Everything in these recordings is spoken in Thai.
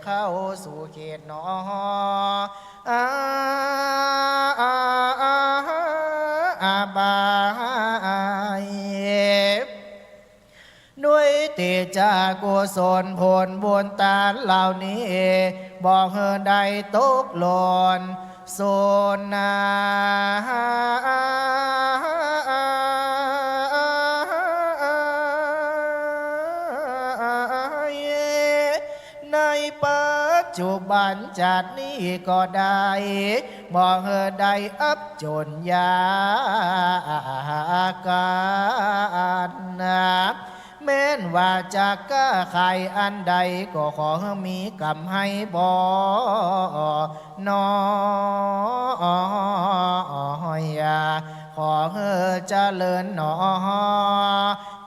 เข้าสู่เขตหนอบายด้วยเตจากกุศลผลบุญตาเหล่านี้บอกเฮอใดตกหล่นโซนาในปัจจุบันจัดนี้ก็ได้บอกเฮอใดอับจนยาการนะแม้นว่าจะก้าใครอันใดก็ขอมีกรรมให้บ่นอยขอเจริญหนอ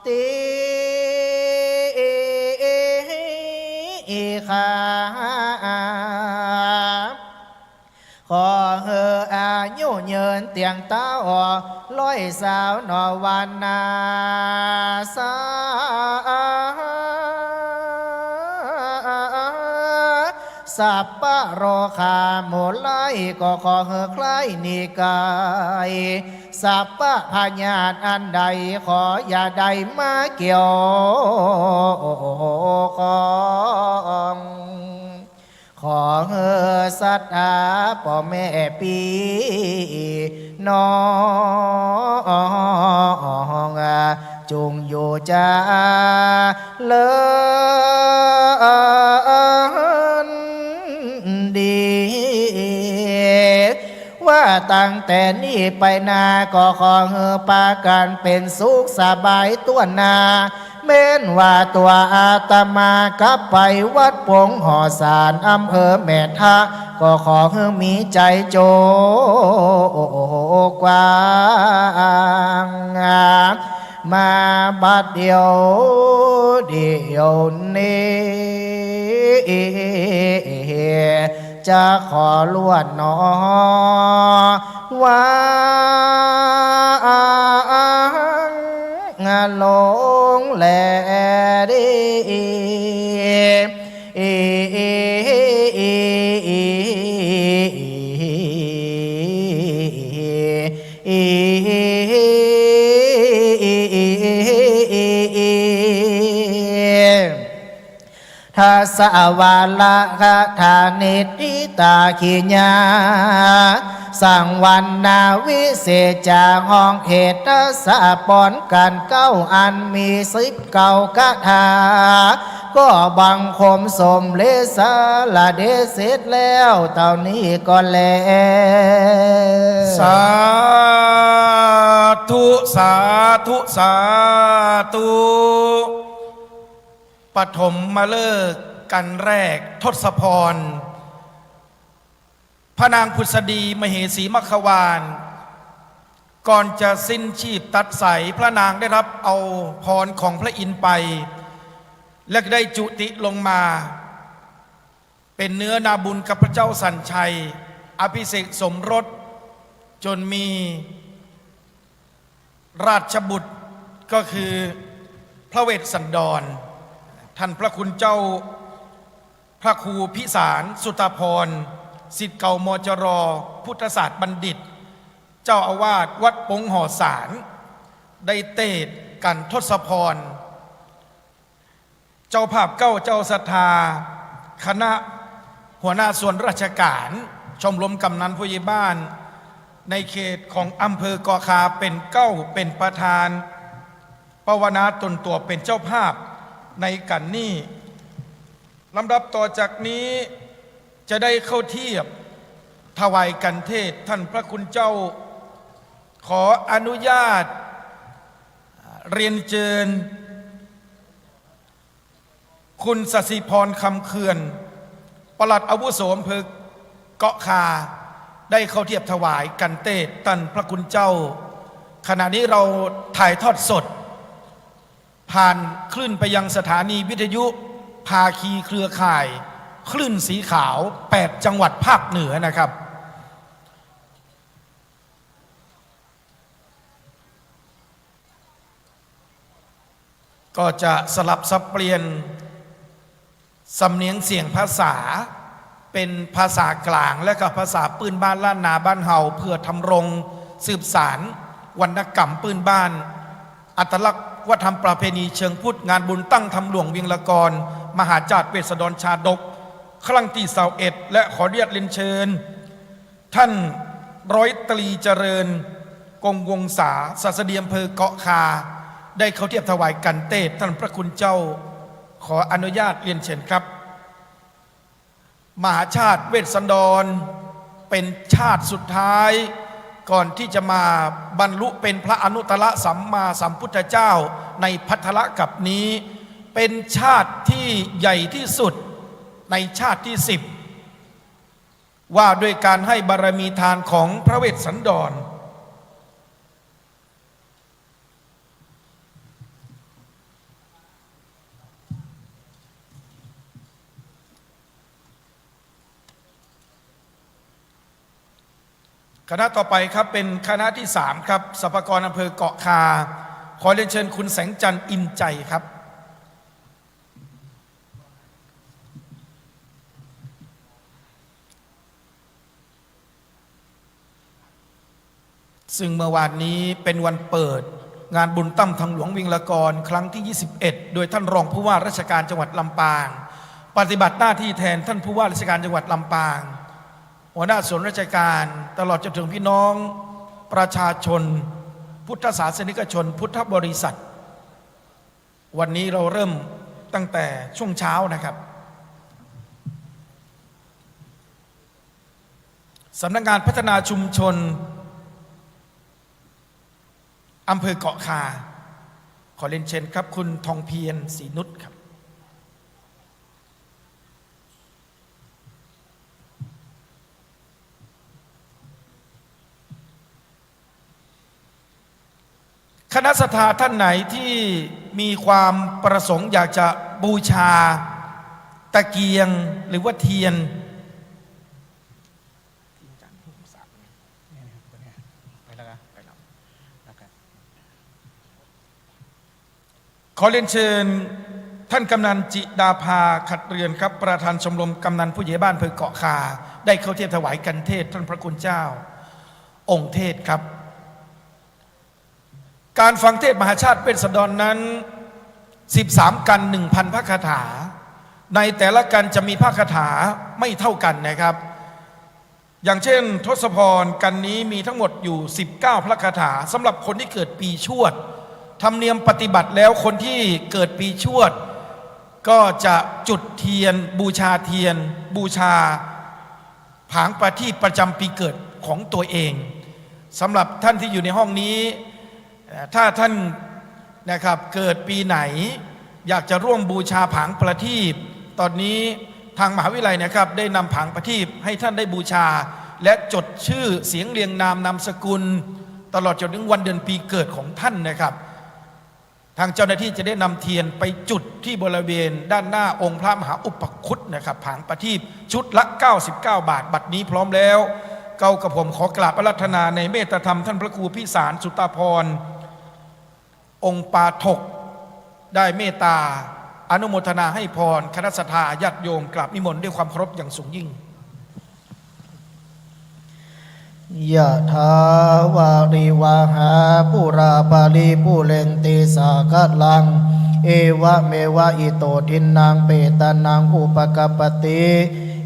ตีขาขออายุเยินเตียงเต้าร้อยสาวหนอวันนาสาสัพปะโรคาโมไลก็ขอใครนิกายสัพปะพญาตอันใดขออย่าใดมาเกี่ยวของขอสัตอาพ่อแม่ปีน้องจงอยู่จาเลิศดีว่าตั้งแต่นี้ไปนาก็ขอปากันเป็นสุขสบายตัวนาแม้นว่าตัวอาตมากับไปวัดปงห่อสารอำเภอแม่ทะก็ขอมีใจโจกว้างมาบัดเดียวนี้จะขอล้วนหนอว่าลงแลดีทัสสะวาละคาธานิติตาขิญาสังวันนาวิเศษจาห้องเหตุทัสสะปอนกันเก้าอันมี10 เก้ากะถาก็บังคมสมเลสาละเดเสร็จแล้วเต่านี้ก็แล้วสาธุสาธุสาธุปฐมมาเลิกกันแรกทศพรพระนางพุทธดีมเหสีมขวานก่อนจะสิ้นชีพตัดใสพระนางได้รับเอาพรของพระอินทร์ไปและได้จุติลงมาเป็นเนื้อนาบุญกับพระเจ้าสัญชัยอภิเษกสมรสจนมีราชบุตรก็คือพระเวสสันดรท่านพระคุณเจ้าพระครูพิสารสุตพรศิษย์เก่ามจรพุทธศาสตร์บัณฑิตเจ้าอาวาสวัดปงห่อสารได้เตศกันทศพรเจ้าภาพเก้าเจ้าศรัทธาคณะหัวหน้าส่วนราชการชมรมกำนันผู้ใหญ่บ้านในเขตของอำเภอกอคาเป็นเก้าเป็นประธานภาวนาตนตัวเป็นเจ้าภาพในกันนี้ลำดับต่อจากนี้จะได้เข้าเทียบถวายกันเทศท่านพระคุณเจ้าขออนุญาตเรียนเชิญคุณสศิพรคำเขื่อนปลัดอาวุโสอำเภอเกาะคาได้เข้าเทียบถวายกันเทศท่านพระคุณเจ้าขณะนี้เราถ่ายทอดสดผ่านคลื่นไปยังสถานีวิทยุภาคีเครือข่ายคลื่นสีขาว8 จังหวัดภาคเหนือนะครับ ก็จะสลับสับเปลี่ยน สำเนียงเสียงภาษาเป็นภาษากลางและก็ภาษาปืนบ้านล้านนาบ้านเฮาเพื่อทำรงสืบสารวรรณกรรมปืนบ้าน อัตลักษณ์วัฒนธรรมประเพณีเชิงพุทธงานบุญตั้งทำหลวงเวียงละกรมหาจาตุเวสสดรชาดกครั้งที่21และขอเรียกเรียนเชิญท่านร้อยตรีเจริญกงวงศาศาสดีอำเภอเกาะคาได้เข้าเทียบถวายกันเตศท่านพระคุณเจ้าขออนุญาตเรียนเชิญครับมหาชาติเวสสันดรเป็นชาติสุดท้ายก่อนที่จะมาบรรลุเป็นพระอนุตตรสัมมาสัมพุทธเจ้าในภัทรกัปนี้เป็นชาติที่ใหญ่ที่สุดในชาติที่10ว่าด้วยการให้บารมีทานของพระเวสสันดรคณะต่อไปครับเป็นคณะที่3ครับสรรพากรอำเภอเกาะคาขอเรียนเชิญคุณแสงจันทร์อินใจครับซึ่งเมื่อวานนี้เป็นวันเปิดงานบุญตั้มทางหลวงเวียงละกรครั้งที่21โดยท่านรองผู้ว่าราชการจังหวัดลำปางปฏิบัติหน้าที่แทนท่านผู้ว่าราชการจังหวัดลำปางหัวหน้าส่วนราชการตลอดจนถึงพี่น้องประชาชนพุทธศาสนิกชนพุทธบริษัทวันนี้เราเริ่มตั้งแต่ช่วงเช้านะครับสำนักงานพัฒนาชุมชนอำเภอเกาะคาขอเรียนเชิญครับคุณทองเพียรศรีนุชครับคณะศรัทธาท่านไหนที่มีความประสงค์อยากจะบูชาตะเกียงหรือว่าเทียนขอเรียนเชิญท่านกำนันจิดาภาขัดเรือนครับประธานชมรมกำนันผู้ใหญ่บ้านอำเภอเกาะคาได้เข้าเทียบถวายกันเทศท่านพระคุณเจ้าองค์เทศครับการฟังเทศมหาชาติเวสสันดรนั้น13กัน 1,000 พระคาถาในแต่ละกันจะมีพระคาถาไม่เท่ากันนะครับอย่างเช่นทศพรกันนี้มีทั้งหมดอยู่19พระคาถาสำหรับคนที่เกิดปีชวดธรรมเนียมปฏิบัติแล้วคนที่เกิดปีชวดก็จะจุดเทียนบูชาเทียนบูชาผางประทีปประจำปีเกิดของตัวเองสำหรับท่านที่อยู่ในห้องนี้ถ้าท่านนะครับเกิดปีไหนอยากจะร่วมบูชาผางประทีปตอนนี้ทางมหาวิทยาลัยนะครับได้นำผางประทีปให้ท่านได้บูชาและจดชื่อเสียงเรียงนามนามสกุลตลอดจนถึงวันเดือนปีเกิดของท่านนะครับทางเจ้าหน้าที่จะได้นำเทียนไปจุดที่บริเวณด้านหน้าองค์พระมหาอุปคุตนะครับผางประทีปชุดละ99 บาทบัดนี้พร้อมแล้วเก้ากับผมขอกราบอาราธนาในเมตตาธรรมท่านพระครูพิสารสุตตาภรณ์องค์ปาถกได้เมตตาอนุโมทนาให้พรคณะสัตยาญาติโยมกราบนิมนต์ด้วยความเคารพอย่างสูงยิ่งยะถาวาริวหาปุราปาริปุเรนติสากลังเอวะเมวะอิโตทินังเปตานังอุปกปติ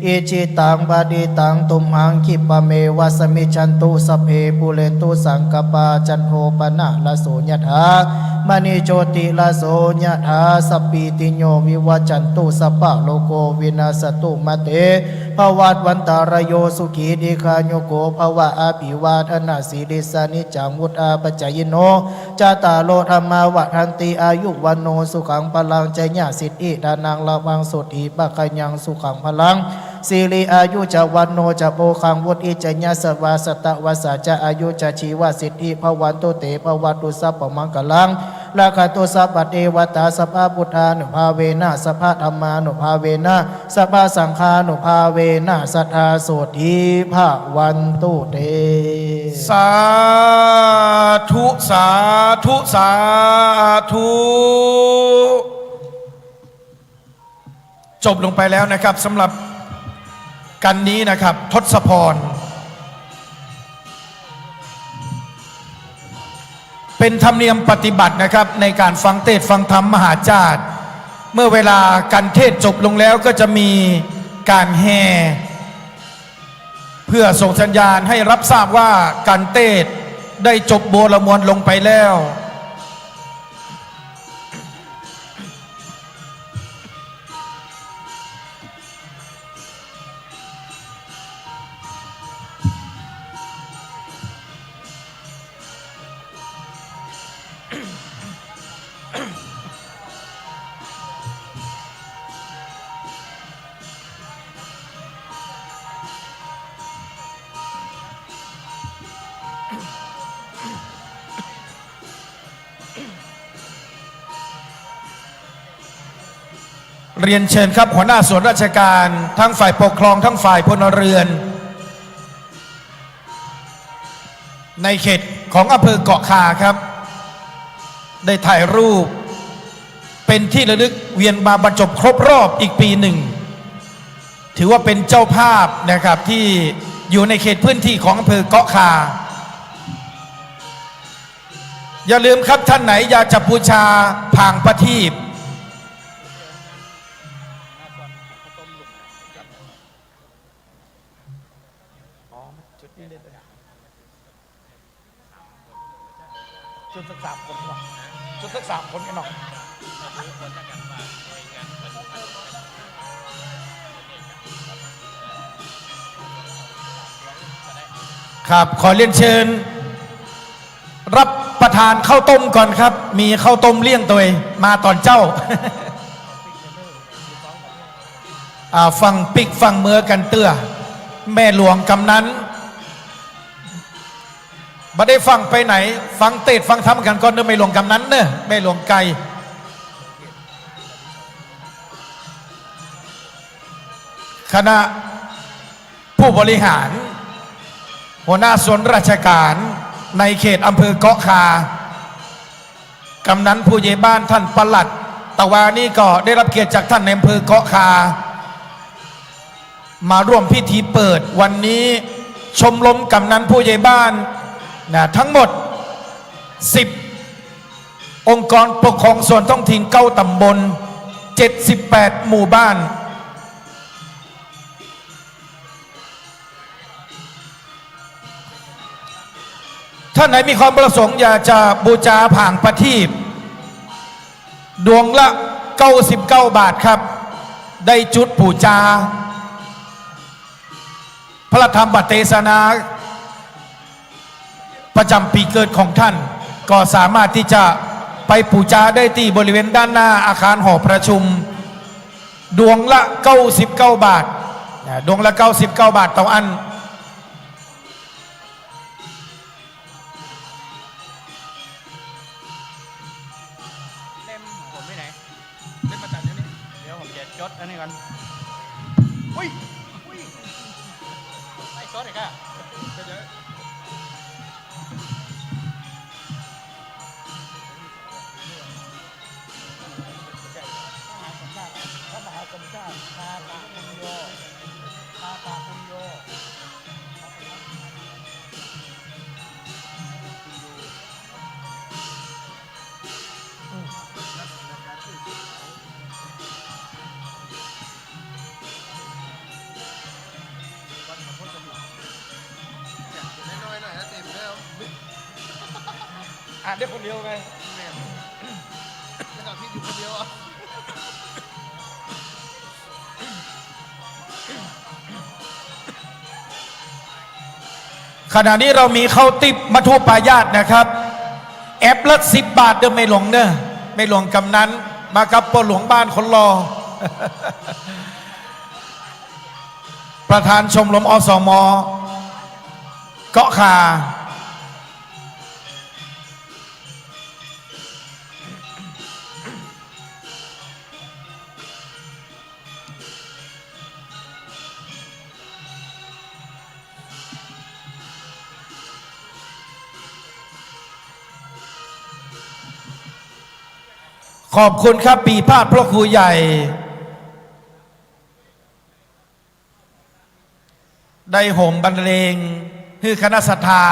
อิจิตังปฏิตังตุมหังคิปะเมวะสมิจันตุสเพปุเรนตุสังกปาจันโทปนะละโสยถามณีโจติละโสยถาสปีติโยวิวัจจันตุสัพพะโลโกวินาสตุมะเตภวัตวันตารโยสุขีดิคาโยโกภวะอาภิวาทนาสีลิสานิจังวุฒาปัจจยโนจาตาโลธรรมาวะทันติอายุวันโนสุขังพลังใจญาสิทธิดานังละวังสุติปะกัญญังสุขังพลังสิริอายุจะวันโนจะโพคังวุฒิจญาสวาสตวาสาจะอายุจะชีวสิทธิภวันตุเตภวัตุสัพพมังกลังราคาตุสัพพเทวตาสัพพพุทธานุภาเวนะสัพพธรรมานุภาเวนะสัพพสังฆานุภาเวนะสัทธาโสธีภวันตุเตสาธุสาธุสาธุ จบลงไปแล้วนะครับสำหรับกันนี้นะครับทศพรเป็นธรรมเนียมปฏิบัตินะครับในการฟังเทศน์ฟังธรรมมหาจาร์เมื่อเวลาการเทศน์จบลงแล้วก็จะมีการแห่เพื่อส่งสัญญาณให้รับทราบว่าการเทศน์ได้จบโบราณมวลลงไปแล้วเรียนเชิญครับหัวหน้าส่วนราชการทั้งฝ่ายปกครองทั้งฝ่ายพลเรือนในเขตของอำเภอเกาะคาครับได้ถ่ายรูปเป็นที่ระลึกเวียนมาบรรจบครบรอบอีกปีหนึ่งถือว่าเป็นเจ้าภาพนะครับที่อยู่ในเขตพื้นที่ของอำเภอเกาะคาอย่าลืมครับท่านไหนอยากจะบูชาผางประทีปจุดสัก3 คนกันหน่อยจุดสัก3 คนกันหน่อยครับขอเรียนเชิญรับประทานข้าวต้มก่อนครับมีข้าวต้มเลี้ยงตัวเองมาตอนเจ้า ฟังปิกฟังเมื่อกันเตื้อแม่หลวงกำนันบ่ได้ฟังไปไหนฟังเทศน์ฟังธรรมกันก่อนเด้อไม่หลวงกำนันเนอะไม่หลวงไก่คณะผู้บริหารหัวหน้าส่วนราชการในเขตอำเภอเกาะคากำนันผู้ใหญ่บ้านท่านปลัดตะวานี่ก็ได้รับเกียรติจากท่านในอำเภอเกาะคามาร่วมพิธีเปิดวันนี้ชมรมกำนันผู้ใหญ่บ้านนะทั้งหมด10องค์กรปกครองส่วนท้องถิ่น9 ตำบล78 หมู่บ้านท่านไหนมีความประสงค์อยากจะบูชาผางประทีปดวงละ99 บาทครับได้จุดบูชาพระธรรมบัตรเทศนาประจำปีเกิดของท่านก็สามารถที่จะไปบูชาได้ที่บริเวณด้านหน้าอาคารหอประชุมดวงละ99 บาทดวงละ99 บาทต่ออันเล่มผมไปไหนเล่มมาจัดอยู่นี่เดี๋ยวผมจะจดอันนี้ก่อนอุ้ยไอ้จดอีกอ่ะอ่านได้คนเดียวไงแล้วก็พี่อยู่คนเดียวอ่ะขณะนี้เรามีข้าวติบมัทุปายาตนะครับแอปละ10 บาทเดิมไม่หลงเนอะไม่หลงกำนันมากับปหลวงบ้านคนรอ ประธานชมรมอสม.เกาะคาขอบคุณครับปีพาดพระครูใหญ่ ได้โหมบรรเลงให้คณะศรัทธา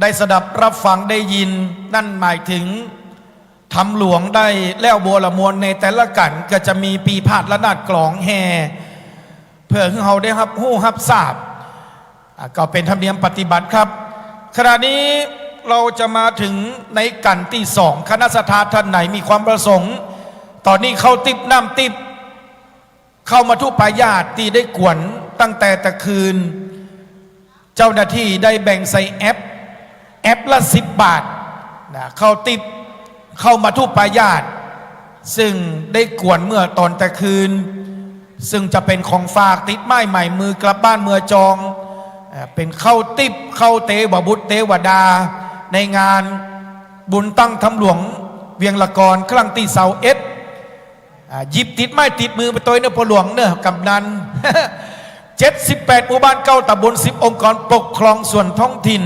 ได้สดับรับฟังได้ยินนั่นหมายถึงทำหลวงได้แล้วบัวละมวลในแต่ละกันก็จะมีปีพาดละนาดกลองแห่เพื่อให้เราได้รับหู้รับทราบก็เป็นธรรมเนียมปฏิบัติครับขณะนี้เราจะมาถึงในกันที่สองคณะศรัทธาท่านไหนมีความประสงค์ตอนนี้เข้าติบน้ำติบเข้ามาทุปายาตตีได้กวนตั้งแต่ตะคืนเจ้าหน้าที่ได้แบ่งใส่แอปละ10 บาทนะเข้าติบเข้ามาทุปายาตซึ่งได้กวนเมื่อตอนตะคืนซึ่งจะเป็นของฝากติดไม้ใหม่มือกลับบ้านเมื่อจองเป็นเข้าติบเข้าเตวบุตรเตวดาในงานบุญตั้งทำหลวงเวียงละกรครั้งที่เสาหยิบติดไม้ติดมือไปตัวเนื้อพอหลวงเนื้อกำนัน 78 หมู่บ้าน9 ตำบล 10 องค์กรปกครองส่วนท้องถิ่น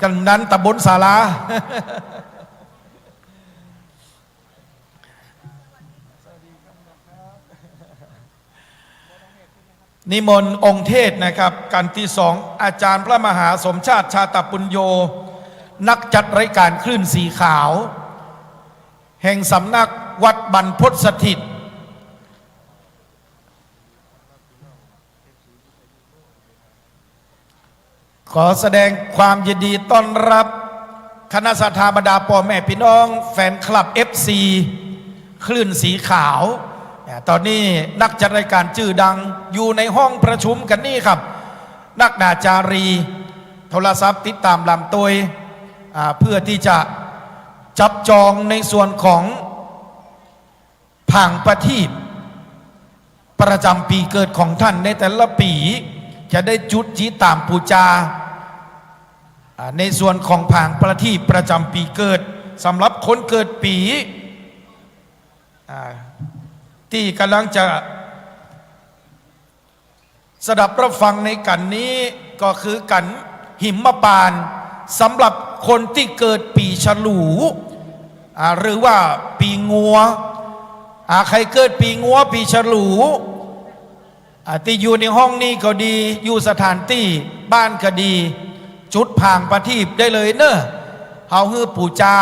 กำนันตำบลศาลา นิมนต์องค์เทศนะครับกันที่สองอาจารย์พระมหาสมชาติชาตปุญโญนักจัดรายการคลื่นสีขาวแห่งสำนักวัดบรรพตสถิตขอแสดงความยินดีต้อนรับคณะศรัทธาบรรดาพ่อแม่พี่น้องแฟนคลับ FC คลื่นสีขาวตอนนี้นักจัดรายการชื่อดังอยู่ในห้องประชุมกันนี่ครับนักนาจารีโทรศัพท์ติดตามลำตัวเพื่อที่จะจับจองในส่วนของผังประทีปประจำปีเกิดของท่านในแต่ละปีจะได้จุดจีตามปูจาในส่วนของผังประทีปประจำปีเกิดสำหรับคนเกิดปีที่กำลังจะสดับรับฟังในกันนี้ก็คือกันหิมปานสำหรับคนที่เกิดปีฉลูหรือว่าปีงัวใครเกิดปีงัวปีฉลูที่อยู่ในห้องนี้ก็ดีอยู่สถานที่บ้านก็ดีจุดผางประทีปได้เลยเนอะเฮาฮื้อปูจา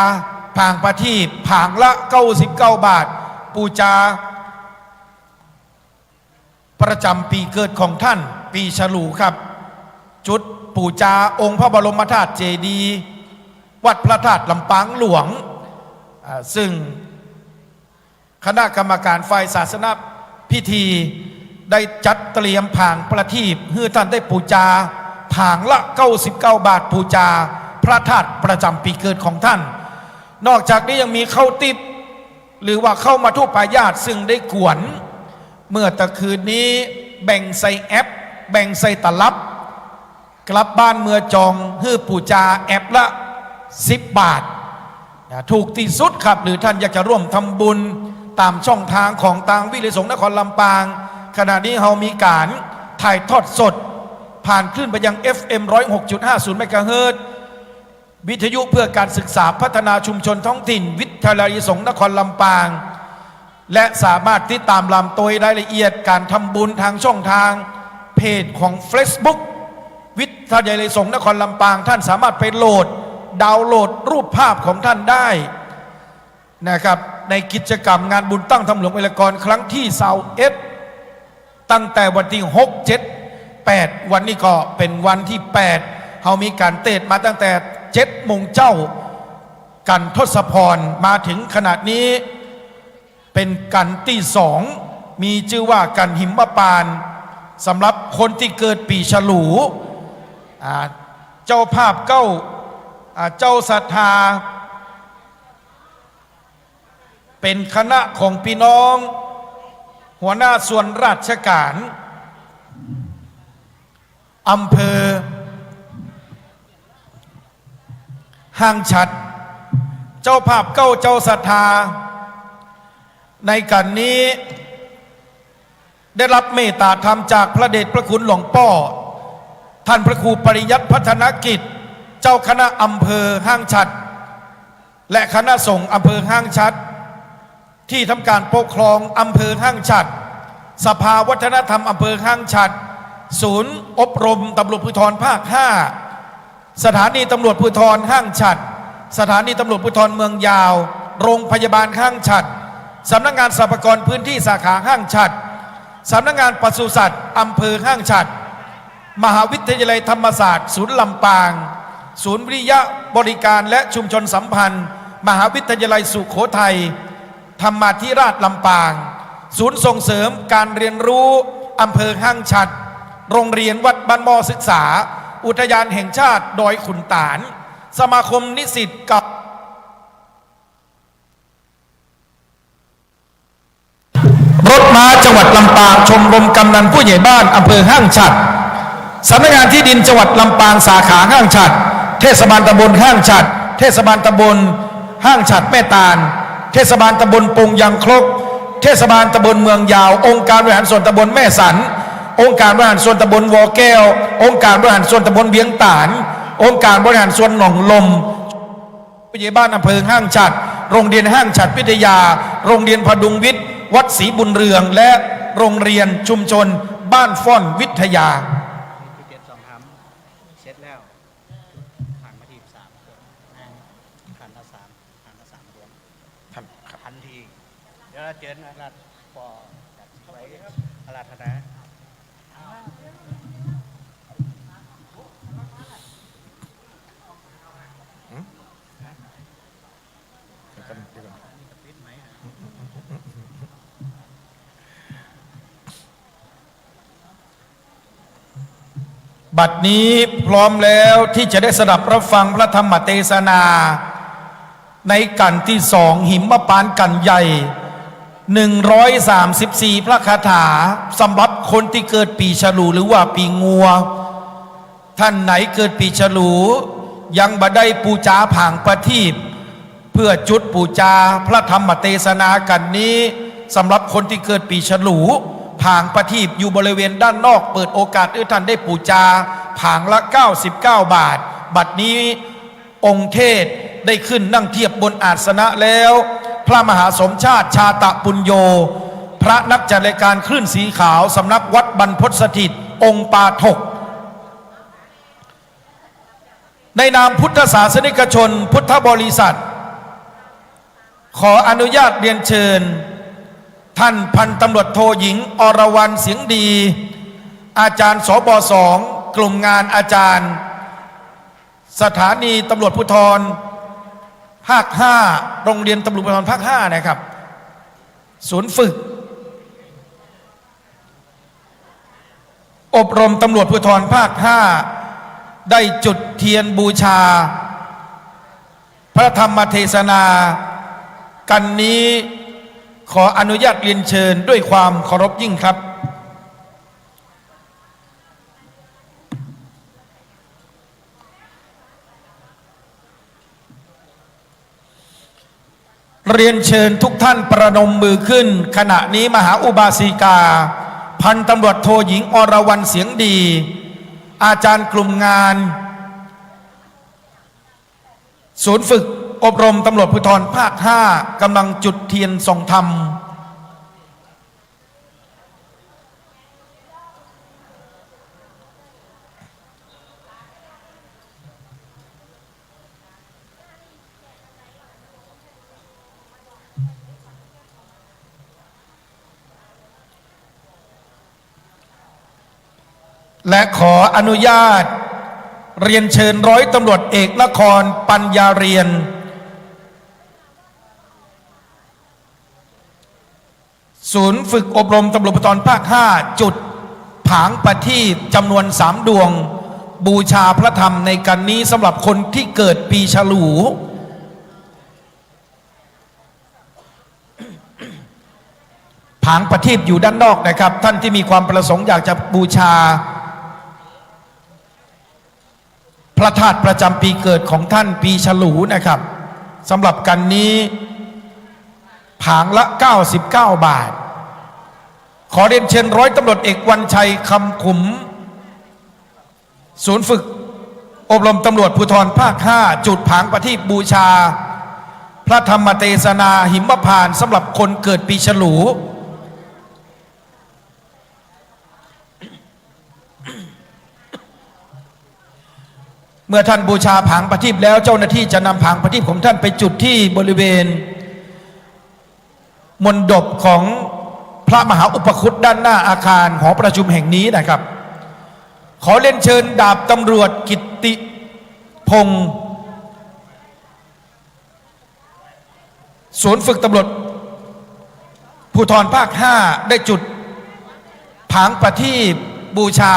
ผางประทีปผางละ99 บาทปูจาประจำปีเกิดของท่านปีฉลูครับจุดปูจาองค์พระบรมธาตุเจดีย์วัดพระธาตุลำปางหลวงซึ่งคณะกรรมการฝ่ายศาสนพิธีได้จัดเตรียมผางประทีปให้ท่านได้ปูจาผางละ99 บาทปูจาพระธาตุประจำปีเกิดของท่านนอกจากนี้ยังมีเข้าติบหรือว่าเข้ามาทุปายาตซึ่งได้กวนเมื่อตะคืนนี้แบ่งใส่แอปแบ่งใส่ตลับกลับบ้านเมื่อจองฮื้อปูจาแอปละ10 บาทถูกที่สุดครับหรือท่านอยากจะร่วมทำบุญตามช่องทางของทางวิเลยสงฆ์นครลำปางขณะนี้เรามีการถ่ายทอดสดผ่านคลื่นไปยัง FM 106.50 เมกะเฮิรตซ์วิทยุเพื่อการศึกษาพัฒนาชุมชนท้องถิ่นวิทยาลัยสงฆ์นครลำปางและสามารถติดตามลำตัวรายละเอียดการทำบุญทางช่องทางเพจของ Facebook วิทยาลัยสงฆ์นครลำปางท่านสามารถไปโหลดดาวน์โหลดรูปภาพของท่านได้นะครับในกิจกรรมงานบุญตั้งทำหลวงเวลากรครั้งที่21ตั้งแต่วันที่6 7 8วันนี้ก็เป็นวันที่8เรามีการเตะมาตั้งแต่7 โมงเจ้ากันทศพรมาถึงขนาดนี้เป็นกันที่2มีชื่อว่ากันหิมปานสำหรับคนที่เกิดปีฉลูเจ้าภาพเจ้าศรัทธาเป็นคณะของพี่น้องหัวหน้าส่วนราชการอำเภอห้างฉัดเจ้าภาพเจ้าศรัทธาในกันนี้ได้รับเมตตาธรรมจากพระเดชพระคุณหลวงพ่อท่านพระครูปริยัติพัฒนกิจเจ้าคณะอำเภอห้างฉัดและคณะสงฆ์อำเภอห้างฉัดที่ทำการปกครองอำเภอห้างฉัดสภาวัฒนธรรมอำเภอห้างฉัด ศูนย์อบรมตำรวจภูธรภาค 5 สถานีตำรวจภูธรห้างฉัตรสถานีตำรวจภูธรเมืองยาวโรงพยาบาลห้างฉัตรสำนักงานสรรพากรพื้นที่สาขาห้างฉัตรสำนักงานปศุสัตว์อำเภอห้างฉัตรมหาวิทยาลัยธรรมศาสตร์ศูนย์ลำปางศูนย์วิทยาบริการและชุมชนสัมพันธ์มหาวิทยาลัยสุโขทัยธรรมาธิราชลำปางศูนย์ส่งเสริมการเรียนรู้อำเภอห้างฉัตรโรงเรียนวัดบ้านหม้อศึกษาอุทยานแห่งชาติดอยขุนตาลสมาคมนิสิตกับรถม้าจังหวัดลำปางชมรมกำนันผู้ใหญ่บ้านอำเภอห้างฉัตรสำนักงานที่ดินจังหวัดลำปางสาขาห้างฉัตรเทศบาลตำบลห้างฉัตรเทศบาลตำบลห้างฉัตรแม่ตาลเทศบาลตำบลปงยางครกเทศบาลตำบลเมืองยาวองค์การบริหารส่วนตำบลแม่สันองค์การบริหารส่วนตำบลวอแก้วองค์การบริหารส่วนตำบลเวียงตาลองค์การบริหารส่วนหนองลมผู้ใหญ่บ้านอำเภอห้างฉัตรโรงเรียนห้างฉัตรวิทยาโรงเรียนพดุงวิทย์วัดศรีบุญเรืองและโรงเรียนชุมชนบ้านฟ้อนวิทยาจุดเด็ด2ทำเสร็จแล้วผ่านมาที3คนผ่านละ3ดวงทันทีเดี๋ยวเราเจออาราธปอจัดไว้อาราธนาบัดนี้พร้อมแล้วที่จะได้สดับรับฟังพระธรรมเทศนาในกันที่2หิมพานต์กันใหญ่134พระคาถาสำหรับคนที่เกิดปีฉลูหรือว่าปีงัวท่านไหนเกิดปีฉลูยังบ่ได้ปูจาผางประทีปเพื่อจุดปูจาพระธรรมเทศนากันนี้สำหรับคนที่เกิดปีฉลูผางประทีปอยู่บริเวณด้านนอกเปิดโอกาสให้ท่านได้ปูจาผางละ99 บาทบัดนี้องค์เทศได้ขึ้นนั่งเทียบบนอาสนะแล้วพระมหาสมชาติชาตะปุญโญพระนักจัดรายการคลื่นสีขาวสำนักวัดบรรพตสถิตองค์ปาถกในนามพุทธศาสนิกชนพุทธบริษัทขออนุญาตเรียนเชิญท่านพันตำรวจโทหญิงอรวรรณเสียงดีอาจารย์สบ2กลุ่มงานอาจารย์สถานีตำรวจภูธรภาค 5โรงเรียนตำรวจภูธรภาค 5นะครับศูนย์ฝึกอบรมตำรวจภูธรภาค 5ได้จุดเทียนบูชาพระธรรมเทศนากันนี้ขออนุญาตเรียนเชิญด้วยความเคารพยิ่งครับเรียนเชิญทุกท่านประนมมือขึ้นขณะนี้มหาอุบาสิกาพันตำรวจโทหญิงอรวรรณเสียงดีอาจารย์กลุ่มงานศูนย์ฝึกอบรมตำรวจภูธรภาค 5กำลังจุดเทียนทรงธรรมและขออนุญาตเรียนเชิญร้อยตำรวจเอกนครปัญญาเรียนศูนย์ฝึกอบรมตำรวจภูธรภาค 5จุดผางประทีปจำนวน3ดวงบูชาพระธรรมในกันนี้สำหรับคนที่เกิดปีฉลูผางประทีปอยู่ด้านนอกนะครับท่านที่มีความประสงค์อยากจะบูชาพระธาตุประจำปีเกิดของท่านปีฉลูนะครับสำหรับกันนี้ผางละ99 บาทขอเรียนเชิญร้อยตำรวจเอกวันชัยคำขุมศูนย์ฝึกอบรมตำรวจภูธรภาค 5จุดผางประทีปบูชาพระธรรมเทศนาหิมพานต์สำหรับคนเกิดปีฉลู เมื่อท่านบูชาผางประทีปแล้วเจ้าหน้าที่จะนำผางประทีปของท่านไปจุดที่บริเวณมณฑปของพระมหาอุปคุตด้านหน้าอาคารหอประชุมแห่งนี้นะครับ ขอเรียนเชิญดาบตำรวจกิตติพงศ์ศูนย์ฝึกตำรวจภูธรภาค 5ได้จุดผางประทีปบูชา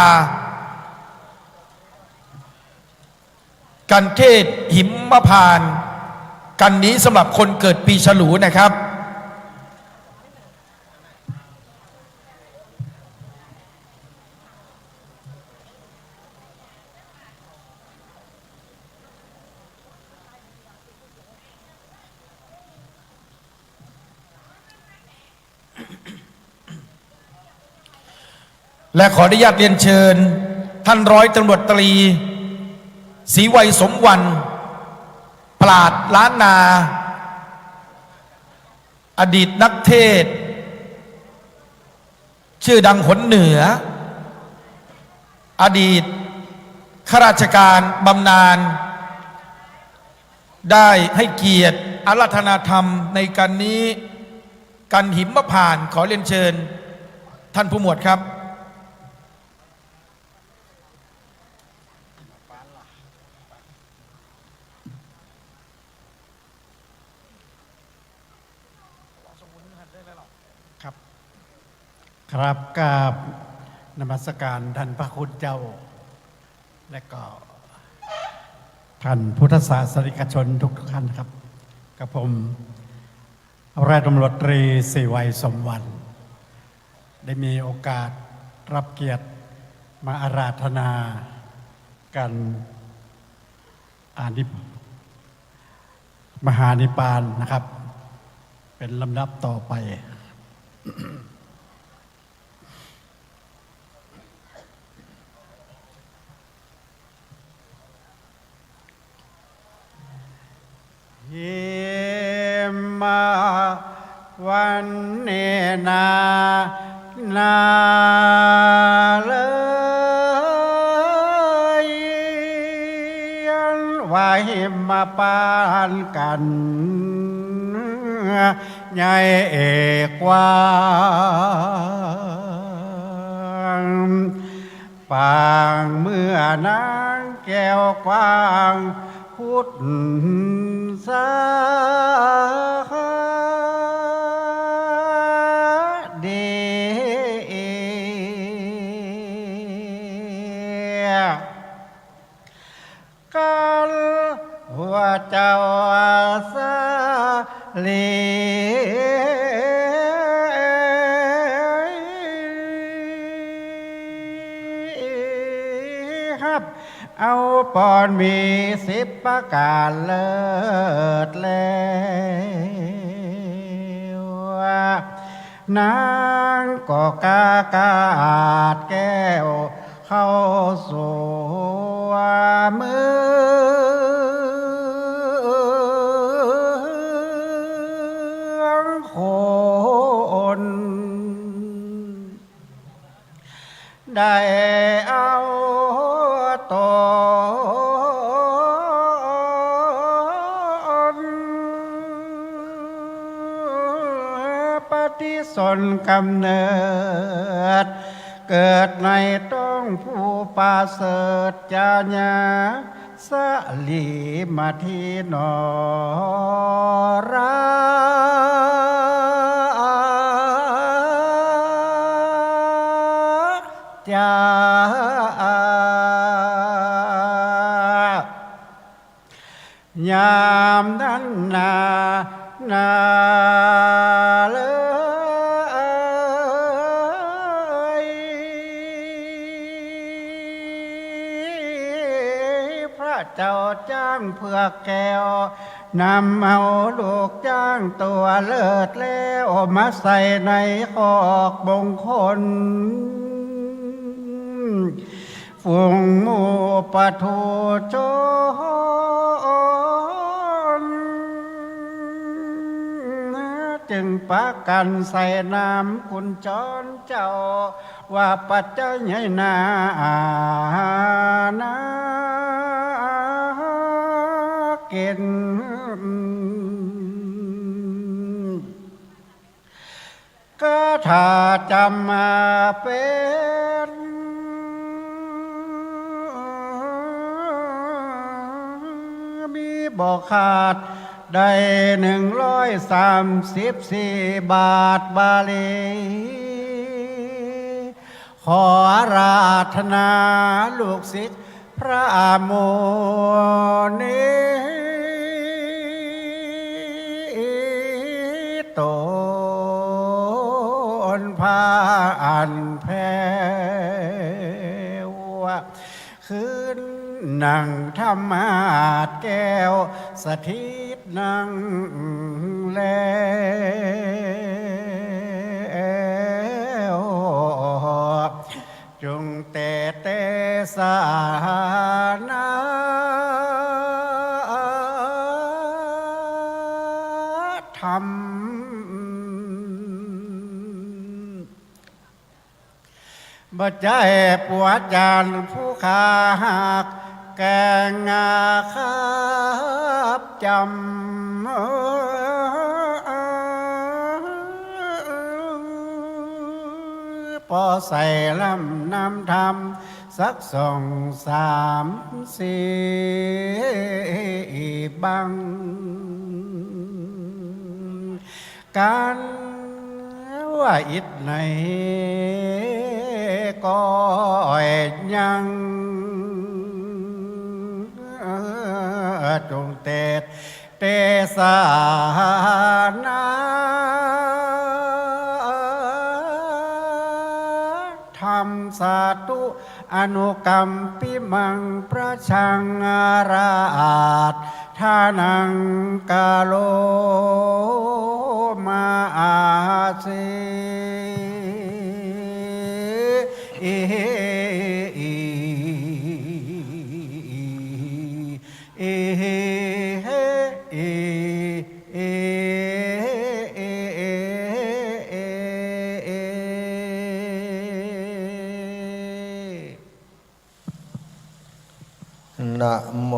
กันเทศหิมพานต์กันนี้สำหรับคนเกิดปีฉลูนะครับและขออนุญาตเรียนเชิญท่านร้อยตำรวจตรีศรีวัยสมวรรณปราดล้านนาอดีตนักเทศชื่อดังหนเหนืออดีตข้าราชการบำนาญได้ให้เกียรติอาราธนาธรรมในการนี้กันหิมพานต์ขอเรียนเชิญท่านผู้หมวดครับครับกับนมัสการท่านพระคุณเจ้าและก็ท่านพุทธศาสนิกชนทุกท่านครับกับผมร้อยตำรวจตรีศรีวัยสมวรรณได้มีโอกาสรับเกียรติมาอาราธนากันมหานิพพานนะครับ เป็นลำดับต่อไป มาวันเนนาเลยไว้มาปานกันใหญ่เอกวางปางเมื่อนางแก้วกว้างพุทธสาเดกันหัวเจ้าสาลีครับเอาปอนมี10 ประการเลิศแล้วนางก็กากาดแก้วเข้าสู่มืองคนได้เอาตนปฏิสนกำเนิดเกิดในต้องผู้ปราเสริฐจาญาสลีมาทีนอราจายามนั้นนาเลยพระเจ้าจ้างเพื่อแก้วนำเอาลูกจ้างตัวเลิศแล้วมาใส่ในคอกมงคลฝูงหมู่ปะทูชนจึงปะกันใส่น้ำคุณจรเจ้าว่าปัจจัยใหญ่นา กินก็ถ้าจำมาเป็นมีบอกขาดได้134 บาทบาลีขอราธนาลูกศิษย์พระโมนีตนพาอันแพ้วคืนนั่งธรรมาสแก้วสถิตนั่งแล้วจงเตสานาธรรมบ่ใจปวดจานผู้ขาหักแกงงาครับจำพอใส่ลำน้ำทำสัก2 3 4บังการว่าอิดในก็ยังจงเตสานาธรรมสาธุอนุกรรมปิมังประชังอาราชทานังกาโลมาอาเซนะโม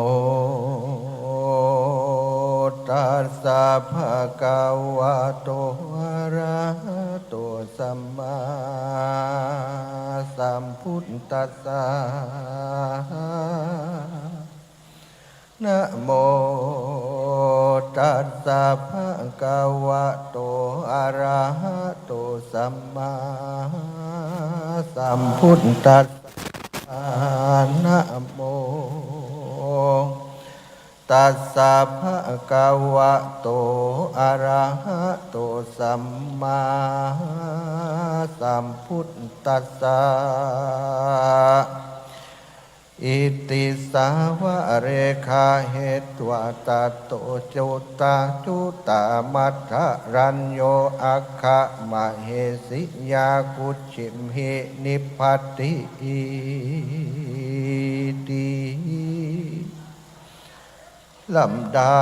ตัสสะภะคะวะโตอะระหะโตสัมมาสัมพุทธัสสะนะโมตัสสะภะคะวะโตอะระหะโตสัมมาสัมพุทธัสสะนะโมตัสสะภะคะวะโตอะระหะโตสัมมาสัมพุทธัสสะอิติสาวะเรขาเหตวะตะโตจุตาจุตามัทธรัญโยอัคคะมะเหสิยากุชิมหินิพพัตติติลำดา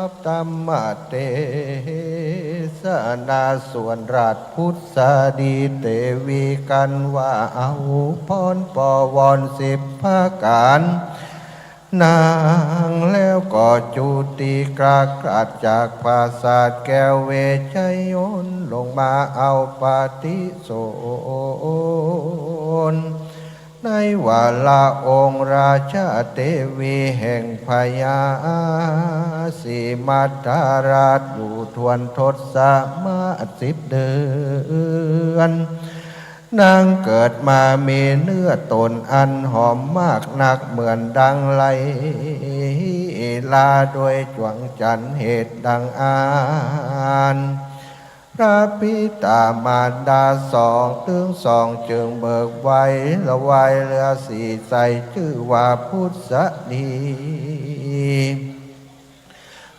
บธรรมเทศนาส่วนราชพุทธดีเตวีกันว่าเอาพรปวร10 ภาการนางแล้วก็จุติกรากราดจากปราสาทแก้วเวชยนต์ลงมาเอาปฏิโสนในวาระองค์ราชเทวีแห่งพญาสีมัทธาราชอยู่ทวนทศมา10 เดือนนางเกิดมามีเนื้อตนอันหอมมากนักเหมือนดังไหลลาโดยจวงจันทร์เหตุดังอ่านพระปิตามารดา2 จึงเบิกไว้ละไว้เรือสีใสชื่อว่าพุทธดี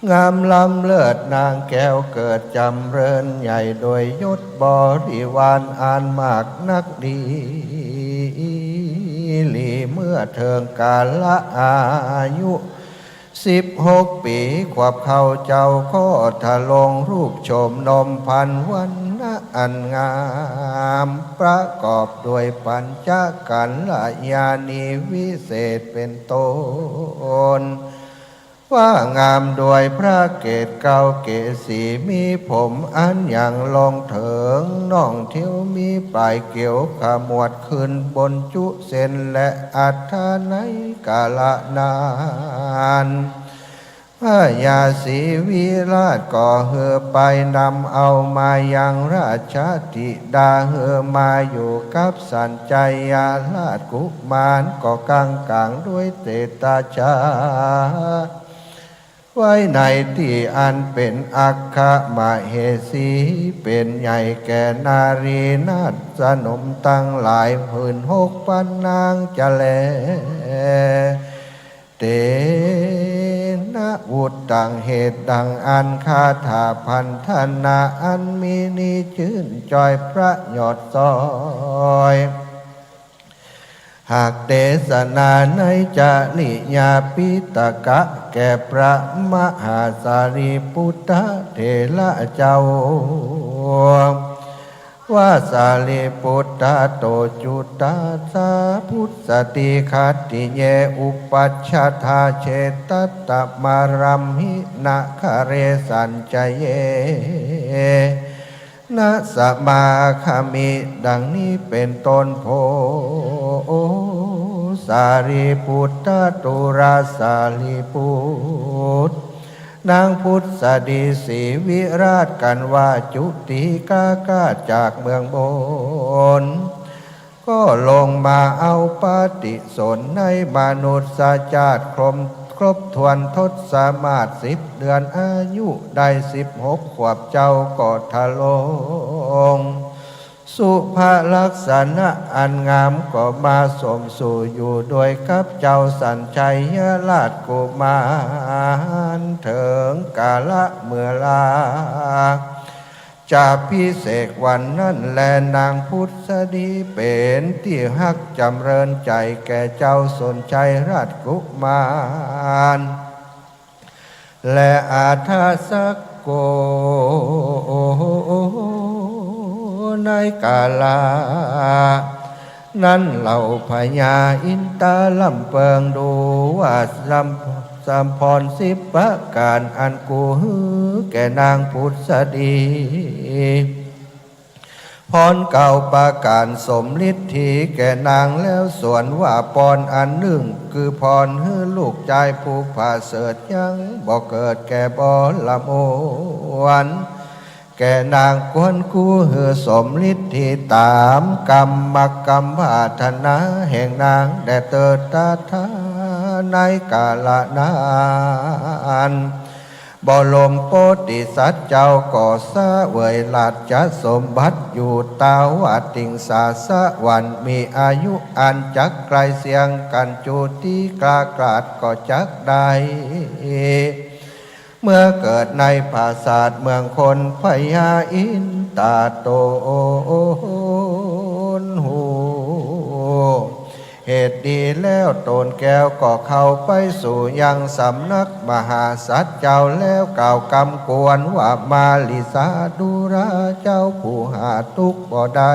งามล้ำเลิศนางแก้วเกิดจำเริญใหญ่โดยยศบริวารอันมากนักดีลีเมื่อเทิงกาละอายุ16 ปีขวบเขาเจ้าก็ทะลงรูปโฉมนมพันวันนะอันงามประกอบด้วยปัญจกัลยาณีวิเศษเป็นต้น ว่างามด้วยพระเกศเก้าเกศีมีผมอันอย่างลงเถิงน่องเที่ยวมีปลายเกี่ยวขมวดขึ้นบนจุเส้นและอัฏฐาในกาลนานพระยาศรีวิราชก่อเหือไปนำเอามายังราชธิดาเหือมาอยู่กับสัญจยาราชกุมารก็กังกลางด้วยเตตาชาไว้ในที่อันเป็นอัคคมเหสีเป็นใหญ่แก่นารีนาถสนมตั้งหลาย16,000 นางจะแลเตนะวุตตังเหตุดังอันคาถาพันธนาอันมีนิชื่นจอยพระยอดซอยหากเทศนาในจาริยาปิตกะแก่พระมหาสารีปุตตะเถระเจ้าว่าสารีปุตตะโตจุตตาสาพุทธสติขัตติเยอุปัชฌทาเชตตะมารัมหินะคะเรสัญจเยนะสมาคามิดังนี้เป็นต้นโพสารีปุตตะตุราสารีปุตนางพุทธสดีศรีวิราชกันว่าจุติกากาจากเมืองบนก็ลงมาเอาปฏิสนธิในมนุษย์ชาติครบทวนทศมาศ10 เดือนอายุได้16 ขวบเจ้าก็ทะลงสุภลักษณะอันงามก็มาสมสู่อยู่โดยกับเจ้าสัญชัยราชกุมารถึงกาละเมื่อลาจะพิเศษวันนั้นแลนางพุทธดีเป็นที่ฮักจำเริญใจแก่เจ้าสนชัยราชกุมารและอาทาสโกในกาลานั้นเหล่าพญาอินตาลำเปิงดูว่าสัมพร10 ประการอันกูฮือแก่นางพุทธดีพรเก่าประการสมฤทธิแก่นางแล้วส่วนว่าพรอันหนึ่งคือพรฮือลูกใจผู้ผ่าเสดยังบ่เกิดแก่บ่ละโมวันแก่นางควรคู่เหือสมฤทธิตามกรรมกรรมวาธนาแห่งนางแด่เติดตาทาในกาลนานบ่ลมโพธิสัตว์เจ้าก่อสะเวยหลาดจะสมบัติอยู่ตาวาติงสาสะวันมีอายุอันจักไกลเสียงกันจูติกลากราดก็จักได้เมื่อเกิดในปราสาทเมืองคนพญาอินตาโตนหูเหตุดีแล้วโตนแก้วก็เข้าไปสู่ยังสำนักมหาสัตว์เจ้าแล้วกล่าวกำกวนว่ามาลิสาดุราเจ้าผู้หาทุกข์บ่ได้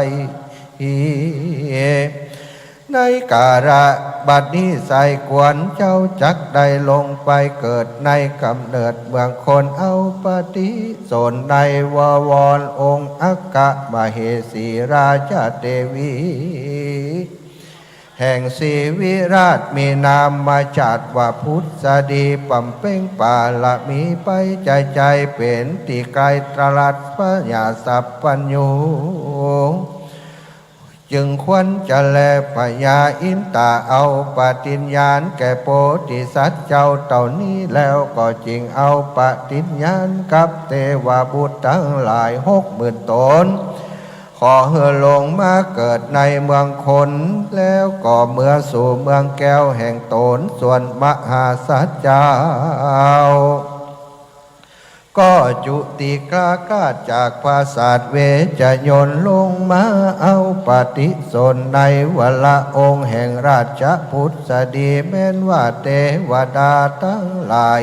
ในการะบัดนี้ใส่กวนเจ้าจักได้ลงไปเกิดในกำเนิดเมืองคนเอาปฏิสนในววรองค์อักกะมเหสีราชเทวีแห่งศรีวิราชมีนามมาจัดว่าพุทธดีปัมเป้งปาละมีไปใจเป็นติไกรตรัสปัญญาสัพปัญญูจึงควรจะแลพญาอินตาเอาปฏิญญาณแก่โพธิสัตว์เจ้าเต่านี้แล้วก็จริงเอาปฏิญญาณกับเทวบุตรทั้งหลาย60,000 ตนขอเฮือลงมาเกิดในเมืองคนแล้วก็เมื่อสู่เมืองแก้วแห่งตนส่วนมหาสัจเจ้าก็จุติกล้ากล้าจากปราสาทเวชยนต์ลงมาเอาปฏิสนในวละองค์แห่งราชพุทธดีแม้นว่าเทวดาทั้งหลาย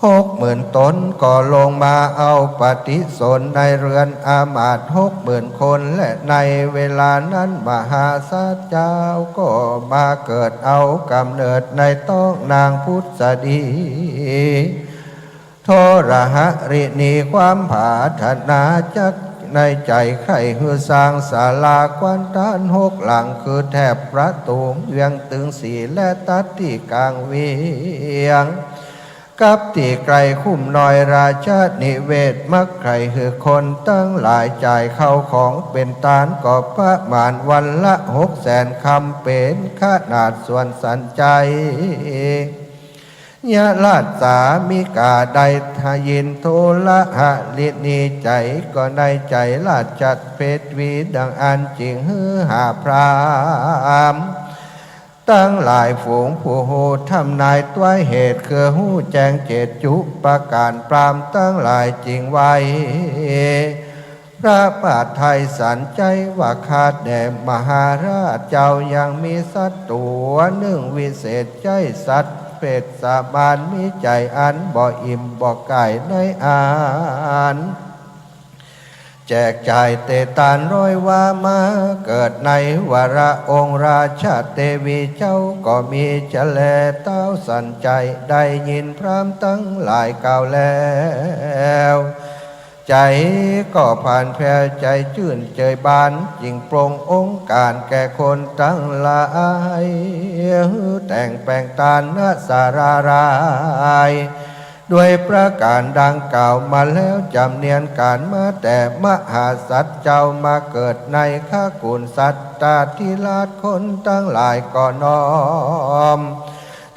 60,000 ตนก็ลงมาเอาปฏิสนในเรือนอามาตย์60,000 คนและในเวลานั้นมหาสัจเจ้าก็มาเกิดเอากำเนิดในท้องนางพุทธดีโทระหะรินีความผาถนาจักในใจไข่เฮือสร้างศาลากวนด้าน6 หลังคือแถบประตูเวียงตึงสีและตัดที่กลางเวียงกับที่ไกลคุ้มน้อยราชนิเวศมักใครคือคนตั้งหลายจ่ายเข้าของเป็นตานก็ประมาณวันละ600,000 คำเป็นขนาดส่วนสันใจยะลาดสามิกาใดทายินโทละหะลินีใจก็ในใจลาดจัดเพชวีดังอันจริงฮือหาพรามตั้งหลายฝูงผู้หูทำนายตัวเหตุคือหูแจงเจตจุประการปรามตั้งหลายจริงไว้พระบาทไทยสันใจว่าคาดแด่มหาราชเจ้ายังมีสัตว์ตัวหนึ่งวิเศษใจสัตว์เป็ดสาบานมีใจอันบ่อิ่มบ่ไก่ในอาหารแจกจ่ายเตตานร้อยว่ามาเกิดในวาระองค์ราชเทวีเจ้าก็มีเจแลเต้าสันใจได้ยินพรามตั้งหลายกล่าวแล้วใจก็ผ่านแผ่ใจชื่นเจยบานจิงโปร่งองค์การแก่คนตั้งหลายแต่งแปลงตาณสารารายด้วยประการดังกล่าวมาแล้วจำเนียนการมาแต่มหาสัตว์เจ้ามาเกิดในข้ากุลสัตตาธิราชคนตั้งหลายก็น้อม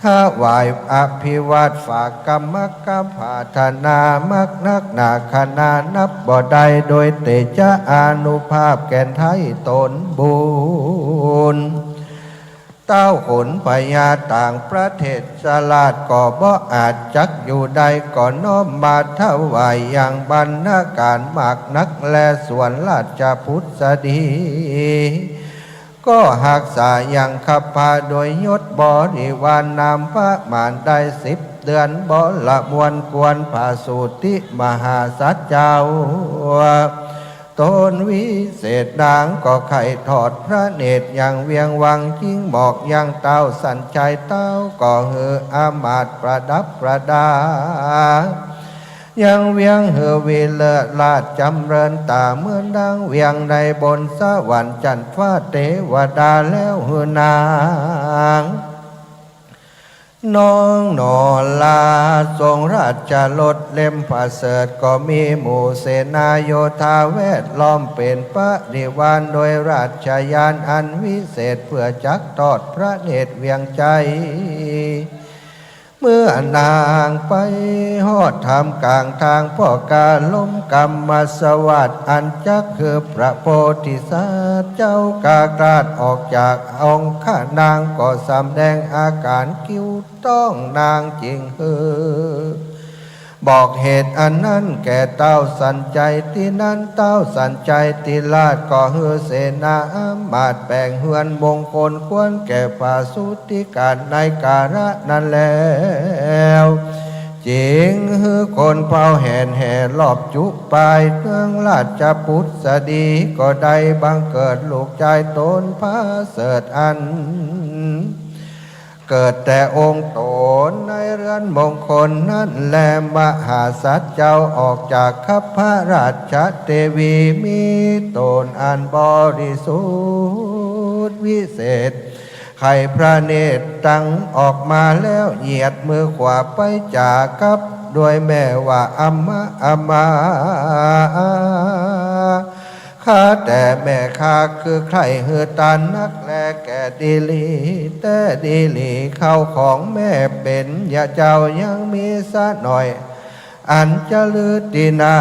ถ้าไหวอภิวาทฝากกรรมกรรมผาธนามักนักหนาขนานับบ่ได้โดยเตจาอานุภาพแก่นไทยตนบุญเต้าขนพญาต่างประเทศสลาดก็บ่อาจจักอยู่ใดก็น้อมมาถวายอย่างบรรณาการมากนักแลส่วนราชพุทธดีก็หากษาอย่างขับพาโดยยศบริวารนามพระมารได้10 เดือนบ่ละมวลกวนผาสูติมหาสัจเจ้าตนวิเศษนางก็ไข่ถอดพระเนตรอย่างเวียงวังจิ้งหมอกอย่างเต้าสันใจเต้าก็เหืออามาตประดับประดายังเวียงเหือวิเลศลาดจำเริญตาเหมือนดังเวียงในบนสวรรค์จันทร์ฟ้าเทวดาแล้วเหือนางน้องนอลาทรงราชรถเล่มผาเสดก็มีหมู่เสนาโยธาแวดล้อมเป็นปริวารโดยราชยานอันวิเศษเพื่อจักทอดพระเนตรเวียงใจเมื่อนางไปฮอดทำกลางทางพ่อกาล้มกรรมสวัสดิ์อันจักคือพระโพธิสัตว์เจ้ากากราดออกจากองค์ข้านางก็สำแดงอาการกิ้วต้องนางจริงบอกเหตุอันนั้นแก่เต้าสันใจที่นั้นเต้าสันใจติลาดก็เฮือเสนามาดแปลงเฮือนมงคลควรแก่ภาสุติการในการะนั้นแล้วจริงฮือคนเผาแห่นแห่รอบจุปายเมืองราชพุทธดีก็ได้บังเกิดลูกชายตนพระเสดอันเกิดแต่องค์ตนในเรือนมงคลนั้นแลมหาสัตว์เจ้าออกจากคัพพระราชเทวีมีตนอันบริสุทธิ์วิเศษไข่พระเนตรตั้งออกมาแล้วเหยียดมือขวาไปจากกับด้วยแม่ว่าอัมมาข้าแต่แม่ข้าคือใครเหือตันนักแลแก่ดีลีแต่ดีลีเข้าของแม่เป็นอย่าเจ้ายังมีซะหน่อยอันจะลือตีนา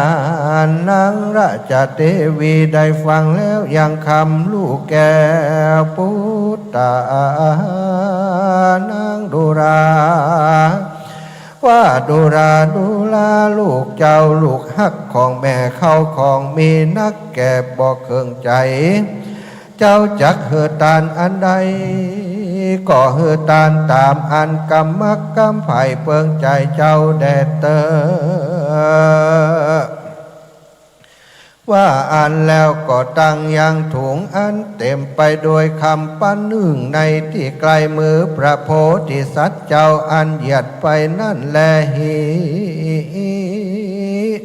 นนางราชเทวีได้ฟังแล้วยังคำลูกแก้วพุทธานางดุราว่าดุราดุลาลูกเจ้าลูกฮักของแม่เข้าของมีนักแก่บอกเครื่องใจเจ้าจักเหือตานอันใด ก็เฮือตานตามอันกำมักกำไผ่เปิงใจเจ้าแดดเตอว่าอันแล้วก็ตั้งยังถุงอันเต็มไปด้วยคำปั้นนึ่งในที่ไกลมือพระโพธิสัตว์เจ้าอันเหยียดไปนั่นแลหี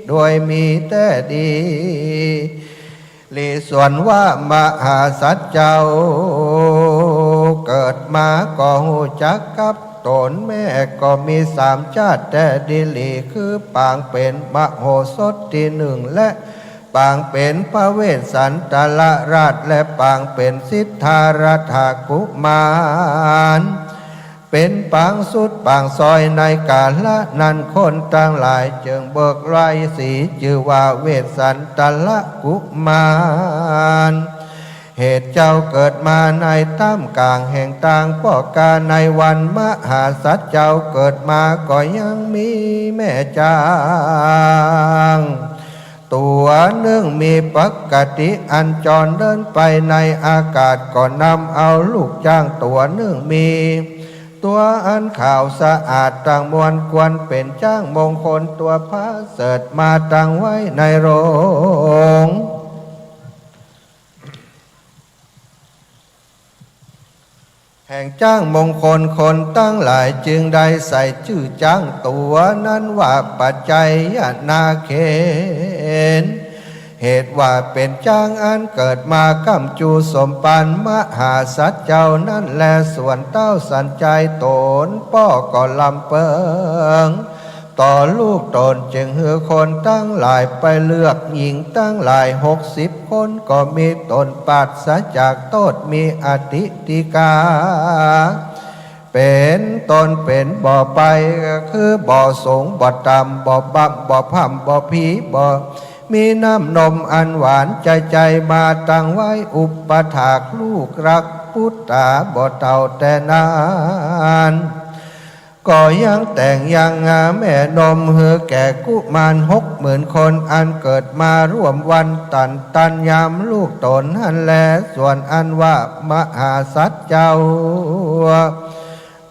โดยมีแต่ดีลีส่วนว่ามหาสัตว์เจ้าเกิดมาก็หูจักกับตนแม่ก็มีสามชาติแต่ดีลีคือปางเป็นมโหสถที่หนึ่งและปางเป็นพระเวสสันตราชและปางเป็นสิทธารัฐกุมารเป็นปางสุดปางซอยในกาลนั้นคนต่างหลายจึงเบิกไรสีชื่อว่าเวสสันตกุมารเหตุเจ้าเกิดมาในท่ามกลางแห่งต่างป้อกาในวันมหาสัตว์เจ้าเกิดมาก็ยังมีแม่จางตัวหนึ่งมีปกติอันจรเดินไปในอากาศก็นำเอาลูกจ้างตัวหนึ่งมีตัวอันขาวสะอาดต่างมวลควรเป็นจ้างมงคลตัวพระเสด็จมาตั้งไว้ในโรงแห่งจ้างมงคลคนตั้งหลายจึงได้ใส่ชื่อจ้างตัวนั้นว่าปัจจัยนาเขนเหตุว่าเป็นจ้างอันเกิดมากำจูสมปันมหาสัตว์เจ้านั่นแลส่วนเต้าสันใจตนป้อก็ลำเปิงต่อลูกตนจึงเหือคนตั้งหลายไปเลือกหญิงตั้งหลาย60 คนก็มีตนปัสจากโตดมีอติติกาเป็นตนเป็นบ่อไปคือบ่อสูงบ่อต่ำบ่อบั่มบ่อพ่ำบ่อผีบ่อมีน้ำนมอันหวานใจมาตั้งไว้อุปถากลูกรักพุทธาบ่เต่าแต่นานก็ยังแต่งยังงาแม่นมเหือแก่กุมาร60,000 คนอันเกิดมาร่วมวันตันยามลูกตนหันแลส่วนอันว่ามหาสัตว์เจ้า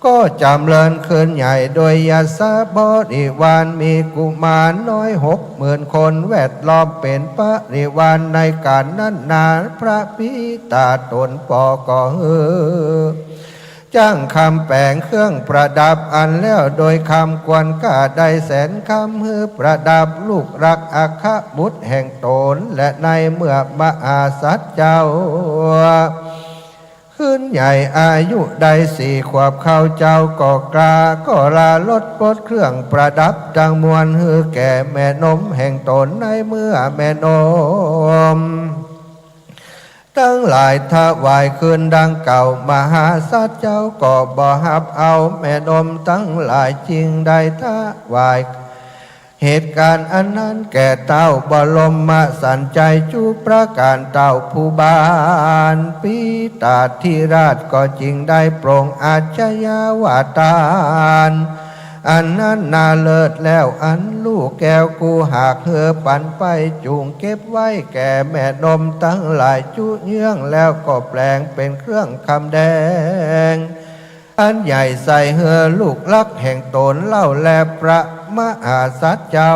ก็จำเริญขึ้นใหญ่โดยยาสาบริวารมีกุมารน้อย60,000 คนแวดล้อมเป็นปริวารในการนั้นนาพระพิตาตนปอก็เฮือจ้างคำแปลงเครื่องประดับอันแล้วโดยคำกวนกาได้แสนคำฮือประดับลูกรักอัคบุตรแห่งตนและในเมื่อมหาสัตว์เจ้าขึ้นใหญ่อายุได้4 ขวบเข้าเจ้าก็กล้าก็ลาลดปลดเครื่องประดับดังมวลฮือแก่แม่นมแห่งตนในเมื่อแม่นมตั้งหลายถวายคืนดังเก่ามหาสัตว์เจ้าก็บ่หับเอาแม่นมตั้งหลายจริงได้ถวายเหตุการณ์อันนั้นแก่เต้าบรมมาสันใจจูประการเต้าผู้บานปีตาธิราชก็จริงได้โปร่งอาชญาวาตานอันนั้นนาเลิศแล้วอันลูกแก้วกูหากเหือปันไปจูงเก็บไว้แก่แม่นมตั้งหลายจุเยื่องแล้วก็แปลงเป็นเครื่องคำแดงอันใหญ่ใส่เหือลูกลักแห่งตนเล่าแลพระมหาสัตว์เจ้า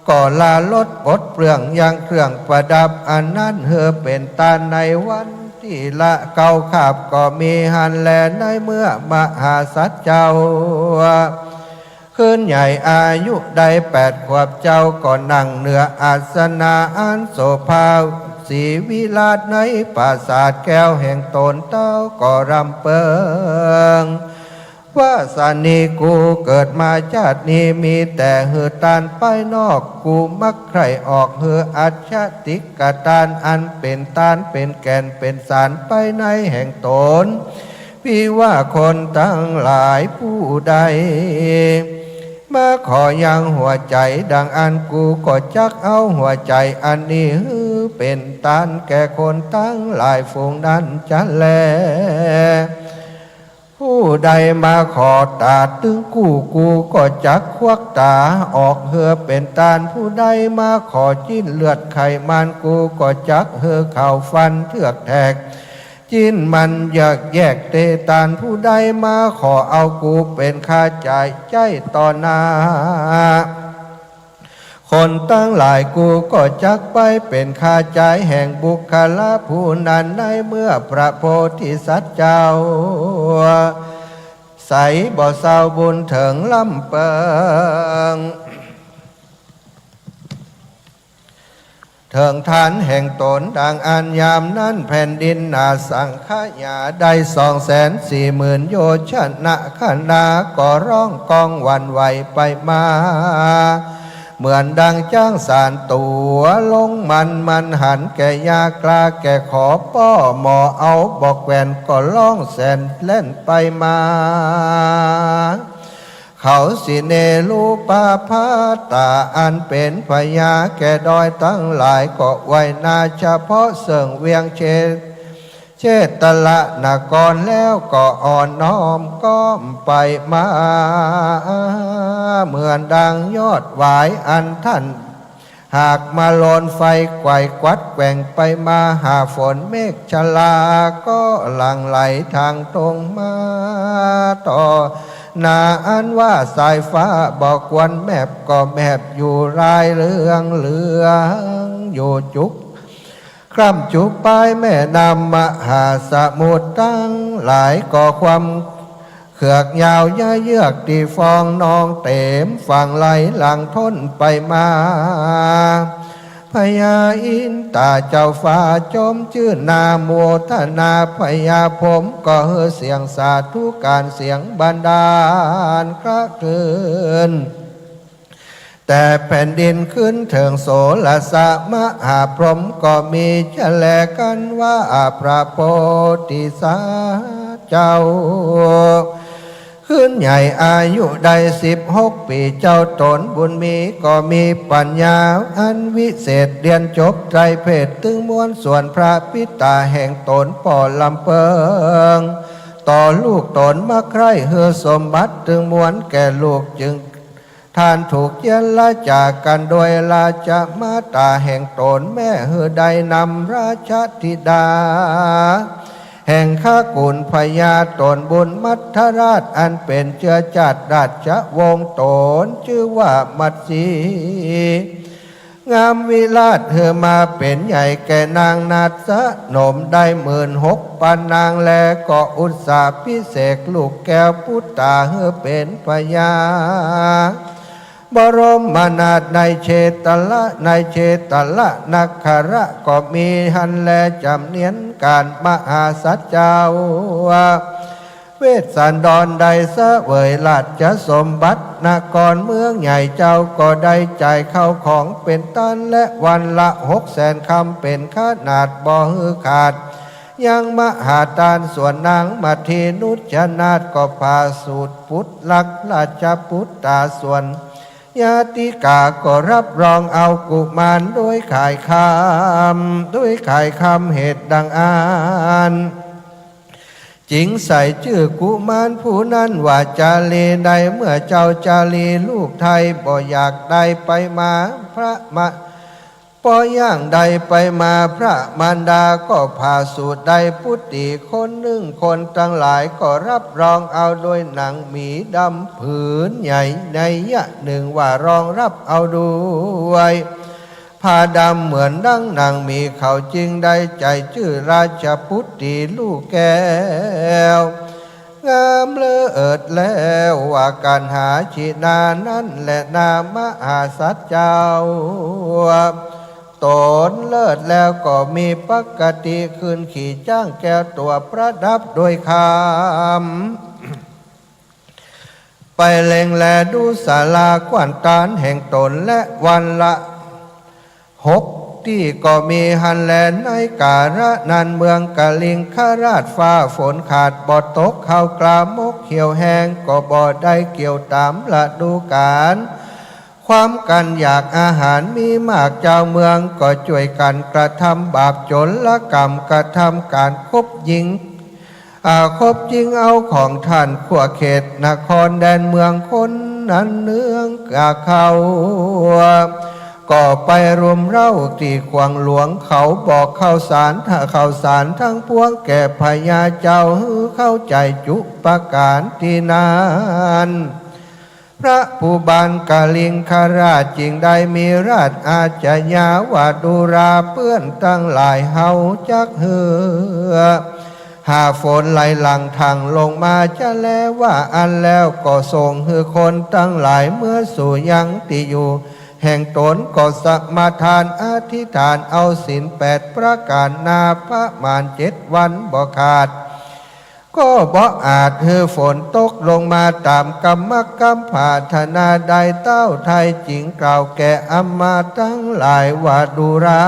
ก็ลาลดปลดเปลืองยังเครื่องประดับอันนั้นเหือเป็นตาในวันที่ละเก่าขับก็มีหันแลในเมื่อมหาสัตว์เจ้าขึ้นใหญ่อายุได้8 ขวบเจ้าก็นั่งเหนืออาสนะอันโสภาสีวิลาศในปราสาทแก้วแห่งตนเต้าก็รำเปิงว่าสานีกูเกิดมาชาตินี้มีแต่หือตานไปนอกกูมักใครออกหืออัจฉติกตานอันเป็นตานเป็นแก่นเป็นสารไปในแห่งตนพี่ว่าคนทั้งหลายผู้ใดมาขอยังหัวใจดังอันกูก็จักเอาหัวใจอันนี้หือเป็นตานแก่คนทั้งหลายฝูงนั้นจะแลผู้ใดมาขอตาตึงกูก็จักควักตาออกเหือเป็นตานผู้ใดมาขอจิ้นเลือดไขมันกูก็จักเหือเข่าฟันเทือกแทก จิ้นมันอยากแยกเตตานผู้ใดมาขอเอากูเป็นค่าจ่ายใจต่อหน้าคนตั้งหลายกูก็จักไปเป็นค่าจ่ายแห่งบุคลาผู้นั้นในเมื่อพระโพธิสัตว์เจ้าใสบ่เศร้าบุญถึงลำเปิงเถิงฐานแห่งตนดังอันยามนั้นแผ่นดินนาสังขยาได้240,000 โยชนะขนาก็ร้องกองวันไหวไปมาเหมือนดังจ้างสารตัวลงมันหันแก่ยากลาแก่ขอป้อหมอเอาบอกแหวนก็ร้องแสนเล่นไปมาเขาสิเนลูปาพาตาอันเป็นพญาแก่ดอยตั้งหลายก็ไว้นาเฉพาะเสื่องเวียงเชตละนากรแล้วก็อ่อนน้อมก้อมไปมาเหมือนดังยอดหวายอันท่านหากมาโลนไฟไกวกวัดแกว่งไปมาหาฝนเมฆชลาก็หลั่งไหลทางตรงมาต่อนาอันว่าสายฟ้าบอกวันแมบก็แมบอยู่รายเรื่องอยู่จุกคร่ำจุกปลายแม่น้ำมหาสมุทรตั้งหลายก่อความเขือกยาวย่าเยือกตีฟองนองเต็มฝั่งไหลหลังทนไปมาพญาอินตาเจ้าฟ้าจมชื่อนาโมทนาพญาผมก็เฮเสียงสาธุการเสียงบันดาลคระคืนแต่แผ่นดินขึ้นเถิงโสลสะมหาพรหมก็มีแฉลกันว่าพระโพธิสัตว์เจ้าขึ้นใหญ่อายุได้16 ปีเจ้าตนบุญมีก็มีปัญญาอันวิเศษเรียนจบไตรเพศตึงมวลส่วนพระปิตาแห่งตนป่อลำเปิงต่อลูกตนมาใคร่เฮือสมบัติตึงมวลแก่ลูกจึงท่านถูกเย็นละจากกันโดยราชมาตาแห่งตนแม่เฮือใดนำราชธิดาแห่งข้ากุลพญาตนบุญมัทธราชอันเป็นเชื้อชาติราชวงศ์ตนชื่อว่ามัตสีงามวิราชเธอมาเป็นใหญ่แก่นางนาฏนมได้16,000 ปานนางแลก็อุตสาพิเศษลูกแก้วพุทธาเธอเป็นพญาบรมนาถในเชตละนักขระก็มีหันแลจำเนียนการมหาสัจเจ้าเวสสันดรใดเสวยราชสมบัตินครเมืองใหญ่เจ้าก็ได้จ่ายเข้าของเป็นตันและวันละ600,000 คำเป็นขนาดบ่ฮือขาดยังมหาทานส่วนนางมัทีนุชนาถก็พาสูตรพุทธลักษณ์ราชพุทธาส่วนญาติกาก็รับรองเอากุมารด้วยขายคำเหตุดังอ่านจิงใส่ชื่อกุมารผู้นั้นว่าจาลีใดเมื่อเจ้าจาลีลูกไทยบ่อยากได้ไปมาพระมะปอย่างใดไปมาพระมารดาก็พาสูตรใดพุทธิคนหนึ่งคนทั้งหลายก็รับรองเอาโดยหนังหมีดำผืนใหญ่ในยะหนึ่งว่ารองรับเอาด้วยผ้าดำเหมือนดังหนังมีเขาจริงได้ใจชื่อราชพุทธิลูกแก้วงามเลิศแล้วว่าการหาชีนานั้นและนามหาสัจเจ้าตนเลิศแล้วก็มีปกติคืนขี่จ้างแก้วตัวประดับโดยคำไปเล็งแลดูศาลากวนตานแห่งตนและวันละ6 ที่ก็มีหันแลนในการะนันเมืองกะลิงคราชฟ้าฝนขาดบ่ตกเข้ากลามกเขียวแห้งก็บ่ได้เกี่ยวตามฤดูกาลความกันอยากอาหารมีมากเจ้าเมืองก็ช่วยกันกระทำบาปจนละกรรมกระทำการคบยิงเอาของท่านขั้วเขตนครแดนเมืองคนนั้นเนืองกะเขา ก็ไปรวมเล่าที่ขวางหลวงเขาบอกข้าวสารถ้าข้าวสารทั้งพวงแก่พญาเจ้าเข้าใจจุประการที่นานพระผู้บานกาลิงคราชจึงได้มีราชอาจญาวาดุราเปื้อนตั้งหลายเฮาจักเหือหาฝนไหลหลังทางลงมาจะแลว่าอันแล้วก็ส่งคือคนตั้งหลายเมื่อสู่ยังติอยู่แห่งตนก็สักมาทานอธิษฐานเอาศีล8ประการนาพระมาน7 วันบ่ขาดก็บ่อาจคือฝนตกลงมาตามกรรมกรรมผาธนาใดเต้าไทยจริงกล่าวแก่อำมาตย์ทั้งหลายว่าดุรา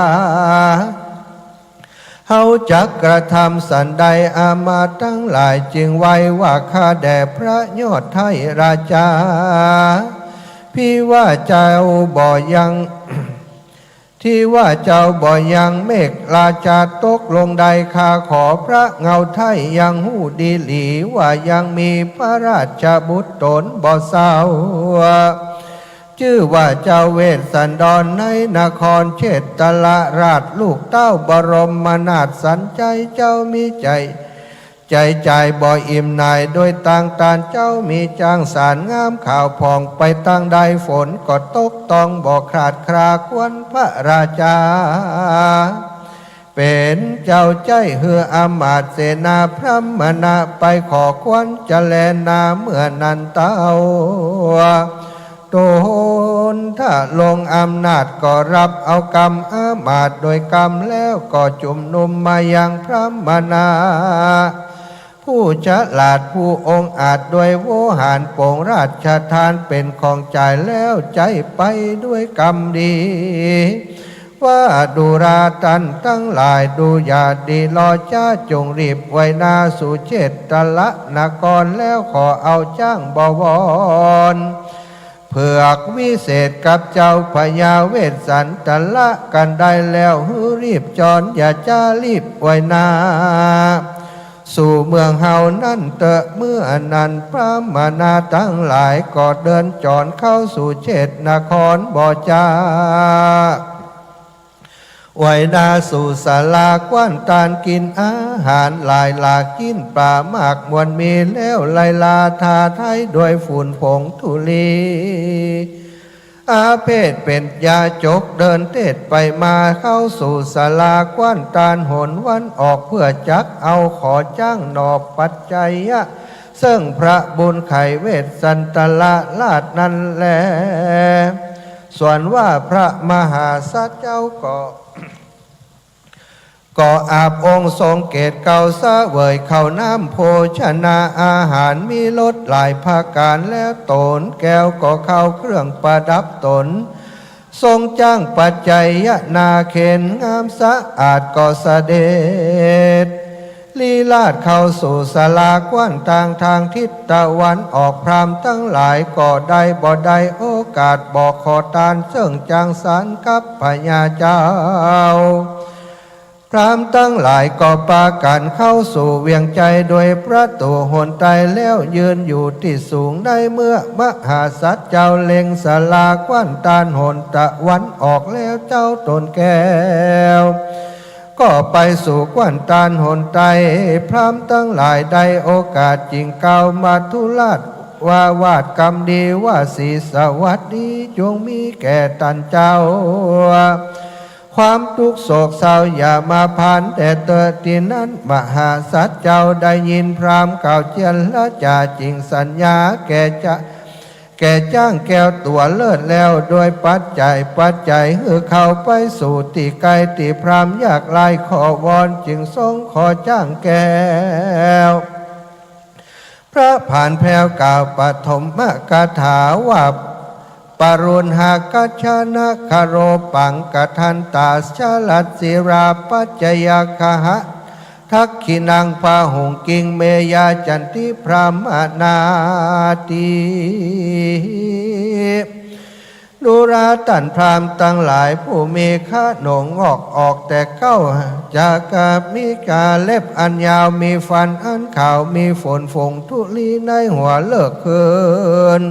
เฮาจักกระทำสันใดอามาตย์ทั้งหลายจึงไว้ว่าข้าแด่พระยอดไทยราชาพี่ว่าเจ้าบ่ยัง ที่ว่าเจ้าบ่ยังเมฆราชาตกลงใดข้าขอพระเงาไทยยังหูดีหลีว่ายังมีพระราชบุตรตนบ่เศร้าชื่อว่าเจ้าเวสสันดรในนครเชตละราชลูกเต้าบรมนาถสันใจเจ้ามีใจใจบ่อิ่มนายโดยต่างตานเจ้ามีจางสารงามข่าวผ่องไปตั้งใดฝนก็ตกต้องบ่ขาดคราควรพระราชาเป็นเจ้าใจเฮืออมาตย์เสนาพระมนาไปขอควันจะแลนาเมื่อนันเต้าโตนถ้าลงอำนาจก็รับเอากรรมอามาตย์โดยกรรมแล้วก็จุมนุมมายังพระมนาผู้ฉลาดผู้องอาจด้วยโวหารโปร่งราชทานเป็นของใจแล้วใจไปด้วยกรรมดีว่าดูราตันทั้งหลายดูอย่าดีรอจ้าจงรีบไว้นาสู่เจตละนครแล้วขอเอาจ้างบวรเผือกวิเศษกับเจ้าพญาเวสสันตละกันได้แล้วฮือรีบจรอย่าจ้ารีบไว้นาสู่เมืองเฮานั่นเตอะเมื่อนั้นพระมนาทั้งหลายก็เดินจรเข้าสู่เจตนครบ่จ้าไว้นาสู่ศาลากว้านตานกินอาหารหลายหลากกินปลามากมวลมีแล้วไลลาทาไทยด้วยฝุ่นผงธุลีอาเพศเป็นยาจกเดินเทศไปมาเข้าสู่ศาลากว้านตานหนวันออกเพื่อจักเอาขอจ้างนอบปัจจัยซึ่งพระบุญไขเวสสันตละราชนั้นแลส่วนว่าพระมหาสัจเจ้าก็อาบองค์ทรงเกตเก่าซะเวยเข้าน้ำโภชนาอาหารมีรสหลายภาการแล้วตนแก้วก็เข้าเครื่องประดับตนทรงจ้างปัจจัยนาเข็นงามสะอาดก็เสด็จลีลาดเข้าสู่ศาลากว้านทางทิศตะวันออกพรามทั้งหลายก็ได้บ่ได้โอกาสบอกขอทานเชิงจางสารกับพญาเจ้าพรามตั้งหลายก็ปากันเข้าสู่เวียงใจโดยประตูหนไตแล้วยืนอยู่ที่สูงได้เมื่อมหาสัจเจ้าเล็งศาลากว้านตานหนตะวันออกแล้วเจ้าตนแก้วก็ไปสู่กว้านตานหนไตพรามตั้งหลายได้โอกาสจริงเก่ามาทุลาดว่าวาดกรรมดีว่าสีสวัสดีจงมีแก่ตันเจ้าความทุกข์โศกเศร้าอย่ามาผ่านแต่เติดที่นั้นมหาสัจเจ้าได้ยินพรามกล่าวเจียนละจ่าจริงสัญญาแก่จ้างแก้วตัวเลิศแล้วโดยปัจจัยคือเข้าไปสู่ที่ไกลที่พรามอยากไล่ขอวอนจึงทรงขอจ้างแก้วพระผ่านแผ่วกล่าวปฐมกถาว่าปรุณหากัจฉนะคโรปังกทันตาชลัดศิราปัจจยคหะทักขินังพาหุงกิงเมยาจันติพรามนาติดูราตันพรามตั้งหลายผู้มีข้าหนงออกแต่เก้าจากามีกาเล็บอันยาวมีฟันอันขาวมีฝนฝงทุลีในหัวเลิกคืน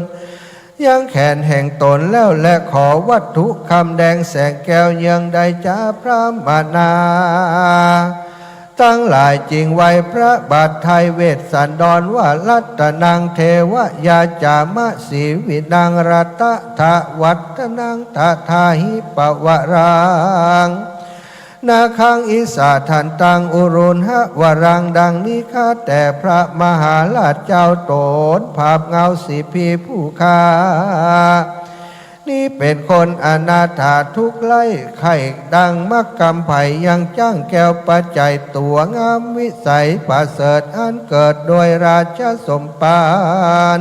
ยังแขนแห่งตนแล้วและขอวัตถุคำแดงแสงแก้วยังได้จ้าพระมานาตั้งหลายจริงไว้พระบาทไทยเวสสันดรว่ารัตนังเทวยาจามะสีวินังรัตถะวัตนังตถาหิปวรังนาคังอิสาทันตังอุรุณหะวรังดังนี้ข้าแต่พระมหาราชเจ้าโตนภาพเงาสีพีผู้ค้านี่เป็นคนอนาถาทุกไล่ไข่ดังมักกำไผ่ยังจ้างแก้วปัจจัยตัวงามวิสัยประเสริฐอันเกิดโดยราชสมภาร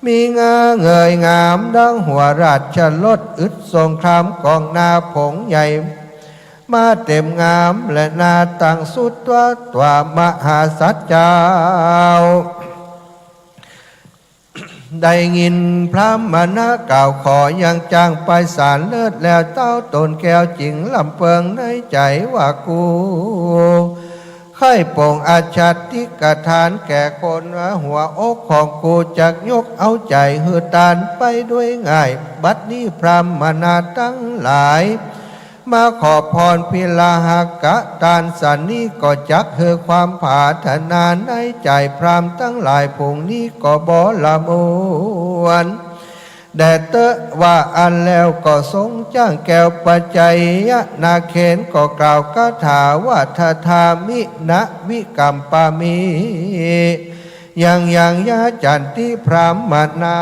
มีงาเงยงามดังหัวราชลดอึดสงครามกองนาผงใหญ่มาเต็มงามและนาตั้งสุดตัวมหาสัจเจ้าได้ยินพระมณะกล่าวขอยังจ้างไปศาลเลิศแล้วเต้าตนแก้วจริงลำเพิงในใจว่ากูไข่โป่งอาชัดที่กระทานแก่คนหัวอกของกูจักยกเอาใจหือตานไปด้วยง่ายบัดนี้พระมณะทั้งหลายมาขอพรพิลาหกะตานสันนี้ก็จักเฮือความผาถนาในใจพรามทั้งหลายพงนี้ก็บ่ละมวนแดดเตอะว่าอันแล้วก็ทรงจ้างแก้วปัจจัยนาเขนก็กล่าวคาถาว่าทาทามินะวิกัมปามียังยะจันติพรามนา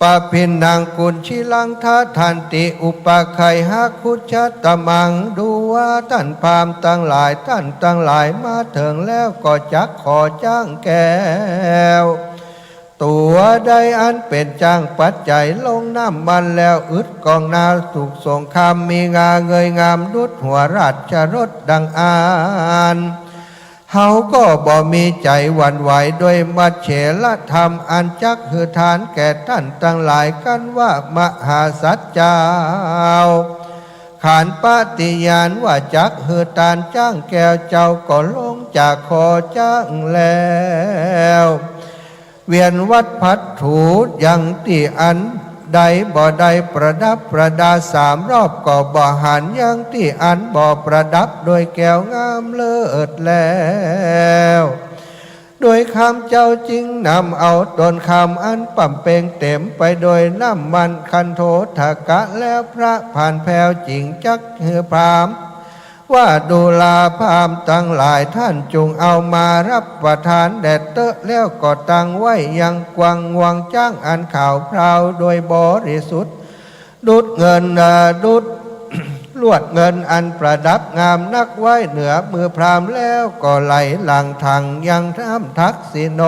ปะพินนางกุลชิลังทัทันติอุปาไขหาคุชตมังดูว่าท่านพามตั้งหลายท่านตั้งหลายมาถึงแล้วก็จักขอจ้างแก้วตัวใดอันเป็นจ้างปัจจัยลงน้ำมันแล้วอึดกองนาถูกสงคำมีงาเงยงามดุดหัวราชรถดังอานเฮาก็บ่มีใจหวั่นไหวด้วยมัจเฉลธรรมอันจักหือทานแก่ท่านตั้งหลายกันว่ามหาสัจเจ้าขานปฏิญาณว่าจักหือทานจ้างแก้วเจ้าก็ลงจากคอจ้างแล้วเวียนวัดพัดถูยังที่อันใดบ่ได้ประดับประดา3 รอบก็บ่หันยังที่อันบ่ประดับโดยแก้วงามเลิศแล้วโดยคำเจ้าจริงนำเอาตนคำอันปั่มเป่งเต็มไปโดยน้ำมันคันโททกะแล้วพระผ่านแผ่วจริงจักเฮือพรามว่าดูลาพามตั้งหลายท่านจงเอามารับประทานแดดเตอะแล้วก็ตั้งไว้ยังกวางวงจ้างอันข่าวพราวโดยบริสุทธิ์ดุดเงินดุดลวดเงินอันประดับงามนักไว้เหนือมือพรามแล้วก็ไหลหลังทางยังท่ามทักษิโน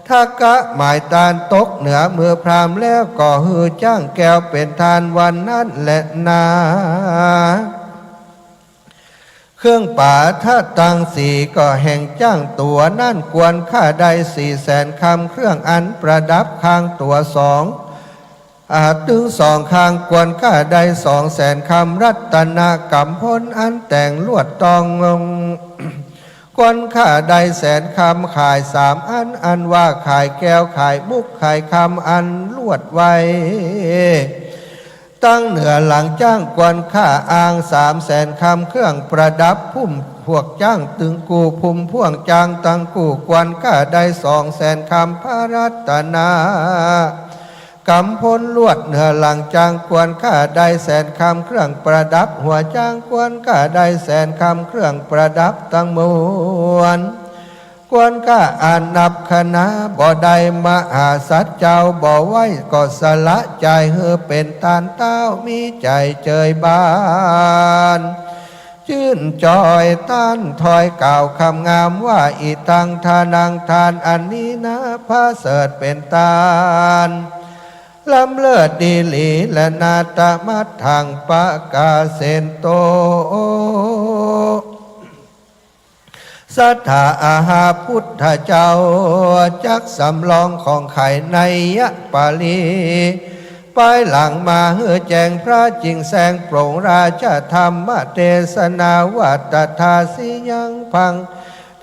ทักกะหมายตาลตกเหนือมือพรามแล้วก็ฮือจ้างแก้วเป็นทานวันนั้นแหละนาเครื่องป่าถ้าตังสีก็แห่งจ้างตัวนั่นกวนค่าได้400,000 คำเครื่องอันประดับข้างตัว2ถึง2ข้างกวนค่าได้200,000 คำรัตนกำพลอันแต่งลวดตองงงกวนค่าได้100,000 คำขาย3 อันว่าขายแก้วขายมุกขายคำอันลวดไว้ตั้งเหนือหลังจ้างกวนค่าอ้าง300,000 คำเครื่องประดับพุ่มพวกจ้างตึงกูพุ่มพ่วงจางตังกูกวนค่าได้200,000 คำพระรัตนากำพลลวดเหนือหลังจ้างกวนค่าได้100,000 คำเครื่องประดับหัวจ้างกวนค่าได้100,000 คำเครื่องประดับตั้งมวลกวนก็อ่านนับคณะบ่ได้มหาสัจเจ้าบ่ไว้ก็สละใจเฮือเป็นตานเต้ามีใจเจยบานชื่นจอยต้านถอยกล่าวคำงามว่าอีตังทานังทานอันนี้นะพระเสริฐเป็นตานล้ำเลิศดีหลีและนาตมัดทางปะกาเซนโตสัทธาอาหาพุทธเจ้าจักสำลองของไข่ในยะปาลีไปหลังมาเฮือแจงพระจริงแสงโปร่งราชธรรมเทศนาวัตถาสิยังพัง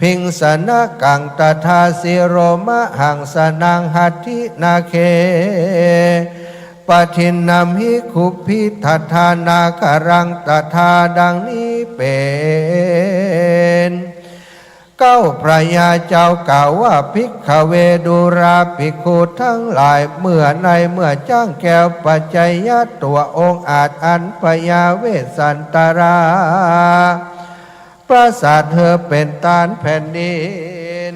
พิงสนะกังตถาสิโรมะหังสนังหัตถินาเคปทินนามิคุพิทัฏฐานาคารังตถาดังนี้เป็นเก้าพระยาเจ้ากล่าวว่าภิกขเวดุราภิกขุทั้งหลายเมื่อในเมื่อจ้างแก้วปัจจัยยะตัวองค์อาจอันพยาเวสสันตราปราสาทเธอเป็นตานแผ่นดิน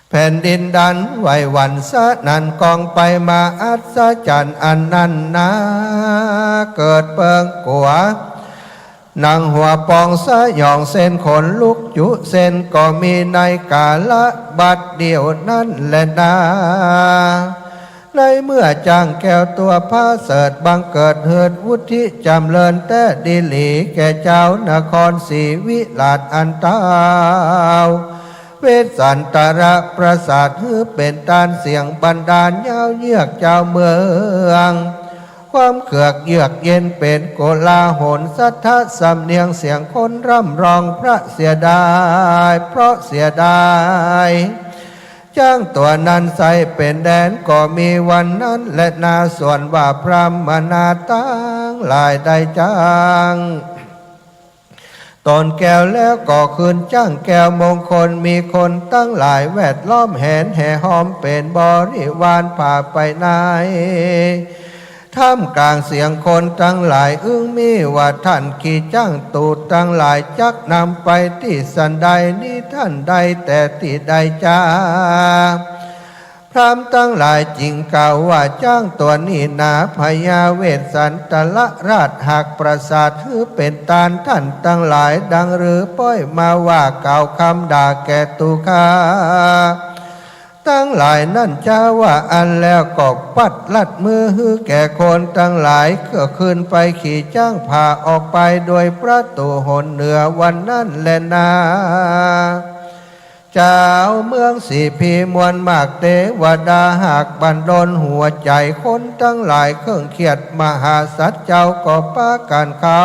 แผ่นดินดันไหวหวันสะนันกองไปมาอัศจรรย์อันนั้นนาเกิดเปิงกัวนางหัวปองสะยองเส้นขนลุกจุเส้นก็มีในกาละบัดเดียวนั่นแหละนาในเมื่อจ้างแก้วตัวพระเสดบังเกิดเหิดวุฒิจำเริญแต่ดิหลีแก่เจ้านครศรีวิลาศอันตาวเวสสันตระประสาทฮือเป็นตานเสียงบันดาลยาวเยือกเจ้าเมืองความเกือกเยือกเย็นเป็นโกลาหลสัทธะสำเนียงเสียงคนร่ำร้องพระเสียดายเพราะเสียดายจ้างตัวนั้นใส่เป็นแดนก็มีวันนั้นและนาส่วนว่าพระมนาตั้งหลายได้จ้างตนแก้วแล้วก็คืนจ้างแก้วมงคลมีคนตั้งหลายแวดล้อมแหนแห่หอมเป็นบริวารพาไปไหนท่ามกลางเสียงคนตั้งหลายอึ้งมีว่าท่านขี่จ้างตูดตั้งหลายจักนำไปที่สันใดนี้ท่านใดแต่ที่ใดจ้าพรามตั้งหลายจริงกล่าวว่าจ้างตัวนี้นาพญาเวสสันตละราชหักประสาทถือเป็นตานท่านตั้งหลายดังหรือป้อยมาว่ากล่าวคำด่าแก่ตุคาตั้งหลายนั่นจ้าว่าอันแล้วก็ปัดลัดมือฮือแก่คนตั้งหลายก็ขึ้นไปขี่จ้างพาออกไปโดยประตูหนเหนือวันนั้นแลนาเจ้าเมืองสีพีมวลมากเทวดาหากบันดลหัวใจคนตั้งหลายเครื่องเขียดมหาสัตว์เจ้าก็ป้ากันเขา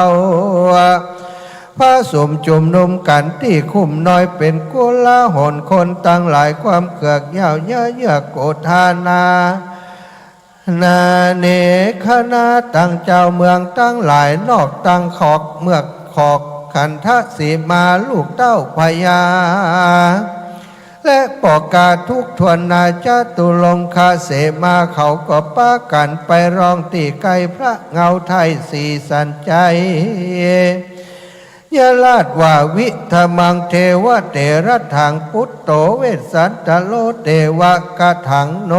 พระสมจุมนุมกันที่คุ้มน้อยเป็นกุลาหนคนตั้งหลายความเกือกยาวเยือกโกธานาเนคณะตั้งเจ้าเมืองตั้งหลายนอกตั้งขอกเมือกขอกขันทสีมาลูกเต้าพญาและปอกกาทุกทวนนาจตุลงคาเสมาเขาก็ป้ากันไปร้องตีไกพระเงาไทยสีสันใจยะลาดว่าวิธมังเทวเตระถังพุทโตเวสสันตโลเตวะกะถังโน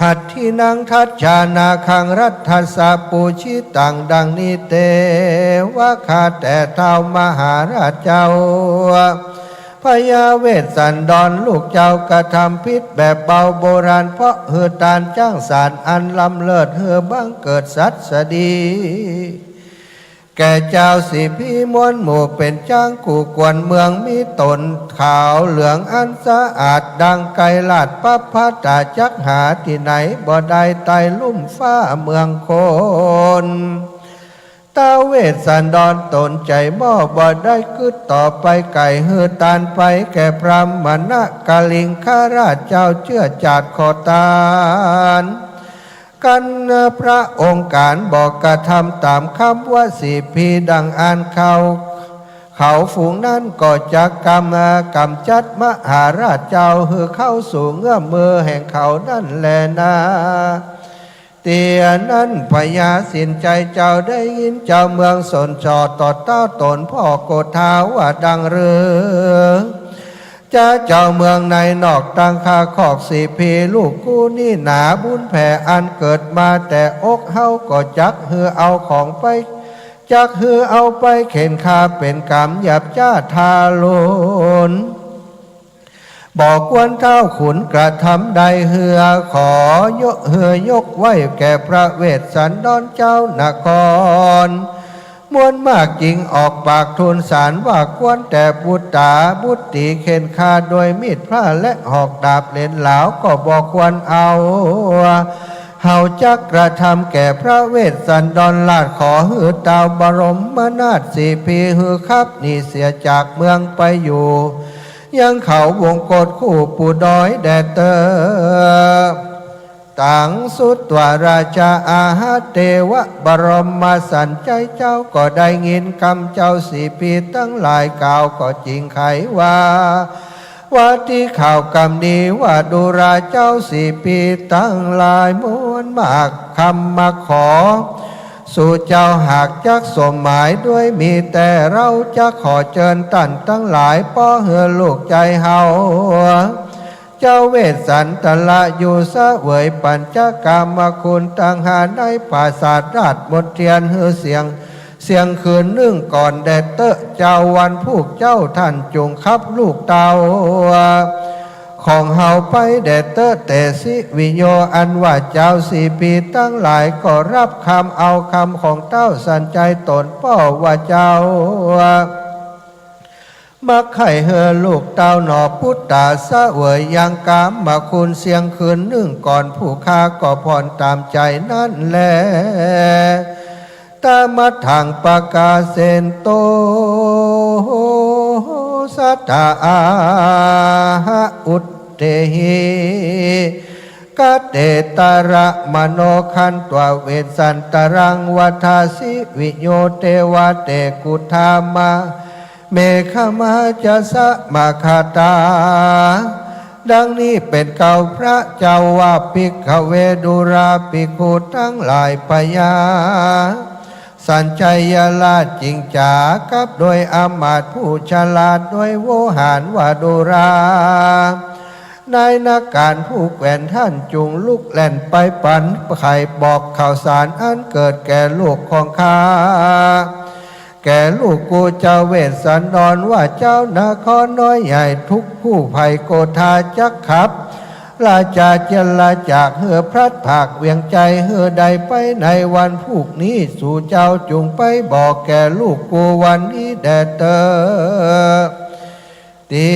หัตถินังทัจจานาคังรัตถสาปูชิตังดังนี้เตวะข้าแต่เท้ามหาราชเจ้าพญาเวสสันดรลูกเจ้ากระทำพิษแบบเบาโบราณเพราะเหือตานจ้างสารอันลำเลิศเหือบังเกิดสัตสดีแก่เจ้าสีพี่มวลหมู่เป็นจ้างกูกวนเมืองมีตนขาวเหลืองอันสะอาดดังไกลลาดปัพพะตาจักหาที่ไหนบ่ได้ไต่ลุ่มฟ้าเมืองโคนตาเวสสันดรตนใจบ่บ่ได้คืดต่อไปไก่เฮือตานไปแก่พระมณกาลิงข้าราชเจ้าเชื่อจาดขอตานกันพระองค์การบอกกระทำตามคำว่าสีพีดังอ่านเขาฝูงนั้นก็จะกำจัดมหาราชเจ้าฮือเข้าสู่เงื่อมมือแห่งเขานั่นแลนาเตียนั้นพญาสินใจเจ้าได้ยินเจ้าเมืองสนจอต่อเต้าตนพ่อโกธาว่าดังเรือจะเจ้าเมืองในนอกตังคาขอกสีพีลูกกู้นี่หนาบุญแผ่อันเกิดมาแต่อกเฮาก็จักฮือเอาของไปจักฮือเอาไปเข็นคาเป็นกรรมหยับจ้าทาลุนบอกควรเท้าขุนกระทำใดเหือขอยกไว้แก่พระเวสสันดรเจ้านครมวลมากจริงออกปากทูลสารว่าควรแต่บุตรบุตรีเข็นคาโดยมีดพระและหอกดาบเล่นเหลาก็บอกควรเอา เฮาจักกระทำแก่พระเวสสันดรลาดขอหือดาวบรมนาถสีพีหือครับนี่เสียจากเมืองไปอยู่ยังเขาวงกฏคู่ปูดอยแดดเตอต่างสุดตัวราชาอาหาเทวะบรมมาสันใจเจ้าก็ได้ยินคำเจ้าสีปีตั้งหลายกล่าวก็จริงไขว่าที่ข่าวกำนี้ว่าดูราเจ้าสีปีตั้งหลายมวลมากคำมาขอสู่เจ้าหากจักสมหมายด้วยมีแต่เราจะขอเชิญท่านทั้งหลายป้อเหือลูกใจเฮาเจ้าเวสสันตละอยู่เสวยปัญจกามคุณตั้งหาในปราสาทราชมนเทียนเฮือเสียงคืนนึ่งก่อนแดดเตอะเจ้าวันผูกเจ้าท่านจงคับลูกเตาของเฮาไปแดดเตอะแต่สิวิโยอันว่าเจ้าสีปีตั้งหลายก็รับคำเอาคำของเต้าสันใจตนป้อว่าเจ้ามักไข่เฮอลูกเต้าหนอพุทธาสะเวยยังกามมาคุณเสียงคืนนึ่งก่อนผู้ค้าก็ผ่อนตามใจนั่นแลตามัดทางปากาเซนโตสัตตาอุตเตหิกเตตระมโนคันตัวเวสันตรังวัฏาสิวิโยเทวะเตกุธามาเมฆมาจะสะมาคาตาดังนี้เป็นเก่าพระเจ้าว่าภิกขเวดุราภิกขุทั้งหลายปยาสัญชัยลาจริงจากับโดยอมาตย์ผู้ฉลาดโดยโวหารวาดุรานายนักการผู้แกว่นท่านจุงลุกแล่นไปปันไข่บอกข่าวสารอันเกิดแก่ลูกของข้าแก่ลูกกูเจ้าเวสสันดรว่าเจ้านครน้อยใหญ่ทุกผู้ภัยโกธาจักขับราชาเจลาจากเหือพระผากเวียงใจเหือใดไปในวันพรุ่งนี้สู่เจ้าจุงไปบอกแก่ลูกกูวันนี้แดดเตอตี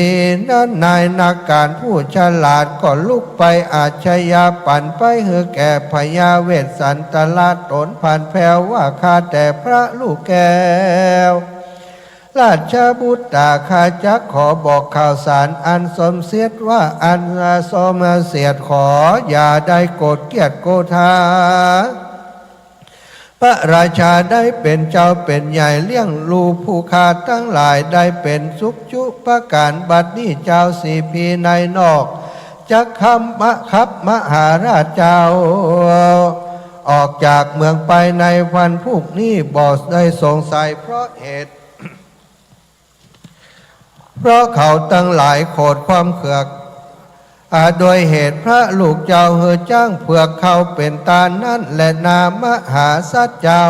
นั้นนายนักการผู้ฉลาดก็ลุกไปอาชญาปั่นไปเหือแก่พญาเวสสันตละตนผ่านแผ่วว่าข้าแต่พระลูกแก้วราชบุตรข้าจักขอบอกข่าวสารอันสมเสียดว่าอันสมเสียดขออย่าได้โกรธเกลียดโกธาพระราชาได้เป็นเจ้าเป็นใหญ่เลี้ยงลูผู้ขาดทั้งหลายได้เป็นสุขจุประการบัดนี้เจ้าสีพีในนอกจักคำมะครับมหาราชเจ้าออกจากเมืองไปในวันพรุ่งนี้บ่ได้สงสัยเพราะเหตุเพราะเขาตั้งหลายโขดความเขือกโดยเหตุพระลูกเจ้าเฮอจ้างเผือกเขาเป็นตานั่นและนามหาสัจเจ้า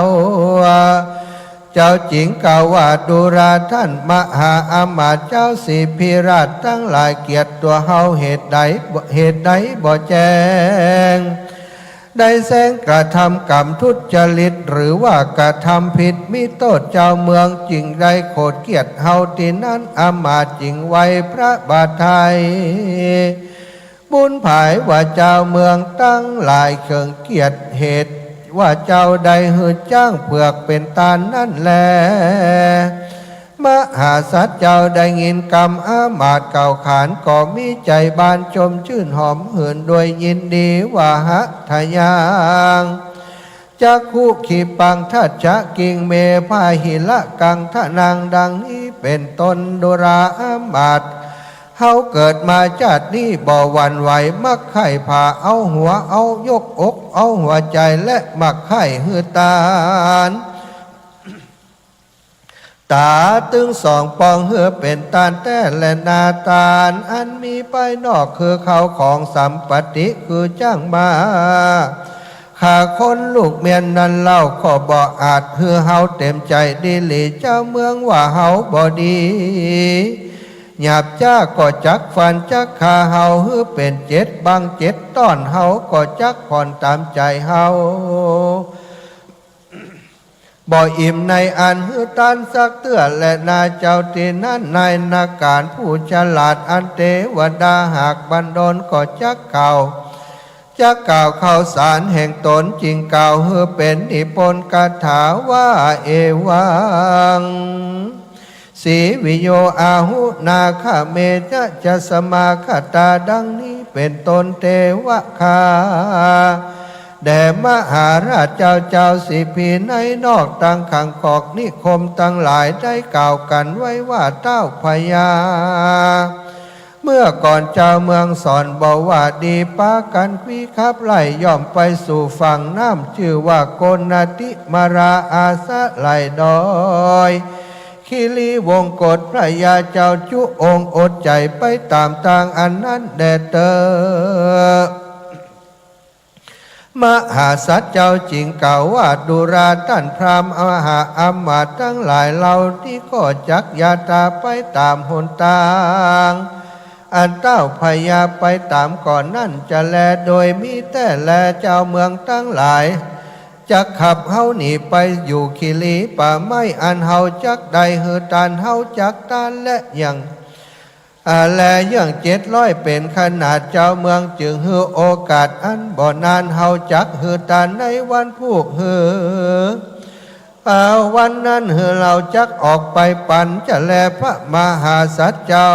จริงกล่าวว่าดูราท่านมหาอมาตย์เจ้าสีพิราชตั้งหลายเกียรติตัวเฮาเหตุใดบ่แจ้งได้แสงกระทำกรรมทุจริตหรือว่ากระทำผิดมิโทษเจ้าเมืองจริงได้โคดเกียรติเฮาที่นั้นอมาตย์จริงไว้พระบาทไทยบุญภายว่าเจ้าเมืองตั้งหลายเคิงเกียรติเหตุว่าเจ้าใดหืดจ้างเผือกเป็นตานั่นแลมหาสัตว์เจ้าได้ยินกรรมอามาตย์เก่าขานก็มีใจบานชมชื่นหอมหื่นโดยยินดีว่าหะทะยังจักขุขีปังทัจจะกิงเมพาหิละกังทะนางดังนี้เป็นต้นโดราอามาตย์เฮาเกิดมาชาตินี้บ่หวั่นไหวมักไข่ผ่าเอาหัวเอายกอกเอาหัวใจและมักไข่หือตาลตาตึงสองปองเหือเป็นตาลแต่และนาตาลอันมีไปนอกคือเขาของสัมปติคือจ้างมาข้าคนลูกเมียนนั้นเล่าขอบ่อาจเหือเฮาเต็มใจดีหลีเจ้าเมืองว่าเฮาบ่ดีหยาบจ้าก็จักฟันจักขาเฮาเหือเป็นเจ็ดบางเจ็ดต้อนเฮาก็จักผ่อนตามใจเฮาบ่อิ่มในอันหือตันสักเตื้อและนาเจ้าที่นั้นนายนาการผู้ฉลาดอันเทวดาหากบันดลก็จักเก่า จะกล่าวข่าวสารแห่งตนจริงกล่าวเฮือเป็นนิพนธ์คาถาว่าเอวังสีวิโยอาหุนาคาเมจะสมาคตาดังนี้เป็นตนเทวคาแด่มหาราชเจ้าสิพีในนอกตั้งขังกอกนิคมตั้งหลายได้กล่าวกันไว้ว่าเต้าพญาเมื่อก่อนเจ้าเมืองสอนบอกว่าดีปากันควีขับไล่ย่อมไปสู่ฝั่งน้ำชื่อว่าโกนติมาราอาสะไหลดอยคิริวงกฎพระยาเจ้าจุองค์อดใจไปตามทางอันนั้นแดเตอมหาสัจเจ้าจริงกล่าวว่าดุราท่านพรามมหาอมาตย์ทั้งหลายเหล่าที่ก็จักยาตาไปตามหนทางอันเต้าพญาไปตามก่อนนั่นจะแลโดยมีแต่แลเจ้าเมืองทั้งหลายจะขับเฮาหนีไปอยู่คิลีป่าไม้อันเฮาจักใดเฮือตานเฮาจักตานและอย่างและอย่าง700เป็นขนาดเจ้าเมืองจึงฮือโอกาสอันบ่นานเฮาจักฮือตานในวันพูกฮือวันนั้นฮือเราจักออกไปปันจะแลพระมหาสัจเจ้า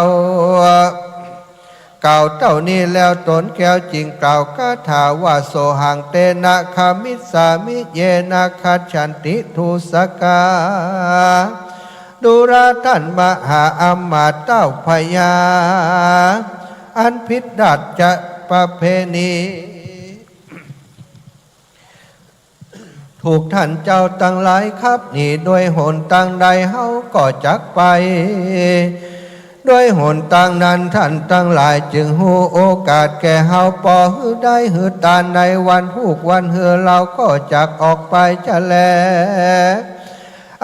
กล่าวเท่านี้แล้วตนแก้วจริงกล่าวคาถาว่าโสหังเตนะคามิสามิเยนะคัจฉันติทุสกาดุราท่านมหาอมาตย์เต้าพญาอันพิษดัดจะประเพณีถูกท่านเจ้าตั้งหลายครับนี่ด้วยหนตั้งใดเฮาก็จักไปด้วยหนต่างนั้นท่านทั้งหลายจึงหูโอกาสแก่เฮาปอหือได้หือตานในวันพูกวันเฮือเราก็จักออกไปจะแล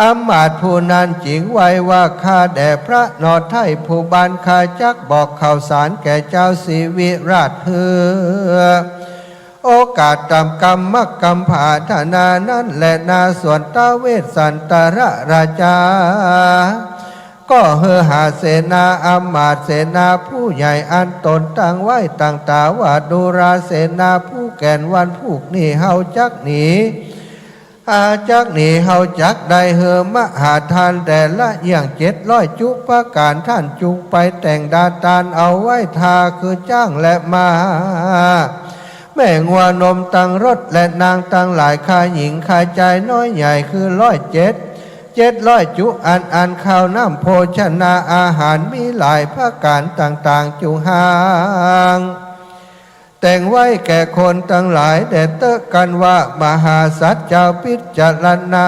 อมาตย์ผู้นั้นจริงไว้ว่าข้าแด่พระนอไทยผู้บานข้าจักบอกข่าวสารแก่เจ้าสีวิราชเฮือโอกาสตามกรรมมักกรรมผาธนานั้นและนาส่วนตาเวสสันตระราชาก็เฮอหาเสนาอมาตย์เสนาผู้ใหญ่อันตนตั้งไว้ต่างตาว่าดูราเสนาผู้แก่นวันผูกนี่เฮาจักหนีจักหนีเฮาจักได้เฮอมหาทานแต่ละอย่าง700จุประการท่านจุไปแต่งดาตานเอาไว้ทาคือจ้างและมาแม่งัวนมตั้งรถและนางตั้งหลายข้าหญิงข้าใจน้อยใหญ่คือ700จุอันข้าวน้ำโภชนาอาหารมีหลายประการต่างๆจุห่างแต่งไว้แก่คนทั้งหลายแด่เตอะกันว่ามหาสัจเจ้าพิจารณา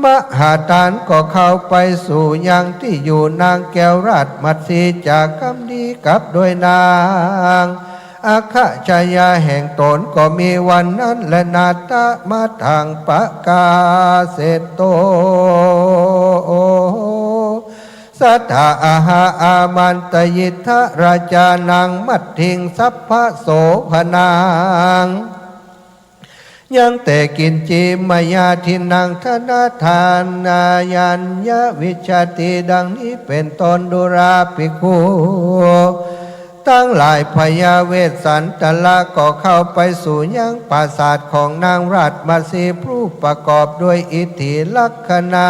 มหาทานก็เข้าไปสู่ยังที่อยู่นางแก้วราชมัตสีจากคำดีกับโดยนางอาคาชายาแห่งตนก็มีวันนั้นและนาตะมาทางปะกาเสโตสัทธาอาหาอามันตยิทธราชานังมัดทิงสัพพะโสภนางยังแต่กินจีมายาทินังธนาทานนายัญญวิชาติดังนี้เป็นตนดุราภิกขุตั้งหลายพญาเวสสันตละก็เข้าไปสู่ยังปราสาทของนางราชมาสีผู้ประกอบด้วยอิทธิลักษณา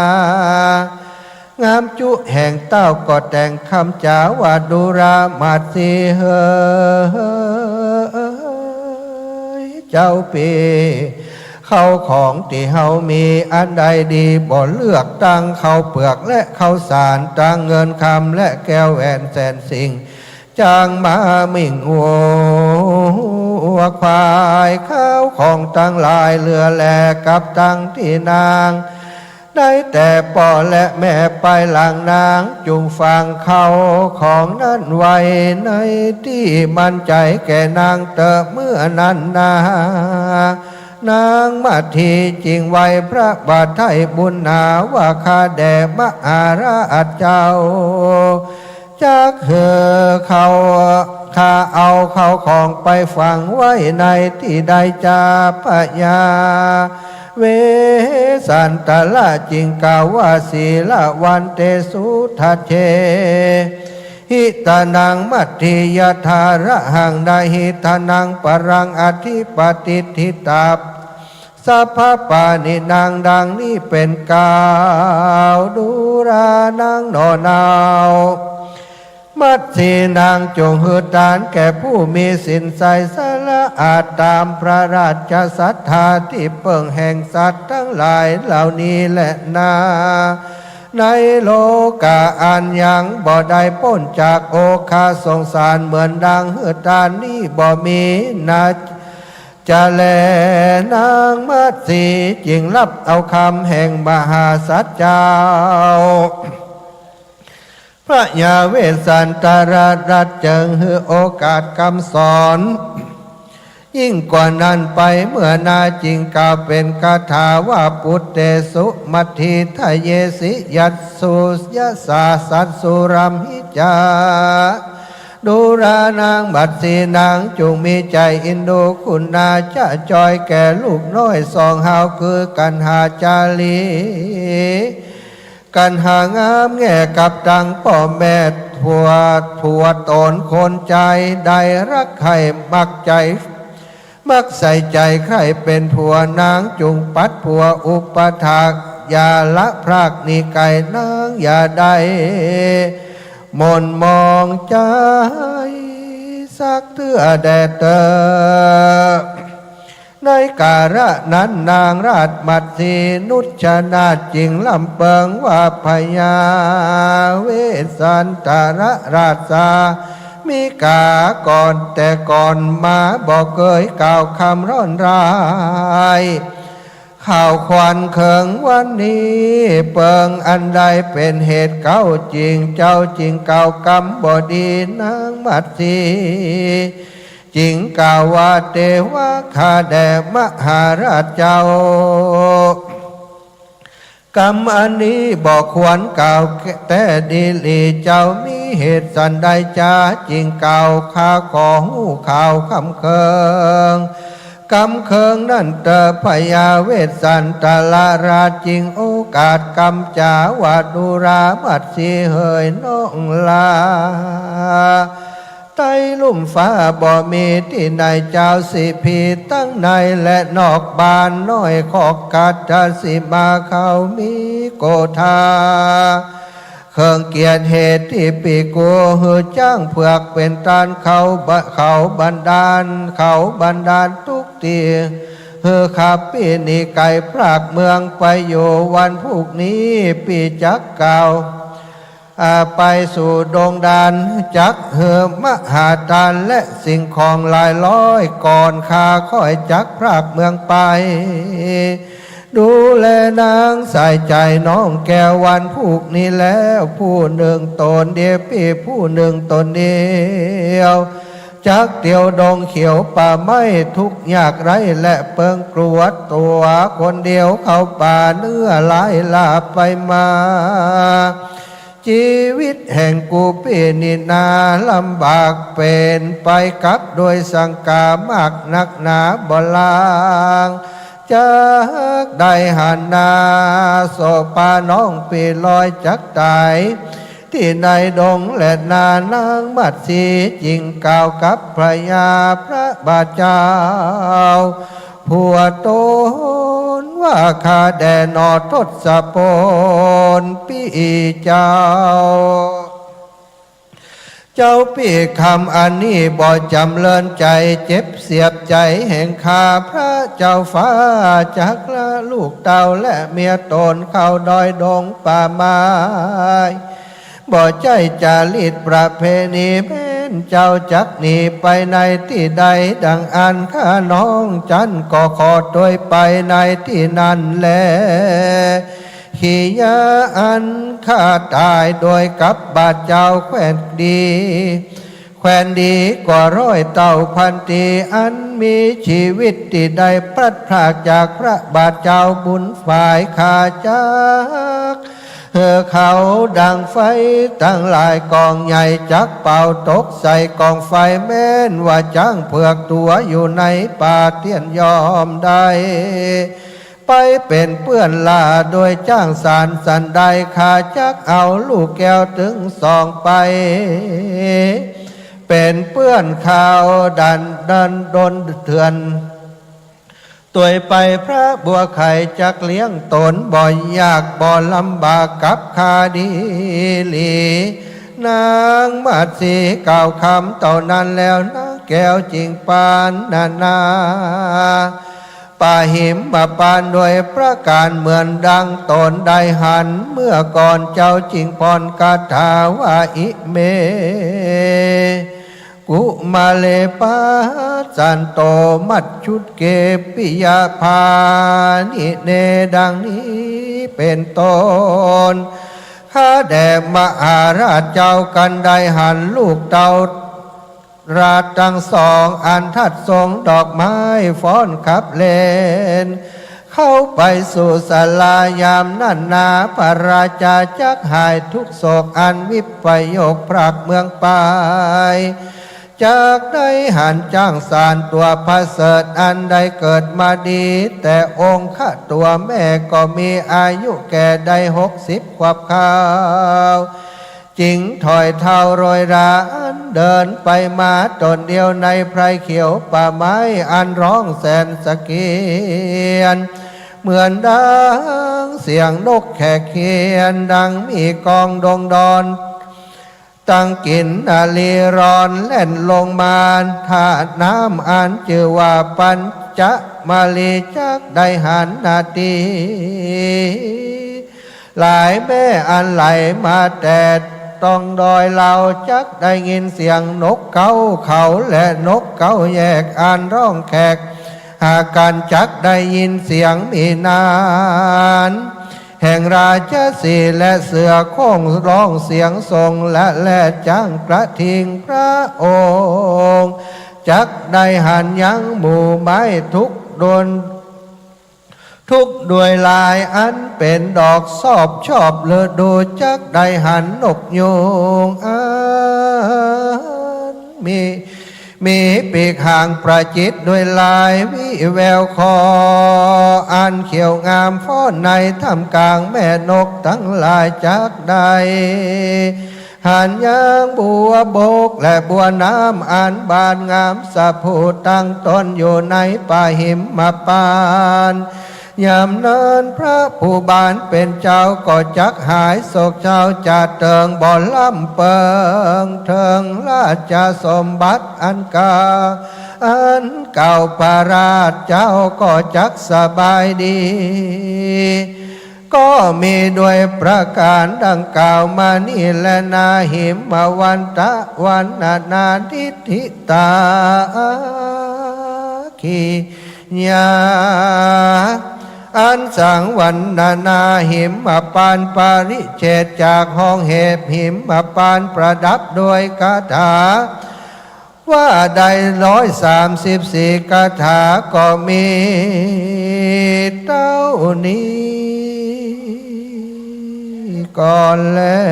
งามจุแห่งเต้าก็แต่งคำจาว่าดุรามาสีเฮเจ้าปีเข้าของที่เฮามีอันใดดีบ่เลือกตั้งเข้าเปลือกและเข้าสารตั้งเงินคำและแก้วแหวนแสนสิ่งจางมามิ่งหัวควายข้าวของตั้งหลายเรือแลกับตั้งที่นางได้แต่ป่อและแม่ไปหลังนางจุงฟังเขาของนั้นไว้ในที่มั่นใจแก่นางเตอเมื่อนั้นนางมาทีจริงไว้พระบาทไทยบุญนาว่าข้าแด่มหาราชเจ้าจักเหือเขาข้าเอาเขาของไปฝังไว้ในที่ใดจาพญาเวสันตละจิงกาวาศีละวันเตสุทัเช หิตานังมัตถิยธาระหังดาหิตานังปรังอธิปติทิตาสัพพปานินางดังนี้เป็นกาวดูรานังนอนาวมัตสีนางจงหืดานแก่ผู้มีสินใสสละอาจตามพระราชศรัทธาที่เปิ่งแห่งสัตว์ทั้งหลายเหล่านี้แหละนาในโลกาอันยังบ่ได้พ้นจากโอคาสงสารเหมือนดังหืดานนี้บ่มีนาจะแลนางมัตสีจึงรับเอาคำแห่งมหาสัจเจ้าพระยาเวสสันตราชรัตจึงให้โอกาสคำสอนยิ่งกว่านั้นไปเมื่อนาจิงกล่าวเป็นคาถาว่าปุตเตสุมัทธิทะเยสิยัสสุยะสาสัสสุรัมหิจาดูรานางบัดสีนางจงมีใจอินดูคุณนาจะจอยแก่ลูกน้อยสองหาวคือกันหาจาลีกันหางามแง่กับดังพ่อแม่ผัวตนคนใจใดรักใครมักใจมักใส่ใจใครเป็นผัวนางจุงปัดผัวอุปถากอย่าละพรากนี่ไก่นางอย่าได้มนมองใจสักเถื่อแดดเตอในการะนั้นนางราชมัตสีนุชนาถจิงลำเปิงว่าพญาเวสสันตระราชามีกาก่อนแต่ก่อนมาบอกเคยกล่าวคำร้อนรายข่าวควันเคิงวันนี้เปิงอันใดเป็นเหตุเก่าจริงเจ้าจริงเก่ากรรมบดีนางมัตสีจริงกล่าวว่าเทวะข้าแด่มหาราชเจ้ากรรมอันนี้บอกควรกล่าวแต่ดีลีเจ้ามีเหตุสันใดจ้าจริงกล่าวข้าขอหูข่าวคำเคิงกรรมเคิงนั่นเตอพญาเวสสันตราราชจริงโอกาสกรรมจาวาดุรามัตสีเฮยน้องลาใต้ลุ่มฟ้าบ่มีที่ไหนเจ้าสิพีตั้งในและนอกบ้านน้อยขอกกัดสิมาเขามีโกธาเครื่องเกียรติเหตุที่ปีกูหือจ้างเผือกเป็นตานเขาบันดาลทุกทีหือขับปีนี้ไก่พรากเมืองไปอยู่วันพรุ่งนี้ปีจักเก่าไปสู่ดงดานจักเหือมหาดานและสิ่งของหลายร้อยก่อนข้าค่อยจักพรากเมืองไปดูแลนางใส่ใจน้องแก้ววันพรุ่งนี้แล้วผู้หนึ่งตนเดียวพี่ผู้หนึ่งตนเดียวจักเตียวดงเขียวป่าไม้ทุกยากไรและเปิงกลัวตัวคนเดียวเข้าป่าเนื้อหลายลาไปมาชีวิตแห่งกูปีนินาลำบากเป็นไปกับโดยสังกามากนักหนาบลางจักได้หันนาโสปาน้องปีลอยจักตายที่ในดงและนานางมัตสีจิงกล่าวกับพระยาพระบาทเจ้าผัวตนว่าข้าแด่นอทศพลพี่เจ้าพี่คำอันนี้บ่จำเลินใจเจ็บเสียบใจแห่งข้าพระเจ้าฟ้าจากละลูกเต่าและเมียตนเข้าดอยดงป่าไม้บ่ใจจารีตประเพณีแม้นเจ้าจักหนีไปในที่ใดดังอันข้าน้องจันก็ขอโดยไปในที่นั้นแลขียาอันข้าตายโดยกับบาดเจ้าแควนดีกว่าร้อยเต่าพันตีอันมีชีวิตที่ได้พลัดพรากจากพระบาทเจ้าบุญฝ่ายข้าจักเขาดังไฟตั้งหลายกองใหญ่จักเป่าตกใส่กองไฟแม้นว่าจ้างเผือกตัวอยู่ในป่าเตี้ยนยอมได้ ไปเป็นเปื้อนลาโดยจ้างสารสันใดขาจักเอาลูกแก้วถึงสองไปเป็นเปื้อนข่าวดันดนเถื่อนตัวไปพระบัวไข่จักเลี้ยงตนบ่อยากบ่ลำบากกับคาดีลีนางมาดสีกล่าวคำต่อนั้นแล้วนางแก้วจริงปานนาป่าหิมมาปานโดยประการเหมือนดังตนได้หันเมื่อก่อนเจ้าจริงพรคาถาว่าอิเมกุมาเลปาจันโตมัดชุดเกปิยาภานิเนดังนี้เป็นต้นข้าแด่มหาราชเจ้ากันได้หันลูกเต่าราชทั้งสองอันทัดทรงดอกไม้ฟ้อนขับเล่นเข้าไปสู่ศาลายามนั่นนาพระราชาจักหายทุกโศกอันวิปโยคพรากเมืองไปจากได้หันจ้างสารตัวพระเสดอันได้เกิดมาดีแต่องค์ข้าตัวแม่ก็มีอายุแก่ได้60 กว่าคราวจิงถอยเท้าโรยรานเดินไปมาตนเดียวในไพรเขียวป่าไม้อันร้องแสนสะเกียนเหมือนดังเสียงนกแขกเขียนดังมีกองดงดอนตั้งกินนาลีร้อนเล่นลงมาถาดน้ำอันชื่อว่าปัญจมาลีจักได้หันนาทีหลายแม่อันไหลมาแต่ต้องดอยเราจักได้ยินเสียงนกเขาและนกเขาแยกอันร้องแขกหากการจักได้ยินเสียงมีนานแห่งราชสีและเสือโค้งร้องเสียงทรงและจ้างกระทิงพระองค์จักได้หันยังหมู่ไม้ทุกด้วยลายอันเป็นดอกชอบเลือดูจักได้หันนกยูงอันมีปีกหางประจิตด้วยลายวิแววคออันเขียวงามฟ้อนในท่ามกลางแม่นกทั้งหลายจักได้หันยางบัวบกและบัวน้ำอันบานงามสะพูตั้งต้นอยู่ในป่าหิมปานยามนั้นพระผู้บานเป็นเจ้าก็จักหายโศกเจ้าจะเติงบ่อล่ำเปิงเทิงราชสมบัติอันกาอันเก่าพระราชเจ้าก็จักสบายดีก็มีด้วยประการดังกล่าวมานี่และนาหิมวันตะวันนาทิทิตาขีญาอันสังวันนาหิมปานปาริเชตจากห้องเหบหิมปานประดับโดยคาถาว่าได้134 คาถาก็มีเท่านี้ก่อนแล้ว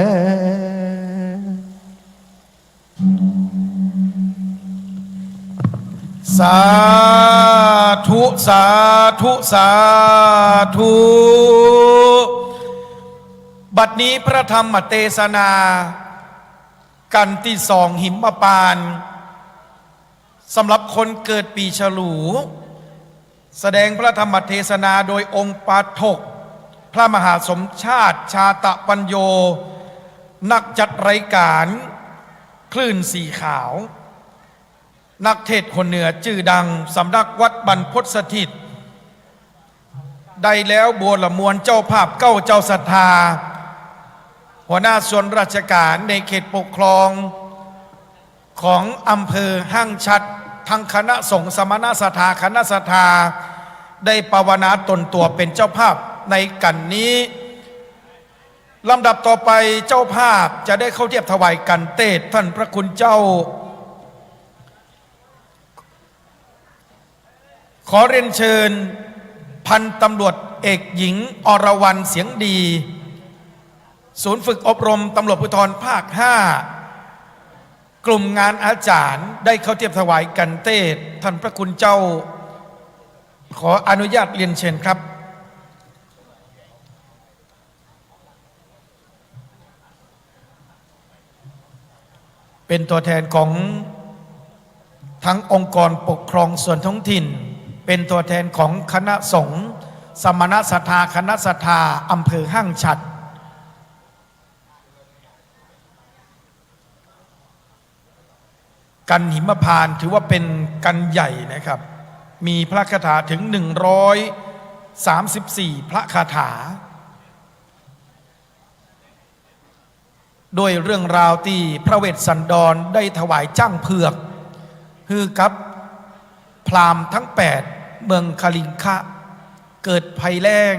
สาธุสาธุสาธุบัดนี้พระธรรมเทศนากันที่2หิมปานสำหรับคนเกิดปีฉลูแสดงพระธรรมเทศนาโดยองค์ปาฐกพระมหาสมชาติชาตะปัญโยนักจัดรายการคลื่นสีขาวนักเทศคนเหนือชื่อดังสำนักวัดบรรพตสถิตได้แล้วบัวละมวลเจ้าภาพเก้าเจ้าศรัทธาหัวหน้าส่วนราชการในเขตปกครองของอำเภอห้างชัดทั้งคณะสงฆ์สมณสถาคณะสถาได้ภาวนาตนตัวเป็นเจ้าภาพในกันนี้ลำดับต่อไปเจ้าภาพจะได้เข้าเทียบถวายกันเตศท่านพระคุณเจ้าขอเรียนเชิญพันตำรวจเอกหญิงอรวรรณเสียงดีศูนย์ฝึกอบรมตำรวจภูธรภาค 5กลุ่มงานอาจารย์ได้เข้าเทียบถวายกันเตศท่านพระคุณเจ้าขออนุญาตเรียนเชิญครับ เป็นตัวแทนของทั้งองค์กรปกครองส่วนท้องถิ่นเป็นตัวแทนของคณะสงฆ์สมณศรัทธาคณะศรัทธาอำเภอห้างฉัตรกันหิมพานต์ถือว่าเป็นกันใหญ่นะครับมีพระคาถาถึง134พระคาถาโดยเรื่องราวที่พระเวสสันดรได้ถวายจ้างเผือกคือกับพราหมณ์ทั้ง8เมืองคลิงคะเกิดภัยแล้ง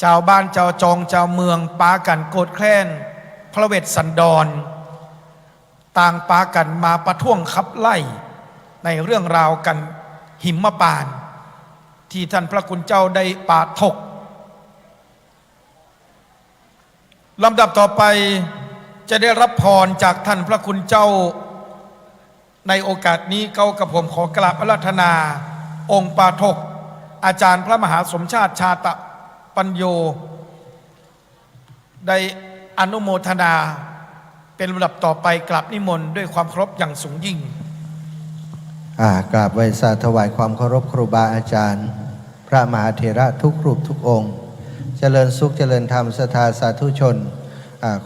ชาวบ้านชาวจองชาวเมืองปากันโกรธแค้นพระเวสสันดรต่างปากันมาประท้วงขับไล่ในเรื่องราวกันหิมพานต์ที่ท่านพระคุณเจ้าได้ปาถกลำดับต่อไปจะได้รับพรจากท่านพระคุณเจ้าในโอกาสนี้เก้ากับผมขอกราบอาราธนาองค์ปาถกอาจารย์พระมหาสมชาติชาตปัญโยได้อนุโมทนาเป็นลำดับต่อไปกราบนิมนต์ด้วยความเคารพอย่างสูงยิ่งกราบไหว้สาถวายความเคารพครูบาอาจารย์พระมหาเถระทุกรูปทุกองค์เจริญสุขเจริญธรรมศรัทธาสาธุชน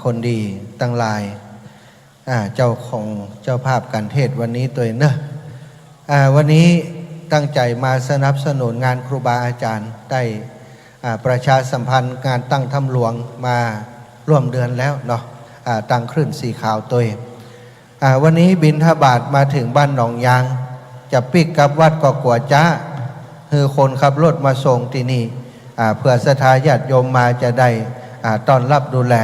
คนดีตั้งหลายเจ้าของเจ้าภาพการเทศวันนี้ตัวเนอะวันนี้ตั้งใจมาสนับสนุนงานครูบาอาจารย์ได้ประชาสัมพันธ์งานตั้งถ้ำหลวงมาร่วมเดือนแล้วเนาะตั้งคลื่นสีขาวตัววันนี้บิณฑบาตมาถึงบ้านหนองยางจะปิกกับวัดก็กัวจ้าคือคนขับรถมาส่งที่นี่เพื่อศรัทธาญาติโยมมาจะได้ต้อนรับดูแล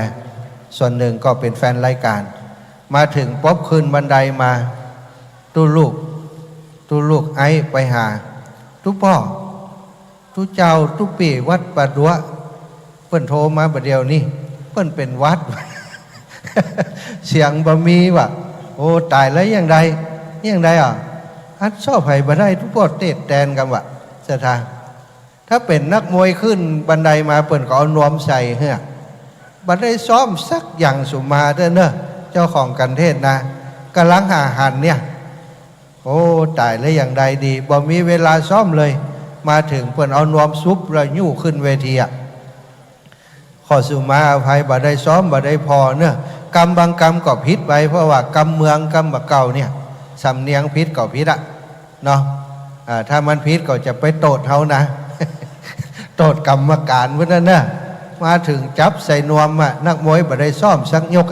ส่วนหนึ่งก็เป็นแฟนรายการมาถึงป๊บขึ้นบันไดมาตู้ลูกไอ้ไปหาตู้พ่อตู้เจ้าตู้ปีวัดปะดัวเปิ้นโทรมาบัดเดียวนี่เปิ้นเป็นวัด เสียงบะมีว่ะโอ้ตายแล้วยังไงอัดชอบไผ่บ่ได้ทุกพ่อเตะแตนกันว่ะศรัทธาถ้าเป็นนักมวยขึ้นบันไดมาเปิ้นก็เอานวมใส่เฮ้ยบัดได้ซ้อมสักอย่างสุมาเด้อเนอะเจ้าของกันเทศนะกำลังหาหันเนี่ยโอ้ตายแล้วอย่างใดดีบ่มีเวลาซ้อมเลยมาถึงเปิ้นเอานวมซุปแล้วยู่ขึ้นเวทีขอสุมาอภัยบ่ได้ซ้อมบ่ได้พอเนอะกรรมบางกรรมก็ผิดไปเพราะว่ากรรมเมืองกรรมเก่าเนี่ยสำเนียงผิดก็ผิดเนาะถ้ามันผิดก็จะไปโตดเฮานะ โตดกรรมการเพิ่นนั่นนะมาถึงจับใส่นวมนักมวยบ่ได้ซ้อมสักยก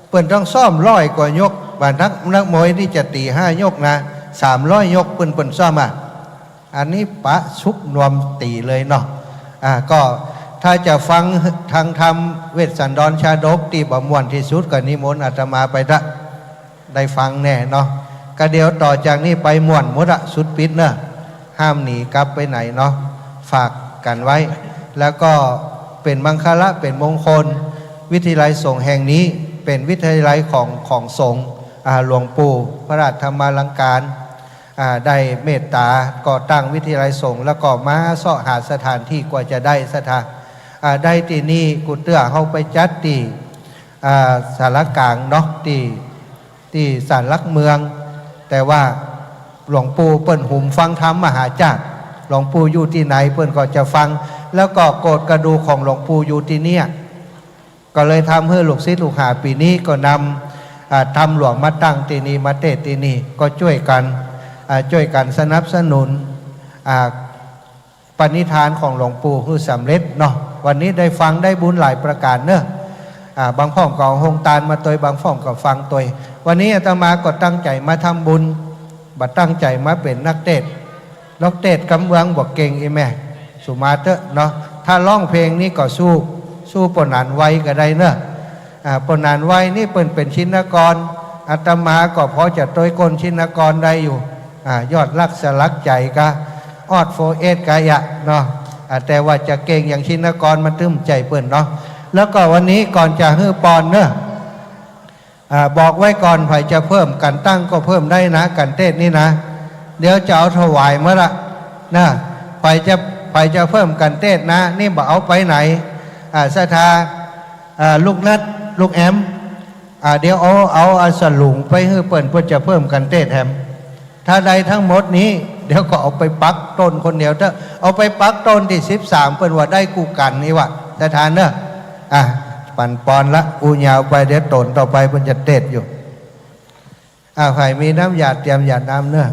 เปิ้นต้องซ้อม100กว่ายกบ่นักมวยที่จะตี5ยกนะ300ยกเปิ้นซ้อมอันนี้ปะชุกนวมตีเลยเนาะก็ถ้าจะฟังทางธรรมเวสสันดรชาดกที่บ่ม่วนที่สุดก็นิมนต์อาตมาไปได้ฟังแน่เนาะก็เดี๋ยวต่อจากนี้ไปม่วนหมดสุดปิดเนอะห้ามหนีกลับไปไหนเนาะฝากกันไว้แล้วก็เป็นมังคละเป็นมงคลวิทยาลัยสงฆ์แห่งนี้เป็นวิทยาลัยของสงฆ์หลวงปู่พระราชธรรมาลังการได้เมตตาก่อตั้งวิทยาลัยสงฆ์แล้วก็มาเสาะหาสถานที่กว่าจะได้สถานได้ที่นี่กุเตื้อเขาไปจัดที่สารกลางเนาะที่ศาลหลักเมืองแต่ว่าหลวงปู่เปิ้นหุ่มฟังธรรมมหาจักรหลวงปู่อยู่ที่ไหนเปิ้นก็จะฟังแล้วก็โกฏกระดูกของหลวงปู่อยู่ที่เนี่ยก็เลยทำให้ลูกศิษย์ลูกหาปีนี้ก็นำทำหลวงมาตั้งที่นี่มาเทศที่นี่ก็ช่วยกันสนับสนุนปณิธานของหลวงปู่คือสำเร็จเนาะวันนี้ได้ฟังได้บุญหลายประการเนอะบางพ่องก็หงตาลมาตัวบางพ่องก็ฟังตัววันนี้อาตมาก็ตั้งใจมาทำบุญบัดตั้งใจมาเป็นนักเทศกำเมืองบอกเก่งอีแม่สุมาเตอะเนาะถ้าร้องเพลงนี้ก็สู้ปนานไว้ก็ได้เนอะปนานไว้นี่เป็นชินกรอาตมาก็พอจะต้วยก้นชินกรได้อยู่ยอดรักสลักใจกะออดโฟเอสกายะเนาะแต่ว่าจะเก่งอย่างชินกรมันตึ้มใจเปิ้นเนาะแล้วก็วันนี้ก่อนจะฮื้อปอนเนอะบอกไว้ก่อนไผจะเพิ่มกันตั้งก็เพิ่มได้นะกันเทศนี่นะเดี๋ยวจะเอาถวายเมื่อละนะไผจะเพิ่มกันเทศนะนี่บอกเอาไปไหนศรัทธาลูกนัดลูกแอม เดี๋ยวเอาอาสลุงไปให้เปิ่นเพื่อจะเพิ่มกันเต้แถมถ้าใดทั้งหมดนี้เดี๋ยวก็เอาไปปักต้นคนเดียวถ้าเอาไปปักต้นที่13เปิ่นว่าได้กูกันนี่วะแต่ทานเนอะปั่นปอนละอูยาวไปเดี๋ยวต้นต่อไปเปิ่นจะเด็ดอยู่ใครมีน้ำหยาดเตรียมหยาดน้ำเนอะ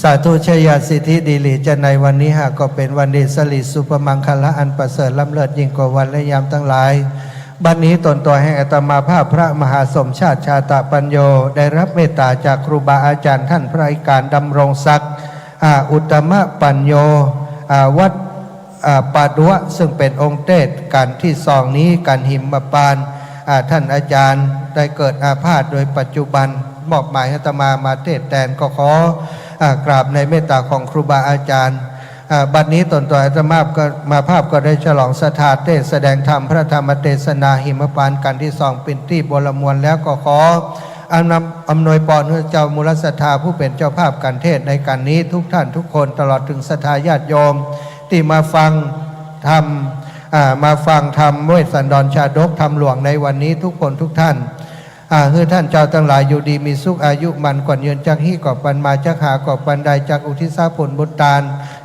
สาธุชยสิทธิดีหลีจะในวันนี้ก็เป็นวันดีสลิสุปมังคละอันประเสริฐล้ำเลิศยิ่งกว่าวันและยามทั้งหลายบัดนี้ตนตัวแห่งอาตมาภาพพระมหาสมชาติชาตะปัญโยได้รับเมตตาจากครูบาอาจารย์ท่านพระอิการดำรงศักดิ์อุตตมะปัญโยวัดปาดุวะซึ่งเป็นองค์เทศการที่สองนี้การหิมปานท่านอาจารย์ได้เกิดอาพาธโดยปัจจุบันมอบหมายให้อาตมาเทศแทนก็ขอกราบในเมตตาของครูบาอาจารย์บัดนี้ตนตัวอาตมาภาพก็ได้ฉลองสถาเทศแสดงธรรมพระธรรมเทศนาหิมปานกันที่สองเป็นที่บรมวลแล้วก็ขออำนวยพรให้เจ้ามูลศรัทธาผู้เป็นเจ้าภาพการเทศในการนี้ทุกท่านทุกคนตลอดถึงศรัทธาญาติโยมที่มาฟังธรรมเวสสันดรชาดกธรรมหลวงในวันนี้ทุกคนทุกท่านคือท่านเจ้าทั้งหลายอยู่ดีมีสุขอายุมันกว่ายืนจักฮี่กอบปันมาจักหากอบปันใดจักอุทิศผลบุญตาน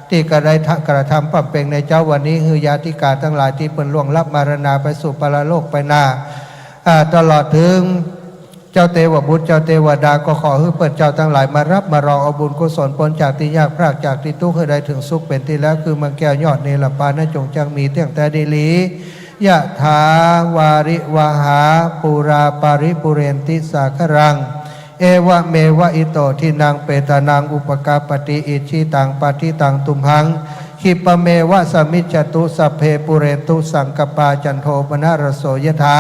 ที่กระได้กระทำปั่มเป็นในเจ้าวันนี้คือยาติกาทั้งหลายที่เป็นล่วงลับมารณาไปสู่ปรโลกไปนาตลอดถึงเจ้าเทวบุตรเจ้าเทวดาก็ขอให้เปิดเจ้าทั้งหลายมารับมารองเอาบุญกุศลปนจากที่ยากพรากจากที่ทุกข์ให้ได้ถึงสุขเป็นที่แล้วคือเมืองแก้วยอดเนรปานจงจังมีเตียงแต่ดีลียะถาวาริวหาปูราปาริปุเรนติสาครังเอวะเมวะอิโตทินังเปตานังอุปกาปฏิอิชิตังปฏิตังตุมหังขิปเมวะสมิจจตุสัพเพปุเรตุสังกปาจันโทปนารโสยถา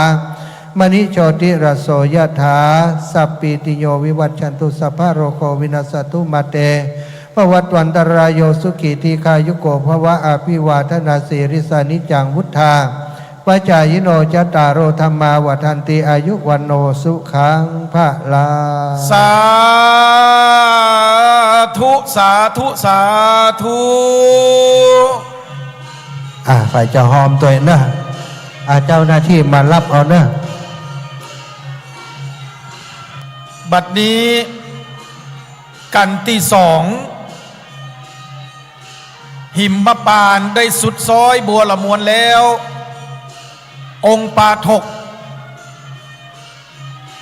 มณิโชติรโสยถาสัพปิติโยวิวัชชันตุสัพพะโรโควินัสตุมาเตภวัตวันตรายโยสุขีทีคายุโกภวะอาภิวาทนาสีริสานิจังวุฒาปัจจายโนจตารโรธรรมาวัฏันติอายุวันโนสุขังภะลาสาธุสาธุสาธุฝ่ายจะหอมตัวเนอะเจ้าหน้าที่มารับเอาเนอะบัดนี้กันที่สองหิมปานได้สุดซอยบัวละมวนแล้วองค์ปาถก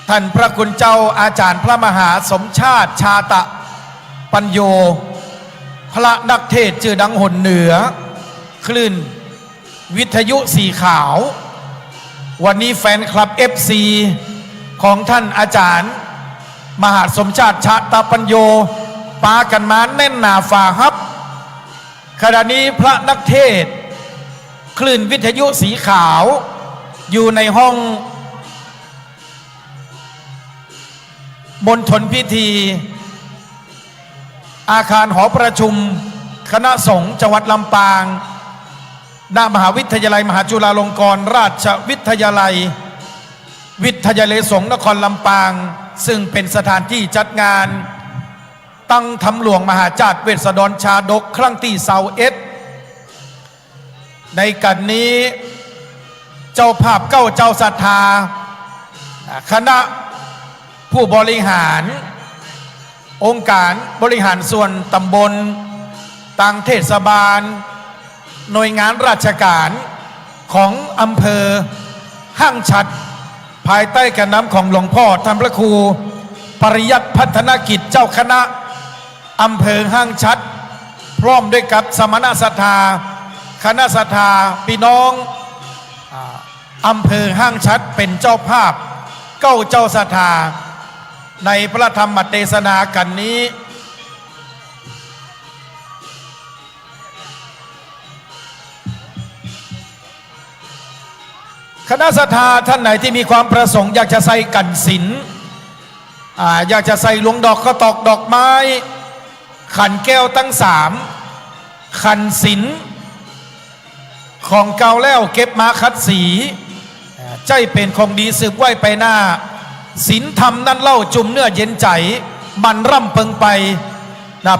ท่านพระคุณเจ้าอาจารย์พระมหาสมชาติชาตะปัญโยพระนักเทศชื่อดังหนเหนือคลื่นวิทยุสีขาววันนี้แฟนคลับ FC ของท่านอาจารย์มหาสมชาติชาตะปัญโยปากันมาแน่นหนาฝ่าฮับขณะนี้พระนักเทศคลื่นวิทยุสีขาวอยู่ในห้องมณฑลพิธีอาคารหอประชุมคณะสงฆ์จังหวัดลำปางณมหาวิทยาลัยมหาจุฬาลงกรณราชวิทยาลัยวิทยาลัยสงฆ์นครลำปางซึ่งเป็นสถานที่จัดงานตั้งธรรมหลวงมหาจารย์เวสสันดรชาดกครั้งที่21ในกันนี้เจ้าภาพเก้าเจ้าศรัทธาคณะผู้บริหารองค์การบริหารส่วนตำบลต่างเทศบาลหน่วยงานราชการของอำเภอห้างฉัตรภายใต้การนำของหลวงพ่อท่านพระครูปริยัติพัฒนกิจเจ้าคณะอำเภอห้างฉัตรพร้อมด้วยกับสมณศรัทธาคณะศรัทธาพี่น้องอำเภอห้างฉัตรเป็นเจ้าภาพเก้าเจ้าศรัทธาในพระธรรมเทศนากันนี้คณะศรัทธาท่านไหนที่มีความประสงค์อยากจะใส่กันศิลอยากจะใส่ลวงดอกข้าวตอกดอกไม้ขันแก้วตั้ง3ขันศิลของเก่าแล้วเก็บมาคัดสีใจเป็นของดีสืบไว้ไปหน้าศีลธรรมนั่นเล่าจุมเนื้อเย็นใจมันร่ำเพิงไป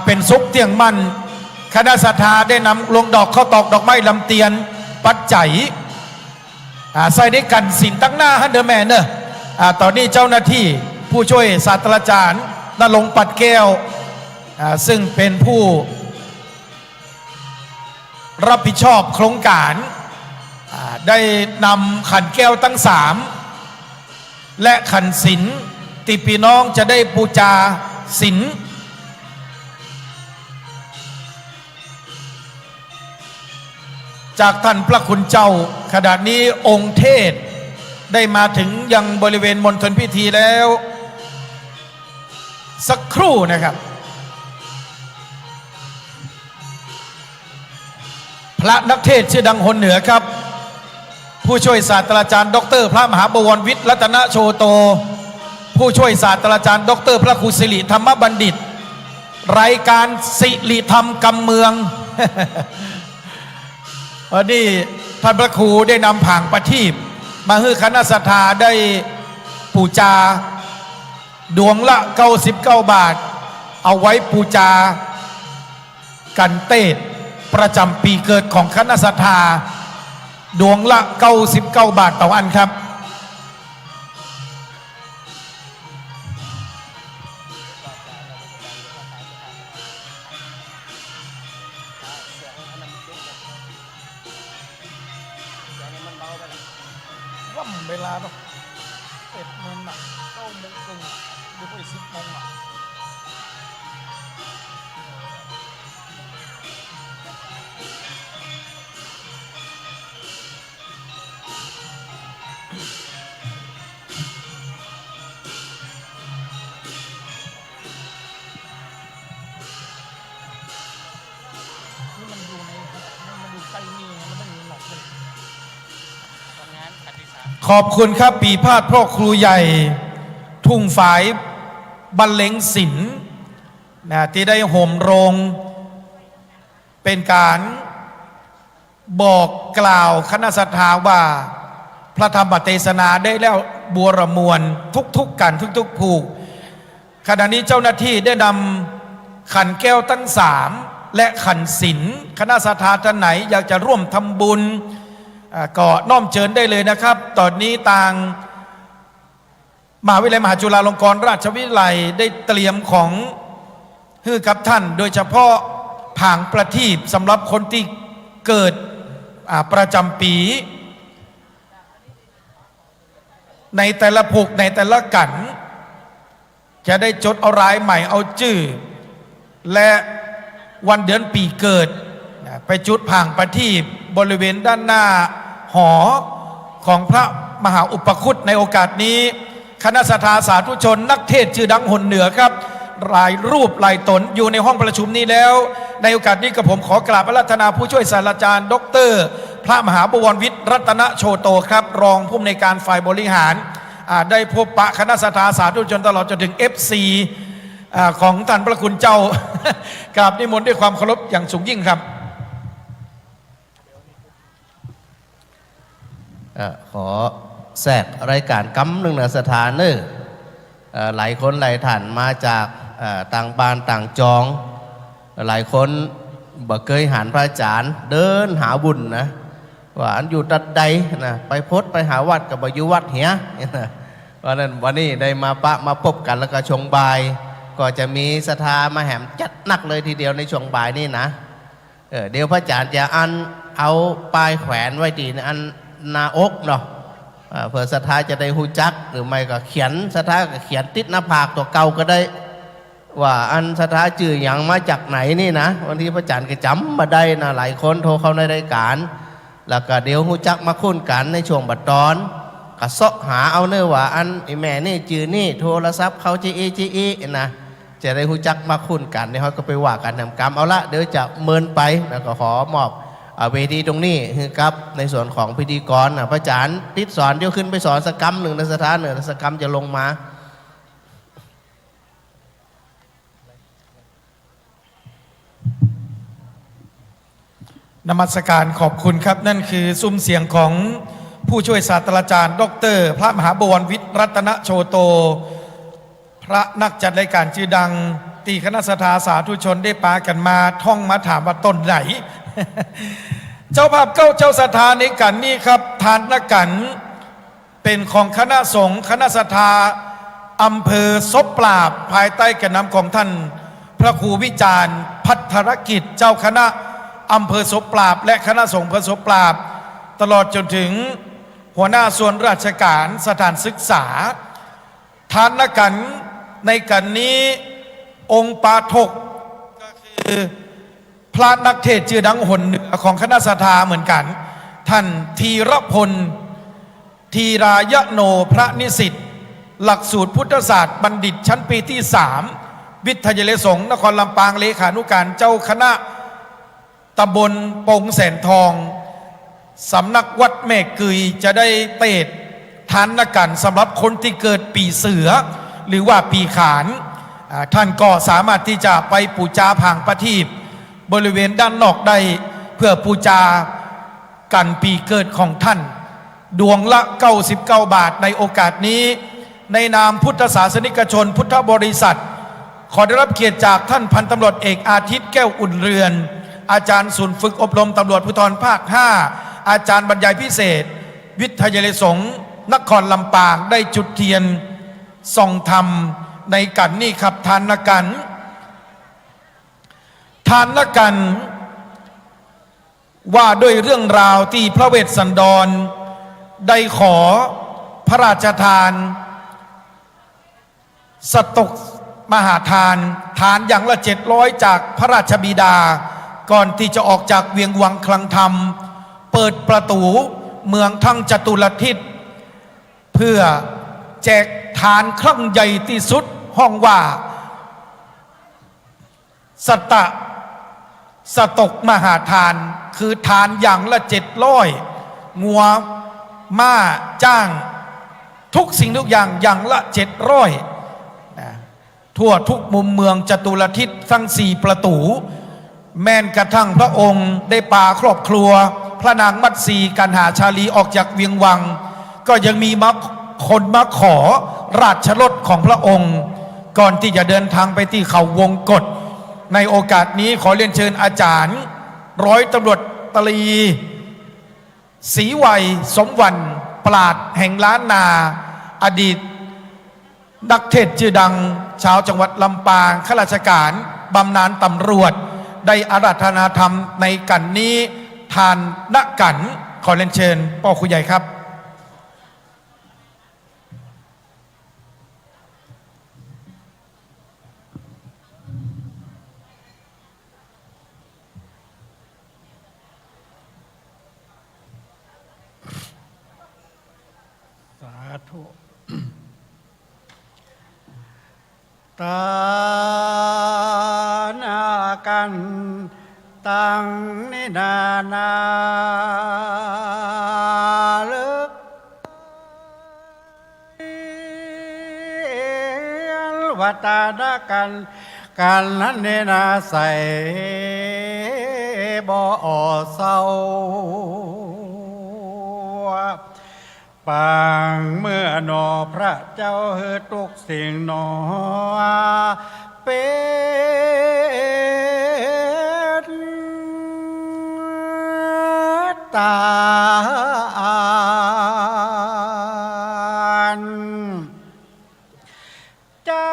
เป็นสุขเตียงมันคณะศรัทธาได้นำลงดอกข้าวตอกดอกไม้ลำเตียนปัจจัย ใส่ได้กันสินตั้งหน้าฮันเดอร์แมนเนอะตอนนี้เจ้าหน้าที่ผู้ช่วยศาสตราจารย์ณรงค์ปัดแก้วซึ่งเป็นผู้รับผิดชอบโครงการได้นำขันแก้วตั้ง3และขันศิลที่พี่น้องจะได้บูชาศิลจากท่านพระคุณเจ้าขณะนี้องค์เทศได้มาถึงยังบริเวณมณฑลพิธีแล้วสักครู่นะครับพระนักเทศชื่อดังหนเหนือครับผู้ช่วยศาสตราจารย์ดร.พระมหาบวรวิทย์รัตนโชโตผู้ช่วยศาสตราจารย์ดร.พระครูสิริธรรมบัณฑิตรายการสิริธรรมกำเมือง วันนี้ท่านพระครูได้นำผางประทีปมาให้คณะศรัทธาได้ปูจาดวงละ99 บาทเอาไว้ปูจากันเตศประจำปีเกิดของคณะศรัทธาดวงละ99 บาทต่ออันครับว่ำเวลาเนาะ11 โมงหนัก9 โมงครึ่งหรือไป10 โมงอ่ะนี่มันอยู่ในมันอยู่ใกล้นี่มันไม่มีหนอกเลยขอบคุณครับปีพาดพ่อครูใหญ่ทุ่งฝายบรรเลงศิลป์ที่ได้โหมโรงเป็นการบอกกล่าวคณะศรัทธาว่าพระธรรมเทศนาได้แล้วบัวระมวลทุกกันทุกผูกขณะนี้เจ้าหน้าที่ได้นำขันแก้วตั้ง3และขันศิลป์คณะศรัทธาท่านไหนอยากจะร่วมทำบุญก็น้อมเชิญได้เลยนะครับตอนนี้ต่างมหาวิทยาลัยมหาจุฬาลงกรณราชวิทยาลัยได้เตรียมของให้กับท่านโดยเฉพาะผางประทีปสำหรับคนที่เกิดประจำปีในแต่ละผูกในแต่ละกันจะได้จดเอารายใหม่เอาชื่อและวันเดือนปีเกิดไปจุดผางประทีปบริเวณด้านหน้าหอของพระมหาอุปคุตในโอกาสนี้คณะศรัทธาสาธุชนนักเทศชื่อดังหนเหนือครับหลายรูปหลายตนอยู่ในห้องประชุมนี้แล้วในโอกาสนี้กับผมขอกราบอาราธนาผู้ช่วยศาสตราจารย์ดร.พระมหาบวรวิทย์รัตนโชโตครับรองผู้อำนวยการฝ่ายบริหารได้พบปะคณะศรัทธาสาธุชนตลอดจนถึง FC ของท่านพระคุณเจ้ากราบนิมนต์ด้วยความเคารพอย่างสูงยิ่งครับขอแทรกรายการกำหนึ่งนะสถานเนอหลายคนหลายท่านมาจากต่างบ้านต่างจองหลายคนบ่เคยหันพระอาจารย์เดินหาบุญนะว่าอันอยู่ตัดใดนะไปพดไปหาวัดกับอยู่วัดเหียเพราะนั้นวันนี้ได้มาพบกันแล้วก็ชงบายก็จะมีศรัทธามาแหมจัดหนักเลยทีเดียวในช่วงบ่ายนี่นะเดี๋ยวพระอาจารย์จะเอาป้ายแขวนไว้ดีอันหน้าอกเนาะเผื่อศรัทธาจะได้หูจักหรือไม่ก็เขียนศรัทธาก็เขียนติดหน้าผากตัวเก่าก็ได้ว่าอันศรัทธาจื่ออย่างมาจากไหนนี่นะวันที่พระอาจารย์ก็จำมาได้นะหลายคนโทรเข้าในรายการแล้วก็เดี๋ยวหูจักมาคุ้นกันในช่วงบัดตอนก็เสาะหาเอาเนื้อว่าอันไอแม่นี่จื่อนี่โทรศัพท์เขาจีนะจะได้หูจักมาคุ้นกันเนี่ยเขาก็ไปว่ากันทำกรรมเอาละเดี๋ยวจะเมินไปแล้วก็ขอมอบเวทีตรงนี้คือครับในส่วนของพิธีกรพระอาจารย์ติดสอนเดี๋ยวขึ้นไปสอนสักกรรมหนึ่งในสถานหนึ่งสักกรรมจะลงมานมัสการขอบคุณครับนั่นคือซุ้มเสียงของผู้ช่วยศาสตราจารย์ดร.พระมหาบวรวิทย์รัตนโชโตพระนักจัดรายการชื่อดังตีคณะศรัทธาสาธุชนได้ปากันมาท่องมาถามว่าต้นไหน เจ้าภาพเก้าเจ้าสถานในกันนี้ครับทานนกันเป็นของคณะสงฆ์คณะสถาอำเภอซบปราบภายใต้การนำของท่านพระครูวิจารณ์พัฒรกิจเจ้าคณะอำเภอซบปราบและคณะสงฆ์อำเภอซบปราบตลอดจนถึงหัวหน้าส่วนราชการสถานศึกษาทานนกันในกันนี้องค์ปาฐกก็คือพระนักเทศน์ชื่อดังหนเหนือของคณะสถาเหมือนกันท่านธีรพลธีรายโนพระนิสิตหลักสูตรพุทธศาสตร์บัณฑิตชั้นปีที่3วิทยาลัยสงฆ์นครลำปางเลขานุการเจ้าคณะตำบลปงแสนทองสำนักวัดแม่กุยจะได้เตดทานนกันสำหรับคนที่เกิดปีเสือหรือว่าปีขานท่านก็สามารถที่จะไปปูจาผางประทีปบริเวณด้านนอกได้เพื่อปูจากันปีเกิดของท่านดวงละ99 บาทในโอกาสนี้ในนามพุทธศาสนิกชนพุทธบริษัทขอได้รับเกียรติจากท่านพันตำรวจเอกอาทิตย์แก้วอุ่นเรือนอาจารย์ศูนย์ฝึกอบรมตำรวจภูธรภาค5อาจารย์บรรยายพิเศษวิทยาลัยสงฆ์นครลำปางได้จุดเทียนส่องธรรมในกันนี่ครับทานกันว่าด้วยเรื่องราวที่พระเวสสันดรได้ขอพระราชทานสตกมหาทานอย่างละ700จากพระราชบิดาก่อนที่จะออกจากเวียงวังคลังธรรมเปิดประตูเมืองทั้งจตุรทิศเพื่อแจกทานครั้งใหญ่ที่สุดห้องว่าสตกมหาทานคือทานอย่างละ700งัวม้าจ้างทุกสิ่งทุกอย่างละ700ทั่วทุกมุมเมืองจตุรทิศทั้ง4ประตูแม้นกระทั่งพระองค์ได้ปาครอบครัวพระนางมัตสีกันหาชาลีออกจากเวียงวังก็ยังมีคนมาขอราชรถของพระองค์ก่อนที่จะเดินทางไปที่เขาวงกฏในโอกาสนี้ขอเรียนเชิญอาจารย์ร้อยตำรวจตรีศรีวัยสมวรรณปราชญ์แห่งล้านนาอดีตนักเทศน์ชื่อดังชาวจังหวัดลำปางข้าราชการบำนาญตำรวจได้อาราธนาธรรมในกันนี้ทานนกันขอเรียนเชิญพ่อครูใหญ่ครับสาธุตานากันตังนินานาเลิกวัตานากันนั้นเนนาใส่บ่อเศร้าปางเมื่อนอพระเจ้าเฮือทุกสิ่งนอเป็นตานเจ้า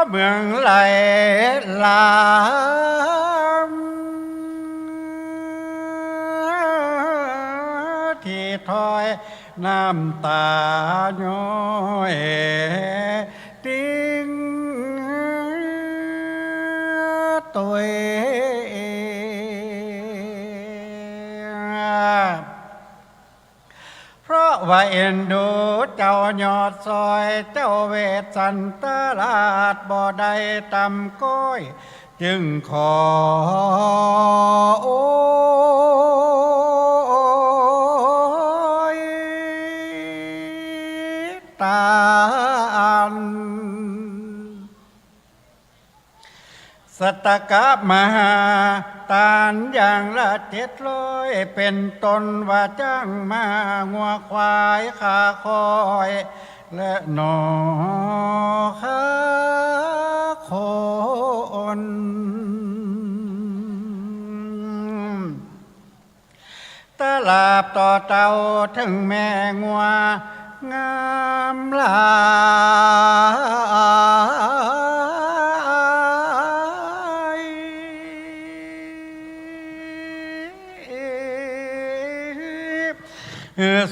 เมืองไหลลามที่ถอยน้ำตาย้อยติ้งตัวเพราะว่าเอ็นดูเจ้ายอดซอยเจ้าเวทสันตลาดบ่ได้ตำก้อยจึงขอโอ้ตานสตกะมหาตานอย่างละ700เป็นตนว่าจ้างมางัวควายขาคอยและหนอขาคน ก ตลาบต่อเต่าถึงแม่งัวงามหลาย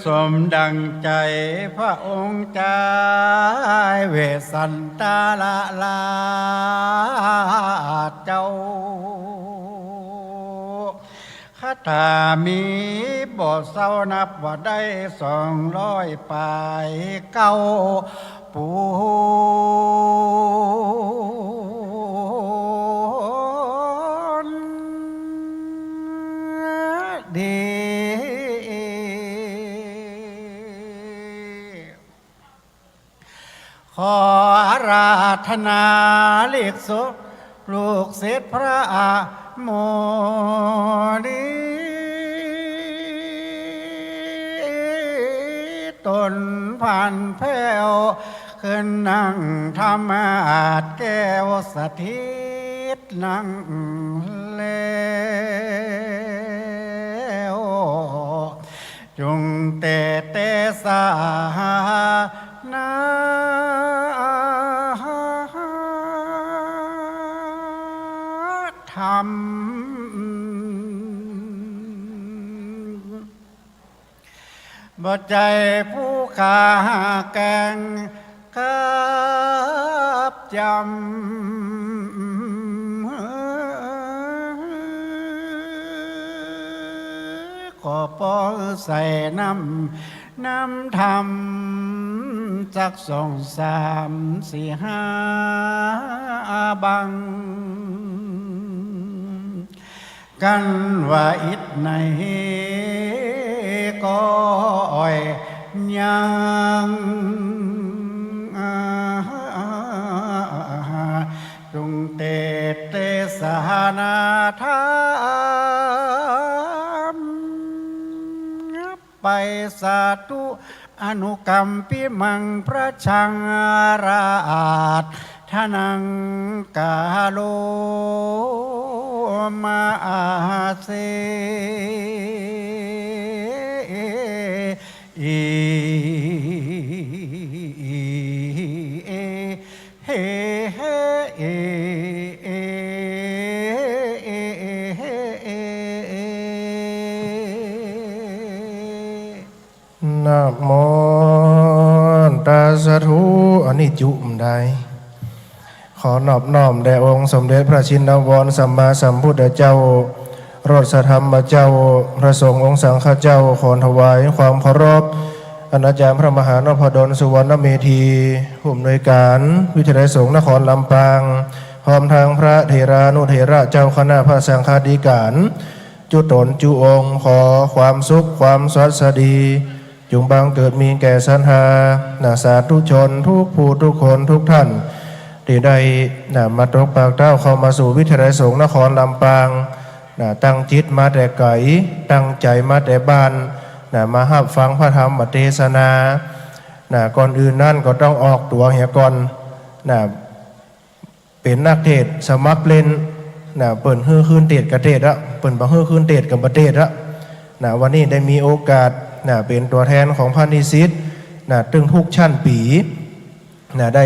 สมดังใจพระองค์ใจเวสสันตาละลาเจ้าคาถามีบ่เศร้านับว่าได้200ปลายเก้าปูนดีขออาราธนาเลีกศพลูกเศษพระโมนีตนผ่านแผ้วขึ้นนั่งธรรมาสแก้วสถิตนั่งแล้วจงเตเตสานาธรรมบ่ใจผู้ขาแกงกับจำขอปอใส่น้ำธรรมจัก2 3 4 5บังกันว่าอิดในก็อ่อยยังจงเตสานาธรรมไปสาธุอนุกรรมปิมังพระชังราชทนังกาโลมาเสนะโมตัสสะทุอันนี้จุมได้ขอนอบน้อมแด่องค์สมเด็จพระชินวรสัมมาสัมพุทธเจ้ารสธรรมเจ้าพระสงฆ์องค์สังฆเจ้าขอถวายความเคารพอาจารย์พระมหานพดลสุวรรณเมธีผู้อำนวยการวิทยาลัยสงฆ์นครลำปางพร้อมทางพระเถรานุเถระเจ้าคณะพระสังฆาธิการจุตนจุองค์ขอความสุขความสวัสดีจงบังเกิดมีแก่สรรหาสาธุชนทุกผู้ทุกคนทุกท่านที่ได้มาตกปากเต้าเข้ามาสู่วิทยาลัยสงฆ์นครลำปางตั้งจิตมาแต่ไกลตั้งใจมาแต่บ้านมาหับฟังพระธรรมเทศนาก่อนอื่นนั่นก็ต้องออกตัวเหียก่อนเป็นนักเทศสมัครเล่นเปิดฮื้อคืนเทศกับเทศละเปิดบ่ฮื้อคืนเทศกับประเทศละวันนี้ได้มีโอกาสเป็นตัวแทนของพระนิสิตตึงทุกชั้นปีได้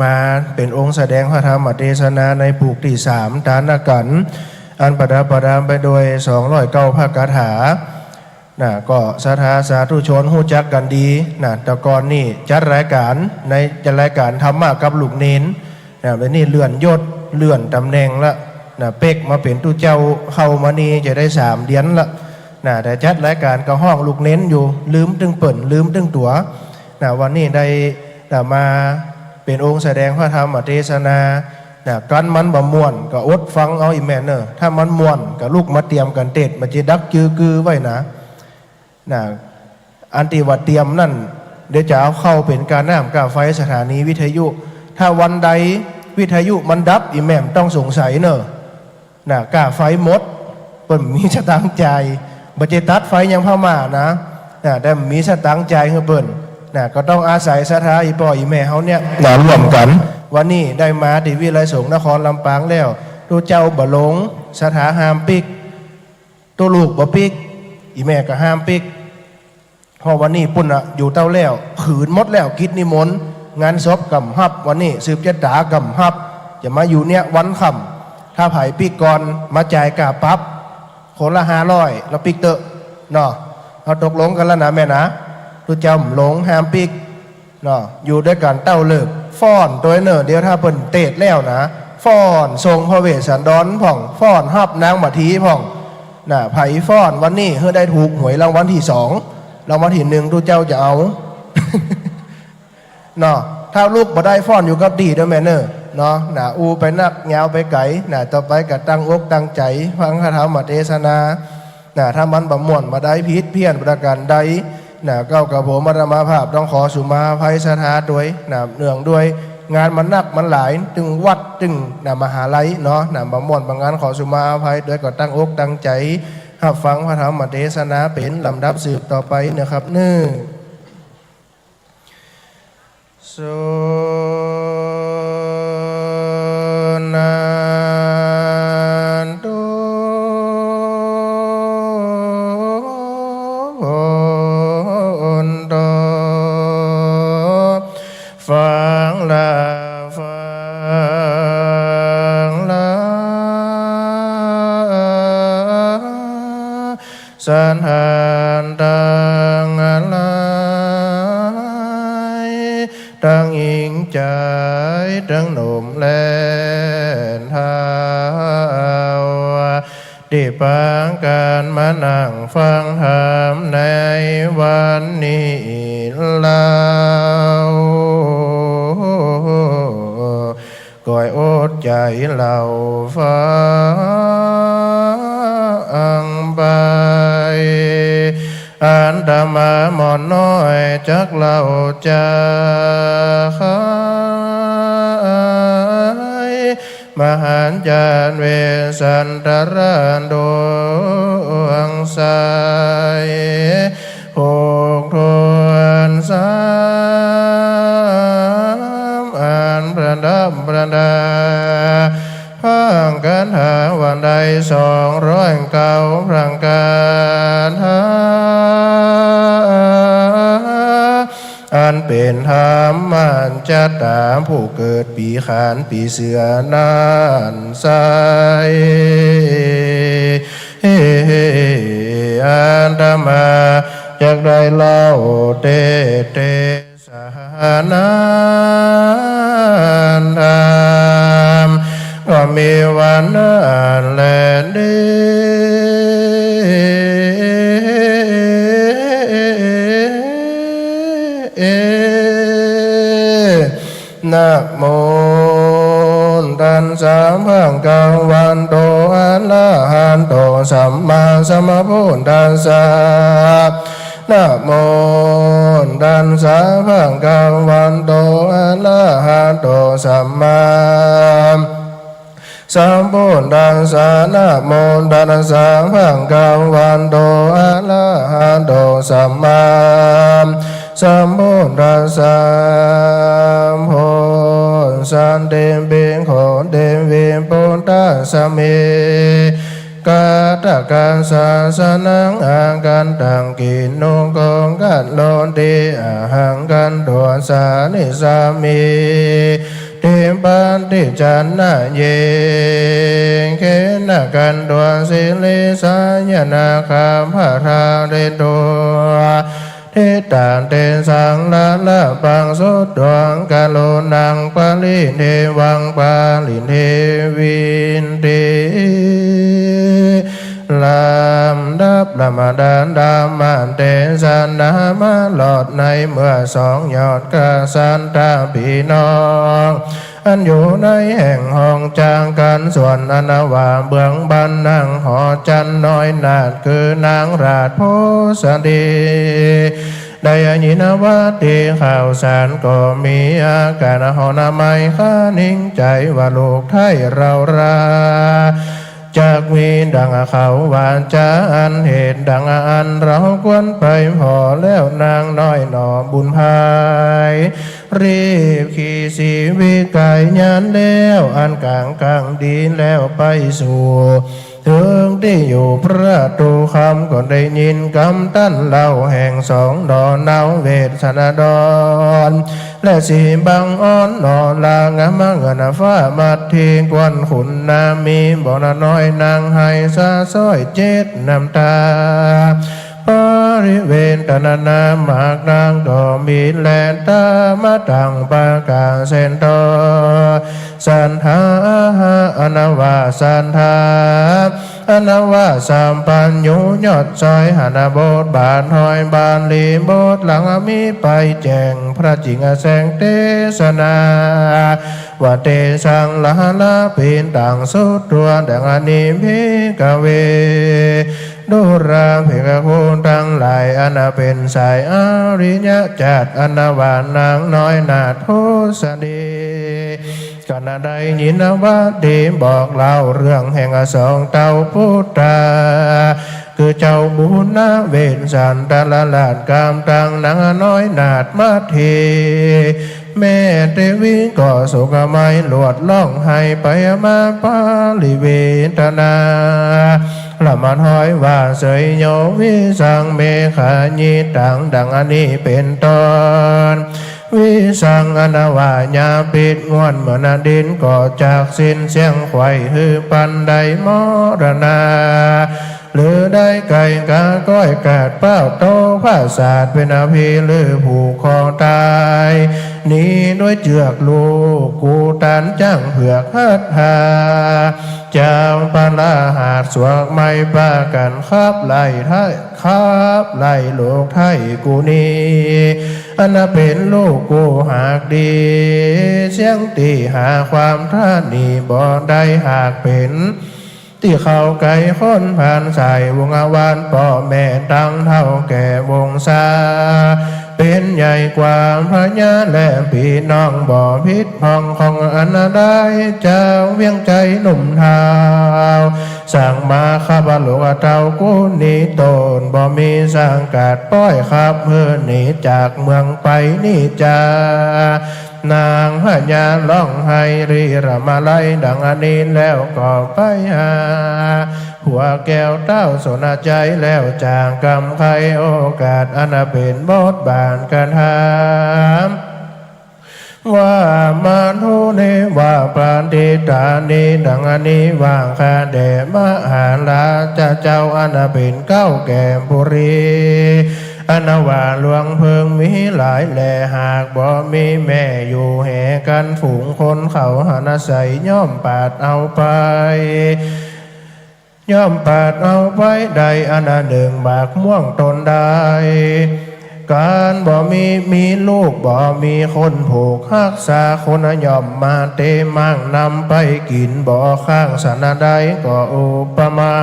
มาเป็นองค์แสดงพระธรรมเทศนาในปุกที่3ฐานกันอันประดับประดามไปโดย209พระคาถาก็สาธาสาธุชนหู้จักกันดีแต่ก่อนนี่จัดรายการในจัดรายการธรรมะกับลูกเน้นเป็นนี่เลื่อนยศเลื่อนตำแหน่งละเป็กมาเป็นตู้เจ้าเข้ามานี่จะได้3 เดือนละแต่จัดรายการก็ห้องลูกเน้นอยู่ลืมตึงเปิ่นลืมตึงตัววันนี้ได้มาเป็นองค์แสดงพระธรรมเทศนากันมันบ่ม่วนก็อดฟังเอาอีแม่เนอะถ้ามันม่วนก็ลูกมาเตรียมกันเตดมาจะดักจือไว้นะอันที่ว่าเตรียมนั่นเดี๋ยวจะเอาเข้าเป็นการน้ำกาไฟสถานีวิทยุถ้าวันใดวิทยุมันดับอีแม่ต้องสงสัยเนอะกาไฟหมดเปิ่นมีสตังใจบัจตัดไฟยังพม่านะแต่มีสตังใจเพื่อเปิ่นก็ต้องอาศัยสถาอีพ่ออีแม่เขาเนี่ยร่วมกันวันนี้ได้มาที่วิทยาลัยสงฆ์นครลำปางแล้วตัวเจ้าบ่หลงสถาหามปิกตัวลูกบ่ปิก อีแม่ก็ห้ามปิกพอวันนี้ปุ่นอะอยู่เต้าแล้วขืนหมดแล้วกิจนิมนต์งานศพกำฮับวันนี้สืบเจดากำฮับจะมาอยู่เนี่ยวันค่ำถ้าไผ่ปิกก่อนมาจ่ายกาปั๊บคนละ500แล้วปิกเตอะเนาะเราตกลงกันแล้วนะแม่นะทุเจ้าหลงห้ามปิกเนาะอยู่ด้วยกันเต้าเลิกฟ้อนตัวเนอเดี๋ยวถ้าเปิ่นเตะแล้วนะฟ้อนทรงพระเวสสันดรพ่องฟ้อนฮับนางมาทีพ่องน่ะไผ่ฟ้อนวันนี้เฮ้ได้ถูกหวยรางวัลที่2รางวัลที่1ทุเจ้าจะเอา เนาะถ้าลูกบ่ได้ฟ้อนอยู่กับดีเด้อแม่เนอเนาะน่ะอูไปนักยาวไปไกลน่ะต่อไปก็ตั้งอกตั้งใจฟังคาถามาเทศนาน่ะถ้ามันบ่ม่วนบ่ได้ผิดเพี้ยนประการใดน่ะเก้ากับผมมรมาภาพต้องขอสุมาภัยสถาด้วยน่ะเนื่องด้วยงานมันนักมันหลายจึงวัดจึงน่ะมหาลัยเนาะน่ะบ่ม่วนบางงานขอสุมาภัยด้วยก็ตั้งอกตั้งใจรับฟังพระธรรมเทศนาเป็นลำดับสืบต่อไปนะครับสุนันตุนโตฟังละฟังละสันหันตังอะไรตั้งอิงใจตั้งหนุ่มแลนเท้าที่ปางการมานั่งฟังธรรมในวันนี้เล่าก่อยอดใจเหล่าฟังไปอันธรรมะหมอนน้อยจักเล่าจะขายมหันจารเวสันตรานดวงใสหกทวนสามอันประดับประดาพังกันหาวันใด209พรังการหาอันเป็นธรรมมันจะตามผู้เกิดปีขานปีเสือนานใสอันธรรมาจากได้เล่าเตสหานานธรรมก็มีวันนั้นแลนดีนะโมตัสสะภะคะวะโตอะระหะโตสัมมาสัมพุทธัสสะนะโมตัสสะภะคะวะโตอะระหะโตสัมมาสัมพุทธัสสะนะโมตัสสะภะคะวะโตอะระหะโตสัมมาสัมพุทธัสสะโพสันเดมเบงโขเดมเวมปุตตะสะเมกาตะกันสาสนังอากันตังกินโนกงกันโลติอาหังกันดวสานิสามีเทมปันติจันนาเยเขนะกันดวสิลิสายนาคามภาราเรโตเทตานเตสังลาละปังสุดดวงกาโลนังปาลิเทวังปาลิเทวินเตลำดับละมาดานดามันเตสันนามาหลอดในเมื่อ2ยอดกาสันตาพี่น้องอันอยู่ในแห่งห้องจางกันส่วนอนาวาเบื้องบันนางหอจันน้อยนาดคือนางราชโพสดีได้ยินว่าตีข่าวสารก็มีอาการหอนามัยข้านิ่งใจว่าลูกไทยเราราจากมีดังเขาวานจาอันเหตุดังอันเราควรไปพอแล้วนางน้อยหนอบุญภายรีบขี่สีวิกายยันแล้วอันกลางดินแล้วไปสู่ถึ ถึงที่อยู่ประตูคำก็ได้ยินคำตั้นเล่าแห่งสองดอนเนาเวทสนาดอนและสีบังอ้อนนอนลางามเงินฟ้ามัดทีกวนขุนนามีบ่อน้อยนางให้ซาซ้อยเจ็ดน้ำตาบริเวณตนานามากนางก็มีแลนตามาดังปากาเซนโตสันทาอนาวาสันทาอนาวาสามปัญญูยอดซอยหานาโบสบานหอยบานลีโบสหลังมีไปแจงพระจิงแสงเทศนาว่าเตสังลาลาปีนต่างสุดตัวดังอนิพิกเวดูราภิกขุทั้งหลายอนาเป็นสายอริยะจัดอนาวานางน้อยนาถโพสดีก็นาได้ยินว่าดีบอกเล่าเรื่องแห่งสองเต้าพุทธาคือเจ้าบุญนาเวนสันตะละลาดกามตังนางน้อยนาดมาเทแม่เทวีก็สุขไมหลวดล่องให้ไปมาปาลิเวทนาละมันห้อยว่าเสยโยวิสังเมขาญีตังดังอันนี้เป็นตอนวิสังอนาวาญาปิดงวนเหมือนดินก่อจากสิ้นเสียงไข่ฮือปันใดมรณาหรือได้ไก่กาก้อยกาดเป้าโตผ้าศาสตร์เป็นอภิหรือผูกคอตายนี้ด้วยเจือกลูกกูตันจ้างเผือกฮัดหาเจ้าปาลาหาดสวกไม่ปากันครับไล่ไทยครับไล่ลูกไทยกูนี้อันเป็นลูกกูหากดีเสียงตีหาความท่านี่บ่ได้หากเป็นที่เขาไก่ค้นผ่านใส่วงอาวานพ่อแม่ตั้งเท่าแก่วงซาเป็นใหญ่กว่าพระญาและพี่น้องบ่อพิษพองของอันได้เจ้าเวียงใจหนุ่มเท้าสั่งมาข้าบลูกเต้ากูนีโตนบ่มีสังกัดป้อยขับเพื่อหนีจากเมืองไปนี่จ้านางพญาร้องไห้รีรมาไลดังอันนี้แล้วก็ไปหาหัวแก้วเต้าสนใจแล้วจางกำไขโอกาสอันเป็นบทบานกันหามว่ามาทุเนว่าปาติตานีดังอันนี้ว่างคาเดมหาลาจะเจ้าอันเป็นเก้าแก่บุรีอนาวาหลวงเพิงมีหลายแหล่หากบ่มีแม่อยู่แห่กันฝูงคนเขาหานาใสย่อมปาดเอาไปย่อมปาดเอาไปใดอันหนึ่งบากม่วงตนใดการบ่มีลูกบ่มีคนผูกหักษาคนย่อมมาเตมั่งนำไปกินบ่ข้างสนาใดก็อุปมา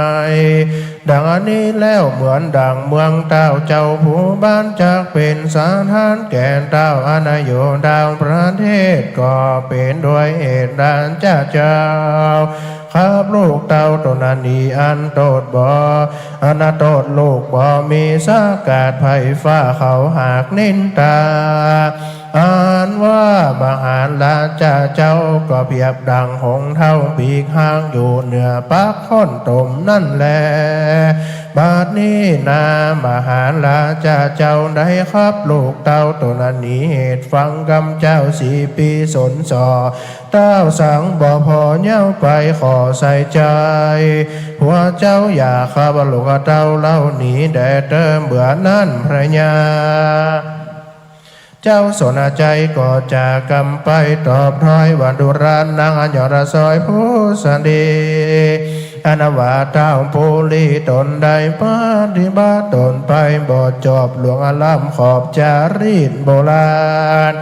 ดังอันนี้แล้วเหมือนดังเมืองเต้าเจ้าผู้บ้านจากเป็นสถานแก่เต้าอนาโยดาวประเทศก็เป็นด้วยเหตุดันเจ้าครับลูกเต้าตนนี้อันโตดบ่อันโตดลูกบ่มีสากาศไผ่ฟ้าเขาหากนินตาอ่านว่ามหาลาเจ้าก็เพียบดังหงเท่าปีกหางอยู่เหนือปักค้อนตมนั่นแลบาดนี้นามหาลาเจ้าได้ครับลูกเต้าตัวนั้นนี้เหตุฟังกำเจ้า4 ปีสนสอเต้าสังบ่พอเย้าไปขอใส่ใจหัวเจ้าอย่าข้าบลูกเต้าเล่าหนีแดดเติมเบื่อนั่นพระญาเจ้าสนใจก็จะกำไปตอบถอยวันดุรานนางอัญญรซอยผู้สันดีอนาวาเต้าภูลีตนใดปฏิบัติตนไปบ่จอบหลวงอลำขอบจารีตโบราณ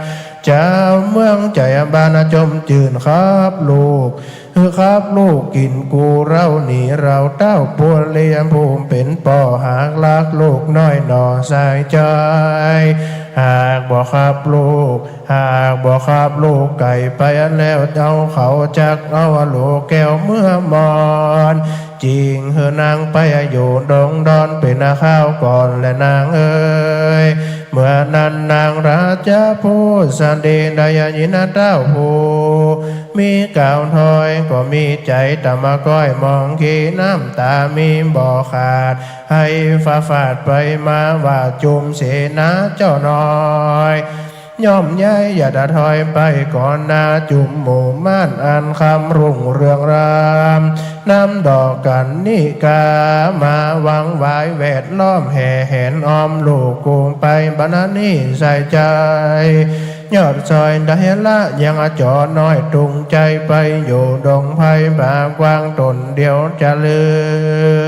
เจ้าเมืองใจบานจมจืนครับลูกครับลูกกินกูเราหนีเราเต้าปัวเลียมภูมิเป็นป่อหากลักลูกน้อยหน่อใส่ใจหากบ่ครับลูกหากบ่ครับลูกไก่ไปแล้วเอาเขาจักเอาลูกแก้วเมื่อมอนจริงเฮอนางไปอยู่ดงดอนเป็นข้าวก่อนและนางเอ๋ยเมื่อนั้นนางราชาผู้สันดีได้ยินเต้าผู้ มีกาวถอยก็มีใจตะมาก้อยมองขีน้ำตามีบ่อขาดให้ฟ้าฟาดไปมาว่าจุมเสนาเจ้าน้อยย่อมย้ายอย่าดาถอยไปก่อนนาจุมหมู่ม่านอันคำรุ่งเรืองรามน้ำดอกกันนิกามาวังไว้แวดล้อมแห่แหนอ้อมลูกกูไปบรรณนี่ใส่ใจยอดซอยได้ละยังจอน้อยตุงใจไปอยู่ดงไผ่บากวางตนเดียวจะลือ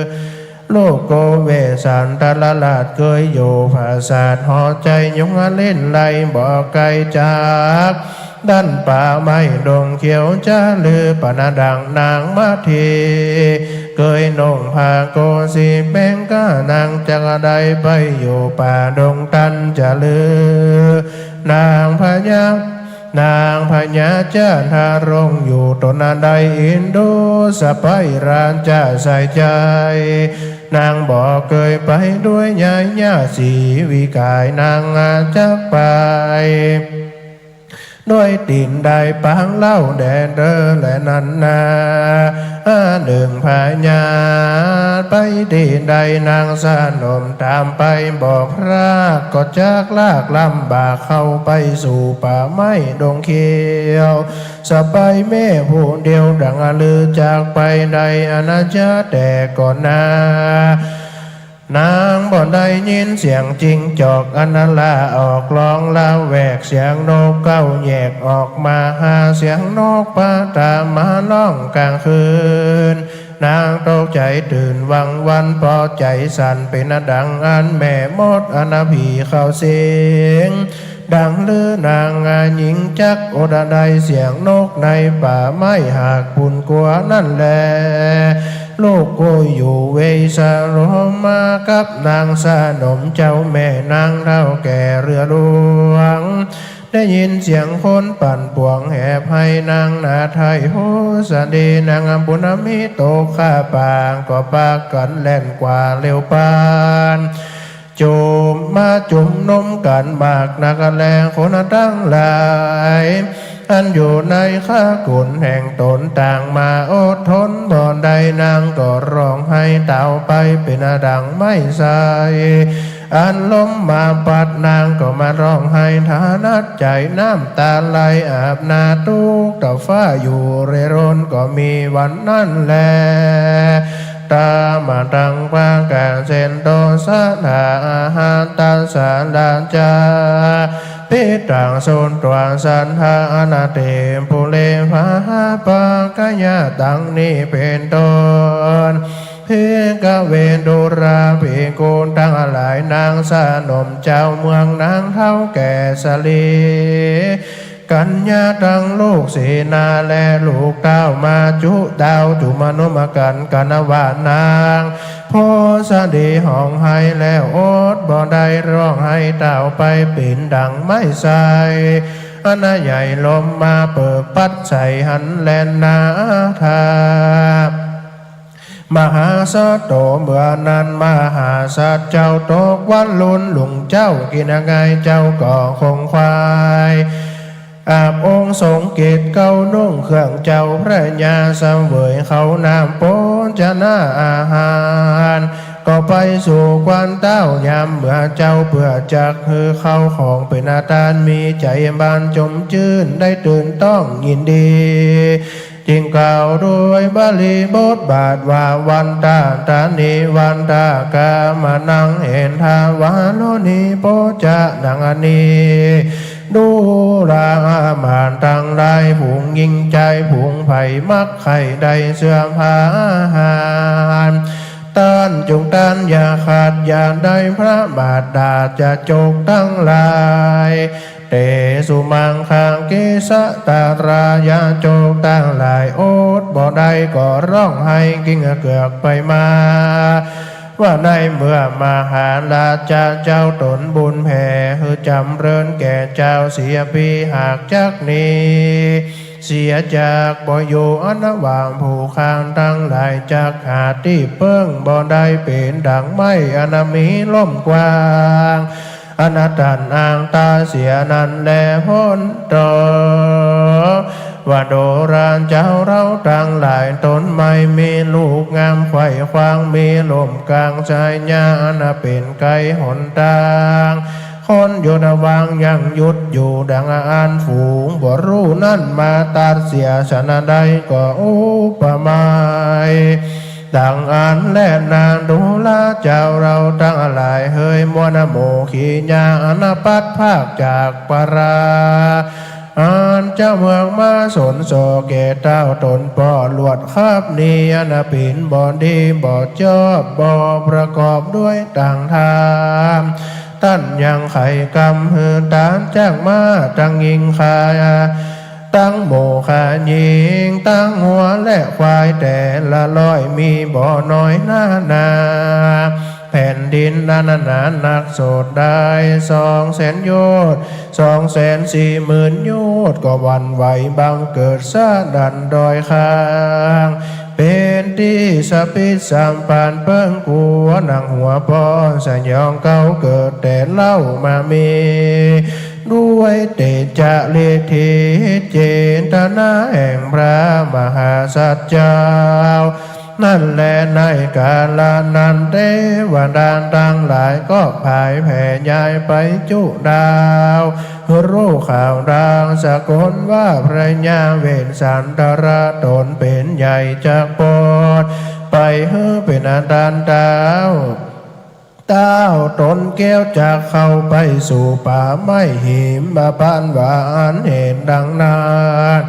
โลกโกเวสันตะละลาดเคยอยู่ภาษาหอใจยงเล่นไหลบอกไกลจากด้านป่าไม้ดงเขียวจะลือปนาดังนางมาทีเคยนงพาโกสีแป้งก้านางจักได้ไปอยู่ป่าดงตันจะลือนางพญานางพญาเจ้าทารงอยู่ตนใดอินดูสะไปรานจะใส่ใจนางบอกเคยไปด้วยยายญาสีวิกายนางอาจักไปด้วยตีนได้ปางเล่าแดนเดอและนันนาหนึ่งพญาไปตีนใดนางสนมตามไปบอกพระก็จากลากลำบากเข้าไปสู่ป่าไม้ดงเขียวสะไปแม่ผู้เดียวดังลือจากไปใดอาณาจักรแต่ก่อนนานางบ่ได้ยินเสียงจริงจอกอนาลาออกร้องลาแหวกเสียงนกเก้าแยกออกมาหาเสียงนกปาตามาร้องกลางคืนนางตกใจตื่นวังวันพอใจสั่นเป็นดังอันแม่มดอนาผีเข้าเสียงดังลือนางงานหญิงจักโอดาได้เสียงนกในป่าไม้หากปุ่นกลัวนั่นแลลูกโกอยู่เวสาโรมากับนางสนมเจ้าแม่นางเท่าแก่เรือหลวงได้ยินเสียงคนปั่นป่วงแห่ให้นางนาไทยโฮสดีนางบุญมิโตข้าปางก็ปากันแล่นกว่าเร็วปานจุมมาจุมนมกันบากนักแลงคนตั้งหลายอันอยู่ในข้ากุนแห่งตนต่างมาอดทนบ่อนใดนางก็ร้องให้เต่าไปเป็นดังไม่ใสอันล้มมาปัดนางก็มาร้องให้ฐานัดใจน้ำตาไหลอาบนาตุกต่อฟ้าอยู่เรร่นก็มีวันนั้นแลตามาดังปากาเซนโตสะนาอาหารตาสาลาจาพิตังสุนตวสันทาอนาเตมปุเลภาปากายาตังนี้เป็นต้นเพกเวนดุราภิกขุทั้งหลายนางสนมเจ้าเมืองนางเท่าแก่สลีกัญญาทั้งลูกเสนาและลูกเต้ามาจุดาวจุมนุมกันวานางโพสดีห้องให้แล้วอดบ่ได้ร้องให้เต้าไปปิ่นดังไม่ใสอนาใหญ่ลมมาเปิดปัดใส่หันแลนนาทามหาสัตโตเมื่อนั้นมหาสัตเจ้าตกวันลุนหลุงเจ้ากินไงเจ้าก็คงควายอาบองค์สงเกตเก้านุ่งเครื่องเจ้าพระญาสังเวยเขาน้ำโปนจะหน้าอาหารก็ไปสู่ควันเต้ายามเมื่อเจ้าเพื่อจักคือเข้าของเป็นอาตานมีใจบานจมชื่นได้ตื่นต้องยินดีจึงกล่าวด้วยบาลีบทบาทว่าวันตาตานีวันตากามานังเห็นทาวาโลนีโปจะดังอันนี้ดูรามานตั้งได้ผุงยิงใจผุงไผ่มักไข่ได้เสื่อมหาหารต้านจงต้านอย่าขาดอย่าได้พระบาทดาจะโจกตั้งลายเตสุมังคังกิสะตารายาโจกตั้งหลายโอดบ่ได้ก็ร้องให้กิ้งเกือกไปมาว่าในเมื่อมาหาลาจาเจ้าตนบุญแผ่คือจำเริญแก่เจ้าเสียปีหากจักนี้เสียจากบ่อยู่อันวางผู้ข้างตั้งหลายจากหาที่เปิ้งบ่ได้เป็นดังไม่อนามีล่มกว้างอนาตันอ่างตาเสียนันแลพ้นต่อ ว่าโดราเจ้าเราตั้งหลายตนไม่มีลูกงามไข่ควางมีลมกลางใจญาณเป็นไกลหนทางคนอยู่ระวังยังหยุดอยู่ดังอ่านฝูงบ่รู้นั่นมาตัดเสียชนะใดก็อุปมาดังอ่านและนางดูลาเจ้าเราตั้งหลายเฮยมวนโมขีญาอนาปัดภาคจากปราอ่านเจ้าเมืองมาสนโสเกเต้าตนป่อลวดคับนีอนาปินบ่ดีบ่จอบบ่ประกอบด้วยต่างทางตั้นยังไข่กำหือตานแจ้งมาตั้งยิงขายตั้งโมขายิงตั้งหัวและควายแต่ละร้อยมีบ่อน้อยหน้านาแผ่นดินนานานานักโสดได้200,000 โยชน์240,000 โยชน์ก็วันไหวบังเกิดสะดันดอยคางเป็นที่สะพิษสัมปันเปิ้งกัวหนังหัวปอนสยองเก่าเกิดแต่เล่ามามีด้วยเตจะเลเทเจตนาแห่งพระมหาสัจเจ้านั่นแหละในกาลนั้นเทวดาทั้งหลายก็พายแผ่ยายไปจุดาวรู้ข่าวดังสกลว่าพระญาเวสสันตระตนเป็นใหญ่จากปอดไปเฮือเป็นอาจารย์ดาวเต้าตนแก้วจะเข้าไปสู่ป่าไม้หิมมาปานหวานเห็นดังนั้น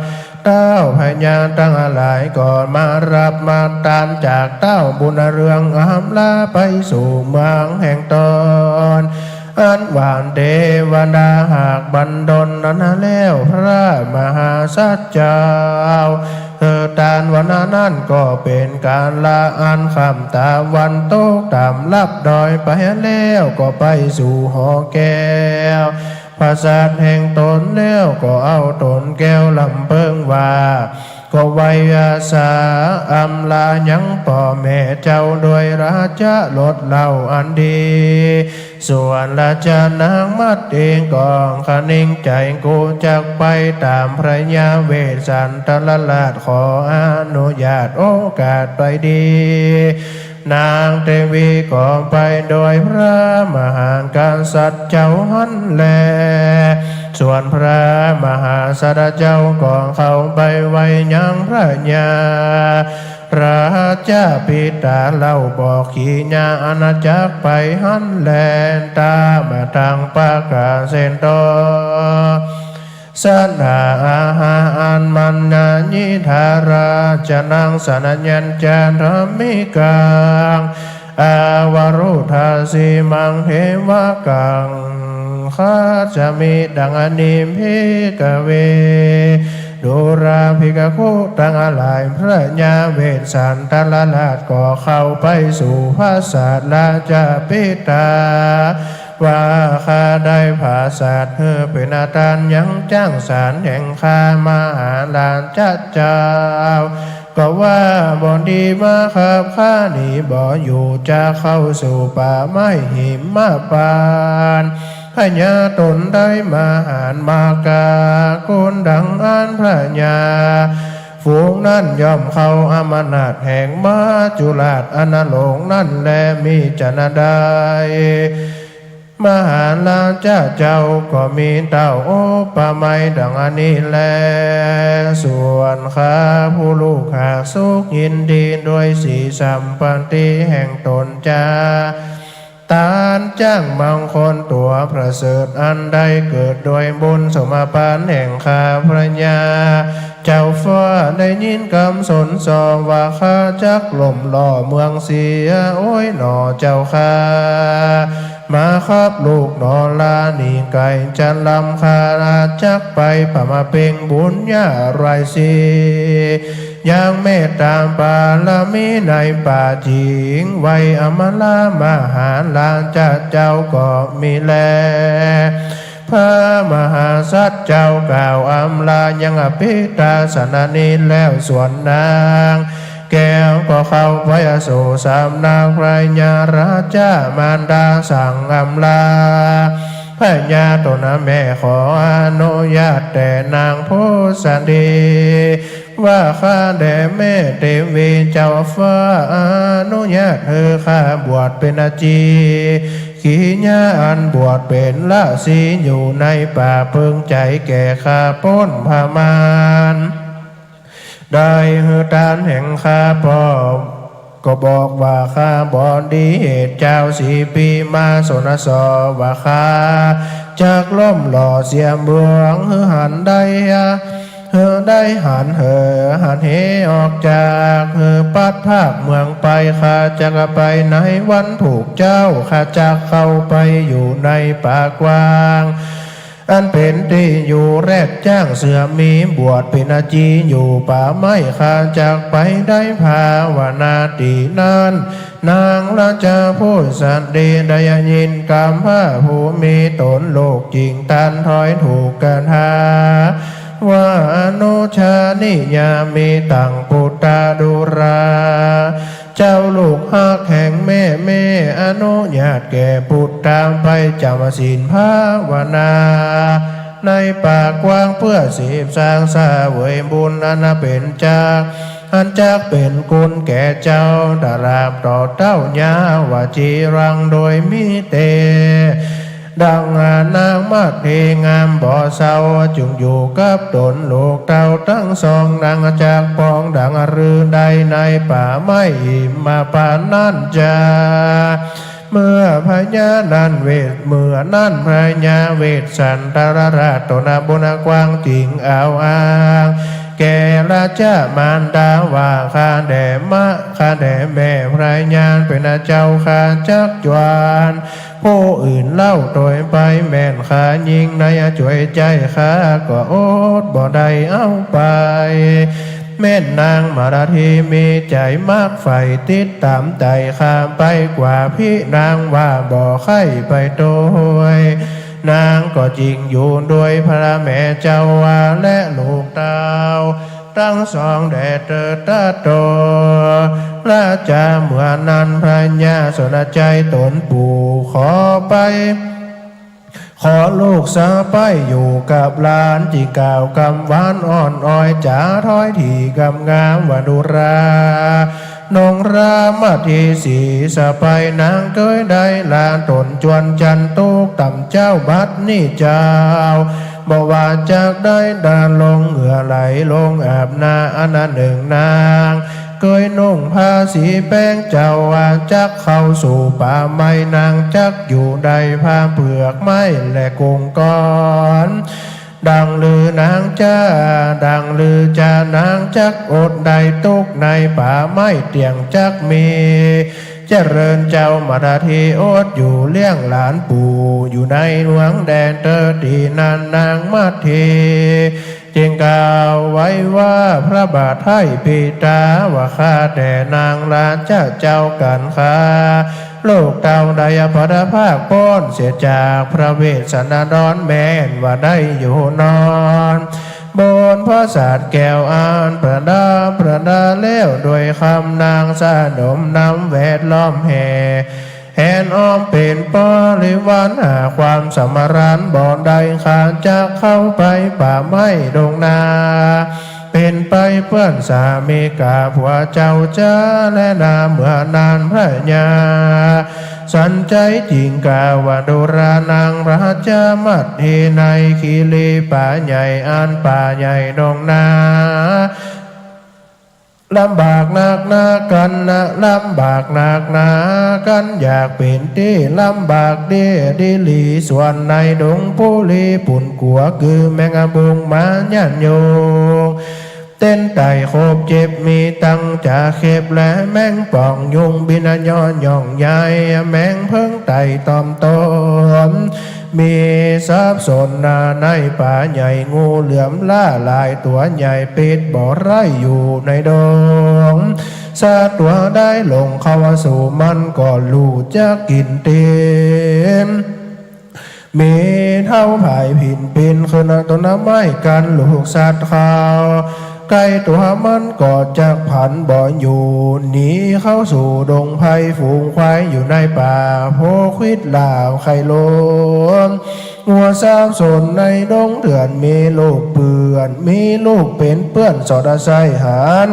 เต้าพญาตั้งหลายก่อนมารับมาตานจากเต้าบุญเรืองอำลาไปสู่เมืองแห่งตนอันหวานเทวดาหากบันดลนั้นแล้วพระมหาสัจเจ้าตานวันนั้นก็เป็นการละอันคำตาวันโตกตามลับดอยไปแล้วก็ไปสู่หอแก้วภาษาแห่งตนแล้วก็เอาตนแก้วลำเพิงว่าก็ไว้อาสาอำลายังพ่อแม่เจ้าโดยราชาลดเหล่าอันดีส่วนราชานางมัดเองกองคนิ่งใจกูจักไปตามพระยาเวสสันตรลาดขออนุญาตโอกาสไปดีนางเทวีก็ไปโดยพระมหาการสัตว์เจ้าหันแลส่วนพระมหาสัตว์เจ้าก็เข้าไปไว้ยังพระญาพระเจ้าปิตาเล่าบอกขีญาอาณาจักรไปหันแลนตามาทางปากาเซนโตสนาอาหารมันนาญิธาราจะนังสนัญญัญจารมิกังอาวรุธาสีมังเหวะกังข้าจะมีดังอนิมพิกเวดูราภิกขุตั้งหลายพระญาเวสสันตรลาดก็เข้าไปสู่พระศาสดาจาปิตาว่าข้าได้ภาษาเธอเป็นอาจารย์ยังจ้างสารแห่งข้ามาหาลานจัดเจ้าก็ว่าบ่ดีมาครับข้านี่บ่อยู่จะเข้าสู่ป่าไม้หิมมาปานพญาตนได้มาหารมากาคนดังอ่านพระญาฝูงนั้นย่อมเข้าอมนาถแห่งมาจุฬาชอนาโลงนั่นแลมีจนะได้มหาลาเจ้าก็มีเต้าโอปะไมดังอันนี้แลส่วนข้าผู้ลูกหากสุขยินดีด้วยสีสัมปันติแห่งตนจาตานจ้างบางคนตัวประเสริฐอันใดเกิดโดยบุญสมปานแห่งข้าพระญาเจ้าฟ้าได้ยินคำสนสองว่าข้าจักล่มหล่อเมืองเสียโอ้ยหนอเจ้าข้ามาครับลูกนอลานีไก่จันลำคาราจักไปป่ามาเป่งบุญญาไรสียังเมตตาปาลามีในป่าจิงไว้อมลามหาลานเจ้าก็มีแลพระมหาสัตว์เจ้ากล่าวอำลายังอภิตาสนานีแล้วส่วนนางแก้วก็เข้าไปสู่สำนักพระญาราชามารดาสั่งอำลา พญาตนะแม่ขออนุญาตแต่นางโพสันดีว่าข้าแด่แม่เทวีเจ้าฟ้าอนุญาตข้าบวชเป็นอาจีขีญาอันบวชเป็นละสีอยู่ในป่าเพิงใจแก่ข้าพ้นพามานได้ตานแห่งข้าพ่อก็บอกว่าข้าบอนดีเหตุเจ้า4 ปีมาสนสอว่าข้าจากล้มหล่อเสียเมืองหันได้ได้หันเหออกจากปัดภาคเมืองไปข้าจะไปในวันผูกเจ้าข้าจะเข้าไปอยู่ในป่ากว้างอันเป็นที่อยู่แรกจ้างเสือมีบวชเป็นอาจีอยู่ป่าไม้ข้าจากไปได้ภาวนาตีนั้นนางราชาผู้สันดีได้ยินกรรมพระผู้มีตนโลกจริงตันถอยถูกกันหาว่าอนุชานิยามีตังปุตตาดุราเจ้าลูกหักแห่งแม่อนุญาตแก่ปุตตามไปจำศีลภาวนาในป่ากว้างเพื่อสืบสร้างสาเวยบุญอันเป็นจากอันจากเป็นกุลแก่เจ้าดาราบต่อเต้ายาวาจีรังโดยมิเตดังนางมาเทงามบ่อเศร้าจุงอยู่กับตนลูกเต่าทั้งสองดังจากปองดังรือใดในป่าไม้มาปานนั่นจาเมื่อพญานันเวทเมื่อนั่นพญาเวทสันตรราชตนาบุญกว้างจริงเอาอ้างแก่ราชามารดาว่าข้าแด่แม่พระญาณเป็นเจ้าข้าจักจวนผู้อื่นเล่าโดยไปแม่นข้ายิงในช่วยใจข้าก็อดบ่ได้เอาไปแม่นางมาราธีมีใจมากใฝ่ติดตามใจข้าไปกว่าพี่นางว่าบ่ไข่ไปโดยนางก็จริงอยู่ด้วยพระแม่เจ้าว่าและลูกเต้าทั้งสองแด่เติดตาโตราชาเมื่อนั้นพระญาสนใจตนปู่ขอไปขอลูกสาไปอยู่กับหลานจีกล่าวกำหวานอ่อนอ้อยจ๋าถ้อยทีกำงามวดุรานงรามาทีสีสะไปนางเกยได้ลานตนจวนจันตุกต่ำเจ้าบัดนี่เจ้าบอกว่าจากได้ดานลงเหงื่อไหลลงอาบนาอันหนึ่งนางเคยนุ่งผ้าสีแป้งเจ้าว่าจักเข้าสู่ป่าไม้นางจักอยู่ใดผ้าเปลือกไม้และกุงก้อนดังลือนางจ้าดังลือจานางจักอดใดตุกในป่าไม้เตียงจักมีเจริญเจ้ามาราธีอดอยู่เลี้ยงหลานปู่อยู่ในหลวงแดนเตอดีนันนางมาทีจึงกล่าวไว้ว่าพระบาทไทยปิตาว่าข้าแต่นางราชเจ้ากันข้าโลกเต่าใดพระภาคป้อนเสียจากพระเวสสันดรแม่นว่าได้อยู่นอนบนพระศาสตร์แก้วอ่านประดาเลี้ยวโดยคำนางสะดมนำแวดล้อมแห่แหนอ้อมเป็นปริวารหาความสมรันบ่อนใดขาดจะเข้าไปป่าไม้ดงนาเป็นไปเพื่อนสามีกาผัวเจ้าจ้าและนาเมื่อนานพระญาสันใจจริงกาวดุรานางราชมัดเฮในคีรีป่าใหญ่อันป่าใหญ่ดงนาลำบากหนักหนากันนะลำบากหนักหนากันอยากเป็นที่ลำบากดีหลีส่วนในดงผู้ลีปุ่นกัวคือแมงบุงมายันโยงเต้นไต่โคบเจ็บมีตังจะเข็บและแมงป่องยุงบินย้อนย่องใหญ่แมงเพิ่งไต่ตอมตมมีทรัพย์สนนาในป่าใหญ่งูเหลือมล่าลายตัวใหญ่ปิดบ่อไร่อยู่ในดงสัตว์ตัวได้ลงเข้าสู่มันก็ลู่จะกินเต็มมีเท่าผายผินปินขึ้นต้นไม้กันลูกสัตว์เขา ไก่ตัวมันก็จากผันบ่อยู่หนีเข้าสู่ดงไผ่ฝูงควายอยู่ในป่าโพควิดลาวไข่ลมงัวสาวสนในดงเถื่อนมีลูกเปื่อนมีลูกเป็นเปื้อนสอดใส่หาน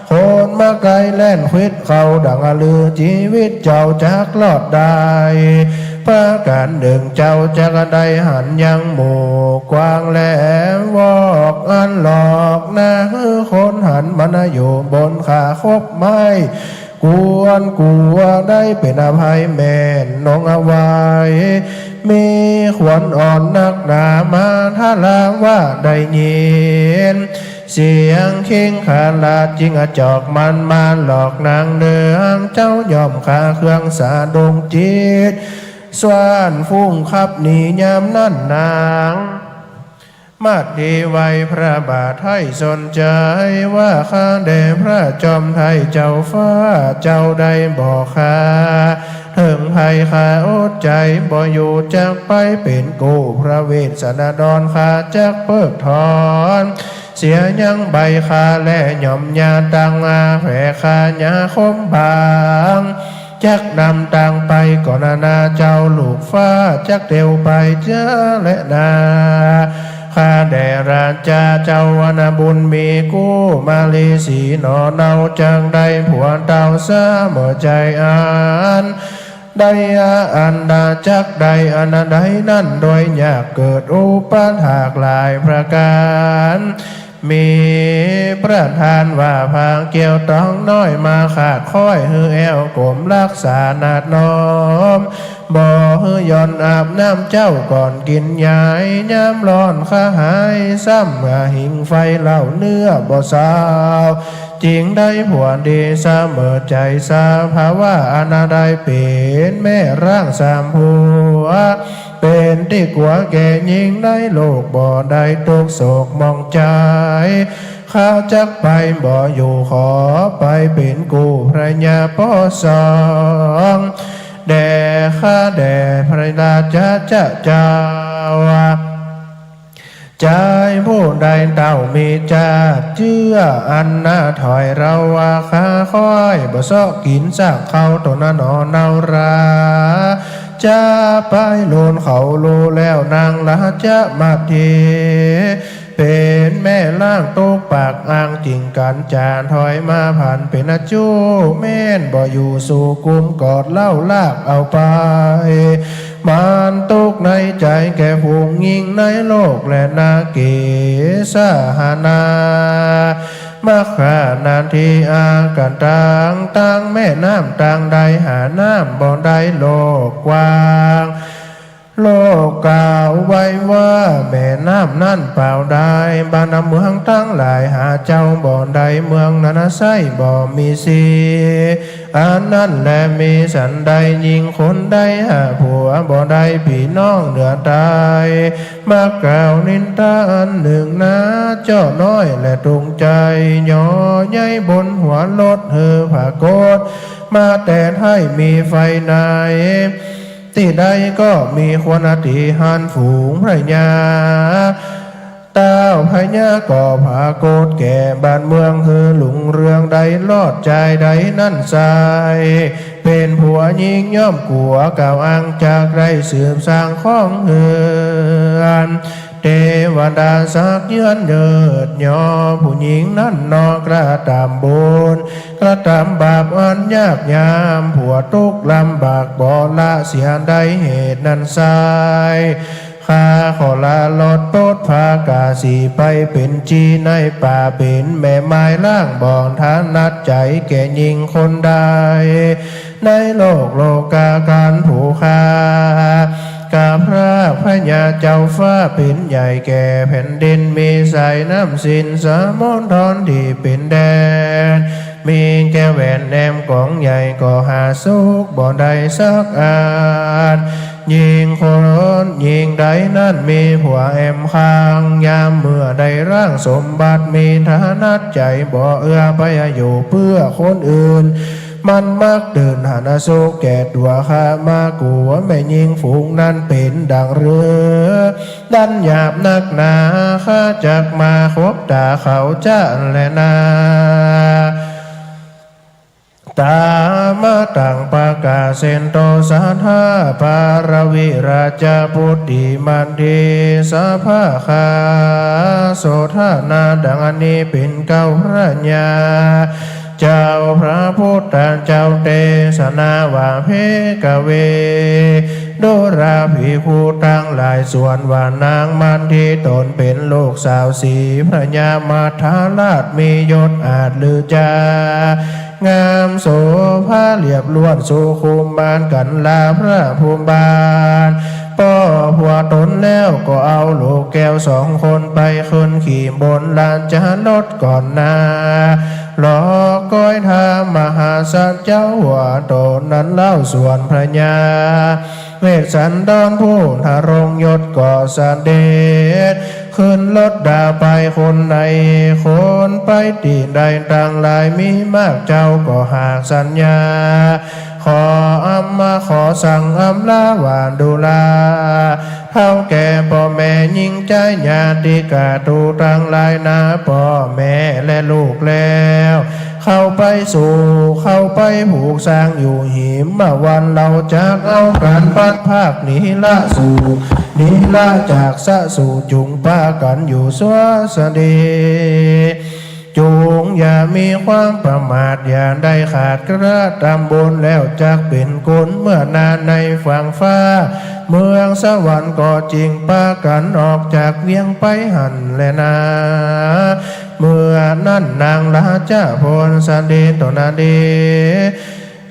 โคนมาไกลแล่นควิดเขาดังอลือชีวิตเจ้าจากลอดได้ประการหนึ่งเจ้าจะกระไดหันยังหมู่กว้างแหลมวอกอันหลอกนะคือคนหันมันอยู่บนขาคบไม้กวนกลัวได้เป็นอภัยแม่นน้องเอาไว้มีขวัญอ่อนนักหนามาถ้าลาว่าได้ยินเสียงคิงขาลาจิงจอกมันมาหลอกนางเนืองเจ้ายอมขาเครื่องสาดงจิตสวานฟุ้งขับหนียามนั่นนางมาดดีไว้พระบาทให้สนใจว่าข้าแด่พระจอมไทยเจ้าฟ้าเจ้าได้บอกข้าถึงภัยข้าอดใจบ่อยู่จักไปเป็นกูพระเวสสันดรข้าจักเพิกถอนเสียยังใบข้าและหย่อมยาตังอาแผ่ข้าญาคมบางจักนำตังไปก่อนนาเจ้าลูกฟ้าจักเดียวไปเจ้าและนาข้าแด่ราชาเจ้าวนบุญมีกู้มาลีสีหนอเนาจังได้ผัวเต่าซาเมื่อใจอ่านได้อันดาจักได้อันใดนั่นโดยอยากเกิดอุปถากหลายประการมีประธานว่าพางเกี่ยวต้องน้อยมาขาดค่อยฮือแอวกลมรักษานาดน้อมบ่ฮือย่อนอาบน้ำเจ้าก่อนกินยายย้ำร้อนข้าหายซ้ำหิงไฟเหล่าเนื้อบ่สาวจริงได้ผัวดีเสมอใจสาภาวะอนาได้เป็นแม่ร่างสามผัวเป็นที่กลัวแก่ยิงได้โลกบ่ได้ทุกโศกมองใจข้าจักไปบ่อยู่ขอไปเป็นกูพระยาพ่อสองแด่ข้าแด่พระราชาเจ้าใจผู้ใดเต่ามีจาเชื่ออันน่าถอยเราว่าข้าค่อยบ่ซอกกินสักเขาตัวนั้นนอนเอาราจะไปโลนเขาโลแล้วนางละจะมาเทเป็นแม่ล่างโตกปากอ่างจริงกันจานถอยมาผ่านเป็นอาจูแม่นบ่อยู่สู่กุมกอดเล่าลากเอาไปมันตกในใจแก่ผู้ยิ่งในโลกและนาเกสหานามาขานานที่อาการต่างแม่น้ำต่างใดหาน้ำบ่ได้โลกกว้างโลกกล่าวไว้ว่าแม่น้ำนั่นเปล่าได้บ้านเมืองทั้งหลายหาเจ้าบ่อใดเมืองนั้นไส้บ่มีสีอันนั้นแลมีสันใดยิงคนใดหาผัวบ่ได้พี่น้องเหนือตายมากล่าวนินทาอันหนึ่งนะเจ้าน้อยและตรงใจย่อใหญ่บนหัวรถเฮือผาโกดมาแต่ให้มีไฟในที่ใดก็มีควรติหานฝูงพระยาเต้าพญาก่อผาโกดแก่บ้านเมืองคือหลุงเรืองใดลอดใจใดนั่นสายเป็นผัวยิงย่อมกัวก่าวอ้างจากไรสืบสร้างข้องเฮือนเทวดาสักเยือนเยิดย่อผู้หญิงนั้นนอกระตามบุญกระทำบาปอันยากยามผัวทุกข์ลำบากบ่ละเสียใดเหตุนั้นสายข้าขอลาลอดโปดพากาสีไปเป็นจีในป่าเป็นแม่ไม้ล่างบ่อนทานัดใจแก่ยิงคนใดในโลกโลกาการผูกคากาพระพญาเจ้าฟ้าเป็นใหญ่แก่แผ่นดินมีสายน้ำสินสามนทอนที่เป็นแดนมีแก้วแหวนแนมของใหญ่ก็หาสุกบ่ได้สักอันยิงคนยิงใดนั่นมีผัวแอมข้างยามเมื่อได้ร่างสมบัติมีฐานะใจบ่เอื้อไปอยู่เพื่อคนอื่น มันมักเดินหานาโซแก่ตัวข้ามากัวแม่ยิงฝูงนั้นเป็นดังเรือดันหยาบนักหนาข้าจักมาคบตาเขาจะแลนาตามาตังปากาเซนโตสาธาปารวิราชพุทธิมันดีสาภาคาโสธานาดังอันนี้เป็นเก้าพระญาเจ้าพระพุทธเจ้าเตสนาวาเพกเวโดราภิกขุทั้งหลายส่วนว่านางมันที่ตนเป็นลูกสาวสีพระญามาทาราชมียศอาจลือจางามโสภาเรียบล้วนสุขุมบานกันลาพระภูมิบาลป้อผัวตนแล้วก็เอาลูกแก้ว2 คนไปขึ้นขี่บนลานจารถก่อนนาล้อก้อยทามหาสัจเจ้าหัวโตนั้นเล่าส่วนพระญาเวสสันดรผู้ทารงยศก่อสเดชขึ้นรถดาไปคนในคนไปตีใดต่างหลายมีมากเจ้าก็หากสัญญาขอมาขอสั่งลาหวานดูลาเท่าแก่พ่อแม่ยิ่งใจญาติกาตูทั้งหลายนาพ่อแม่และลูกแล้วเข้าไปผูกสร้างอยู่หิมมาวันเราจากเอาการพัดภาคนี้ละสู่นี้ละจากสะสู่จุงป้ากันอยู่สวสดีจงอย่ามีความประมาทอย่าได้ขาดกระทำบุญแล้วจักเป็นคนเมื่อนานในฝั่งฟ้าเมืองสวรรค์ก็จริงป้ากันออกจากเวียงไปหันแลนาเมื่อนั้นนางราชาพลสันดีตนาดี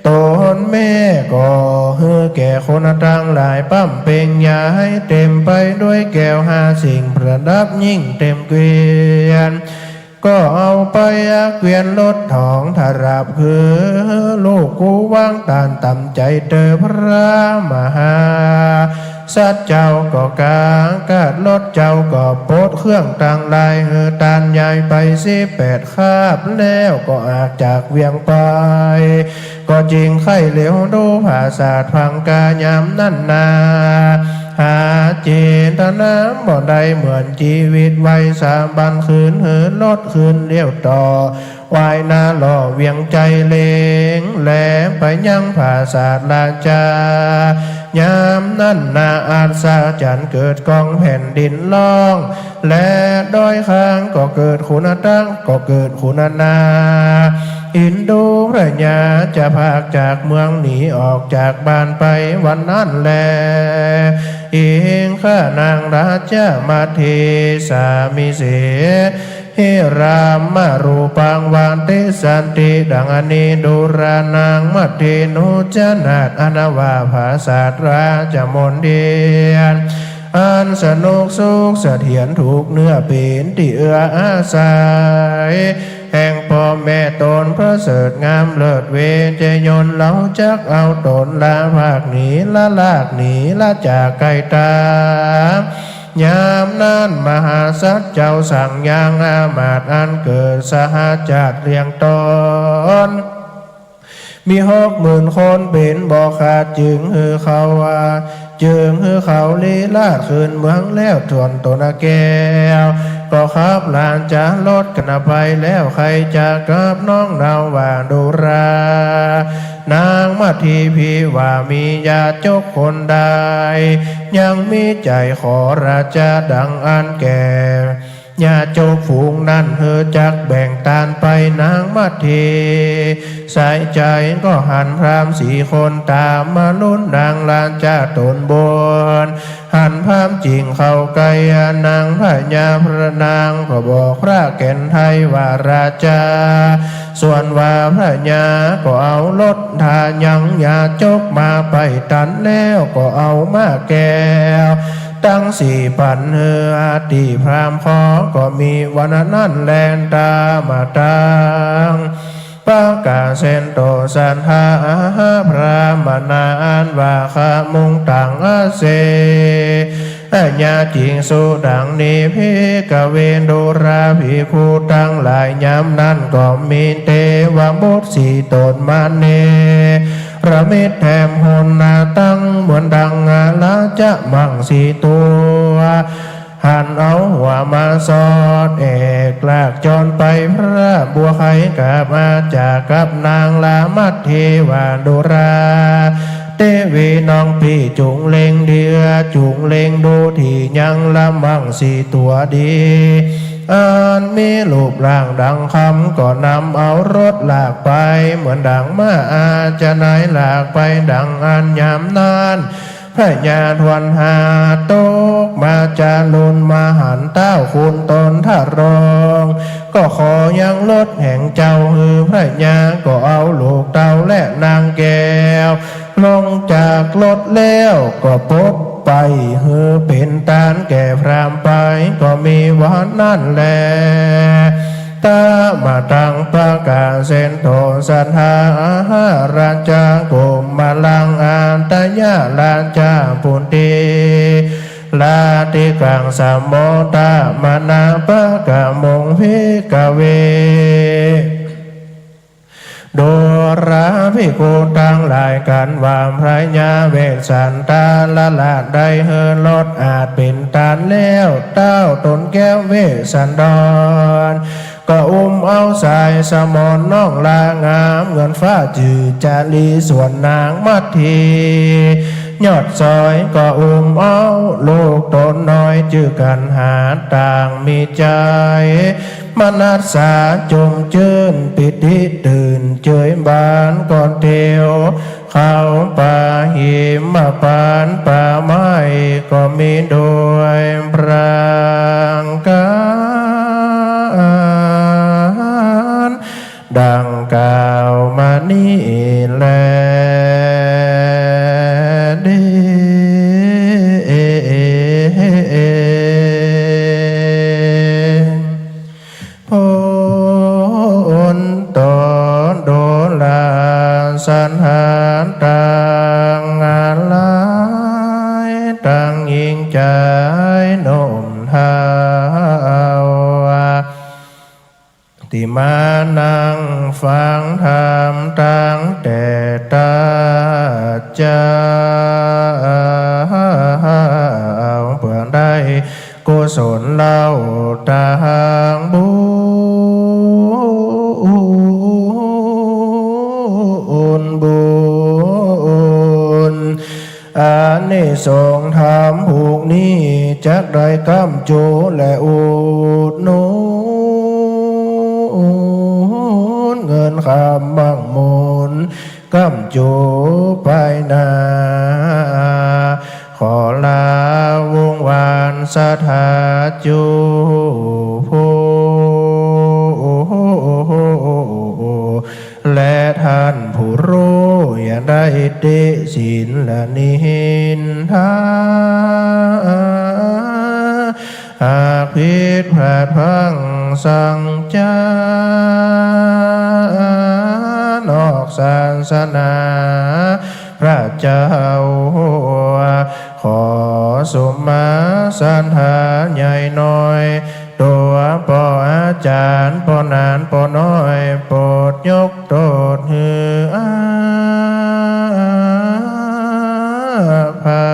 ตนแม่ก็เฮือแก่คนต่างหลายปั้มเป็นยาให้เต็มไปด้วยแก้ว5 สิ่งประดับยิ่งเต็มเกวียนก็เอาไปเกวียนรถทองทาราบคือลูกกูวางตานต่ำใจเตอพระมหาสัตว์เจ้าก็กากาดรถเจ้าก็โปดเครื่องต่างลายตานใหญ่ไป18 คาบแล้วก็อากจากเวียงไปก็จริงไข่เหลวดูภาษาพังกายามนั่นนาหาเจตนาบ่ได้เหมือนชีวิตไว้สาบันคืนรถคืนเลี้ยวต่อวายนาหล่อเวียงใจเลงแหลมไปยังภาษาลาจายามนั่นนาอาสาจันเกิดกองแผ่นดินล่องและด้อยข้างก็เกิดคุณตั้งก็เกิดคุณนาอินดูพระญาจะพากจากเมืองหนีออกจากบ้านไปวันนั้นแลเองข้านางราชมาเทสามิเสเฮรามมารูปังวานติสันติดังอนีดูรานางมัทเทนุจนาตอนาวาภาษาราชมนเดียนอันสนุกสุขเสถียรถูกเนื้อเป็นที่เอื้ออาศัยแห่งพ่อแม่ตนพระเสริฐงามเลิศเวเจยนเล้าจักเอาตนละภาคหนีละลากหนีละจากไกลตายามนั้นมหาสัจเจ้าสั่งยังอามาตย์อันเกิดสหจักเรียงตนมี60,000 คนเป็นบ่ขาดจึงฮือเขาว่าจึงฮือเขาลีลาดคืนเมืองแล้วทวนตนแก้วก็ขับลานจะลดกันไปแล้วใครจะกับน้องเราว่าดูรานางมาทีพีว่ามีญาติเจ้าคนใดยังมีใจขอราชาดังอันแก่ญาโจกฝูงนั้นเฮอจักแบ่งตานไปนางมัททีสายใจก็หันพราม4 คนตามมาลุ้นนางลานจ้าตนบนหันพรามจริงเข้าไกลนางพญาพระนางก็บอกพระแก่นไทยว่าราชาส่วนว่าพระญาก็เอารถทายังญาโจกมาไปตันแล้วก็เอามาแก้วตั้ง4 ปันเฮือตีพรามขอก็มีวันนั้นแลนตามาตังปากาเซนโตสันหาพระมานานว่าขามุงตังเส ญาจิงสุดังนี้พิกเวนโดราภิกขุทั้งหลายยามนั้นก็มีเทวบุตรสีตนมาเนระมิดแถมหนนาตั้งเหมือนดังละจะมั่งสีตัวหันเอาหัวมาสอดเอกลากจรไปพระบัวไข่กับมาจากกับนางลามัทเทวาดุราเตวีน้องพี่จุงเล็งเดือจุงเล็งดูที่ยังละมั่งสีตัวดีอันมีรูปร่างดังคำก็นำเอารถลากไปเหมือนดังมาอาจะไหนลากไปดังอันยามนานพระญาทวนหาตกมาจารุนมาหันเต้าคุณตนทารองก็ขอยังลดแห่งเจ้าฮือพระญาก็เอาลูกเต้าและนางแก้วลงจากรถแล้วก็พบไปฮือเป็นตานแก่พรามไปก็มีวันนั่นแลตามาตังปากาเซนโตสัทธาราชาโกมาลังอันตยาราชาปุนติลาติกังสามโมตามานาปากามงพิกเวโดราภิกขุทั้งหลายกันวามพระญาเวสสันตาละลาดได้เฮินลดอาจเป็นตานแล้วเต้าตนแก้วเวสสันดรก็เอาสายสมอนน้องลางามเงินฟ้าจือจารีส่วนนางมัททียอดซอยก็เอาลูกตนน้อยจือกันหาต่างมีใจมนัสสาจมจื่นปิติตื่นเจยบานก่อนเทียวเข้าป่าหิมมาปานป่าไม้ก็มีด้วยพรางการดังกล่าวมานี้แลสันหานต่างงานหลายต่างยิงใจโน้มเท้าที่มานั่งฟังธรรมตั้งแต่ตาเจ้าเพื่อได้กุศลเล่าต่างบุญอานิสงส์ธรรมผูกนี้จักได้กำจูและอุดหนุนเงินคำมั่งมูลกำจูไปนาขอลาวงวานสถาจูผู้และท่านผู้รู้อย่าได้ติสินและนินทาหากผิดพลาดพลั้งสั่งจานอกศาสนาพระเจ้าขอสมมาสันหาใหญ่น้อยตัวปออาจารย์ปอนานปอน้อยโปรดยกโทษหืออาภั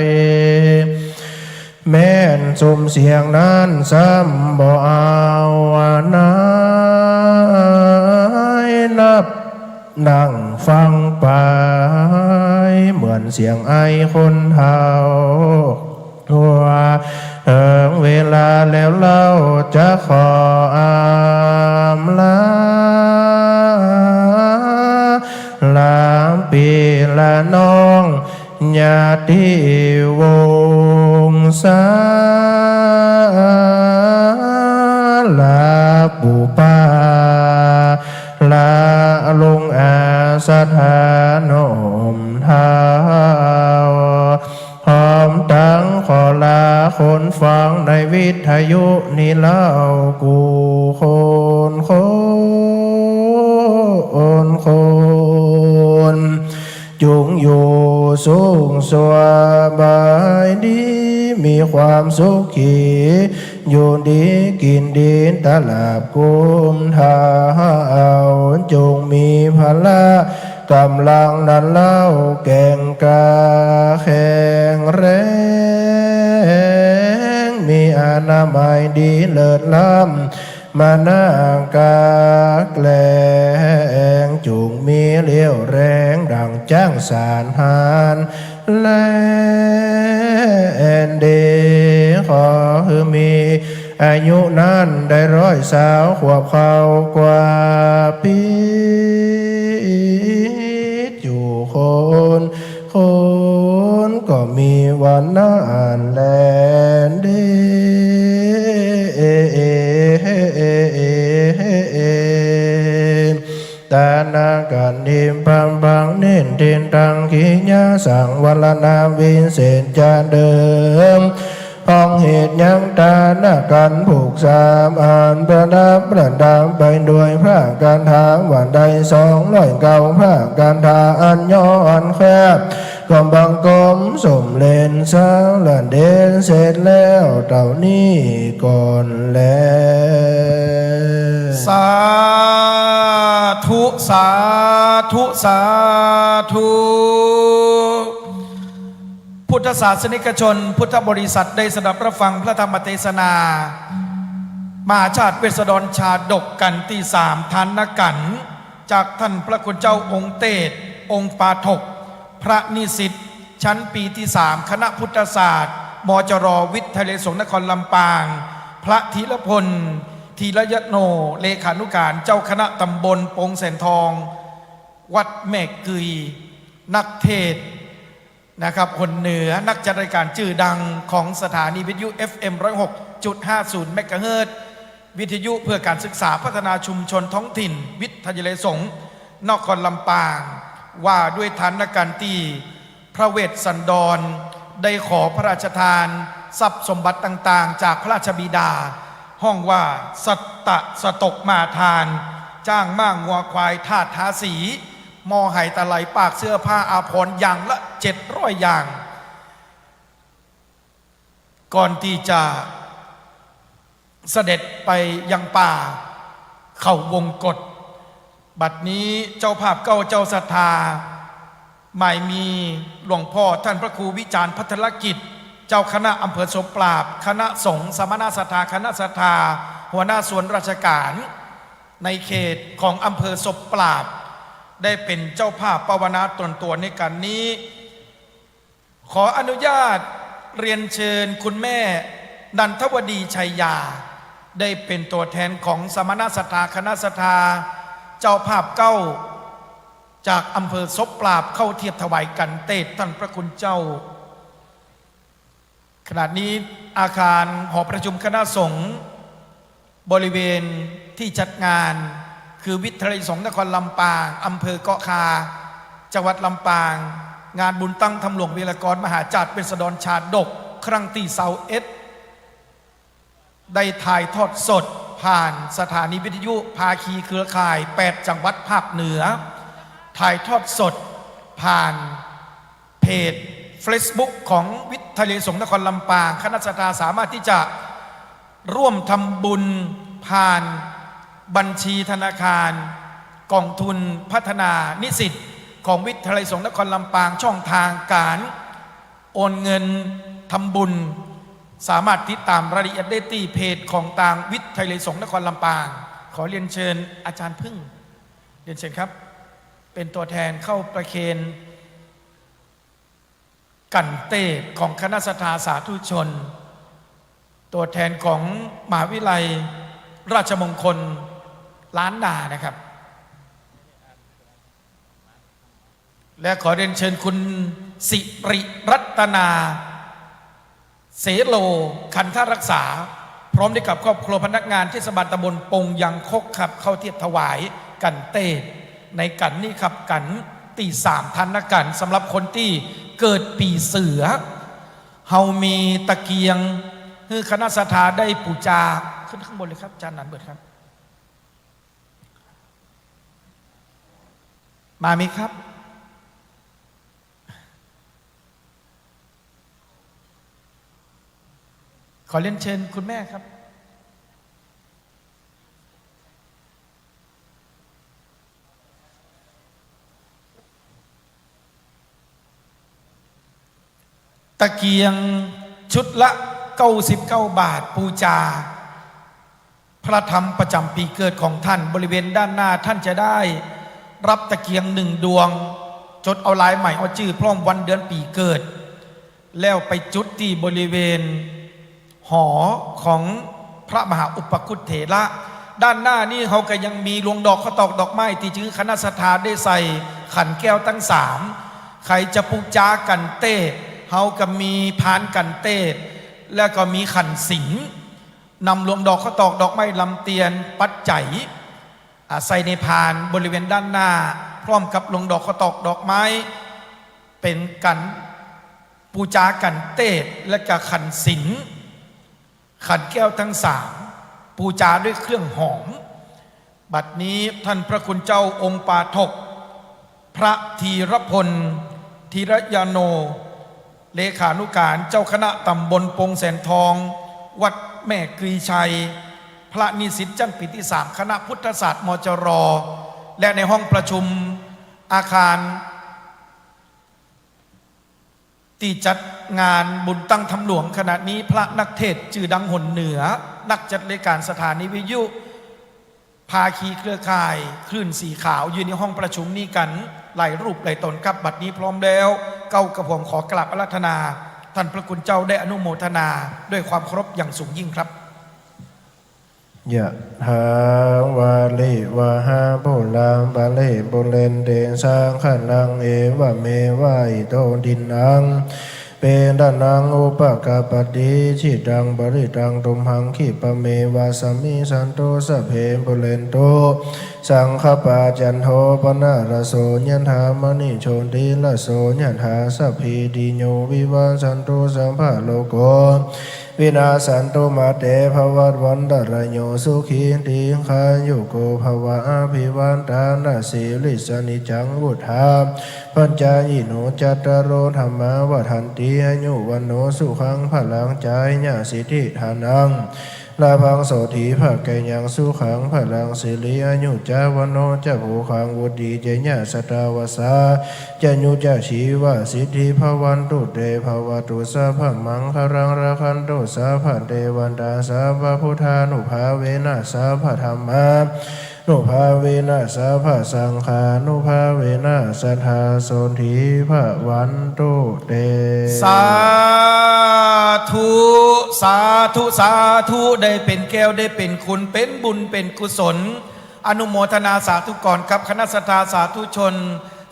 ยแม่นสุ่มเสียงนั้นซ้ำบ่เอานายนับนั่งฟังไปเหมือนเสียงไอคนเฮาว่าถึงเวลาแล้วเล่าจะขออำลาปีละน้องญาติวงศาลาปูปาลาลงอาสถานมเท้าหอมตั้งขอลาคนฟังในวิทยุนี่เล่ากูคนจุงอยู่สูงสวบายดี มีความสุขีอยู่ดีกินดีตลาบกุมทาเอาจงมีพละกำลังนั้นเล่าแก่งกาแข็งแรงมีอนามัยดีเลิศล้ำมานากาแกล้งจุงมีเลี้ยวแรงดังจ้างสารหานแลนเดขอคือมีอายุนั้นได้100 ขวบเขากว่าปีอยู่คนก็มีวันนั้นแลนเดตานากันทิมปังบังเน้นเทนตังขีญาสังวัลนาวินเศษจาเดิมห้องเหตุยังตาหน้ากันผูกสามอ่านประดับประดับไปด้วยพระการทางวันใด209พระการทางอันย่ออันแคบกอมบังกรมสมเลนสางหลันเด่นเสร็จแล้วเต่านี้ก่อนแล้ว สาธุสาธุสาธุพุทธศาสนิกชนพุทธบริษัทได้สดับรับฟังพระธรรมเทศนามหาชาติเวสดรชาดกกันที่3ทานกันจากท่านพระคุณเจ้าองค์เตศองค์ปาถกพระนิสิตชั้นปีที่3คณะพุทธศาสตร์มจรวิทยาลัยสงฆ์นครลำปางพระธีรพลธีรยโนเลขานุการเจ้าคณะตำบลปงแสนทองวัดแม่กึยนักเทศนะครับคนเหนือนักจัดรายการชื่อดังของสถานีวิทยุ FM 106.50 เมกะเฮิรตซ์วิทยุเพื่อการศึกษาพัฒนาชุมชนท้องถิ่นวิทยาลัยสงฆ์นครลำปางว่าด้วยฐานการณ์ที่พระเวสสันดรได้ขอพระราชทานทรัพย์สมบัติต่างๆจากพระราชบิดาห้องว่าสัตตะสตกมาทานจ้างม่างงัวควายทาสทาสีมอไหตะไหลปากเสื้อผ้าอาภรณ์อย่างละ700อย่างก่อนที่จะเสด็จไปยังป่าเข้าวงกฏบัดนี้เจ้าภาพเก้าเจ้าศรัทธาหมายมีหลวงพ่อท่านพระครูวิจารณ์พัทรกิจเจ้าคณะอำเภอสมปราบคณะสงฆ์สมณศรัทธาคณะศรัทธาหัวหน้าส่วนราชการในเขตของอำเภอสมปราบได้เป็นเจ้าภาพภาวนาตนตัวในการนี้ขออนุญาตเรียนเชิญคุณแม่นันทวดีชัยยาได้เป็นตัวแทนของสมณศรัทธาคณะศรัทธาเจ้าภาพเก้าจากอำเภอสมปราบเข้าเทียบถวายกันเตศท่านพระคุณเจ้าขณะนี้อาคารหอประชุมคณะสงฆ์บริเวณที่จัดงานคือวิทยาลัยสงฆ์นครลำปางอำเภอเกาะคาจังหวัดลำปางงานบุญตั้งทำหลวงเวลากรมหาจักรเป็นสดรชาดกครั้งที่21ได้ถ่ายทอดสดผ่านสถานีวิทยุภาคีเครือข่าย8จังหวัดภาคเหนือถ่ายทอดสดผ่านเพจ Facebook ของวิทยาลัยสงฆ์นครลำปางคณะศรัทธาสามารถที่จะร่วมทำบุญผ่านบัญชีธนาคารกองทุนพัฒนานิสิตของวิทยาลัยสงฆ์นครลำปางช่องทางการโอนเงินทำบุญสามารถติดตามรายละเอียดได้ที่เพจของทางวิทยาลัยสงฆ์นครลำปางขอเรียนเชิญอาจารย์พึ่งเรียนเชิญครับเป็นตัวแทนเข้าประเคนกันเตศของคณะศรัทธาสาธุชนตัวแทนของมหาวิทยาลัยราชมงคลล้านนานะครับและขอเรียนเชิญคุณสิริรัตนาเสโลคันธรักษาพร้อมด้วยกับครอบครัวพนักงานเทศบาลตำบลปงยังคกครับเข้าเทียบถวายกันเตศในกันนี้ครับกันตี3ทันกันสำหรับคนที่เกิดปีเสือเฮามีตะเกียงคือคณะศรัทธาได้ปูจาขึ้นข้างบนเลยครับอาจารย์นันเบิดครับมาไหมครับ ขอเรียนเชิญคุณแม่ครับตะเกียงชุดละ99 บาทปูจาพระธรรมประจำปีเกิดของท่านบริเวณด้านหน้าท่านจะได้รับตะเกียง1 ดวงจดเอาลายใหม่เอาชื่อพร้อมวันเดือนปีเกิดแล้วไปจุดที่บริเวณหอของพระมหาอุปคุตเถระด้านหน้านี่เขาก็ยังมีลวงดอกข้าวตอกดอกไม้ที่ชื่อคณะสัทธาได้ใส่ขันแก้วทั้ง3ใครจะปูจากันเต้เขาก็มีพานกันเต้แล้วก็มีขันสิงนำลวงดอกข้าวตอกดอกไม้ลำเตียนปัจจัยใส่ในพานบริเวณด้านหน้าพร้อมกับลวงดอกข้าวตอกดอกไม้เป็นกันปูจากันเต้และก็ขันสิงขันแก้วทั้ง3ปูจาด้วยเครื่องหอมบัดนี้ท่านพระคุณเจ้าองค์ปาฐกพระธีรพลธีรยาโนเลขานุการเจ้าคณะตำบลปงแสนทองวัดแม่กรีชัยพระนิสิตจันทร์ปีที่3คณะพุทธศาสตร์มจร.และในห้องประชุมอาคารที่จัดงานบุญตั้งธรรมหลวงขณะนี้พระนักเทศชื่อดังหนเหนือนักจัดรายการสถานีวิทยุภาคีเครือข่ายคลื่นสีขาวยืนในห้องประชุมนี้กันหลายรูปหลายตนครับบัดนี้พร้อมแล้วเก้ากระผมขอกราบอาราธนาท่านพระคุณเจ้าได้อนุโมทนาด้วยความเคารพอย่างสูงยิ่งครับยะถาวาลิวะหาปุราปะเลปุเรนเตสังขลังเอวะเมวะอิโตดินังเปดานังอุปกาปฏิชิตังบริตังตุมหังขิปะเมวะสมิสันโตสะเพปุเรนโตสังฆปาจันโทปนะระโสยันธามณิโชติละโสยันธาสัพพิติโยวิวัสสันโตสัมภะโลโกวินาสันตุมาเตภวัตวันตรโยสุขีติขายุโกภวะอภิวันตานาสีลิสนิจังวุธาปัญจายิโนจัตตโรธรรมาวทันติอายุวันโนสุขังพลังใจญาสิทธิฐานังลาภังโสถีภะเกยังสุขังพลังสิริอายุจาวโนจะภูขังวุดีเจญาสตาวสาจะยุจะชีวะสิทธิภวันตุเตภวตุสัพพมังคารังราคันตุสัพพเทวันตาสัพพพุทธานุภาเวนะสัพพธรรมานุภาเวนะสัพพสังฆานุภาเวนะสัทธาโสถีภวันตุเตสาธุสาธุสาธุได้เป็นแก้วได้เป็นคุณเป็นบุญเป็นกุศลอนุโมทนาสาธุก่อนกับคณะสัทธาสาธุชน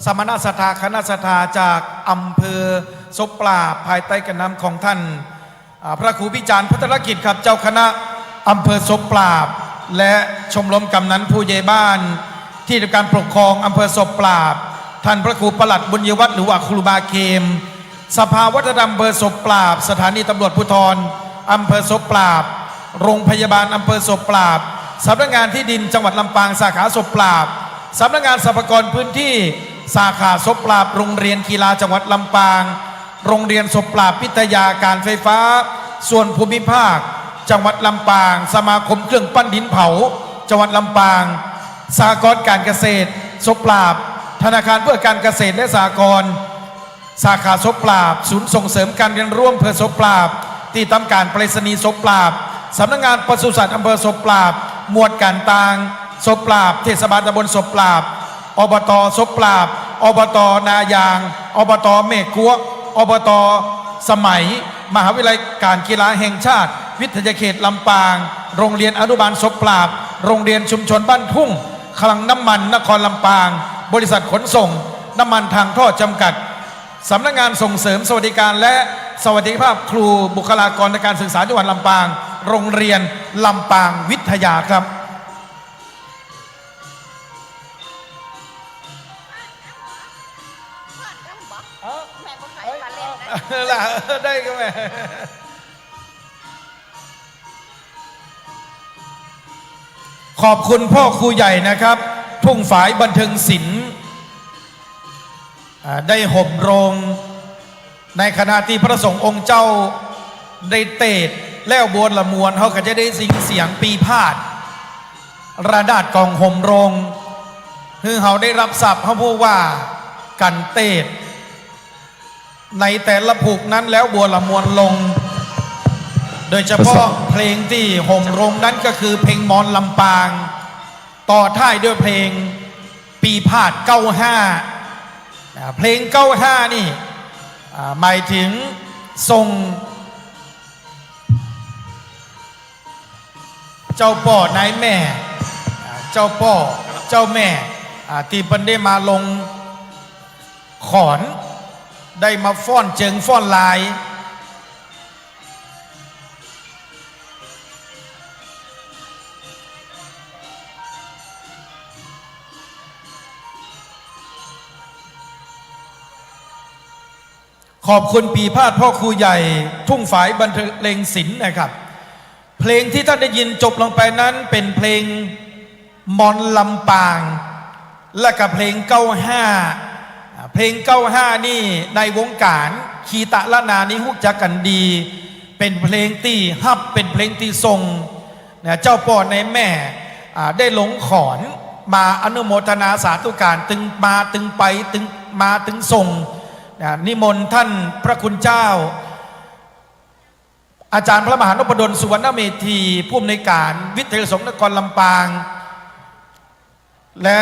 สมณสัทธาคณะสัทธาจากอำเภอศพปราบภายใต้การนำของท่านพระครูพิจารณ์พุทธลกิจครับเจ้าคณะอำเภอศพปราบและชมรมกำนันผู้ใหญ่บ้านที่การปกครองอำเภอศพปราบท่านพระครูปลัดบุญยวัฒน์หรือว่าครูบาเกมสภาวัฒนธรรมอำเภอศพปราบสถานีตำรวจภูธรอำเภอศพปราบโรงพยาบาลอำเภอศพปราบสำนักงานที่ดินจังหวัดลำปางสาขาศพปราบสำนักงานสรรพากรพื้นที่สาขาศพปราบโรงเรียนกีฬาจังหวัดลำปางโรงเรียนศพปราบวิทยาการไฟฟ้าส่วนภูมิภาคจังหวัดลำปางสมาคมเครื่องปั้นดินเผาจังหวัดลำปางสหกรณ์การเกษตรศพปราบธนาคารเพื่อการเกษตรและสหกรณ์สาขาศพปราบศูนย์ส่งเสริมการเรียนร่วมอำเภอศพปราบที่ทำการไปรษณีย์ศพปราบสำนักงานปศุสัตว์อำเภอศพปราบหมวดการต่างศพปราบเทศบาลตำบลศพปราบอบตศพปราบอบตนายางอบตเมฆกัวอบตสมัยมหาวิทยาลัยการกีฬาแห่งชาติวิทยาเขตลำปางโรงเรียนอนุบาลศพปราบโรงเรียนชุมชนบ้านทุ่งคลังน้ำมันนครลำปางบริษัทขนส่งน้ำมันทางท่อจำกัดสำนักงานส่งเสริมสวัสดิการและสวัสดิภาพครูบุคลากรในการศึกษาจังหวัดลำปางโรงเรียนลำปางวิทยาครับได้ก็แม่ขอบคุณพ่อครูใหญ่นะครับทุ่งฝายบันเทิงศิลป์ได้ห่มโรงในขณะที่พระสงฆ์องค์เจ้าได้เตศ แล้วบวนละมวนเขาก็จะได้สิงเสียงปีพาดระดาดกองห่มโรงคือเขาได้รับศัพท์เขาพูดว่ากันเตดในแต่ละผูกนั้นแล้วบัวละมวนลงโดยเฉพาะเพลงที่ห่มโรงนั้นก็คือเพลงมอนลำปางต่อท้ายด้วยเพลงปีพาด95เพลง95นี่หมายถึงทรงเจ้าป่อนายแม่เจ้าป่อเจ้าแม่ที่เพิ่นได้มาลงขอนได้มาฟ้อนเจิงฟ้อนลายขอบคุณปีพาดพ่อครูใหญ่ทุ่งฝายบันเทิงเลงศิลป์นะครับเพลงที่ท่านได้ยินจบลงไปนั้นเป็นเพลงมอนลำปางและกับเพลง95เพลง95นี่ในวงการคีตะละนานิฮุกจักกันดีเป็นเพลงที่ฮับเป็นเพลงที่ทรงเจ้าป่อในแม่ได้หลงขอนมาอนุโมทนาสาธุการตึงมาตึงไปตึงมาตึงทรงนิมนต์ท่านพระคุณเจ้าอาจารย์พระมหานพดลสุวรรณเมธีผู้อำนวยการวิทยาลัยสงฆ์นครลำปางและ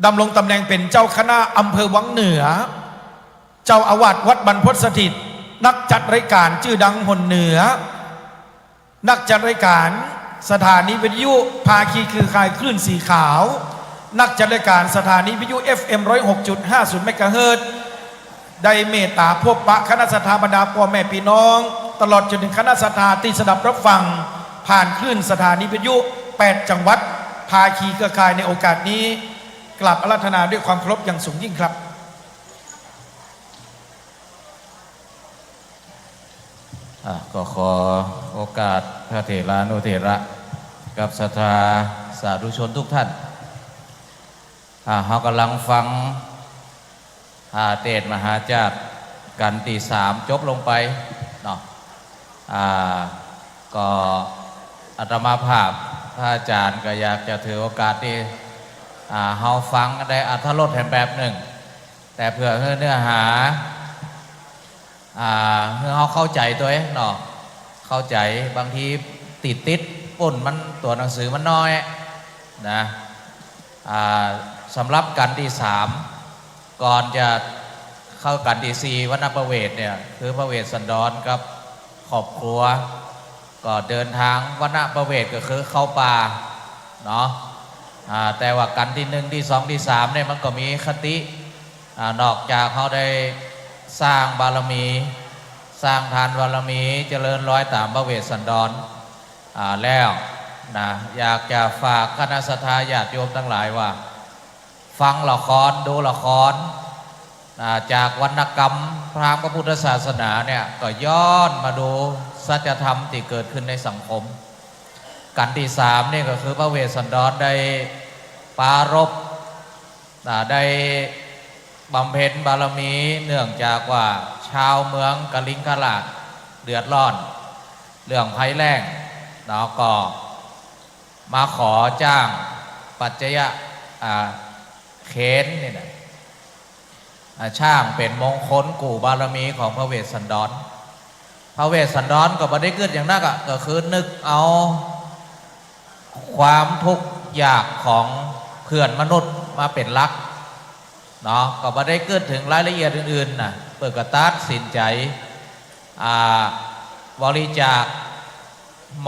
ดำรงตำแหน่งเป็นเจ้าคณะอำเภอวังเหนือเจ้าอาวาสวัดบรรพตสถิตนักจัดรายการชื่อดังหนเหนือนักจัดรายการสถานีวิทยุภาคีคือข่ายคลื่นสีขาวนักจัดรายการสถานีวิทยุ FM 106.50 เมกะเฮิรตซ์ได้เมตตาพบปะคณะสัตยาบรรดาพ่อแม่พี่น้องตลอดจนถึงคณะสัตยาที่สดับรับฟังผ่านคลื่นสถานีวิทยุ8จังหวัดภาคีเครือข่ายในโอกาสนี้กราบอาราธนาด้วยความเคารพอย่างสูงยิ่งครับก็ขอโอกาสพระเถรานุเถระกับศรัทธาสาธุชนทุกท่านเรากำลังฟังเทศน์มหาจารย์กันตี3จบลงไปเนาะก็อาตมาภาพพระอาจารย์ก็อยากจะถือโอกาสที่เราฟังได้อรรถรสแห่งแบบหนึ่งแต่เพื่อเนื้อหาเพื่อเขาเข้าใจตัวเองเนาะเข้าใจบางทีติดปุ่นมันตัวหนังสือมันน้อยนะสำหรับกันที่3ก่อนจะเข้ากันที่4วัณประเวทเนี่ยคือพระเวสสันดรกับครอบครัวก็เดินทางวัณประเวทก็คือเข้าป่าเนาะแต่ว่ากันที่1ที่2ที่3เนี่ยมันก็มีคตินอกจากเขาได้สร้างบารมีสร้างทานบารมีเจริญร้อยตามพระเวสสันดรแล้วนะอยากจะฝากคณะสัตยาญาติโยมทั้งหลายว่าฟังละครดูละครจากวรรณกรรมพราหมณ์พระพุทธศาสนาเนี่ยก็ย้อนมาดูสัจธรรมที่เกิดขึ้นในสังคมกันที่3นี่ก็คือพระเวสสันดรได้ปรารภได้บำเพ็ญบารมีเนื่องจากว่าชาวเมืองกลิงคราชเดือดร้อนเรื่องภัยแล้งเนาะก็มาขอจ้างปัจจัยเขนนี่นะช่างเป็นมงคลกู่บารมีของพระเวสสันดรพระเวสสันดรก็บ่ได้เกิดอย่างนั้นก็คือนึกเอาความทุกข์ยากของเพื่อนมนุษย์มาเป็นหลักเนาะก็บ่ได้เกิดถึงรายละเอียดอื่นๆนะเปิดกระตัดสินใจบริจาค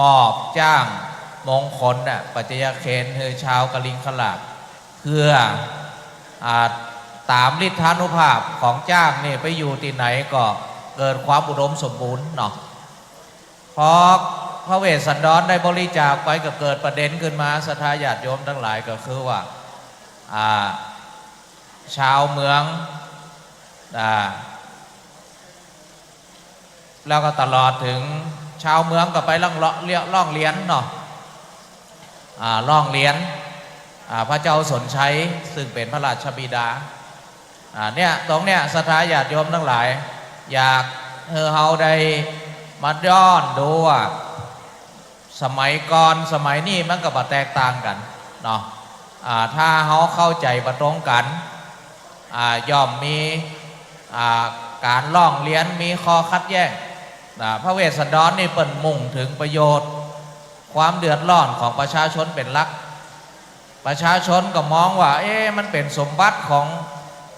มอบจ้างมงคลปัจจัยเขนคือชาวกลิงคราชเพื่อตามฤทธานุภาพของจ้างนี่ไปอยู่ที่ไหนก็เกิดความอุดมสมบูรณ์เนาะพอพระเวสสันดรได้บริจาคไปก็เกิดประเด็นขึ้นมาศรัทธาญาติโยมทั้งหลายก็คือว่าชาวเมืองแล้วก็ตลอดถึงชาวเมืองก็ไปล่องเลี้ยนเนาะล่องเลี้ยนพระเจ้าสนชัยซึ่งเป็นพระราชบิดาเนี่ยตรงเนี้ยศรัทธาญาติโยมทั้งหลายอยากเฮาได้ มาย้อนดูว่าสมัยก่อนสมัยนี้มันก็บ่แตกต่างกันเนาะถ้าเขาเข้าใจบ่ตรงกันย่อมมีการร้องเรียนมีข้อคัดแย้งพระเวสสันดรนี่เปิ่นมุ่งถึงประโยชน์ความเดือดร้อนของประชาชนเป็นหลักประชาชนก็มองว่ามันเป็นสมบัติของ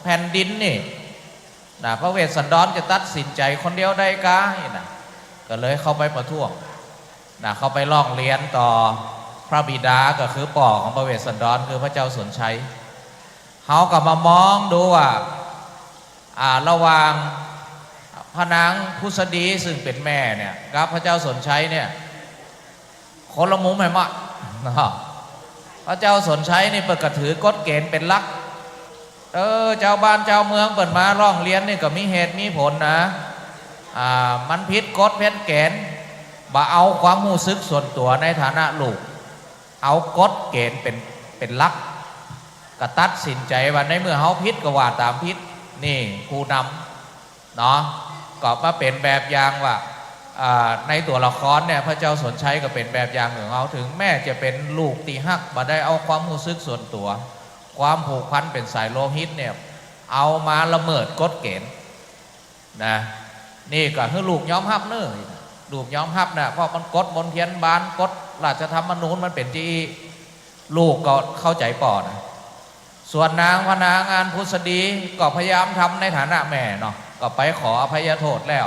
แผ่นดินนี่พระเวสสันดรจะตัดสินใจคนเดียวได้กะก็เลยเข้าไปประท้วงเข้าไปร้องเรียนต่อพระบิดาก็คือป่อของพระเวสสันดรคือพระเจ้าสนชัยเขาก็มามองดูว่าระหว่างพระนางพุษดีซึ่งเป็นแม่เนี่ยกับพระเจ้าสนชัยเนี่ยคนละมุมไหมมะพระเจ้าสนชัยนี่เปิดกระถือกฎเกณฑ์เป็นหลักเจ้าบ้านเจ้าเมืองเปิดมาร้องเรียนนี่ก็มีเหตุมีผลนะมันผิดกฎผิดเกณฑ์บ่เอาความรู้สึกส่วนตัวในฐานะลูกเอากฎเกณฑ์เป็นหลักก็ตัดสินใจว่าในเมื่อเขาผิดก็ว่าตามผิดนี่ผู้นำเนาะก็มาเป็นแบบอย่างว่าในตัวละครเนี่ยพระเจ้าสนชัยก็เป็นแบบอย่างของเขาถึงแม่จะเป็นลูกตีหักบ่ได้เอาความรู้สึกส่วนตัวความผูกพันเป็นสายโลหิตเนี่ยเอามาละเมิดกฎเกณฑ์นะนี่ก็คือลูกย้อมฮับเนื้อลูกย้อมฮับนะเพราะมันกฎมนเทียนบานกฎราชธรรมนูญมันเป็นที่ลูกก็เข้าใจป่อนะส่วนนางพนางานพุษดีก็พยายามทำในฐานะแม่เนาะก็ไปขออภัยโทษแล้ว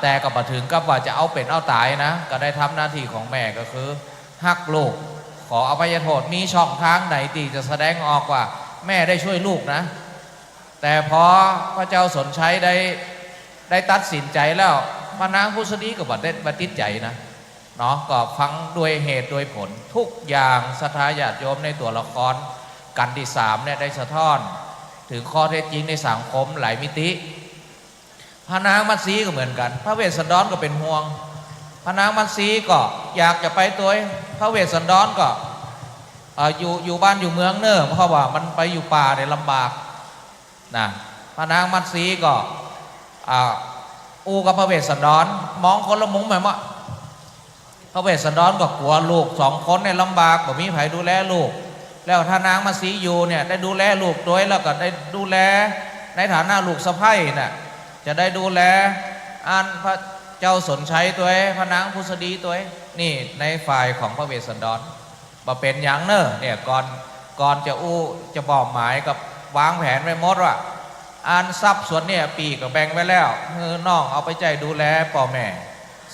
แต่ก็มาถึงกับว่าจะเอาเป็นเอาตายนะก็ได้ทำหน้าที่ของแม่ก็คือฮักลูกขออภัยโทษมีช่องทางไหนที่จะแสดงออกว่าแม่ได้ช่วยลูกนะแต่พอพระเจ้าสนชัยได้ตัดสินใจแล้วพระนางพุษดีก็บัดติดใจนะเนาะก็ฟังด้วยเหตุด้วยผลทุกอย่างศรัทธาญาติโยมในตัวละครกันที่3เนี่ยได้สะท้อนถึงข้อเท็จจริงในสังคมหลายมิติพระนางมัตสีก็เหมือนกันพระเวสสันดรก็เป็นห่วงพระนางมัตสีก็อยากจะไปตัวพระเวสสันดรก็อยู่บ้านอยู่เมืองเนอะเพราะว่ามันไปอยู่ป่าเนี่ยลำบากนะพระนางมัตสีก็กับพระเวสสันดรมองคนละมุมแบบว่าพระเวสสันดรก็กลัวลูก2 คนเนี่ยลำบากบ่มีใครดูแลลูกแล้วถ้านางมัตสีอยู่เนี่ยได้ดูแลลูกด้วยแล้วก็ได้ดูแลในฐานะลูกสะใภ้น่ะจะได้ดูแลพระเจ้าสนชัยตัวพระนางพุษดีตัวนี่ในฝ่ายของพระเวสสันดรมาเป็นอย่างเนอะเนี่ยก่อนจะบอกหมายกับวางแผนไว้หมดว่าทรัพย์ส่วนเนี่ยปีก็แบ่งไว้แล้วน้องเอาไปใจดูแลพ่อแม่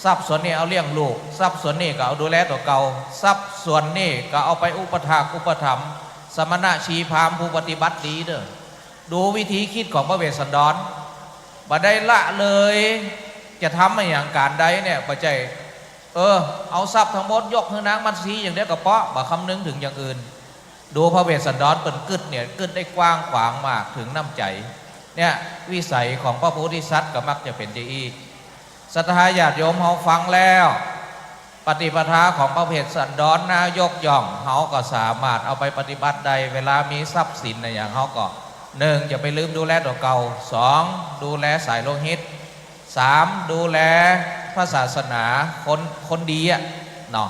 ทรัพย์ส่วนนี้เอาเลี้ยงลูกทรัพย์ส่วนนี้ก็เอาดูแลตัวเก่าทรัพย์ส่วนนี้ก็เอาไปอุปถากอุปถัมภ์สมณะชีพราหมณ์ผู้ปฏิบัติดีเด้อดูวิธีคิดของพระเวสสันดรบ่ได้ละเลยจะทำอย่างการใดเนี่ยปัจจัยเอาทรัพย์ทั้งหมดยกให้นางมัตสีอย่างเดียวก็เพราะบ่คำนึงถึงอย่างอื่นดูพระเวสสันดรเป็นกึศเนี่ยกึศได้กว้างขวางมากถึงน้ำใจเนี่ยวิสัยของพระโพธิสัตว์ก็มักจะเป็นอย่างนี้ศรัทธาญาติโยมเขาฟังแล้วปฏิปทาของพระเวสสันดรน่ายกย่องเขาก็สามารถเอาไปปฏิบัติได้เวลามีทรัพย์สินในอย่างเขาก็1อย่าไปลืมดูแลตัวเก่า2ดูแลสายโลหิต3ดูแลพระศาสนาคนดีอ่ะเนาะ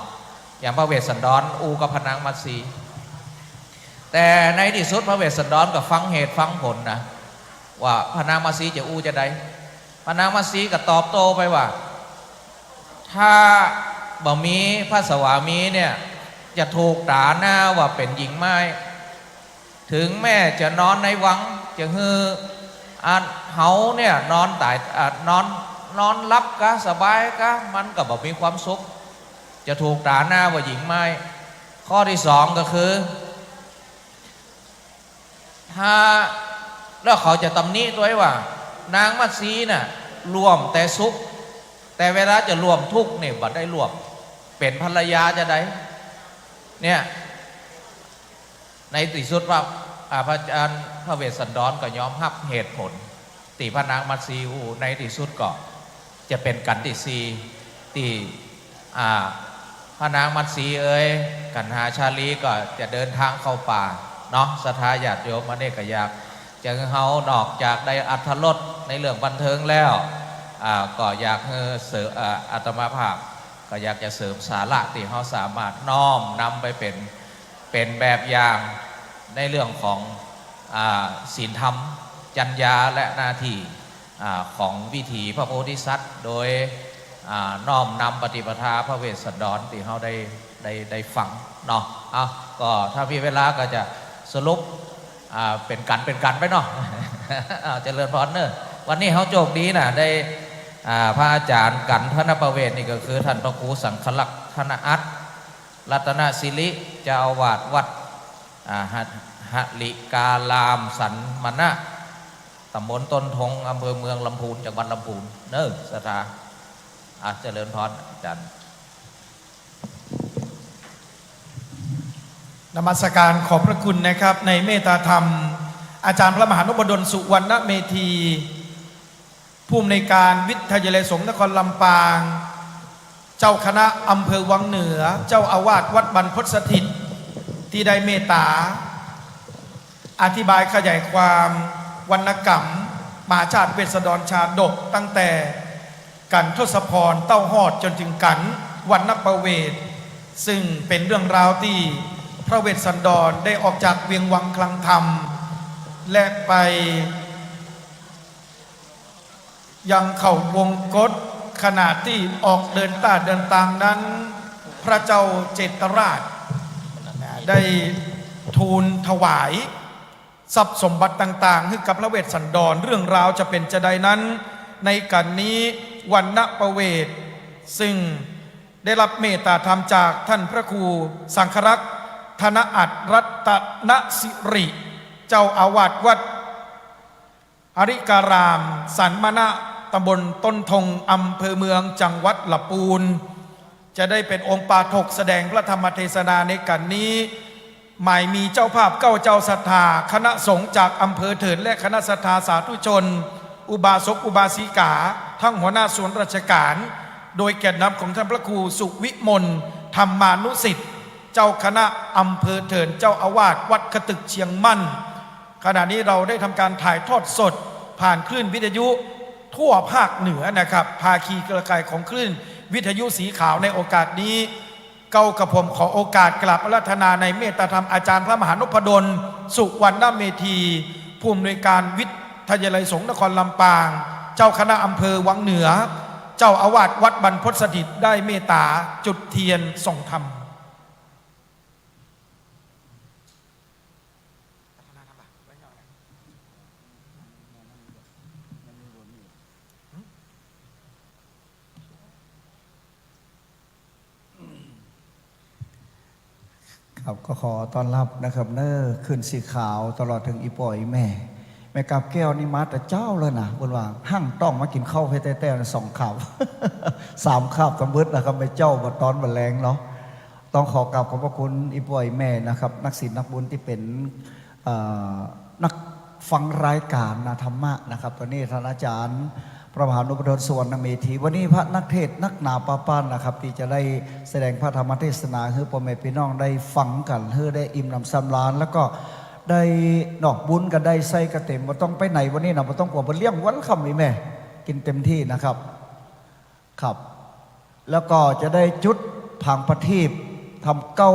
อย่างพระเวสสันดรกับพระนางมัตสีแต่ในที่สุดพระเวสสันดรก็ฟังเหตุฟังผลนะว่าพระนางมัตสีจะจะใดพระนางมัตสีก็ตอบโต้ไปว่าถ้าบ่มีพระสวามีเนี่ยจะถูกด่าหน้าว่าเป็นหญิงไม้ถึงแม่จะนอนในวังจะเขาเนี่ยนอนตายนอนรับกะสบายกะมันก็บ่มีความสุขจะถูกด่าหน้าว่าหญิงไม้ข้อที่2ก็คือถ้าแล้วเขาจะตำหนิด้วยว่านางมัตสีน่ะรวมแต่สุขแต่เวลาจะรวมทุกข์เนี่ยบ่ได้รวมเป็นภรรยาจะได้เนี่ยในที่สุดว่าพระเวสสันดรก็ยอมรับเหตุผลตีพระนางมัตสีในที่สุดก็จะเป็นกันที่4ตีพระนางมัตสีกันหาชาลีก็จะเดินทางเข้าป่าเนาะศรัทธาญาติโยมมาเนี่ยก็อยากจะเฮานอกจากได้อัธรสในเรื่องบันเทิงแล้ว ก็อยากเสริมอาตมาภาพก็อยากจะเสริมสาระที่เขาสามารถน้อมนำไปเป็นแบบอย่างในเรื่องของศีลธรรมจรรยาและหน้าที่ของวิถีพระโพธิสัตว์โดยน้อมนำปฏิปทาพระเวสสันดรที่เขาได้ฟังเนาะก็ถ้ามีเวลาก็จะสรุปเป็นกันไปเนาะ เจริญพรเนอะวันนี้เขาโชคดีนะได้พระอาจารย์กันธนประเวศนี่ก็คือท่านพระครูสังฆลักษณ์ธนอัตรัตนศิริเจ้าอาวาสวัดหลิกาลามสันมณะตำบลต้นทงอำเภอเมืองลำพูนจังหวัดลำพูนเนอะสถาเจริญพรอาจารย์ นมัสการขอบพระคุณนะครับในเมตตาธรรมอาจารย์พระมหานพดลสุวรรณเมธีผู้อำนวยการวิทยาลัยสงฆ์นครลำปางเจ้าคณะอำเภอวังเหนือเจ้าอาวาสวัดบรรพตสถิตที่ได้เมตตาอธิบายขยายความวรรณกรรมมหาชาติเวสสันดรชาดกตั้งแต่กันทศพรเต้าหอดจนถึงกันวรรณประเวศซึ่งเป็นเรื่องราวที่พระเวสสันดรได้ออกจากเวียงวังคลังธรรมและไปยังเข่าวงกฏขณะที่ออกเดินตามนั้นพระเจ้าเจตราชได้ทูลถวายทรัพย์สมบัติต่างๆให้กับพระเวสสันดรเรื่องราวจะเป็นจะใดนั้นในกันนี้วรรณประเวศซึ่งได้รับเมตตาธรรมจากท่านพระครูสังฆรักษ์ธนอัตรัตนสิริเจ้าอาวาสวัดอริการามสันมณะตำบลต้นทงอำเภอเมืองจังหวัดลำพูนจะได้เป็นองค์ปาฐกแสดงพระธรรมเทศนาในกันนี้หมายมีเจ้าภาพเก้าเจ้าศรัทธาคณะสงฆ์จากอำเภอเถิดและคณะศรัทธาสาธุชนอุบาสกอุบาสิกาทั้งหัวหน้าส่วนราชการโดยแก่นนำของท่านพระครูสุวิมลธรรมานุสิทธิ์เจ้าคณะอำเภอเถินเจ้าอาวาสวัดขตึกเชียงมั่นขณะนี้เราได้ทำการถ่ายทอดสดผ่านคลื่นวิทยุทั่วภาคเหนือนะครับภาคีเครือข่ายของคลื่นวิทยุสีขาวในโอกาสนี้เก้ากับผมขอโอกาสกราบอาราธนาในเมตตาธรรมอาจารย์พระมหานพดลสุวรรณเมธีผู้อำนวยการวิทยาลัยสงฆ์นครลำปางเจ้าคณะอำเภอวังเหนือเจ้าอาวาสวัดบรรพตสถิตได้เมตตาจุดเทียนส่องธรรมครับก็ขอต้อนรับนะครับเนอขึ้นสีขาวตลอดถึงอีปอยแม่กับแก้วนี่มาแต่เจ้าเลยนะบนว่าห้างต้องมากินข้าวให้แต่สองขับ 3 ขับตำบึดนะครับไปเจ้าบัดตอนบัดแรงเนาะต้องขอกราบขอบพระคุณอีปอยแม่นะครับนักศิลป์นักบุญที่เป็นนักฟังรายการนาธรรมะนะครับตอนนี้ท่านอาจารย์พระมหานพดลสุวรรณเมธีวันนี้พระนักเทศนักหนาปาป้านนะครับที่จะได้แสดงพระธรรมเทศนาให้พ่อแม่พี่น้องได้ฟังกันให้ได้อิ่มหนำสำราญแล้วก็ได้ดอกบุญกันได้ใส่กระเต็มว่าต้องไปไหนวันนี้นะว่าต้องกลัวบนเลี้ยงวันคำนี้แม่กินเต็มที่นะครับครับแล้วก็จะได้จุดผังประทีปทำเก้า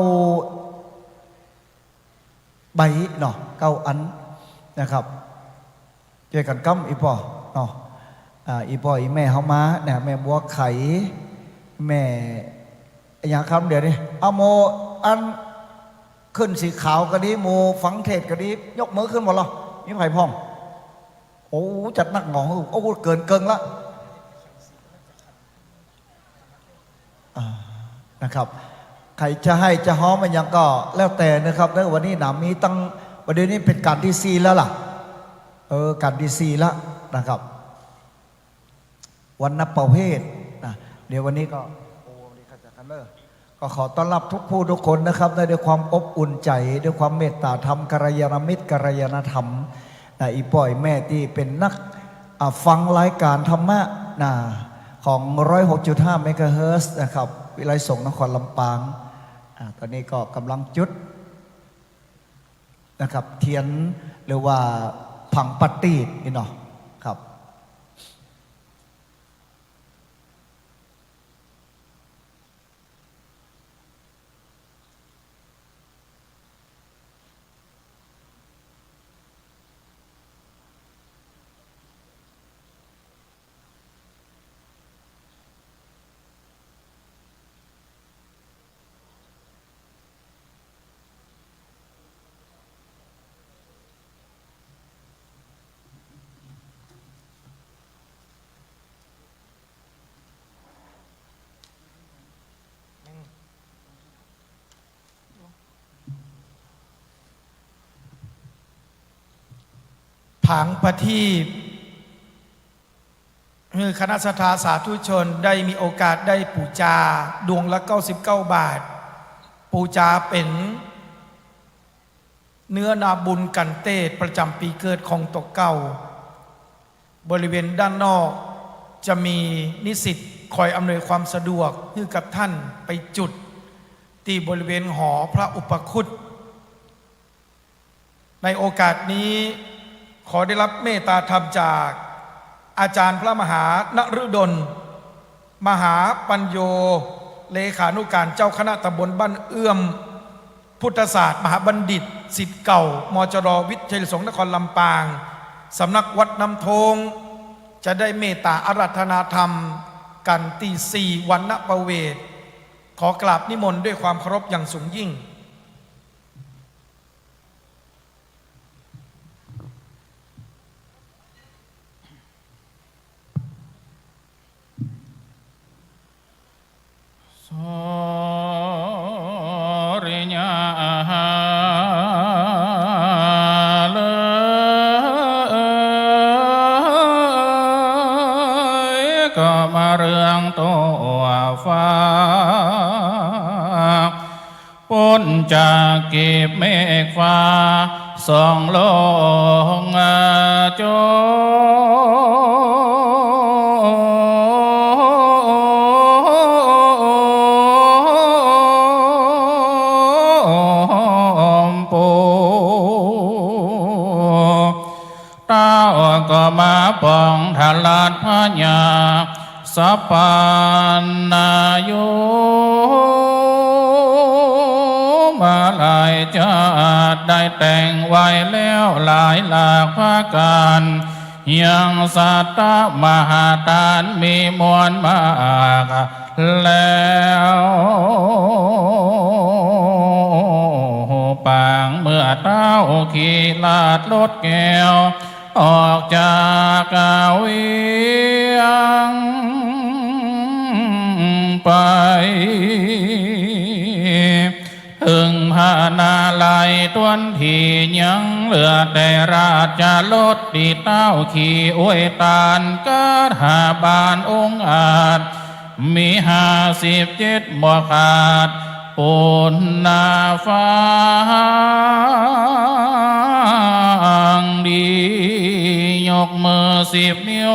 ใบเนาะเก้าอันนะครับเจอกันกั้มอีปอเนาะอีปออีแม่เขามาเนี่ยแม่บัวไข่แม่อย่างคำเดี๋ยวนี้เอาโมอันขึ้นสีขาวก็ดีโมฝังเทศก็ดียกมือขึ้นหมดหรอมีไผ่พองโอ้จัดนักหงอโอ้เกินละนะครับใครจะให้จะฮ้อมันยังก็แล้วแต่นะครับแล้ววันนี้หนามีตั้งประเด็นนี้เป็นการที่ซีแล้วล่ะการที่ซีแล้วนะครับวันนับประเภทนะเดี๋ยววันนี้ก็โอ้ดีขัดจากกันเลยก็ขอต้อนรับทุกผู้ทุกคนนะครับด้วยความอบอุ่นใจด้วยความเมตตาธรรมกัลยาณมิตรกัลยาณธรรมอีปอยแม่ที่เป็นนักฟังรายการธรรมะของ 106.5 เมกะเฮิรตซ์นะครับวิไลสงฆ์นครลำปางตอนนี้ก็กำลังจุดนะครับเทียนหรือว่าผังปฏินี่เนาะครับ งประทีปคือคณะสัทธาสาธุชนได้มีโอกาสได้ปูจาดวงละ99 บาท ปูจาเป็นเนื้อนาบุญกันเตศประจำปีเกิดของตกเก่าบริเวณด้านนอกจะมีนิสิตคอยอำนวยความสะดวกให้กับท่านไปจุดที่บริเวณหอพระอุปคุตในโอกาสนี้ขอได้รับเมตตาธรรมจากอาจารย์พระมหานฤดลมหาปัญโยเลขานุการเจ้าคณะตำบลบ้านเอื้อมพุทธศาสตร์มหาบัณฑิตศิษย์เก่ามจร.วิทยาสงฆ์นครลำปางสำนักวัดน้ำทงจะได้เมตตาอาราธนาธรรมกันตี4 วันณประเวทขอกราบนิมนต์ด้วยความเคารพอย่างสูงยิ่งโสริญาก็มาเรื่องตัวฟ้าพ้นจากกีบเมฆฟ้าส่องลงโจก็มาปองทลาดพญาสัพพานายุมาหลายชาติได้แต่งไว้แล้วหลายหลากภาการยังสัตตมหาทานมีมวลมากแล้วปางเมื่อเต้าขี่ลาดรถแก้วออกจากเวียงไปถึงพานาลัยตวนที่ยังเหลือแต่ราชรถที่เต้าขี่อวยตานกัดหาบานองค์อาจมี57บ่ขาดปุณนาฟ้าดียกมือ10 นิ้ว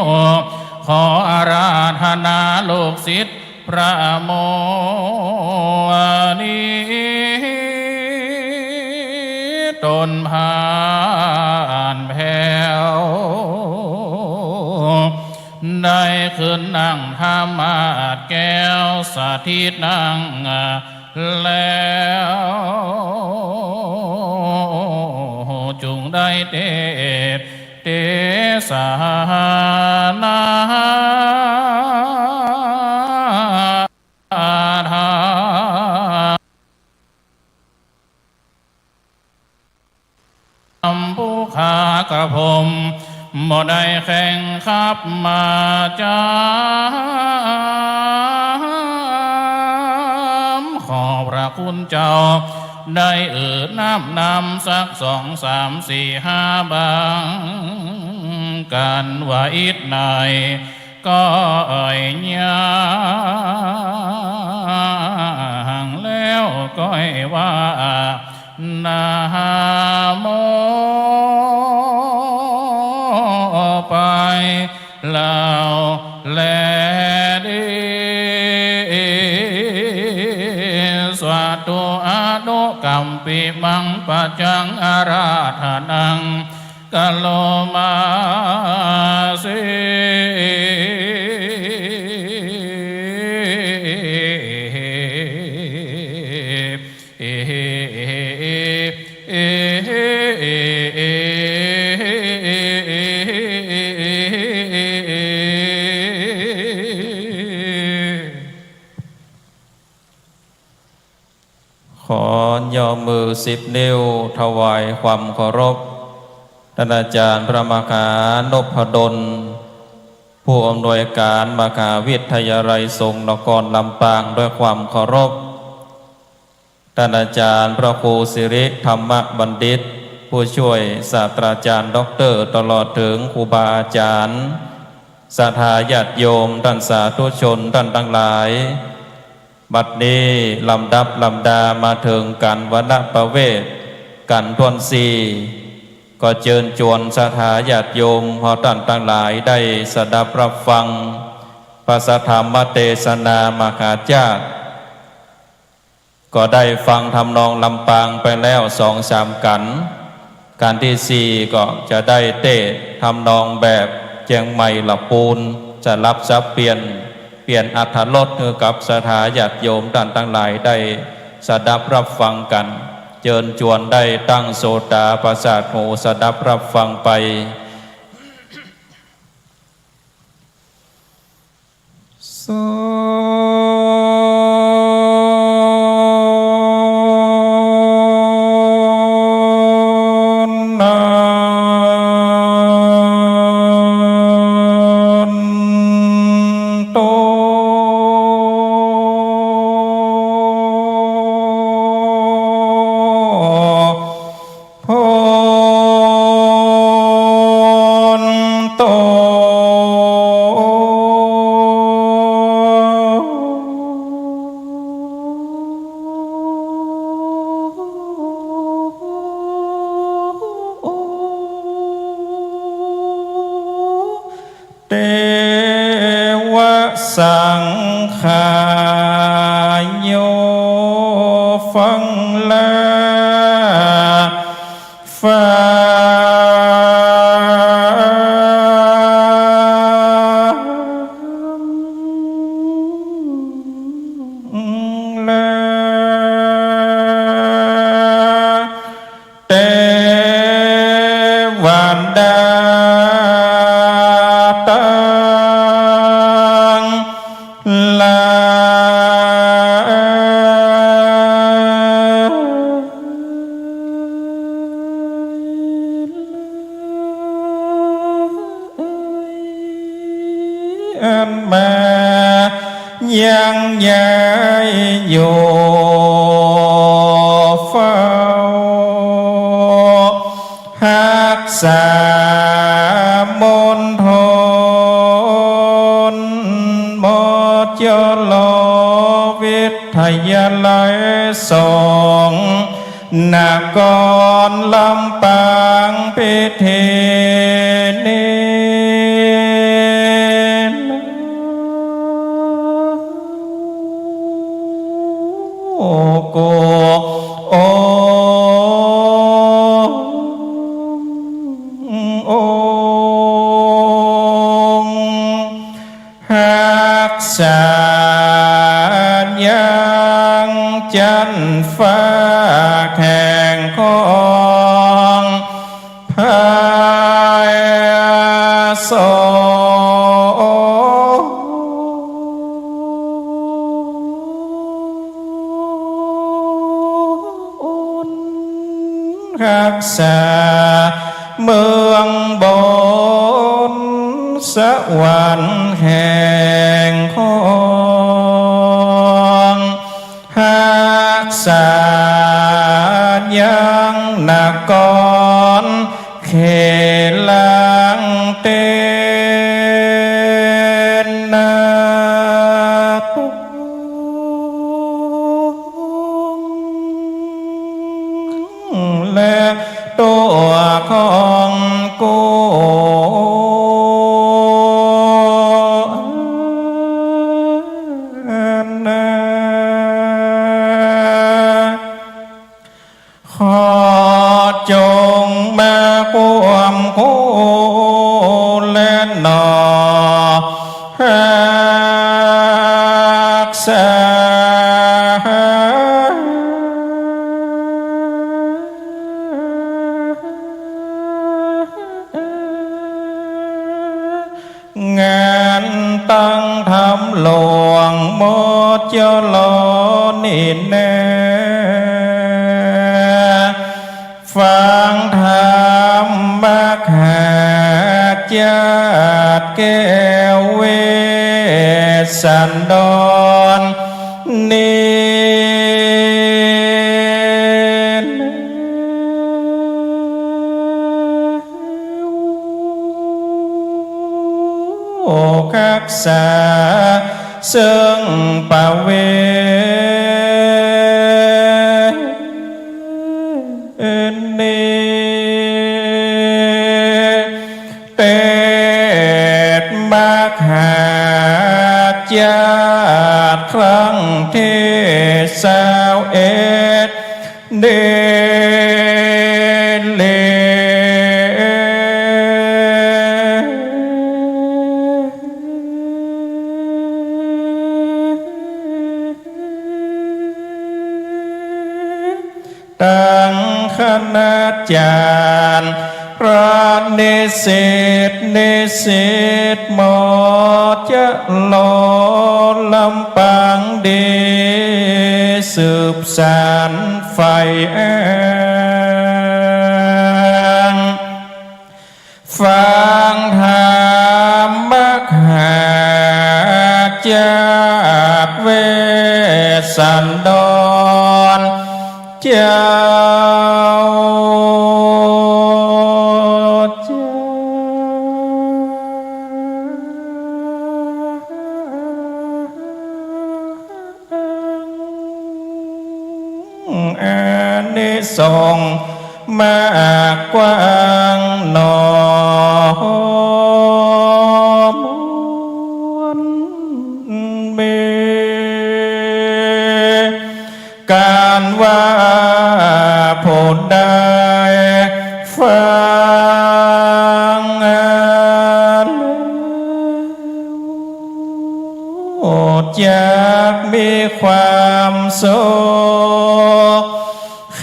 ขออาราธนาโลกศิษย์พระโมนีตนผ่านแผ่วได้ขึ้นนั่งธรรมาสแก้วสาธิตนั่งแล้วจุงได้เตสานาธาผู้ขากระผมบ่ได้แข่งขับมาขอพระคุณเจ้าได้น้ำสัก2 3 4 5บางกันว่าอิดไหนก็ยังแล้วก็ว่านาโมไปแล้วแลดีสวัสดุอานุกัมปิมังปัจจังอาราธนังกะโลมาสิขอย่อมือ10 นิ้วถวายความเคารพท่านอาจารย์พระมหานพดลผู้อำนวยการมหาวิทยาลัยสงฆ์นครลำปางด้วยความเคารพท่านอาจารย์พระครูสิริธรรมบัณฑิต ผู้ช่วยศาสตราจารย์ด็อกเตอร์ตลอดถึงครูบาอาจารย์ศรัทธาญาติโยมท่านสาธุชนท่านทั้งหลายบัดนี้ลำดับลำดามาถึงการวณประเวทกันทวนสีก็เชิญชวนศรัทธาญาติโยมพอท่านทั้งหลายได้สดับรับฟังพระธรรมเทศนามหาญาติก็ได้ฟังทำนองลำปางไปแล้ว2-3 กันการที่4ก็จะได้เทศทำนองแบบเจียงใหม่ละปูนจะรับซับเปลี่ยนอรรถรสให้กับศรัทธาญาติโยมท่านทั้งหลายได้สดับรับฟังกันเชิญชวนได้ตั้งโสตาประสาทหูสดับรับฟังไปโสเทวสังขารโยฟังลาฟ้าเทวันดามายังย้ายอยู่เฝ้าหักษามณฑลมจลวิทยาลัย2 นครลำปางพิธีนี้โกโอหักษายังจันฟ้าแข่งของพายสรักษาเมืองบนสวรรค์แห่งของรักษายังนครเขลังเตนาและตัวของกูขอจงมาความคู่และหนอรักษางานตั้งทำหลวงโมจลนิแน่ฟังธรรมหาญาติแก้วเวสันดรนิ คักษาซึ่งปะเวนีเตดมักหาญาติครั้งที่21เดเลตั้งคณาจารย์พระนิสิตนิสิตหมอจะหล่อลำปางดีสืบสานไฟแองฟังธรรมหาญาติเวสสันดรเจ้าอานิสงส์มากกว้างหนอมวลเมการว่าผู้ใดฟังจากมีความสุขเข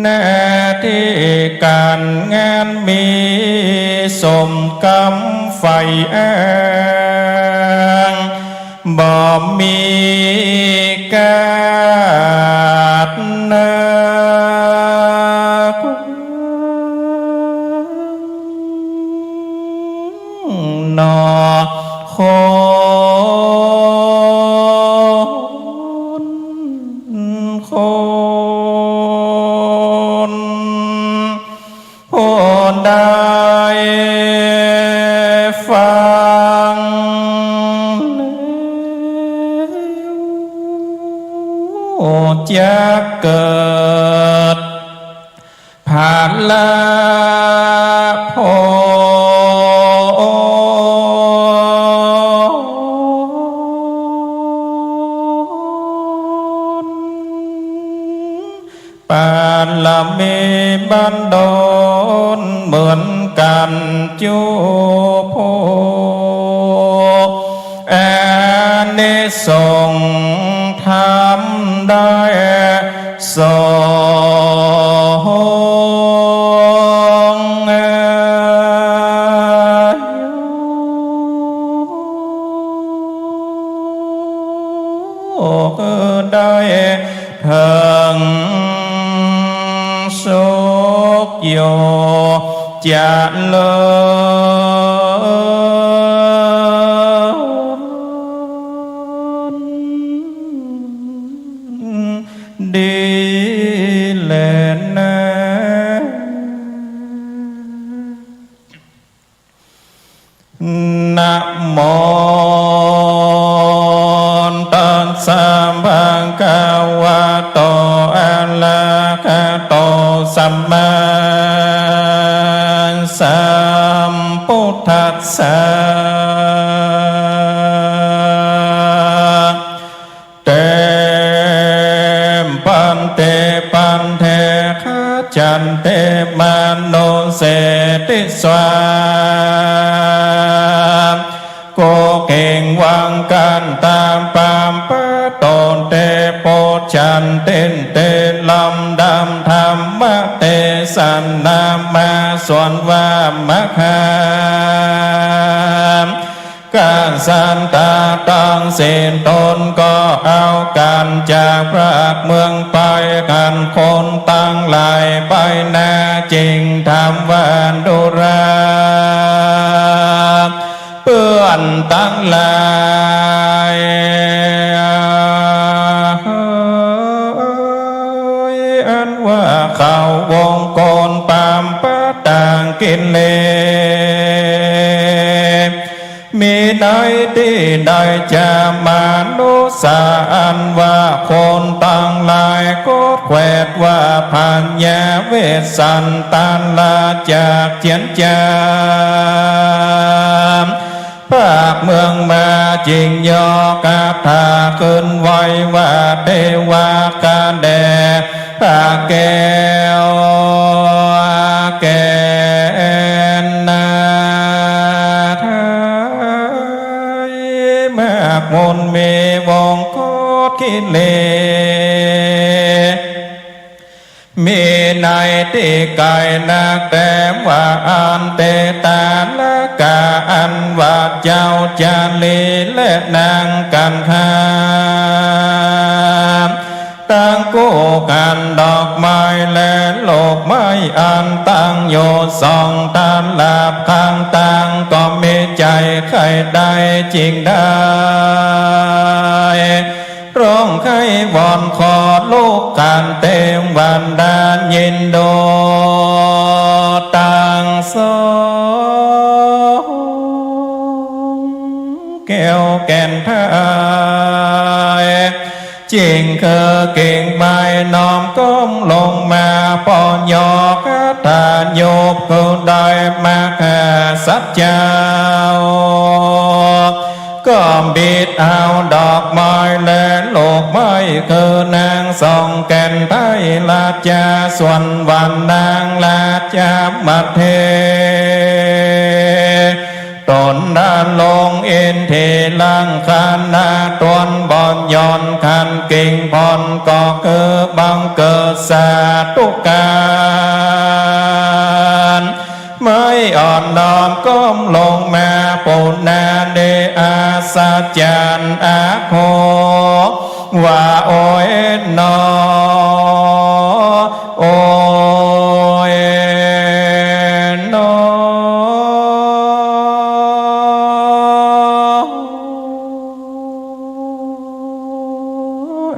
หน้าที่การงานมีสมกำไฟแองบ่มีกาดนาหนอคนผู้ใดฟังจะเกิดผ่านละโพปานละเมบันดอนเหมือนกันจูโพอานิสงส์ทำได้สองได้ถึงสุขโยจะเลิศดีแลนะนะโมตัสสะภะคะวะโตอะระหะโตสัมมาสัมพุทธัสสะเตปันเตปันเทขจันเตมโนเสติสวาโกเก่งวังกันตามปามปะตนเตโปชันเต้นเตลำดำธรรมะเตสันนามาส่วนว่ามะคามการสันตาตั้งเส้นตนก็เอากันจากพระเมืองไปกันคนตั้งหลายไปนาจริงทำวานดุรา เปื้อนตั้งหลายอันว่าเขาวงกลปามปะต่างกินเลมีได้ที่ได้จะมานุสาอันว่าคนต่างหลายก็แขวดว่าพันยาเวสันตันลาจากเจียนจามภาคเมืองมาจริงยอกาถาขึ้นไว้ว่าเทวากาแดภาแก้วแก่นาทมากมนเมวงโคตรคิดเลมีในที่ไกลนักแต่ว่าอันเตตาละกาอันว่าเจ้าจาลีและนางกันคามตั้งกู้กันดอกไม้และโลกไม้อันตั้งโยสองตาลาบข้างต่างก็มีใจใครได้จริงได้ร้องไห้วอนขอลูกการเต็มวันดานยินโดต่างสองแก้วแก่นทายจริงคือเก่งใบน้อมก้มลงมาปอนยอคาถาโยบก็ได้มาแค่สัจเจ้าก็บิดเอาดอกไม้และโลกไม้คือนางสองแก่นไทยลาจาส่วนวันนางลาจามาเทตนดาลงเอ็นเทลังคานาตวนบอนย้อนคันกิ่งพรก็คือบังเกิดสาตุการไม่อ่อนน้อมก้มลงมาปูนาเดอาสาจันอาโคว่าโอ้ยนอโอ้ยนอ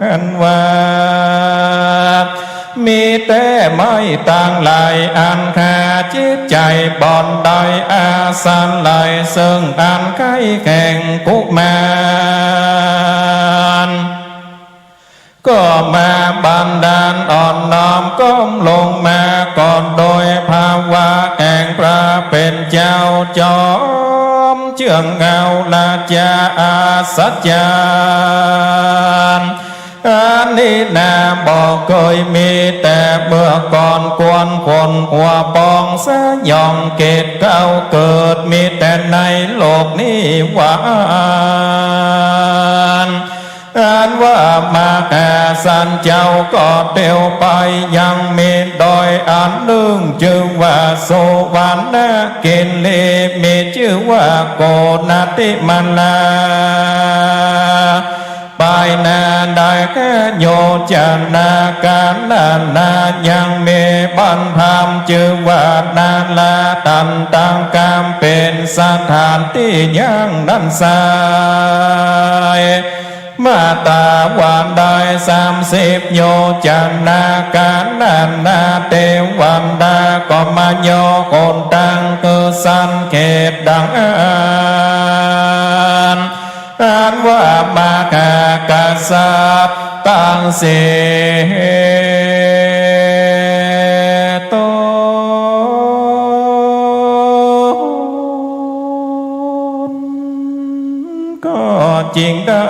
อันว่ามีแต่ไม่ต่างหลายอันคาจิตใจบอนดอยอาสันไหลซึ่งอันไข้แข่งกุมารก็มาบันดาลอ่อนน้อมก้มลงมาก่อนโดยภาวะแห่งพระเป็นเจ้าจอมเชื่องเงาลาจาอาสัจจานอันนี้นาบอกเคยมีแต่เมื่อก่อนกวนคนหัวปองสยองเกตเก่าเกิดมีแต่ในโลกนี้หวานอันว่ามาแก่สันเจ้าก็เตียวไปยังมีดอยอันหนึ่งชื่อว่าโสวรรณกินเลมีชื่อว่าโกนาติมันลาไปนาได้แค่โยจนาการนายังมีบันธรรมชื่อว่านาลาตันตังกามเป็นสถานที่ยังนั้นสายมาตาวันได้30 โยจนาการนาเทวันดาก็มาโยคนตังคือสันเขตดังอันว่ามาคากาสัตตังเสโตก็จริงได้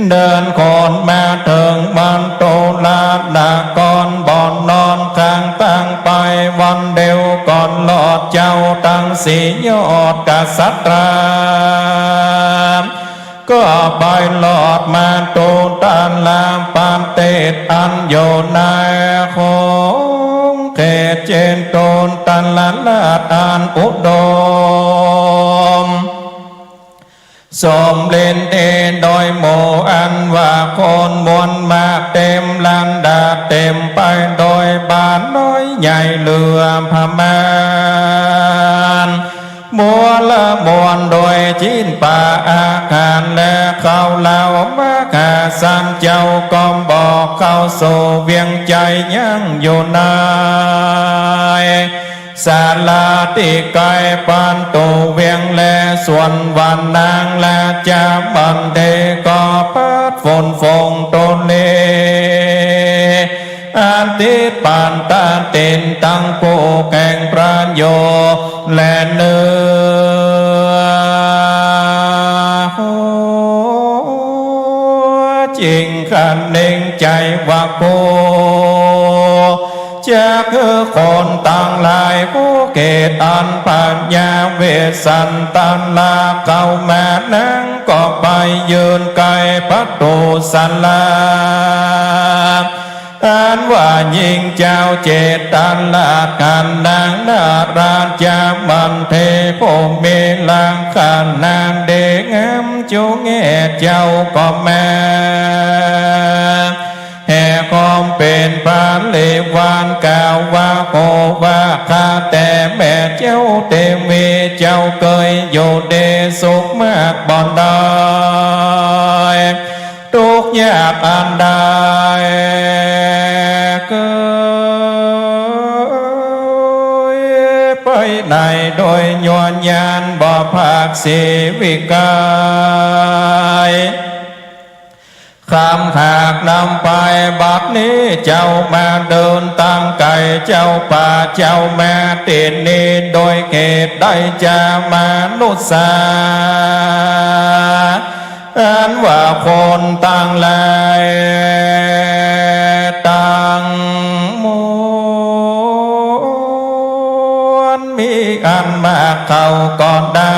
เดินคนมาถึงบ้านโตลาดาก่อนบ่อนนอนข้างตั้งไปวันเดียวก่อนหลอดเจ้าตั้งสียอดกษัตริย์ก็ไปหลอดมาโตตาลามปามเตตอันโยนาของเขตเจนโตนตันลาลาดอันอุดมสมเล่นเด่นโดยโมอันว่าคนมวลมากเต็มลันดาเต็มไปโดยบ้านน้อยใหญ่เรือพมาน มัวละมวนโดยจีนป่าอาการและเขาเหล่ามาคาสันเจ้ากอมบอกเข้าสู่เวียงใจยังอยู่นายศาลาที่ไกลปานตูเวียงและส่วนวันนางและจะบันเทก็พัดฝนฟงต้นเลอันติปานตาเต็นตั้งโปแก่งปราณโยและเนื้อจริงขันเน่งใจว่าโกจะคือคนต่างหลายผู้เกตอันปัญญาเวสันตันลาเก่าแม่นั่งก็ไปยืนไกลประตูสันลาอันว่ายิ่งเจ้าเจตันลาการนางนาราชามันเทพเมลังขานางเดงามจูเงเจ้าก็แม่แห่ความเป็นพระเลวานกล่าวว่าโกว่าข้าแต่แม่เจ้าเตมีเจ้าเคยอยู่เดสุขมากบ่อนได้ทุกยากอันใดเกิดไปในโดยยวนยานบ่ภาคเสวิกายคำหากนำไปบัดนี้เจ้ามาเดินตั้งไก่เจ้าป่าเจ้าแม่ติดนี้โดยเขตได้จะมานุษาอันว่าคนตั้งหลายตั้งมวลมีอันมาเข้าก่อนได้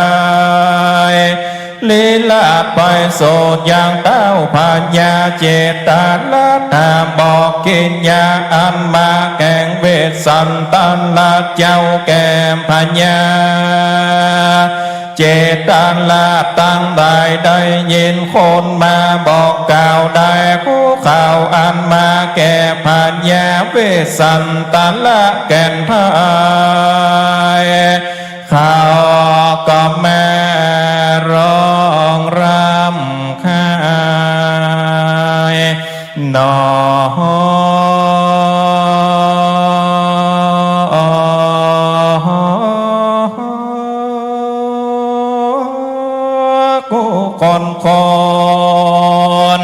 ลีลาไปโสดอย่างเต้าพญาเจตาลัตถาบอกกินยาอันมาแกงเวสสันตันลาเจ้าแก้มพญาเจตันลาตั้งได้ยินคนมาบอกกล่าวได้คู่ข่าวอันมาแก่พญาเวสสันตันลาแก่นทายข่าวก็แม่ร้องรำคายนอกูคน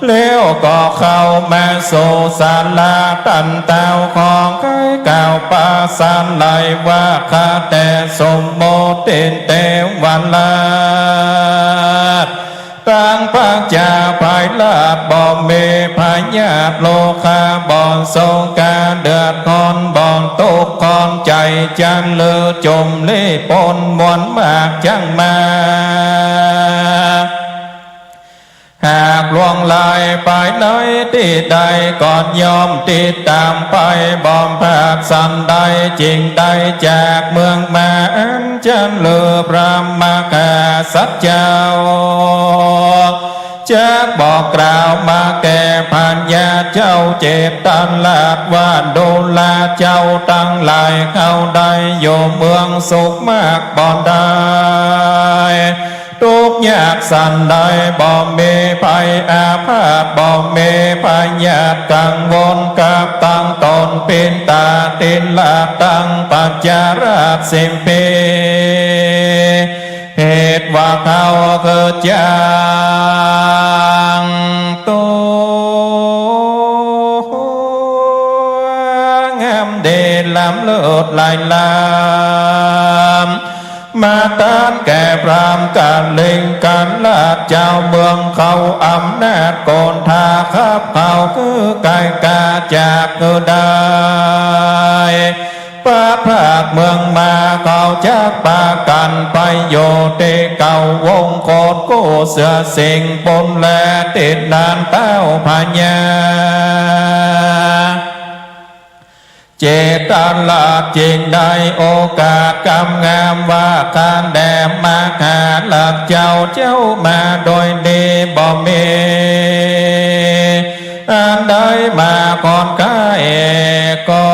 เลี้ยวก็เข้ามาสู่ศาลาตันเต้าของใครกล่าวปาสานไหลว่าข้าแต่สมโมตินเตวันลาดตั้งพระเจ้าภายลาดบ่เมพญาโลคาบ่อนทรงการเดือดคอนบ่อนตกคอนใจจันเลือจมเล่ปนมวนมากจังมาหากล่วงลายไปไหนที่ใดก่อนยอมติดตามไปบอมภาคสันใดจริงใดจากเมืองมาอันจันเลือพระมกาสัจเจ้าจะบอกกล่าวมาแก่พันยาเจ้าเจตันลาดว่าดูลาเจ้าตั้งหลายเข้าได้อยู่เมืองสุขมากบ่อนได้ทุกยากสันใดบ่มีภัยอาพาธบ่มีพยาธิกังวลกับตั้งตนเป็นตาตินลาตั้งปัจจาราชสิมปีเหตุว่าเขาเกิดจางตัวงามเดชลำเลิศลายลามมาต้านแก่พรามการเล่งการลาดเจ้าเมืองเขาอำนาจโกนทาขับเขาคือกายกาจากเกิดได้ป้าภาคเมืองมาเขาจากปากันไปโยเตเก่าวงโคตรโกเสือสิงปนและติดนานเต้าพญาเจตันลาดจริงได้โอกาสกำงามว่าการแดมมาขาหลักเจ้ามาโดยดีบ่มีอันใดมาก่อนกายก็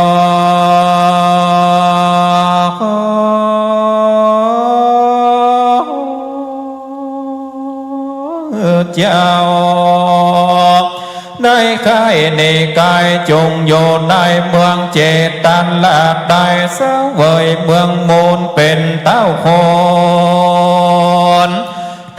เจ้าในค่ายในกายจงโยในเมืองเจตันลาดได้เสวยเมืองมูลเป็นเต้าคน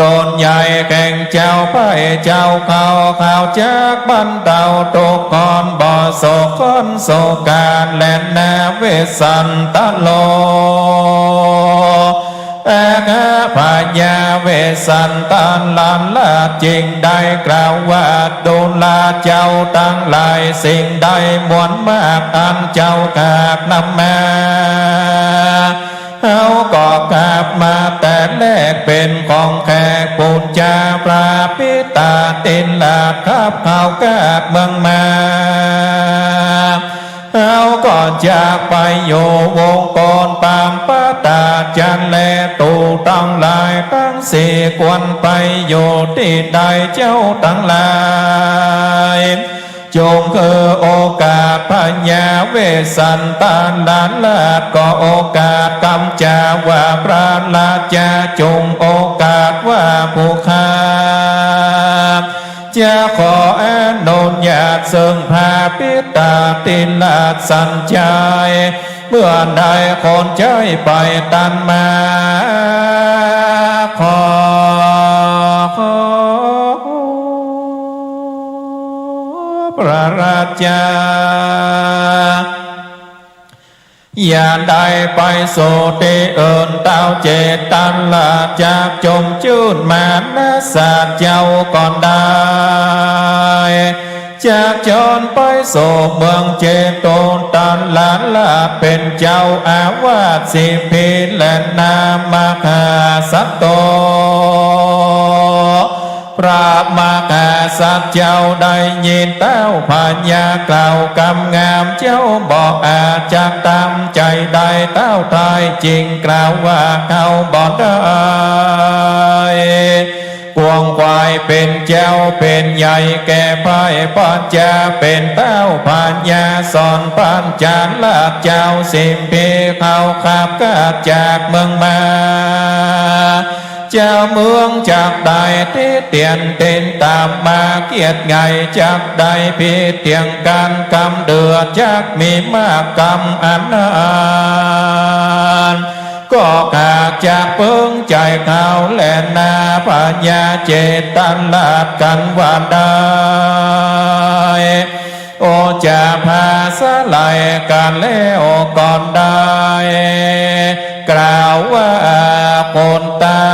ตนใหญ่แข่งเจ้าไปเจ้าเขาข่าวจากบ้านเต่าตกก่อนบ่อโศกคนโศการและนาเวสันตะโลอาคาพญาเวสันตันลันลาจริงได้กล่าวว่าดูลาเจ้าตั้งหลายสิ่งใดมวลมากอันเจ้ากาบนำมาเขาก็กาบมาแต่แรกเป็นของแขกปูนจาปราพิตาตินลาขับเขากาบเมืองมาเขาก็จากไปโยวงกรปามปะตาจันแลตูตั้งหลายตั้งสี่กวนไปโยที่ใดเจ้าตั้งหลายจงคือโอกาสพญาเวสันตานลานลาดก็โอกาสกำจาว่าพระลาจาจงโอกาสว่าผู้ค้าจะขออนุญาตซึ่งพาพิตาติลาดสัญใจเมื่อใดคนใจไปตันมาขอพระราชาอย่าได้ไปโสติเอิญเต้าเจตันลาจากจมจุดมานาศาสเจ้าก่อนได้จากจรไปโศกเมืองเจโตตันลานลาเป็นเจ้าอาวาสสิพิและนามคาสัตโตพระมกาสัตว์เจ้าได้ยินเต้าพญากล่าวกำงามเจ้าบอกอาจจะตามใจได้เต้าทายจริงกล่าวว่าเขาบอกได้กวงควายเป็นเจ้าเป็นใหญ่แก่พายปัญจาเป็นเต้าพญาสอนปัญจาลาเจ้าสิมพีเขาขับกาจากเมืองมาเจ้าเมืองจากใดที่เตียนเต้นตามมาเกียรติไงจากใดพิเตียงการกำเดือดจากมีมากกำอันนานก็ขาดจากเพิ่งใจเขาและนาพญาเจตันลาดกันว่าได้โอจะพาสลายกันแล้วก่อนได้กล่าวว่าคนต่า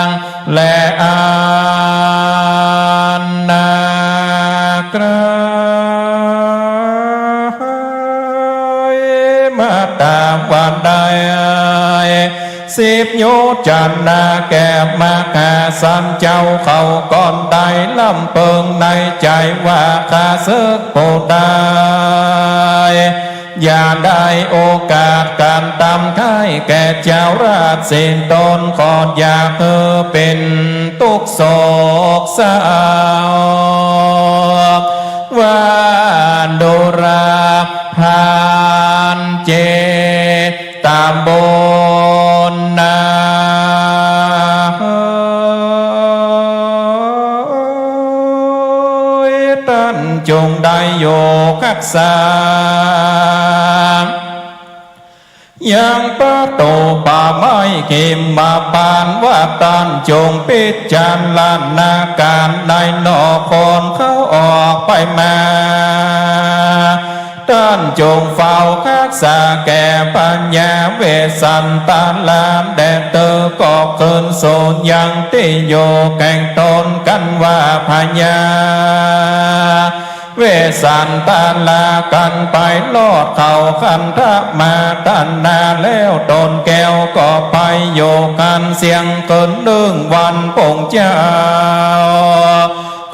งและอานากรายมาตามวันใดสิบโยจันนาแก่มาแก่สันเจ้าเขาก่อนได้ลำเปิงในใจว่าข้าศึกโปได้อย่าได้โอกาสการตำค่ายแก่เจ้าราชสินตนขออยากเธอเป็นทุกโศกเศร้าว่าโดราพานเจตามบนนาตันจงได้โยกักษายังประตูป่าไม้เข็มมาปานว่าตันจงพิจารณาการในนอคนเขาออกไปมาท่านจงเฝ้ารักษาแก่ปัญญาเวสันตาลานแดนเตอก็เกินโซนยังติโยแก่งตนกันว่าพญาเวสันตาลากันไปลอดเขาคันทะมาตันนาแล้วตนแก้วก็ไปโยกันเสียงเกินดึงวันปงเจ้า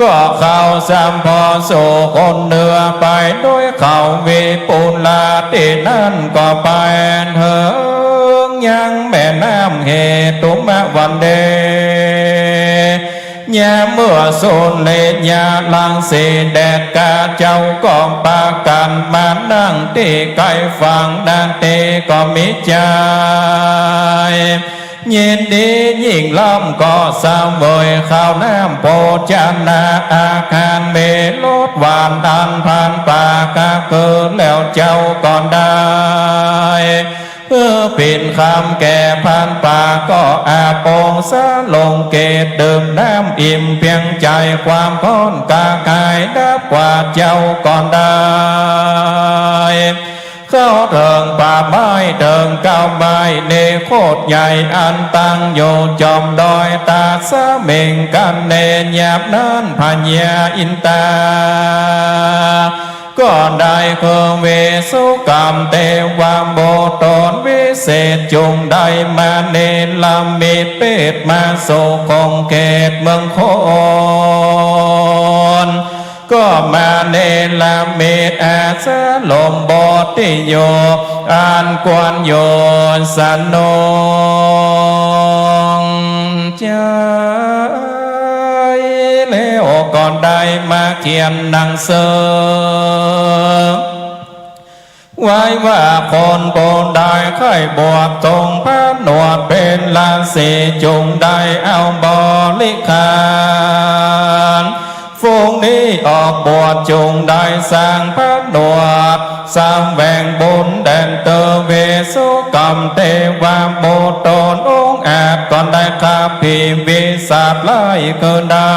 ก็เข้าสัมพอโสคนเนื้อไปด้วยเขาวิปุลาตินั่นก็ไปเถิงยังแม่น้ำเหตุมะวันเดยามเมื่อโซนเลญาลังสีแดดกาเจ้าก็ปากันมานั่งตีไก่ฟังดังตีก็มิใจ ยินดียิ่งล้อมก็สาวเวยข้าวน้ำโปจานาอาคารเมลดหวานดันผ่านป่ากาเกิดแล้วเจ้าก่อนได้เพื่อเป็นคำแก่ผ่านป่าก็อาปองสะลงเกตดื่มน้ำอิ่มเพียงใจความพ้นกากายดับกว่าเจ้าก่อนได้เข้าเถิงป่าไม้เถิงเก้าไม้เนโคตรใหญ่อันตั้งอยู่จอมดอยตาสะเม่งกันเนหยาบนั้นพญาอินตาก็ได้เคเวสุกรรมเทวาโบตนวิเศษจงได้มาเนลามิเปตมาโศคงเกตเมืองโคนก็มาเนลามิตอาสะลมบติโยอันกวนโยสนงใจแล้วก่อนได้มาเขียนหนังสือไว้ว่าคนโบได้ไข่บวชตรงพระหนวดเป็นลาสีจงได้เอาบริขารฝูงนี้ออกบวชจงได้สร้างพระหนวดสร้างแหวงบุญแดนเตเวสุกรรมเทวาโบตนองค์อาจก่อนได้ข้าพิวิสัตไล่เกินได้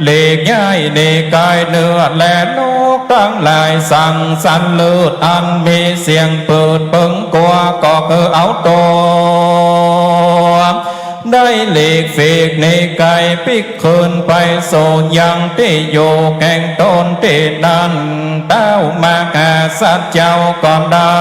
หลีกย้ายหลีกกายเนื้อและนกทั้งหลายสั่งสรรเลือดอันมีเสียงเปิดปึงกลัวก็คือเอาตัวได้หลีกฝีกในไก่ปิกคืนไปโซยังที่อยู่แก่งต้นที่นั้นเต้ามากาสัตเจ้าก่อนได้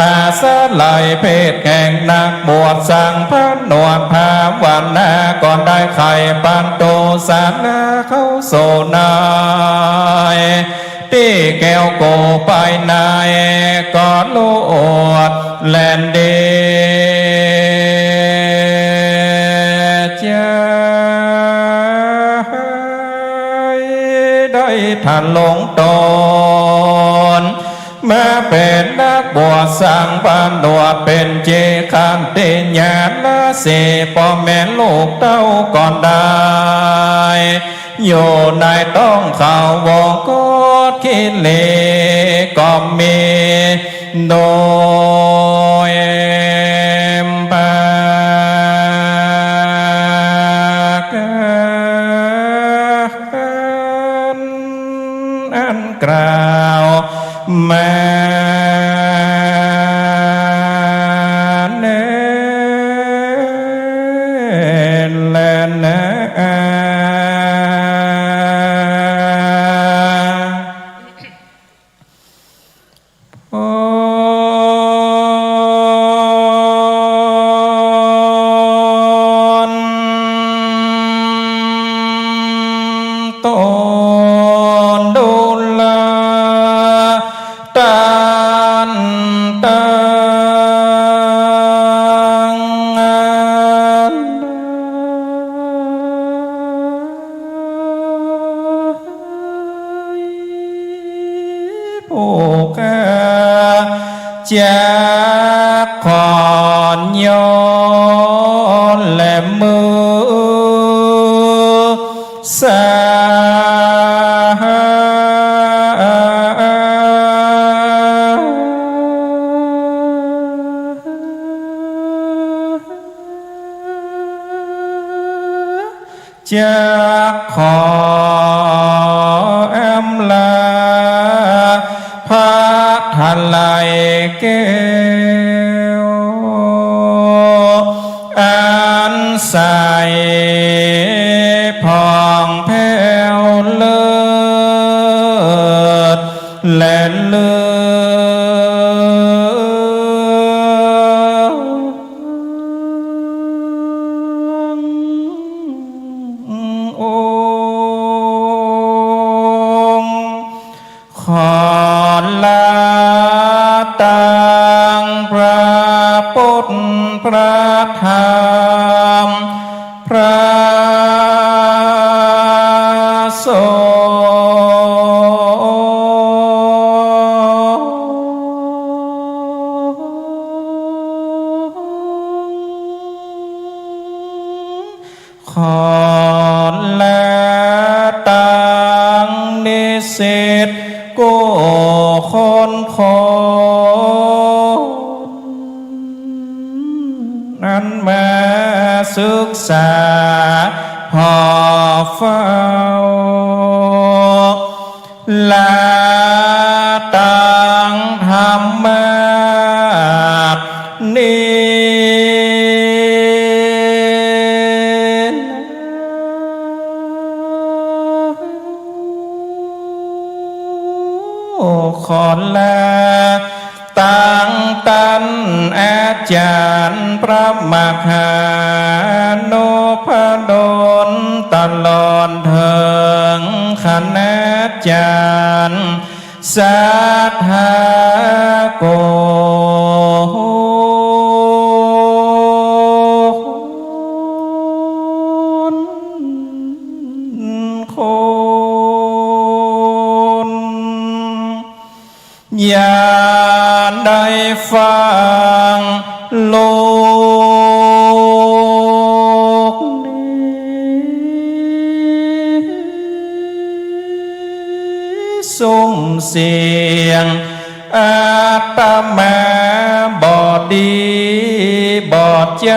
อาสาไหลเพศแข่งนักบวชสั่งพระนวดภาวันนาก่อนได้ไข่ปันโตสานาเข้าโซนายที่แก้วโกไปนายก่อนโลดแลนเดได้ทันหลงตนมาเป็นนักบวชสั่งปานดวดเป็นเจคันเตญาณละเสปอแม่ลูกเต้าก่อนได้อยู่ในต้องข่าววงกดคิดเลก็มีโดยปากอันกล่าวมาเนลนะโอตนดุลาตันตังผู้กาจากขอนย้อนและมือสาจากขออำลาพระทันไหลแก้วอันใสพองแผ้วเลิศและเลือขอลาตังพระพุทธพระธรรมพระสง อและตังนิสิตกูคนนั้นมาศึกษาพอเฝ้าและตังธรรมะนิขอลาตั้งตันอาจารย์พระมหาโนพดลตลอดเถิงคณาจารย์สัทธาโกอย่าได้ฟังโลกนี้สุ่มเสียงอาตมาบอดดีบอดใจ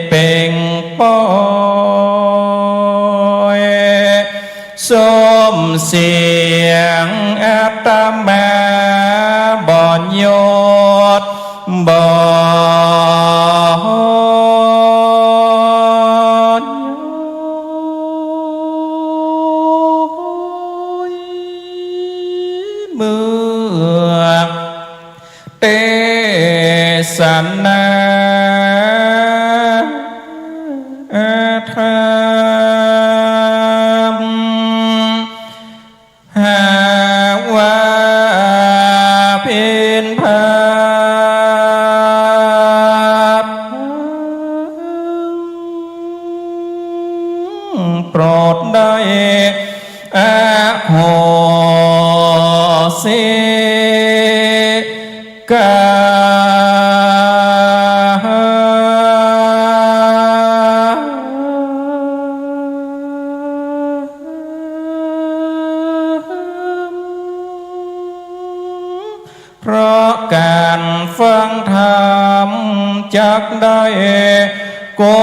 เป็นป้อยส้มเสียงอาตมาบอนโยดบอนเมื่อเตสนาธรรมหาว่าเป็นภาพโปรดได้อาโหสิกาเพราะการฟังธรรมจักได้กุ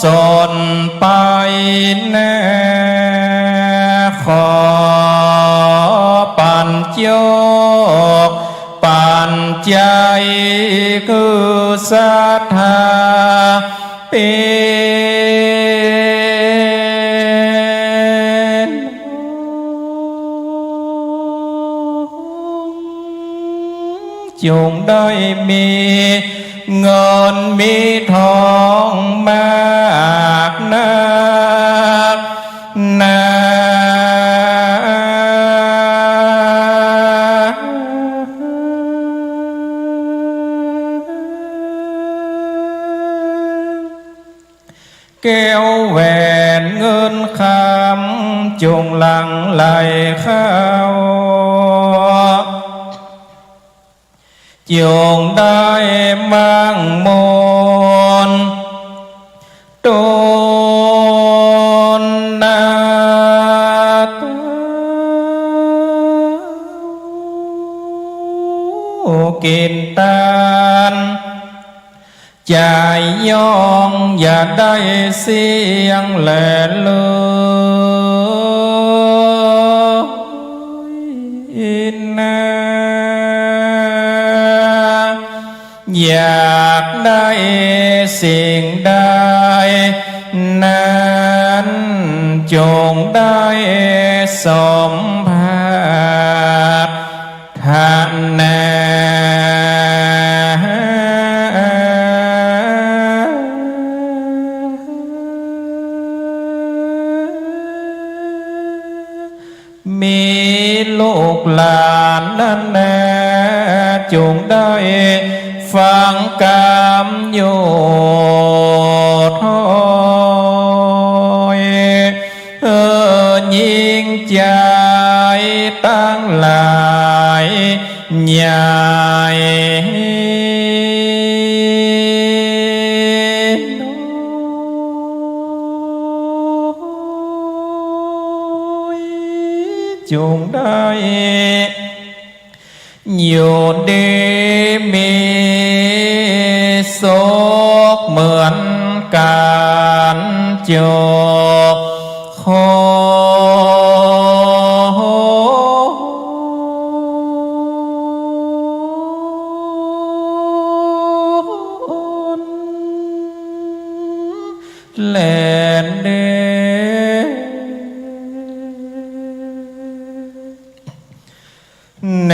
ศลไปแน่ขอปัญโยกปัญใจคือศรัทธาเป็นจงได้มีเงินมีทองมากนักนาแก้วแหวนเงินคำจงหลั่งไหลเข้าจงได้มั่งมนตนนากินตานใจยองอย่าได้เสียงแหล่เลยนะอยากได้สิ่งใดนั้นจงได้สมภารถนามีลูกหลานนั้นแน่จงได้ฟังกรรมโยธอยยิ่งใจตั้งหลายใหญ่น จงได้อยู่ดีมีสุขเหมือนกันจบขอแลนเดเน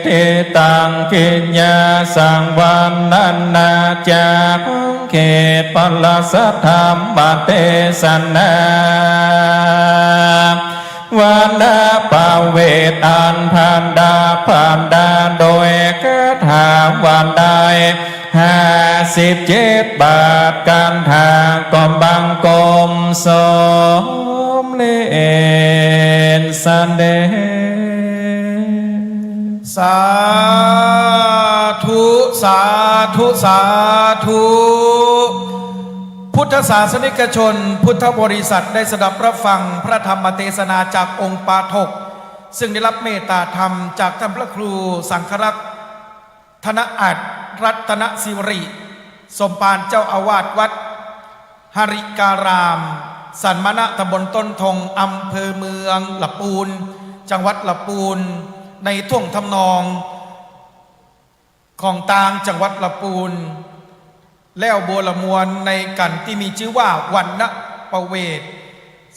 ติตังกิญญาสังวันนันนาจากเขตปลสัทธรรมเทศนาวันนาปาเวทอันผ่านดาโดยกถาวันใด57 บาทการทางกอมบังกรมสมเลนสันเดสาธุสาธุสาธุพุทธศาสนิกชนพุทธบริษัทได้สดับรับฟังพระธรรมเทศนาจากองค์ปาฐกซึ่งได้รับเมตตาธรรมจากท่านพระครูสังฆรักษ์ธนอัฏฐรัตนศิริสมภารเจ้าอาวาสวัดหริการามสันมณะตำบลต้นทงอำเภอเมืองลำพูนจังหวัดลำพูนในท่วงทำนองของตางจังหวัดลำพูนแล้วบัวละมวลในกันที่มีชื่อว่าวันณประเวท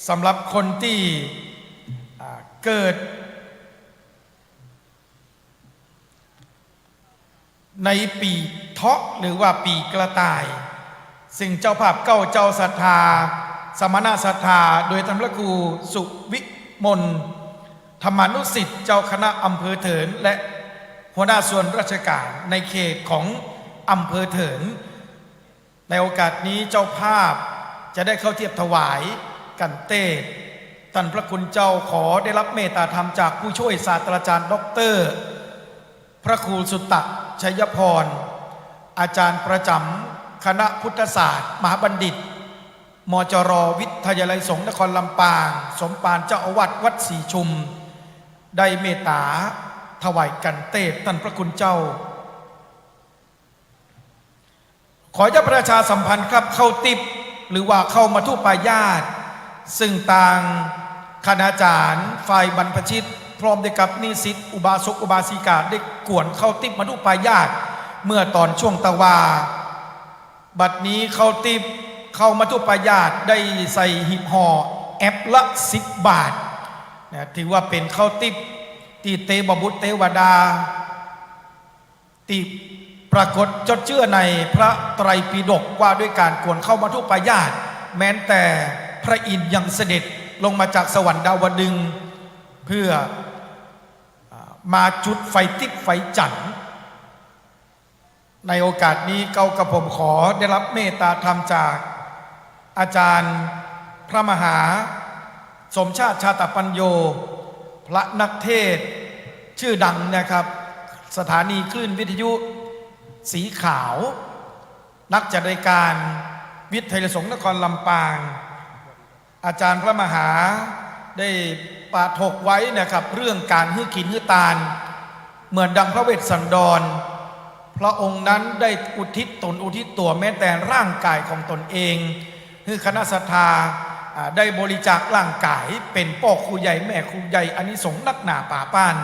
สำหรับคนที่เกิดในปีเถาะหรือว่าปีกระต่ายซึ่งเจ้าภาพเก้าเจ้าศรัทธาสมณศรัทธาโดยท่านพระครูสุวิมลธรรมานุสิทธิ์เจ้าคณะอำเภอเถินและหัวหน้าส่วนราชการในเขตของอำเภอเถินในโอกาสนี้เจ้าภาพจะได้เข้าเทียบถวายกันเต้ท่านพระคุณเจ้าขอได้รับเมตตาธรรมจากผู้ช่วยศาสตราจารย์ดร.พระครูสุตตะชัยพรอาจารย์ประจำคณะพุทธศาสตร์มหาบัณฑิตมจร.วิทยาลัยสงฆ์นครลำปางสมภารเจ้าอาวาสวัดศรีชุมได้เมตตาถวายกันเต้ท่านพระคุณเจ้าขอจะประชาสัมพันธ์ครับเข้าติบหรือว่าเข้ามาทุปายาตซึ่งต่างคณาจารย์ฝ่ายบรรพชิตพร้อมด้วยกับนิสิตอุบาสกอุบาสิกาได้กวนเข้าติบมาทุปายาตเมื่อตอนช่วงตะวาบัดนี้เข้าติบเข้ามาทุปายาตได้ใส่หีบห่อแอปละ10 บาทนะถือว่าเป็นเข้าติบที่เตวบุตรเทวดาที่ปรากฏจดเชื่อในพระไตรปิฎกว่าด้วยการกวนเข้ามาทุปายาตแม้แต่พระอินทร์ยังเสด็จลงมาจากสวรรค์ดาวดึงส์เพื่อมาจุดไฟทิพย์ไฟจันทร์ในโอกาสนี้เก้ากระผมขอได้รับเมตตาธรรมจากอาจารย์พระมหาสมชาติชาตปัญโยพระนักเทศชื่อดังนะครับสถานีคลื่นวิทยุสีขาวนักจัดรายการวิทยาสงฆ์นครลำปางอาจารย์พระมหาได้ปาฐกไว้นะครับเรื่องการฮื้อกินฮื้อตาลเหมือนดังพระเวสสันดรพระองค์นั้นได้อุทิศตนอุทิศตัวแม้แต่ร่างกายของตนเองคือคณะศรัทธาได้บริจาคร่างกายเป็นพ่อครูใหญ่แม่ครูใหญ่อานิสงส์นักหนาป่าป้าน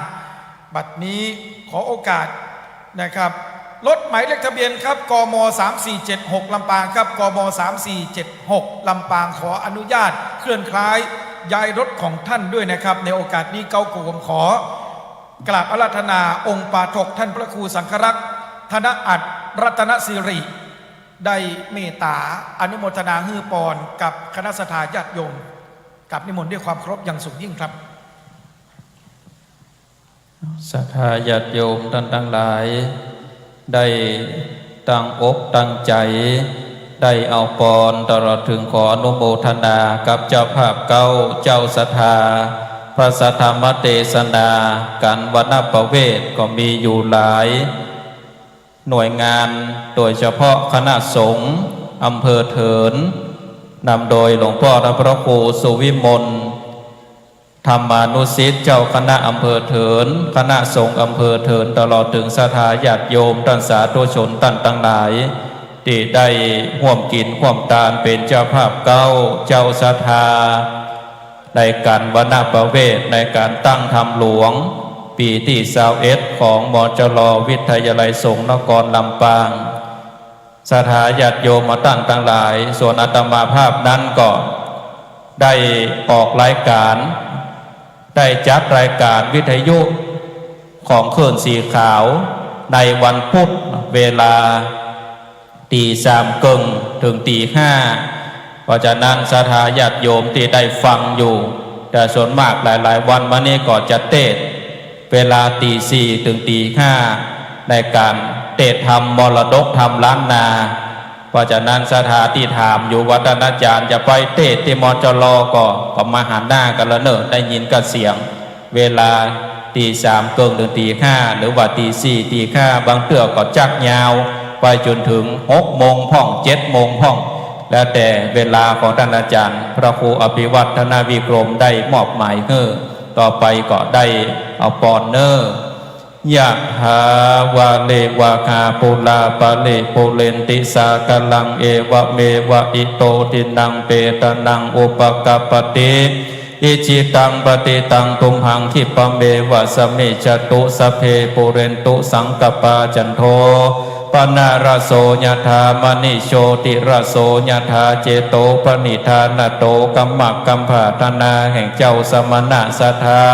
บัดนี้ขอโอกาสนะครับรถหมายเลขทะเบียนครับกม3476ลำปางครับกม3476ลำปางขออนุญาตเคลื่อนคล้ายย้ายรถของท่านด้วยนะครับในโอกาสนี้เก้ากรมขอกราบอาราธนาองค์ปาฐกท่านพระครูสังฆรักษ์ธนอัฏฐรัตนศิริได้เมตตาอนุโมทนาฮือปอนกับคณะสัทธาญาติโยมกับนิมนต์ด้วยความเคารพอย่างสูงยิ่งครับศรัทธาญาติโยมท่านทั้งหลายได้ตั้งอกตั้งใจได้เอาปอนตลอดถึงขออนุโมทนากับเจ้าภาพเก้าเจ้าศรัทธาพระสัทธรรมเทศนาการวันณประเวทก็มีอยู่หลายหน่วยงานโดยเฉพาะคณะสงฆ์อำเภอเถินนำโดยหลวงพ่อพระครูสุวิมล ธรรมานุศิษย์เจ้าคณะอำเภอเถินคณะสงฆ์อำเภอเถินตลอดถึงศรัทธาญาติโยมท่านสาธุชนท่านทั้งหลายที่ได้ร่วมกินร่วมทานเป็นเจ้าภาพเก้าเจ้าศรัทธาในการวนาประเวทในการตั้งธรรมหลวงปีที่21ของมจร.วิทยาลัยสงฆ์นครลำปางศรัทธาญาติโยมมาตั้งทั้งหลายส่วนอาตมาภาพนั้นก็ได้ออกรายการได้จัดรายการวิทยุของคลื่นสีขาวในวันพุธเวลา3:30ถึง5:00เพราะฉะนั้นศรัทธาญาติโยมที่ได้ฟังอยู่แต่ส่วนมากหลายๆวันมานี้ก็จะเทศเวลา4:00ถึง5:00ในการเทศธรรมมรดกธรรมล้านนาเพราะฉะนั้นศรัทธาที่ถามอยู่วัดอาจารย์จะไปเทศที่มจร.ก็มาหาหน้ากันแล้วเนอะได้ยินกับเสียงเวลา3:30ถึง5:00หรือว่า4:00 5:00บางเตื้อก็จักยาวไปจนถึง6 โมงพ่อง7 โมงพ่องแล้วแต่เวลาของท่านอาจารย์พระครูอภิวัฒนาวิกรมได้มอบหมายต่อไปก็ได้เอาปอนเนอร์ยะถาวาเลวะคาปุลาปะเลปุเรนติสากลังเอวะเมวะอิโตตินังเปตานังอุปกปปติอิจิตังปฏิตังตุมหังคิปะเมวะสมิจตุสเพปุเรนตุสังกปาจันโทปนาราโสยถามณิโชติราโสยถาเจโตปณิธานโตกัมมักกัมภาธนาแห่งเจ้าสมณะสัทธา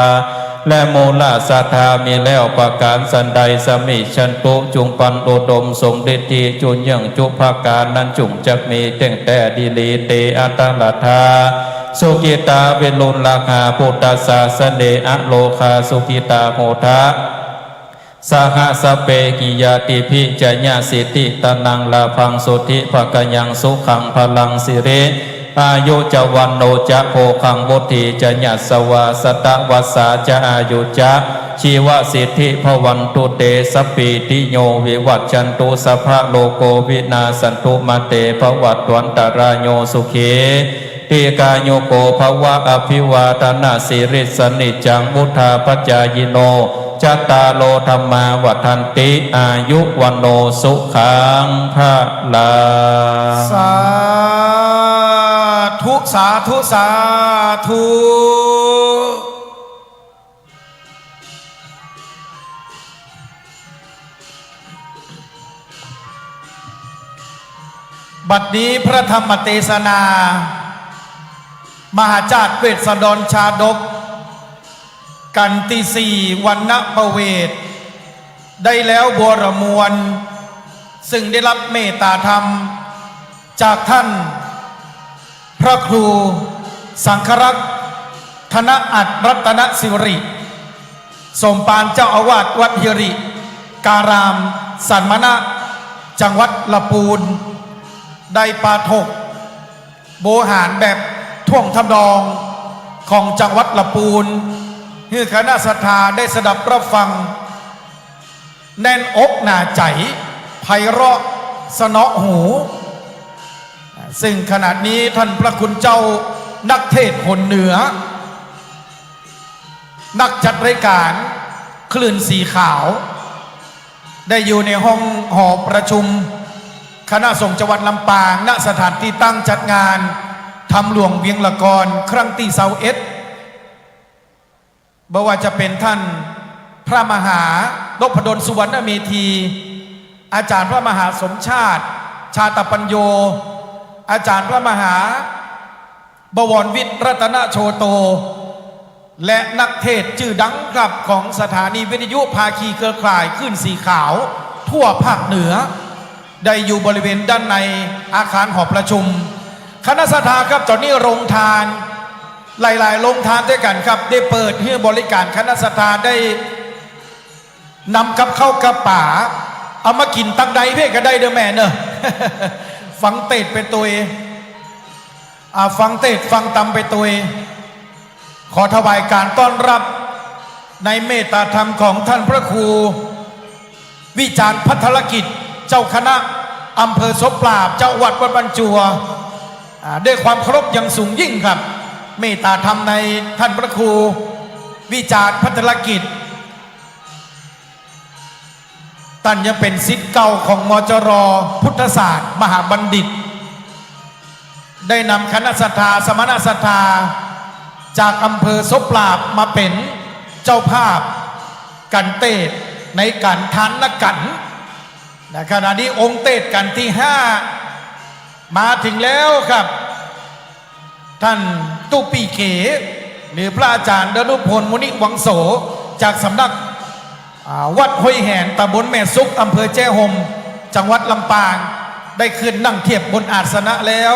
และมูลศรัทธามีแล้วประการสันใดสมิชันตุจุงปันโอดมสมฤทธิจุนยังจุภาการนั้นจุงจักมีเต่งแต่ดิลีเตอัตลาธาสุกิตาเวลุลลาคาพุทธศาสเนอโลคาสุกิตาโหทะสหสเปกิยาติพิจญาสิทธิตนังลาพังสุทธิภกยังสุขังพลังสิเรอายุจวันโนจะโภคังบุติจะญัสวาสตวัสสาจะอายุจะชีวสิทธิภวันตุเตสปีติโยวิวัจจันตุสัพพะโลโกวินาสันตุมาเตภวัตวันตรายโยสุขีติกาโยโกภวะอภิวาทนาสิริสนิจังมุทาปัจจายโนจัตตาโลธรรมาวัฏันติอายุวันโนสุขังพระลาสาธุสาธุสาธุบัดนี้พระธรรมเทศนามหาจารย์เวสสันดรชาดกกันที่4วันณประเวทได้แล้วบวรมวลซึ่งได้รับเมตตาธรรมจากท่านพระครูสังฆรักษ์ธนอัฏฐรัตนสิริสมปานเจ้าอาวาสวัดหิริการามสันมณะจังหวัดลำพูนได้ปาฐกโบหารแบบท่วงทำนองของจังหวัดลำพูนให้คณะศรัทธาได้สดับรับฟังแน่นอกหนาใจไพเราะสนอหูซึ่งขณะนี้ท่านพระคุณเจ้านักเทศน์คนเหนือนักจัดรายการคลื่นสีขาวได้อยู่ในห้องหอประชุมคณะสงฆ์จังหวัดลำปางณสถานที่ตั้งจัดงานทำหลวงเวียงละกรครั้งที่21บ่ว่าจะเป็นท่านพระมหานพดลสุวรรณเมธีอาจารย์พระมหาสมชาติชาตปัญโยอาจารย์พระมหาบวรวิทย์รัตนโชโตและนักเทศชื่อดังครับของสถานีวิทยุภาคีเครือข่ายคลื่นสีขาวทั่วภาคเหนือได้อยู่บริเวณด้านในอาคารหอประชุมคณะศรัทธาครับตอนนี้โรงทานหลายๆโรงทานด้วยกันครับได้เปิดให้บริการคณะศรัทธาได้นำกับเข้ากระป๋าเอามากินตั้งใดเพ่ก็ได้เด้อแม่เนอะ ฟังเตดเป็นตัวฟังเตดฟังตำเป็นตัวขอถวายการต้อนรับในเมตตาธรรมของท่านพระครูวิจารณ์พัทรกิจเจ้าคณะอำเภอศพปราบเจ้าวัดวัดบรรจัวด้วยความเคารพอย่างสูงยิ่งครับ เมตตาธรรมในท่านพระครูวิจารณ์พัฒนกิจท่านยังเป็นศิษย์เก่าของมจรพุทธศาสตร์มหาบัณฑิตได้นำคณะศรัทธาสมณศรัทธาจากอำเภอศพปราบมาเป็นเจ้าภาพกันเตศในการทานละกันในขณะนี้องค์เตศกันที่5มาถึงแล้วครับท่านตุปีเขหรือพระอาจารย์ดนุพลมุนิวังโสจากสำนักวัดห้วยแหนตำบลแม่ซุกอำเภอแจ้ห่มจังหวัดลำปางได้ขึ้นนั่งเทียบบนอาสนะแล้ว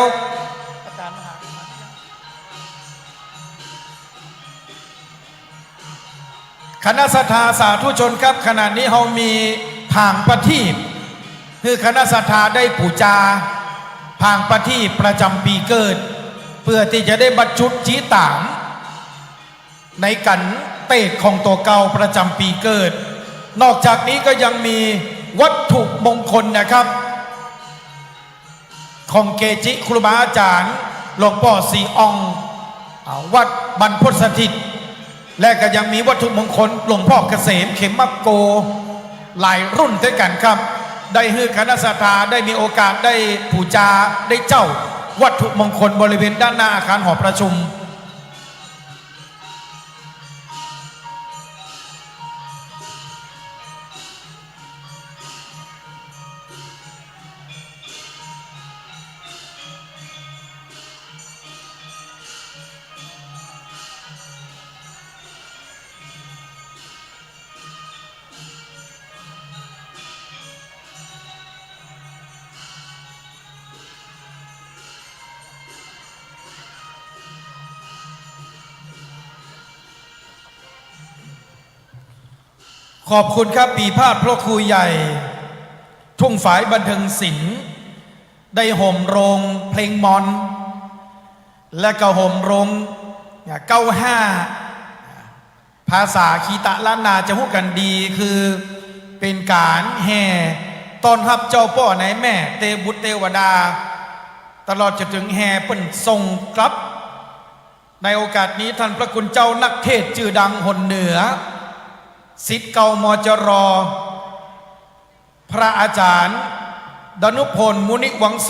คณะศรัทธาสาธุชนครับขณะนี้เรามีผางประทีปคือคณะศรัทธาได้ปูจาผางประทีปประจำปีเกิดเพื่อที่จะได้บรรจุจีตามในกันเตศของตัวเก่าประจำปีเกิดนอกจากนี้ก็ยังมีวัตถุมงคลนะครับของเกจิครูบาอาจารย์หลวงพ่อสีอองวัดบรรพตสถิตและก็ยังมีวัตถุมงคลหลวงพ่อเกษมเขมมักโกหลายรุ่นด้วยกันครับได้ฮือคณะศรัทธาได้มีโอกาสได้ปูจาได้เจ้าวัตถุมงคลบริเวณด้านหน้าอาคารหอประชุมขอบคุณครับปีพาดพระครูใหญ่ทุ่งฝายบันเทิงศิลป์ได้ห่มโรงเพลงมอนและก็ห่มโรง95ภาษาคีตะล้านนาจะพูดกันดีคือเป็นการแห่ต้อนรับเจ้าพ่อในแม่เทบุตรเทวดาตลอดจนถึงแห่เปิ้นทรงกลับในโอกาสนี้ท่านพระคุณเจ้านักเทศชื่อดังหนเหนือศิษย์เก่ามจรพระอาจารย์ดนุพลมุนิวังโส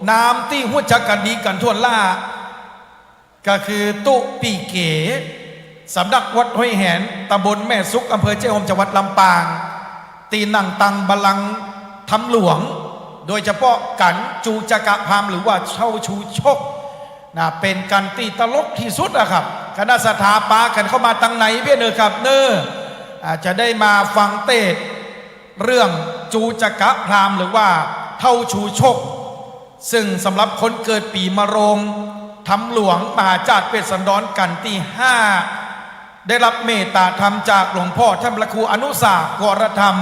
นามที่หัวจักกันดีกันทั่วล่าก็คือตุปีเก๋สำนักวัดห้วยแหนตำบลแม่ซุกอำเภอเจ้าห่มจังหวัดลำปางตีนังตังบาลังทำหลวงโดยเฉพาะกันจูจกะพามหรือว่าเช่าชูชกนะเป็นกันตีตลกที่สุดอะครับคณะศรัทธาปากันเข้ามาตั้งไหนเพี่เนอครับเนออาจจะได้มาฟังเทศเรื่องจูจกะพรามหรือว่าเท่าชูชกซึ่งสำหรับคนเกิดปีมะโรงทำหลวงมหาจารย์เวสสันดรกันที่5ได้รับเมตตาธรรมจากหลวงพ่อท่านพระครูอนุสาวรธรรม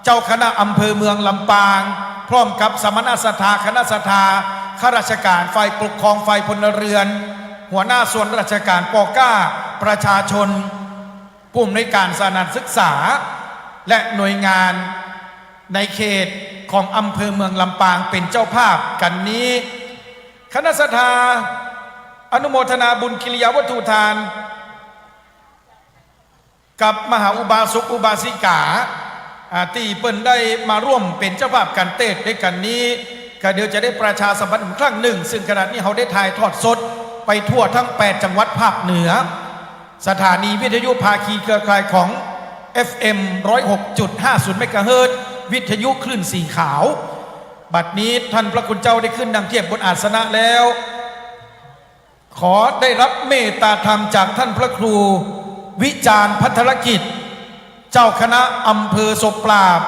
เจ้าคณะอำเภอเมืองลำปางพร้อมกับสมณศรัทธาคณะศรัทธาข้าราชการฝ่ายปกครองฝ่ายพลเรือนหัวหน้าส่วนราชการป.ก้าประชาชนผู้อำนวยการสถานศึกษาและหน่วยงานในเขตของอำเภอเมืองลำปางเป็นเจ้าภาพกันนี้คณะศรัทธาอนุโมทนาบุญกิริยาวัตถุทานกับมหาอุบาสกอุบาสิกาที่เปิ้นได้มาร่วมเป็นเจ้าภาพกันเทศด้วยกันนี้ก็เดี๋ยวจะได้ประชาสัมพันธ์อีกครั้งหนึ่งซึ่งขณะนี้เขาได้ถ่ายทอดสดไปทั่วทั้ง8จังหวัดภาคเหนือสถานีวิทยุภาคีเครือข่ายของ FM 106.50 เมกะเฮิรตซ์วิทยุคลื่นสีขาวบัดนี้ท่านพระคุณเจ้าได้ขึ้นดังเทียบบนอาสนะแล้วขอได้รับเมตตาธรรมจากท่านพระครูวิจารณ์พัทรกิจเจ้าคณะอำเภอศพปราบ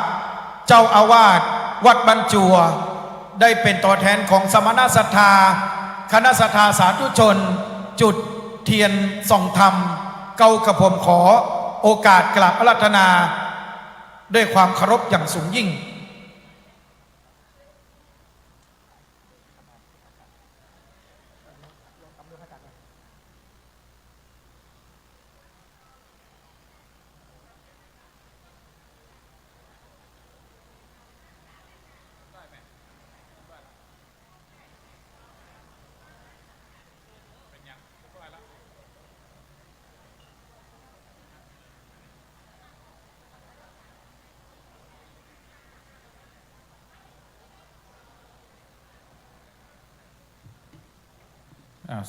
เจ้าอาวาสวัดบรรจัวได้เป็นตัวแทนของสมณศรัทธาคณะศรัทธาสาธุชนจุดเทียนส่องธรรมเก้ากระผมขอโอกาสกราบอาราธนาด้วยความเคารพอย่างสูงยิ่ง เ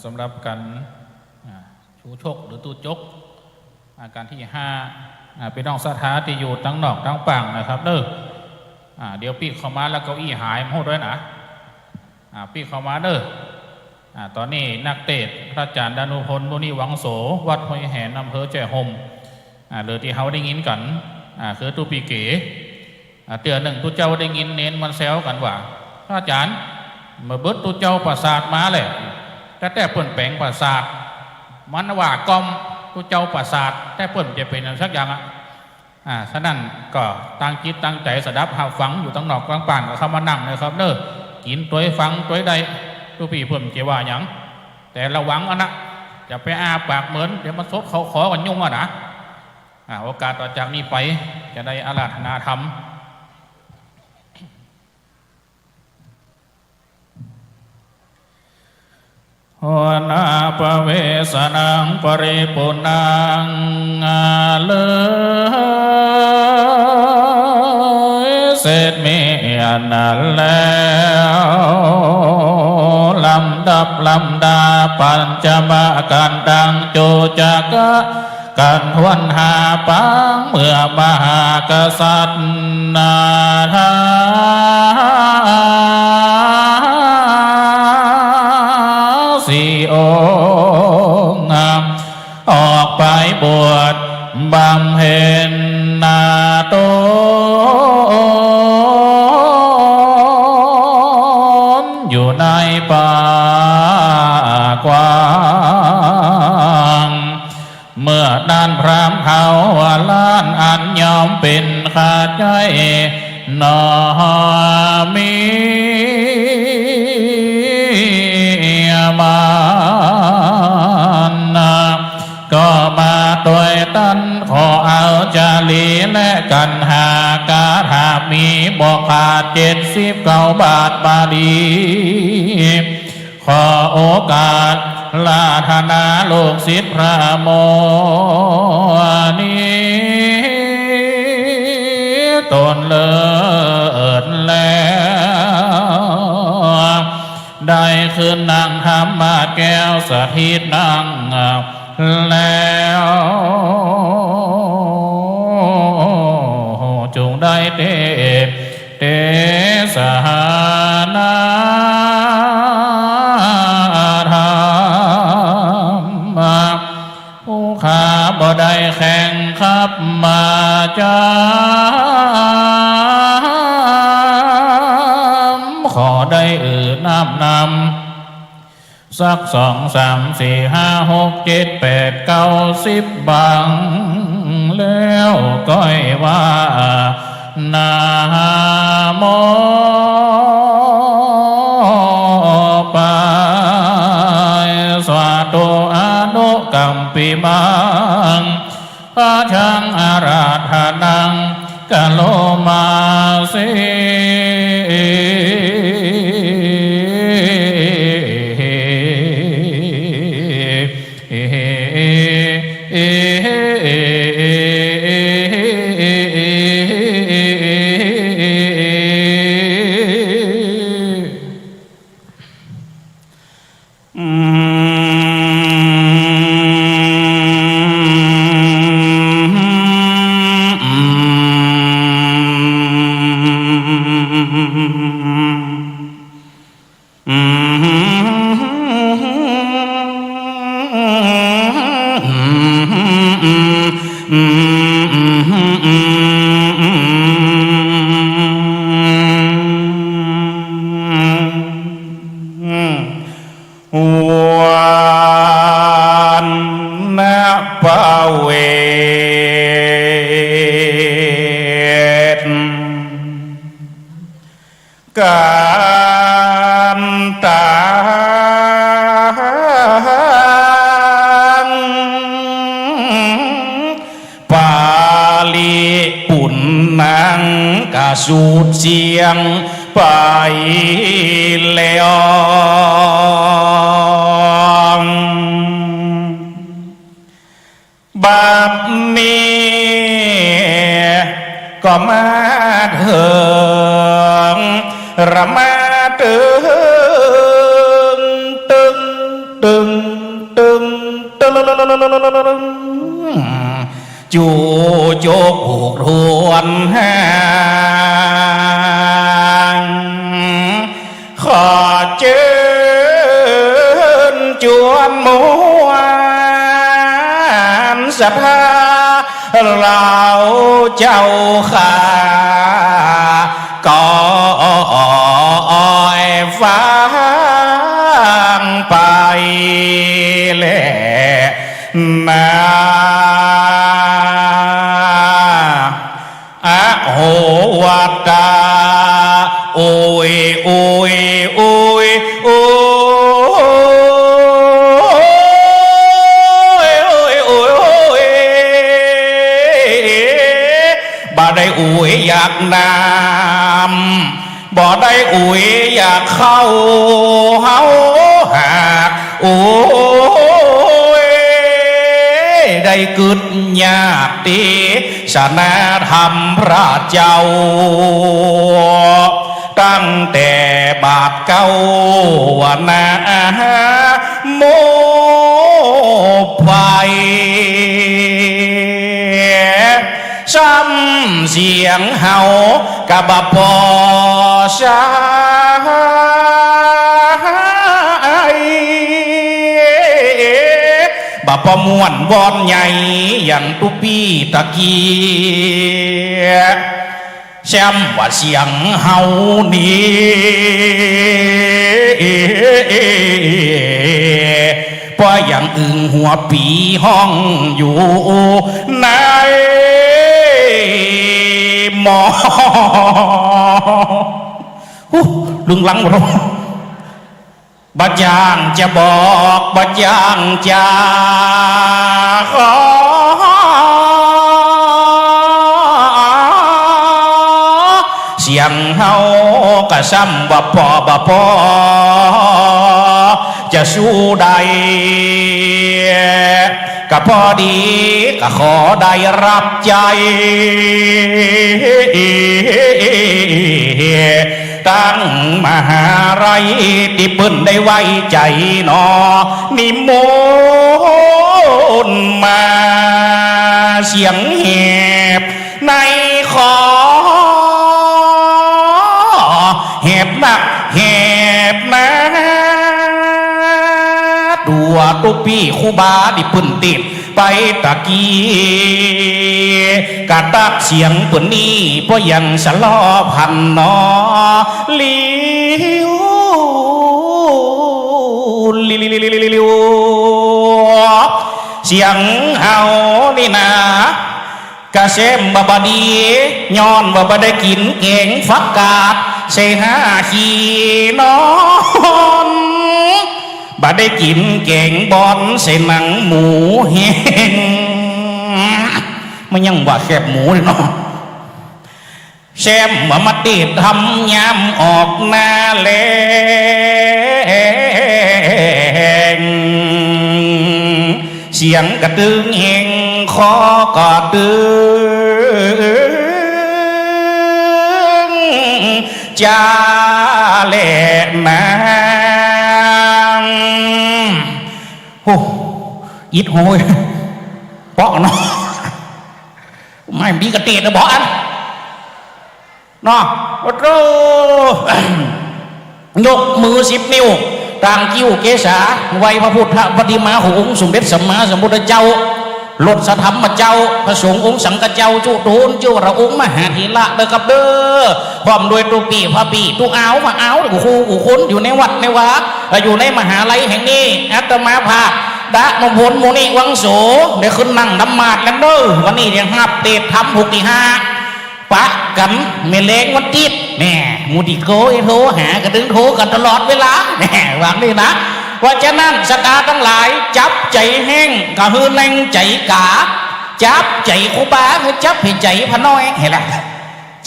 สำหรับการชูชกหรือตู้จกการที่5เป็นน้องสถาที่อยู่ตั้งนอกตั้งปังนะครับเด้อเดี๋ยวปีเข้ามาแล้วเก้าอี้หายหมดด้วยนะปีเข้ามาเด้อตอนนี้นักเตะพระอาจารย์ดานุพลมุนีหวังโสวัดห้วยแหนอำเภอแจ้ห่มหรือที่เขาได้ยินกันคือตู้ปีเก๋เตือนหนึ่งตู้เจ้าได้ยินเน้นมันแซวกันว่าพระอาจารย์มาเบิดตู้เจ้าประสาทมาเลยแต่เปิ่นแปลงประสาทมันว่ากอมตู้เจ้าประสาทแต่เปิ่นจะเป็นสักอย่างฉะนั้นก็ตั้งจิตตั้งใจสดับหาฟังอยู่ตั้งนอกกลางป่านก็เข้ามานั่งเลยครับเด้อกินตัวฟังตัวใดตู้ปีเพิ่มเจว่าอย่างแต่ระวังนะจะไปปากเหมือนเดี๋ยวมันซบเขาขอกันยุ่งนะโอกาสต่อจากนี้ไปจะได้อาราธนาธรรมหัวหน้าปเวสนังปริปุนังเลเสร็จมีอันนั้นแล้วลำดับลำดาปัญจมาการดังโจจักกันวันหาปังเมื่อมหากษัตริย์นาทาสี่องค์ออกไปบวชบำเพ็ญนาโตอยู่ในป่ากว้างเมื่อด้านพรามเขาว่าล้านอันยอมเป็นขาดใจนอมีก็มาโดยตันขอเอาจารีและกันหากาถามีบอกขาด79 บาทบาลีขอโอกาสลาธนาลูกศิษย์พระโมนีตนเลิศแล้วได้คืนนางธรรมแก้วสถิตนั่งแล้วจงได้เตสหานาธรรมผู้ข้าบ่ได้แข่งขับมาขอได้น้ำนำสัก2 3 4 5 6 7 8 9 10บังแล้วก้อยว่านาโมปายสวาโตอนุกัมปิมังพระชังอาราธนังกะโลมาสิวันนาปเวทกันตาปาลีปุ่นนังกะสูดเสียงไปแล้วบัดนี้ก็มาถึงระมาตึง วนมวนศรัทธาเราเจ้าข้าก็ฟังไปแลนะอะโหวัตตาโอยโอยโอยโอยบ่ได้อวยอยากนำบ่ได้อวยอยากเข้าเฮาหากโอ้ยได้กึดยากตีศาสนาธรรมพระเจ้าตั้งแต่บาปเก่าวนาโมไปซ้ำเสียงเฮากับปอชายบาปมวนบอนใหญ่อย่างตุปีตะเกียแชมว่าเสียงเฮานี่เพราะอย่างอึงหัวปีห้องอยู่ในหมอลึงหลังหมดบัดยางจะบอกบัดยางจะขอเสียงเฮากะซ้ำว่าพอบ่พอจะสู้ได้ก็พอดีก็ขอได้รับใจตั้งมหาไรที่เปิ้นได้ไว้ใจนอนิมนต์มาเสียงแหบในคอแหบนักแหบนะตัวตุปีคูบาดิปุ่นติดไปตะกี้กะตักเสียงปุ่นนี้เพราะยังสลอพันนอลิวเสียงเฮานี่นะกะเซมบาดีย้อนว่าบ่ได้กินเก่งฟักกาดเสหาขีนอนบ่ได้กินเก่งบอนเสหนังหมูแห้งมันยังว่าแคบหมูเลยเนาะแซมมาติดทำยำออกหน้าแรงเสียงกระตึงเฮงคอกระตึงจ้าเล่นางโอ้ยิดโหยเปาะเนาะไม่มีกระเตะนะบอกอันเนาะโอ้โหยกมือ10 นิ้วต่างกิ้วเกษาไว้พระพุทธปฏิมาขององค์สมเด็จสัมมาสัมพุทธเจ้าลดสธรรมเจ้าพระสงฆ์องค์สังฆเจ้าจุตูนจุระองค์มหาธีระเด้อกับเด้อพร้อมด้วยตุปีพระปีตุอ้าวมาอ้าวกูคู่กูคุ้นอยู่ในวัดในวาอยู่ในมหาลัยแห่งนี้อาตมาภาพดะมงคลโมนิวังโสเดี๋ยวขึ้นนั่งดำมาดกันเด้อวันนี้เดี๋ยวหับเตะทำ65ปะกันเมเลงวันติดแน่มูดิโกโทรหากระดึงโทรกันตลอดเวลาแน่วางนี่นะว่าจะนั่นสตาทั้งหลายจับใจแห้งกะฮือแรงใจกาจับใจคูบาคือจับให้ใจพน้อยเห็นไหม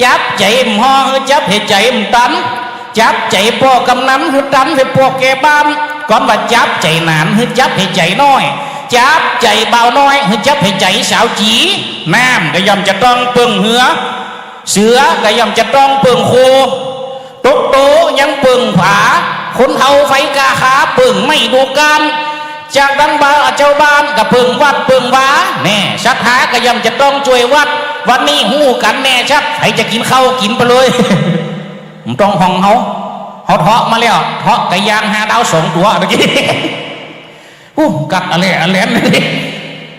จับใจมห่อคือจับให้ใจมตันจับใจพ่อกำนันคือตันให้พวกแกบ้านก่อนว่าจับใจหนานคือจับให้ใจน้อยจับใจเบาน้อยคือจับให้ใจสาวจีน้ำก็ย่อมจะต้องเปิงเหือเสือก็ย่อมจะต้องเปิงโคตุ๊กโตยังเปิงผาคนเฮาไฟกาขาเปิงไม่ดูกันจากดังบ้าเจ้าบ้านกับเปิงวัดเปิงว้าแน่ศรัทธาก็ย่อมจะต้องช่วยวัดวันนี้หู้กันแน่ชัดใครจะกินข้าวกินไปเลยผมต้องห้องเขาเทาะมาแล้วเทาะไก่ย่าง5 ดาว 2 ตัวเมื่อกี้ กัดอะไรนี่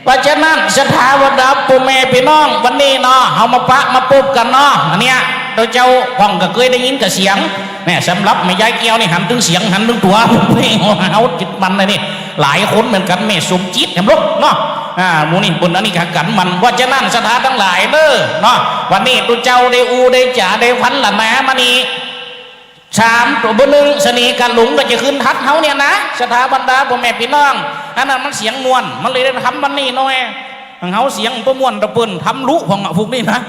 เพราะฉะนั้นสถาบันดับปู่แม่พี่น้องวันนี้เนาะเอามาปะมาปุ๊บกันเนาะอันเนี้ยโดยเจ้าห้องก็เคยได้ยินกับเสียงเนี่ยสำหรับไม่ย้ายแก้วนี่หันถึงเสียงหันถึงตัวเอาจิตมันเลยนี่หลายคนเหมือนกันแม่สมจิตเห็นลูกเนาะมูนี่บนอันนี้ขักันมันเพราะฉะนั้นสถาทั้งหลายเด้อเนาะวันนี้ตัวเจ้าได้อูได้จ่าได้พันละนะมานี่ชามตัวบนหนึ่งสนีกันหลุงก็จะขึ้นทัดเฮาเนี่ยนะสถาบรรดาพ่อแม่พี่น้องอันนั้นมันเสียงมวนมันเลยได้ทำวันนี้น้อยเฮาเสียงประมวลตะปืนทำลุของพวกนี้นะ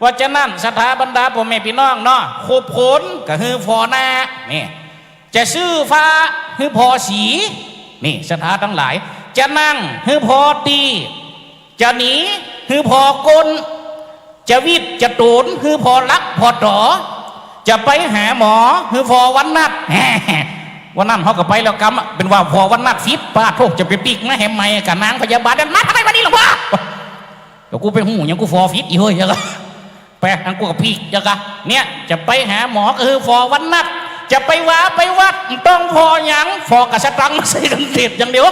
ว่าฉะนั้นสถาบรรดาพ่อแม่พี่น้องเนาะโคบขนก็คือฟอนานี่จะซื้อฟ้าคือพอสีนี่สถาทั้งหลายจะนั่งคือพอตีจะหนีคือพอกลจะวิทย์จะตูนคือพอลักพอต่อจะไปหาหมอคือพอวันนัดวันนั้นเขาก็ไปแล้วกำเป็นว่าพอวันนัดฟิตป้าโทษจะไปปีกมาแหมไม่กับนางพยาบาลดันมาทำไมวันนี้หรอวะเดี๋ยวกูไปหูยังกูฟอฟิตอีเฮ้ยยังไงแปลกกูกับปีกยังไงเนี่ยจะไปหาหมอก็คือพอวันนัดจะไปว่าไปวัดต้องพอยังพอกระสตังมาใส่กันเสียดอย่างเดียว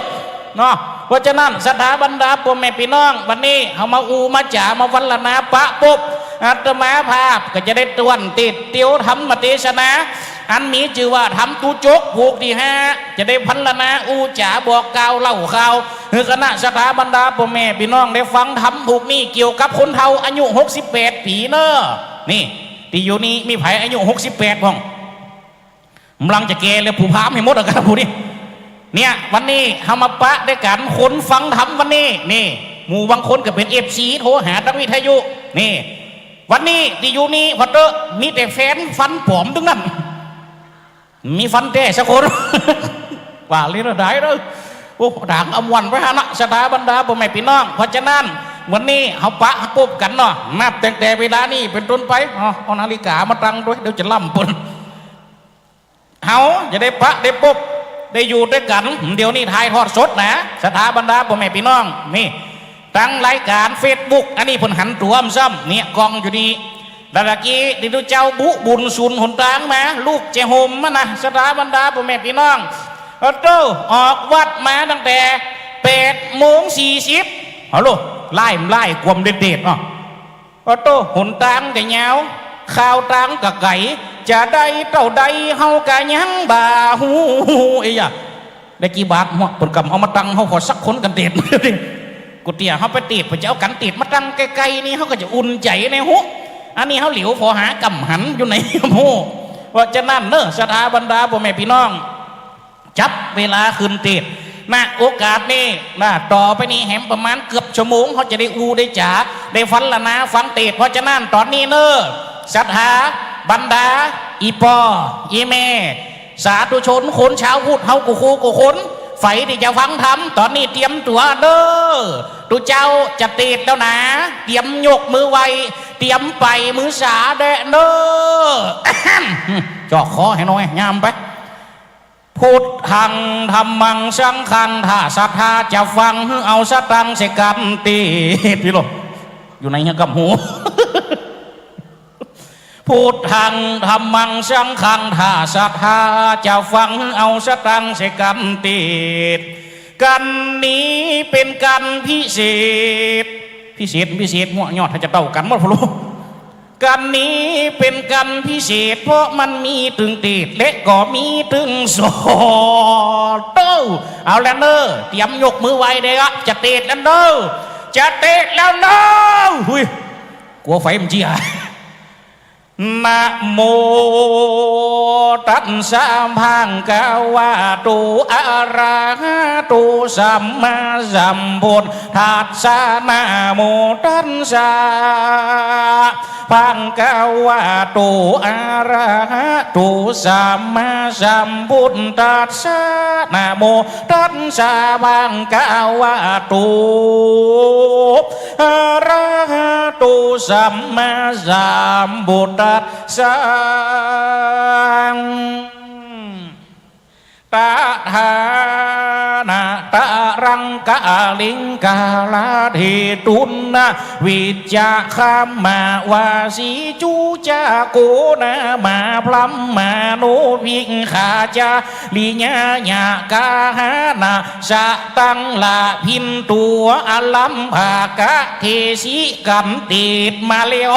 เนาะเพราะฉะนั้นสถาบรรดาพ่อแม่พี่น้องวันนี้เอามาอูมาจ่ามาวันละนาปะปุ๊บอาตมาภาพก็จะได้ตวนติดเตียวทำมาเทศนาอันมีชื่อว่าทำตูจกผูกที่5จะได้พันละนาอูจ่าบอกกล่าวเล่าข่าวคือคณะสถาบรรดาพ่อแม่พี่น้องได้ฟังทำผูกนี่เกี่ยวกับคนเฒ่าอายุ68 ปีเนอะนี่ที่อยู่นี่มีไผอายุ68พ้องกำลังจะเกเลยผู้พามให้หมดอะครับผู้นี้เนี่ยวันนี้ทำมาปะได้กันคนฟังทำวันนี้นี่หมู่บางคนก็เป็นFCโทรหาตั้งวิทยุนี่วันนี้ที่อยู่นี่พอเตอมีแต่แฟนฟันผอมทั้งนั้นมีฟันแท้สักคนว่าเรื่องใดเด้อโอ้ด่างอมวันไว้ฮะนะสถาบรรดาพ่อแม่พี่น้องเพราะฉะนั้นวันนี้เขาปะปุ๊บกันเนาะนับตั้งแต่เวลานี้เป็นต้นไปเอานาฬิกามาตั้งด้วยเดี๋ยวจะล่ำปนเขาจะได้ปะได้ปุ๊บได้อยู่ด้วยกันเดี๋ยวนี้ถ่ายทอดสดนะสถาบรรดาพ่อแม่พี่น้องนี่ตั้งรายการเฟซบุ๊กอันนี้ผลหันตัวซ้ำเนี่ยกองอยู่นี่ดารากีดิดูเจ้าบุญสุนหนตางมาลูกเจโฮมมานะสถาบรรดาพ่อแม่พี่น้องโตออกวัดมาตั้งแต่8:40ฮัลโหลไล่ความเด็ดๆเนาะโตหนตางแต่ยาวข้าวตางกับไก่จะได้เต่าใดเฮากะยังบ่าหูไอ้ยะได้กี่บาทหัวผลกำเอามาตั้งเขาขอสักคนกันเด็ดกูเตี้ยเขาไปติดไปเจ้ากันติดมาตั้งไกลๆนี่เขาก็จะอุ่นใจในหูอันนี้เขาเหลียวพอหากำหันอยู่ในหูว่าจะนั่นเนอะสถาบรรดาพ่อแม่พี่น้องจับเวลาคืนติดนะโอกาสนี้นะต่อไปนี้แหมประมาณเกือบชั่วโมงเขาจะได้อูได้จ๋าได้ฟันละนะฟังติดเพราะจะนั่นตอนนี้เนอะสถาบรรดาอีปออีเมสาธุชนคนชาวพุทธเฮากูคูกูคนไฟที่จะฟังธรรมตอนนี้เตรียมตัวเด้อตุเจ้าจะติดแล้วนะเตรียมยกมือไวเตรียมไปมือสาเด้อเด้อจ่อคอให้น้อยงามไปพุทธังธรรมังสังฆังถ้าศรัทธาจะฟังเอาสตังเสกันตีพี่ลูกอยู่ในเฮียกับหูพุทธังธรรมังสังฆังถ้าศรัทธาจะฟังเอาสตังเสกันติดกันนี้เป็นกันพิเศษหัวยอดถ้าจะเต่ากันหมดพลุกันนี้เป็นกันพิเศษเพราะมันมีตึงติดเล็กก็มีตึงโซโตเอาแล้วเนอเตรียมยกมือไว้เด้อจะเตะแล้วเนอจะเตะแล้วเนอกลัวไฟมันเจียนะโมตัสสะภะคะวะโตอะระหะโตสัมมาสัมพุทธัสสะนะโมตัสสะภะคะวะโตอะระหะโตสัมมาสัมพุทธัสสะนะโมตัสสะภะคะวะโตอะระหะโตสัมมาสัมพุทธัสสะตาธานะตะรัง กะลิงกาลาเทตุนนะวิจาคามาวาสีจูจาโกนะมาพลัมมาโนพิงขาจาลิญาญากาหานาสะตังลาพินตัวอลัมภากะเทสิกันติดมาเลียว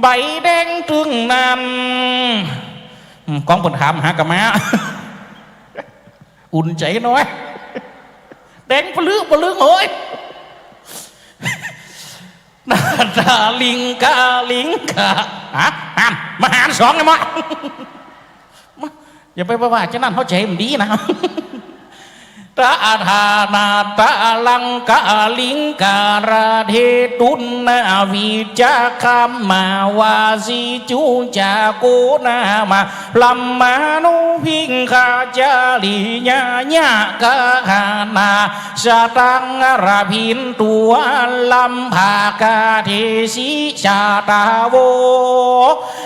ใบแดงตึงนั้นกองปนถามหากะมาอุ่นใจน้อยแดงปลื้มโอ้ยนาดาลิงกามาหารสองเลยมั้งอย่าไปว่าจะนั่นเขาใจมันดีนะตาธานาตาลังกาลิงการาเทตุนนาวิจาคามมาวาสิจูจาโกนามาลัมมานุพิงคาจาลิญาญากาหานาสตังราพินตัวลัมภากาเทสิชาตาโว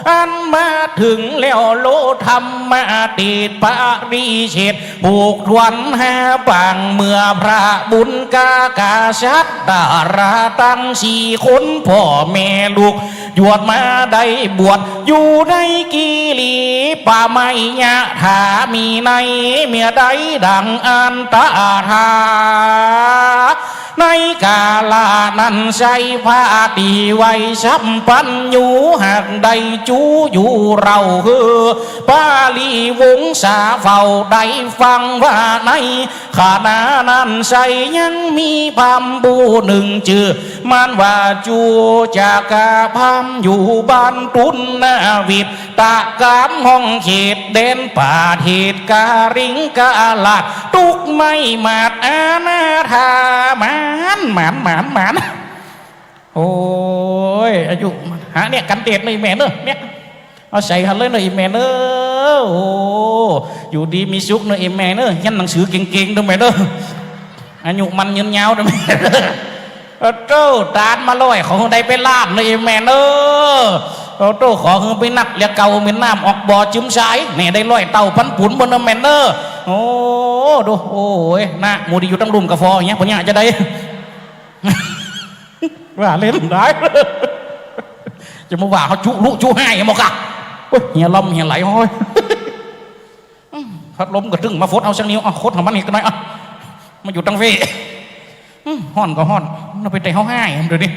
อันมาถึงแล้วโลธรรมติดปาริเชตผูกทวนหาปางเมื่อพระบุญกากาชัดดาราตั้งสี่คนพ่อแม่ลูกหยวดมาได้บวชอยู่ในกีรีป่าไม้ยะถามีในเมียใดดังอันตาธาในกาลานั้นใช้พระดีไว้สัมปันอยู่หากใดจูอยู่เราคือปาลีวงศาเฝ้าได้ฟังว่าในขณะนั้นใช้ยังมีพามบูหนึ่งชื่อมันว่าจูจากาพามอยู่บ้านตุนนาวิตตะกามห้องเขตเด่นป่าเทศการิงกาลาตุกไม่มาดอาณาธามานโอ้ยอายุหาเนี่ยกันเด็ดเลยแม่เนอะเนี่ยเอาใส่หันเลยหน่อยแม่เนอะโอ้อยู่ดีมีสุขหน่อยแม่เนอะยันหนังสือเก่งๆด้วยแม่เนอะอายุมันยืนยาวด้วยแม่โต้ตานมาลอยของใดไปลาดเลยแม่เนอะโต้ขอคือไปนักเรียกเก่าเหม็นน้ำออกบ่อจิ้มสายเนี่ยได้ลอยเต่าพันปุ่นบนแม่เนอะโอ้ดูโอ้ยนะมูดีอยู่ตั้งรุมกาฟออย่างเงี้ยพวกเนี้ยจะได้ว่าเล่นได้จะมาว่าเขาจุลุจุให้หมดกะเฮียลมเฮียไหลห้อยพัดลมกระตึงมาฟดเอาสักนิ้วโคตรของมันอีกหน่อยมาอยู่ตั้งเวห่อนก็ห่อนเราไปเตะเขาให้เดี๋ยวนี้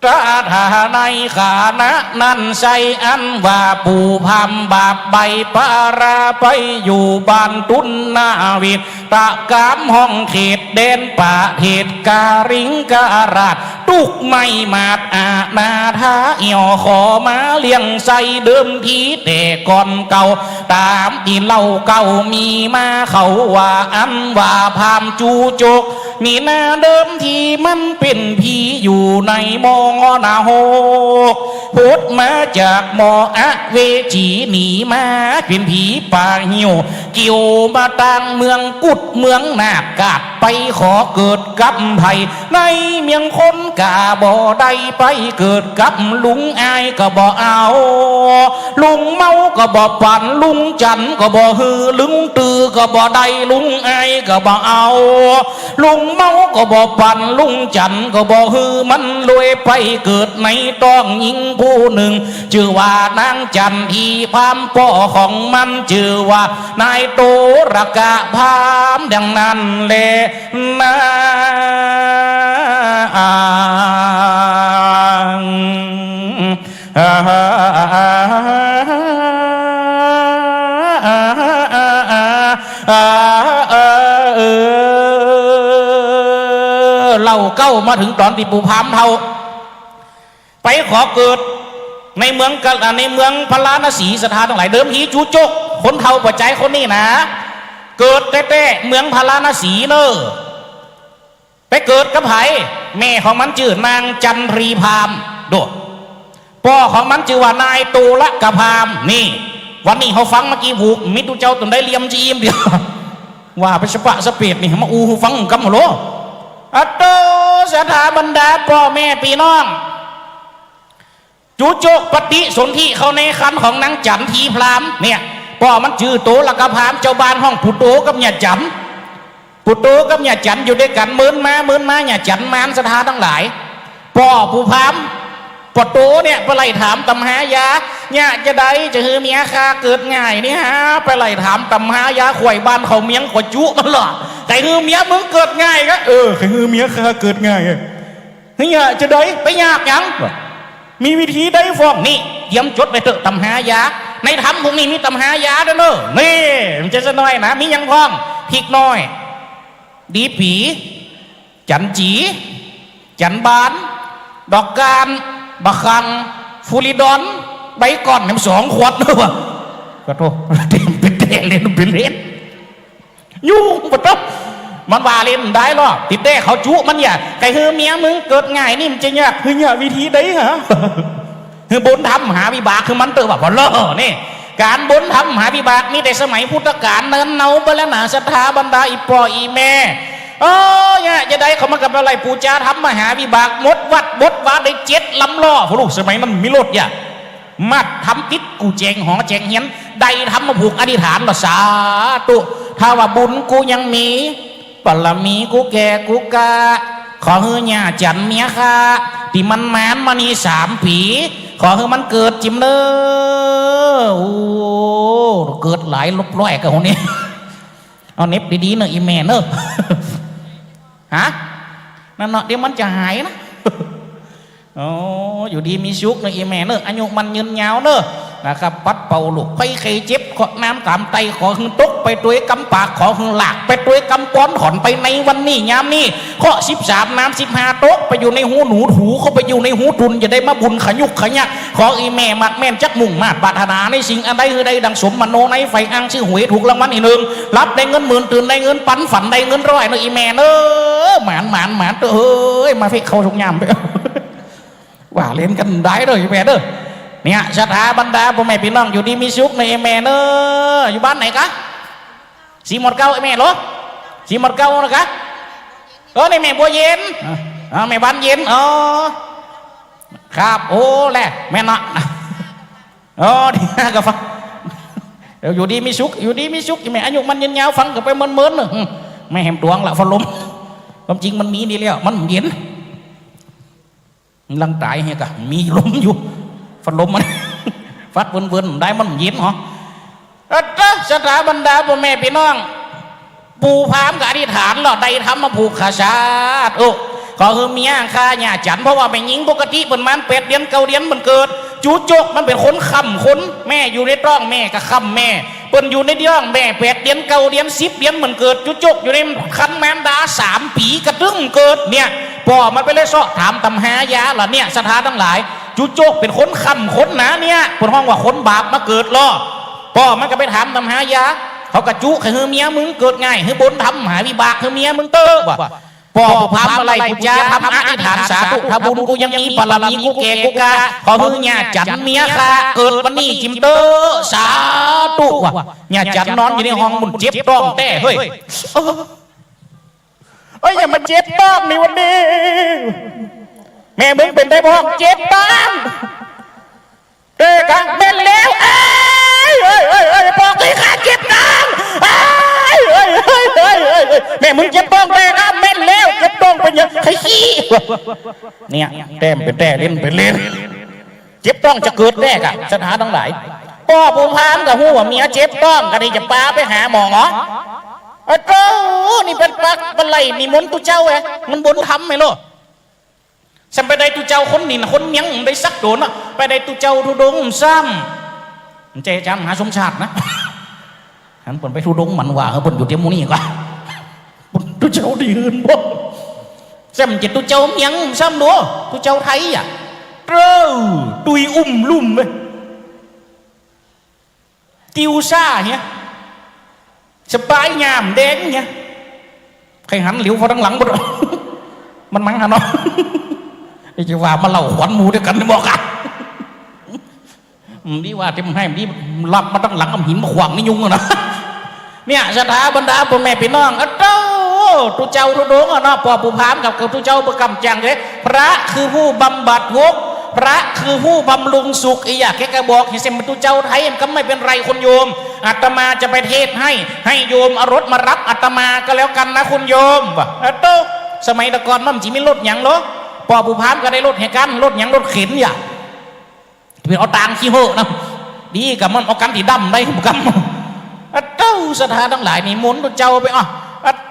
ตาธาในขานะนั่นใส่อันว่าปูพามบาปใบปาราไปอยู่บ้านตุนนาวิตตะกามห้องเขตเด่นป่าเทศการิงการาดตุกไม่มาดอาณาธาเอี่ยวขอมาเลี้ยงใส่เดิมทีแต่ก่อนเก่าตามที่เล่าเก่ามีมาเขาว่าอันว่าพามจูโจกมีหน้าเดิมทีมันเป็นผีอยู่ในมองนาโฮพุทธมาจากมออะเวจีหนีมาเป็นผีป่าหิวเกี่ยวมาต่างเมืองกุดเมืองนาคกาดไปขอเกิดกับไผ่ในเมียงคนกาบ่ได้ไปเกิดกับลุงอายก็บ่เอาลุงเมาก็บ่ปั่นลุงจันก็บ่ฮือลุงตือก็บ่ได้ลุงอายก็บ่เอาลุงเมาก็บ่ปั่นลุงจันก็บ่ฮือมันรวยไปเกิดในต้องหญิงผู้หนึ่งชื่อว่านางจันทีพามพ่อของมันชื่อว่านายโตระกะพามดังนั้นแลนะเราเก้ามาถึงตอนที่ปูพามเท่าไปขอเกิดในเมืองในเมืองพราณสีสถานทั้งหลายเดิมทีจูโจกคนเท่าปัจจัยคนนี้นะเกิดแต่เมืองพราณสีเนอะไปเกิดกับไผ่แม่ของมันชื่อนางจันทรีพามดูพ่อของมันชื่อว่านายตูละกะพามนี่วันนี้เขาฟังเมื่อกี้ผูกมิตรเจ้าตุนได้เลียมจีมเดียวว่าไปสปะสเปียดนี่มาอูฟังกำหัวโลอัตโตสถาบรรดาพ่อแม่พี่น้องจูโจกปฏิสนธิเขาในคันของนางจันทีพรามเนี่ยพ่อมันชื่อโตละกะพามเจ้าบ้านห้องผุโตกับเนี่ยจัน ปุโตกับเนี่ยจันอยู่ด้วยกันมื้นมาเนี่ยจันมานสถาทั้งหลายป่อผู้พามปโตเนี่ยไปไล่ถามตำหายาเนี่ยจะได้จะฮือเมียข้าเกิดง่ายนี่ฮะไปไล่ถามตำหายาข่วยบ้านเขาเมียงขวจุมันหรอแต่ฮือเมียมึงเกิดง่ายก็ใครฮือเมียข้าเกิดง่ายเนี่ยจะได้ไปยากยังมีวิธีได้ฟ้องนี่เยี่ยมจดไปเถอะตำหายาในธรรมพวกนี้มีตำหายาด้วยเนอะนี่มันจะน้อยนะมียังพ้องพริกน้อยดีผีจันจีจันบานดอกการบะคังฟูริดอนใบก่อนน้ำ2 ขวดด้วยวะก็โทษเต็มเป็นเล่นเป็นเล่นยุ่งปะต๊อบมันว่าเล่นได้หรอติดเด้เขาจุมันอย่าใครเฮือเมียมึงเกิดง่ายนี่มันจะยากเฮือวิธีได้ฮะคือบนทำหาวิบากคือมันเติบแบบล่อนี่การบนทำหาวิบากนี่แต่สมัยพุทธกาลเนินเนาไปแล้วหนาศรัทธาบรรดาอีปออีแม่เนี่ยจะได้เขามากับอะไรปูจาทำมหาวิบากมดวัดบดวาได้7 ลำล้อพวกลูกสมัยมันมีรถอย่ามัดทำติดกูแจงหอแจงเฮียนได้ทำมาผูกอธิษฐานว่าสาธุถ้าว่าบุญกูยังมีปรมีกูแก่กูกาขอเฮือเนี่ยจันเมียค่ะที่มันแมนมานี่3 ปีขอเฮือมันเกิดจิมเนอโอ้เกิดหลายลบร้อยกับคนนี้เอาเน็บดีๆเนอะอีแม่เนอะฮะนั่นเนาะเดี๋ยวมันจะหายนะโอ้อยู่ดีมีชุกเนอะอีแม่เนอะอายุมันยืนยาวเนอะนะครับปัดเป่าลูกไข้ไข้เจ็บขอน้ำตามไตขอหึงตกไปตัวกำปากขอหึงหลากไปตัวกำก้อนถอนไปในวันนี้ยามนี้ข้อ13 น้ำ15 ตกไปอยู่ในหูหนูถูเข้าไปอยู่ในหูทุนจะได้มาบุญขยุกขยักขออีแม่มัดแม่นจักมุ่งมาปรารถนาในสิ่งอันใดคือใดดังสมมโนในไฟอังชื่อหวยถูกรางวัลที่1รับได้เงิน10,000ตื่นได้เงินปันฝันได้เงิน100เนอะอีแม่เนอะหมานเอ้ยมาฟิกเข้าทุกยามไปว่าเล่นกันได้เลยอีแม่เนอะเนี่ยศรัทธาบรรดาพ่อแม่พี่น้องอยู่ดีมีสุขในแม่เนอะอยู่บ้านไหนคะสีหมดเก้าแม่เหรอสีหมดเก้านะคะในแม่บัวเย็นแม่บ้านเย็นครับโอ้แหละแม่เนาะดีกับฟังอยู่ดีมีสุขอยู่ดีมีสุขแม่อายุมันยืนยาวฟังกับไปเหมือนๆเนอะแม่แหมตวงละฟันลมความจริงมันมีดีแล้วมันเย็นลังตายเฮียกะมีลมอยู่ฟันลมมันฟัดเวินได้มันเย็นเหรอศรัทธาบรรดาพ่อแม่พี่น้องปูพามกับอธิษฐานหล่อใดทำมาผูกขาชาติขอคือเมียข้าเนี่ยจันเพราะว่าไปยิงปกติเป็นมัน8 เดือน9 เดือนมันเกิดจูจกมันเป็นคนคำคนแม่อยู่ในท้องแม่ก็คำแม่เปิ้นอยู่ในท้องแม่8 เดือน9 เดือน10 เดือนมันเกิดจูจกอยู่ในคันแมนดา3 ปีกระตึ้งเกิดเนี่ยพ่อมันไปเลยซ้อถามตำหายาล่ะเนี่ยศรัทธาทั้งหลายจูโจกเป็นคนคำคนนะเนี่ยคนห้องว่าคนบาปมาเกิดล่อพ่อมันก็ไปถามตำหายาเขากระจุให้เฮือเมียมึงเกิดง่ายให้บนทำหาวิบากเฮือเมียมึงเตอว่ะพ่อพามอะไรกูจะทำอธิษฐานสาธุถ้าบุญกูยังมีปรมีกูแก่กูกาขอเฮือเนี่ยจันเมียข้าเกิดวันนี้จิมเตอสาธุว่ะเนี่ยจันนอนอยู่ในห้องมุนเจ็บต้องแต่เฮ้ยอย่ามาเจ็บต้องในวันนี้แม่มึงเป็นได้พ่อเจ็บต้องเด็กแม่แล้วบอกเลยข้าเจ็บต้องแม่มึงเจ็บต้องแม่นะแม่แล้วเจ็บต้องเป็นยังใครขี้เนี่ยแต้มเป็นแต่เล่นเป็นเล่นเจ็บต้องจะเกิดแรกอะสถานทั้งหลายพ่อผู้พามกับหัวเมียเจ็บต้องก็ได้จะปาไปหาหมอเจ้านี่เป็นปักเป็นไรนี่มนตุเจ้ามันบนทำไหมล่ะฉันไปได้ตุเจ้าคนนี่นะคนยังได้สักโดนไปได้ตุเจ้าทุดงซ้ำเจจำหาสมชาตินะฉันไปทุดงมันว่าเขาอยู่ที่มูนี่กว่าตุเจ้าดีเงินบ่ซ้ำเจ็ดตุเจ้ายังซ้ำด้วยตุเจ้าไทยตุยลุ่มเลยติวซ่าเนี่ยสบายงามแดงเนี่ยใครหันเหลียวพอทั้งหลังหมดมันมั้งฮะเนาะไอ้เจ้าว่ามาเล่าขวัญหมูด้วยกันบอกกันดีว่าเต็มให้ดีหลับมาตั้งหลังกับหินมาขวางนี่ยุ่งนะเนี่ยศรัทธาบรรดาพ่อแม่พี่น้องตุเจ้าทุดงเนาะพ่อผู้พามกับตุเจ้าประกำจังเลยพระคือผู้บำบัดทุกข์พระคือผู้บำรุงสุขอีอยากแค่กระบอกเห็นเสมตุเจ้าไทยมันก็ไม่เป็นไรคนโยม อาตมาจะไปเทศให้โยมเอารถมารับอาตมาก็แล้วกันนะคุณโยมว่ะโตสมัยตะก่อนมันจีไม่รถอย่างเหรอปอผู้พามก็ได้รถแห่กันรถอย่างรถเข็นอย่างเป็นเอาตางขี้โหนะดีกับมันเอากันที่ดำได้กับเต้าสถานทั้งหลายนี่มุนตุเจ้าไป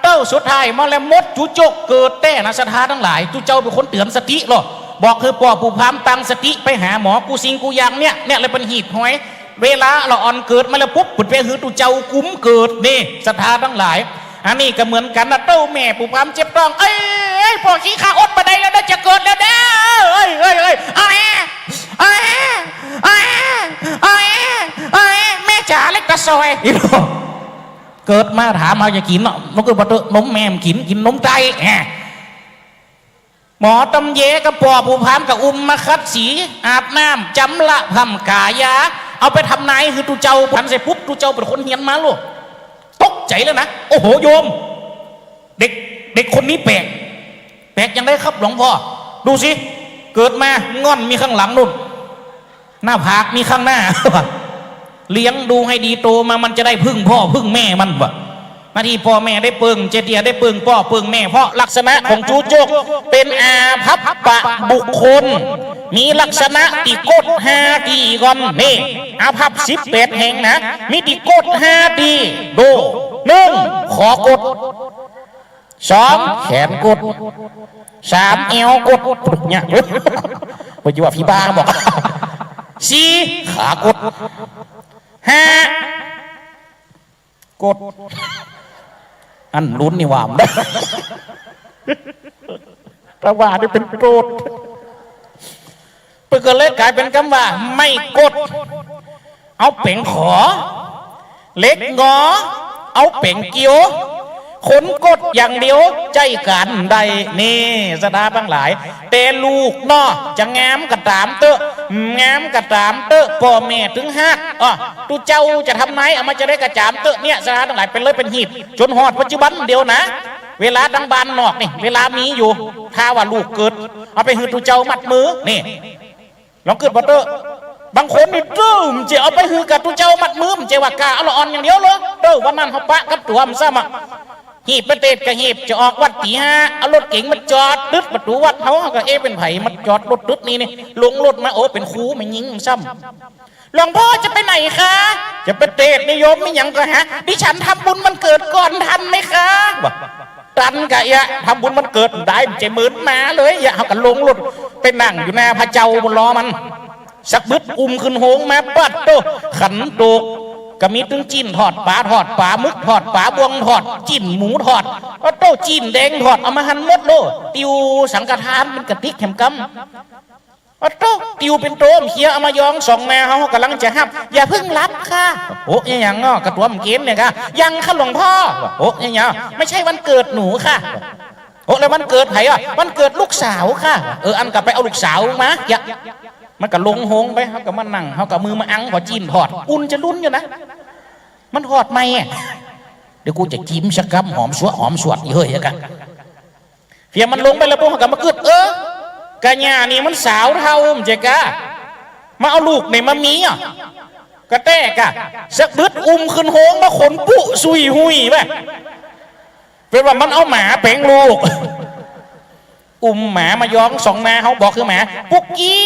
เต้าสุดท้ายมาแล้วมดจุจกเกิดแต่นะสถานทั้งหลายตุเจ้าเป็นคนเตือนสติหรอบอกคือปอผู้พามตั้งสติไปหาหมอกูสิงกูยังเนี่ยเลยเป็นหีบหอยเวลาเราอ่อนเกิดมาแล้วปุ๊บปุดไปคือตุเจ้ากุ้มเกิดนี่สถานทั้งหลายอันนี้ก็เหมือนกันนะเต้าแม่ผู้พามเจ็บต้องเอ้ยพอขี้ข้าอดมาได้แล้วจะเกิดแล้วเด้อแม่จ๋าเล็กตะซอยเกิดมาถามเอาจะกินเนาะมันก็บอกนมแม่กินนมไก่หมอตำเยกับปอผู้พามกับมาคัดสีอาบน้ำจำละทำกายาเอาไปทำนายคือตูเจ้าพันใส่ปุ๊บตูเจ้าเป็นคนเฮียนมาลูกตกใจแล้วนะโอ้โหโยมเด็กคนนี้แปลกยังได้ครับหลวงพ่อดูสิเกิดมาง่อนมีข้างหลังนุ่นหน้าผากมีข้างหน้าเลี้ยงดูให้ดีโตมามันจะได้พึ่งพ่อพึ่งแม่มันวะมาที่พ่อแม่ได้ปึงเจเดียได้ปึงพ่อปึงแม่เพราะลักษณะของจูโจกเป็นอาภัพปะบุคคลมีลักษณะติโกด5ตีก่อนนี่อาภัพ18แห่งนะมีติโกด5ตีดู1ขอกด2แขนกด3เอวกดเนี่ยไปอยู่ว่าพี่บ้าบอก4ขากด5กดอันลุ้นนี่หวามได้แต่ว่าได้เป็นโกรธเพื่อเลยกลายเป็นคำว่าไม่กดเอาเป่งขอเล็กงอเอาเป่งเกี้ยวขนกดอย่างเดียวใจกันใดนี่สดาบ้างหลายเตลูกเนาะจะแง้มกระตามเตอะแง้มกระตามเตอะพ่อแม่ถึงหักตูเจ้าจะทำไงเอามาจะได้กระจามเตอะเนี่ยสดาทั้งหลายเป็นเลยเป็นหีบจนหอดปัจจุบันเดียวนะเวลาดังบานนอกนี่เวลามีอยู่ถ้าว่าลูกเกิดเอาไปหือตูเจ้ามัดมือนี่ลองเกิดบัตเตอร์บางคนนี่ตื้มจะเอาไปหือกับตูเจ้ามัดมือมันจะว่ากาเอาละอ่อนอย่างเดียวเลยเด้อวันนั้นเขาปะกับตัวมันซ้ำหีบประเทศกับหีบจะออกวัดตี5เอารถเก๋งมาจอดดึดประตูวัดเขาก็เป็นไผ่มาจอดรถดึดนี่ลงรถมาโอ้เป็นครูไม่ยิงซ้ำหลวงพ่อจะไปไหนคะจะไปเทศนิยมไม่ยังก็ฮะดิฉันทำบุญมันเกิดก่อนทันไหมคะตันกะยะทำบุญมันเกิดได้ใจเหมือนมาเลยอย่าเขากันลงรถไปนั่งอยู่หน้าพระเจ้าบนล้อมันสักบึดขึ้นโหงมาปัดโตขันโตก็มีตึงจิ้นทอดปลามึกทอดปลาบวงทอดจิ้นหมูทอดโต้จิ้นแดงทอดเอามาหั่นหมดโลติวสังฆทานเป็นกระติกแข็มกำโต้ติวเป็นโตมเคี้ยวเอามายอง2แม่เขากำลังจะห้ามอย่าเพิ่งรับค่ะโอ้ยยังกระตัวมเกณฑ์เนี่ยค่ะยังค่ะหลวงพ่อโอ้ยยังไม่ใช่วันเกิดหนูค่ะโอ้แล้ววันเกิดไผ่วันเกิดลูกสาวค่ะอันกลับไปเอาลูกสาวมาอย่ามันก็ลงหงไปเขาก็มานั่งเขาก็มือมาอังพอจีนถอดอุ่นจะลุ้นอยู่นะมันถอดไหมเดี๋ยวกูจะจิ้มสักคำหอมสวดเฮ้ยกันเพียงมันลงไปแล้วพวกเขาก็มาเกิดกะญานี่มันสาวเท่ามันจะกะมาเอาลูกในมามีกระแตกะสักบึดขึ้นหงมาขนปุ๊ซุยหุยไปเป็นว่ามันเอาหมาเป่งลูกหมามายอง2แม่เขาบอกคือหมาปุกกี้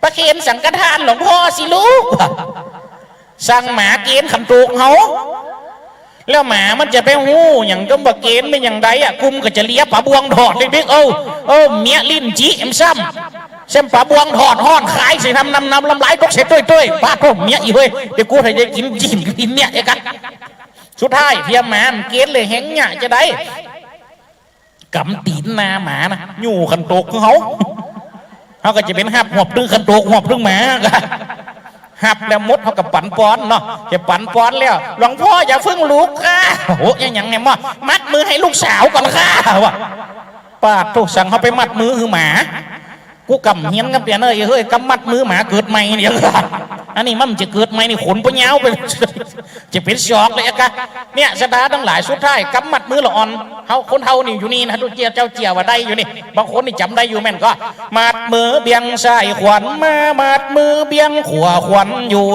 ประเคนสังฆทานหลวงพ่อสิลูกสั่งหมาเกณฑ์ขันตูกเขาแล้วหมามันจะไปหูอย่างก็บะเกณฑ์ไม่อย่างใดกุมก็จะเลี้ยปลาบวงถอดเด็กๆเมียลิ้นจีซ้ำปลาบวงถอดห่อนขายใส่ทำน้ำลำไหลตกเสร็จด้วยป้าโตเมียอีเว้ยเดี๋ยวกูให้ได้กินจีนกินเนี่ยไอ้กันสุดท้ายเพียงหมาเกณฑ์เลยแห้งเนี่ยจะได้กำตีนนาหมานะอยู่ขันโตกของเขาก็จะเป็นหับหอบดึงขันโตกหอบดึงหมาหับแล้วมดเขากับปั่นป้อนเนาะจะปั่นป้อนแล้วหลวงพ่ออย่าเพิ่งลุกค่ะโอ้ยยังไงมั่มัดมือให้ลูกสาวก่อนค่ะวะป้าถูกสั่งเขาไปมัดมือคือหมากูกำเฮียนกับเปียนเฮ้ยกำมัดมือหมาเกิดใหม่เนี่ย อันนี้มันจะเกิดไหมนี่ขนปะเงาไปจะเป็นชอกเลยอะกะเนี่ยสตาทั้งหลายสุดท้ายกำมัดมือละอ่อนเฮาคนเฮานี่อยู่นี่นะทุเจียเจ้าเจียว่าได้อยู่นี่บางคนนี่จำได้อยู่แม่นก็มัดมือเบียงใส่ขวัญมามัดมือเบียงขวาขวัญอยู่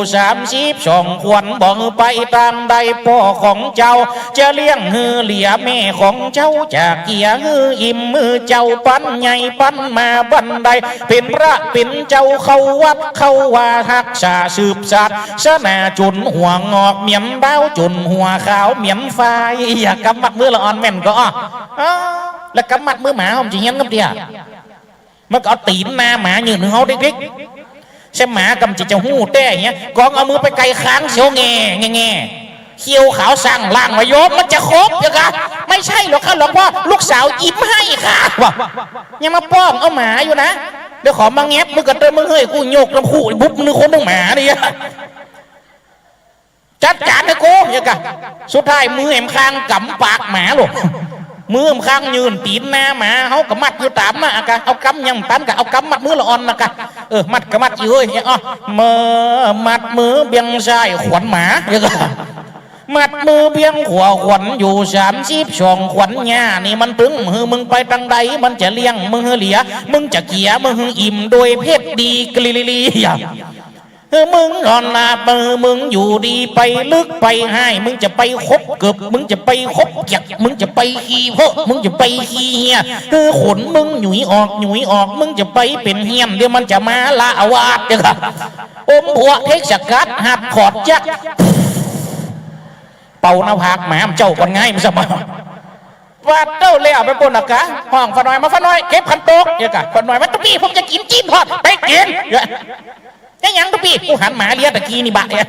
32ขวัญบอกไปตามใดพ่อของเจ้าจะเลี้ยงฮือเหลียแม่ของเจ้าจากเกียฮืออิ่มมือเจ้าปั้นใหญ่ปั้นมาบันไดเป็นพระเป็นเจ้าเข้าวัดเข้าว่าหักษาสืบสัตว์ชนะจุนหัวงอกเหมียมดาวจุนหัวขาวเหมียมไฟอย่ากำมัดมือละอ่อนแม่นก็แล้วกำมัดมือหมาผมจะเงี้ยกับเดียมันก็เอาตีนหน้าหมายืนเขาเด็กๆใช่หมากำจิจะหู้แต่อย่างเงี้ยกองเอามือไปไกลค้างเสียวแง่เขี้ยวขาวสั่งล่างมาโยมมันจะครบยังไงไม่ใช่หรอกค่ะหลวงพ่อลูกสาวยิ้มให้ค่ะยังมาป้องเอาหมาอยู่นะเดี๋ยวขอมาแงบมึงกระเตยมึงเฮ้ยกูโยกน้ำขู่บุ๊บนึกคนนึงหมาดิจัดการให้กูยังไงสุดท้ายมือเอ็มข้างกำปากหมาหรอกมือเอ็มข้างยืนตีนหน้าหมาเขากำมัดอยู่ตามนะกะเอากำยังตันกะเอากำมัดมือละอ่อนนะกะมัดกำมัดอยู่เฮ้ยมัดมือเบียงใส่ขวัญหมายังไงมัดมือเบียงขวาขวัญอยู่32ขวัญหญ้านี่มันตึงมือมึงไปทางใดมันจะเลี้ยงมึงเหลียมึงจะเกียมึงอิ่มโดยเพศดีกลิลีมึงนอนหลับมึงอยู่ดีไปลึกไปให้มึงจะไปคบเกือบมึงจะไปคบเกียกมึงจะไปขี้เพราะมึงจะไปขี้เหี้ยขนมึงหนุ่ยออกมึงจะไปเป็นเหี้ยมเดี๋ยวมันจะมาละวาดเดี๋ยวอมหัวเทกสกัดหัดขอดจักเป่าหน้าผากหมาเจ้ากันง่ายมันสมองว่าเต้าเลี้ยไปปนกะห้องฝนน้อยมาฝนน้อยเก็บขันโต๊ะเดี๋ยวกะฝนน้อยมาตุ๊ปี้ผมจะกินจิ้มทอดไปกินยังตุ๊ปี้กูหันหมาเลี้ยตะกี้นี่บะเนี่ย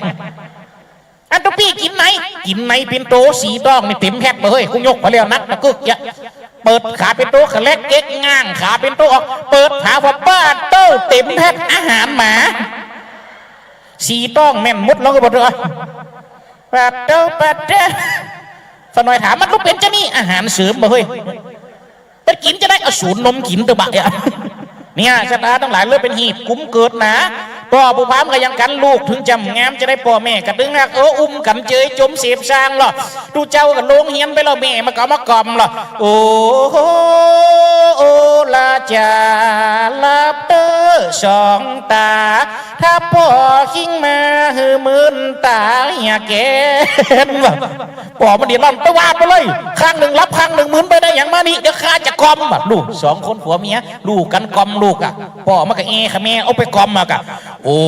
อันตุ๊ปี้กินไหนเป็นโต๊ะสีดองนี่เต็มแพ็คเลยกูยกมาเลี้ยนักตะกึกเนี่ยเปิดขาเป็นโต๊ะขเล็กเก๊กง่างขาเป็นโต๊ะออกเปิดขาว่าบ้านเต้าเต็มแพ็คอาหารหมาสีดองแม่นมุดแล้วก็บอกเลยปัดเต้ฝนน้อยถามมันก็เป็นจะนี่อาหารเสริมบ่เฮ้ยเป็นกินจะได้เอาสูนนมกินตัวบะเนี่ยชะตาทั้งหลายเลยเป็นหีบกุ้มเกิดนะพ่อผู้พามก็ยังกันลูกถึงจำงามจะได้พ่อแม่กระดึงหักอุ้มกันเจยจมเสียบสร้างหรอดูเจ้ากับลงเฮียนไปแล้วแม่มาเกามากล่อมหรอโอ้ลาจาลาเตอสองตาถ้าพ่อขิงมาหือมื่นตาอย่าแก่พ่อมันดีร้อนไปวาดไปเลยข้างหนึ่งรับข้างหนึ่งหมื่นไปได้อย่างมานี่เดี๋ยวข้าจะกล่อมลูก2คนผัวเมียลูกกันกล่อมลูกอ่ะพ่อมากับค่ะแม่เอาไปกล่อมมากะโอ้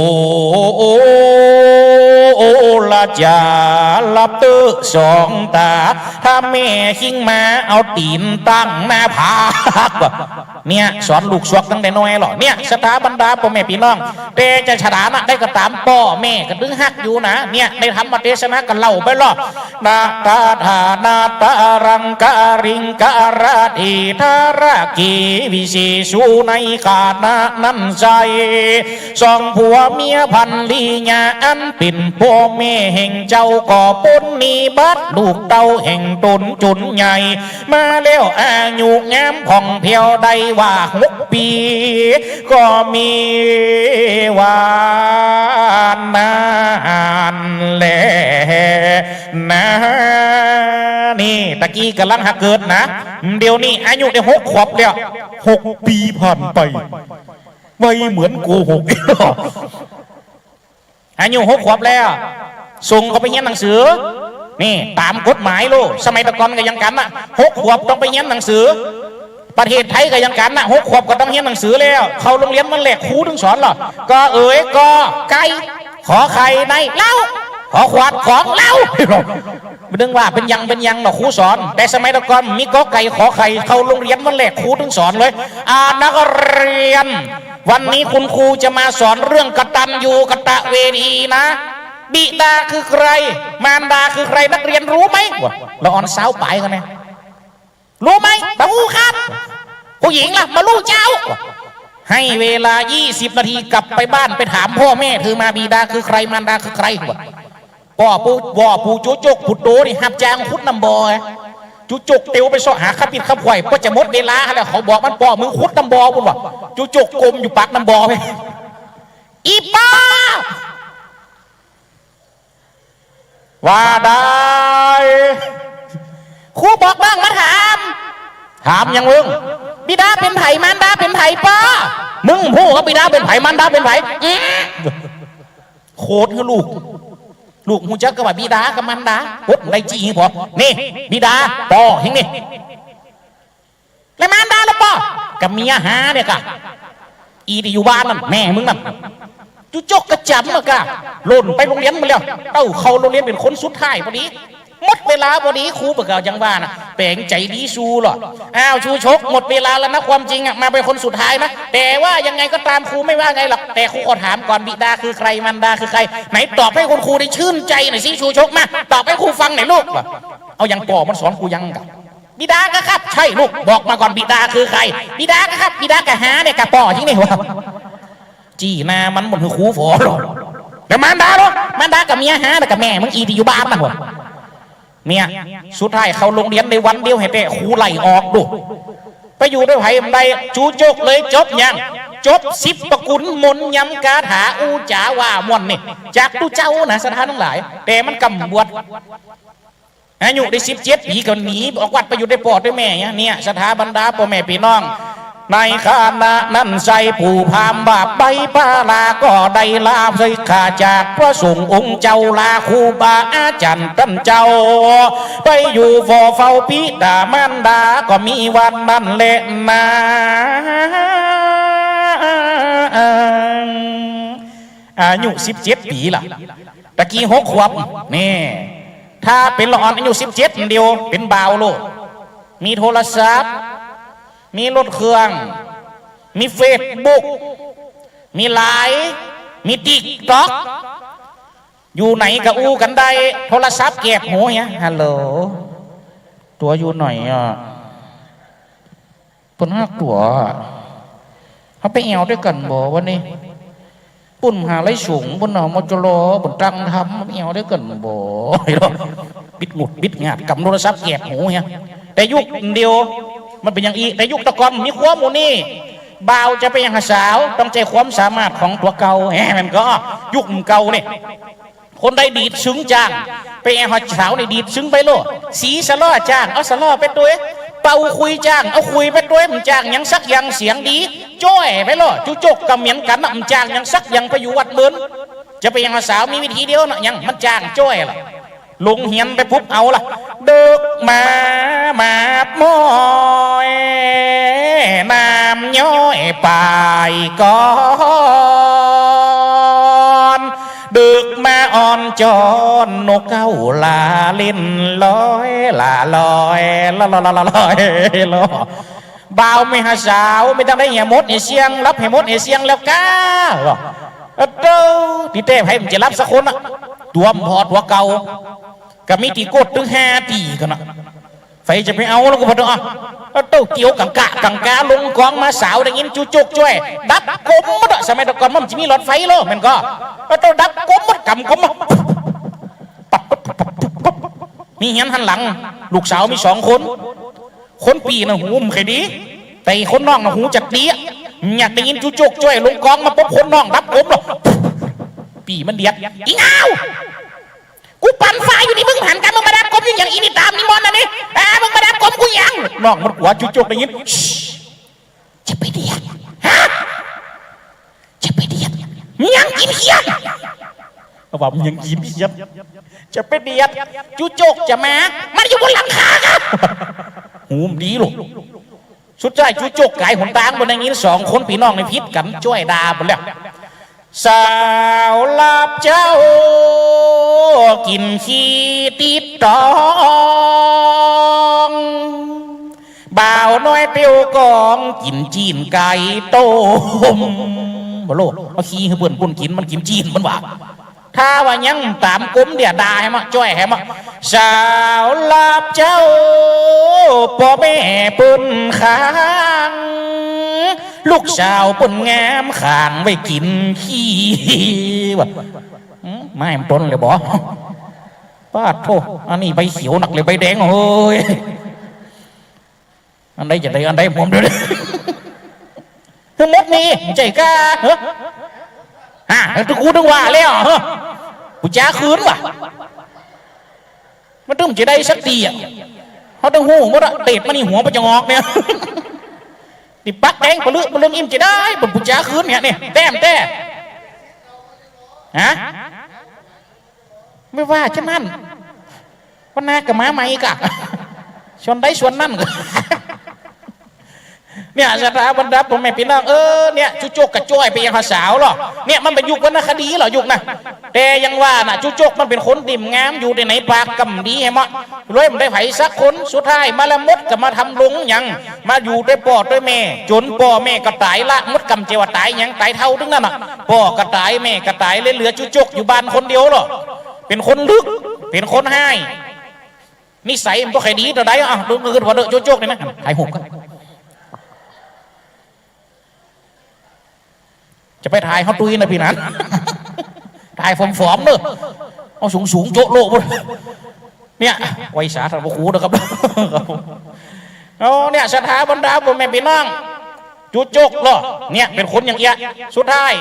ลาจาลับเตอสองตาถ้าแม่ขิงมาเอาตีนตั้งหน้าผากเนี่ยสอนลูกสวกตั้งแต่น้อยหรอเนี่ยสถาบรรดาพ่อแม่พี่น้องแต่จะฉลาดได้ก็ตามพ่อแม่ก็ดึงหักอยู่นะเนี่ยในธรรมเทศนากันเล่าไปหรอนาตาธานาตารังการิงการาธิธารากีวิเศษในขานานั้นใจสองผัวเมียพันลีญาอันเป็นพ่อแม่แห่งเจ้าก่อปนนิบัติลูกเต้าแห่งตนจุนใหญ่มาแล้วอายุงามผ่องเพียวได้ว่า6 ปีก็มีวานนานแลนะนี่ตะกี้กำลังหักเกิดนะเดี๋ยวนี้อายุได้6 ขวบแล้ว6 ปีผ่านไปไม่เหมือนโกหกอายุ6 ขวบแล้วส่งเขาไปเรียนหนังสือนี่ตามกฎหมายโลสมัยตะกอนก็ยังกันนะ6 ขวบต้องไปเรียนหนังสือประเทศไทยก็ยังกันนะ6 ขวบก็ต้องเรียนหนังสือแล้วเข้าโรงเรียนมันแหลกครูถึงสอนหรอก็ก็ไก่ขอไข่ในเล่าขอขวดของเล่าไม่ดึงว่าเป็นยังหรอกครูสอนแต่สมัยตะกอนมีก็ไก่ขอไข่เข้าโรงเรียนมันแหลกครูถึงสอนเลยนักเรียนวันนี้คุณครูจะมาสอนเรื่องกตัญญูกตเวทีนะบิดาคือใครมารดาคือใครนักเรียนรู้ไหมเราอ่อนสาวไปกันไหมรู้ไหมตะอูครับผู้หญิงล่ะมาลูกเจ้าให้เวลา20 นาทีกลับไปบ้านไปถามพ่อแม่เธอมาบิดาคือใครมารดาคือใครพ่อปู่จุจกผุดโตนี่หับจางขุดน้ำบ่อจุจกเตียวไปสอหาขับปิดขับไหวก็จะมดเวลาแล้วเขาบอกมันพ่อมึงขุดน้ำบ่อปุ่นวะจุจกกลมอยู่ปากน้ำบ่อไปอีป้า ว่าได้ครูบอกบ้างมาถามยังมึงบิดาเป็นไผ่มารดาเป็นไผ่ป้ามึงพูดว่าบิดาเป็นไผ่มารดาเป็นไผ่โคตรคือลูกหูจักกับว่าบิดากับมารดาพดได้จีพอนี่บิดาปอเฮงนี่แล้วมารดาแล้วปอกับเมียหาเนี่ยกะอีที่อยู่บ้านนั่นแม่มึงนั่นจุจกกระจำอะกะหล่นไปโรงเรียนมาแล้วเข้าโรงเรียนเป็นคนสุดท้ายพอดีหมดเวลาพอดีครูประกาศยังว่านะแปลงใจดีชูหรออ้าวชูชกหมดเวลาแล้วนะความจริงอะมาเป็นคนสุดท้ายนะแต่ว่ายังไงก็ตามครูไม่ว่าไงหรอกแต่ครูขอถามก่อนบิดาคือใครมารดาคือใครไหนตอบให้คุณครูได้ชื่นใจหน่อยสิชูชกมาตอบให้ครูฟังหน่อยลูกเอายังปอมันสอนครูยังกับบิดาก็ครับใช่ลูกบอกมาก่อนบิดาคือใครบิดาก็ครับบิดากะหาเนี่ยกะปอที่นี่วะจีนามันหมดคือครูฝอหรอแต่มารดาหรอมารดากับเมียหาแต่กับแม่มึงอีที่อยู่บ้านนั่นวะเนี่ยสุดท้ายเขาโรงเรียนในวันเดียวให้แต่ครูไล่ออกดูไปอยู่ด้วยไผ่ใดจูจกเลยจบยังจบ10ประกุลมนยำกาถาอูจ๋าว่ามวนนี่จากตู้เจ้านะสถานทั้งหลายแต่มันกำบวชอายุได้17 ปีก็หนีออกวัดไปอยู่ในปอดด้วยแม่เนี่ยสถาบรรดาพ่อแม่พี่น้องในขณะนั้นใส่ผู้พามบาปใบปาลาก็ได้ลาใส่ขาจากพระสงฆ์องค์เจ้าลาครูบาอาจารย์ท่านเจ้าไปอยู่ฟอเฝ้าปิดามารดาก็มีวันนั้นแหละนะอายุ17 ปีล่ะตะกี้6 ขวบนี่ถ้าเป็นละอ่อนอายุ17เดียวเป็นบ่าวโลกมีโทรศัพท์มีรถเครื่องมีเฟซบุ๊กมีไลน์มีติ๊กต็อกอยู่ไหนกับอู้กันได้โทรศัพท์แกบหูเนี่ยฮัลโหลตัวอยู่หน่อยอ่ะปุ่นหักตัวเขาไปแอวด้วยกันบ่วันนี้ปุ่นหาไรสูงปุ่นหนอมจโลปุ่นตั้งทำแอวด้วยกันบ่ปิดหมุดปิดงาดกับโทรศัพท์แกบหูเนี่ยแต่ยุคเดียวมันเป็นอย่างอีแต่ยุคตะกอนมีความมูนี่บ่าวจะไปยังสาวต้องใจความสามารถของตัวเก่ามันก็ยุคเก่าเนี่ยคนใดดีดซึ้งจ้างไปแอหสาวในดีดซึ้งไปโลสีสะล้อจ้างเอาสะล้อไปตัวเป่าคุยจ้างเอาคุยไปตัวมันจ้างยังสักยังเสียงดีจ้อยไปโลจุจกกำเหมียนกันมันจ้างยังสักยังไปอยู่วัดเบิร์นจะไปยังสาวมีวิธีเดียวนะยังมันจ้างจ้อยล่ะลงเหียนไปพุบเอาล่ะเดึกมาบมอยน้ำย้อยปลายก่อนดึกมาอ่อนจอนนกเก้าลาเล่นลอยลาลอยลอยลอยบ่าวไม่หาสาวไม่ต้องได้เหี่ยมดเสียงรับให้มดเสียงแล้วก้าเด้อที่เต้ให้มันจะรับสักคนอะตัวพอตัวเก่ากับมีตีโกดถึง5 ตีกันนะไฟจะไปเอาแล้วก็พอดีเต้าเกี่ยวกังกาลงกองมาสาวได้ยินจุจกช่วยดับกลมมดสมัยตะก่อนมันจะมีหลอดไฟเลยมันก็เต้าดับกลมมดกำกลมนี่เห็นหันหลังลูกสาวมี2 คนปีนะหูมเคยดีแต่คนน้องนะหูจัดดีอยากได้ยินจุจกช่วยลงกองมาปุ๊บคนน้องดับกลมหรอปีมันเดียดอีเงากูปั่นไฟอยู่นี่มึงหันกันมึงมาดับกลมอย่างอีนี่ตามนี่มอนนะนี่มึงมาดับกลมกูยังน้องมันหัวจุจกได้ยินจะไปเดียดฮะจะไปเดียดยังกินเขียดเอาว่ามึงยังกินเขียดจะไปเดียดจุจกจะมามันอยู่บนหลังคาครับหูมดีลูกสุดท้ายจุจกไก่หนตางบนอย่างนี้2 คนพี่น้องในพิษกันช่วยด่าหมดแล้วสาวลาบเจ้ากินขี้ติดตองบ่าวน้อยเปียวกองกินจีนไก่ต้มบ่โลกเอาขี้ให้เพื่อนปุ่นกินมันกินจีนมันว่าถ้าว่ายังตามกุ้มเดี๋ยวด่าให้มาจ้อยให้มาสาวลาบเจ้าพ่อแม่ปุ่นค้างลูกสาวปุ่นงามข้างไว้กินขี้ว่ะไม่มันต้นเลยบอป้าโธ่อันนี้ใบเขียวหนักเลยใบแดงเฮ้ยอันใดจะได้อันใดผมเดี๋ยวนี้คือมดนี่ใจกล้าทุกกูต้องว่าแล้วกูจ้าคืนว่ะ มันต้องจะได้สักทีอ่ะเขาต้องหูว่าเตะมันนี่หัวประจงอกเนี่ยติปักแดงปลื้มอิ่มจะได้บนผู้จ้าคืนเนี่ยแต้มฮะไม่ว่าฉะนั้นวันนากับม้าไหมกะชนได้ชวนนั่นเนี่ยสถาบันรับผมแม่พี่น้องเนี่ยจุจกกระจ้อยไปยังภาษาหรอเนี่ยมันเป็นยุควรรณคดีหรอยุคนะแต่ยังว่าน่ะจุจกมันเป็นคนดิ่มงามอยู่ในไหนปากกำดีให้เหมาะรวยมันได้ไผ่สักคนสุดท้ายมาละมดก็มาทำลงยังมาอยู่ด้วยพ่อด้วยแม่จนพ่อแม่ก็ตายละมดกำเจวตายยังตายเท่าทั้งนั้นน่ะพ่อก็ตายแม่ก็ตายเหลือจุจกอยู่บ้านคนเดียวหรอเป็นคนลึกเป็นคนให้นิสัยมันก็แค่ดีแต่ได้อ่ะดูเงินพอเด้อจุจกเลยนะหายหุบกันจะไปถ่ายเขาตุยนะพี่นั้นถ่ายฟอมๆเนอะเอาสูงโจ๊ะโลกเนี่ยไว้สาธารณคูนะครับเนี่ยสถาบันดาผมแม่พี่น้องจุจกเหรอเนี่ยเป็นคนอย่างเงี้ยสุดท้าย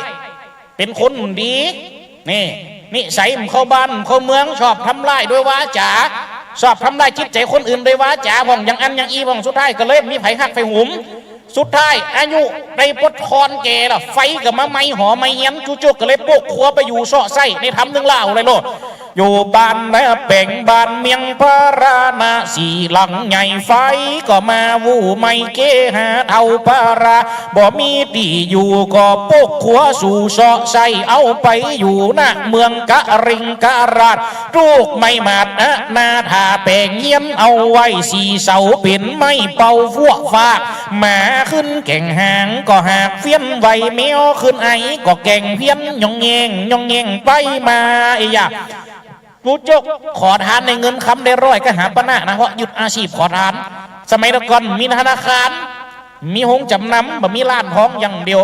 เป็นคนดีนี่ใส่เข้าบ้านเข้าเมืองชอบทำลายด้วยวาจาชอบทำลายจิตใจคนอื่นด้วยวาจาพ่องอย่างอันอย่างอีพ่องสุดท้ายก็เลยมีไผ่หักไผ่หุมสุดท้ายอายุได้ปดทอนแก่ละไฟกับมะไม้หอไม้เย็นจุกก็เลยปกขัวไปอยู่เสาะไส้ในทำหนึ่งเล่าเลยโลดอยู่บ้านแม่เป่งบ้านเมียงพระราณาสีหลังใหญ่ไฟก็มาวูไม่เกหาเท่าพระราบ่มีตีอยู่ก็ปกขัวสู่เสาะไส้เอาไปอยู่หน้าเมืองกะริงกะราดลูกไม่มาดนาถาแป่งเยี่ยมเอาไว้สีเสาเป็นไม่เป่าฟัวฟากหมาขึ้นแก่งหางก็หากเฟี้ยนไวแมวขึ้นไอก็แก่งเพี้ยนยองเงงไปมาไอ้ยาผู้จกขอทานในเงินคำได้ร้อยก็หาปะนะนะเพราะหยุดอาชีพขอทานสมัยก่อนมีธนาคารมีห้องจำนำแบบมีร้านทองอย่างเดียว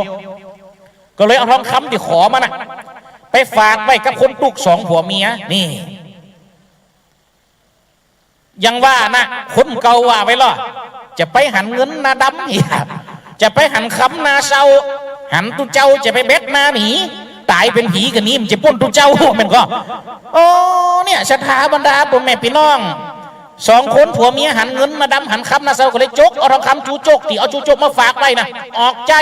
ก็เลยเอาทองคำที่ขอมานะไปฝากไว้กับคนตุกสองผัวเมียนี่ยังว่านะคนเก่าว่าไว้หรอจะไปหันเงินนาดำนี่จะไปหันคำนาเศร้าหันตุเจ้าจะไปเบ็ดนาหนีตายเป็นผีกันนี้มันจะป้นตุเจ้ามันก็เนี่ยสถาบรรดาพ่อแม่พี่น้องสองคนผัวเมียหันเงินนาดำหันคำนาเศร้าก็เลยจกเอาทองคำจูจกที่เอาจูจกมาฝากไว้นะออกใจ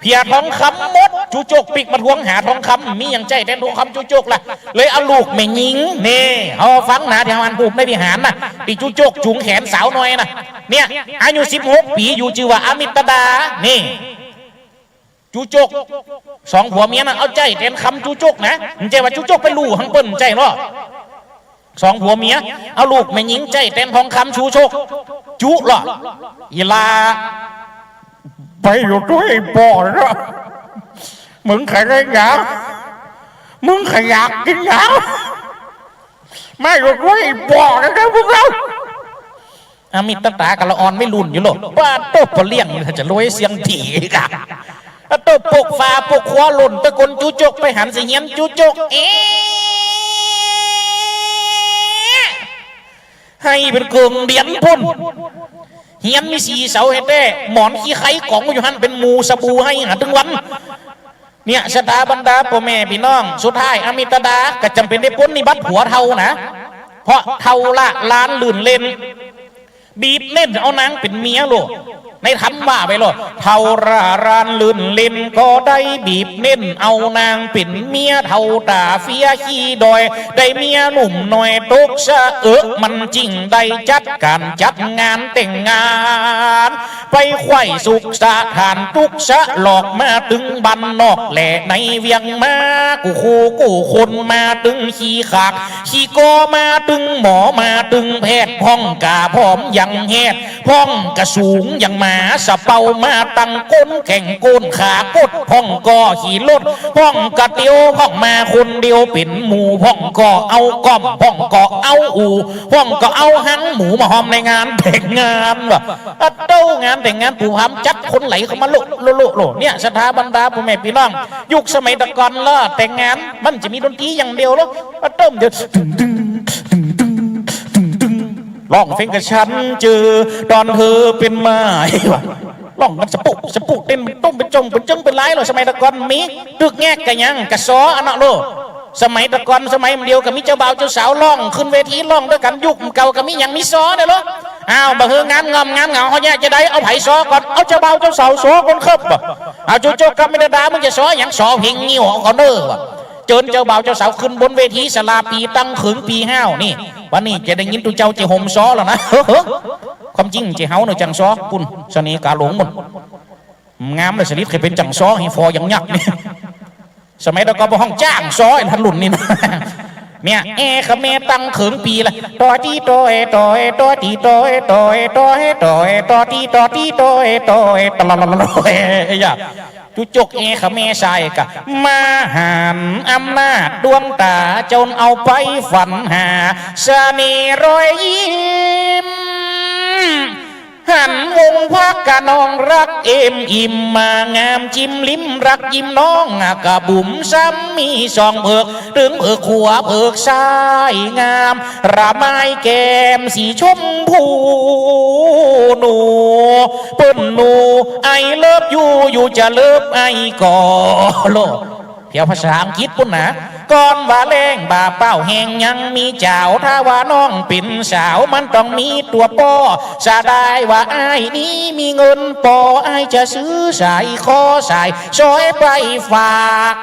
เพียทองคำมดจูจกปิกมาทวงหาทองคำมีอย่างใจแทนทองคำจูจกล่ะเลยเอาลูกแม่ยิงนี่เอาฟังนะที่วันผูกในวิหารนะตีจูจกจุงแขนสาวน้อยนะเนี่ยอายุ16 ปีอยู่ชื่อว่าอมิตดานี่จูจกสองผัวเมียนะเอาใจแทนคำจูจกนะมันใจว่าจูจกไปลู่หังเปิ้นใจเนาะสองผัวเมียเอาลูกแม่ยิงใจแทนทองคำจูจกจุหรออีลาไปอยู่ด้วยบ่อแล้วมึงใครได้ยามึงใครอยากกินยาไม่อยู่ด้วยบ่อนะครับพวกเราอามิตตากับละออนไม่รุนอยู่หรอกว่าโต๊ะปเลี้ยงจะรวยเสียงถี่กันโต๊ะปกฟ้าปกขวาหล่นตะกนจูจกไปหันเสียงจูจกให้เป็นกลุ่มเดียนพุ่นเฮียนมีสีเสาเห็ดได้หมอนขี้ไข่กล่องอยู่หันเป็นมูสบู่ให้หาถึงวันเนี่ยสถาบรรดาพ่อแม่พี่น้องสุดท้ายอมิตดาก็จำเป็นได้พ้นนิบัติผัวเท่านะเพราะเท่าละล้านลื่นเล่นบีบเล่นเอานางเป็นเมียโลในทำว่าไปโลเท่าระรานลื่นเล่นก็ได้บีบเล่นเอานางเป็นเมียเท่าตาเฟียขี้ดอยได้เมียหนุ่มหน่อยตกสะมันจริงได้จัดการจัดงานแต่งงานไปไข่สุขสถานทุกสะหลอกมาตึงบันนอกแหล่ในเวียงมากูคนมาตึงขี้ขากขี้โกมาตึงหมอมาตึงแพทย์พ้องกาพร้อมยังแหดพ้องกระสูงยังมาสะเป่ามาตั้งก้นแข่งก้นขากดพ้องก่อขี่รถพ้องกระเตียวพ้องมาคนเดียวเป็นหมูพ้องก่อเอาก้อมพ้องก่อเอาอูพ้องก็เอาหังหมูมาหอมในงานแต่งงานว่ะเต้างานแต่งงานปู่หำจัดคนไหลเข้ามาโลเนี่ยสถาบรรดาพ่อแม่พี่น้องยุคสมัยตะกอนล่ะแต่งงานมันจะมีดนตรีอย่างเดียวแล้วเต้มเดียวร้องเพลงกับฉันเจอตอนเธอเป็นไม้ว่ะร้องกันสปุกเต้นเป็นต้มเป็นจงเป็นจึงเป็นไรหรอสมัยตะกอนมีตึกแงกกันยังกระซ้ออันนั้นโล สมัยตะกอนสมัยเดียวกับมิเจ้าบ่าวเจ้าสาวร้องขึ้นเวทีร้องด้วยกันยุคเก่ากับมิอย่างมิซ้อเนี่ยหรออ้าวบ่เฮืองานงอมงานเหงาเขาเนี่ยจะได้เอาไผ่ซ้อก่อนเอาเจ้าบ่าวเจ้าสาวซ้อคนครับบ่เอาโจกับมิดามึงจะซ้ออย่างซ้อเพลงงิ้วของเขาเด้อว่ะเจิญเจ้าบ่าวเจ้าสาวขึ้นบนเวทีสลาปีตั้งขึงปีห้าวนี่วันนี้จะได้ยินตัวเจ้าจะห่มซ้อแล้วนะความจริงจะเฮาเนี่ยจังซ้อปุ่นเสน่ห์กาหลงหมดงามเลยสลิดเคยเป็นจังซ้อให้ฟออย่างยักษ์นี่สมัยเราก็ไปห้องจ้างซ้อยทันหลุนนี่นะเนี่ยขเมตั้งเขิงปีละต่อตีต่อยต่อยต่อตีต่อยต่อยต่อยต่อยต่อตีต่อตีต่อยต่อยตลอดอย่าจุจกขเมใส่กะมาหันอำนาจดวงตาจนเอาไปฝันหาเสน่ห์รอยยิ้มหันวงพักกะน้องรักอิ่มมางามจิ้มลิ้มรักยิ้มน้องกะบุ๋มซ้ำมีสองเผือกถึงเผือกขัวเผือกซ้ายงามระไม้แก้มสีชมพูหนูเปิ้นหนูไอเลิฟอยู่จะเลิฟไอก่อโลเพียวภาษาอังกฤษปุ่นนะก่อนว่าเล่งบ่าเป้าแหงยังมีเจ้าถ้าว่าน้องเป็นสาวมันต้องมีตัวป้อสะได้ว่าไอ้นี้มีเงินปอไอ้จะซื้อใส่คอใส่ช่วยไปฝาก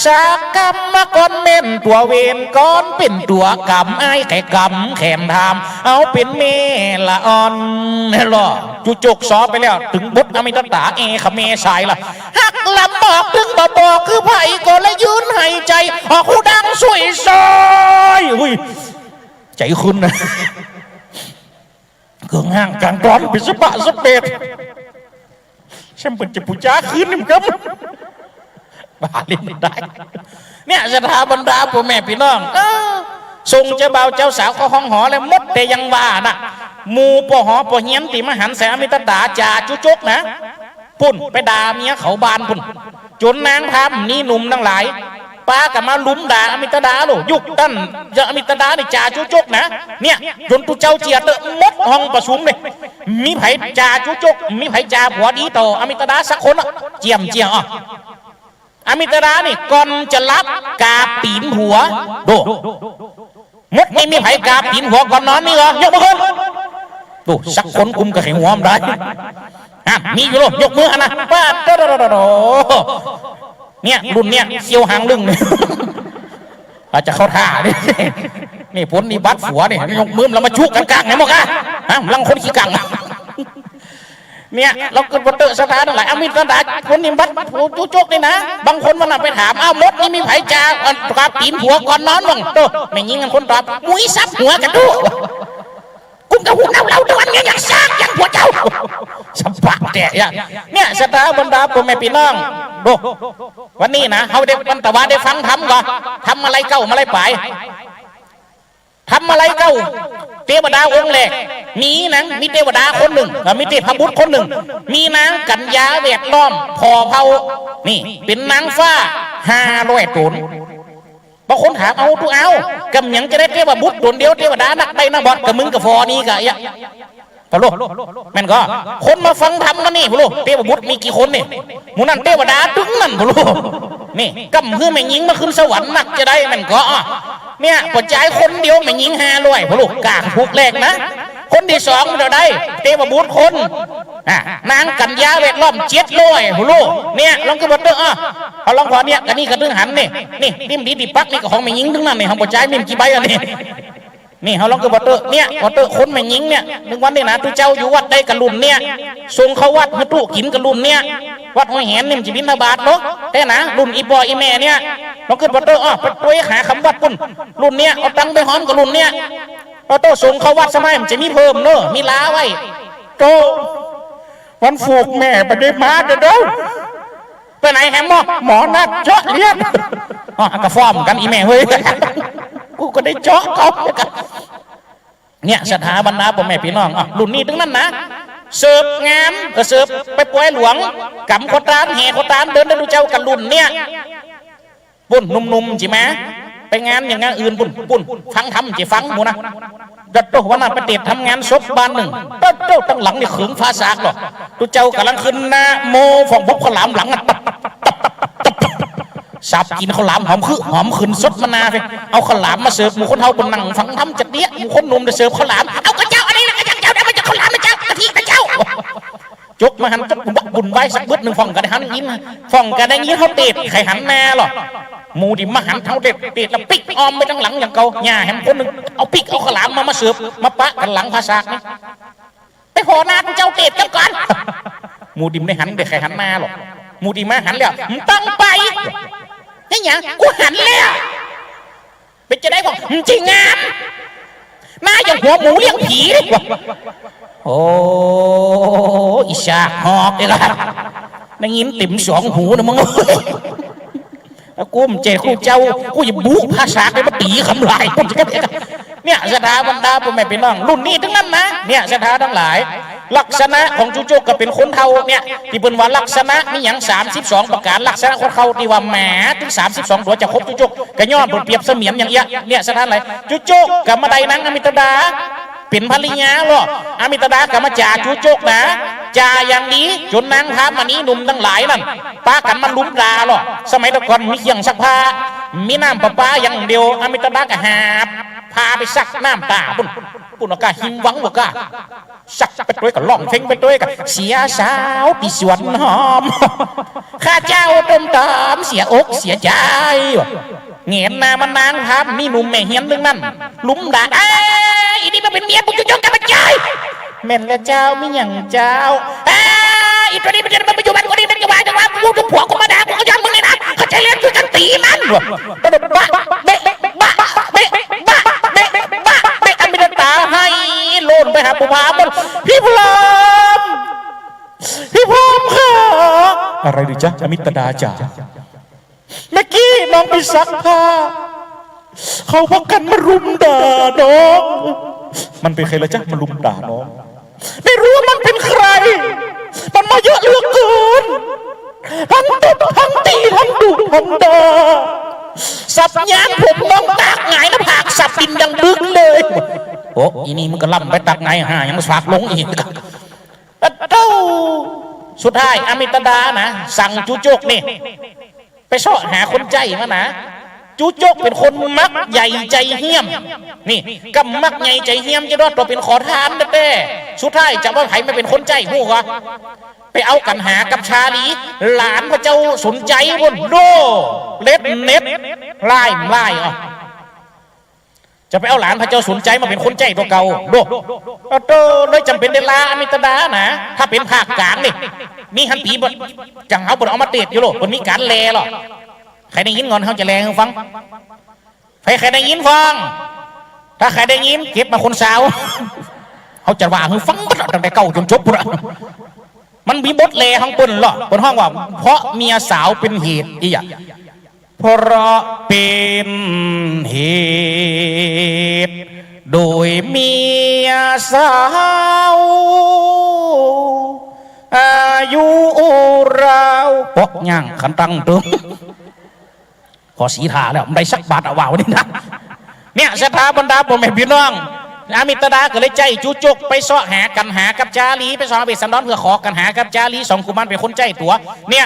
สักกำมาก่อนเม่นตัวเวนก้อนเป็นตัวกำไอ้แค่กำแขมทำเอาเป็นเมละอ่อนหรอจุจกซอไปแล้วถึงบุตรอมิตตาขเมสายละหักลำบอกถึงบอกคือไผ่ก็เลยยืนหายใจออกหูดังสวยซอยใจคุณนะเกืองห่างกลางตอนเป็นสปะสเปดฉันเป็นจะผู้จ้าคืนนี่มั้งบ้าเล่นได้เนี่ยสถาบรรดาพ่อแม่พี่น้องส่งเจ้าบ่าวเจ้าสาวเขาห้องหอแล้วมดแต่ยังว่าน่ะมูปอหอปอเฮียนติมหันแสมิตรดาจ่าจุจกนะปุ่นไปด่าเมียเขาบานปุ่นจนนางพามนี่หนุ่มทั้งหลายป้ากับมาลุ้มด่าอมิตรดาโลยุคตั้นจะอมิตรดาในจ่าจุจกนะเนี่ยจนตุเจ้าเจียเตอะมดห้องประชุมเลยมีไผ่จ่าจุจกมีไผ่จ่าผัวดีต่ออมิตรดาสักคนเจียมอ่ะอมิตรดานี่ก่อนจะรับกาปีนหัวโดมดไม่มีไผ่กาปีนหัวก่อนนอนนี่เหรอยกมือขึ้นดูสักคนกุมกับแข็งหัวมได้มีอยู่หรอยกมือนะป้าโดเนี่ยรุ่นเนี่ยเกี่ยวหางลึงเนี่ยอาจจะเข้าท่าเนี่ยนี่ผลนี่บัดหัวเนี่ยยกมือเรามาชุกกันกลางไหนมั้งกันลังคนขี้กังเนี่ยเราเกิดวัตถุสถานอะไรอามิตรดาคนนี่บัดจุจกนี่นะบางคนมันไปถามอ้าวมดนี่มีไผ่จ่ากาปีนหัวก่อนนอนบ้างโตไม่ยิงกันคนตอบมุ้ยซับหัวกันดูกุ้งกับหุ่นเราตัวนี้อย่างซากอย่างหัวเจ้าสัมผัสแต่เนี่ยสถาบรรดาพ่อแม่พี่น้องดูวันนี้นะเขาได้วันตะวันได้ฟังทำก่อนทำอะไรเก้าอะไรไปทำอะไรเก้าเทวดาองค์แรกมีนางมีเทวดาคนหนึ่งมีเทพบุตรคนหนึ่งมีนางกัญญาเวทล้อมพอเผานี่เป็นนางฟ้า500 ตนบางคนถามเอาตัวเอากำยังจะได้เทวบุตรตนเดียวเทวดานักได้นักบอดกับมึงกับฟอนี่กะยะพะโลแม่นก็คนมาฟังธรรมกันนี่พะโลเทวบุตรมีกี่คนนี่หมู่นั่นเทวดาตึ้งนั่นพะโลนี่กำคือแม่ยิงมาขึ้นสวรรค์นักจะได้แม่นก็เนี่ยปัจจัยคนเดียวแม่ยิง500พะโลกากพวกแรกนะคนที่2มันจะได้เทวบุตรคนนางกัญญาเวทล้อม700พะโลเนี่ยลองกระบอกเอาลองพอเนี่ยกันนี่กระตึ้งหันนี่นิ่มดีปักนี่ก็ของแม่ยิงทั้งนั้นนี่ของปัจจัยมีกี่ใบอันนี้นี่เขาลองกระบอกเนี่ยกระบอกคนแม่ยิงเนี่ยนึกวันนี้นะตัวเจ้าอยู่วัดได้กระลุนเนี่ยส่งเขาวัดให้ตู้กินกระลุนเนี่ยวัดห้วยแหนนี่มันจะบินนาบาทเนาะแต่นะรุ่นอีปออีแม่เนี่ยลองกระบอกไปตัวหาคำวัดปุ่นรุ่นเนี่ยเอาตังไปหอมกระลุนเนี่ยเอาโต้ส่งเขาวัดสมัยมันจะมีเพิ่มเนาะมีล้าไว้โตวันฝูกแม่ไปได้มาเด้อไปไหนแฮมหมอนัดเจาะเลี้ยงกระฟอมกันอีแม่เฮ้ยกูก็ได้เจาะเขาเนี่ยสถาบรรดาพ่อแม่พี่น้องรุ่นนี้ทั้งนั้นนะเสิร์ฟงามเสิร์ฟไปป่วยหลวงกำโคตรแห่โคตรเดินดูเจ้ากันรุ่นเนี่ยปุ่นนุ่มๆจิแม่ไปงานอย่างงานอื่นปุ่นฟังทำจีฟังหมูนะดัดโตวันนั้นไปเตะทำงานศพบ้านหนึ่งโตตั้งหลังนี่ขึงฟ้าซากหรอกดูเจ้ากำลังขึ้นนะโมฟองบกขลามหลัง สับกินข้าวหลามหอมคือหอมขึ้นสดมะนาวเลยเอาข้าวหลามมาเสิร์ฟหมู่คนเฮาบนนั่งฟังทำจัดเนี้ยหมู่คนหนุ่มจะเสิร์ฟข้าวหลามเอากระเจ้าอันนี้นะกระเจ้าได้มาจากข้าวหลามนะเจ้ากะทิกระเจ้าจกมาหันจกบุญไว้สักบึ้ดหนึ่งฟองกันได้หันยินฟองกันได้ยินเขาเตะไข่หันแน่หรอหมูดิมาหันเท้าเด็ดแล้วปิกออมไปทั้งหลังอย่างเก่าหญ้าแหมคนหนึ่งเอาปิกเอาข้าวหลามมาเสิร์ฟมาปะกันหลังภาษานี่ไปขอนาเจ้าเตะกันก่อนหมูดิมได้หันเด็กไข่หันแน่หรอหมูดิมาหันแล้วมึงต้องไปนี่ยังกูหันแล้วเป็นจะได้บอกจริงงามหน้าอย่างหัวหมูเลี้ยงผีเลยว่ะโอ้อิชาหอกเลยครับได้ยินติ่มสองหูนะมึงกูมเจ้าคู่เจ้ากูอย่าบุกภาษาไปมาตีคำลายกูจะเนี่ยสถาบรรดาพ่อแม่พี่น้องรุ่นนี้ทั้งนั้นนะเนี่ยสถาทั้งหลายลักษณะของจุกก็เป็นคนเท่าเนี่ยที่เป็นว่าลักษณะมีอย่าง32ประการลักษณะคนเขาที่ว่าแหมถึง32ตัวจะครบจุกกระย้อนบนเปรียบเสมียนอย่างเงี้ยเนี่ยสถานอะไรจุกกับมาไดนังอมิตดาเป็นภริยาหรออมิตดากับมาจ่าจุกนะจ่าอย่างนี้จนนางท้ามานี้หนุ่มทั้งหลายนั่นป้ากันมันลุ้มดาหรอสมัยตะก่อนมีเขียงซักผ้ามีน้ำประปาอย่างเดียวอมิตดาก็หาพาไปซักน้ำตาปุ่นอากาหิมวังบกาสักไปด้วยกับล่องเพ่งไปด้วยกับเสียสาวปีสวนหอมข้าเจ้าต้มตามเสียอกเสียใจเงียบนามันนางครับมีหนุ่มแม่เฮียนเรื่องนั้นลุ้มด่าอีนี่มันเป็นเมียปุจุกกันมาใจแม่นและเจ้าไม่อย่างเจ้าอีตัวนี้มันจะมาอยู่บ้านกูนี่มันจะว่ากูจะผัวกูมาด่ากูก็ยังมึงเลยนะเขาใจเลี้ยงช่วยกันตีมันบ้าเบะบ้าเบะบ้าเบะบ้าเบะอันเป็นตาให้โลนไปหาปุพาบนพี่พรามค่ะอะไรดิจ๊ะอมิตดาจ๋าเมื่อกี้น้องไปซักผ้าเขาพักกันมารุมด่าน้องมันเป็นใครละจ๊ะมารุมด่าน้องไม่รู้ว่ามันเป็นใครมันมาเยอะเหลือเกินทั้งตบทั้งตีทั้งดุทั้งด่าสับยางผมน้องตากไงแล้วผากสับดินยังบึ้งเลยโอ้อีนี่มันก็ล่ำไปตักไงหายังมาฝากลงอีกเต้าสุดท้ายอมิตดานะสั่งจุกนี่ไปซ่อหาคนใจมานะจุกเป็นคนมักใหญ่ใจเหี้ยมนี่กำมักใหญ่ใจเหี้ยมจะรอดตัวเป็นขอทานเด้สุดท้ายจะว่าใครไม่เป็นคนใจหูวะไปเอากันหากับชาลีหลานพระเจ้าสนใจบนโดเล็ดเน็ตไล่อ่ะจะไปเอาหลานพระเจ้าสนใจมาเป็นคนใจตัวเก่าโดเลยจำเป็นเดลาอมิตดานะถ้าเป็นภาคกลางนี่มีฮันตีบ่จังเอาบนเอามาเตะอยู่โลบนมีการแลหรอใครได้ยินก่อนเขาจะแลให้ฟังใครได้ยินฟังถ้าใครได้ยินเก็บมาคนสาวเขาจะว่าให้ฟังตั้งแต่เก่าจนจบปุ๊บมันมีบทแลของเปิ้นหรอบนห้องว่าเพราะเมียสาวเป็นเหตุอีกเพราะเป็นเหตุโดยเมียสาวอายุราวปอกย่างขันตังตึงพอสีทาแล้วได้สักบาทเอาว่าวันนี้นะเนี่ยสถาบรรดาพ่อแม่พี่น้องอมิตดาก็เลยใจจุกไปซ้อหากันหากับจารีไปซ้อเบสันดอนเพื่อขอกันหากับจารีสองกุมารเป็นคนใจตัวเนี่ย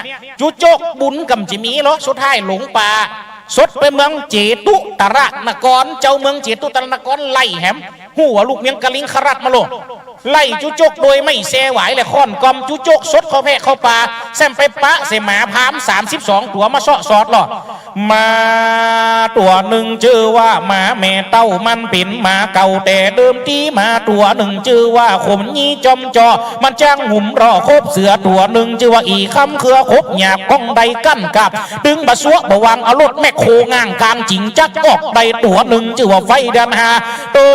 จุกบุญกับจิมีเหรอสุดท้ายหลงป่าสดไปเมืองเจตุตระนครเจ้าเมืองเจตุตระนครไล่แหมหัวลูกเมียงกะลิงขรัดมาโลไล่จุกโดยไม่เซไหวเลยค่อนกอมจุกสดเข้าแพะเข้าป่าแซมไปปะเสหมาพาม32ตัวมาเสาะสอดหรอมาตัวหนึ่งชื่อว่าหมาแม่เต้ามันเป็นหมาเก่าแต่เดิมทีมาตัวหนึ่งชื่อว่าขมยี่จอมจอมันจ้างหุ่มรอคบเสือตัวหนึ่งชื่อว่าอีคำเครือคบหยาบก้องใดกั้นกับดึงบะซัวบะวังเอารถแม่โคง่างกลางจิงจักออกใดตัวหนึ่งชื่อว่าไฟเดินหาตั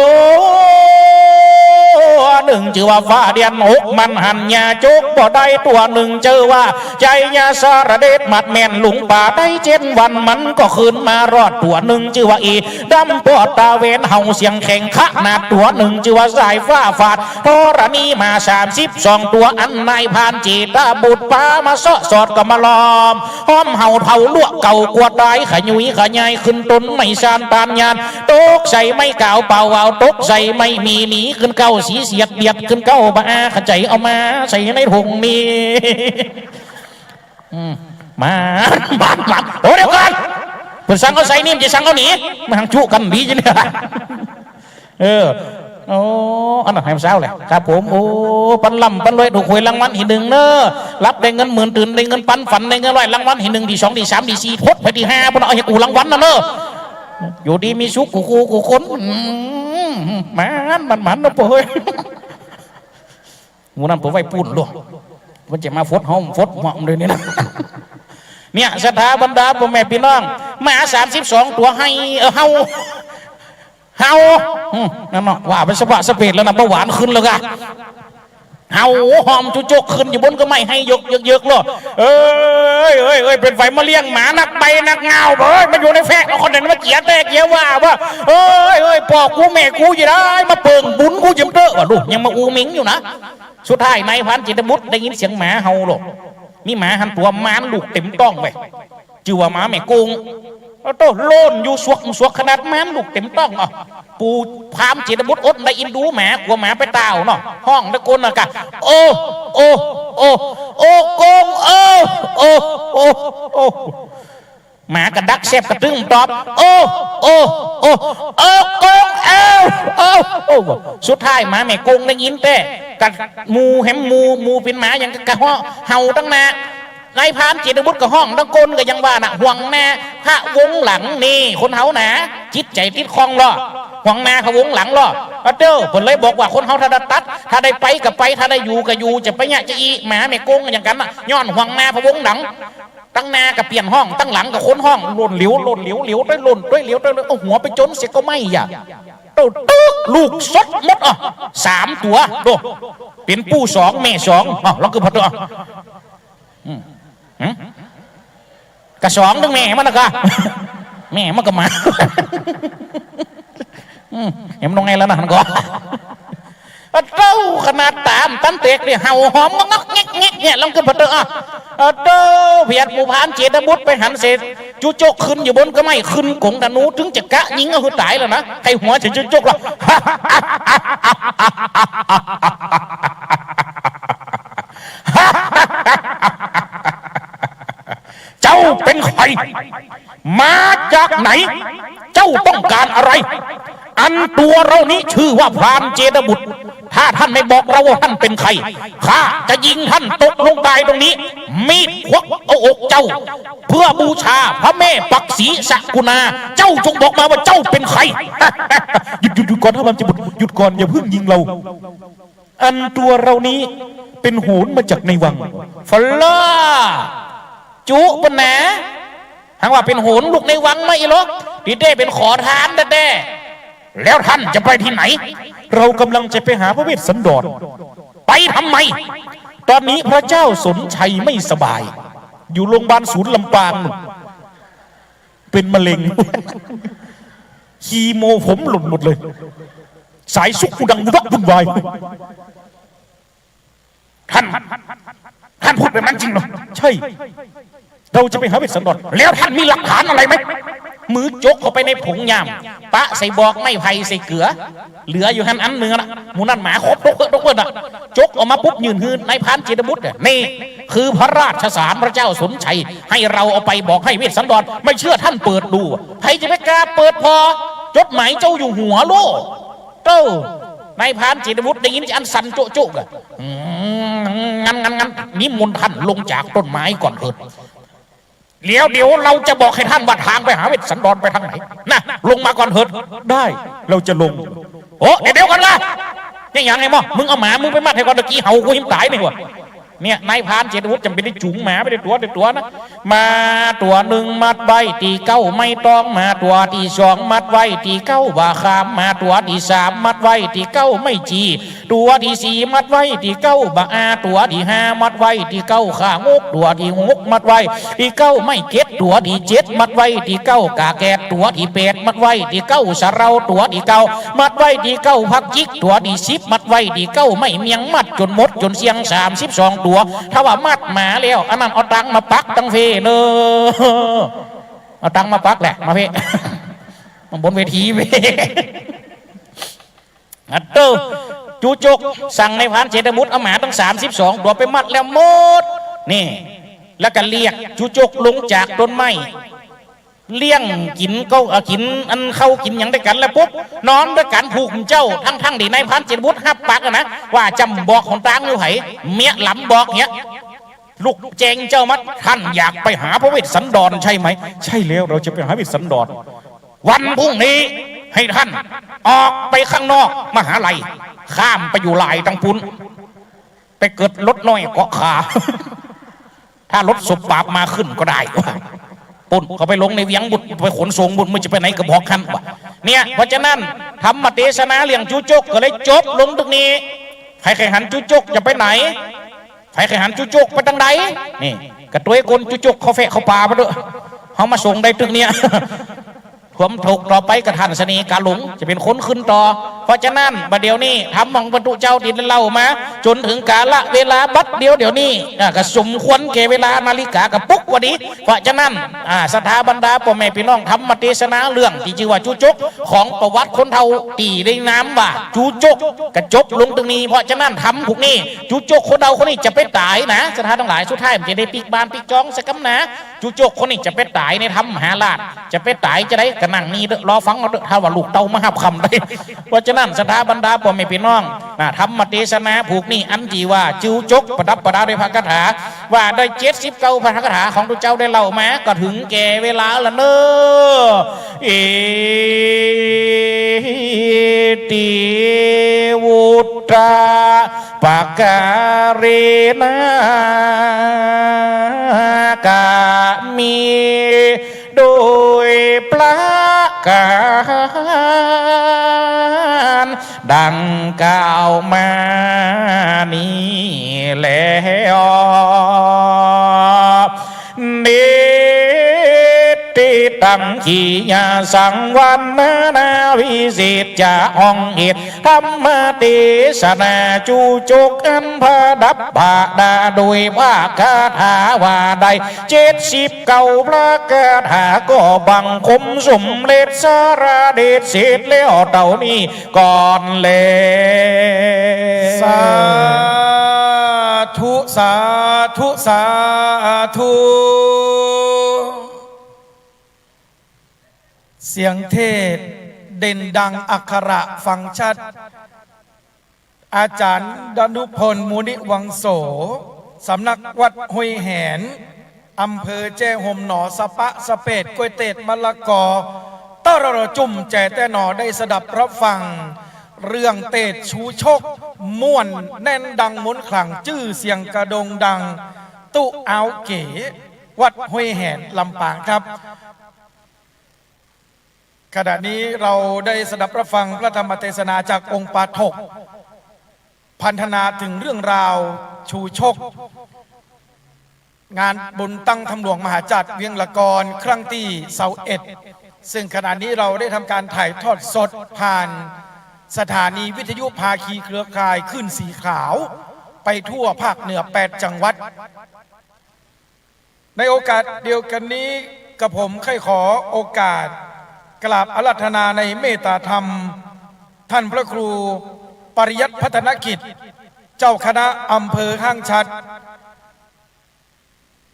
วหนึ่งชื่อว่าฟ้าเดียนหกมันหันยาจุกบ่ได้ตัวหนึ่งชื่อว่าใจยาสารเดชมัดแม่นหลุงป่าได้7 วันมันก็คืนมารอดตัวหนึ่งชื่อว่าอีดำปอดตาเวนเฮาเสียงแข่งขะนาดตัวหนึ่งชื่อว่าสายฟ้าฝาดธรณีมา32ตัวอันนายพานจีตาบุตรป้ามาเสาะสอดก็มาล้อมห้อมเฮาเผาลวกเก่ากวดได้ขยุยขยายขึ้นต้นไม่ซานตานยานตกใส่ไม่เก่าเป่าเอาตกใส่ไม่มีหนีขึ้นเก่าสีเสียดเบียดขึ้นเก้าบ้าขจายเอามาใส่ในถุงนี้ มาโอ้เดี๋ยวก่อนเพิ่นสั่งเขาใส่นี่มันจะสั่งเขาหนีมาทางจุกันดีจังเนี่ยโอ้อันนั้นให้มันเศร้าเลยครับผมโอ้ปันลำปันรวยถูกหวยรางวัลที่ 1เนอะรับได้เงิน10,000ตื่นได้เงินปันฝันได้เงิน100รางวัลที่ 1ที่2ที่3ที่4ทดไปที่5พุ่นเอาให้กูรางวัลนะเนอะอยู่ดีมีสุขกูคนมันนะเป้ยงูนั่นผมไว้ปูนลูกมันจะมาฟดห้องฟดหม่อมเลยเนี่ยนะเนี่ยสถาบรรดาพ่อแม่พี่น้องมา32ตัวให้เฮานั่นเนาะว่าเป็นสะบะสะเปดแล้วนะเบาหวานขึ้นแล้วกะเฮาหอมจุจกขึ้นอยู่บนก็ไม่ให้ยกเลยเอ้ยเป็นไฟมาเลี้ยงหมานักใบนักเงาเอ้ยมันอยู่ในแฟกแล้วคนนั้นมาเจียแตกเจียว่าเอ้ยปอกกูแม่กูอยู่ได้มาเปิงบุญกูยิ้มเตอะว่ะลูกยังมาอูมิงอยู่นะสุดท้ายนายพันจิตบุตรได้ยินเสียงหมาเฮาหรอกนี่หมาหันตัวม้านลูกเต็มต้องไปจือว่าหมาแม่กุ้งโตโล่นอยู่สวกขนาดม้านลูกเต็มต้องอ่ะปูพามจิตบุตรอดได้อินดูหมากลัวหมาไปเต่าเนาะห้องตะโกนอะกะโอ้กงหมากระดักแซบกระตึ้งตอบโอ้กงสุดท้ายหมาแม่กงได้ยินแต่กัดมูแหมมูเป็นหมาอย่างกะเห่าตั้งนานายพานจิตบุตรกับห้องตะโกนก็ยังว่าน่ะห่วงแม่พระวงหลังนี่คนเฮาหนาจิตใจติดคลองล่อห่วงแม่เขาวงหลังล่อผลเลยบอกว่าคนเฮาถ้าได้ตัดถ้าได้ไปกับไปถ้าได้อยู่ก็อยู่จะไปเนี่ยจะอีหมาแม่กงอย่างกันน่ะย้อนห่วงแม่พระวงหลังตั้งหน้ากับเปลี่ยนห้องตั้งหลังกับคนห้องหล่นเหลียวด้วยเอาหัวไปจนเสียก็ไม่อย่าลูกสดมดอ่ะ3ตัวดูเป็นปู่2แม่2อ๋อแล้วคือพอตัวกระ2ตั้งแม่มันนะกะแม่มันก็มาเห็นมันตรงไงแล้วนะมันก็เต้าขนาดตามตั้นเตกเนี่ยเห่าหอมงักแงะเนี่ยลองขึ้นพอตัวเต้าเพียรผู้พานเจตบุตรไปหันเสร็จจุจกขึ้นอยู่บนก็ไม่ขึ้นกงดานูถึงจะกะยิงก็คือตายแล้วนะใครหัวจะจุจกหรอเจ้าเป็นใครมาจากไหนเจ้าต้องการอะไรอันตัวเรานี้ชื่อว่าพรานเจตบุตรถ้าท่านไม่บอกเราว่าท่านเป็นใครข้าจะยิงท่านตกลงตายตรงนี้มีดควักเอาอกเจ้าเพื่อบูชาพระแม่ปักศรีสกุณาเจ้าจงบอกมาว่าเจ้าเป็นใครหยุดก่อนท่านพรานเจตบุตรหยุดก่อนอย่าเพิ่งยิงเราอันตัวเรานี้เป็นโหรมาจากในวังฟลล่าจุปนนะหากว่าเป็นโหรลูกในวังไม่หรอกที่ได้เป็นขอทานแต่แล้วท่านจะไปที่ไหนเรากำลังจะไปหาพระเวสสันดรไปทำไมตอนนี้พระเจ้าสนชัยไม่สบายอยู่โรงพยาบาลศูนย์ลำปางเป็นมะเร็งคีโมผมหล่นหมดเลยสายสุกดังวักวุ่นวายท่านพูดแบบนั้นจริงเหรอใช่เราจะไปหาเวสสันดรแล้วท่านมีหลักฐานอะไรไหมมือจกเข้าไปในผงยามปะใส่บอกไม่ไผ่ใส่เกลือเหลืออยู่หันอันเนื้อนะหมูนั่นหมาครบทุกคนอ่ะจกออกมาปุ๊บยืนหืนนายพานเจตบุตรนี่คือพระราชสารพระเจ้าสนชัยให้เราเอาไปบอกให้เวสสันดรไม่เชื่อท่านเปิดดูใครจะไปกล้าเปิดพอจดหมายเจ้าอยู่หัวโลเต้านายพานเจตบุตรได้ยินอันสันโจ๊กอะงั้นนิมนต์ท่านลงจากต้นไม้ก่อนเถิดเดี๋ยวเราจะบอกให้ท่านว่าทางไปหาเวสสันดรไปทางไหนนะลงมาก่อนเถิดได้เราจะลงโอ้เดี๋ยวกันละยังไงมั้งมึงเอาหมามึงไปมัดให้ก่อนตะกี้เห่ากูหิมตายนี่วะเนี่ยนายพานเจตวุฒิจำเป็นได้จุงหมาไปได้ตัวนะมาตัวหนึ่งมัดไว้ตีเก้าไม่ต้องมาตัวที่2มัดไว้ตีเก้าว่าขามมาตัวที่3มัดไว้ตีเก้าไม่จีตัวที่4มัดไว้ตีเก้าบ่าตัวที่5มัดไว้ตีเก้าข้างกตัวที่6มัดไว้ตีเก้าไม่เก็ดตัวที่7มัดไว้ตีเก้ากาแกดตัวที่8มัดไว้ตีเก้าสะเราตัวที่9มัดไว้ตีเก้าพักจิกตัวที่10มัดไว้ตีเก้าไม่เมียงมัดจนหมดจนเสียง32ตัวถ้าว่ามัดหมาแล้วอันนั้นเอาตังมาปักตังเฟเนอเอาตังมาปักแหละมาเพ่บนเวทีเพ่อัดเตอร์จูจกสั่งในพานเจตบุตรเอาหมาตั้ง32ตัวไปมัดแล้วหมดนี่ แล้วก็เรียกจูจกลงจากต้นไม้เลี้ยงกินก็กินอันเข้ากินอย่างได้กันแล้วปุ๊บนอนด้วยกันผูกเจ้าทั้งดีในพันเจ็ดบุตรฮับปากนะว่าจำบอกของตางอยู่ไหเมียหลำบอกเนี้ยลูกแจงเจ้ามัดท่านอยากไปหาพระเวสสันดรใช่ไหมใช่แล้วเราจะไปหาพระเวสสันดรวันพรุ่งนี้ให้ท่านออกไปข้างนอกมหาลัยข้ามไปอยู่ลายตังพุนไปเกิดรถน้อยเกาะขา ถ้ารถศพบาปมาขึ้นก็ได้ปุ่นเขาไปลงในเวียงบุตรไปขนส่งบุตรมึงจะไปไหนก็บอกคันเนี่ยเพราะฉะนั้นทำมาเทศนาเลี้ยงจูจกก็เลยจบลงตรงนี้ใครหันจูจกจะไปไหนใครหันจูจกไปทางใดนี่กระตุ้ยคนจูจกเขาเฟะเขาป่ามาด้วยเขามาส่งได้ตึกเนี้ยผมถูกต่อไปกระทันสนีกาหลงจะเป็นคนขึ้นต่อเพราะฉะนั้นบัดเดี๋ยวนี้ทำของบรรทุเจ้าดินเล่ามาจนถึงกาละเวลาบัดเดี๋ยวนี้ก็สมควรแก่เวลานาฬิกากับปุ๊กวันนี้เพราะฉะนั้นสถาบรรดาพ่อแม่พี่น้องทำมาเทศนาเรื่องที่ชื่อว่าจูจกของประวัติคนเท่าตีได้น้ำว่าจูจกกระจบลงตรงนี้เพราะฉะนั้นทำพวกนี้จูจกคนเท่าคนนี้จะไปตายนะสถานทั้งหลายสุดท้ายมันจะได้ปีกบานปีกจองสักกำนะจูจกคนนี้จะไปตายในธรรมหาราชจะไปตายจะได้นั่งนี่รอฟังเราถ้าว่าลูกเต้ามาหับคำได้เพราะฉะนั้นสถาบรรดาพ่อแม่พี่น้องทำมาเทศนาผูกนี่อันจีว่าจูจกประดับประดาด้วยพระคาถาว่าได้79พระคาถาของพระเจ้าได้เล่ามาก็ถึงแก่เวลาละเนอติวุตราปะการณากามีโดยประการดังกล่าวมานี้แล้วนิติตังขีญาสังวันนาวิสิตจะห้องเหตุธรรมเทศนาจูจกอันพระดับผาดาโดยว่าคาถาว่าใด79พระคาถาก็บังคมสมเด็จสารเดชเสร็จแล้วเต่านี้ก่อนเลยสาธุสาธุสาธุเสียงเทศเด่นดังอักขระฟังชัดอาจารย์ดนุพลมูนิวังโสสำนักวัดห้วยแหนอำเภอแจ้ห่มหนอสะปะสะเปดกล้วยเตดมะละกอต้ารอจุ่มแจแต่หนอได้สดับรับฟังเรื่องเตดชูชกม่วนแน่นดังมุนขลังจื้อเสียงกระดงดังตุเอาเก๋วัดห้วยแหนลำปางครับขณะนี้เราได้สดับรับฟังพระธรรมเทศนาจากองค์ปาฐกพันธนาถึงเรื่องราวชูชกงานบุญตั้งธรรมหลวงมหาจักรเวียงละกรครั้งที่21ซึ่งขณะนี้เราได้ทำการถ่ายทอดสดผ่านสถานีวิทยุภาคีเครือข่ายขึ้นสีขาวไปทั่วภาคเหนือ8จังหวัดในโอกาสเดียวกันนี้กับผมค่อยขอโอกาสกราบอาราธนาในเมตตาธรรมท่านพระครูปริยัติพัฒนกิจเจ้าคณะอำเภอห้างฉัตร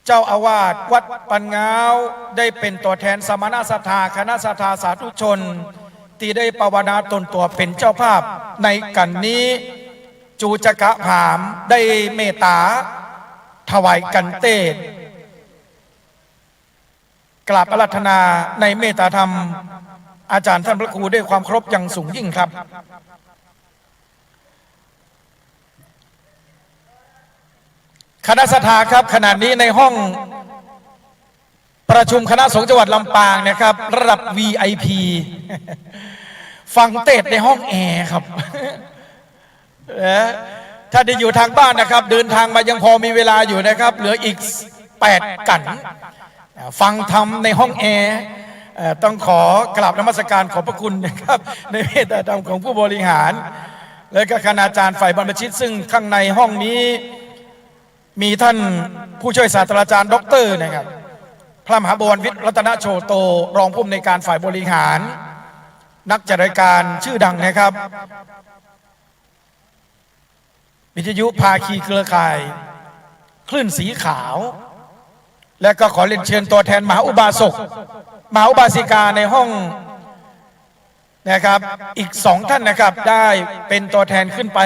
เจ้าอาวาสวัดปันงาวได้เป็นตัวแทนสมณศรัทธาคณะศรัทธาสาธุชนที่ได้ภาวนาตนตัวเป็นเจ้าภาพในกันนี้จูจกะผามได้เมตตาถวายกันเตศกราบอาราธนาในเมตตาธรรมอาจารย์ท่านพระครูด้วยความเคารพอย่างสูงยิ่งครับคณะศรัทธาครับขณะนี้ในห้องประชุมคณะสงฆ์จังหวัดลำปางนะครับระดับ VIP ฟังเทศในห้องแอร์ครับถ้าได้อยู่ทางบ้านนะครับเดินทางมายังพอมีเวลาอยู่นะครับเหลืออีก8กันฟังธรรมในห้องแอร์ต้องขอกราบนมัสการขอบพระคุณนะครับในเมตตาธรรมของผู้บริหารและก็คณาจารย์ฝ่ายบรรพชิตซึ่งข้างในห้องนี้มีท่านผู้ช่วยศาสตราจารย์ด็อกเตอร์นะครับพระมหาบวรวิทย์รัตนโชโตรองผู้อำนวยการฝ่ายบริหารนักจัดรายการชื่อดังนะครับวิทยุภาคีเครือข่ายคลื่นสีขาว และก็ขอเรียนเชิญตัวแทนมหาอุบาสกมหาอุบาสิกาในห้องนะครับอีก2ท่านนะครับได้เป็นตัวแทนขึ้นไป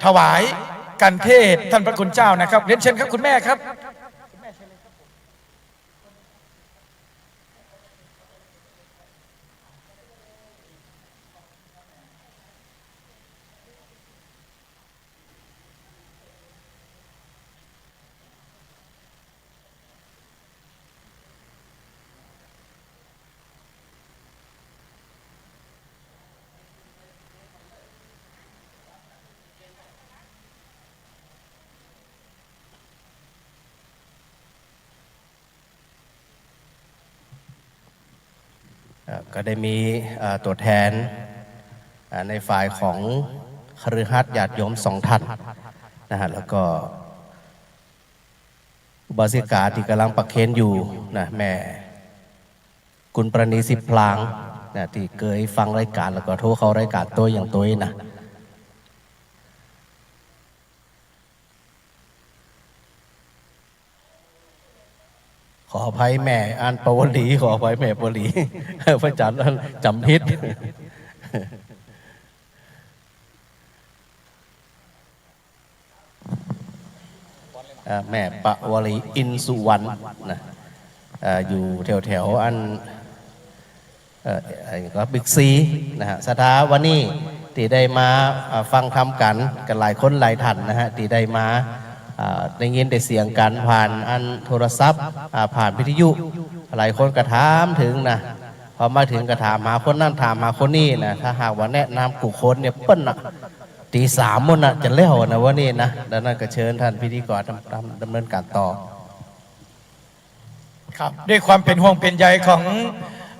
ถวายกันเทศท่านพระคุณเจ้านะครับเรียนเชิญครับคุณแม่ครับก็ได้มีตัวแทนในฝ่ายของคฤหัสถ์ญาติโยม2 ท่านนะฮะแล้วก็อุบาสิกาที่กำลังประเคนอยู่นะแม่กุลประณีสิบพลางนะที่เคยฟังรายการแล้วก็โทรเข้ารายการตัวอย่างตัวนะขออภัยแม่อ่านปวลีขออภัยแม่ปวลีพระอาจารย์จำพิษแม่ปวลีอินสุวรรณนะอยู่แถวอันก็บิ๊กซีนะฮะสถาวันนี้ที่ได้มาฟังธรรมกันหลายคนหลายท่านนะฮะที่ได้มาได้ยินได้เสียงกันผ่านอันโทรศัพท์ผ่านวิทยุหลายคนกระถามถึงนะพอมาถึงกระถามหาคนนั่นถามหาคนนี้นะถ้าหากว่าแนะนำกุคนเนี่ยเปิ้ลนะตี3มื้อนะจะเล่านะว่านี่นะดังนั้นก็เชิญท่านพิธีกรดำเนินการต่อครับด้วยความเป็นห่วงเป็นใยของ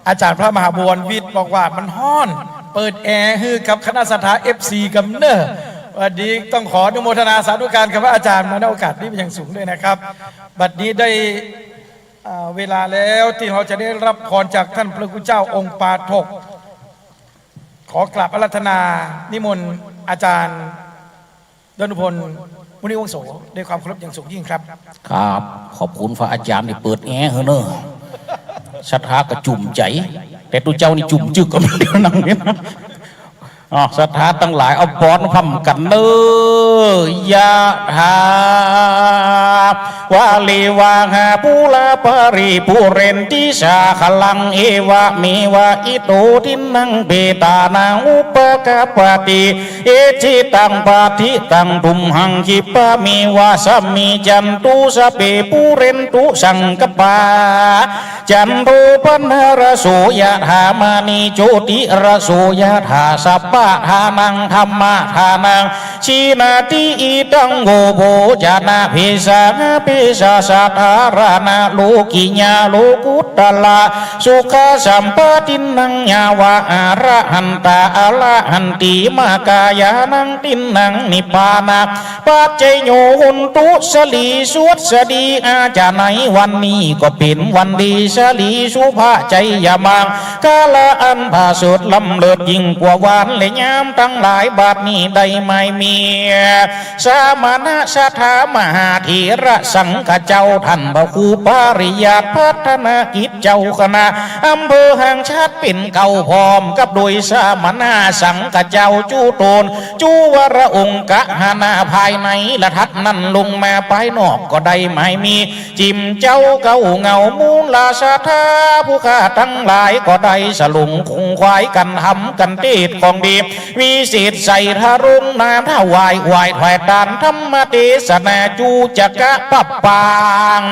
อาจารย์พระมหาบุญวิทย์บอกว่ามันฮ้อนเปิดแอร์ให้กับคณะสถา FC กับเนอวันนี้ต้องขออนุโมทนาสาธุการกับพระอาจารย์มาในโอกาสนี้เป็นอย่างสูงด้วยนะครับบัดนี้ได้เวลาแล้วที่เราจะได้รับพรจากท่านพระคุณเจ้าองค์ปาฐกขอกราบอาราธนานิมนต์อาจารย์ดนุพลมุนีวงศ์โสด้วยความเคารพอย่างสูงยิ่งครับครับขอบคุณพระอาจารย์ที่เปิดแอร์เนอะศรัทธากระจุ่มใจแต่ตัวเจ้านี่จุ่มจึกกันเดียวนั่งนี่นะศรัทธาตั้งหลายเอาปอนพัมกันเนยะถาวาลีวาหาปุลาปริปุเรนติสาขลังเอวะเมวะอิโตทินังเปตานังอุปกาปติเอจิตังปาทิตังตุมหังคิปะเมวะสัมมิจันตุสเปปุเรนตุสังกปาจันโทปนรโสยะถามานิโจติรโสยะถาสัพพะทานังธรรมะทานังชีนาติอิตังโกโภจานาภิสาภิสาสัทธารณะโลกิญาโลกุตตละสุขสัมปตินังญาวะอรหันตาอรหันติมากายานังตินังนิพพานะปัจเจโยหุนตุสลีสวดสดีอาจารย์ในวันนี้ก็เป็นวันดีสลีสุภาใจยามังกาลอันผาสุดลำเลิศยิ่งกว่าวันและยามทั้งหลายบาดนี้ได้ไม่มีสามณะสถามหาธีระสังฆเจ้าท่านพระครูปริยัติพัฒนากิจเจ้าคณะอำเภอห่างชาติเป็นเก่าพร้อมกับโดยสามณะสังฆเจ้าจูโตนจูวรองค์กะหนาภายในละทัดนั้นลงมาภายนอกก็ได้ไม่มีจิมเจ้าเก่าเงามูลาสถาผู้ข้าทั้งหลายก็ได้สลุงคงควายกันทำกันตีดของดีวิเศษใส่ทารุณนาถวายไหวถวายทานธรรมเทศนาจูจักะปับปาง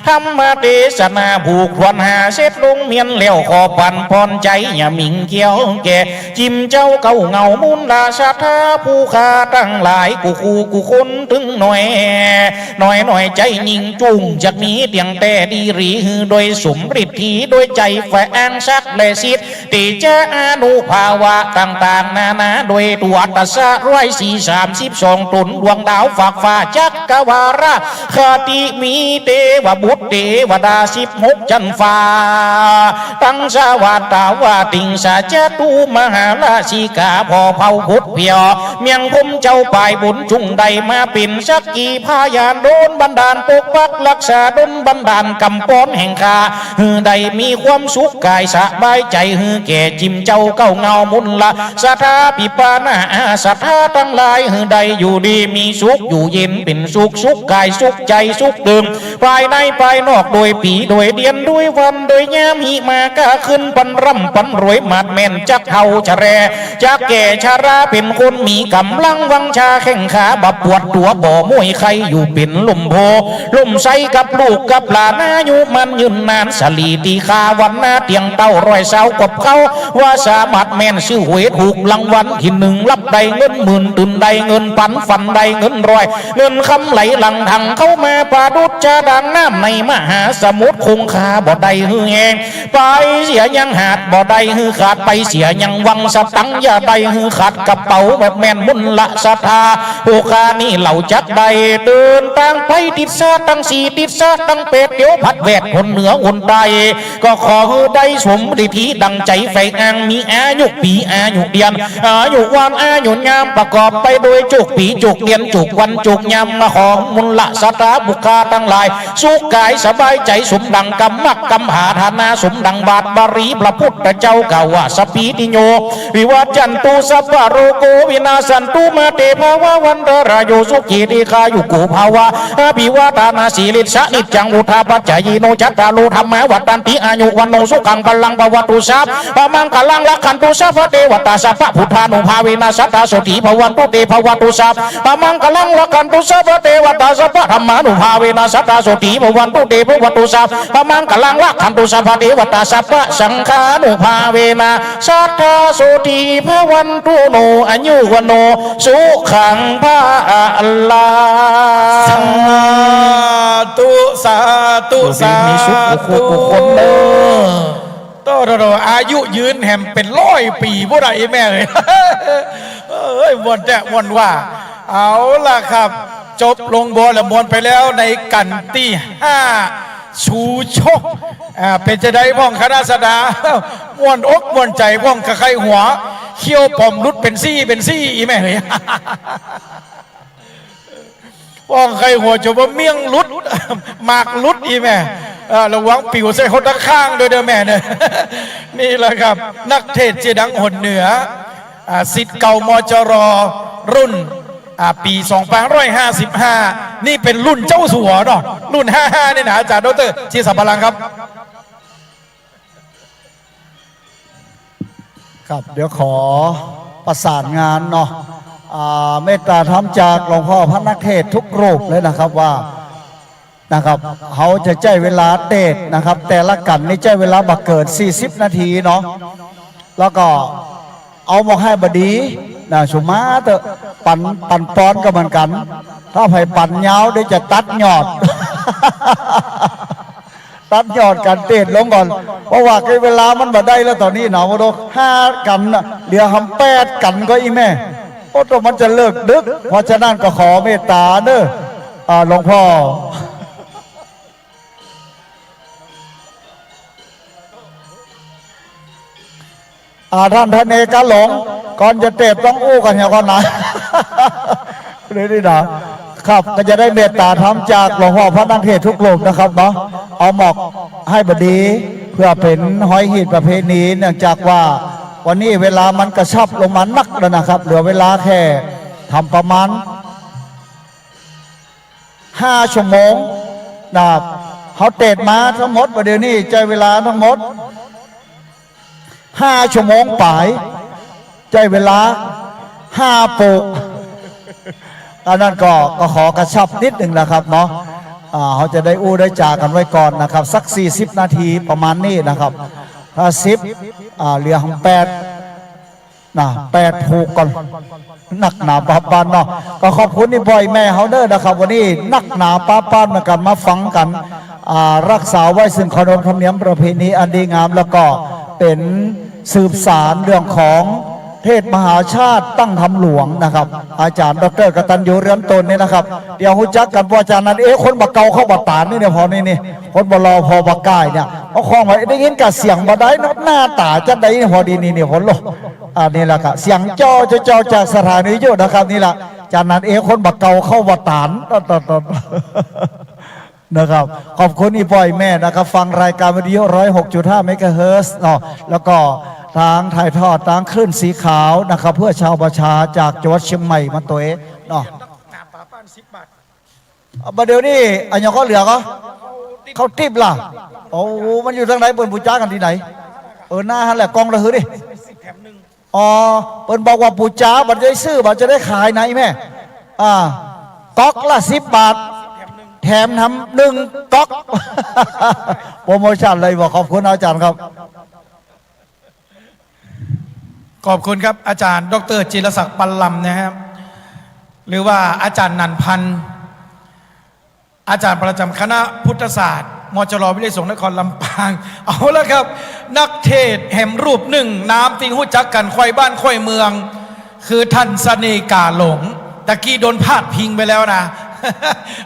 ธรรมเทศนาผูกควนหาเสร็จลงเมียนเลี้ยวขอปันพรใจอย่ามิงเกี่ยวแก่จิมเจ้าเก่าเงามุนลาชาทาผู้ข้าตั้งหลายกูคนถึงหน่อยใจยิงจุ่งจากนี้เตียงแต่ดีหรีโดยสมฤทธิ์ทีโดยใจแฝงซักและสิทธิ์ ติเจอนุภาวะต่างๆนานาโดยตัวตัสสะ132ตุนดวงดาวฝากฟ้าจักกวาระคติมีเทวบุตรเทวดา16จันฟ้าตั้งสวัสดาวาติงสาจตุมหาราชิกาพอเผาขุดเพียวเมียงคมเจ้าปลายบุญจุงใดมาเป็นสักกี่พายานโดนบันดาลปกปักรักษาดนบันดาลกำปอนแห่งคาฮือใดมีความสุขกายสบายใจฮือแก่จิมเจ้าเก้าเงามุนละสัทธาปิปานาสัทธาทั้งหลายฮือใดอยู่ดีมีสุขอยู่เย็นเป็นสุขสุขกายสุขใจสุขดื่มภายในภายนอกโดยปีโดยเดียนด้วยวันโดยยามหิมากาขึ้นปันร่ำปันรวยมาดแม่นจักเฮาจะแรจักแก่ชาราเป็นคนมีกำลังวังชาแข่งขาบับปวดตัวบ่มวยใครอยู่เป็นลมโพลมใสกับลูกกับหลานอายุมันยืนนานสลีตีคาวันหน้าเตียงเต้ารอยเสากับเขาว่าสามารถแม่นซื้อหวยถูกรางวัลที่1รับได้เงินหมื่นตื่นได้เงินพันฝันได้เงินร้อยเงินคำไหลหลังทางเข้ามาปาดุจจะดังน้ำในมหาสมุทรคงคาบ่ได้ฮือแหงไปเสียยังหาดบ่ได้ฮือขาดไปเสียยังวังสตังอย่าได้ฮือขาดกระเป๋าแบบแม่นมุนละศรัทธาผู้คานี่เหล่าจักใดเดินทางไปติดซาตั้งสี่ติดซาตั้งเป็ดเดี๋ยวผัดแวดคนเหนือคนใดก็ขอให้ได้สมดีทีดังใจไฟอ้างมีอายุปีอายุเดียนอายุวันอายุงามประกอบไปโดยจุกปีจุกเดียนจุกวันจุกยามมาของมุนละศรัทธาบุคคาทั้งหลายสุขกายสบายใจสมดังกำมักกำหาธนาสมดังบาทบารีพระพุทธเจ้ากล่าวว่าสปีติโยวิวัจจันตุสัพพะโรโกวินาสันตุมาเตภาวะวันตรายโยสุขีติคายุโกภาวะอภิวาทานาสีลิสะนิจังอุทาปัจจายโนจัตตาโลธรรมะวัตตันติอายุวันโนสุขังพลังภวตุสัพพมังคลังละขันตุสัพพเทวตาสัพพพุทธานุภาเวนัสตตาโสติภวันตุเตภวตุสัพพมังคลังละขันตุสัพพเทวตาสัพพธรรมานุภาเวนัสตตาโสติภวันตุเตภวตุสัพพมังคลังละขันตุสัพพเทวตาสัพพสังฆานุภาเวนัสตตาโสติภวันตุโนอยุวโนสุขังภาลาสาธุสาธุสาธุคนเด้อโตโตอายุยืนแหมเป็น100 ปีบ่ได้แม่เลยเอ้ยวนแต่วนว่าเอาล่ะครับจบลงบอลมวนไปแล้วในกันที่5ชูชกเป็นจะได้พ้องคณะสดาม่วนอกม่วนใจพ้องกระไขหัวเขี้ยวปอมรุดเป็นซี่อีแม่เลยพ้องไขหัวจะว่าเมี่ยงรุดหมากรุดอีแม่ระวังปิวใส่คนข้างๆโดยเด้อแม่เนี่ยนี่แหละครับนักเทศน์เจดังหนเหนือศิษย์เก่ามจรรุ่นปี2555นี่เป็นรุ่นเจ้าสัวเนาะรุ่น55เนี่ยนะอาจารย์ดร.ชีสัมพลังครับครับเดี๋ยวขอประสานงานเนาะเมตตาธรรมจากหลวงพ่อพระนักเทศทุกรูปเลยนะครับว่านะครับเขาจะใจเวลาเดทนะครับแต่ละกันนี่ใจเวลาบักเกิด40 นาทีเนาะแล้วก็เอามาให้บดีนะชุมาเตอะปั่นป้อนก็เหมือนกันถ้าไผ่ปั่นยาวเดี๋ยวจะตัดยอด ตัดยอดกันเตะลงก่อนเพราะว่าเวลามันบ่ได้แล้วตอนนี้หนาวมาดู5 กันนะเดี๋ยวทำ8 กันก็อีแม่โอ้ตัวมันจะเลิกดึกเพราะฉะนั้นก็ขอเมตตาเด้อหลวงพ่อท่านทเนกะหลงก่อนจะเตะต้องอู้กันอย่างก่อนนะเลยนี่นะครับก็จะได้เมตตาธรรมจากหลวงพ่อพระนักเทศทุกรูปนะครับเนาะเอาหมอกให้บดีเพื่อเป็นหอยหีดประเพณีเนื่องจากว่าวันนี้เวลามันกระชับลงมานักแล้วนะครับเหลือเวลาแค่ทำประมาณ5 ชั่วโมงนะครับเขาเตะมาทั้งหมดประเดี๋ยวนี้ใจเวลาทั้งหมด5 ชั่วโมงป่ายใจเวลา5 ปุกอันนั้นก็ขอกระชับนิดหนึ่งนะครับเนาะเขาจะได้อู้ได้จากันไว้ก่อนนะครับสัก40 นาทีประมาณนี้นะครับถ้า10เหลือของ8ผูกก่อนนักหนาป้าป้านเนาะก็ขอบคุณนี่บ่อยแม่เฮาเด้อนะครับวันนี้นักหนาป้าป้านมากันมาฟังกันรักษาไว้ซึ่งขนบธรรมเนียมประเพณีอันดีงามแล้วก็เป็น สืบสารเรื่องของเทศมหาชาติตั้งธรรมหลวงนะครับ อาจารย์ดร.กตัญญูเรือนตนนี่นะครับเดี๋ยวหุ่จักกันว่าอาจารย์นั้นคนบักเกาเข้าบักตานนี่เนี่ยพอนี่คนบรอพอบักกายเนี่ยเอาของไว้ได้ยินกับเสียงบ่ได้นับหน้าตาจะได้พอดีนี่ผลโลนี่แหละครับเสียงจ้อจากสถานียุนะครับนี่แหละอาจารย์นั้นคนบักเกาเข้าบักตานนะครับขอบคุณอีปอยแม่นะครับฟังรายการวิทยุ 106.5 เมกะเฮิรตซ์เนาะแล้วก็ทางถ่ายทอดทางคลื่นสีขาวนะครับเพื่อชาวประชาจากจังหวัดเชียงใหม่มาตัวเนาะประเดี๋ยวนี้อันยังก็เหลือก็เขาทิปล่ะโอ้มันอยู่ทางไหนเปิดปูจ้ากันที่ไหนหน้าฮันแหละกองระหือดิอ๋อเปิดบอกว่าปูจ้าบัตรจะได้ซื้อบัตรจะได้ขายไหนแม่ก๊อกละ10 บาทแถมทำ1 ก๊อกโปรโมชั่นเลยบอกขอบคุณอาจารย์ครับขอบคุณครับอาจารย์ดร.จิรศักดิ์ปัลลัมนะครับหรือว่าอาจารย์นันพันธ์อาจารย์ประจำคณะพุทธศาสตร์มจร.วิทยาลัยสงฆ์นครลำปางเอาละครับนักเทศแห่มรูปหนึ่งน้ำติงหูจักกันควายบ้านควายเมืองคือท่านเสน่ห์กาหลงตะกี้โดนพาดพิงไปแล้วนะ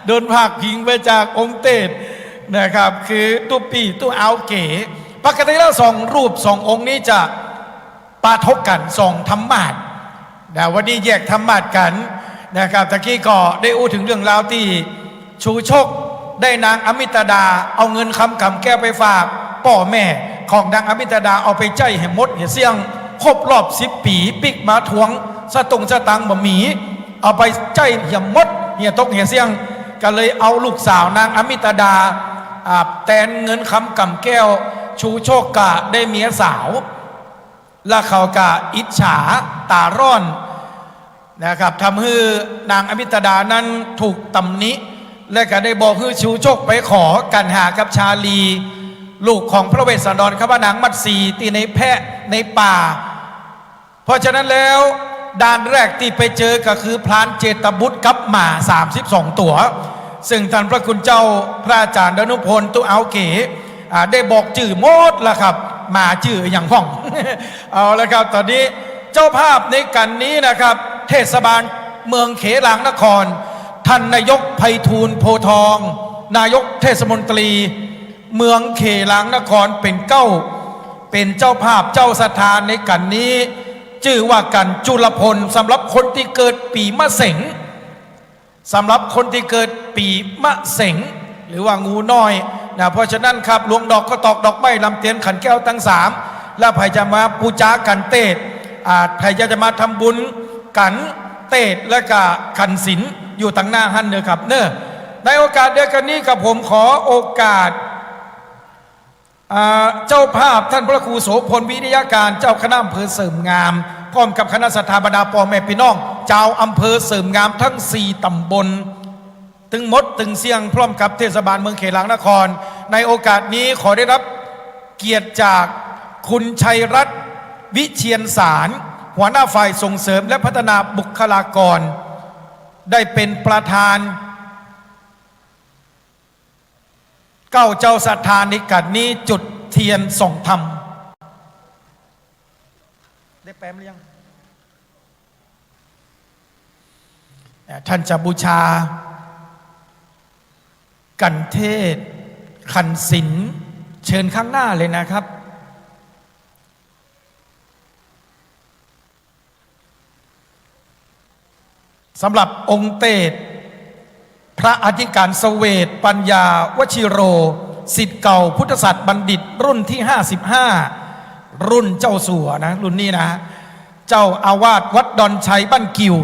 โดนพาดพิงไปจากองค์เตศนะครับคือตู้ปีตู้เอาเก๋ปกติแล้ว2 รูป 2 องค์นี้จะปะทบกัน2 ธรรมาสแต่วันนี้แยกธรรมาสกันนะครับตะกี้ก็ได้อู้ถึงเรื่องราวที่ชูชกได้นางอมิตดาเอาเงินคำแก้วไปฝากพ่อแม่ของนางอมิตดาเอาไปใจแห่มดเหี่ยเสี่ยงครบรอบ10 ปีปิกมาทวงสตังบะหมี่เอาไปใจเหี่ยมดเหี่ยตกเหี่ยเสี่ยงก็เลยเอาลูกสาวนางอมิตดาแตนเงินคำแก้วชูโชคกะได้เมียสาวแล้วเขากะอิจฉาตาร้อนนะครับทำให้นางอมิตดานั้นถูกตำหนิและก็ได้บอกให้ชูโชคไปขอกันหากับชาลีลูกของพระเวสสันดรข้าพนางมัตสีตีในแพะในป่าเพราะฉะนั้นแล้วด่านแรกที่ไปเจอก็คือพรานเจตบุตรกับหมา32 ตัวซึ่งท่านพระคุณเจ้าพระอาจารย์ดนุพลตุเอาเก๋ได้บอกจื่อหมดแล้วครับมาจื่ออย่างห้อง เอาละครับตอนนี้เจ้าภาพในกันนี้นะครับเทศบาลเมืองเขลางนครท่านนายกไพฑูรย์โพทองนายกเทศมนตรีเมืองเขลางนครเป็นเจ้าภาพเจ้าสถานในกันนี้ชื่อว่ากันจุลพลสำหรับคนที่เกิดปีมะเสงสำหรับคนที่เกิดปีมะเสงหรือว่างูน้อยนะเพราะฉะนั้นครับหลวงดอกก็ตอกดอกไม้ลำเตียนขันแก้วทั้ง3แล้วใครจะมาปูจากันเตศใครจะมาทำบุญกันเตศและก็ขันศีลอยู่ตั้งหน้าหันเนอะครับเนอะในโอกาสเดียวกันนี้กับผมขอโอกาสเจ้าภาพท่านพระครูโสพลวิทยาการเจ้าคณะอำเภอเสริมงามพร้อมกับคณะสัทธาบรรดาพ่อแม่พี่น้องเจ้าอำเภอเสริมงามทั้ง4 ตำบลตึงมดตึงเสียงพร้อมกับเทศบาลเมืองเขลางนครในโอกาสนี้ขอได้รับเกียรติจากคุณชัยรัตน์วิเชียรสารหัวหน้าฝ่ายส่งเสริมและพัฒนาบุคลากรได้เป็นประธานเก้าเจ้าศรัทธาในกันนี้จุดเทียนส่องธรรมได้แปลมหรือยังท่านจะบูชากันเทศขันศีลเชิญข้างหน้าเลยนะครับสำหรับองค์เตศพระอธิการเสวตปัญญาวชิโรศิษย์เก่าพุทธศาสตร์บัณฑิตรุ่นที่55รุ่นเจ้าสัวนะรุ่นนี้นะเจ้าอาวาสวัดดอนชัยบ้านกิว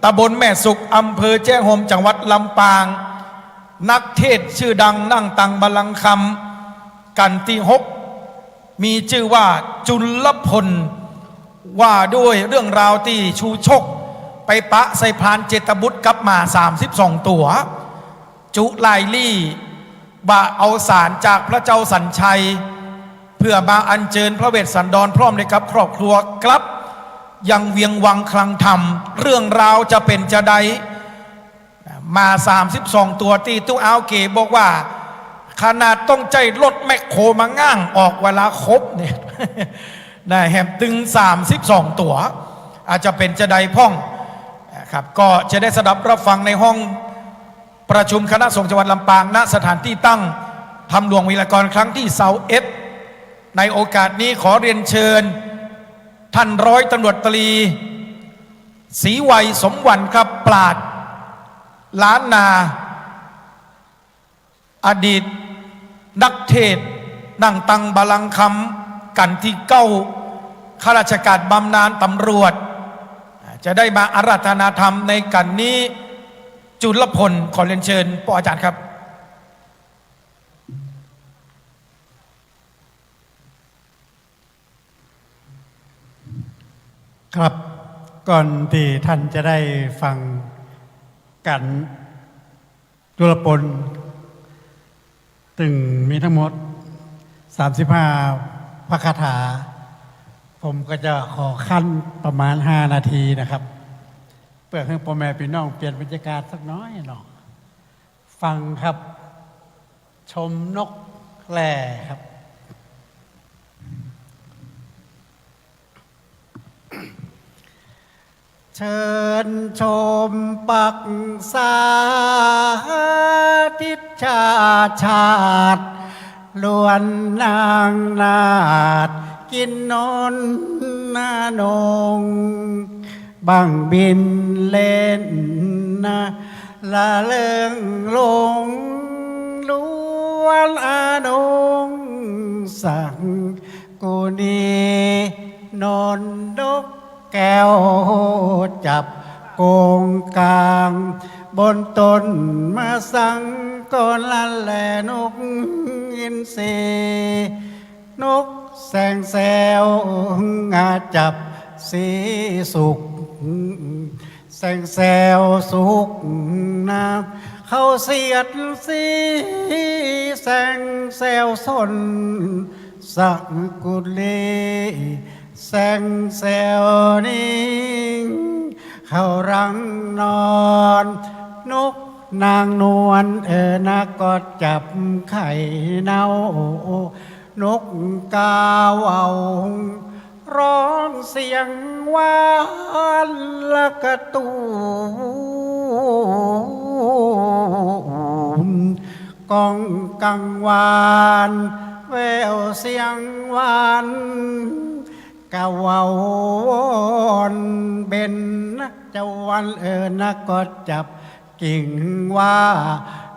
ตำบลแม่สุขอำเภอแจ้ห่มจังหวัดลำปางนักเทศชื่อดังนั่งตังบัลลังก์คำกันที่6มีชื่อว่าจุลพลว่าด้วยเรื่องราวที่ชูชกไปปะใส่พรานเจตบุตรกับหมา32 ตัวจุไลลี่บ่าเอาสารจากพระเจ้าสัญชัยเพื่อมาอัญเชิญพระเวสสันดรพร้อมด้วยกับครอบครัวกลับยังเวียงวังคลังธรรมเรื่องราวจะเป็นจะใดมา32 ตัวตีตู้เอาเก๋บอกว่าขนาดต้องใจรถแมคโครมาง่างออกเวลาครบเนี่ย ได้แฮมตึง32ตัวอาจจะเป็นจะใดพ่องครับก็จะได้สดับรับฟังในห้องประชุมคณะสงฆ์จังหวัดลำปางณสถานที่ตั้งทำหลวงวีรกรครั้งที่21ในโอกาสนี้ขอเรียนเชิญท่านร้อยตำรวจตรีศรีวัยสมวรรณครับปราชญ์ล้านนาอดีตนักเทศนั่งตังบาลังคำกันที่9ข้าราชการบำนาญตำรวจจะได้มาอาราธนาธรรมในกันนี้จุลพลขอเรียนเชิญพ่ออาจารย์ครับครับก่อนที่ท่านจะได้ฟังกันจุลพลตึงมีทั้งหมด35พระคาถาผมก็จะขอขั้นประมาณ5นาทีนะครับเพื่อให้พ่อแม่พี่น้องเปลี่ยนบรรยากาศสักน้อยหน่อยฟังครับชมนกแร่ครับเชิญชมปักษาทิศชาติล้วนนางนาดกินนนนานงบังบินเล่นนะละเลิงลงล้วนอานงสั่งกูนีนนดกแก้วจับโกงกลางบนต้นมาสั่งก่อนละแลนกอินทรีนกแสงแซวงาจับสีสุกแสงแซวสุกน้ำเขาเสียดสีแสงแซวสนสักกุลีแสงแซวนิ่งเขารังนอนนกนางนวลนักก็จับไข่เน่านกกาวเอาร้องเสียงหวานละกระตูมกองกังวานแววเสียงหวานกะวาวอนเบนนะเจ้าวันนักก็จับกิ่งว่า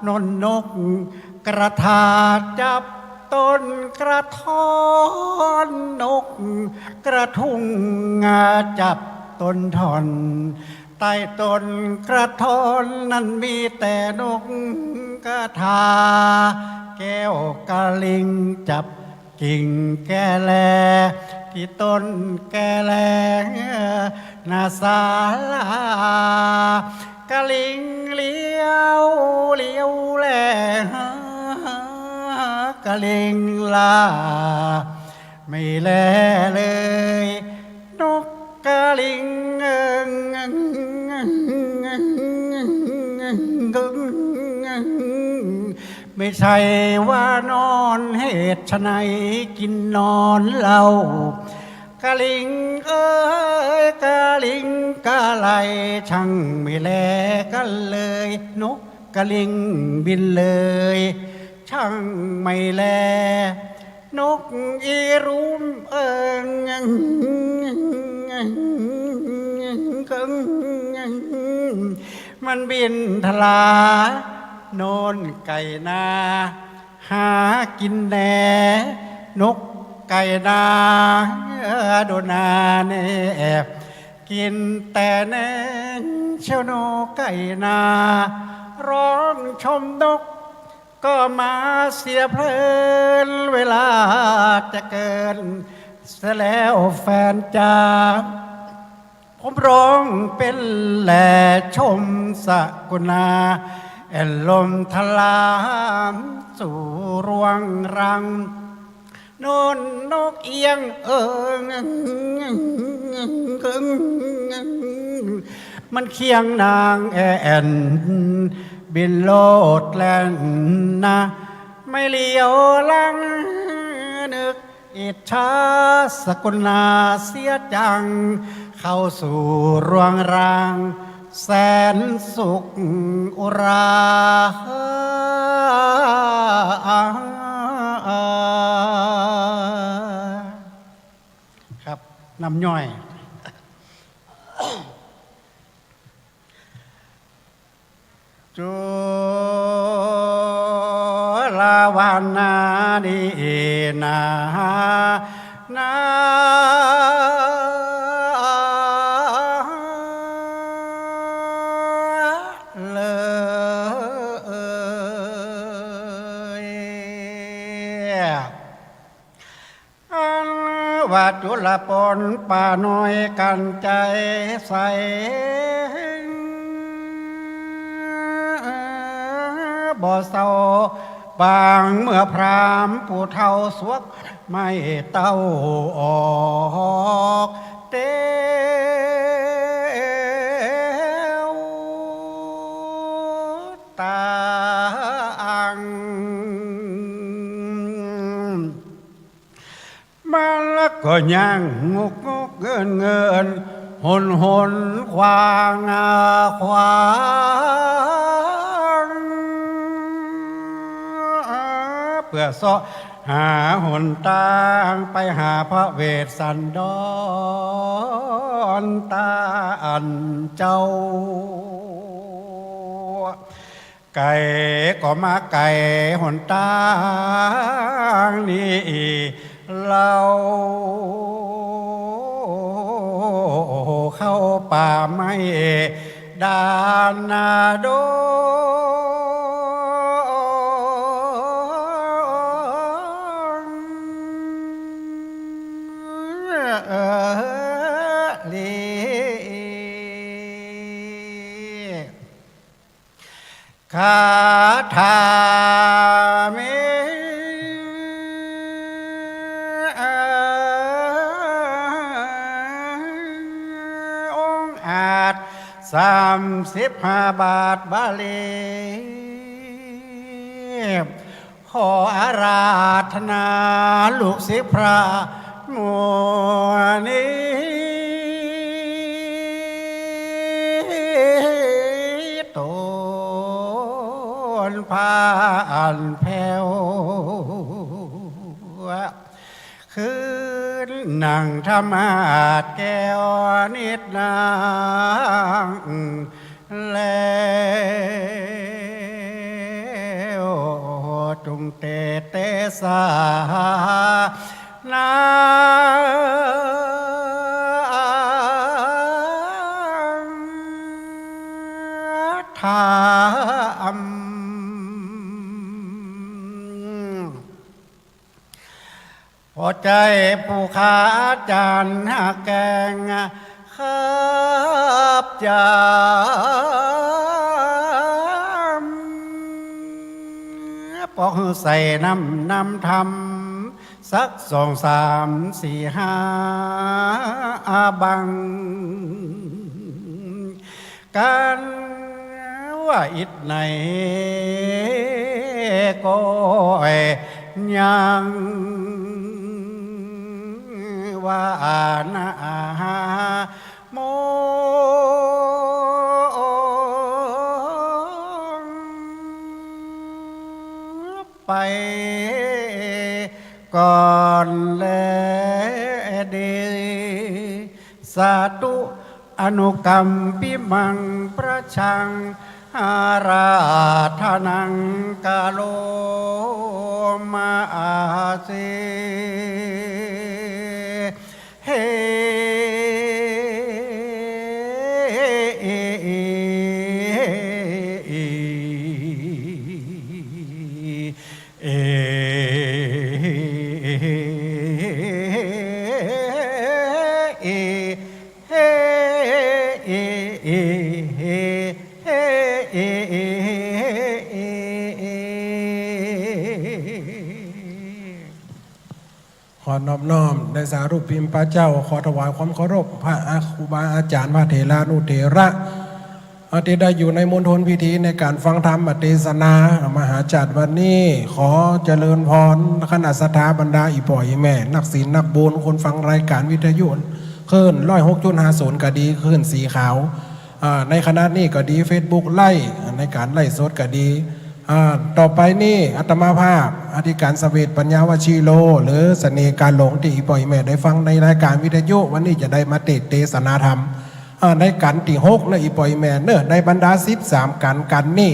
นนนกกระทาจับต้นกระท้อนนกกระทุงงาจับต้นทอนใต้ต้นกระท้อนนั้นมีแต่นกกระทาแก้วกะลิงจับกิ่งแกแลที่ต้นแกแลนาศาลากะลิงเลี้ยวแลกะลิงลาไม่แลเลยนกกะลิงไม่ใช่ว่านอนเหตุไฉนกินนอนเหล้ากะลิงกะลิงกะไหลช่างไม่แลกันเลยนกกะลิงบินเลยช่างไม่แลนกอีรุมมันบินทลาโนนไก่นาหากินแหนนกไก่นาโดนาเนบกินแต่แนงเชียวโนไก่นาร้องชมนกก็มาเสียเพลินเวลาจะเกินเสียแล้วแฟนจ้าผมร้องเป็นแหล่ชมสกุณาแอ่นลมทลามสู่รวงรังโนนนกเอียงมันเคียงนางแอ่นบินโลดแล่นนะไม่เลี้ยวหลังนึก อิจฉาสกุลนาเสียจัง เข้าสู่รวงรางแสนสุขอุราครับน้ำย่อยจุลาวานาดีนานาว่าจุลปนป่าน้อยกันใจใสบ่เศร้าบางเมื่อพรามผู้เฒ่าสวกไม่เต้าออกเต้วตาอังมันแล้วก็ยังงกงกเงินเงินหนหนควางควางเพื่อเสาะหาหนทางไปหาพระเวสสันดรตาอันเจ้าไก่ก็มาไก่หนทางนี้เราเข้าป่าไม่ดานนาโดคาถาเมองค์อาจ35 บาทบาลีขออาราธนาลูกศิษย์พระมัวนี้พาอันแผ่วคืนนั่งธรรมาดแก้วนิดนางแล้วจุงเตเตสานาทามพอใจผู้ขาจานหาแกงครับจามปอกใส่น้ำทำสัก2 3 4 5บังกันว่าอิดในก็ยังว่านาโมไปก่อนแลดีสาธุอนุกรรมปิมังประชังอาราธนังกาโลมาอาเสเฮขอนอบน้อมในสารูปพิมพ์พระเจ้าขอถวายความเคารพพระครูบาอาจารย์พระเถรานุเถระ ที่ได้อยู่ในมณฑลพิธีในการฟังธรรมเทศนามหาจัดวันนี้ขอเจริญพรคณะสถาบรรดาอีป่อยแม่นักศีลนักบุญคนฟังรายการวิทยุคลื่น106.50ก็ดีคลื่นสีขาวในคณะนี้ก็ดี Facebook ไล่ในการไล่สดก็ดีต่อไปนี่อาตมาภาพอธิการสเวทปัญญาวชีโลหรือเสน่ห์การหลงที่อีป่อยแม่ได้ฟังในรายการวิทยุวันนี้จะได้มาเทศนาธรรมในกันที่6และอีป่อยแม่เนอะในบรรดา13กันนี่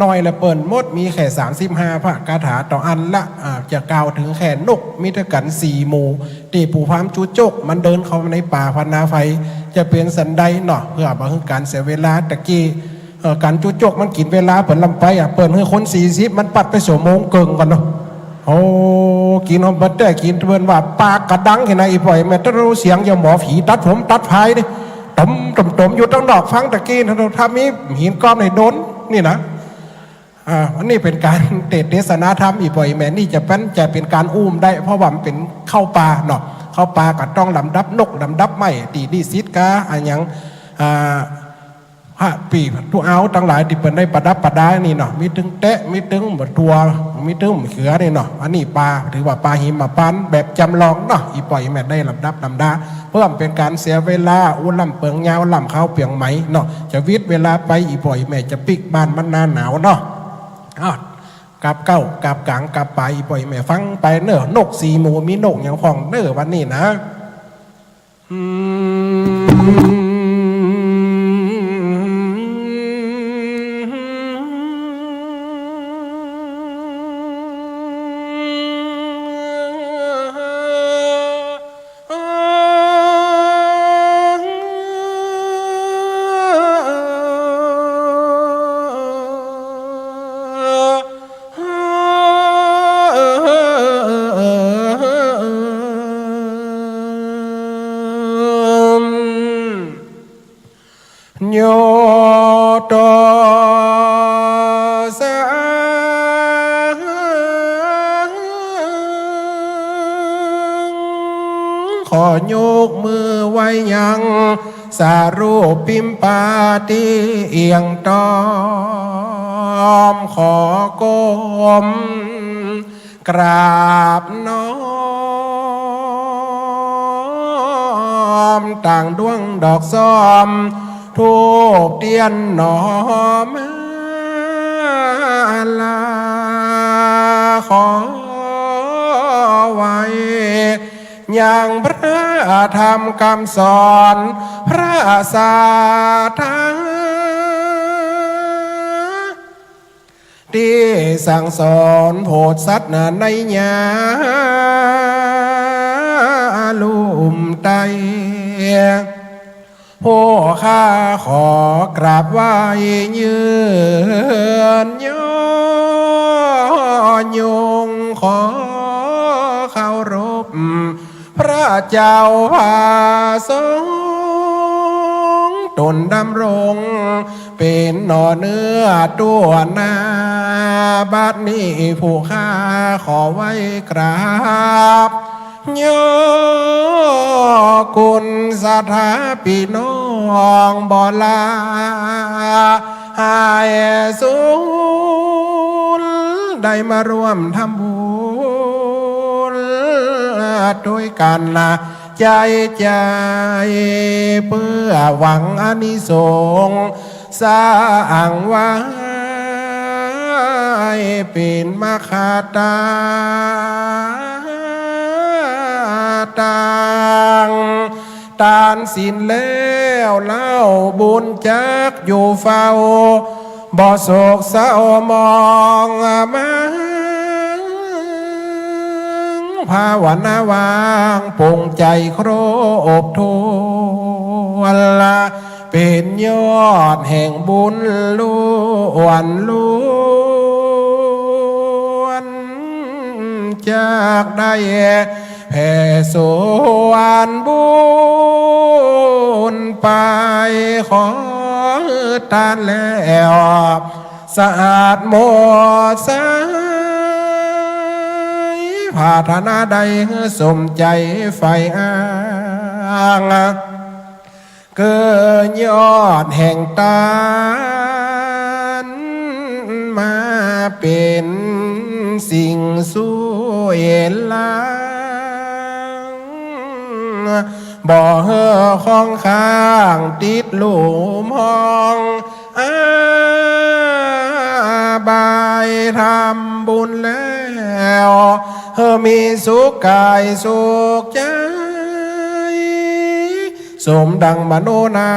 น้อยละเปิ่นมดมีแค่35พระคาถาต่ออันละจะกล่าวถึงแค่นกมิตรกัน4หมู่ตีปู่พามจูจกมันเดินเข้าในป่าพันนาไฟจะเป็นสันใดเนาะเพื่อบ่ให้การเสียเวลาตะกี้การจูจกมันกินเวลาเปิ่นลำไปเปิ่นให้คน40มันปัดไปชั่วโมงเกินกันเนาะโอ้กินบัดได้กินเพิ่นว่าปากกระดังเห็นไอ้ป่อยแม่ตะรู้เสียงอย่าหมอผีตัดผมตัดพายนี่ตมอยู่ตั้งดอกฟังตะกี้ถ้ามีหินก้อนในโดนนี่นะอันนี้เป็นการเทศนาธรรมอีป่อยแม่นี่จะเป็นการอุ้มได้เพราะว่ามันเป็นเข้าป่าเนาะเข้าป่าก็ต้องลำดับนกลำดับไม้ตีดีซิดกาอันยังพระปีทุเอาทั้งหลายที่เป็นได้ประดับประดานี่เนาะมีถึงเตะมีถึงบดตัวมีถึงเขือนี่เนาะอันนี้ปลาถือว่าปลาหิมะปันแบบจำลองเนาะอีป่อยแม่ได้ลำดับลำดาเพื่อเป็นการเสียเวลาอุ้ลำเปิงยาวลำเข้าเปียงไหมเนาะจะวิทย์เวลาไปอีป่อยแม่จะปิกบ้านมันหน้าหนาวเนาะกับเก้ากับกลางกับปลายอีป่อยแม่ฟังไปเนอะนก4หมู่มีนกอย่างของเนอะวันนี้นะโยโตสะขอยกมือไว้ยังสารูปปิมปาติเอียงตอมขอก้มกราบน้อมต่างดวงดอกซ้อมทูบเทียนหนอมลาขอไว้อย่างพระธรรมคำสอนพระศาสนาที่สั่งสอนโพธิสัตว์ในญาลุ่มไตผู้ข้าขอกราบไหว้ยืนย่อยงขอเคารพพระเจ้าพาสงตนดำรงเป็นหน่อเนื้อตัวนาบัดนี้ผู้ข้าขอไว้กราบโยกุลสถาปีน้องบ่ลาหายสูญได้มาร่วมทำบุญด้วยกันใจเพื่อหวังอานิสงส์สร้างไว้เป็นมคตาตานสินแล้วเล่าบุญจักอยู่เฝ้าบ่โศกเศร้ามองมาภาวนาวางปงใจครบทุนละเป็นยอดแห่งบุญล้วนจากได้แผ่ส่วนบุญไปขอทานแล้วสะอาดหมดสายภาธนาใดสมใจไฟอ้าง เกิดยอดแห่งตานมาเป็นสิ่งสวยล้างบ่อเห่อของข้างติดหลุมห้องบายทำบุญแล้วมีสุขกายสุขใจสมดังมโนนา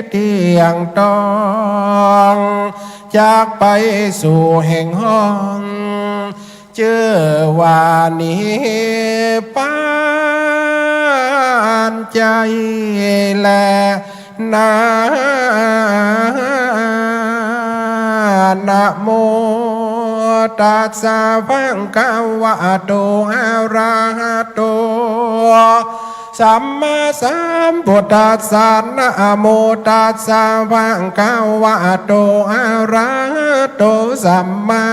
เตียงตองจากไปสู่แห่งห้องเจอว่านี้ปานใจและนานะโมตัสสะภะคะวะโตอะระหะโตสัมมาสัมพุทธัสสะนะโมตัสสะภะคะวะโตอะระหะโตสัมมา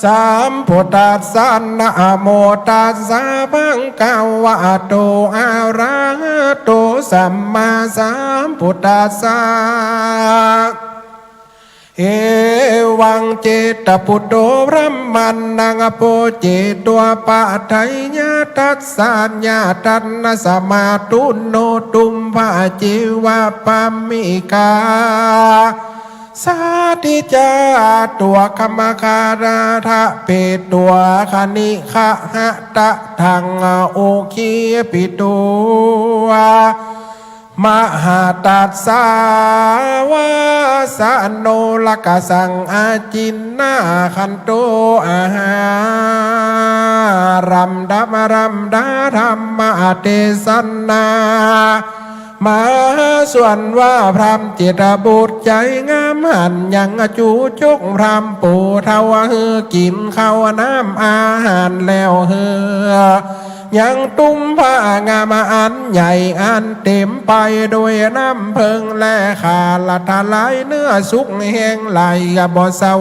สัมพุทธัสสะนะโมตัสสะภะคะวะโตอะระหะโตสัมมาสัมพุทธัสสะเอวังเจตปุตโตพระมันนังโปเจตัวปะไทยญาตัสสญญาตันนสมาตุโนตุมภาจิวะปัมมิกาสาธิจาตัวกรรมคาราทะเปตัวคณิขะหะตะทังโอคีปิตัวมหาตัสสาวาสะโนลกสังอาจินนาคันโตอาหารัมดามรัมดาธรรมเทศนามาส่วนว่าพรำเจตบุตรใจงามหันยังจูจุกพรำปู่เทวะฮือกินข้าวน้ำอาหารแล้วเฮือยังตุ้มผ้างามอันใหญ่อันเต็มไปด้วยน้ำเพิงและขาละทลายเนื้อสุกแห้งไหลบ่เศร้า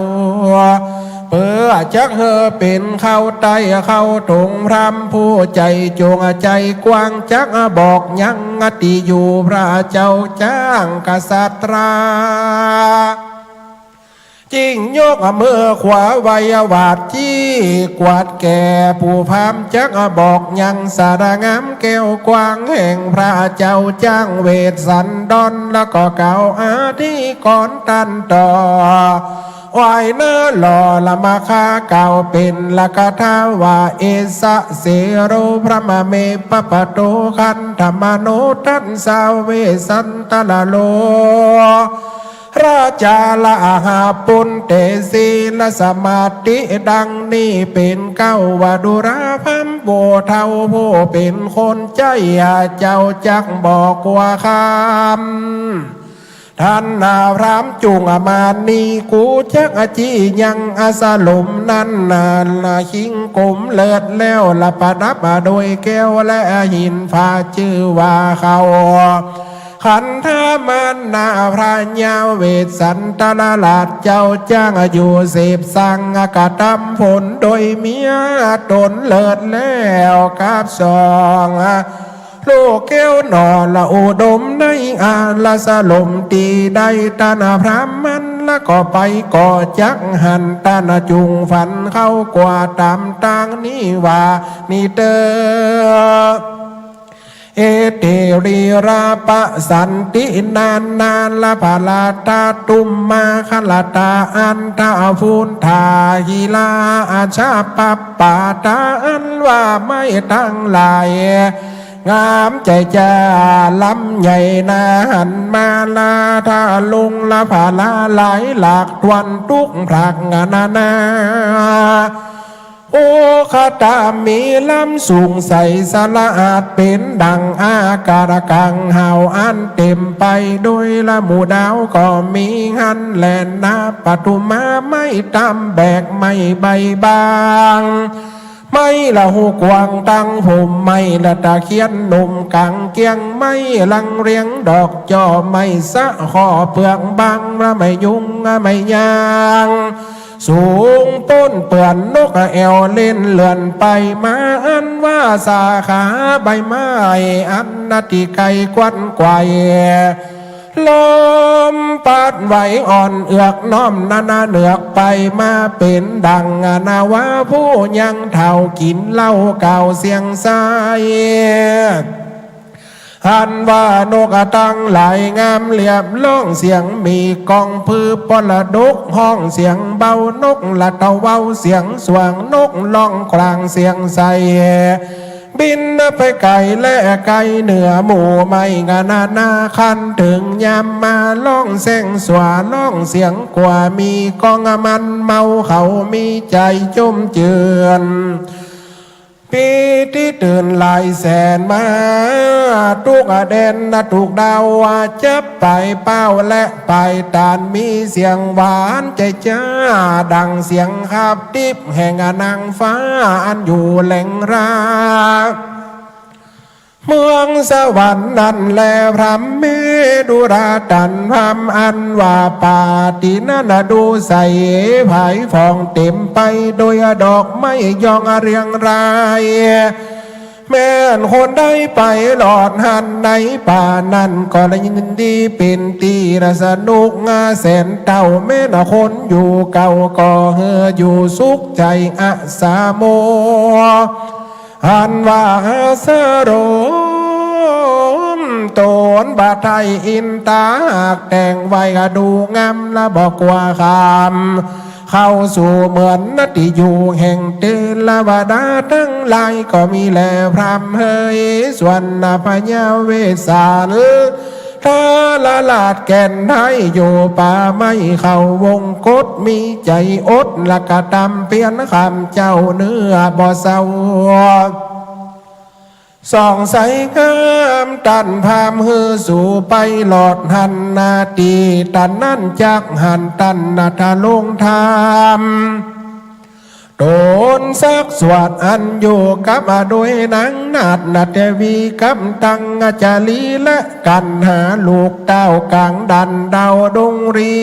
เพื่อจักเฮอเป็นเข้าไตเข้าถงพรำผู้ใจจงใจกว้างจักบอกยังติอยู่พระเจ้าจ้างกษัตรา จิ้งยกมือขวาไวยาวาดจี้กวาดแก่ผู้พามจักบอกยังสารงามแก้วกว้างแห่งพระเจ้าจ้างเวทสันดอนแล้วก็เก่าอาทิก่อนตันต่อวายเนื้อหล่อละมาคาเก่าเป็นละกะทาวาเอสะเสโรพระมเมปปะโตคันธรรมโนทันสาวเวสันตละโลราชาละหาปุณเตศีลสมาธิดังนี้เป็นเก้าวดุราพัมโบเทาผู้เป็นคนใจเจ้าจักบอกว่าคำท่านนาพรามจุงมานีกูจักจียังอาสลมนั้นนานละหิงกลมเลิศแล้วละประดับโดยแก้วและหินฟ้าชื่อว่าเขาขันธมันนาพระญาเวสสันตลลาดเจ้าจ้างอยู่เสพสังกะทำผลโดยเมียตนเลิศแล้วกับสองลูกแก้วหนอละอุดมในอาละสลมตีได้ตานาพระมันละก็ไปก่อจักหันตานาจุงฝันเข้ากว่าตามต่างนี้ว่านี่เตอเอเตรีราปะสันตินานนานละภาลาตาตุมมาคลาตาอันตาฟูนทาหิลาอาชาปะปาตาอันว่าไม่ตั้งลายงามใจจะลำใหญ่นาหันมาลาทาลุงละภาลาหลายหลากทวนทุกพรักนาโอคาตามีลำสูงใสสละอาดเป็นดังอากาศกังเห่าอันเต็มไปด้วยละหมู่ดาวก็มีหันแลนนาปฐุมาไม่ตำแบกไม่ใบบางไม่ละหูกวางตั้งผมไม่ละตะเคียนหนุ่มกังเกียงไม่ลังเรียงดอกจอไม่สะขอเปลือกบางละไม่ยุ่งไม่ยาง สูงต้นเปื่อนนกแอวเล่นเลื่อนไปมาอันว่าสาขาใบไม้อันนาติไกกวัดไกวลมปัดไหวอ่อนเอือกน้อมนาเหนือกไปมาเป็นดังนาวาผู้ยังเท่ากินเหล้าเก่าเสียงสายหันว่านกตั้งหลายงามเหลียบล่องเสียงมีกองพือปลดกห้องเสียงเบานกละเตาเว้าเสียงสว่างนกล่องกลางเสียงใสบินไปไกลและไกลเหนือหมู่ไม่งานาคันถึงยามมาล่องแสงสว่าล่องเสียงกว่ามีกองมันเมาเขามีใจจมเจือนปีที่ตื่นหลายแสนมาทุกเด่นถูกดาวจับไปเป้าและไปตานมีเสียงหวานใจจ้าดังเสียงคาบดิบแห่งนางฟ้าอันอยู่แหล่งรักเมืองสวรรค์นั่นแลพรำเมดุราดันพรำอันว่าป่าตีนั่นดูใสผายฟองเต็มไปโดยดอกไม้ยองเรียงรายแม่นคนได้ไปหลอดหันในป่านั้นก็ได้ยินดีเป็นตีระสนุกงาแสนเต่าแม่นคนอยู่เก่าก็เฮออยู่สุขใจอาสาโมอันว่าสโรมโตนบาไทยอินตาหากแต่งไว้ก็ดูงามละบอกว่าคำเข้าสู่เหมือนนติอยู่แห่งเตือนละบาดาทั้งหลายก็มีแลพรำเฮยส่วนพญาเวสาลถ้าละลาดแก่นไทยอยู่ป่าไม่เข้าวงกฏมีใจอดละกะตำเพียนคำเจ้าเนื้อบ่เศร้าส่องใสงามตันพามฮือสู่ไปหลอดหันนาตีตันนั่นจักหันตันนาทาลงธรรมโดนสักสวดอันอยู่กับโดยนังนาดนาเทวีกับตังจารีและกันหาลูกเต้ากลางดันดาวดงรี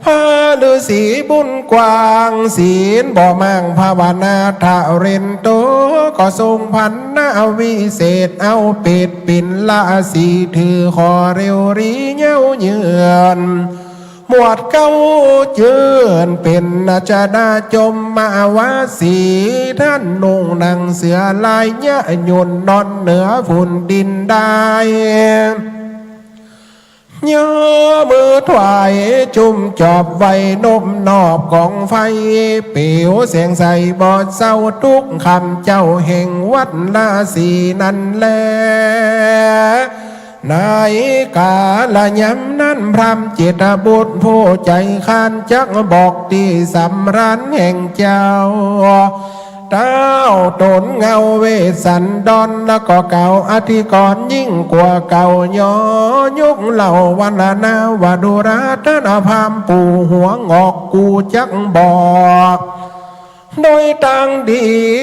พระฤาษีบุญกว้างศีลบ่มั่งภาวนาทะเรนโตก็ทรงพันนาวิเศษเอาเป็ดปิ่นละสีถือขอเร็วรีเย้าเยือนหมวดเก้าเจือนเป็นนาจดาจมมาวาสีท่านนุ่งนางเสือลายยะยนนอนเหนือฝุ่นดินได้ย่อมือถวายจุ่มจอบไว้นบนอบกองไฟเปียวเสียงใสบอดเศร้าทุกคำเจ้าแห่งวัดลาสีนั่นแลนายกาละยำนั้นพรำจิตบุตรผู้ใจขานจักบอกที่สำรันแห่งเจ้าเต้าตนเงาเวสันดอนแล้วก็เก่าอธิกรยิ่งกว่าเก่าย่อยุกเหล่าวันนาวดุราธนาพามปู่หัวงอกกูจักบอกโดยตั้งดี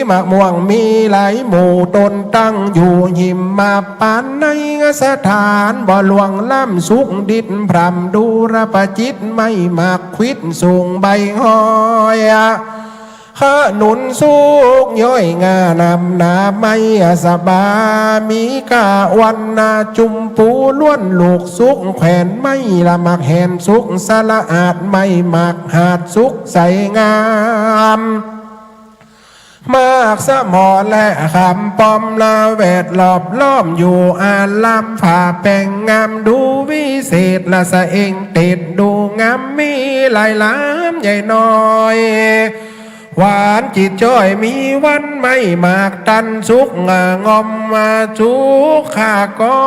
มะม่วงมีหลายหมู่ตนตั้งอยู่หิมมาปานในสถานบ่หลวงล่ำสุขดิดพรำดูระปจิตไม่มากควิดสูงใบหอยขนุนสุกย่อยงานำนาไม่สบามีกาวันนาจุมปูล้วนลูกสุกแขวนไม่ละมักแหนสุกสละอาดไม่มักหาดสุกใสงามมากสมอและคำปอมนาเวทหลอบล้อมอยู่อาลำผ่าแป่งงามดูวิเศษละสะเองติดดูงามมีหลายล้ำใหญ่น้อยหวานจิตจ้อยมีวันไม่มากตันสุกงอมมาจุกข้าก็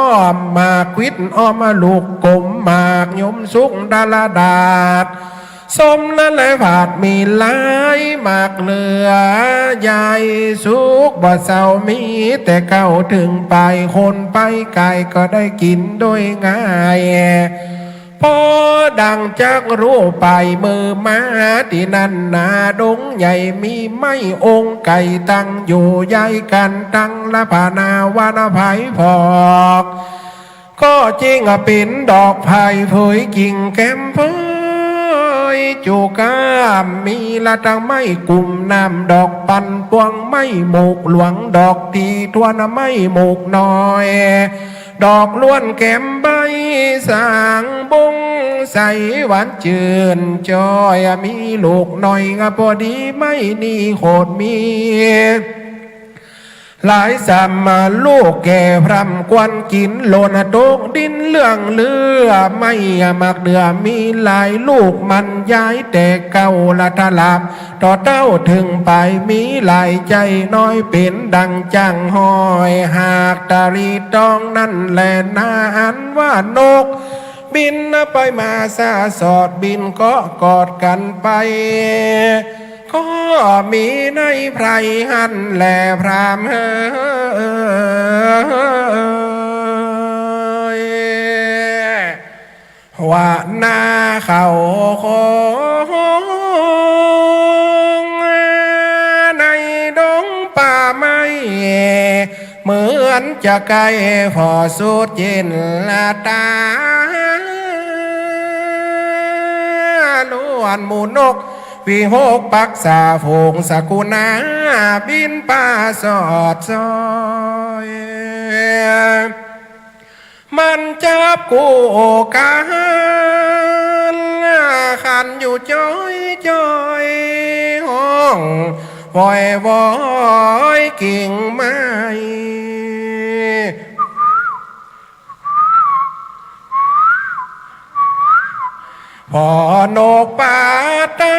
มาควิดอ้อมลูกกลมมากยมสุกดาลาดาดสมนั้นและผาดมีหลายมากเหลือใหญ่สุกบ่เศร้ามีแต่เก่าถึงไปคนไปไกลก็ได้กินโดยง่ายพอดังจากรู้ไปมือมาที่นั่นนาดงใหญ่มีไม่องค์ไก่ตั้งอยู่ใหญ่กันตั้งละพานาวานไผ่พอกก็จริงเป็นดอกไผ่เผยกิ่งแก้มเผย อยจูกามมีละตังไม่กลุ่มน้ำดอกปันปวงไม่หมกหลวงดอกทีทวนไม่หมกน้อยดอกล้วนแก้มใบสางบงใสหวานจืนจอยมีลูกหน่อยงพอดีไม่นี่โคตรมีหลายสามมาลูกแก่พรำกวนกินโลนตกดินเรื่องเลือไม่มักเดือมีหลายลูกมันย้ายแต่เก่าละทลาบต่อเต้าถึงไปมีหลายใจน้อยเป็นดังจังหอยหากตาลีตองนั่นแหละนาอันว่านกบินไปมาซาสอดบินก็กอดกันไปก็มีในไพรหันแลพรามเฮยว่าหน้าเขาคงในดงป่าไม้เหมือนจะไกลพอสุดเย็นละตาล้วนหมูนกวิหกปักษาฝงสกุณาบินป่าสอดซอยมันจับกูกันขันอยู่จ้อยจ้อยห้องวอยวอยกิ่งไม้พอนกป่าตา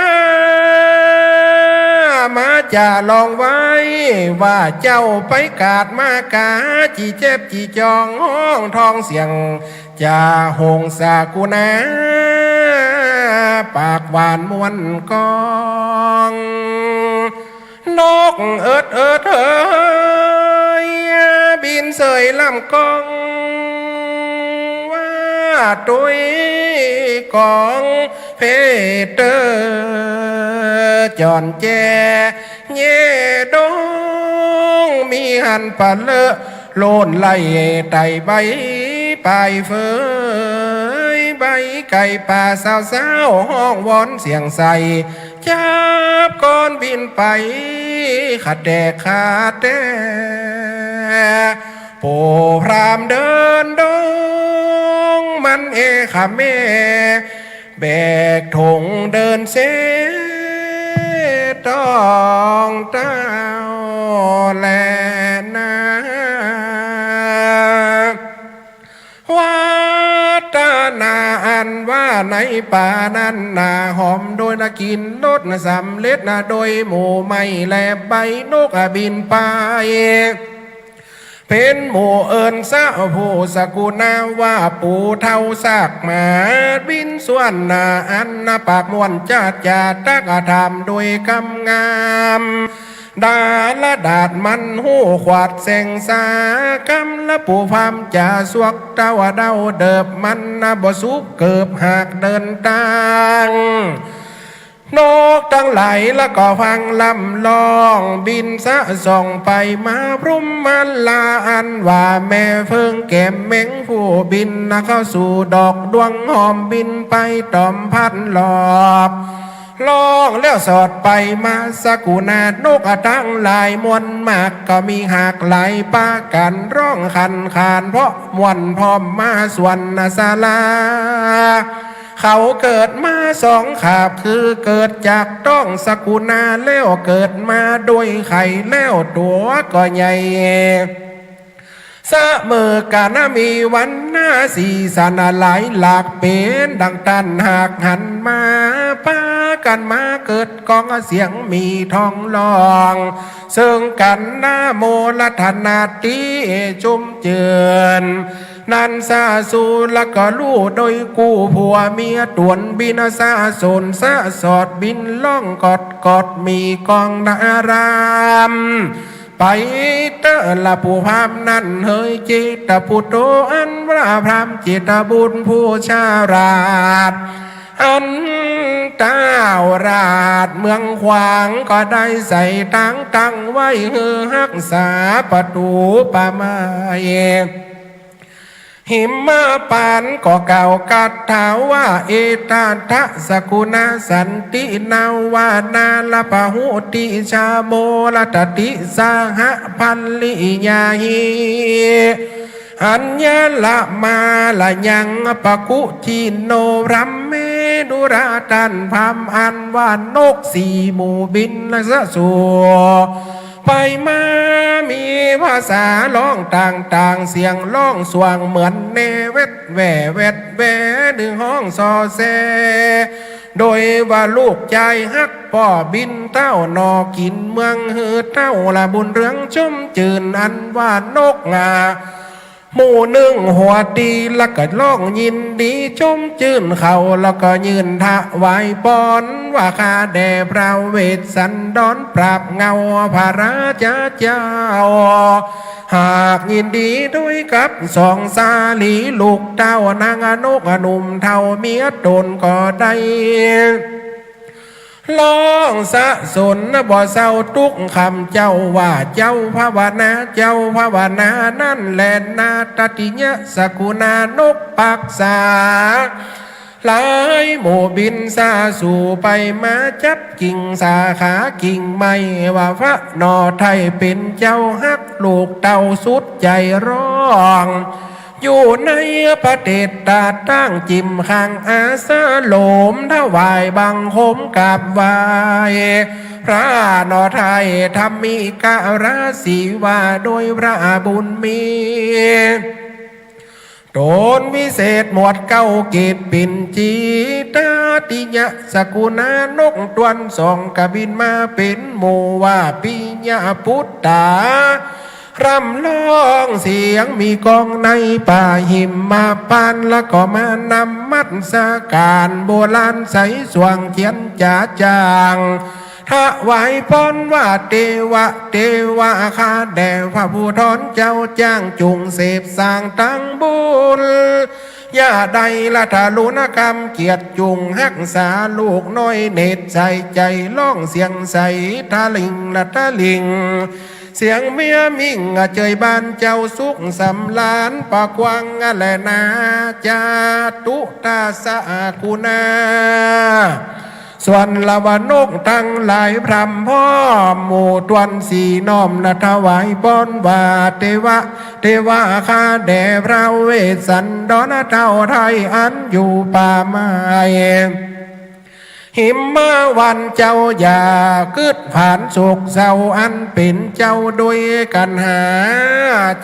มาจะลองไว้ว่าเจ้าไปกาดมากาจีเจ็บจีจองห้องทองเสียงจะหงสากุณาปากหวานมวนกองนกเอิดเฮ้ยบินเสยลำกองว่าตุยกองเพเตอจอนแจเย่ดงมีหันปะเลอะโลนไล่ไตใบปลายเฟยใบไก่ป่าสาวสาวห้องวอนเสียงใสจับก้อนบินไปขัดแดกขาดแดโปพรามเดินดงมันขาแม่แบกถงเดินเสต้องเต้าแลนาวัตนาอันว่าในป่านั้นนาหอมโดยนากินรสสำเร็จนาโดยหมู่ไม่แลใบนกบินไปเป็นหมู่เอิญสะผู้สกุณาว่าปูเท่าซากหมาบินส่วนนาอันนาปากมวนจาดจาตักธรรมโดยคำงามดาละดาดมันหูขวาดแสงสากำละปูพามจ่าสวกเต้าเดาเดิบมันนาบ่สุบเกิบหากเดินทางนกทั้งหลายแล้วก็ฟังลำลองบินสะส่องไปมาพรุ่มมันลาอันว่าแม่เฟิงแก้มเม้งผู้บินเข้าสู่ดอกดวงหอมบินไปตอมพัดหลอบลองแล้วสอดไปมาสกุณานกทั้งหลายมวลมากก็มีหากหลายปากันร้องขันขานเพราะมวลพร้อมมาส่วนศาลาเขาเกิดมาสองขาบคือเกิดจากต้องสกุณาแล้วเกิดมาด้วยไข่แล้วตัวก็ใหญ่เสมอกันมีวันหน้าสีสันหลายหลากเป็นดังตันหากหันมาป้ากันมาเกิดกองเสียงมีทองลองซึ่งกันหน้าโมลธนาตีจุมเจือนนันซาสูละก็ลู่โดยกู้ผัวเมียตวนบินซาสนซาสอดบินล่องกอดมีกองนารามไปเตอละผู้พามนั่นเฮยจิตปุโตอันพระพรามจิตบุญผู้ชาราชอันต้าวราชเมืองขวางก็ได้ใส่ตั้งไว้ฮือฮักษาประตูป่าไม้ หิมมาปานก็เก่ากัดถาว่าเอตาทะสกุณาสันตินาวานาลปะหุติชาโมลตติสาหะพันลิยาหิอัญญละมาละยังปะกุทิโนรัมเมดุราตันพามอันว่านกสีหมูบินละสะสัวไปมามีภาษาร้องต่างๆเสียงร้องสว่างเหมือนเนเวทแหวเวทแหวดึงห้องซอเซโดยว่าลูกใจฮักป่อบินเต้านอกินเมืองฮือเต้าละบุญเรืองชมจืนอันว่านกงาหมู่หนึ่งหัวดีแล้วก็ร้องยินดีชมจื่นเขาแล้วก็ยืนทะไหวปอนว่าข้าแด่พระเวสสันดรปราบเงาพระราชเจ้าหากยินดีด้วยกับสองสาลีลูกเต้านางนกหนุ่มเท่าเมียตนก็ได้ลองสะสนบ่เศร้าทุกคำเจ้าว่าเจ้าภาวนาเจ้าภาวนานั่นแหละนาตติยะสกุณานกปักษาหลายหมู่บินซาสู่ไปมาจับกิ่งสาขากิ่งไม้ว่าพระนอไทยเป็นเจ้าฮักลูกเต่าสุดใจร้องอยู่ในประเทศตาตั้งจิมข้างอาสาโลมถวายบังคมกับไหวพระนอไทยทำมีการาศีว่าโดยพระบุญมีโดนวิเศษหมวดเก้าเกตปิ่นจีตาติยะสกุณานกตวนสองกบินมาเป็นหมู่ว่าปิญญาพุทธารำร้องเสียงมีกองในป่าหิมมาปานแล้วก็มานำมัดสาการโบราณใสสว่างเขียนจ่าจางถวายพรว่าเทวะข้าแด่พระผู้ทอนเจ้าจ้างจุงเสพสร้างตั้งบุญอย่าใดละทารุณกรรมเกียรติจุงหักษาลูกน้อยเนตรใจร้องเสียงใสทาลิงละทาลิงเสียงเมียมิ่งเจยบานเจ้าสุขสำลานปากวังแลนาจาตุตาสะกุณาส่วนละวนกทั้งหลายพรำพ่อหมู่ตวนสีน้อมละถวายป้อนว่าเทวะข้าแด่พระเวสสันดรเท่าไทยอันอยู่ป่าไม้หิมมาวันเจ้าอย่ากึดผ่านโศกเศร้าอันเป็นเจ้าด้วยกันหา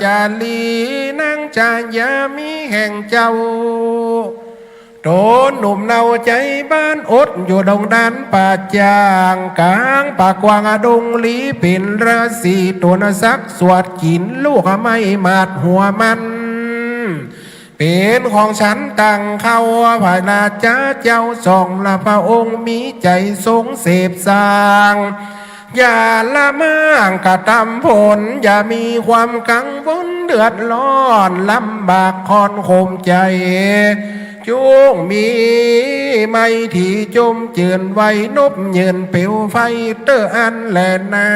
จาลีนางจายามีแห่งเจ้าโดนหนุ่มเนาใจบ้านอดอยู่ดงดันป่าจางกลางป่ากวางดงลีเป็นราศีตัวนซักสวดกินลูกไม่มาดหัวมันเป็นของฉันตั้งเข้าพระราชาเจ้าทรงละพระองค์มีใจทรงเสพสร้างอย่าละมั่งกระทำผลอย่ามีความกังวลเดือดร้อนลำบากคอนโคมใจจุงมีไม่ที่จมเจือนไว้นบเยืนเปลวไฟเตออันแลนา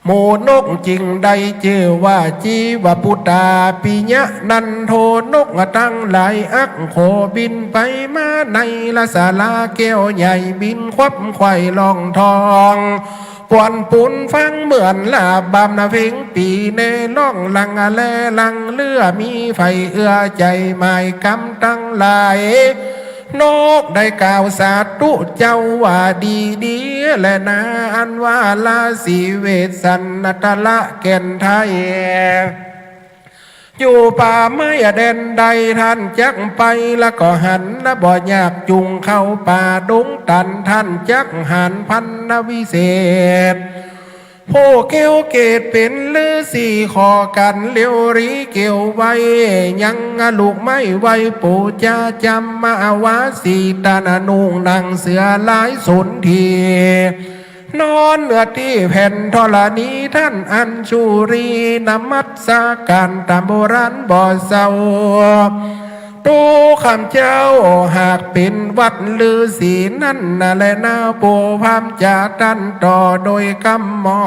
หมู่นกจริงใดเจอว่าจีวปุตตาปิญะนันโทนกตั้งหลายอักโขบินไปมาในละศาลาแก้วใหญ่บินควับไข่ลองทองปวนปุนฟังเหมือนลาบามนาเพ่งปีเนล่องลังแลลังเลือมีไฟเอื้อใจหมายกำตั้งหลายนกได้กล่าวสาธุเจ้าว่าดีและนาอันว่าลาสีเวสสันนตละแก่นไทยอยู่ป่าไม้แดนใดท่านจักไปแล้วก็หันและบ่อยากจุงเข้าป่าดงตันท่านจักหันพันนวิเศษผู้เกี่ยวเกตเป็นลือสี่ขอกันเลี้ยวรีเกี่ยวไว้ยังลูกไม่ไว้ปู่จะจำมาวาสีตานานุงนางเสือลายสนทีนอนเนื้อที่แผ่นธรณีท่านอัญชูรีนมัสการตามโบราณบ่อเศร้าตูคำเจ้าหากเป็นวัดลือศีนั่นน่ะแลนาโปพามจะตันต่อโดยกำหมอ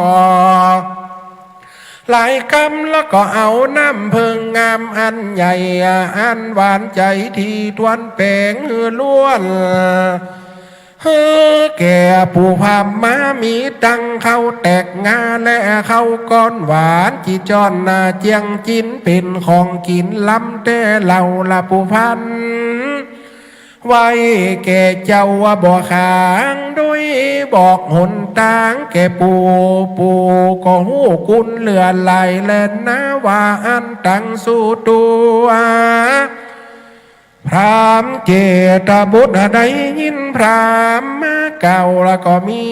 หลายกำแล้วก็เอาน้ำเพิงงามอันใหญ่อันหวานใจที่ทวนแปลงล้วนแก่ผู้พามามีตังเข้าแตกงาและเข้าก้อนหวานจีจอนนาเจียงจินเป็นของกินล้ำแต่เหล่าละผู้พันไว้แก่เจ้าบ่ขางด้วยบอกหนทางแก่ปู่ก็หูกุนเหลือไหลแลนนะว่าอันตั้งสู่ตัวพรามเจตบุตรได้ยินพรามมาเก่าแล้วก็มี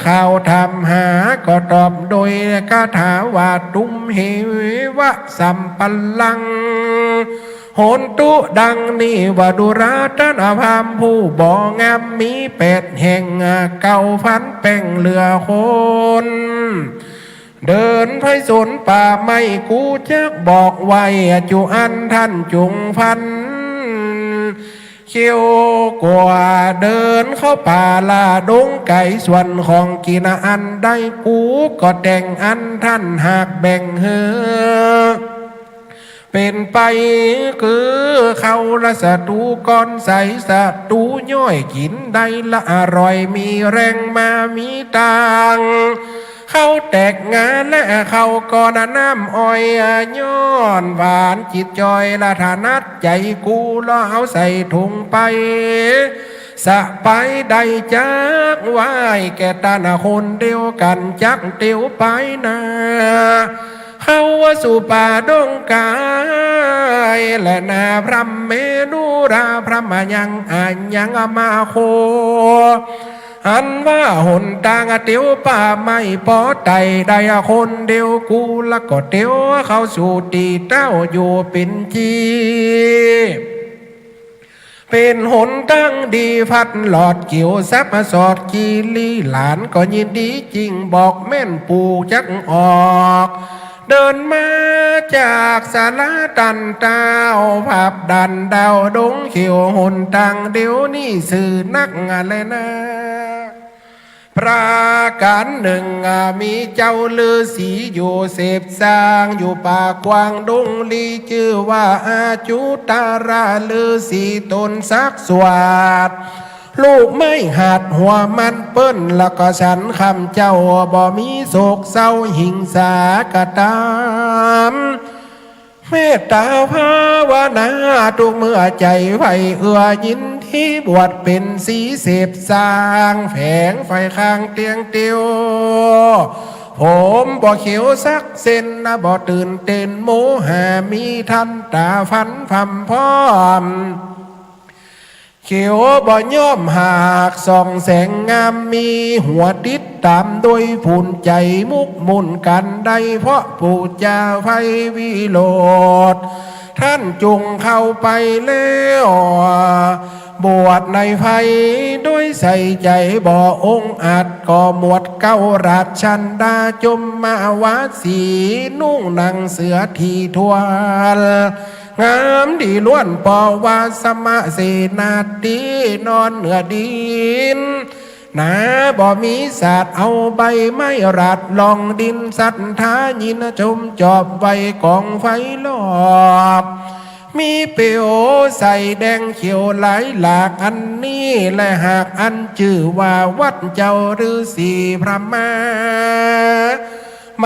ข่าวทำหาก็ตอบโดยคาถาว่าตุ้มเหวะสัมปัลลังโหนตุดังนี้ว่าดุราตนาพามผู้บ่องามมีเป็ดแห่งเก่าพันแป้งเหลือคนเดินไพศาลป่าไม่กูจักบอกไว้จุอันท่านจุงพันเขียวกว่าเดินเข้าป่าลาดงไก่ส่วนของกินอันได้กูก็แต่งอันท่านหากแบ่งเฮอเป็นไปคือเขาละศัตรูก้อนใสศัตรูย่อยกินได้ละอร่อยมีแรงมามีตังเขาแตกงานและเขาก่อนน้ำอ้อยย้อนหวานจิตจอยละฐานัดใจกูล้อเอาใส่ถุงไปสะไปได้จักไว้แก่ตาหน้าคนเดียวกันจักเตียวไปนาเขาว่าสู่ป่าดงกายและนาพระเมรุราพระมายังยังมาโคอันว่าหนทางเตียวป่าไม่พอไตได้คนเดียวกูละก็เตียวเข้าสู่ตีเต้าอยู่เป็นจีเป็นหนทางดีพัดหลอดเกี่ยวซับมาสอดกีลีหลานก็ยินดีจริงบอกแม่นปู่จักออกเดินมาจากสาราตันเต้าผับดันดาวดงเขียวหนทางเดี๋ยวนี้สื่อนักงานเลยนะประการหนึ่งมีเจ้าฤาษีอยู่เสพสร้างอยู่ป่ากวางดงลีชื่อว่าอาจุตาราฤาษีตนซักสวัสดลูกไม่หัดหัวมันเปิ้นแล้วก็ฉันคำเจ้าบ่มีโศกเศร้าหิงสากะตามเมตตาภาวนาทุกเมื่อใจไฟเอื้อยินที่บวชเป็นสีเสพสร้างแผงไฟข้างเตียงเตียวผมบ่เขียวสักเส้นนะบ่ตื่นเต้นโมหามีทันตาฟันพำพร้อมเขียวบ่ย่อมหากส่องแสงงามมีหัวติดตามโดยผุนใจมุกมุนกันได้เพราะปู่เจ้าไฟวิโรธท่านจุงเข้าไปแล้วบวชในไฟด้วยใส่ใจบ่องอาจก่อหมวดเก้าราชันดาจมมาวาสีนุ่งนางเสือทีทวนงามดีล้วนปอวาสมะเสนาดีนอนเหนือดินนาบ่มีศาสตร์เอาใบไม้รัดลองดินสัตธายินชมจอบไว้กองไฟลอบมีเปียวใส่แดงเขียวหลายหลากอันนี้และหากอันชื่อว่าวัดเจ้าฤาษีพระมา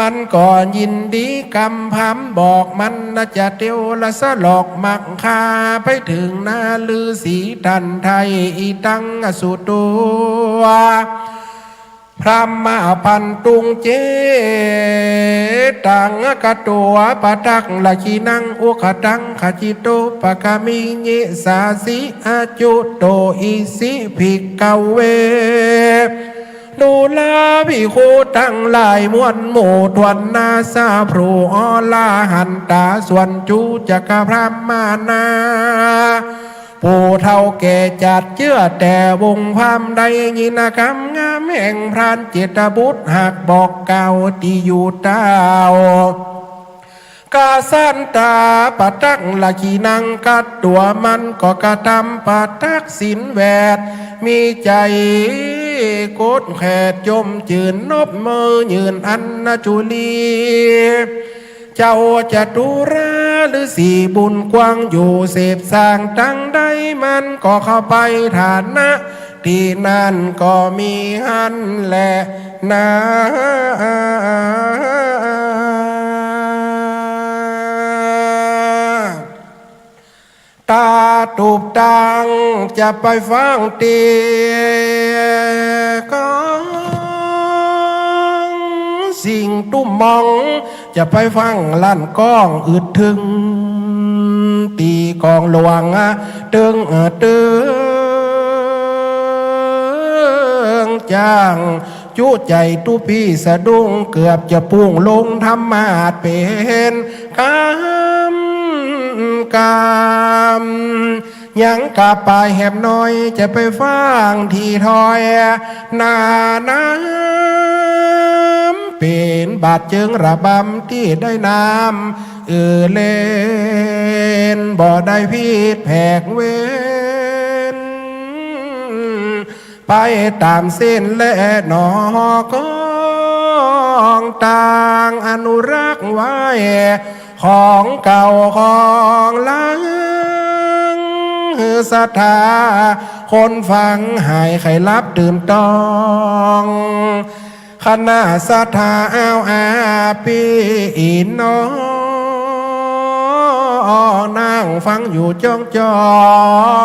มันก็ยินดีกำพำบอกมันนะจะเตียวละสลอกมักคาไปถึงนาฤาษีทันไทยอีตังสุตัวพระมาพันตุงเจตังกตัวปะทักละขีนังอุขตังขจิโตปะกามิญิสาสิอาจุโตอิสิภิกขเวดูลาภิกขุตั้งหลายมวลหมู่ทวนนาซาพรูอลาหันตาส่วนจูจักรพรหมานาผู้เท่าแก่จัดเชื่อแต่วงความใดยินคำงามแห่งพรานเจตบุตรหากบอกเก่าที่อยู่เต้ากาสันตาปะตักละขีนังกัดตัวมันก็กระทำปะตักสินแวดมีใจโกดแขดจมจืนนบมือยืนอันนจุลี เจ้าจะดูราหรือสีบุญกว้างอยู่เสพสร้างตั้งใดมันก็เข้าไปฐานะที่นั่นก็มีหันแหละนะตาตูบตังจะไปฟังเตียก็สิ่งตุ้มมองจะไปฟังลั่นก้องอึดถึงตีกองหลวงตึงจ้างจู้ใจตู้พี่สะดุ้งเกือบจะพุ่งลงธรรมาดเป็นกามยังกาปายแหบน้อยจะไปฟังที่ถอยนาน้ำเป็นบาดเจิงระบำที่ได้น้ำเล่นบ่ได้พิษแผกเว้นไปตามเส้นและหนอกองต่างอนุรักษ์ไว้ของเก่าของล้างศรัทธาคนฟังหายไขลับตื่นตองคณะศรัทธาเอาอาปีอินน้องนั่งฟังอยู่จ้อ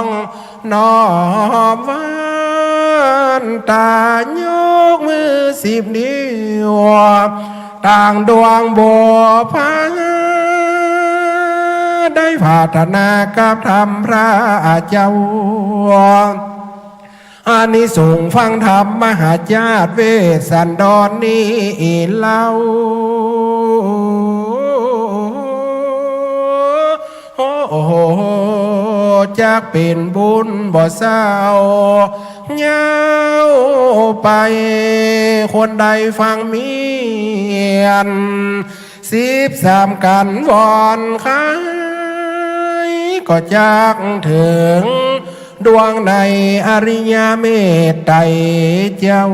งน้อมวันตายกมือ10 นิ้วต่างดวงบัวพาได้พัฒนากับธรรมพระเจ้าอานิสงส์ฟังธรรมมหาญาติเวสสันดรนี้เล่าโอ้โหจากเป็นบุญบ่เศร้าเงาไปคนใดฟังเมียน13 กันวอนขายก็จากถึงดวงในอริยเมตไตรเจ้า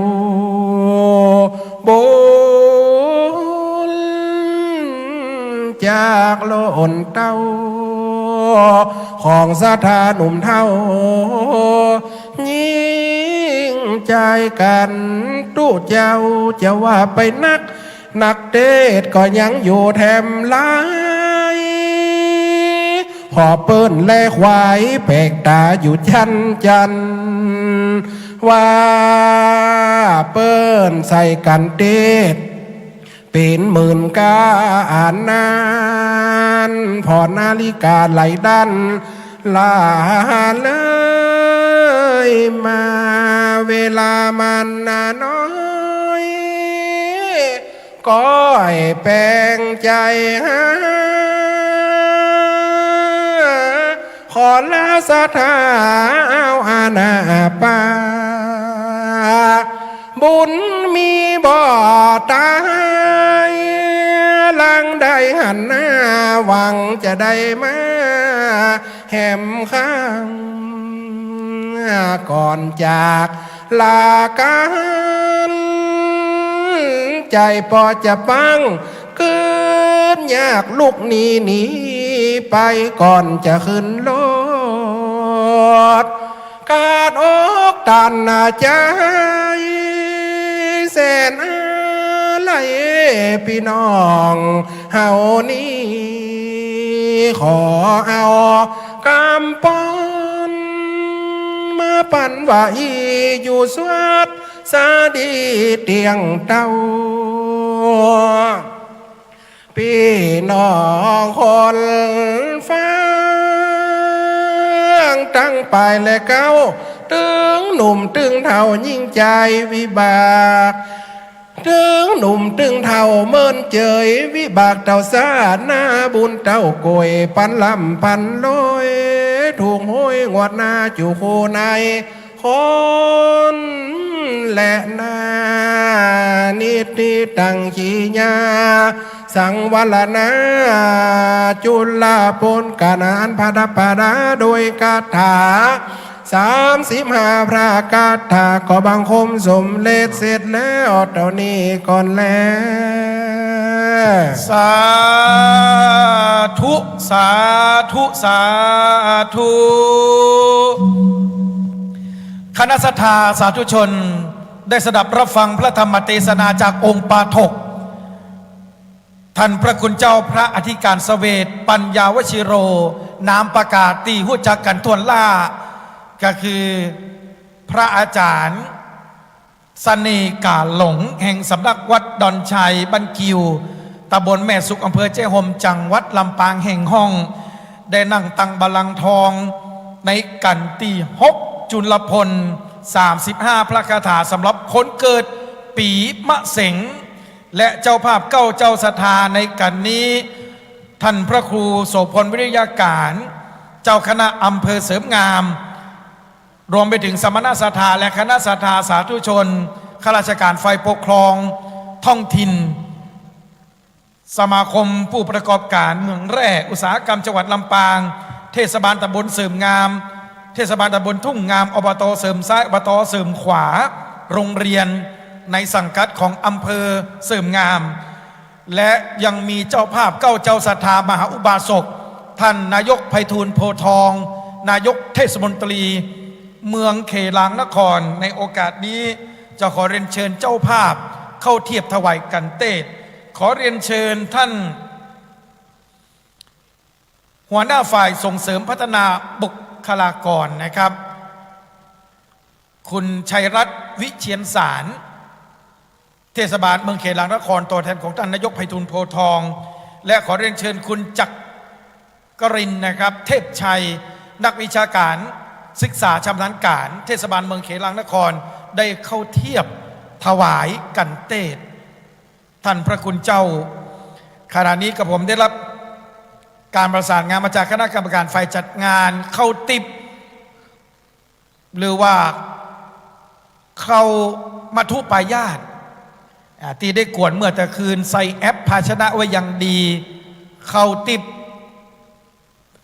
บุญจากโลนเต้าของศรัทธาหนุ่มเท่ายิ่งใจกันตู้เจ้าจะว่าไปนักเทศก็ยังอยู่แถมลายพอเปิ้นแลควายแปลกตาอยู่จันว่าเปิ้นใส่กันเทศเป็น10,000 กาอ่านนานพอนาฬิกาไหลดันลาเลยมาเวลามันน้อยก็ให้แปลงใจขอลาศรัทธาเอาอาณาปาบุญมีบ่ตายลังได้หันหน้าหวังจะได้มาแหมข้างก่อนจากลากันใจพอจะปังเกินยากลูกหนีไปก่อนจะขึ้นรถการอกตันใจแสนอะไรพี่น้องเฮานี้ขอเอากำปอนมาปั่นไว้อยู่สวัสดิ์สาดีเตียงเต้าพี่น้องคนฟังตั้งไปและเก้าตึงหนุ่มตึงเท่ายิ่งใจวิบากตึงหนุ่มตึงเท่าเมินเจยวิบากเต่าสาหน้าบุญเต่าโกยปันลำปันลอยถูกห้อยงวดหน้าจู่โคในคนและนานิติตังขีญาสังวรณาจุลาปนกาณานพาดาปาดาโดยคาถา35 พระคาถาก็บังคมสมเลศเสร็จแล้วเท่านี้ก่อนแล้ สาธุสาธุสาธุคณะศรัทธาสาธุชนได้สดับรับฟังพระธรรมเทศนาจากองค์ปาฐกท่านพระคุณเจ้าพระอธิการเสวตปัญญาวชิโรนามประกาศตีหูจักกันทวนล่าก็คือพระอาจารย์เสน่ห์กาหลงแห่งสำนักวัดดอนชัยบันกิวตำบลแม่สุขอำเภอเจ้ห่มจังหวัดลำปางแห่งห้องได้นั่งตังบัลลังก์ทองในกันตี6จุลพล35พระคาถาสำหรับคนเกิดปีมะเสงและเจ้าภาพเก้าเจ้าศรัทธาในกันนี้ท่านพระครูโสพลวิริยาการเจ้าคณะอำเภอเสริมงามรวมไปถึงสมณศรัทธาและคณะศรัทธาสาธุชนข้าราชการฝ่ายปกครองท้องถิ่นสมาคมผู้ประกอบการเมืองแร่อุตสาหกรรมจังหวัดลำปางเทศบาลตำบลเสริมงามเทศบาลตำบลทุ่งงามอบตเสริมซ้ายอบตเสริมขวาโรงเรียนในสังกัดของอำเภอเสริมงามและยังมีเจ้าภาพเก้าเจ้าศรัทธามหาอุบาสกท่านนายกไพฑูรย์โพทองนายกเทศมนตรีเมืองเขลางนครในโอกาสนี้จะขอเรียนเชิญเจ้าภาพเข้าเทียบถวายกันเตศขอเรียนเชิญท่านหัวหน้าฝ่ายส่งเสริมพัฒนาบุคลากรนะครับคุณชัยรัตน์วิเชียรสารเทศบาลเมืองเขลางนครตัวแทนของท่านนายกไพฑูรย์โพทองและขอเรียนเชิญคุณจักรินนะครับเทพชัยนักวิชาการศึกษาชำนาญการเทศบาลเมืองเขลางนครได้เข้าเทียบถวายกันเตศท่านพระคุณเจ้าขณะนี้กับผมได้รับการประสานงานมาจากคณะกรรมการฝ่ายจัดงานเข้าติบหรือว่าเข้ามาทุปายาตที่ได้กวนเมื่อแต่คืนใส่แอปภาชนะไว้อย่างดีเข้าติบ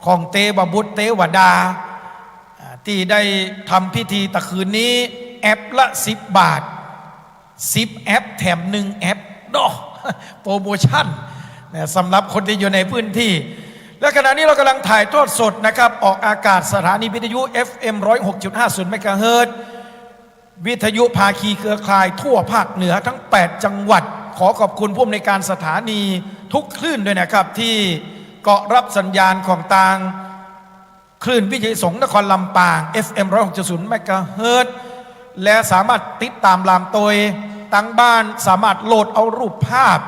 ของเตวบุตรเตวดาที่ได้ทำพิธีตะคืนนี้แอปละ10 บาท10แอปแถม1แอปดอกโปรโมชั่นสำหรับคนที่อยู่ในพื้นที่และขณะนี้เรากำลังถ่ายทอดสดนะครับออกอากาศสถานีวิทยุ FM 106.50 เมกะเฮิรตซ์วิทยุภาคีเครือข่ายทั่วภาคเหนือทั้ง8จังหวัดขอขอบคุณผู้อำนวยการสถานีทุกคลื่นด้วยนะครับที่เกาะรับสัญญาณของทางคลื่นวิทยุสงฆ์นครลำปาง FM 106.0 เมกะเฮิรตซ์และสามารถติดตามลามโตยตั้งบ้านสามารถโหลดเอารูปภาพ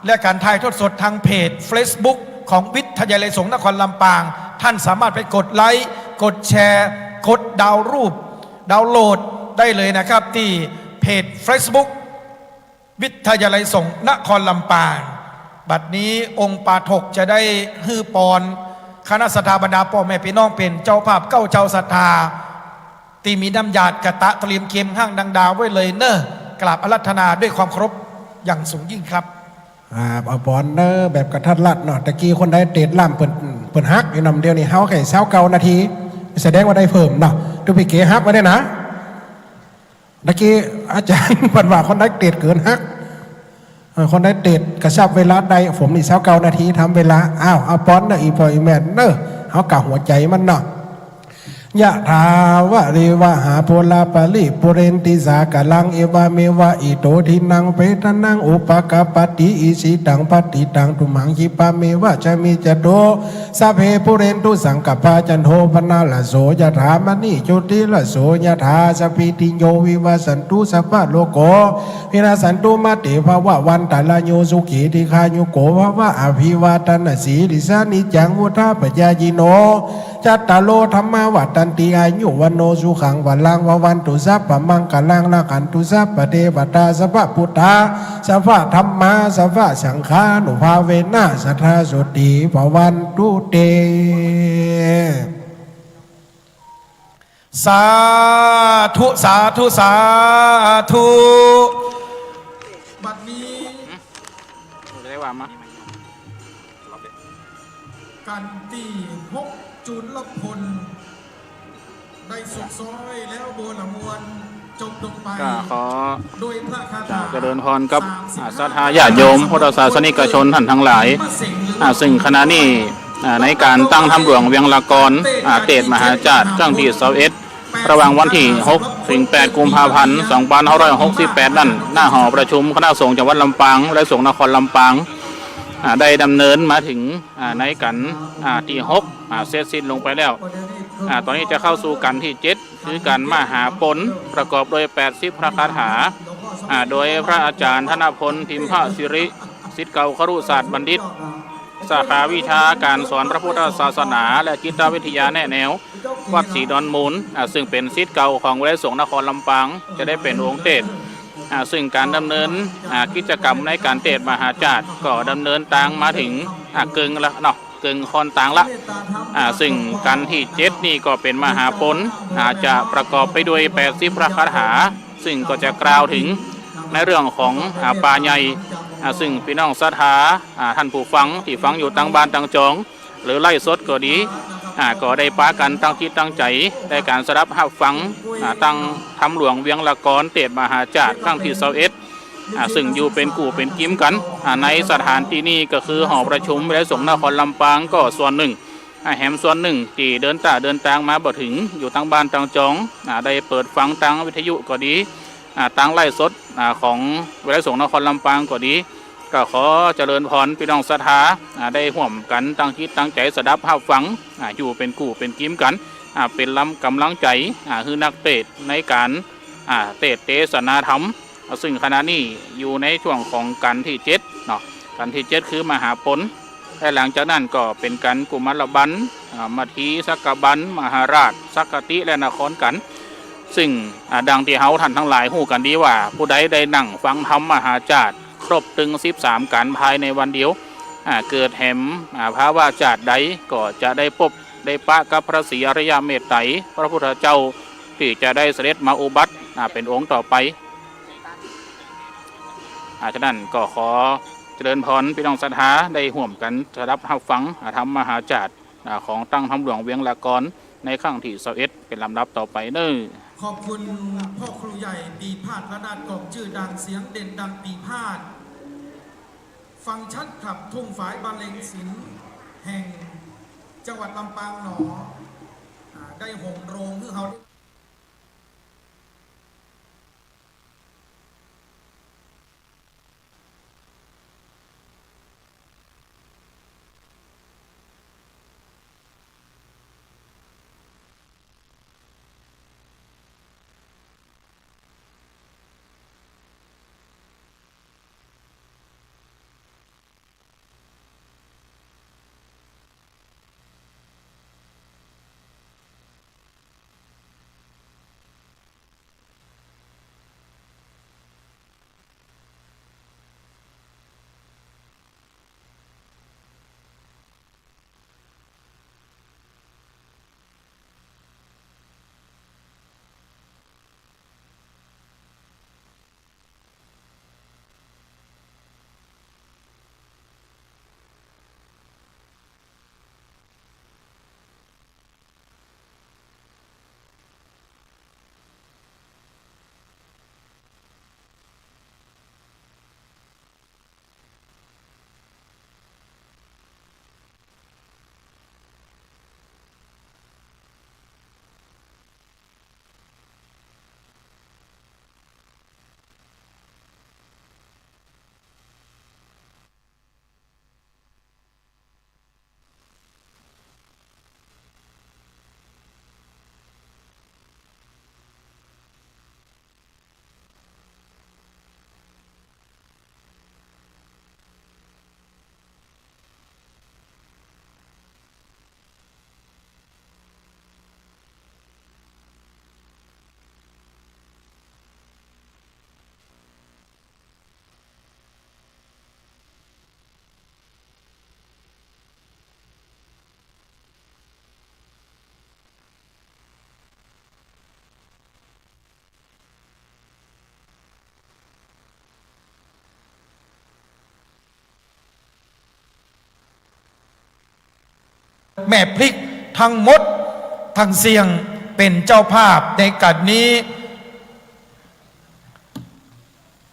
และการถ่ายทอดสดทางเพจ Facebook ของวิทยาลัยสงฆ์นครลำปางท่านสามารถไปกดไลค์กดแชร์กดดาวน์รูปดาวน์โหลดได้เลยนะครับที่เพจ Facebook วิทยาลัยสงฆ์นครลำปางบัดนี้องค์ปาฐกจะได้ฮือปอนคณะศรัทธาบรรดาพ่อแม่พี่น้องเป็นเจ้าภาพเก้าเจ้าศรัทธาที่มีน้ำยาดกะตะเตรียมเกมห้างดังดาวไว้เลยเนอะกราบอารัธนาด้วยความเคารพอย่างสูงยิ่งครับเอาปอนเนอร์แบบกระทัดรัดเนาะตะกี้คนได้เตะล่ำเปิดฮักอยู่นำเดียวนี่เฮาไก่เช้าเก่านาทีแสดงว่าได้เพิ่มเนาะดูพี่เก๋ฮักไว้ได้นะตะกี้อาจารย์ปันว่าคนได้เตะเกินฮักคนได้เตะกระชับเวลาใดผมนี่เช้าเก่านาทีทำเวลาเอาปอนเนอร์อีพออีแมนเนอร์เฮากะหัวใจมันเนาะยะถาวะเรวะหาโพลาปะลิปุเรนติสากะลังเอวะเมวะอิโตทินังเปตนังอุปกาปติอิสิตังปฏิตังตุมังคิปะเมวะจะมีจโตสัพเพปุเรนตุสังกปาจันโทปนาลโสยะถามณีจุติลโสยะถาสพิติโยวิวัสันตุสัพพะโลโกวินาสันตุมาเตภวะวันตะละโยสุขีติคายุโกภวะอภิวาทนาสีริสานิจังวุธาปัญญายิโนจัตตาโลธรรมวัฏตันติอายุวันโนสุขังวันลังวันตุสัพพมังกลังละกันตุสัพพเทวตาสัพพพุทธาสัพพธรรมาสัพพสังฆานุภาเวนะสัทธาสุติภวันตุเตสาธุสาธุสาธุบัดนี้ได้ว่ามากันตี6จุลพลได้สุดซอยแล้วโบละมวล ก็ขอเจริญพรกับศรัทธาญาติโยมพุทธศาสนิกชนท่านทั้งหลายซึ่งขณะนี้ในการตั้งถ้ำหลวงเวียงละกรเตดมหาจารย์ครั้งที่21ระหว่างวันที่6 ถึง 8 กุมภาพันธ์ 2568 นั่นหน้าหอประชุมคณะสงฆ์จังหวัดลำปางและสงฆ์นครลำปางได้ดำเนินมาถึงในกันที่6เสร็จสิ้นลงไปแล้วตอนนี้จะเข้าสู่กันที่7คือการมหาปนประกอบโดย80พระคาถาโดยพระอาจารย์ธนพลพิมพสิริศิษย์เก่าครุศาสตร์บัณฑิตสาขาวิชาการสอนพระพุทธศาสนาและจิตวิทยาแนะแนววัดศรีดอนมูลซึ่งเป็นศิษย์เก่าของวิทยาสงฆ์นครลำปางจะได้เป็นองค์เทศซึ่งการดำเนินกิจกรรมในการเทศมหาจารย์ก็ดำเนินต่างมาถึงกึ่งละเนาะกึ่งคอนต่างละซึ่งการที่7นี่ก็เป็นมหาปนจะประกอบไปด้วย80พระคาถาซึ่งก็จะกล่าวถึงในเรื่องของป่าใหญ่ซึ่งพี่น้องศรัทธาท่านผู้ฟังที่ฟังอยู่ตั้งบ้านตั้งจองหรือไล่สดก็ดีก็ได้ปากันตั้งจิตตั้งใจในการสดับรับฟังตั้งถ้ำหลวงเวียงละกรเตดมหาจารย์ครั้งที่21ซึ่งอยู่เป็นกู่เป็นกิ้มกันในสถานที่นี้ก็คือหอประชุมและสงฆ์นครลำปางก็ส่วนหนึ่งแหมส่วนหนึ่งที่เดินทางมาบ่ถึงอยู่ตั้งบ้านตั้งจองได้เปิดฟังตั้งวิทยุก็ดีตั้งไล่สดของวิทยาสงฆ์นครลำปางก็ดีก็ขอเจริญพรพี่น้องศรัทธาได้ร่วมกันตั้งจิตตั้งใจสดับรับฟังอยู่เป็นกู่เป็นกิ้มกันเป็นกำลังใจคือนักเทศในการเทศนาธรรมซึ่งขณะนี้อยู่ในช่วงของกันที่7เนาะกันที่7คือมหาปนและหลังจากนั้นก็เป็นกันกุมารบันมัทีสักกบันมหาราชสักกติและนครกันซึ่งดังที่เฮาท่านทั้งหลายฮู้กันดีว่าผู้ใดได้นั่งฟังธรรมมหาจารย์ครบถึง13กันภายในวันเดียวเกิดแห่มภาวะจารย์ใดก็จะได้พบได้ปะกับพระศรีอริยเมตไตรพระพุทธเจ้าที่จะได้เสด็จมาอุบัติเป็นองค์ต่อไปฉะนั้นก็ขอเจริญพรพี่น้องศรัทธาได้ห่วมกันสดับรับฟังธรรมมหาจารย์ของตั้งถ้ำหลวงเวียงละกรในครั้งที่21เป็นลำดับต่อไปเด้อ ขอบคุณพ่อครูใหญ่ปีพาดระนาดกองชื่อดังเสียงเด่นดังปีพาดฟังชัดขับทุ่งฝายบรรเลงศิลป์แห่งจังหวัดลำปางหนอได้ห่มโรงคือเขาแม่พริกทั้งหมดทั้งเสียงเป็นเจ้าภาพในการนี้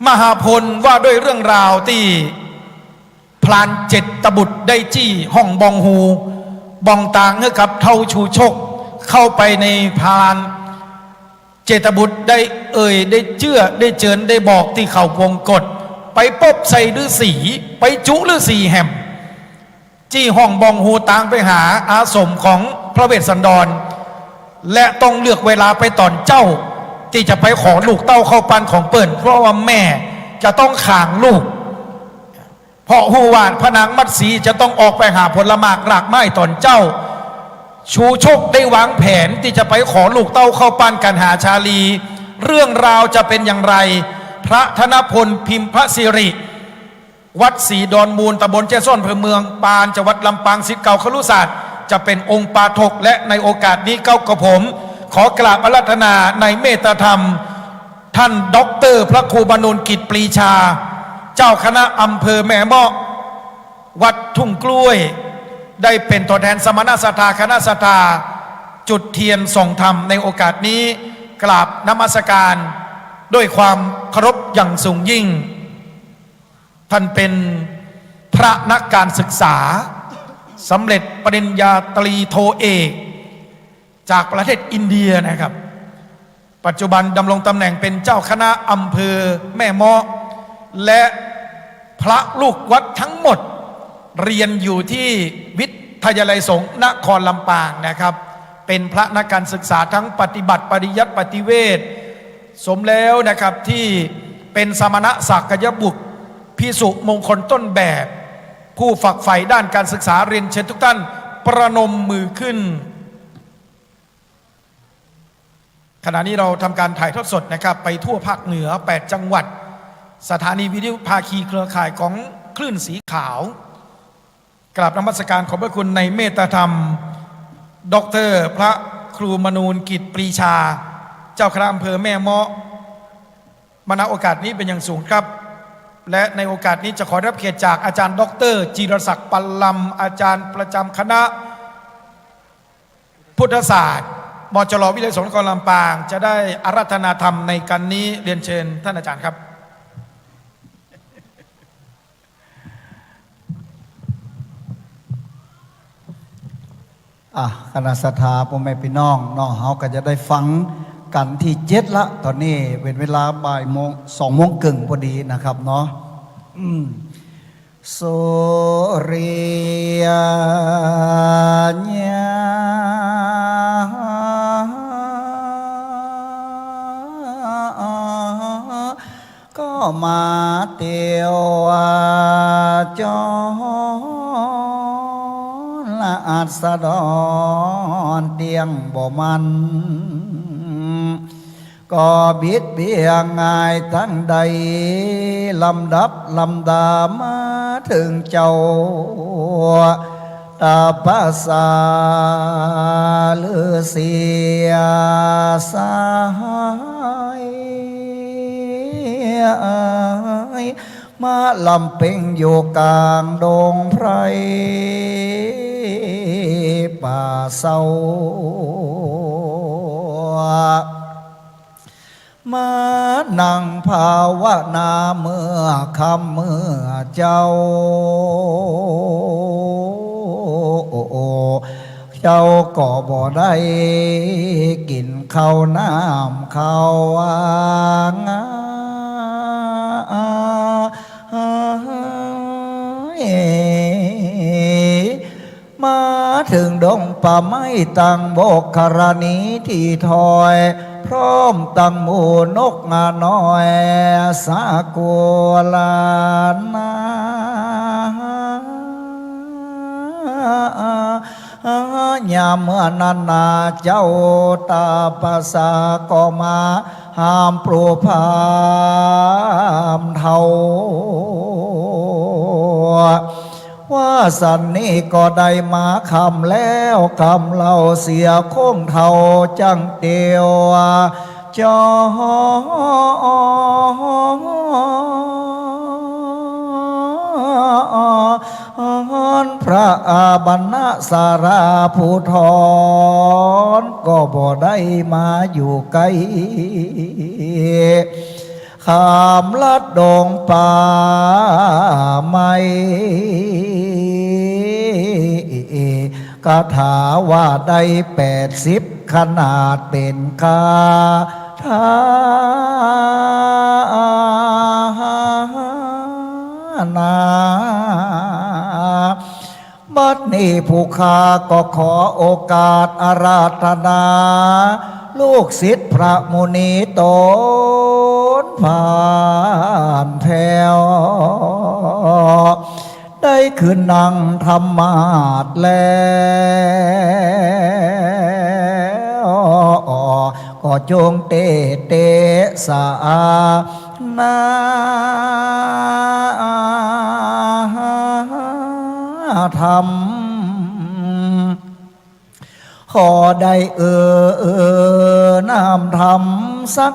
มหาพลว่าด้วยเรื่องราวที่พลานเจ็ดตบุตรได้จี้ห้องบองฮูบองตางเงือกับเท่าชูชกเข้าไปในพลานเจตบุตรได้ได้เชื่อได้เจิญได้บอกที่เขาวงกฏไปปบใส่ฤาษีไปจุฤาษีแหมจี้ห้องบองฮูตางไปหาอาสมของพระเวสสันดรและต้องเลือกเวลาไปตอนเจ้าที่จะไปขอลูกเต้าเข้าปันของเปิ่นเพราะว่าแม่จะต้องข่างลูกเพราะฮูวานพนางมัดสีจะต้องออกไปหาผลหมากรากไม้ตอนเจ้าชูชกได้วางแผนที่จะไปขอลูกเต้าเข้าปันกันหาชาลีเรื่องราวจะเป็นอย่างไรพระธนพลพิมพสิริวัดศรีดอนมูลตำบลแจ้ซ่อนอำเภอเมืองปานจังหวัดลำปางศิษย์เก่าครุศาสตร์จะเป็นองค์ปาฐกและในโอกาสนี้เก้ากับผมขอกราบอาราธนาในเมตตาธรรมท่านด็อกเตอร์พระครูบรรณนกิจปรีชาเจ้าคณะอำเภอแม่เมาะวัดทุ่งกล้วยได้เป็นตัวแทนสมณศรัทธาคณะศรัทธาจุดเทียนส่งธรรมในโอกาสนี้กราบนมัสการด้วยความเคารพอย่างสูงยิ่งท่านเป็นพระนักการศึกษาสำเร็จปริญญาตรีโทเอกจากประเทศอินเดียนะครับปัจจุบันดำรงตำแหน่งเป็นเจ้าคณะอำเภอแม่เมาะและพระลูกวัดทั้งหมดเรียนอยู่ที่วิทยาลัยสงฆ์นครลำปางนะครับเป็นพระนักการศึกษาทั้งปฏิบัติปริยัติปฏิเวทสมแล้วนะครับที่เป็นสมณะศักยบุตรภิกษุมงคลต้นแบบผู้ฝักใฝ่ด้านการศึกษาเรียนเชิญทุกท่านประนมมือขึ้นขณะนี้เราทำการถ่ายทอดสดนะครับไปทั่วภาคเหนือ8จังหวัดสถานีวิทยุภาคีเครือข่ายของคลื่นสีขาวกราบนมัสการขอบพระคุณในเมตตาธรรมดร.พระครูมนูนกิจปรีชาเจ้าคณะอำเภอแม่เมาะมาณโอกาสนี้เป็นอย่างสูงครับและในโอกาสนี้จะขอรับเกียรติจากอาจารย์ดร.จิรศักดิ์ปัลลำอาจารย์ประจำคณะพุทธศาสตร์มจร.วิทยาลัยสงฆ์นครลำปางจะได้อาราธนาธรรมในการนี้เรียนเชิญท่านอาจารย์ครับคณะศรัทธาพ่อแม่พี่น้องน้องเฮาก็จะได้ฟังกันที่7ละตอนนี้เป็นเวลาบ่ายโมง2 โมงครึ่งพอดีนะครับเนาะโสริยญาก็มาเตียวจอละอาสดอนเตียงบ่มันก็บิดเบียงง่ายทั้งใดลำดับลำดามาถึงเจ้าตาภาษาลือเสียสายมาลำเพ็งอยู่กลางดงไพรป่าเศร้ามานั่งภาวนาเมื่อคำเมื่อเจ้าเจ้าก็บ่ได้กินข้าวน้ำข้าวมาถึงดงป่าไม้ตั้งโบกคารณีที่ถอยพร้อมตั้งหมู่นกงาน้อยสากุลานายามเมื่อนันนาเจ้าตาภาษาก็มาห้ามปลูพามเทาว่าสันนี้ก็ได้มาคำแล้วคำเล่าเสียคงเท่าจังเดียวจอนพระอาบัณสาราผู้ทอนก็บ่ได้มาอยู่ไกล ขามลัดดงป่าไม้คาถาว่าได้80ขนาดเป็นคาถานาบัดนี้ผู้ข้าก็ขอโอกาสอาราธนา ลูกศิษย์พระมุนีตนผ่านแถวได้ขึ้นนั่งธรรมาสแล้วก็จงเตสานาธรรมขอได้น้ำธรรมสัก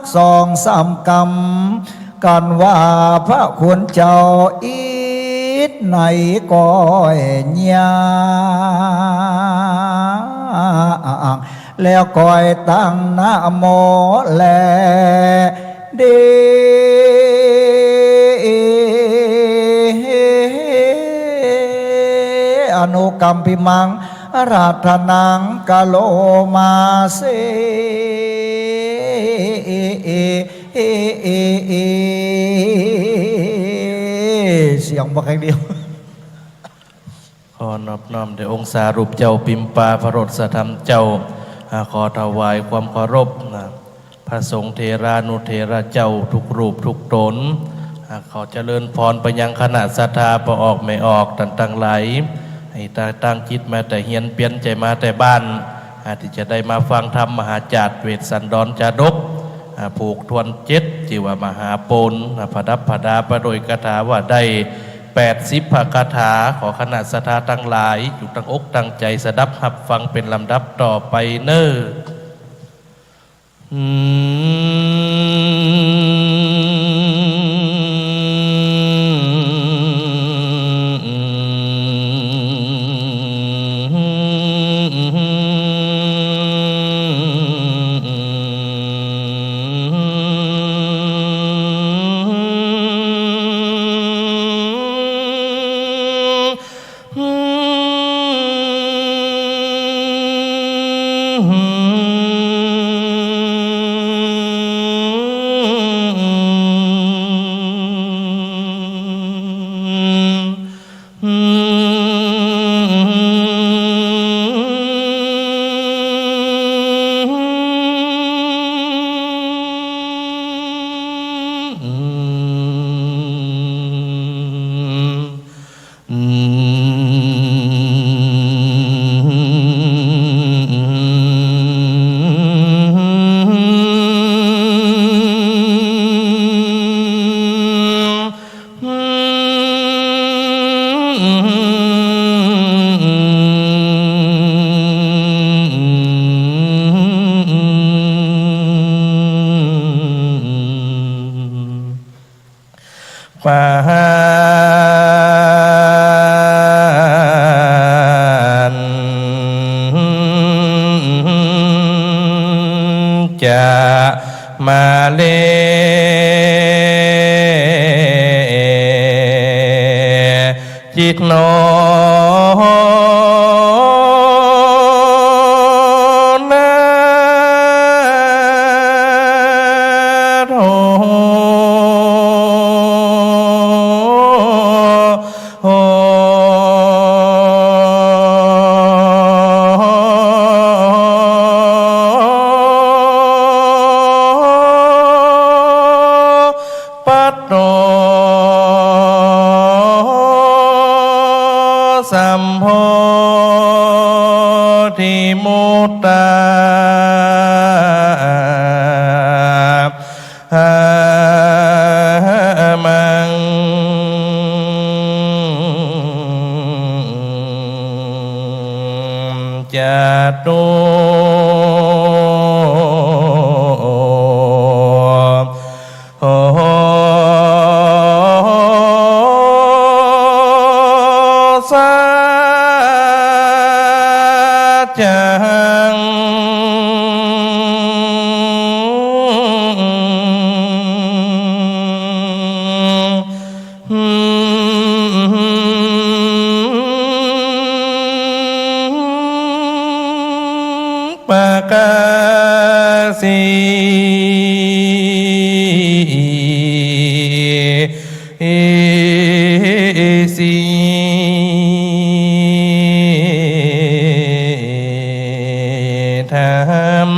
2-3 กำกันว่าพระคุณเจ้าอีทในก้อยญาแล้วก้อยตั้งนะโมแลเดอนุกรรมพิมังอาราธนังกะโลมาเสเสียงบอกแค่เดียว ขอนอบน้อมแด่องค์สารูปเจ้าปิมปาพระรสธรรมเจ้าขอถวายความเคารพพระสงฆ์เทรานุเทระเจ้าทุกรูปทุกตนขอเจริญพรไปยังคณะศรัทธาประออกไม่ออกต่างๆไหลให้ตั้งจิตมาแต่เฮียนเปลี่ยนใจมาแต่บ้านที่จะได้มาฟังธรรมมหาจารย์เวสสันดรจาดกผูกทวน7จิวมหาปนพระดับพระดาประโดยคาถาว่าได้80พระคาถาขอคณะศรัทธาทั้งหลายอยู่ตั้งอกตั้งใจสดับหับฟังเป็นลำดับต่อไปเน้ปานจะมาเลจิตโนสัมโพธิมุตตามังจตุจัง ปากาสีสีธรรม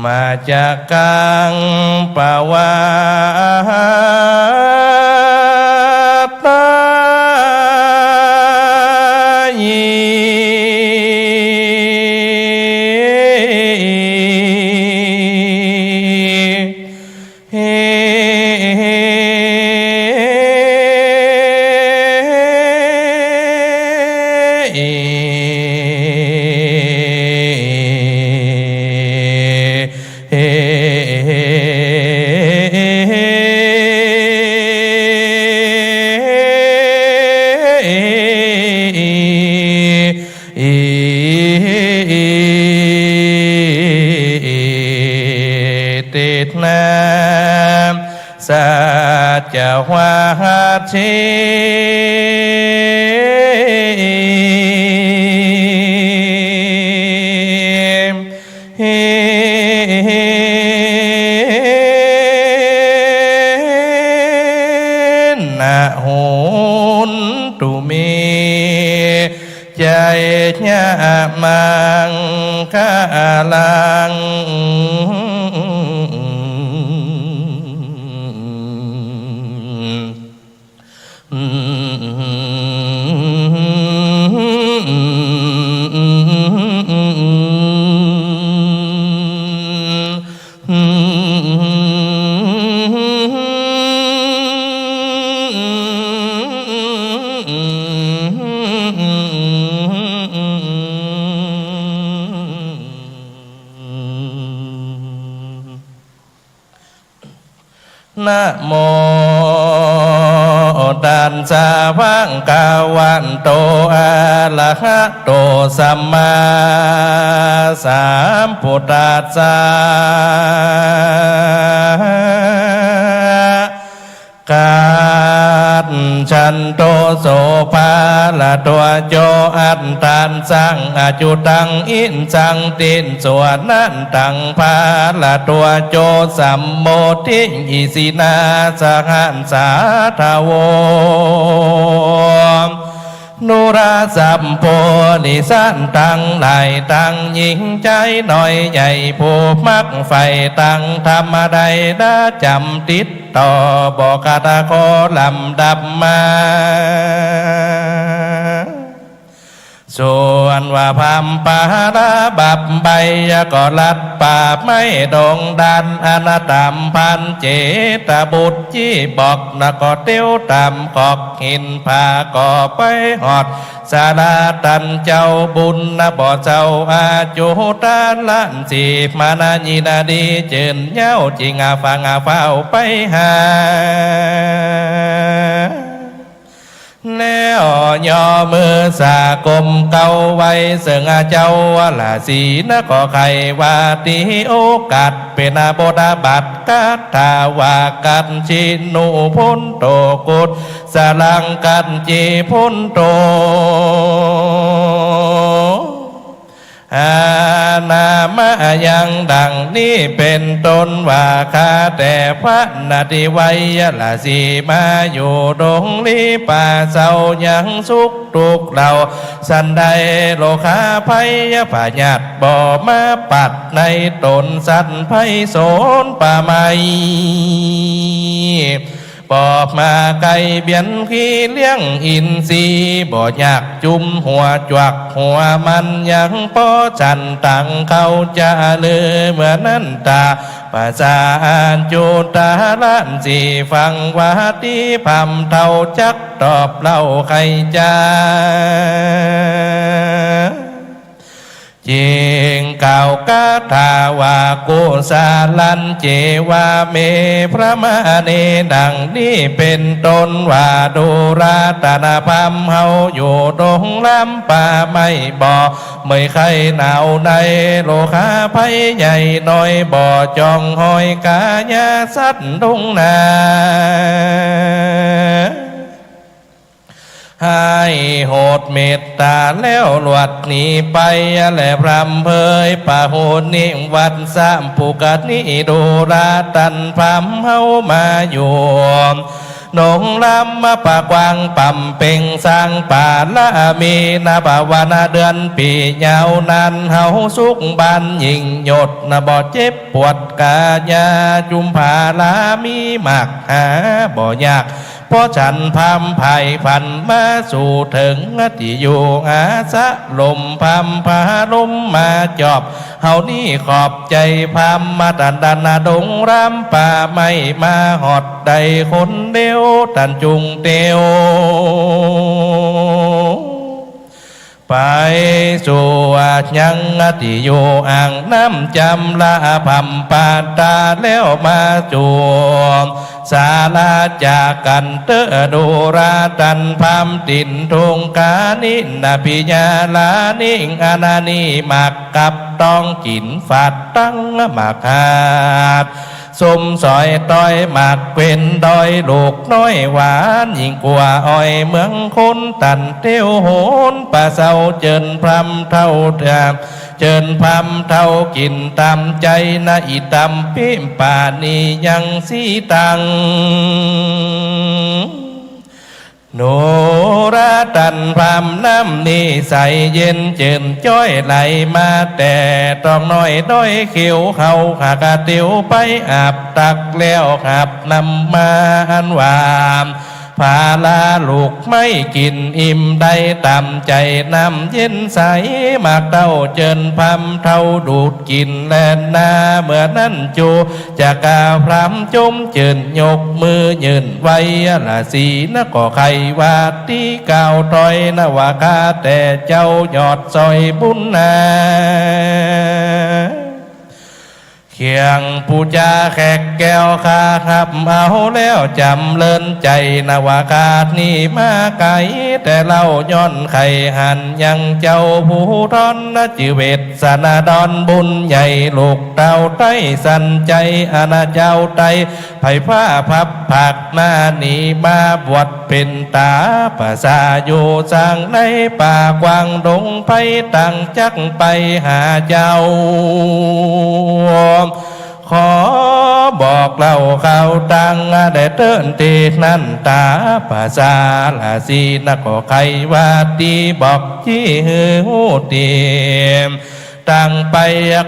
มาจากกังปวาตสัจวาเชนะโหนตุเมใจญะมังคาลังนะโมตัสสะภะคะวะโตอะระหะโตสัมมาสัมพุทธัสสะกัจฉันโตโสภาละตัวโจอันตันสังอจุตังอินสังตินส่วนนั้นตังภาละตัวโจสัมโมทิอิสินาสหันสาทาวนุราสัมโพนิสันตังหลายตังหญิงใจหน่อยใหญ่ผู้มักไฟตังธรรมใดได้จำติดต่อบอกาตะโคลำดับมาส่วนว่าพัมปาราบับใบก็ลัดป่าไม่ดงดันอนาตามพันเจตบุตรจี้บอกนะก็เตี้ยวตามขอกหินผาก็ไปหอดสาราตันเจ้าบุญนะบ่เจ้าอาจุตาลันสีมานานีนาดีเจินเย้าจิงอาฟังอาเฝ้าไปหาแล้วย่อมือสากลมเก่าไว้เสืองเจ้าละสีนะก็ไขว่าตีโอกาสเป็นบทบัตรกัตถาวากันชินุพุนโตกุศสลังกันจีพุนโตอานามายังดังนี้เป็นต้นว่าข้าแต่พระนาติวัยละสีมาอยู่ดงลีป่าเศร้ายังสุขทุกเราสันใดโลคาภัยพญาตบ่มาปัดในตนสันไพโสนป่าไม้ปอบมาไก่เบียนขี้เลี้ยงอินทรีบ่อยากจุ่มหัวจวักหัวมันยังพอจันตังเขาจะลือเหมือนนั้นตาภาษาจุตาลันสีฟังว่าที่พำเท่าจักตอบเล่าใครจะจิงเก่ากาถาวากุสาลันเจวาเมพระมเนดังนี้เป็นต้นว่าดูราตนาพัมเฮาอยู่ตรงลำป่าไม่บ่ไม่ใครหนาวในโลคาภัยใหญ่น้อยบ่อจองหอยกายาสัตว์ดงนา ให้โหดเมตตาแล้วหลวดหนีไปแหละพรำเพยปะโหดนิวัดสามปุกัดนิดูราตันพรำเฮามาอยู่นงลำมาปะกวางป่ำเป่งสร้างป่าละมีนาบาวนาเดือนปียาวนานเฮาสุขบานยิ่งหยดนาบ่เจ็บปวดกายาจุมผาลามีมากหาบ่ยากเพราะฉันพามไผ่พันมาสู่ถึงที่อยู่อาสะลมพามพาลมมาจอบเฮานี่ขอบใจพามมาดันดันดงรำป่าไม่มาหอดใดคนเดียวตันจุงเตียวไปสู่ยังที่อยู่อ่างน้ำจำละพัมปาตาแล้วมาจูมศาลาจากกันเตอดูราตันพามตินทงกานินาปิญาลานิงอนานีมักกับต้องกินฝาดตั้งมาขาดสมสอยต้อยหมากเป็นดอยลูกน้อยหวานยิ่งกว่าอ้อยเมืองคนตันเตี้ยวโหนป่าเศร้าเจินพรำเท่าเดิมเจินพรำเท่ากินตามใจนะอีตำพิมป่านี้ยังสีตังโนราตันพรำน้ำนี่ใสเย็นเจินจ้อยไหลมาแต่ต้องน้อยด้อยเขียวเขาขากะเตียวไปอาบตักแล้วขับนำมาอันหวามพาลาลูกไม่กินอิ่มได้ตามใจน้ำเย็นใสมากเต้าเจินพรำเท่าดูดกินแลนนาเมื่อนั้นจูจะกาพรำจมเจินยกมือยืนไว้ละสีนะก็ใครว่าที่เก่าถอยนะว่าคาแต่เจ้ายอดซอยบุญนาเขียงปูจาแขกแก้วคาทับเอาแล้วจำเลินใจนวากาศนี่มาไกลแต่เล่าย้อนไข่หันยังเจ้าผู้ทอนนะจิเวทสนาดอนบุญใหญ่ลูกเต้าไต้สันใจอาณาเจ้าไตไผ่ผ้าพับผักหน้านี่มาบวชเป็นตาภาษาอยู่สร้างในป่ากว้างดงไผ่ตั้งจักไปหาเจ้าขอบอกเล่าข่าวดังได้เตือนตีนั่นตาภาษาลาสีนักก็ใครว่าตีบอกที่หูเตียมตั้งไป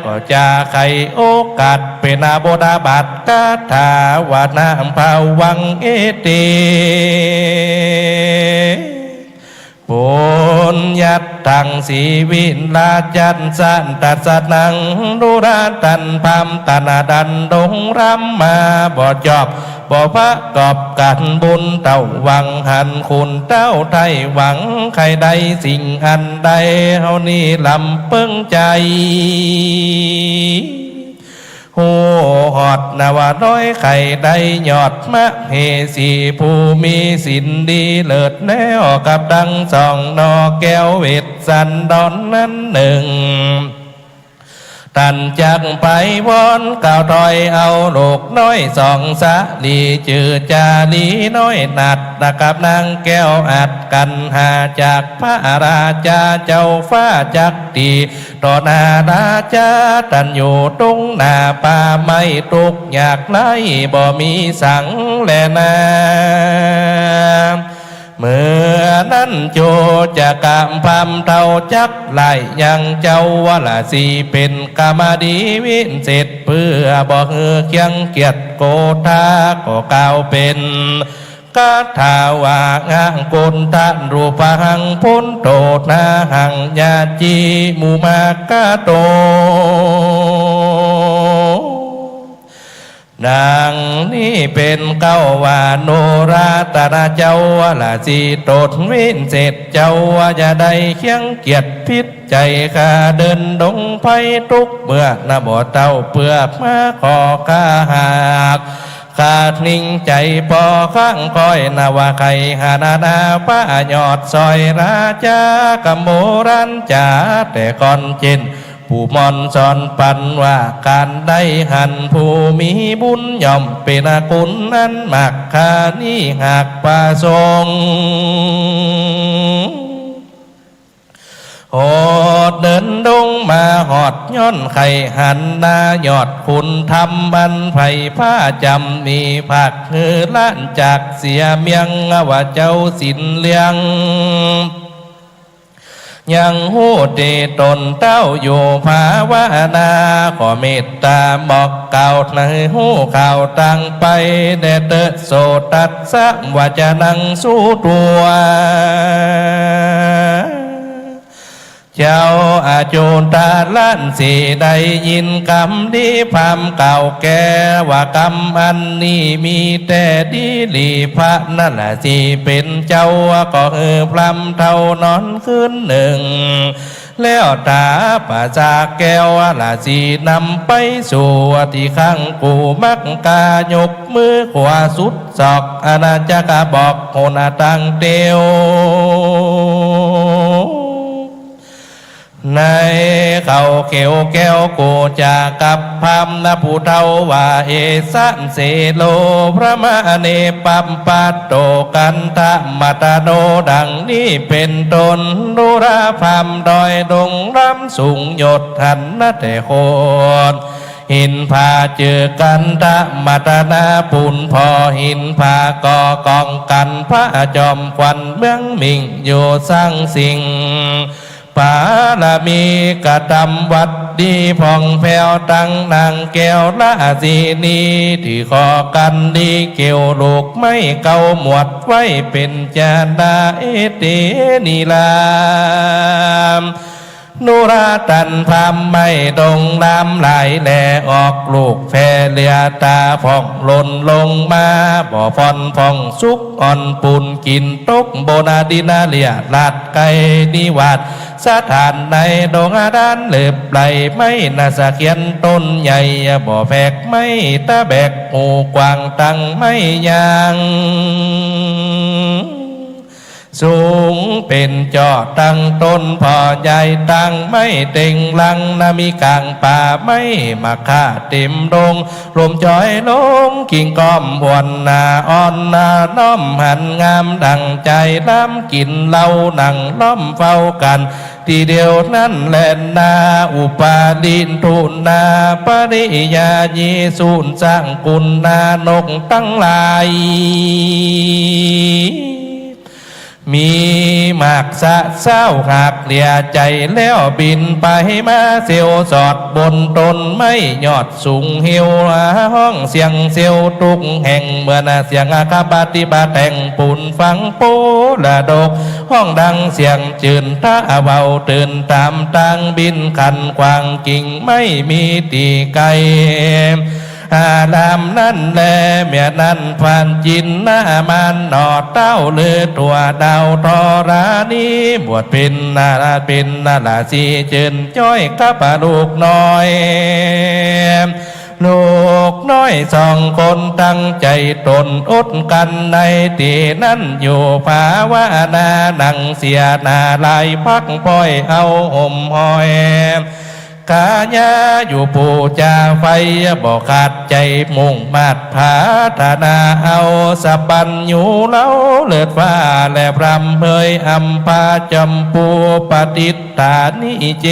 ก็จะใครโอกาสเป็นอาโบดาบัตกาถาวาน้ำภาวังเอติปุญญัตตังสีวินลาจันสันตัสนังดุราตันพามตนาดันดงรำมาบ่จอบบ่พระกอบกันบุญเต้าวังหันคุณเต้าไทยหวังใครใดสิ่งอันใดเฮานี่ลำเปิ้งใจโหหอดนาวาน้อยไข่ได้ยอดมะเฮสีผู้มีสินดีเลิศแล้วกับดังสองนอแก้วเวทสันดอนนั้นหนึ่งตันจักไปวอนก่าวถอยเอาลูกน้อยสองสะลีจือจาลีน้อยนัดตะกับนางแก้วอัดกันหาจากพระราชาเจ้าฟ้าจักตีต่อหน้าราชาตันอยู่ตรงหน้าป่าไม่ตุกอยากไล่บ่มีสังแลนาเมื่อนั้นโจจะกำพำเท่าจักไล่ยังเจ้าวลาสีเป็นกามดีวินเสร็จเพื่อบอกเคียงเกียรติโกธาก็กล่าวเป็นกาถาวางางกุลทันรูปหังพุนโตนาหังญาจีมูมากาโตดังนี้เป็นเก้าวาโนราตนาเจ้าวลาสีตดวินเสร็จเจ้าวาจะได้เคียงเกียรติพิษใจข้าเดินดงไผ่ทุกเมื่อนาบ่เต้าเปือกมาขอข้าหากขาดนิ่งใจพอข้างคอยนาวาไข่หานานาป้ายอดซอยราชากำโมรันจ่าแต่ก่อนเจน ผู้มอนสอนปันว่าการได้หันผู้มีบุญย่อมเป็นคุณนั้นมักคานี้หากประสงค์โหดเดินดงมาหอดย้อนไข่หันนายอดคุณทำบันไผ่ผ้าจำมีผักเฮือล้านจากเสียเมียงว่าเจ้าสินเลียงยังหูเตตนเต้าอยู่ภาวนาขอเมตตาบอกเก่าในหูข่าวตั้งไปแด่เตอโสตัสสะว่าจะนั่งสู้ตัวเจ้าอาโจนตาล้านสีได้ยินคำดีพามเก่าแก่ว่ากรรมอันนี้มีแต่ดีลีพระนั่นแหละสิเป็นเจ้าก็พลำเท่านอนคืนหนึ่งแล้วตาป่าจากแก้วละสีนำไปสู่ที่ข้างกูมักกายกมือขวาสุดศอกอาณาจักรบอกโหนาตังเตียวในเขาเขียวแก้วกูจะกับพามนผู้เทาว่าเอสันเสโลพระมาเนปัมปัตโตกันทะมัตโนดังนี้เป็นตนดุราพามดอยดงรำสูงยศทันนแต่โคนหินผาเจอกันทะมัตนาปุนพอหินผากอกองกันพระจอมควันเมืองมิงอยู่สร้างสิ่งปาลามีกระดำวัดดีผ่องแผ้วตั้งนางแก้วละสีนีที่ขอกันดีเกี่ยวลูกไม่เก่าหมวดไว้เป็นจาดาเอเตนีลามนุราตันพามไม่ดงน้ำไหลแหลออกลูกแพเลียตาผ่องหล่นลงมาบ่อฟอนผ่องสุกอ่อนปุ่นกินตกโบนาดินาเลียลาดไก่นิวัดสถานในดงอาดานเล็บไหลไม่นาสะเขียนต้นใหญ่บ่อแพกไม่ตาแบกหูกวางตังไม่ยางสูงเป็นจอตั้งต้นพอใหญ่ตั้งไม่เต่งลังนามีกลางป่าไม่มาฆ่าเต็มดงลมจอยลงกิ่งก้อมหวนนาอ่อนนาน้อมหันงามดังใจล้ำกินเหล้าหนังล้อมเฝ้ากันทีเดียวนั้นแลนนาอุปาดินทุนนาปริยายีสูนสร้างกุลนานกตั้งหลายมีมากสะเศร้าหักเหลี่ยใจแล้วบินไปมาเสียวสอดบนต้นไม้ยอดสูงเหี่ยวห้องเสียงเสียวตุกแห่งเมื่อนาเสียงอาคาปฏิบัติแต่งปุ่นฟังปูละดกห้องดังเสียงจืนท่าเบาตื่นตามตังบินขันกวางกิ่งไม่มีตีไกลอาดามนั่นแลเมียนั่นผ่านจินหน้ามันหนอเต้าเลือตัวดาวทอรานีบวชเป็นนาลาสีเจินจ้อยข้าปลูกน้อยลูกน้อยสองคนตั้งใจตนอดกันในตีนั่นอยู่ภาวนาหนังเสียนาลายพักปล่อยเอาห่มหอยกาญาอยู่ปูจาไฟบอกขาดใจมุ่งมาดผาธนาเอาสะบันอยู่เล้าเลือดฟ้าและพรำเผยอัมพาจำปูปฏิตานิเจ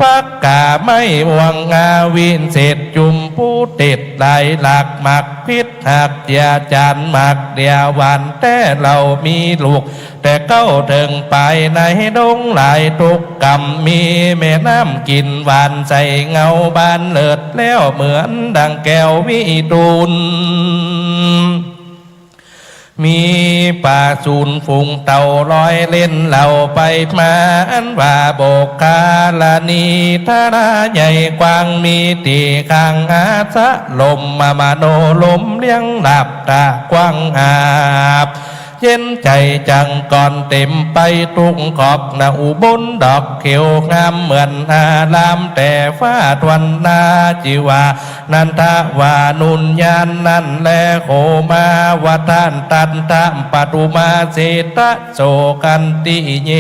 ปักกาไม่หวังงาวินเศษจุมผู้ติดไหลหลักหมักพิษหักยาจานหมักเดียวันแต่เรามีลูกแต่เก้าถึงไปในดงหลายทุกกรรมมีแม่น้ำกินหวานใส่เงาบานเลิศแล้วเหมือนดังแก้ววิตูลมีป่าสูนฝูงเต่าลอยเล่นเหล่าไปมาอันว่าโบกคาลานีทาราใหญ่กว้างมีตีข้างอาสะลมมาโนลมเลี้ยงหลับตากว้างอาบ เย็นใจจังก่อนเต็มไปตุงขอบนาอุบลดอกเขียวงามเหมือนอาลามแต่ฟ้าทวนนาจิวานันทวานุญญาณนั่นแลโคมาวาทานตันตามปตุมาเสตะโสกันติเย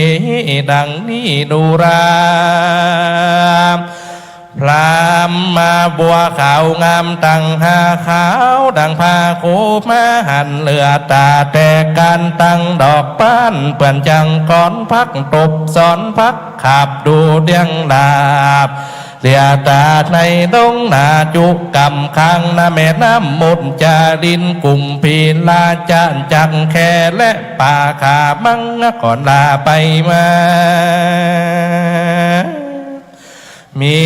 ดังนี้ดูราพรามมาบัวขาวงามตังหาขาวดังพาโคมาหันเหลือตาแต่การตั้งดอกป้านเปื่อนจังก้อนพักตบสอนพักขับดูเดียงดาบเลียตาในดงนาจุกำคังนาแม่น้ำมุดจาดินกลุ่มพีลาจานจังแค่และป่าขามังก่อนลาไปมามี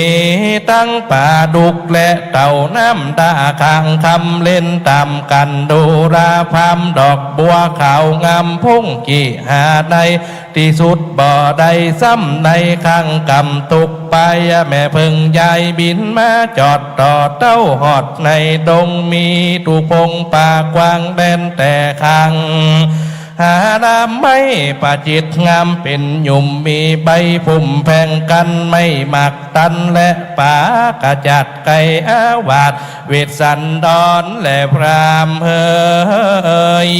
ตั้งป่าดุกและเต่าน้ำตาข้างคำเล่นตามกันดูราพามดอกบัวขาวงามพุ่งกี่หาในที่สุดบ่อใดซ้ำในข้างกำตุกไปแม่พึ่งยายบินมาจอดต่อเต้าหอดในดงมีตุพงป่ากว้างแดนแต่ข้างหาดามไม่ประจิตงามเป็นหยุ่มมีใบพุ่มแพงกันไม่หมักตันและป่ากระจัดไก่อาวาดเวทสันดอนและพรามเฮย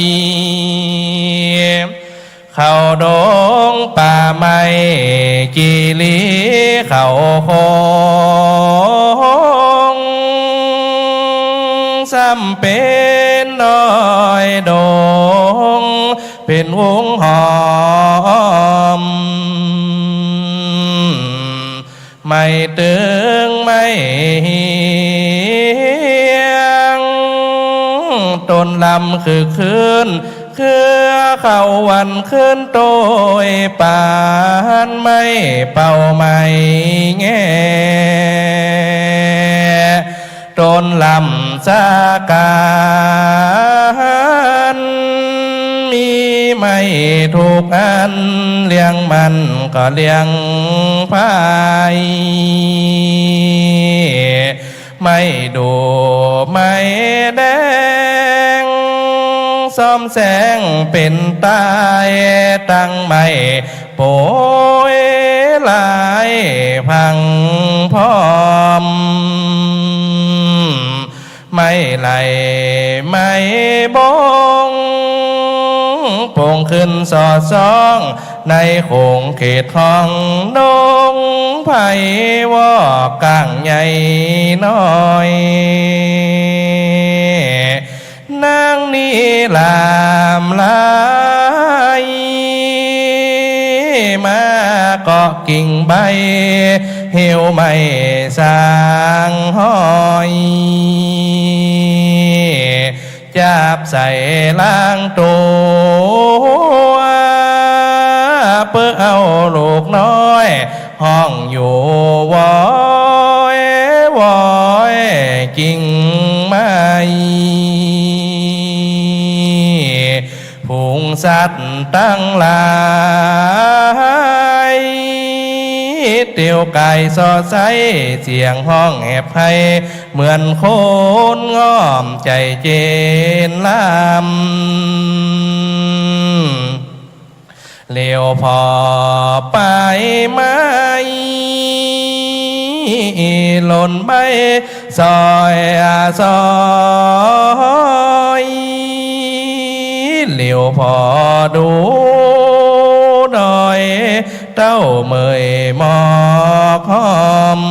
เข้าดงป่าไม้กีลีเข้าคงซ้ำเป็นน้อยดงเป็นวงหอมไม่ตึงไม่เฮียงต้นลำคือคืนคือเข้าวันคืนโตยปานไม่เป่าไม่แง่ต้นลำสาการมีไม่ถูกอันเลี้ยงมันก็เลี้ยงพายไม่ดูไม่แดงซ้อมแสงเป็นตายตั้งไม่โปยลายพังพร้อมไม่ไหลไม่บงโป่งขึ้นสอดซ่องในโขงเขตห้องดงไผ่วอกกางใหญ่น้อยนางนี้ลามลายมาเกาะกิ่งใบเหี่ยวไม่สางห้อยจับใส่ล้างตัวเพื่อเอาลูกน้อยห้องอยู่วอยวอยกิ่งไม้ผูงสัตว์ตั้งหลายเตียวไก่สอดใสเสียงห้องแอบให้เหมือนโคนง้อมใจเจนลำเลี้ยวพอไปไม้หล่นใบซอยซอยเลี้ยวพอดูดอยเต้าเมยหมอกหอม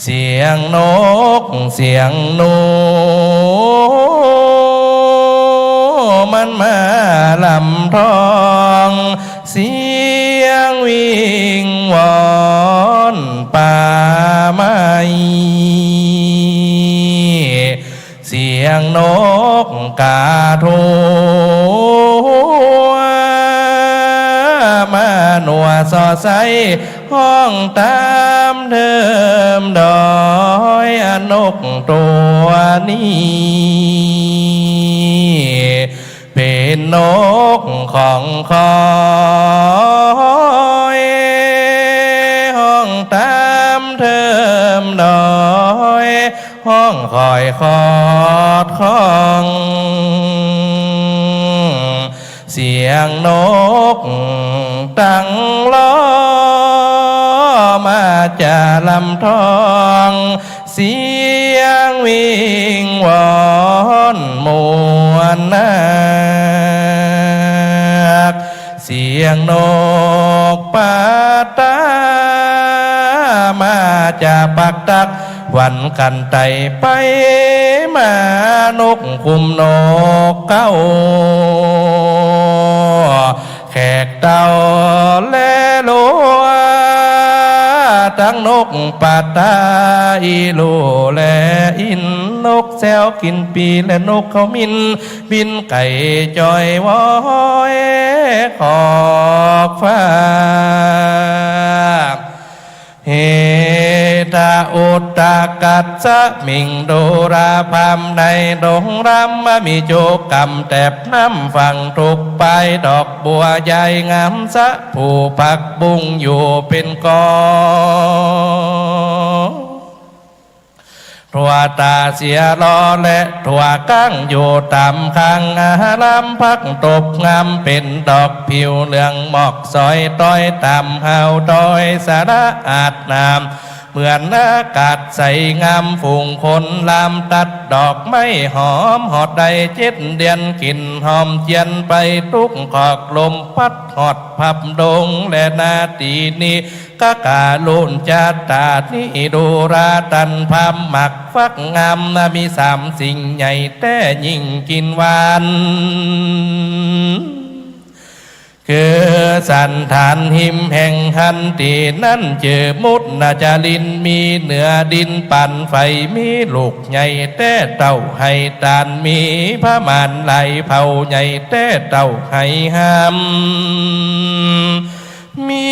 เสียงนกเสียงหนูมันมาลำทองเสียงวิ่งวอนป่าไม้เสียงนกกาโทมาหนัวสอดใสห้องตามเดิมดอยนกตัวนี้เป็นนกของคอยห้องตามเดิมดอยห้องคอยคอดคอง เสียงนกตั้งล้อมาจะลำทองเสียงวิงวอนมวลนาคเสียงนกปาตามาจะปักตักวันกันไตไปมานกคุมนกเก้าแขกเต่าและลัวทั้งนกปาตาอีลูและอินนกแซวกินปีและนกเขามินบินไก่จอยวอยขอบฟ้าเฮตาอุตตากัสสะมิงโดราพามในดงรำมามีโจกำแตบน้ำฝั่งทุกไปดอกบัวใหญ่งามสะผู้ปักบุงอยู่เป็นกองทัวตาเสียรอและทัวกั้งอยู่ตามข้างอาลำพักตบงามเป็นดอกผิวเหลืองหมอกซอยต้อยตามเฮาดอยสาระอาดน้ำเหมือนอากาศใสงามฝูงคนลามตัดดอกไม้หอมหอดใด7 เดือนกลิ่นหอมเจียนไปทุกขอกลมพัดหอดพับดงและนาตีนี้กะกาลุนจาตานี่ดูราตันพามหมักฟักงามมี3 สิ่งใหญ่แต่ยิ่งกินหวานคือสันฐานหิมแห่งหันตีนั่นเจอมุดนาจาลินมีเหนือดินปั่นไฟมีลูกใหญ่แต่เต่าให้ตานมีพระมานไหลเผาใหญ่แต่เต่าให้ห้ามมี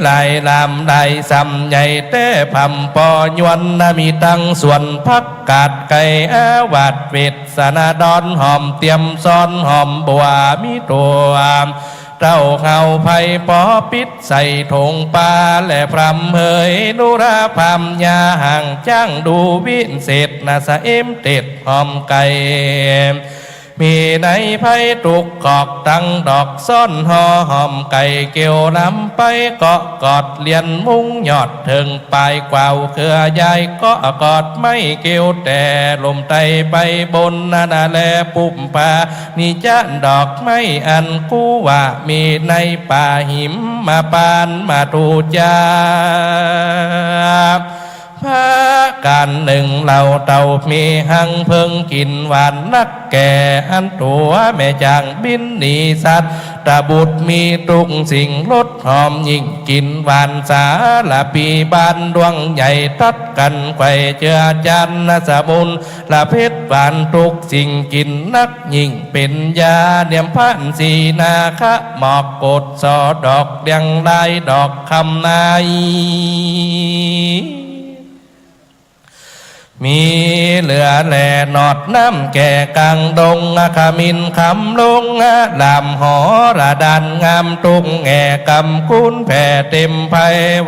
หลายลำหลายซ้ำใหญ่แต่พำปอยวนมีตั้งส่วนพักกาดไก่อาวาดเวทสนาดอนหอมเตรียมซ้อนหอมบัวมีตัวเจ้าเขาไผ่ปอปิดใส่ถงปลาและพรำเฮยนุราพามยาห่างจ้างดูวินเศษนาสะเอ็มเต็ดหอมไก่มีในไผ่ตุกกอกตั้งดอกซ่อนหอหอมไก่เกี่ยวลำไปเกาะกอดเลียนมุงยอดถึงปลายกวาวเครือใหญ่ก็กอดไม่เกี่ยวแต่ลมไตไปบนนาแลปุ่มป่านี่จ้านดอกไม้อันกู้ว่ามีในป่าหิมมาปานมาตูจาพระการหนึ่งเราเต่ามีหังเพิ่งกินหวานนักแก่อันตัวแม่จางบินหนีสัตว์ตาบุตรมีตุกสิ่งรสหอมยิ่งกินหวานสาละปีบานดวงใหญ่ทัดกันไข่เจือจันนสมุนละเพชรหวานตุกสิ่งกินนักยิ่งเป็นยาเดียมพันสีนาคะหมอกกดสอดอกเดียงลายดอกคำนายมีเหลือแหล่นอดน้ำแก่กลางดงขมินคำลงลำหอระดันงามตุงแง่กำคุ้นแผ่เต็มไพ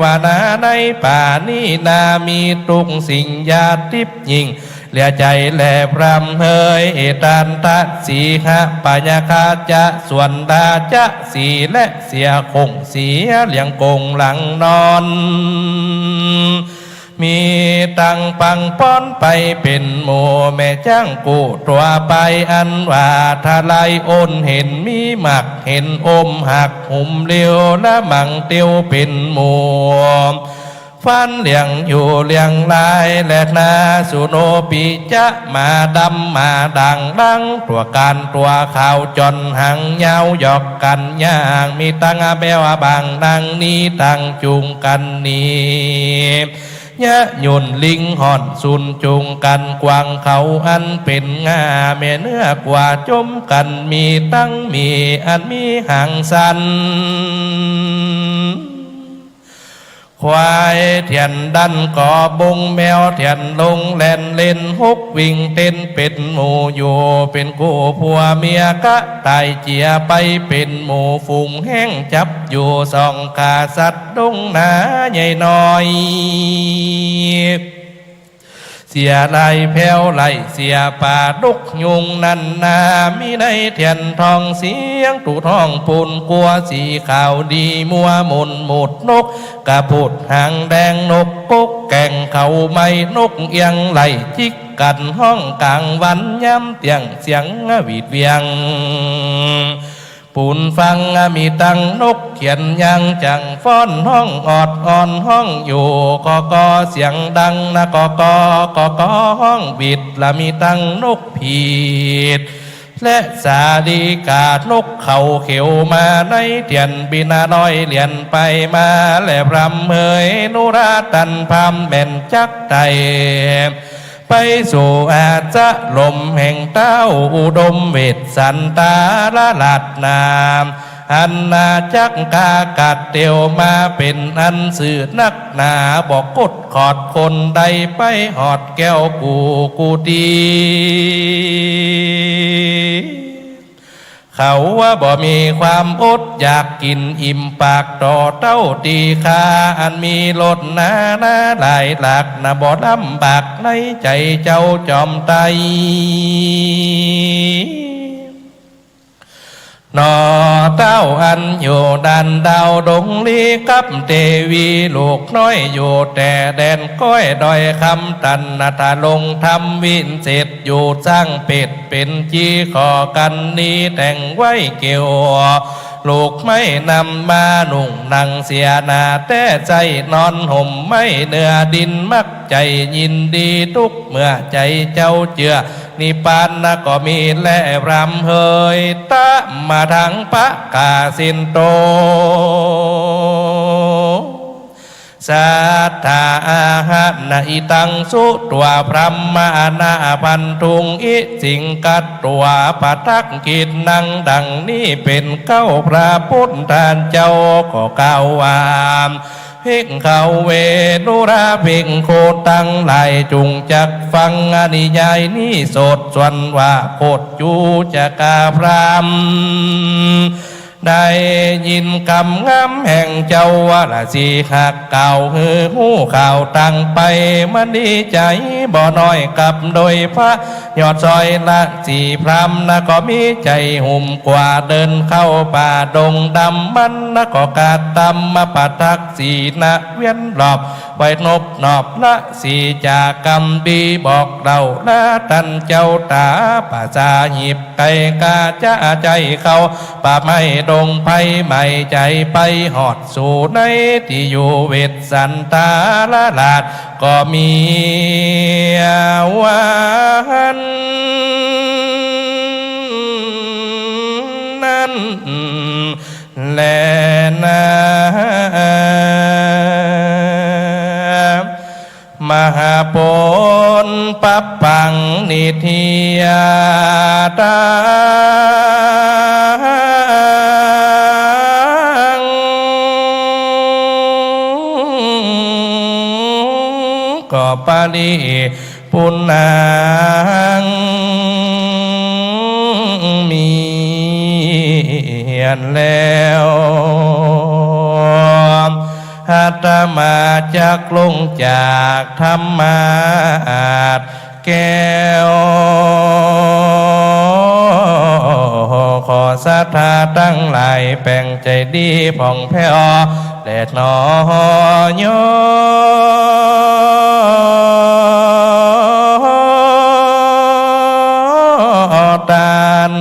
วานาในป่านี้นามีตุงสิ่งยาทิพยิ่งเหลือใจแหล่พรำเฮยเอตันตัดสีหะปัญญาคาจะส่วนดาจะสีและเสียคงเสียเลี้ยงกงหลังนอนมีตังปังป้อนไปเป็นหมู่แม่จ้างกูตัวไปอันว่าทลายโอนเห็นมีหมักเห็นอมหักหุ่มเลี้ยวและมังเตียวเป็นหมู่ฟันเลี้ยงอยู่เลี้ยงลายและนาสุโนปิจะมาดำมาดังดังตัวการตัวข่าวจนหังเงาหยอกกันย่างมีตังอาเบวบางดังนี้ตังจุงกันนี้ยะหยุนลิงห่อนสุนจุงกันกวางเขาอันเป็นงาแม่เนื้อกว่าจมกันมีตั้งมีอันมีหางสันควายเถียนดันก่อบงแมวเถียนลงแล่นเล่นฮุกวิ่งเต้นเป็นหมู่อยู่เป็นกู้ผัวเมียกะตายเจียไปเป็นหมู่ฝูงแห้งจับอยู่สองกาสัตว์ดงนาใหญ่น้อยเส เสียลายแผ่วไหลเสียป่าดุกยุงนันนามีในเทียนทองเสียงตูท้องปูนกัวสีขาวดีมัวมุนหมุดนกกระปุดหางแดงนกกุกแก่งเขาไม่นกเอียงไหลจิกกันห้องกลางวันย้ำเตียงเสียงหวีดเวียงปูนฟังมีตังนกเขียนยังจังฟ้อนห้องออดอ่อนห้องอยู่กอเสียงดังนะกอห้องบิดละมีตังนกผีดและสาดีกาดนกเขาเขียวมาในเทียนบินาน้อยเลียนไปมาแหลบรำเมยนุราตันพามแม่นจักไตไปสู่อาจะลมแห่งเต้าอุดมเวทสันตาละหลัดนามอันนาจักกากัดเตียวมาเป็นอันสื่อนักหนาบอกกดขอดคนใดไปหอดแก้วกูดีเขาว่าบ่มีความอดอยากกินอิ่มปากต่อเต้าตีคาอันมีรสหนาหลายหลักนะบ่ลำบากในใจเจ้าจอมไตนอเต้าอันอยู่ดันดาวดงลีกับเทวีลูกน้อยอยู่แต่แดนก้อยดอยคำตันนาตาลงทำวินเสร็จอยู่สร้างเป็ดเป็นจีขอกันนี้แต่งไว้เกี่ยวลูกไม่นำมาหนุ่งนังเสียนาแต่ใจนอนห่มไม่เนื้อดินมักใจยินดีทุกเมื่อใจเจ้าเจือนิปานนะก็มีและรำเฮยตะมาทางปะกาสินโตสัทธาอาหะนะอิตังสุตัวพรหมานาพันทุงอิสิงกัตตัวปะทักกิจนังดังนี้เป็นเก้าพระพุทธานเจ้าก็กล่าวว่าพิกเขาเวนุราพิกโคตังหลายจุงจักฟังอนิยายนี้โสดส่วนว่าโคตจูจะกาพรามได้ยินคำงามแห่งเจ้าว่าละสีหักเก่าหือหูข่าวตั้งไปมันดีใจบ่น้อยกับโดยพระยอดซอยละสีพรำนะก็มีใจหุ่มกว่าเดินเข้าป่าดงดำมันนะก็กาดตำมาปะทักสีนะเวียนหลอบไว้นบนอบละสีจากกำบีบอกเราละตันเจ้าตาป่าจาหิบไก่กาจะใจเขาป่าไม่ดงไปไม่ใจไปหอดสู่ในที่อยู่เวทสันตาละลาดก็มีวันนั้นแลนะมหาปนปัปปังนิทิยาตาก็ปาลีปุณนังมีนแล้วหัตมาจากลงจากธรรมาสแก้วขอศรัทธาตั้งหลายแปลงใจดีผ่องแผ้วและนอยตัน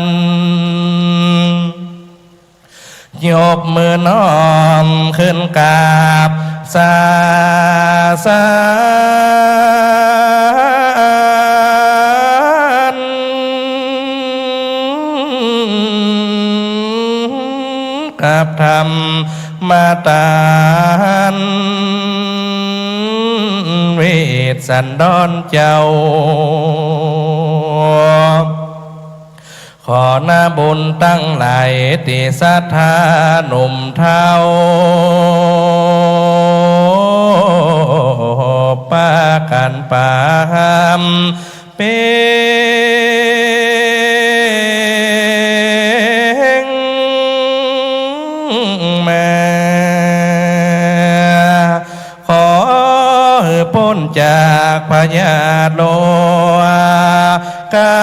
ยกมือน้อมขึ้นกราบสารกับธรรมมาตานเวทสันดรเจ้าขอหน้าบุญตั้งหลายติสัทธาหนุ่มเท้าป้ากันปามเป็นมาขอพ้น จากพญาโลกา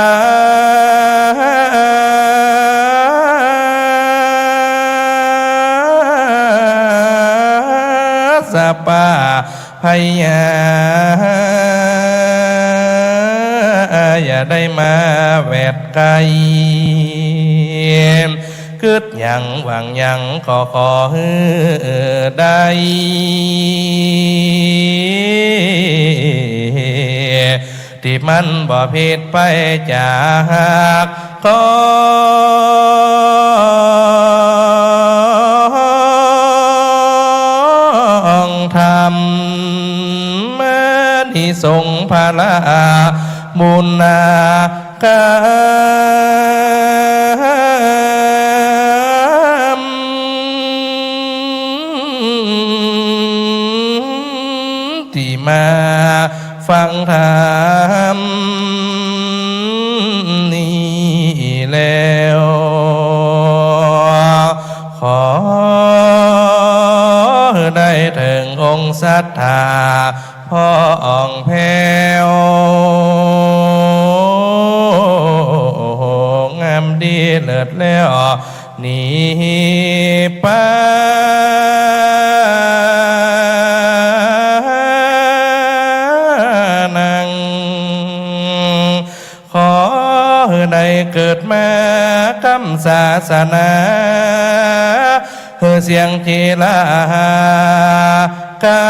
สปาพญาอย่าได้มาแวดไกลกึดหยังหวังหยังขอฮือได้ที่มันบ่ผิดไปจากของธรรมเมื่อที่ทรงพาลามุนาที่มาฟังธรรมนี้แล้วขอได้ถึงองค์ศรัทธาพ่ออ่องแผ้วงามดีเลิศแล้วนี่ไปขอได้เกิดมากำศาสนาเสียงจีลากา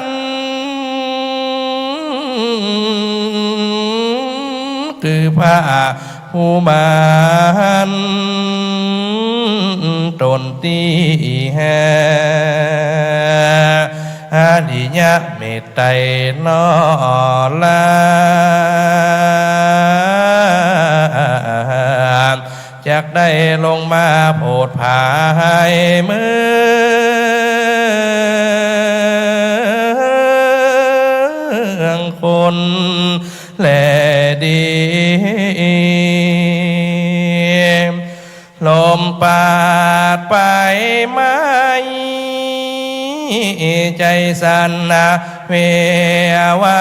นคือพระผู้มานตนตีแหอาดิยะเมตไตรนอลาจากได้ลงมาโปรดภายเมืองคนแลดีลมปาดไปไหมใจสั่นนะเววา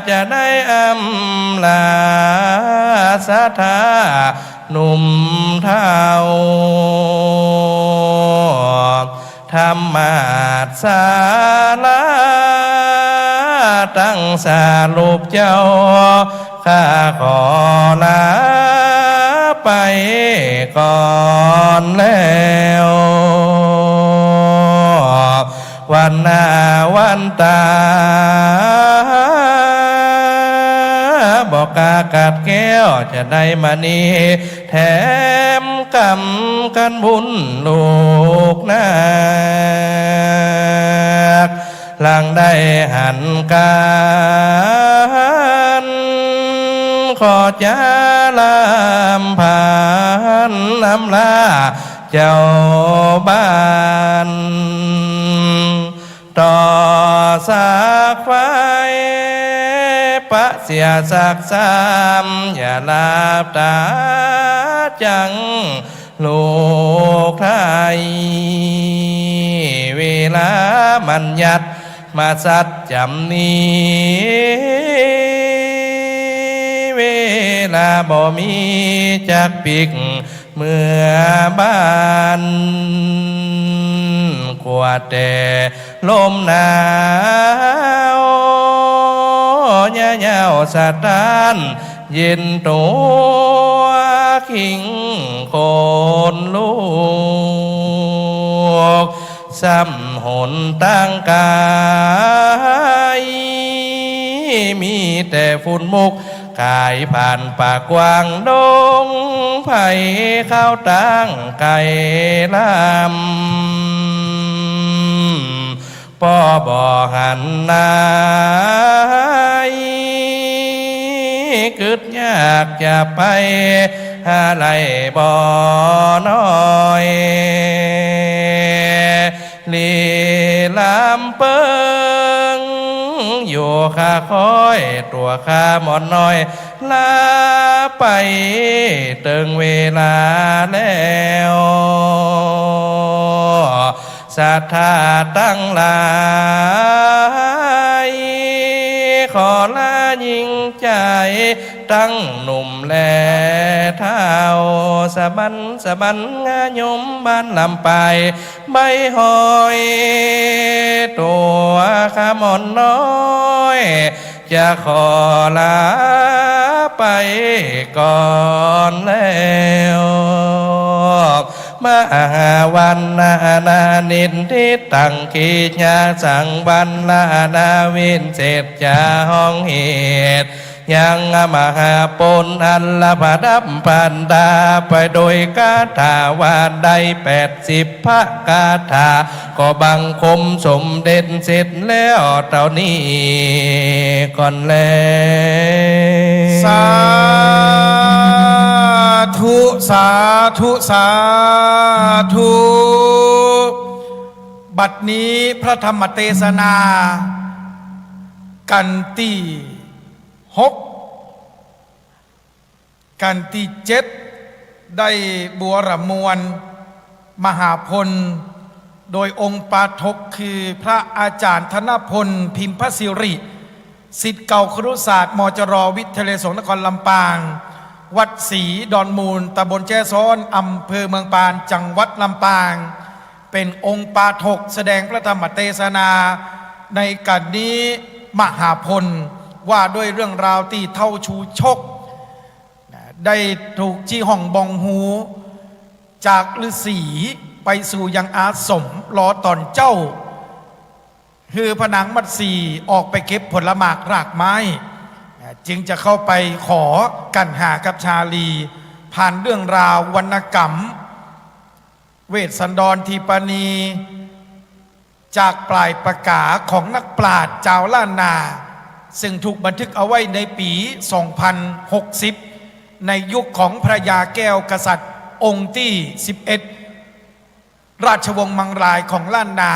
จะได้อำลาสะทาหนุ่มเท่าธรรมาสาลาตั้งสารูปเจ้าข้าขอลาไปก่อนแล้ววันหน้าวันตาบอกกากัดแก้วจะได้มานีแถมกำกันบุญลูกนาคหลังได้หันการขอจาลามผ่านน้ำลาเจ้าบ้านต่อสากไฟปะเสียสักสามอย่าลาบตาจังลูกไทยเวลามันยัดมาสัดจำนี้เวลาบ่มีจักปิกเมื่อบ้านกว่าแต่ลมหนาวเงาสะตานเย็นตัวขิงโคนลูกซ้ำหนตั้งกายมีแต่ฝุ่นมุกกายผ่านปากกว้างดงไผ่ข้าวตั้งไก่ลำป่อบ่อหันนายกึดยากจะไปอะไรบ่อน้อยลีลำเปิงอยู่ข้าคอยตัวข้าหมอนน้อยลาไปถึงเวลาแล้ว ศรัทธาตั้งหลายขอลายิ่งใจตั้งหนุ่มแลเท้าสะบันงายมบ้านลำไปใบหอยตัวขมอนน้อยจะขอลาไปก่อนแล้วมหาวันนานินทิตังกิญาสังบันลานาวินเศษจาห้องเหตุยังมหาปุณอัลลพดับพันดาไปโดยคาถาวาได้80 พระคาถาก็บังคมสมเด็จเสร็จแล้วเท่านี้ก่อนแล้วสาธุสาธุสาธุบัดนี้พระธรรมเทศนากันที่6กันที่7ได้บัวรมวลมหาพลโดยองค์ปาฐกคือพระอาจารย์ธนพลพิมพศิริศิษย์เก่าครุศาสตร์มจร.วิทยาลัยสงฆ์นครลำปางวัดศรีดอนมูลตำบลแจ้ซ้อนอำเภอเมืองปานจังหวัดลำปางเป็นองค์ปาฐกแสดงพระธรรมเทศนาในกันนี้มหาพลว่าด้วยเรื่องราวที่เท่าชูชกได้ถูกจี้ห่องบองหูจากฤาษีไปสู่ยังอาสมรอตอนเจ้าคือผนังมัดสีออกไปเก็บผลหมากรากไม้จึงจะเข้าไปขอกันหากับชาลีผ่านเรื่องราววรรณกรรมเวสสันดรทีปณีจากปลายประกาของนักปราชญ์เจ้าล้านนาซึ่งถูกบันทึกเอาไว้ในปี 2060 ในยุคของพระยาแก้วกษัตริย์องค์ที่ 11 ราชวงศ์มังรายของล้านนา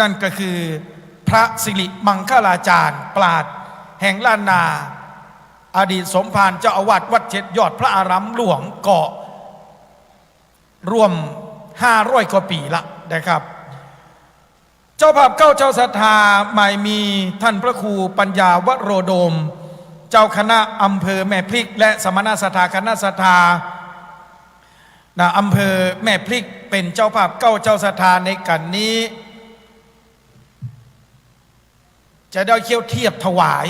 นั่นก็คือพระสิริมังคลาจารย์ปราชญ์แห่งล้านนาอดีตสมภารเจ้าอาวาสวัดเจ็ดยอดพระอารามหลวงเกาะร่วม500 กว่าปีละนะครับเจ้าภาพเก้าเจ้าศรัทธาหมายมีท่านพระครูปัญญาวโรโดมเจ้าคณะอำเภอแม่พริกและสมณศรัทธาคณะศรัทธาอำเภอแม่พริกเป็นเจ้าภาพเก้าเจ้าศรัทธาในกันนี้จะได้เคี่ยวเทียบถวาย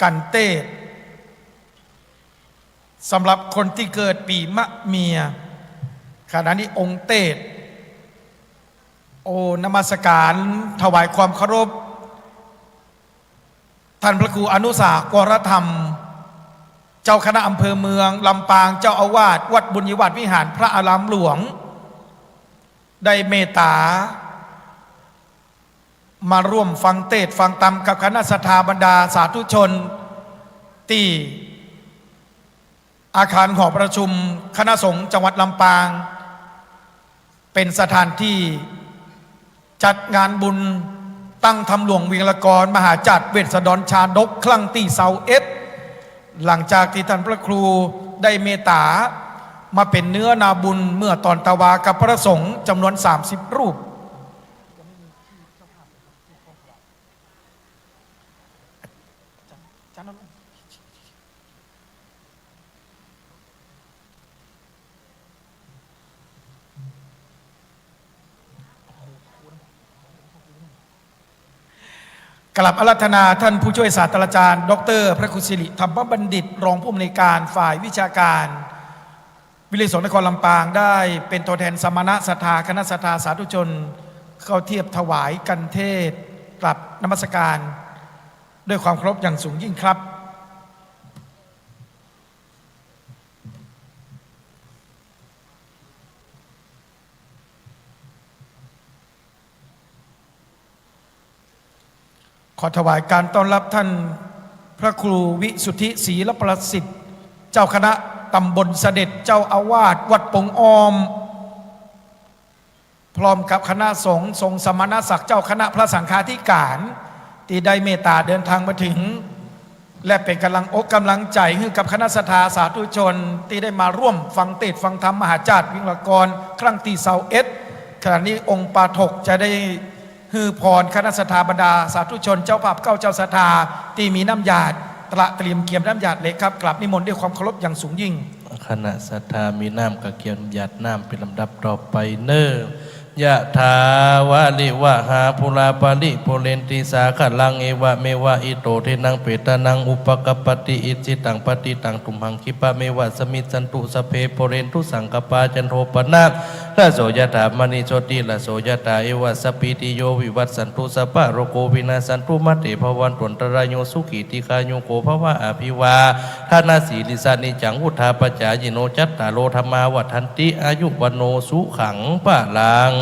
กันเตศสำหรับคนที่เกิดปีมะเมียขณะนี้องค์เตศนมัสการถวายความเคารพท่านพระครูอนุสากรธรรมเจ้าคณะอำเภอเมืองลำปางเจ้าอาวาสวัดบุญยวาสวิหารพระอารามหลวงได้เมตตามาร่วมฟังเทศน์ฟังธรรมกับคณะศรัทธาบรรดาสาธุชนที่อาคารหอประชุมคณะสงฆ์จังหวัดลำปางเป็นสถานที่จัดงานบุญตั้งธรรมหลวงเวียงละกรมหาจัดเวสสันดรชาดกครั้งที่21หลังจากที่ท่านพระครูได้เมตตามาเป็นเนื้อนาบุญเมื่อตอนตะวากับพระสงฆ์จำนวน30 รูปกราบอาราธนาท่านผู้ช่วยศาสตราจารย์ดร.พระครูสิริธรรมบัณฑิตรองผู้อำนวยการฝ่ายวิชาการวิเลยสงฆ์นครลำปางได้เป็นตัวแทนสมณศรัทธาคณะศรัทธาสาธุชนเข้าเทียบถวายกันเทศกราบนมัสการด้วยความเคารพอย่างสูงยิ่งครับขอถวายการต้อนรับท่านพระครูวิสุทธิศรีละประสิทธิ์เจ้าคณะตำบลเสด็จเจ้าอาวาสวัดปงออมพร้อมกับคณะสงฆ์ทรงสมณศักดิ์เจ้าคณะพระสังฆาธิการที่ได้เมตตาเดินทางมาถึงและเป็นกำลังอกกำลังใจให้กับคณะศรัทธาสาธุชนที่ได้มาร่วมฟังเทศน์ฟังธรรมมหาจารย์วิงละกรครั้งที่21 ขณะนี้องค์ปาถกจะได้ฮือพรคณะสัทธาบรรดาสาธุชนเจ้าภาพเก้าเจ้าสัทธาที่มีน้ำหยาดตระเตรียมเกียมน้ำหยาดเลยครับกราบนิมนต์ด้วยความเคารพอย่างสูงยิ่งคณะสัทธามีน้ำกระเกียมหยาดน้ำเป็นลำดับต่อไปเนอยะถาวะลิวะหาภูราปาลิโพเรนติสาขลังเอวะเมวะอิโตเทนังเปตานังอุปกปติอิจิตังปฏิตังตุมหังคิปะเมวะสมิจันตุสเพโพเรนตุสังกปาจันโทปนาละโสยถามณีโชติละโสยถาเอวะสปิติโยวิวัตสันตุสปะโรโกวินาสันตุมัตเตภวันตุนตรายโยสุขีติคาโยโกภวะอภิวาทานาสีลิสานิจังวุธาปจายโนจัตตาโลธรรมาวัฏันติอายุวโนสุขังปะลัง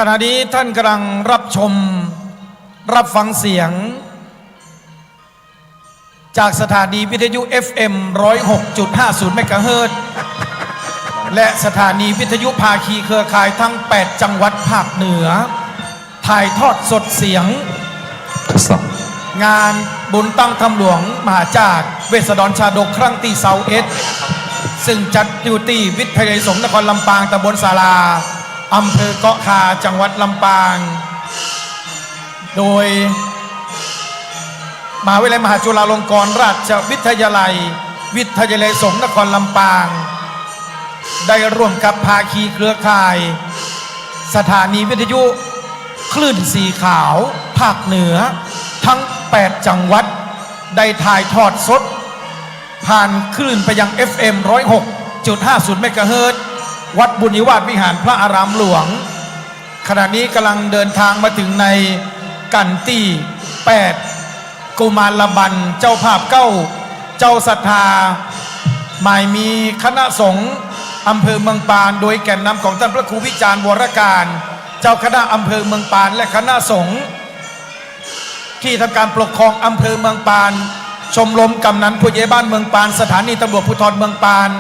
ขณะนี้ท่านกำลังรับชมรับฟังเสียงจากสถานีวิทยุ FM 106.50 เมกะเฮิรตซ์และสถานีวิทยุภาคีเครือข่ายทั้ง 8 จังหวัดภาคเหนือถ่ายทอดสดเสียงงานบุญตั้งธรรมหลวงมหาจารย์เวสดรชาดกครั้งที่21ซึ่งจัดอยู่ที่วิทยาลัยสงฆ์นครลำปางตำบลศาลาอำเภอเกาะคาจังหวัดลำปางโดยมหาวิทยาลัยมหาจุฬาลงกรณราชวิทยาลัยวิทยาลัยสงฆ์นครลำปางได้ร่วมกับภาคีเครือข่ายสถานีวิทยุคลื่นสีขาวภาคเหนือทั้ง 8 จังหวัดได้ถ่ายทอดสดผ่านคลื่นไปยัง FM 106.50 เมกะเฮิรตซ์วัดบุญนิวาสวิหารพระอารามหลวงขณะนี้กำลังเดินทางมาถึงในกันที่8กุมารบันเจ้าภาพเก้าเจ้าศรัทธาหมายมีคณะสงฆ์อำเภอเมืองปานโดยแก่นนำของท่านพระครูวิจารณ์วรการเจ้าคณะอำเภอเมืองปานและคณะสงฆ์ที่ทำการปกครองอำเภอเมืองปานชมรมกำนันผู้ใหญ่บ้านเมืองปานสถานีตำรวจภูธรเมืองปาน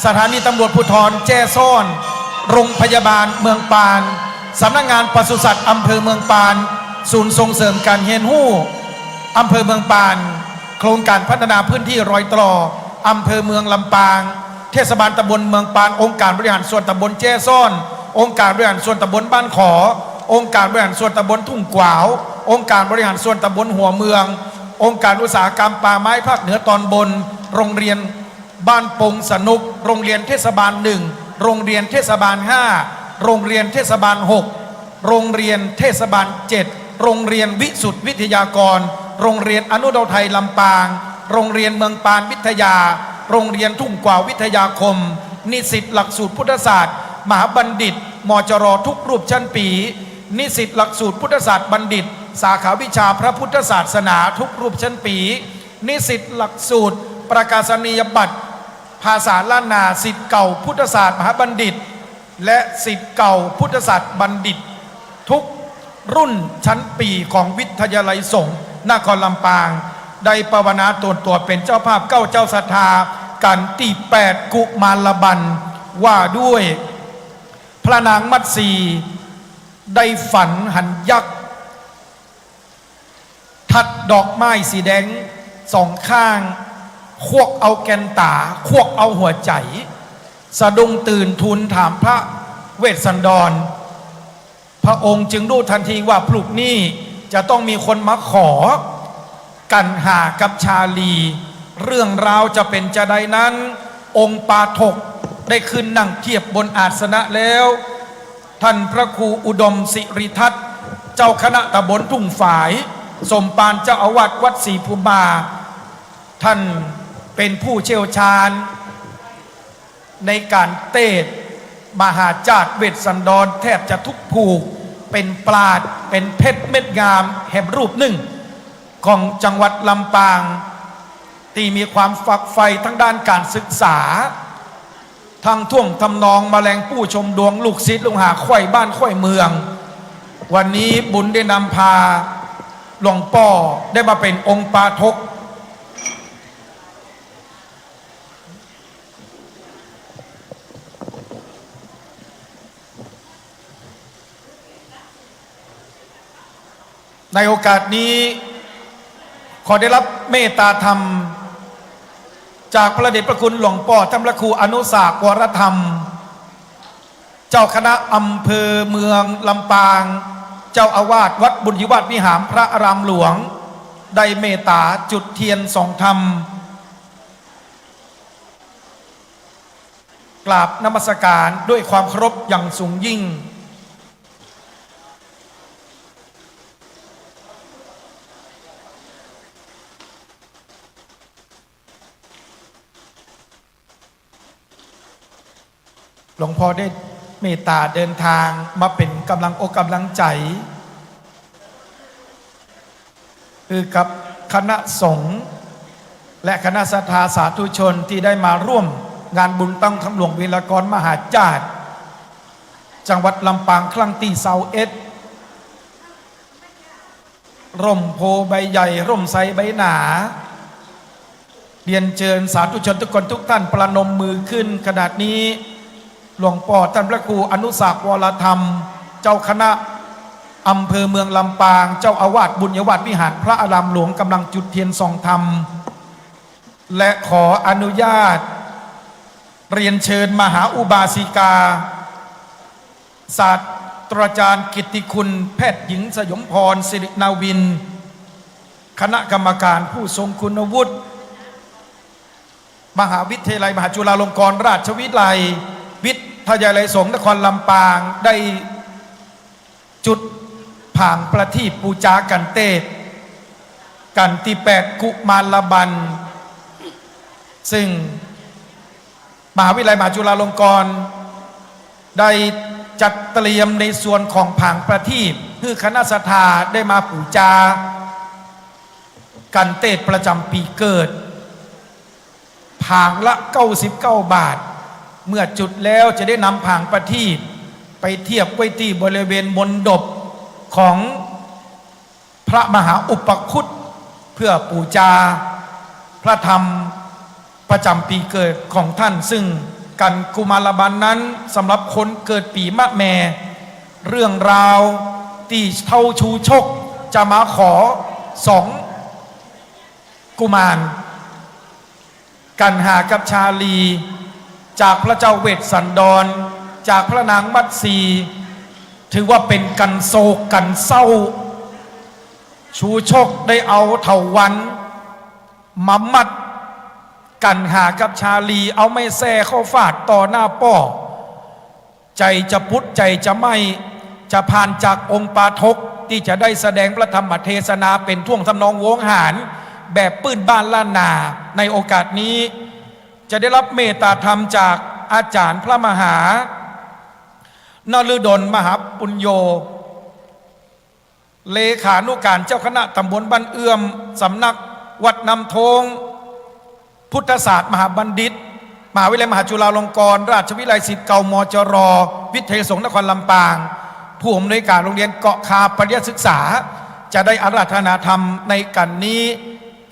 สถานีตำรวจภูธรแจ้ซ่อนโรงพยาบาลเมืองปานสำนักงานปศุสัตว์อำเภอเมืองปานศูนย์ส่งเสริมการเฮียนหู้อำเภอเมืองปานโครงการพัฒนาพื้นที่รอยต่ออำเภอเมืองลำปางเทศบาลตำบลเมืองปานองค์การบริหารส่วนตำบลแจ้ซ่อนองค์การบริหารส่วนตำบลบ้านขอองค์การบริหารส่วนตำบลทุ่งกวาวองค์การบริหารส่วนตำบลหัวเมืององค์การอุตสาหกรรมป่าไม้ภาคเหนือตอนบนโรงเรียนบ้านปงสนุกโรงเรียนเทศบาล1โรงเรียนเทศบาล5โรงเรียนเทศบาล6โรงเรียนเทศบาล7โรงเรียนวิสุทธิวิทยากรโรงเรียนอนุดาวไทยลำปางโรงเรียนเมืองปานวิทยาโรงเรียนทุ่งกวาววิทยาคมนิสิตหลักสูตรพุทธศาสตร์มหาบัณฑิตมจรทุกรูปชั้นปีนิสิตหลักสูตรพุทธศาสตร์บัณฑิตสาขาวิชาพระพุทธศาสนาทุกรูปชั้นปีนิสิตหลักสูตรประกาศนียบัตรภาษาล้านนาศิษย์เก่าพุทธศาสตร์มหาบัณฑิตและศิษย์เก่าพุทธศาสตร์บัณฑิตทุกรุ่นชั้นปีของวิทยาลัยสงฆ์นครลำปางได้ภาวนาตัวเป็นเจ้าภาพเก้าเจ้าศรัทธากันที่8กุมารบันว่าด้วยพระนางมัตสีได้ฝันหันยักษ์ทัดดอกไม้สีแดงสองข้างควกเอาแกนตาควกเอาหัวใจสะดุ้งตื่นทูลถามพระเวสสันดรพระองค์จึงรู้ทันทีว่าพลุกนี้จะต้องมีคนมาขอกันหากับชาลีเรื่องราวจะเป็นจะใดนั้นองค์ปาถกได้ขึ้นนั่งเทียบบนอาสนะแล้วท่านพระครูอุดมศิริทัตเจ้าคณะตำบลทุ่งฝายสมปานเจ้าอาวาสวัดศรีภูมาท่านเป็นผู้เชี่ยวชาญในการเทศน์มหาจารย์เวสสันดรแทบจะทุกผูกเป็นปราชญ์เป็นเพชรเม็ดงามแห่งรูปหนึ่งของจังหวัดลำปางที่มีความฝักใฝ่ทั้งด้านการศึกษา ทางท่วงทำนองแมลงผู้ชมดวงลูกศิษย์ลุงหาค่อยบ้านค่อยเมืองวันนี้บุญได้นำพาหลวงพ่อได้มาเป็นองค์ปาทกในโอกาสนี้ขอได้รับเมตตาธรรมจากพระเดชพระคุณหลวงพ่อท่านพระครูอนุสาวรธรรมเจ้าคณะอำเภอเมืองลำปางเจ้าอาวาสวัดบุญยวาสวิหารพระอารามหลวงได้เมตตาจุดเทียนส่องธรรมกราบนมัสการด้วยความเคารพอย่างสูงยิ่งหลวงพ่อได้เมตตาเดินทางมาเป็นกำลังอกกำลังใจคือกับคณะสงฆ์และคณะศรัทธาสาธุชนที่ได้มาร่วมงานบุญตั้งคำหลวงวีรกรมหาจาตุจังหวัดลำปางครั้งที่21ร่มโพใบใหญ่ร่มไทรใบหนาเรียนเชิญสาธุชนทุกคนทุกท่านประนมมือขึ้นขณะนี้หลวงพ่อท่านพระครูอนุสาวรธรรมเจ้าคณะอำเภอเมืองลำปางเจ้าอาวาสบุญยวาสวิหารพระอารามหลวงกำลังจุดเทียนส่องธรรมและขออนุญาตเรียนเชิญมหาอุบาสิกาศาสตราจารย์กิตติคุณแพทย์หญิงสยมพรสิรินาวินคณะกรรมการผู้ทรงคุณวุฒิมหาวิทยาลัยมหาจุฬาลงกรณราชวิทยาลัยวิทยาลัยสงฆ์นครลำปางได้จุดผ่างประทีปปูจากันเตศกันที่8กุมารบันซึ่งมหาวิทยาลัยมหาจุฬาลงกรณ์ได้จัดเตรียมในส่วนของผ่างประทีปเพื่อคณะศรัทธาได้มาปูจากันเตศประจำปีเกิดผ่างละ99 บาทเมื่อจุดแล้วจะได้นำผ่างประทีปไปเทียบไว้ที่บริเวณมณฑปของพระมหาอุปคุตเพื่อปูจาพระธรรมประจำปีเกิดของท่านซึ่งกันกุมารบันนั้นสำหรับคนเกิดปีมะแม่เรื่องราวที่เท่าชูชกจะมาขอ2กุมารกันหากับชาลีจากพระเจ้าเวสสันดรจากพระนางมัตสีถือว่าเป็นกันโศกกันเศร้าชูชกได้เอาเถาวันมามัดกันหากับชาลีเอาไม่แซ่เข้าฟาดต่อหน้าป้อใจจะพุทธใจจะไม่จะผ่านจากองค์ปาทกที่จะได้แสดงพระธรรมเทศนาเป็นท่วงทำนองโวงหารแบบปื้นบ้านล้านนาในโอกาสนี้จะได้รับเมตตาธรรมจากอาจารย์พระมหานฤดลมหาปุญโญเลขานุการเจ้าคณะตำบลบ้านเอื้อมสำนักวัดนำทงพุทธศาสตร์มหาบัณฑิตมหาวิทยาลัยมหาจุฬาลงกรณราชวิทยาลัยศิษย์เก่ามจรวิทยาสงฆ์นครลำปางผู้อำนวยการโรงเรียนเกาะคาปริยศึกษาจะได้อาราธนาธรรมในกันนี้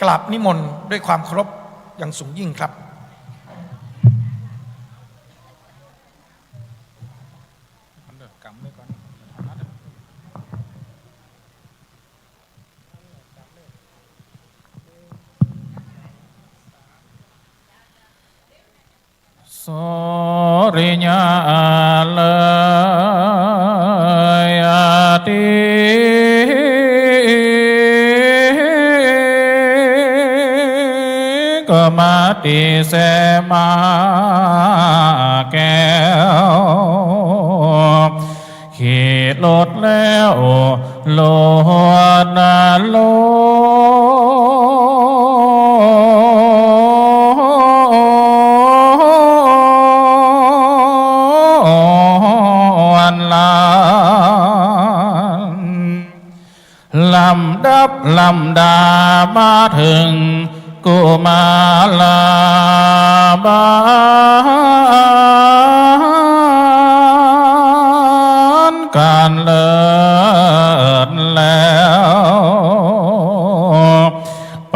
กราบนิมนต์ด้วยความเคารพอย่างสูงยิ่งครับ โสริญาเลยอาทิก็มาติเสมาแก้วขีดลดแล้วโลนาโลลำดับลำดามาถึงกุมาลาบา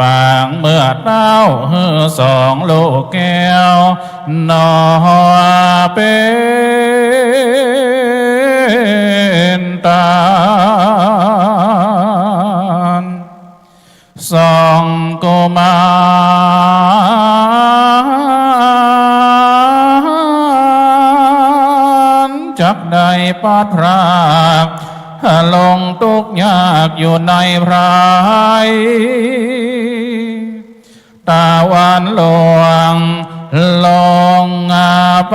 ปางเมื่อเต้าสองโลกแก้วนอเป็นตาสองกุมารจักได้ปัดพรากลงทุกข์ยากอยู่ในพรายตาวันหลวงลงไป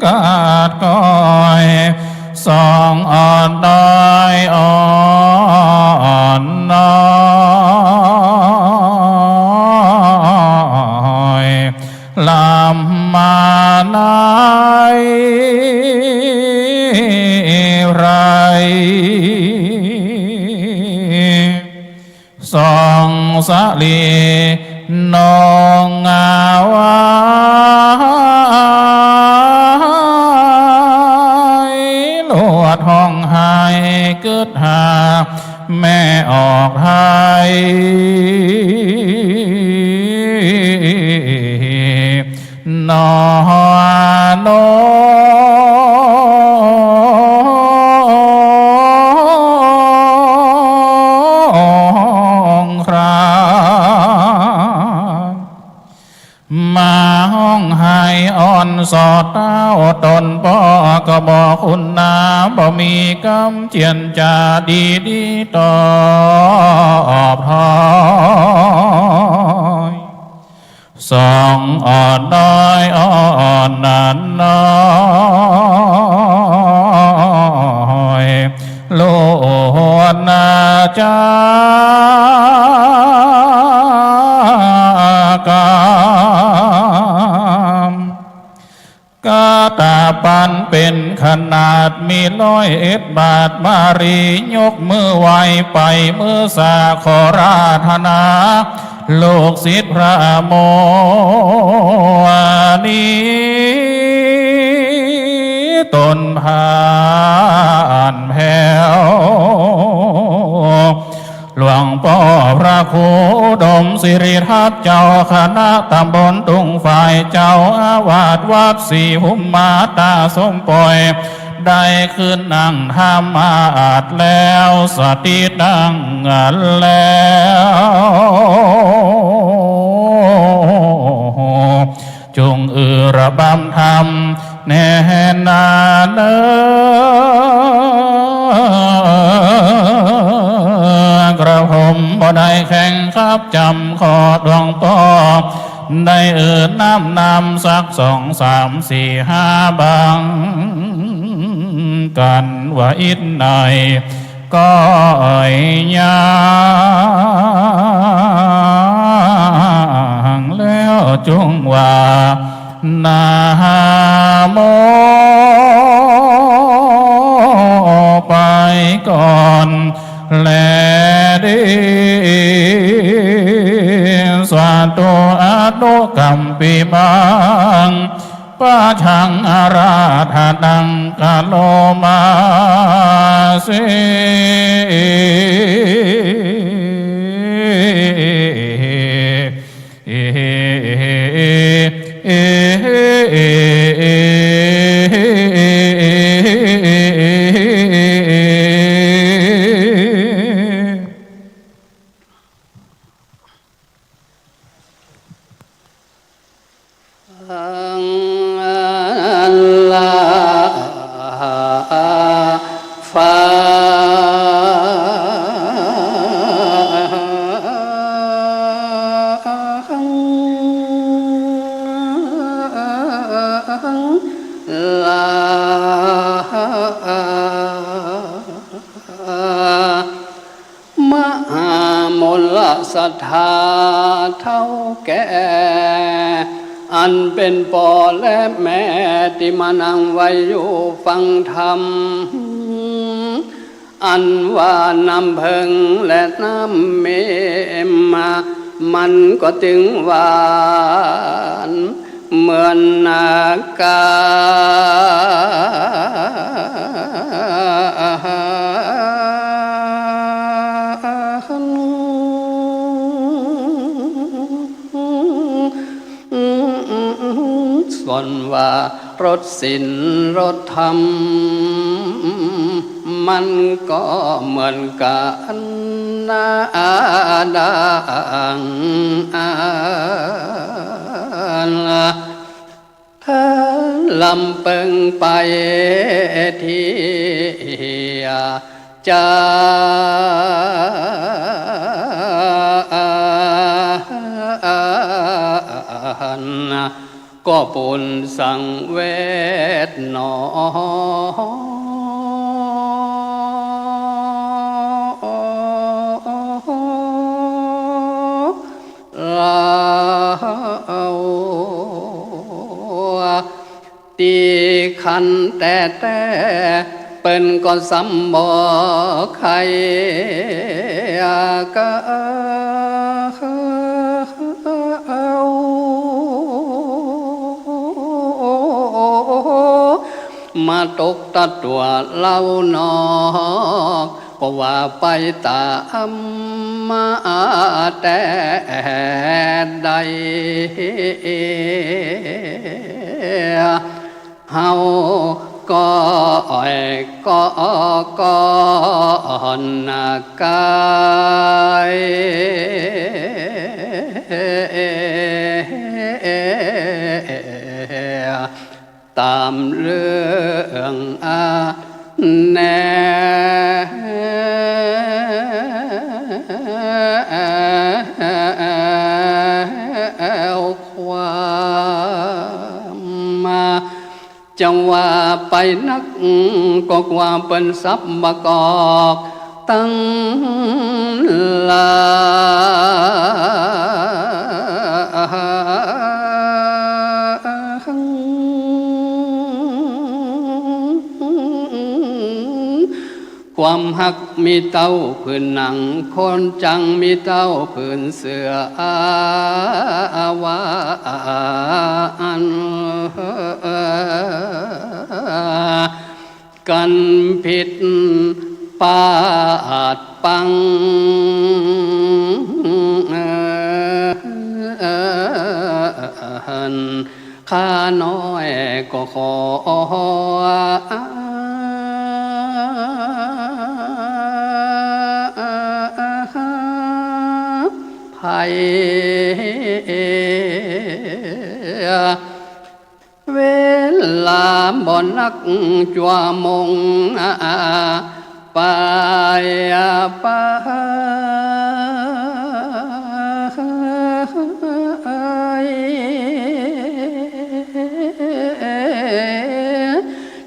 กาดก้อยสองอ่อนน้อยอ่อนน้อยลำมาในไรสองสะลีนองงาวายลวดห้องหายเกิดหาแม่ออกไทยนอนครามาห้องไห้อ่อนสอดเต้าตนพ่อก็บอกคุณนาบ่มีกำเจียนจาดีต่อบทอยสองอ่อนน้อยอ่อนนั้นน้อยโลดนาจากามกาตาปันเป็นขนาดมี101 บาทมารียกมือไหวไปมือสาขอราธนาลูกศิษย์พระโมนีตนผ่านแผ่วหลวงพ่อพระครูดมสิริทัตเจ้าคณะตำบลตุงฝ่ายเจ้าอาวาสวัดศรีหุมมาตาสมปอยได้ขึ้นนั่งธรรมาอาจแล้วสติตั้งแล้วจงระบำธรรมแน่นาเนกระผมบ่ได้แข่งขับจำขอดวงพ่อได้น้ำสัก2 3 4 5บางกันว่าอิดไหนก็ยางแล้วจงว่านาโมไปก่อนแลดีสวาตุอาตุกัมปิบังปะชังอาราธนังกะโลมาเสศรัทธาเท่าแก่อันเป็นพ่อและแม่ที่มานั่งไว้อยู่ฟังธรรมอันว่าน้ำเพิงและน้ำเมมามันก็ถึงหวาน เหมือนนากาส่วนว่ารถศิลป์รถธรรมมันก็เหมือนกันนาดังลำเปิงไปที่จะก็ปุญสังเวทหนอตีขันแต่เป็นก็ซ้ำบ่ใครก็มาตกตัดตัวเล่านอกก็ว่าไปตามมาแต่ใดเฮาก็นากายตามเรื่องแนวความมาจังว่าไปนักก็ความเป็นทรัพย์มากอกตั้งลาความหักมีเต้าผืนหนังคนจังมีเต้าผืนเสืออาวาน กันผิดปาดปังข้าน้อยก็ขอภัยเวลาบ่นักจัวมงไป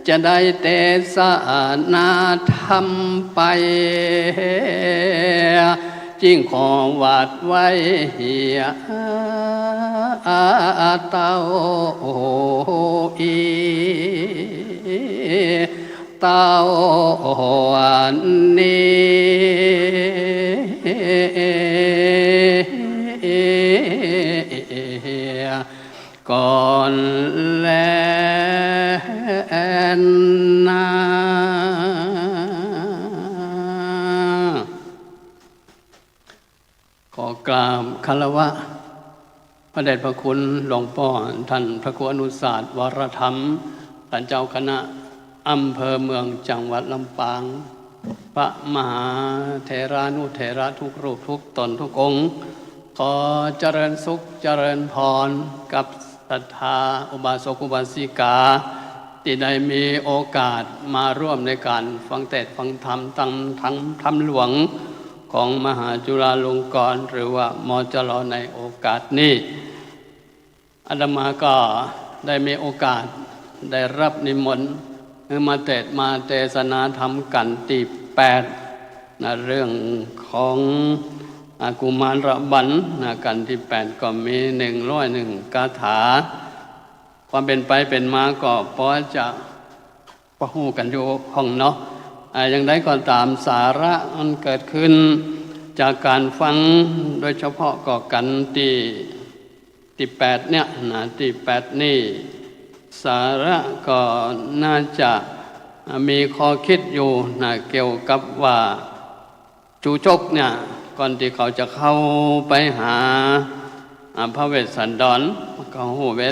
จะได้แต่สานาทำไปจิ้งของวาดไว้เหียเต้าอีเต้านี้ก่อนแลนนาขอกราบคารวะพระเดชพระคุณหลวงพ่อท่านพระครูอนุศาสตร์วรธรรมท่านเจ้าคณะอำเภอเมืองจังหวัดลำปางพระมหาเถรานุเถระทุกรูปทุกตนทุกองค์ขอเจริญสุขเจริญพรกับศรัทธาอุบาสกอุบาสิกาที่ได้มีโอกาสมาร่วมในการฟังเทศน์ฟังธรรมตั้งธรรมหลวงของมหาจุฬาลงกรณ์หรือว่ามจล.ในโอกาสนี้อาตมาก็ได้มีโอกาสได้รับนิมนต์มาเทศนาธรรมกันที่8นะเรื่องของกุมารบัณฑนะกันที่8ก็มี101คาถาความเป็นไปเป็นมาก็พอจะพหูกันอยู่ห้องเนาะอย่างไรก็ตามสาระมันเกิดขึ้นจากการฟังโดยเฉพาะก็กันที่ ที่8เนี่ยนะที่8นี่สาระก็น่าจะมีข้อคิดอยู่นะเกี่ยวกับว่าจูจกเนี่ยก่อนที่เขาจะเข้าไปหาพระเวสสันดรก็หูเว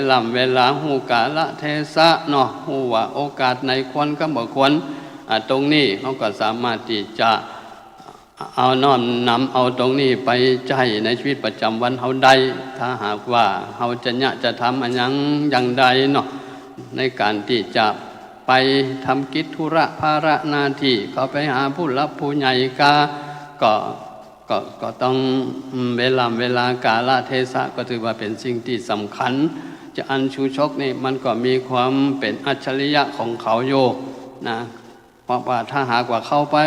ลาหูกาละเทศะเนาะหูว่าโอกาสไหนควรก็บ่ควรตรงนี้เขาก็สามารถที่จะเอาน้อมนำเอาตรงนี้ไปใช้ในชีวิตประจำวันเขาได้ถ้าหากว่าเขาจะทำอันอย่างใดเนาะในการที่จะไปทำกิจธุระภาระหน้าที่เขาไปหาผู้รับผู้ใหญ่ก็ต้องเวลากาลเทศะก็ถือว่าเป็นสิ่งที่สำคัญจะอันชูชกนี่มันก็มีความเป็นอัจฉริยะของเขาโยนะเพราะว่าถ้าหากว่าเข้าไป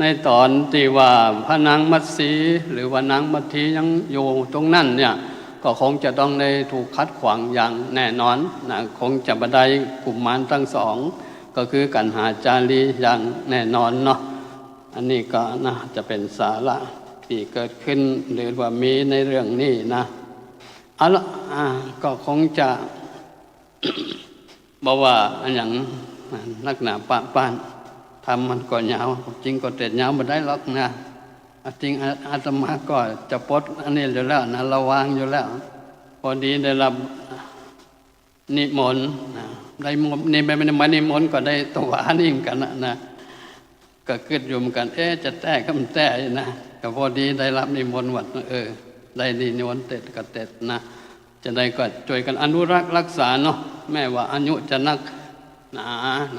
ในตอนที่ว่าพระนางมัตสีหรือว่านางมัทธียังอยู่ตรงนั้นเนี่ยก็คงจะต้องได้ถูกคัดขวางอย่างแน่นอนนะคงจะบันไดกลุ่มมารทั้งสองก็คือกันหาจารีอย่างแน่นอนเนาะอันนี้ก็นะจะเป็นสาระที่เกิดขึ้นหรือว่ามีในเรื่องนี้นะเอาละก็คงจะ บอกว่าอันอย่างนักหนาปะป้านทำมันก็ยาวจริงก็เต็ดยาวมาได้หรอกนะจริงอาตมาก็จะปลดอันนี้อยู่แล้วนะระวางอยู่แล้วพอดีได้รับนิมนต์ได้นี่ไม่ได้มานิมนต์ก็ได้ตวานี่กันนะก็คิดอยู่เหมือนกันจะแต้ก็มันแต้นะก็พอดีได้รับนิมนต์วัดได้นิมนต์เต็ดก็เต็ดนะจะได้ก็ช่วยกันอนุรักษ์รักษาเนาะแม้ว่าอายุจะนักน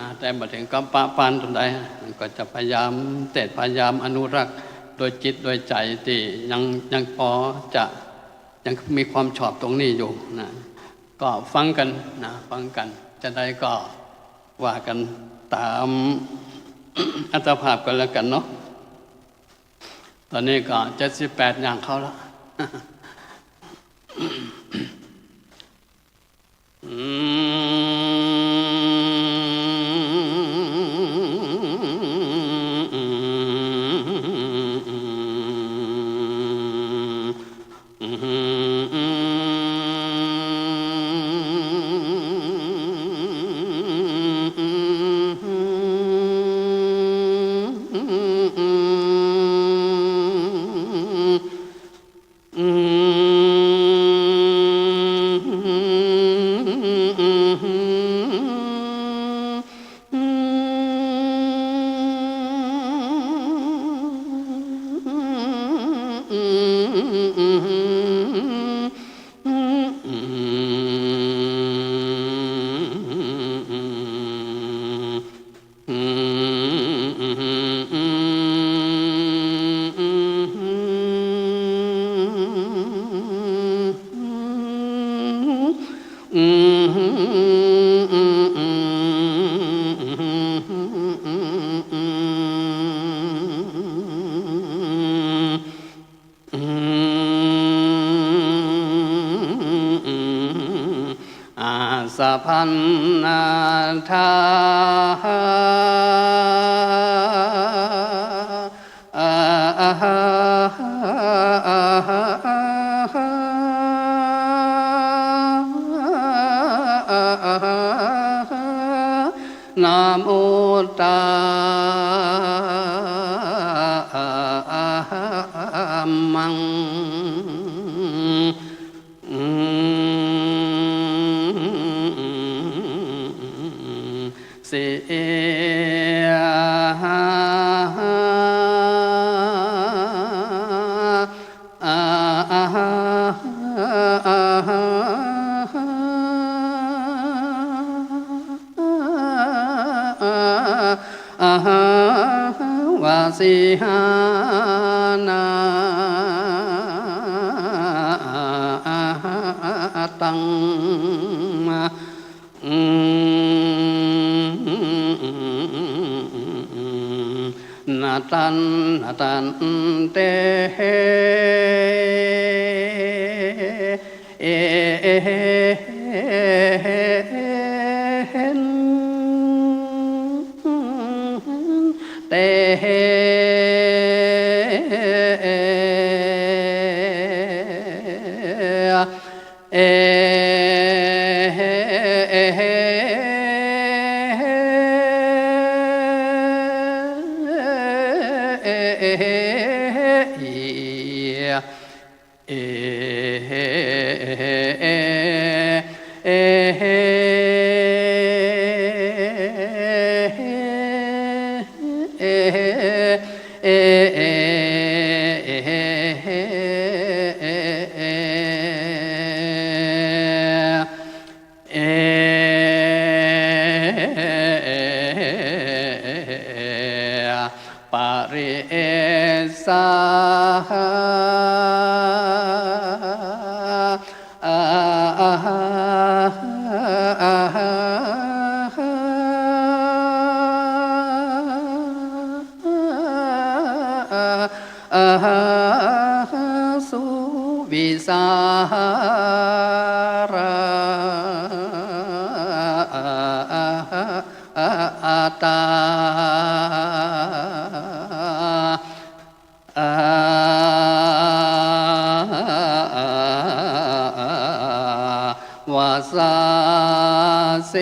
ะแต่บัดถึงกับปะปานตรงใดก็จะพยายามพยายามอนุรักษ์โดยจิตโดยใจที่ยังพอจะยังมีความชอบตรงนี้อยู่นะก็ฟังกันนะฟังกันจะได้ก็ว่ากันตามอัตภาพกันแล้วกันเนาะตอนนี้ก็78อย่างเข้าแล้วสัพพันนาทานะโมตัสมังเสียวาสิหานาตังนาตันเตเตเอ ปริสาสุวิสาราตาวาสาเส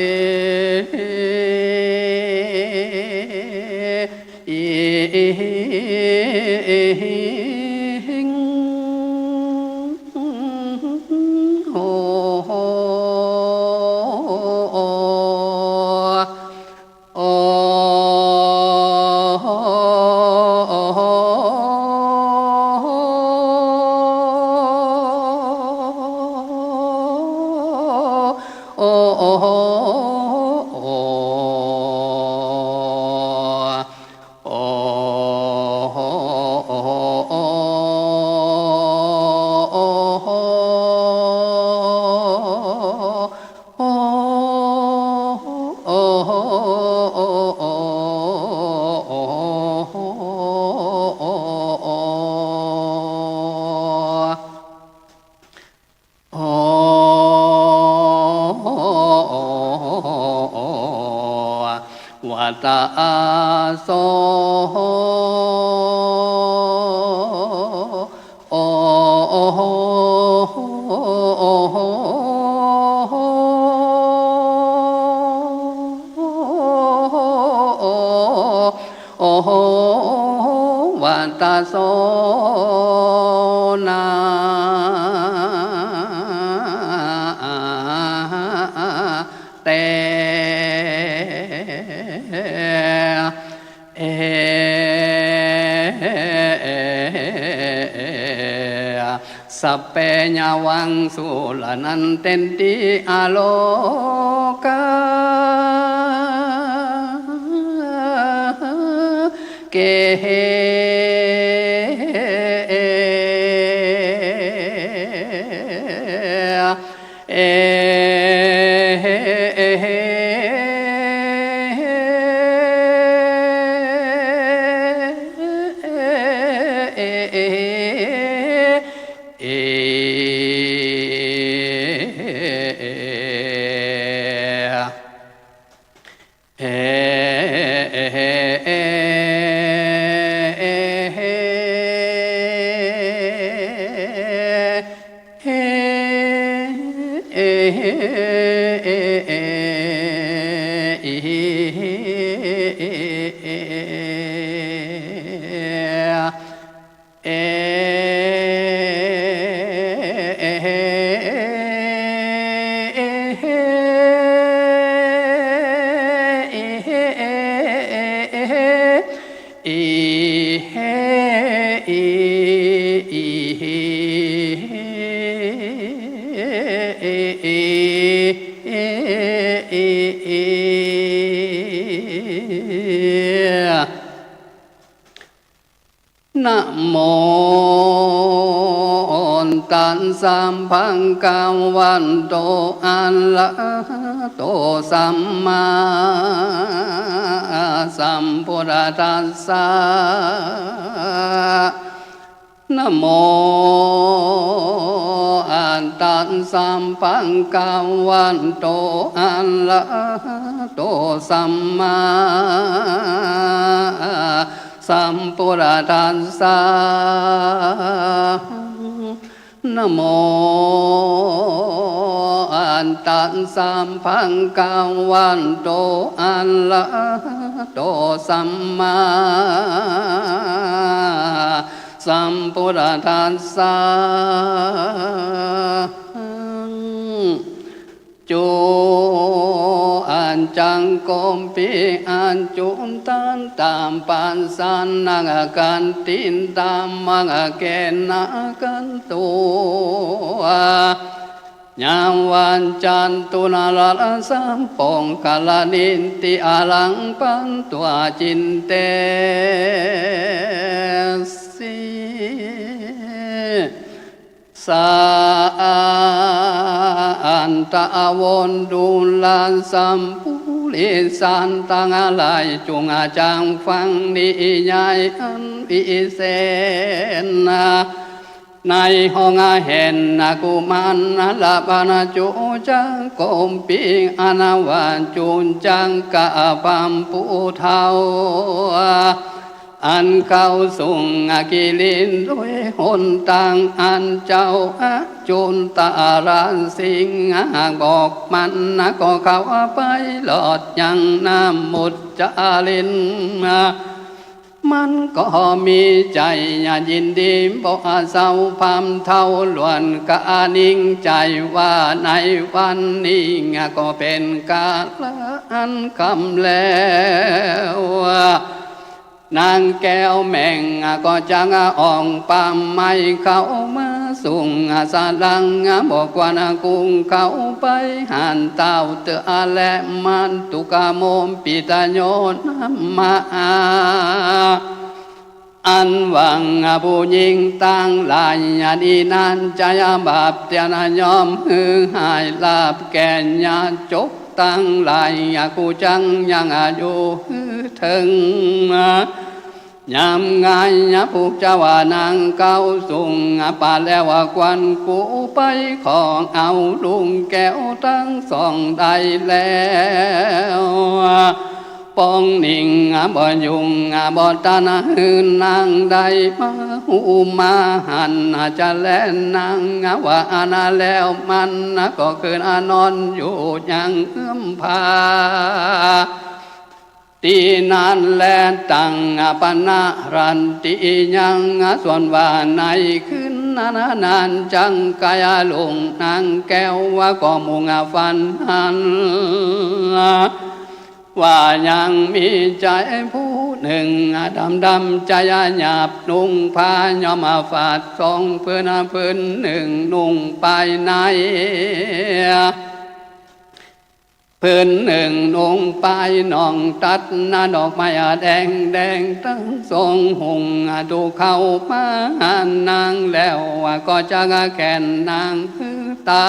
โวัตาโสวัตาโสนาเตสัพเพญาวังสุลนันเตนติอโลกาเกนะโมตัสสะภังกังวันโตอะระหะโตสัมมาสัมพุทธัสสะนะโมตัสสะภังกังวันโตอะระหะโตสัมมาสัมพุทธัสสะ นะโมอันตันสัมพังกังวันโตอัลละโตสัมมาสัมพุทธัสสะจูอันจังกมปีอันจุนตันตามปันสันนังกันตินตามมังเกนักันตัวยามวันจันตุนาลาสัมปองกาลนินติอาลังปันตัวจินเตสีสาอันตะวนดูลานสัมปุริสันตังอะไรจงอาจังฟังนิยายอันวิเศษในห้องเห็นนากุมันลาบานาจูจังกมปิงอนาวันจุนจังกะปัมปูเทาอันเข้าส่งกิลินด้วยหนต่างอันเจ้าจุนตารันสิงบอกมันก็เข้าไปหลอดยังน้ำมุดจาลินมันก็มีใจยินดีบอกเศร้าพามเท่าล้วนกะนิ่งใจว่าในวันนี้ก็เป็นกาลอันคำแล้วนางแก้วแม่งก็จังอ่องปามไม่เข้ามาส่งสาลังบอกว่านากุงเข้าไปหันเต้าเตอและมันตุกโมมปิตาโยนมาอันหวังผู้หญิงตั้งหลายดีนั้นใจบาปเตียนยอมหือหายลาบแก่ญาจกตั้งหลายกูจังยังอยู่ถึงยามไงผู้เจ้าว่านางเก้าสูงป่าแล้วว่าควันกูไปของเอาลุงแก้วทั้งสองได้แล้วปองนิ่งบ่ยุงบ่ตานาหืนนางได้มาหูมาหันจะแล่นนางว่าอานาแล้วมันก็คืนนอนอยู่ยังเอื้อมพาตีนานแลตังปนารันติยังส่วนว่าในขึ้นนานจังกายลงนางแก้วว่าก็มุงฟันหันว่ายังมีใจผู้หนึ่งดำใจหยาบนุ่งผ้ายอมฝาดสองเพื่อนหนึ่งนุ่งไปในเพื่อนหนึ่งนุ่งไปน้องตัดดอกไม้แดงตั้งทรงหงดูเข้ามานางแล้วก็จะแก่นนางคือตา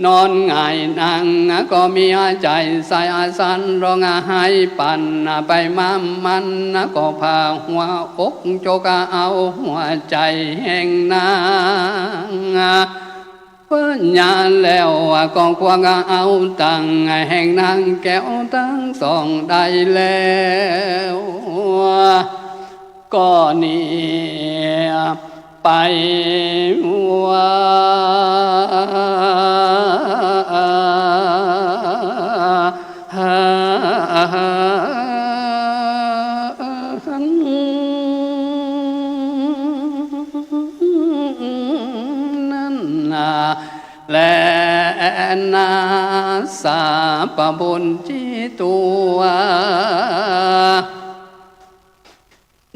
นอนง่ายนางก็มีใจใส่สันร้องไห้ปั่นไปมันก็พาหัวอกโจกเอาหัวใจแห่งนางเพื่อนยาแล้วก็ควงเอาตังแห่งนางแก้วทั้งสองได้แล้วก็นี่ไปว่านั่นและนาสาปบุญที่ตัว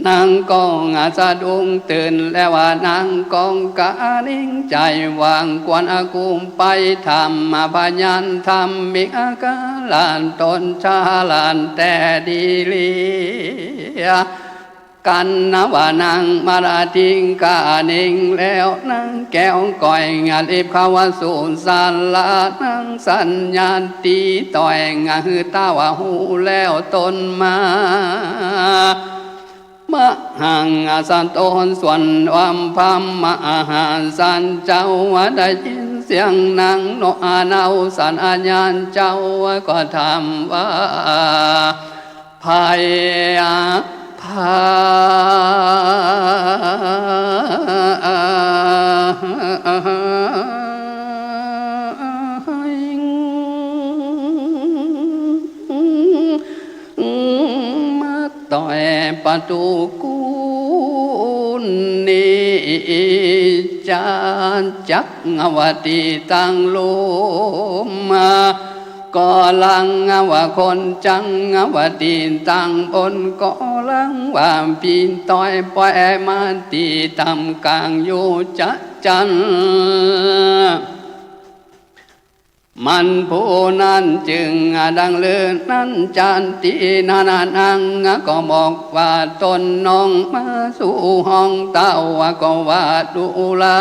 นางกองสะดุ้งตื่นแล้วว่านางกองกะนิ่งใจวางกวนอากุมไปทำพยัญทำมิกาลานตนชาลานแต่ดีลีกันว่านางมาราทิงกานิ่งแล้วนางแก้วก่อยรีบเข้าสู่ศาลานางสัญญาณตีต่อยหือตาว่าหูแล้วตนมามหังสันโตนส่วนวัมพัมมหาสันเจ้าได้ยินเสียงนางโนอาเนาสันอาญาณเจ้าก็ทำว่าพายพา ต่อยประตูกูนีจานจักงวตีตังลมก็ลังว่าคนจังวตีตังบนก็ลังว่าปีนต่อยปล่อยมาตีตำกลางอยู่จัดจันมันผู้นั้นจึงดังเลือนั้นจันตีนานานังก็บอกว่าตนน้องมาสู่ห้องเต้าก็ว่าดูลา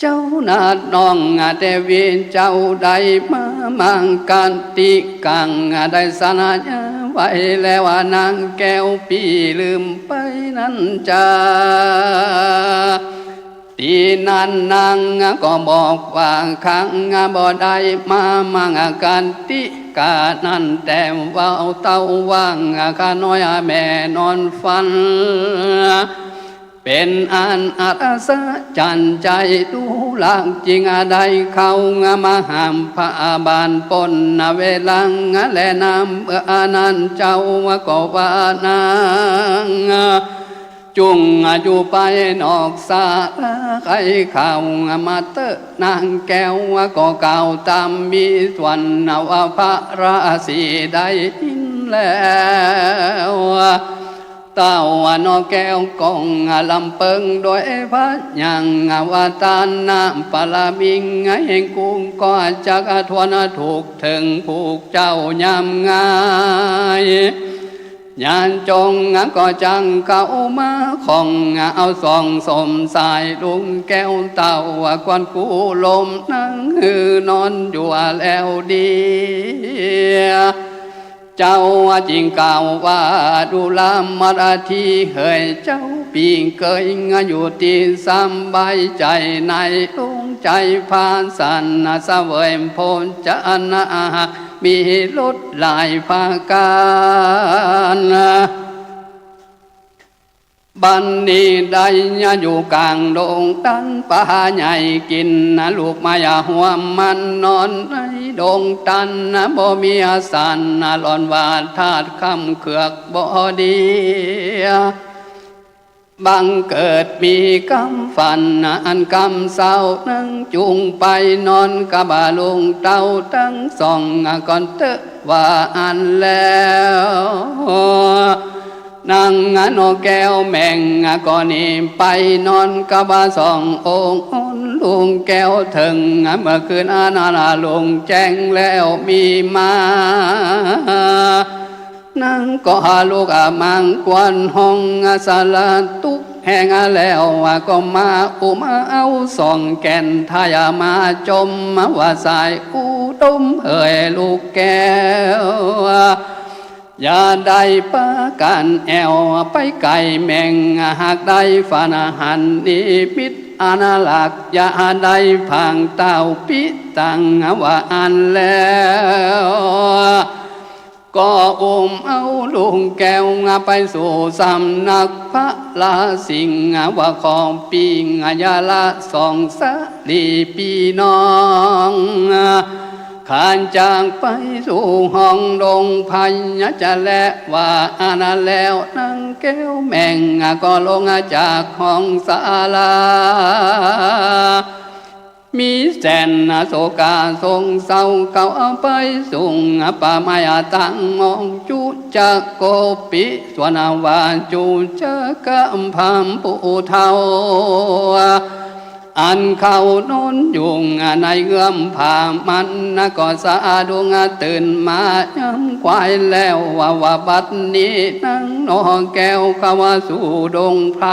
เจ้านาดน้องแต่เวียนเจ้าใดมามังกันติกังได้สนาญาไว้แล้วนางแก้วปีลืมไปนั้นจ้าตีนั้นนางก็บอกว่าขังบ่ได้มามังกันติกานั้นแต่ว่าเต้าว่างข้าน้อยแม่นอนฟันเป็นอันอัศจรรย์ใจดูหลักจริงได้เข้ามาห้ามพระบานปนเวลังและนำนั้นเจ้าก็ว่านางจุงอยู่ไปนอกสาใครเข้ามาเตะนางแก้วก็เก่าตามมีส่วนว่าพระราศีได้ยินแล้วเต้านอแก้วกองลำเปิงโดยพระยังวาตานาปลาบิงแห่งกุ้งก็จักทวนถูกถึงผูกเจ้ายำง่ายยานจงก็จังเข้ามาของเอาส่องสมสายลุงแก้วเต่ากวนกูลมนั่งนอนอยู่แล้วดีเจ้าจริงกล่าวว่าดูลามราทีเฮยเจ้าปีงเคยอยู่ที่สบายใจในลุงใจพานสันเสวยพลจะนามีลดลายภาการบันนี้ได้อยู่กลางดงตันป่าใหญ่กินลูกมายาหัวมันนอนในดงตันบ่มีสันหลอนวาดธาตุคำเขือกบ่ดีบังเกิดมีกำฝันอันกำเศร้านั่งจุงไปนอนกะบาลุงเต้าตั้งสองก่อนเตะว่าอันแล้วนางนอแก้วแม่งก่อนนี้ไปนอนกะบาสององค์ลุงแก้วถึงเมื่อคืนนาลุงแจ้งแล้วมีมานั่งก็ลูกมังกวนห้องสาลาตุกแห่งแล้วก็มาอุมาเอาสองแก่นทายมาจมมาว่าสายอุดมเอ่ยลูกแก้วอย่าได้ปะกันแอวไปไก่แมงหากได้ฝันหันนิมิตอนาลักอย่าได้พังเต้าปิตังว่าอันแล้วก็เอาลุงแก้วไปสู่สำนักพระลาสิงว่าของปีงยาละสองสาลีปีน้องขานจางไปสู่ห้องดงพันจะแลว่าอานาแล้วนั่งแก้วแม่งก็ลงจากห้องศาลามีแสนโศกาทรงเศร้าเขาเอาไปส่งป่าไม้ตั้งมองจุจักโกปิสวนาวาจุจักกำพัมปูเทาอันเขานอนยุงในเงื่อมผ่ามันก็สะดวงตื่นมาย้ำควายแล้วว่าบัดนี้นั่งนอแก้วเข้าสู่ดงไพร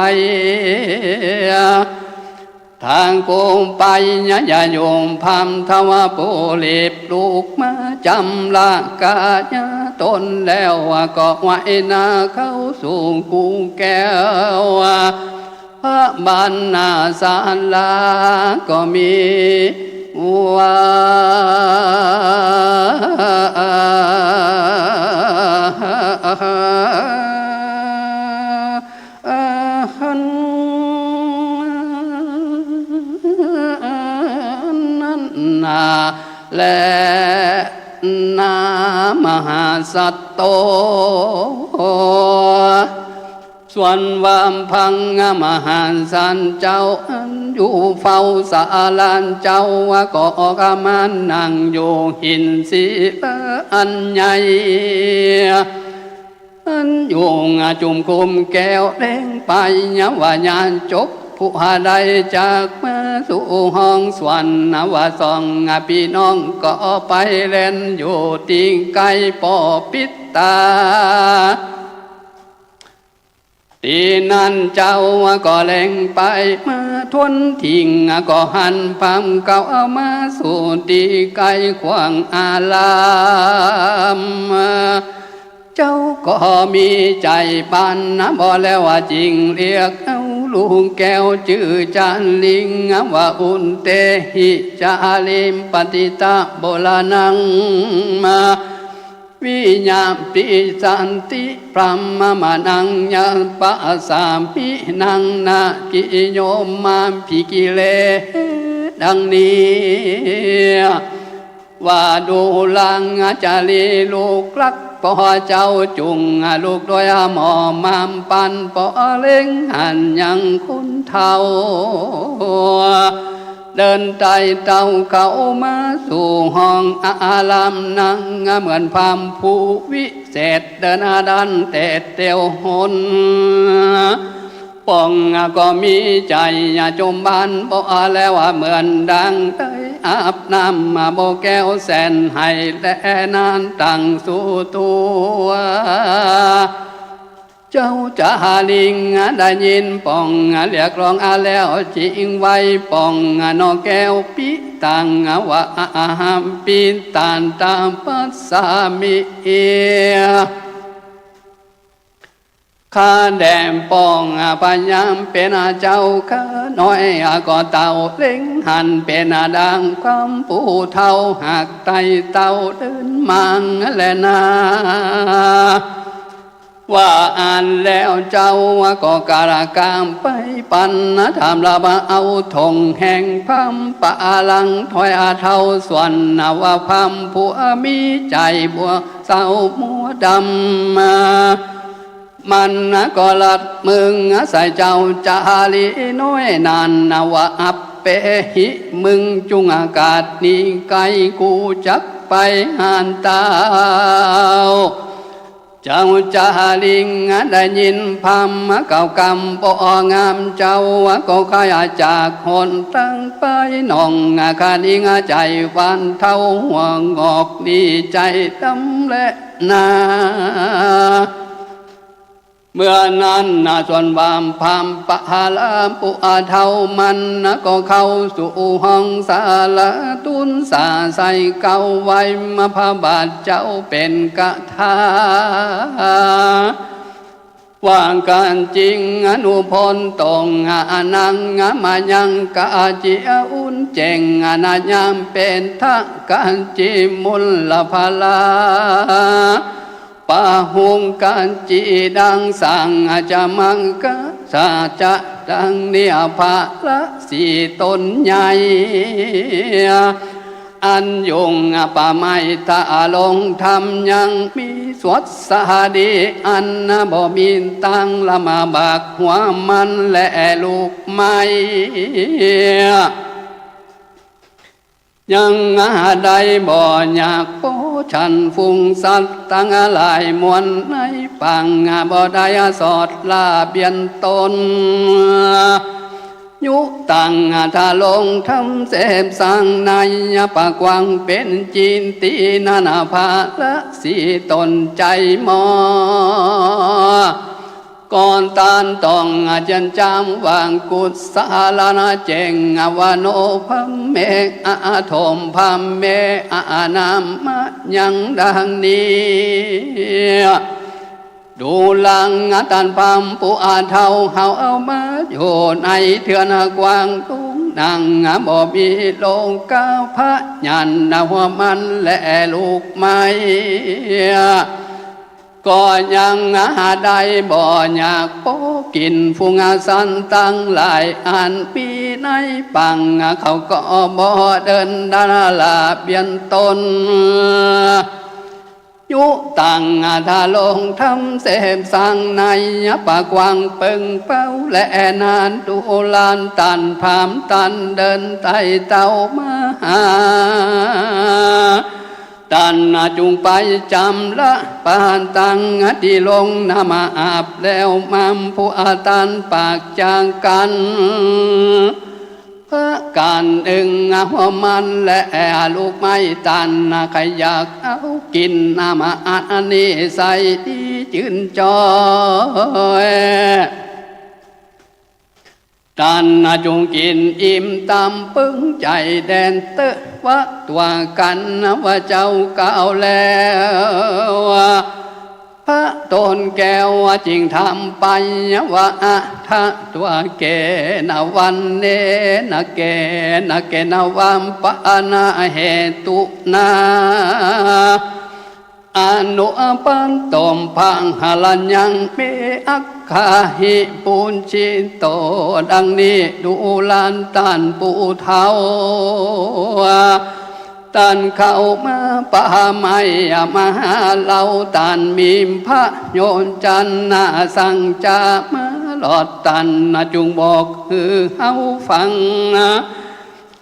ทางโกงไปอย่าโยมพามทวาปูเล็บลูกมาจำละกาญาตนแล้วก็ไว้นาเข้าสู่กูแก้วพระบานนาศาลาก็มีว่าและ นามหาสัตโตส่วนวามพังมหาสันเจ้าอันอยู่เฝ้าสาลานเจ้าว่าก็กามันนั่งอยู่หินสีอันใหญ่อันอยู่จุ่มคุมแก้วเด้งไปว่ายานจบผู้หาใดจากมาสู่ห้องสวรรค์ว่าสองพี่น้องก็ไปเล่นอยู่ติงไกลปอปิดตาตีนั้นเจ้าก็แล่งไปมาทวนทิ้งก็หันพามเก่ามาสู่ตีไกลขวางอารามเจ้าก็มีใจปานบ่แล้วว่าจริงเรียกเอาลุงแก้วชื่อจานลิงว่าอุนเตหิจาลิมปฏิตาโบรานังมาวิญญาปิสันติพรหมมานังยาปะสามินังนากิโยมมาภิกิเลดังนี้ว่าดูลังจารีลูกรักพ่อเจ้าจุงลูกด้วยหมอมามปันพ่อเล็งหันยังคุณเท่าเดินไต่เต่าเขามาสู่ห้องอารามนั่งเหมือนพามผู้วิเศษเดินดันเตะเตียวหนป่องก็มีใจจมบานบ่แล้วเหมือนดังได้อาบน้ำมาบ่แก้วแสนให้และนานตั้งสู่ตัวเจ้าจะลิงได้ยินป่องเรียกร้องแล้วจริงไว้ป่องนอแก้วปิตังว่าปิตันตามปัสสามิข้าแดมป่องพยามเป็นเจ้าข้าน้อยก็เต่าเล็งหันเป็นดังความผู้เท่าหักไตเต่าเดินมังและนาว่าอ่านแล้วเจ้าก็การกามไปปันทำละบาเอาทงแห่งพัมปะลังถอยเท่าส่วนว่าพัมผู้มีใจบัวเศร้ามัวดำมันก็ลัดมึงใส่เจ้าจาลีน้อยนานว่าอับเปหิมึงจุงอากาศนี้ไกลกูจักไปหานตาเจ้าจาลิงได้ยินพามเก่ากำปองามเจ้าก็ขายจากคนตั้งไปน้องคาดิงใจวันเท่าหัวงอกดีใจตำและนาเมื่อนั้นส่วนบามพามปะหาลาปุอาเท่ามันก็เข้าสู่ห้องศาลาตุนสาใส่เก่าไว้มาพระบาทเจ้าเป็นกะทาว่างการจริงอนุพลตองนังมายังกะเจียอุ่นเจงนายังเป็นทักการจิมุลละพลาปะหงกันจีดังสังจะมังกะสาจะดังเนียภาละสีตนใหญ่อันยงป่าไม้ตาลงทำยังมีสวดสาดีอันบ่มีตังละมาบากหัวมันและลูกไม้ยังใดบ่อยากโปฉันฟุ้งสัตว์ตั้งหลายมวลในปังบ่ได้สอดลาเบียนตนยุตังทาลงทำเสพสังในปากวังเป็นจีนตีนานาภาละสีตนใจมอก่อนตานต้องจันจำวางกุศลนาเจงวโนพัมเมอาทมพัมเมอานามะยังดังนี้ดูลังตันพัมปุอาเท่าเฮาเอามาอยู่ในเถื่อนกวางตุ้งนางบ่มีโลกาพระยันหัวมันและลูกไม้ก็ยังได้บ่อยากโปกินฟุงสันตั้งหลายอันปีในปังเขาก็บ่เดินดาลาเบียนตน ยุตังทาลงทำเสพสังในปากวังเปิงเป้าและนานดูลานตันพามตันเดินไต่เต่ามาหาตันจุงไปจำละปานตังที่ลงนามาอาบแล้วมัมผู้อาตันปากจางกันเพื่อการหัวมันและลูกไม้ตันใครอยากเอากินนามาอันนี้ใส่ที่จืนจอยตันจงกินอิ่มตามปึ้งใจแดนเตอะวะตัวกันว่าเจ้าเก่าแล้วพระตนแก้วจริงทำไปว่าถ้าตัวเกนวันเนนเกนวันปะนาเหตุนาอนุปันตมพังหลันยังเมอักขาหิปุญชิโตดังนี้ดูลานตันปูเทาตันเข้ามาป่าไม้มาหาเราตันมีพระโยนจันนาสังจามาหลอดตันจุงบอกคือเฮาฟัง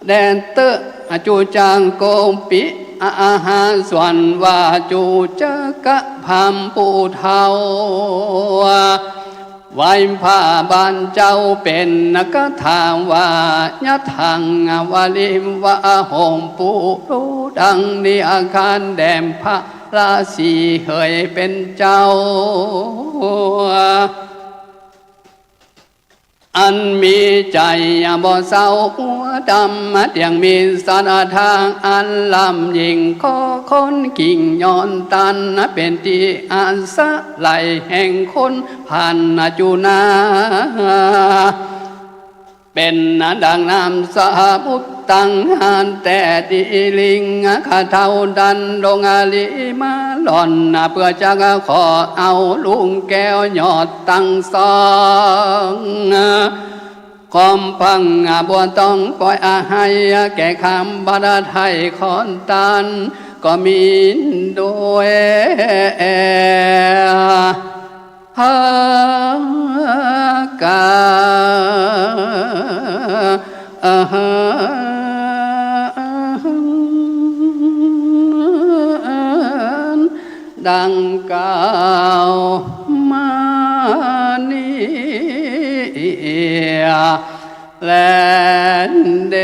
แดนเตอจูจางโกมปิอาหารส่วนว่าจูจะกะพามปูเทาไว้ผ้าบานเจ้าเป็นนักถามว่ายะทางวาลิมว่าหงปูรู้ดังนี้อาคารแดมพระราศีเคยเป็นเจ้าอันมีใจบ่เศร้าหัวดำเตียงมีสารทางอันลำยิ่งขอคนกิ่งย้อนตันเป็นที่อาสะไหลแห่งคนผ่านจุนาเป็นดังน้ำสาบุตตังหานแต่ดีลิงข้าเท่าดันดงอาลีมาหล่อนเพื่อจะขอเอาลุงแก้วยอดตั้งสองคอมพังบัวต้องปล่อยให้แก่คำบาดาไทยคอนตันก็มีด้วยฮากาดังกล่าวมานี้และเด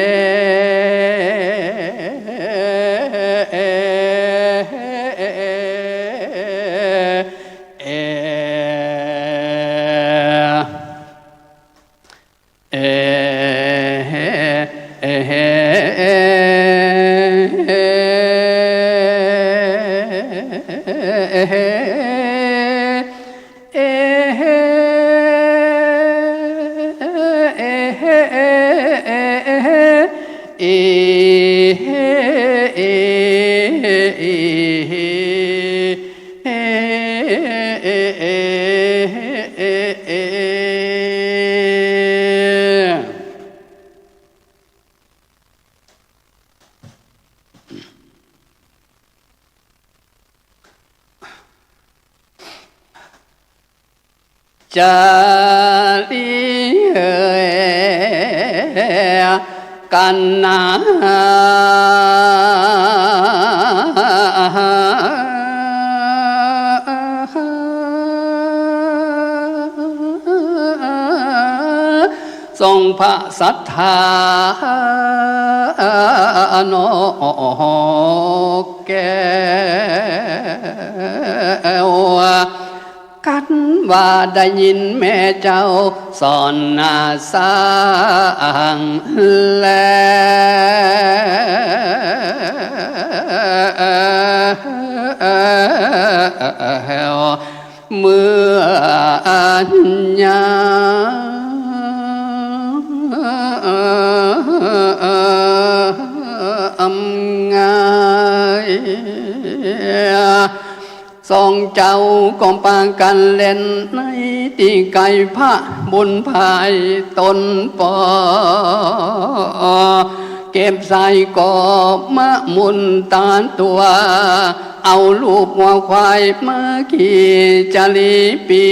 จารีกันนาทรงพระสัทธาโนแก้วกันว่าได้ยินแม่เจ้าสอนนาสางแล้วเมื่ออัญญาไงสองเจ้าก็ปากันเล่นในตีไก่พระบุญภายตนปอ เก็บใส่กอบมะมุนตาตัว เอาลูกวัวควายมาขี่จารีปี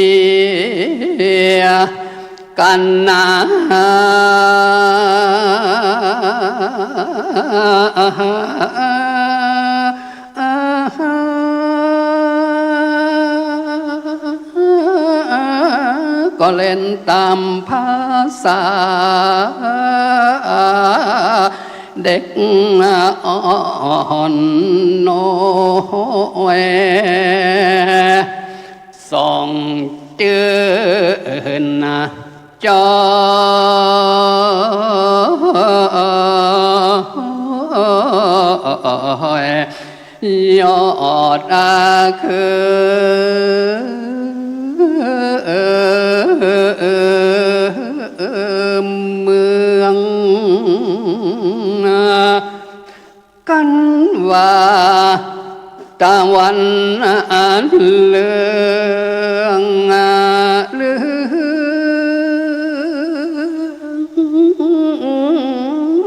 กันนาก็เล่นตามภาษาเด็กอ่อนน้อยส่องเจือนจอยอดอาคือเมืองกันว่าตะวันเหลืองเหลือ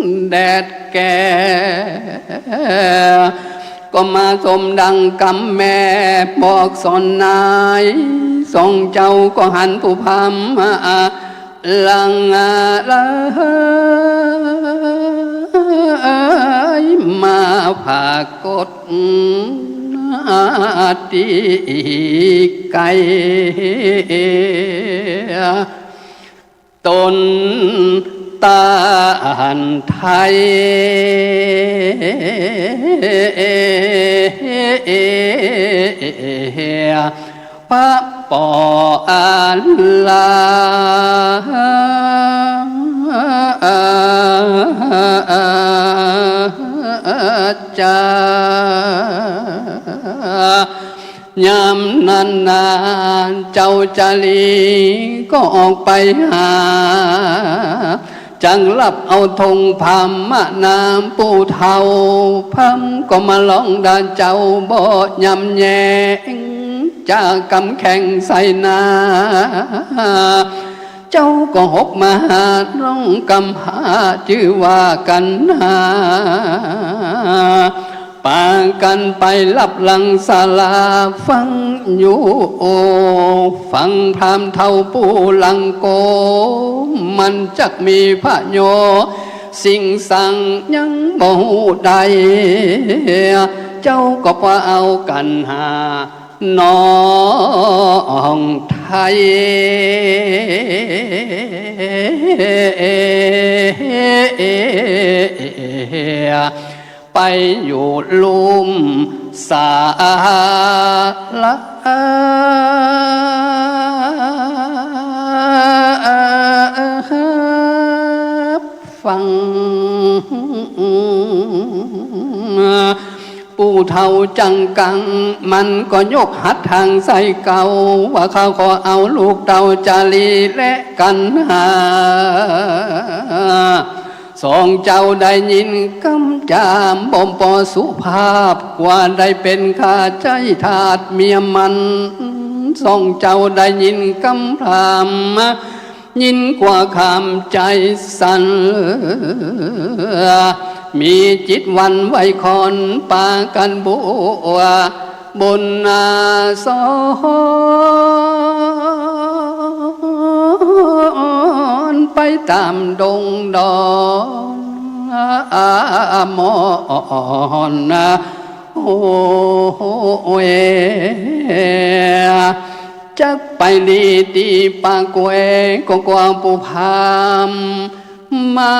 งแดดแก่ก็มาสมดังกำแม่บอกสอนนายส่งเจ้าก็หันผู้พามลังมาผากดตีไก่ตนตานไทยพระปออันลาจายามนานเจ้าจารีก็ออกไปหาจังรับเอาธงพามะนามปูเทาพัมก็มาลองด่าเจ้าบ่ยำแยงจากกำแข่งใส่นาเจ้าก็หกมาหาร้องกำหาชื่อว่ากันหาปากันไปลับหลังศาลาฟังอยู่ฟังพรามเท่าปูลังโกมันจักมีพระโยสิ่งสั่งยังบ่ใดเจ้าก็พอเอากันหาน้องไทยไปอยู่ลุมสาละฟังปู่เฒ่าจังกังมันก็ยกหัดทางใส่เก่าว่าเขาขอเอาลูกเต่าจารีและกันหาสองเจ้าได้ยินคำจามบ่มปอสุภาพกว่าได้เป็นข้าใจทาสเมียมันสองเจ้าได้ยินคำพรามยินกว่าคำใจสั่นมีจิตวันไว้คอนปากันบัวบนนาสอนไปตามดงดอนมอนโอ้ยจักไปลีตีปากแกวก็กว่าผู้พามมา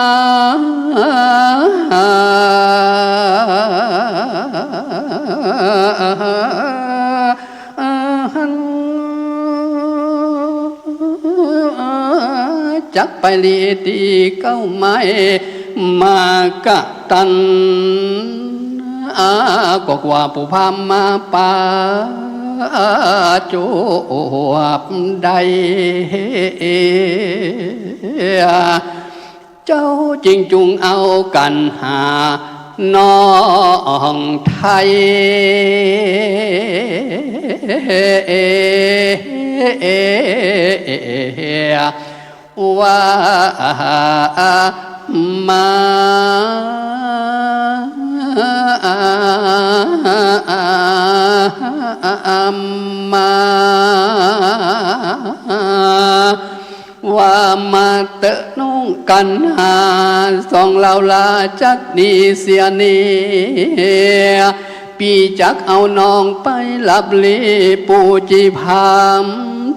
จักไปลีตีเก้าไม้มากะตันก็กว่าผู้พามมาป่าจวบใดเจ้าจริงจุงเอากันหาน้องไทยว่า มาว่ามาเตะน้องกันหาสองเราลาจักดีเสียนีปีจักเอาน้องไปลับลีปูจีพาม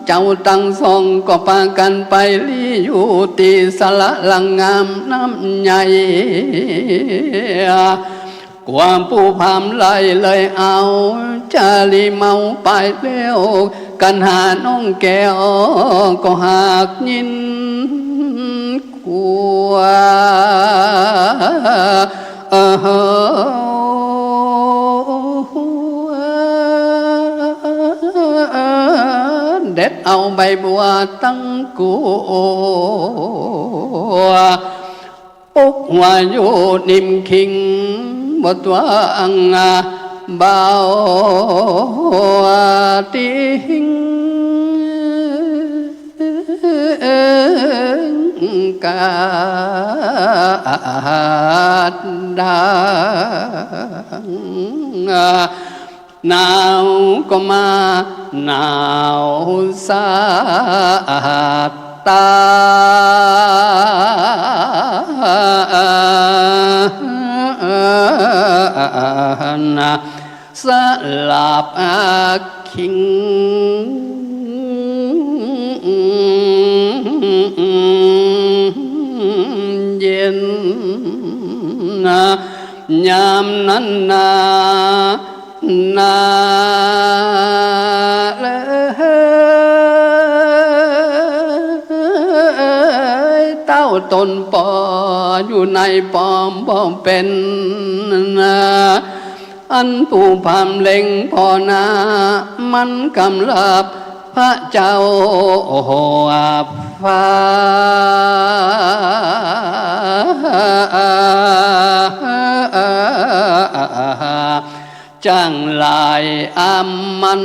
เจ้าตั้งสองก็ปากันไปลีอยู่ตีสละลังงามน้ำใหญ่ความผู้พามไล่เลยเอาจาลีเมาไปแล้วกันหาน้องแก้วก็หากยินกลัวเด็ดเอาใบบัวตั้งกัวปุกหัวอยู่นิ่มคิงบทว่าอังเบาติงกาดังหนาวก็มาหนาวสาตาสลับคิงเย็นยามนั้นนาเลยเต้าตนปออยู่ในปอมบ่เป็นอันผู้พามเล็งพอนามันกำลับพระเจ้าฟ้าจังลายอามัน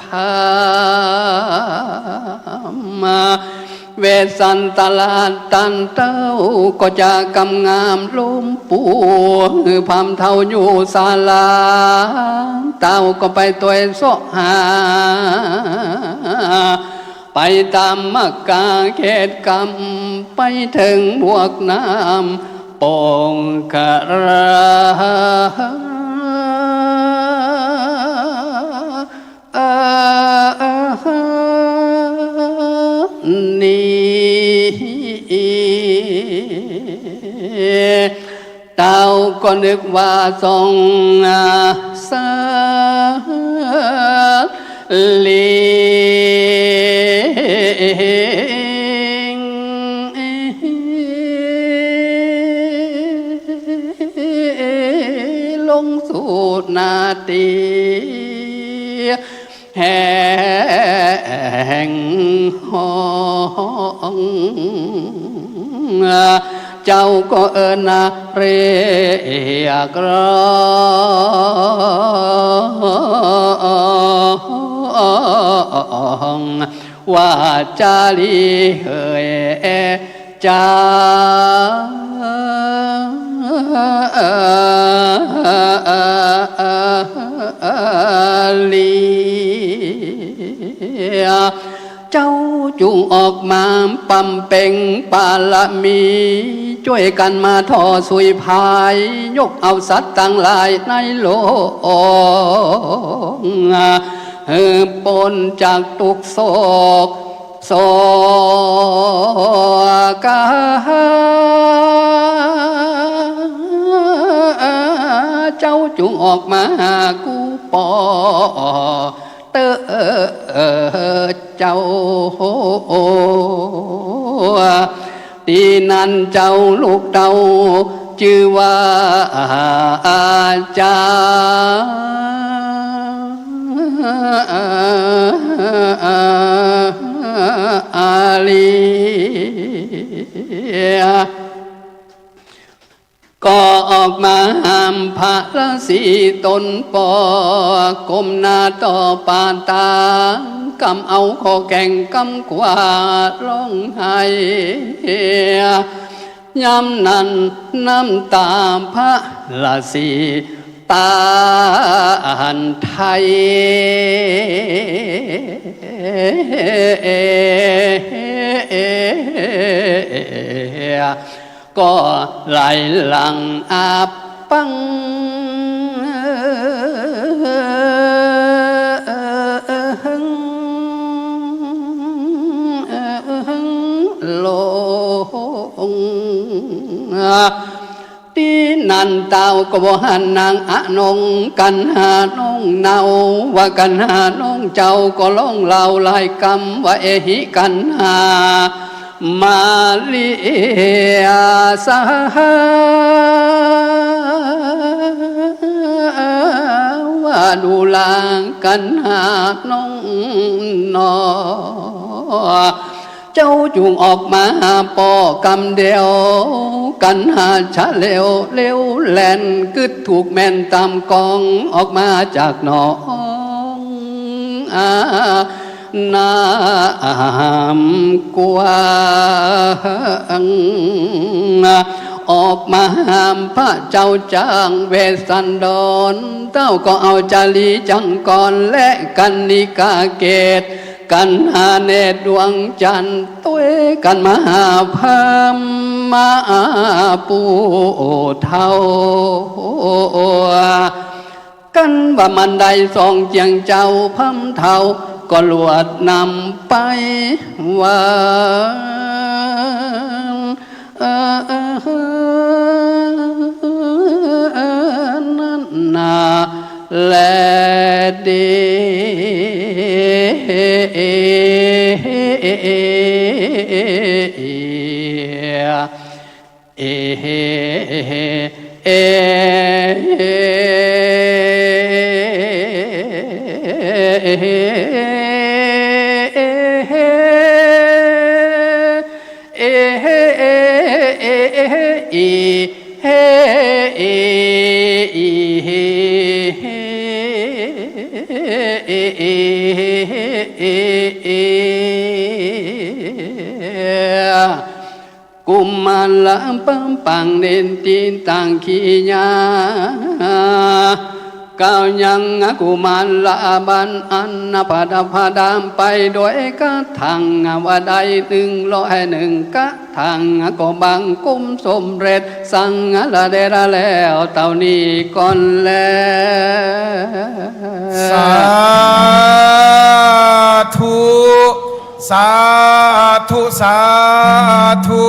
พามาเวสันตลาดตันเต้าก็จะกำงามลุ่มปูพามเท่าอยู่ศาลาเต้าก็ไปตัวโซหาไปตามมักกาเขตกรรมไปถึงบวกน้ำปองกระเต้าก็นึกว่าทรงสาลีลงสู่นาตีแห่งห้องเจ้าก็เอิญเรียกร้องว่าจาลีเฮยจาลีเจ้าจุงออกมาปำเป่งปาลมีช่วยกันมาทอสุยพายยกเอาสัตว์ต่างหลายในโลกปนจากตุกโศกโศกเจ้าจุงออกมากูปอเตอเจ้าตีนั้นเจ้าลูกเต้าชื่อว่าอาจารย์ลีก็ออกมา ามพระราศีตนปอกมหน้าต่อปาตากำเอาคอแก่งกำกว่าร้องไห้ยามนั้นน้ำตาพระราศีตาหันไทยก็ไหลหลังอาบปังลงที่นันเต้าก็บ่หันนางอนงกันหาน้องเนาว่ากันหาน้องเจ้าก็ร้องเล่าลายกรรมว่าเอหิกันหามาลีสาว่าดูลางกันหาน้องนอเจ้าจุงออกมาปอกำเดียวกันหาชะเลวเลี้ยวแลนกึดถูกแม่นตามกองออกมาจากหนองน้ำกว้างออกมาห้ามพระเจ้าจางเวสสันดรเต้าก็เอาจารีจังกรและกันนิกาเกตกันหาเนตรดวงจันทร์ตัวกันมหาพามมาปูเท่ากันว่ามันใดสองเจียงเจ้าพัมเท่าก็ลวดนำไปว่านั่นนาและดีกุมารละปังปังเด่นตีนต่างขี้ยาก้าวยังกุมารละบันอันนภดาพดามไปโดยกะทังว่าใด101กะทังก็บังกุมสมเร็จสั่งละเดระแล้วเต่านี้ก่อนแล้วสาธุสาธุสาธุ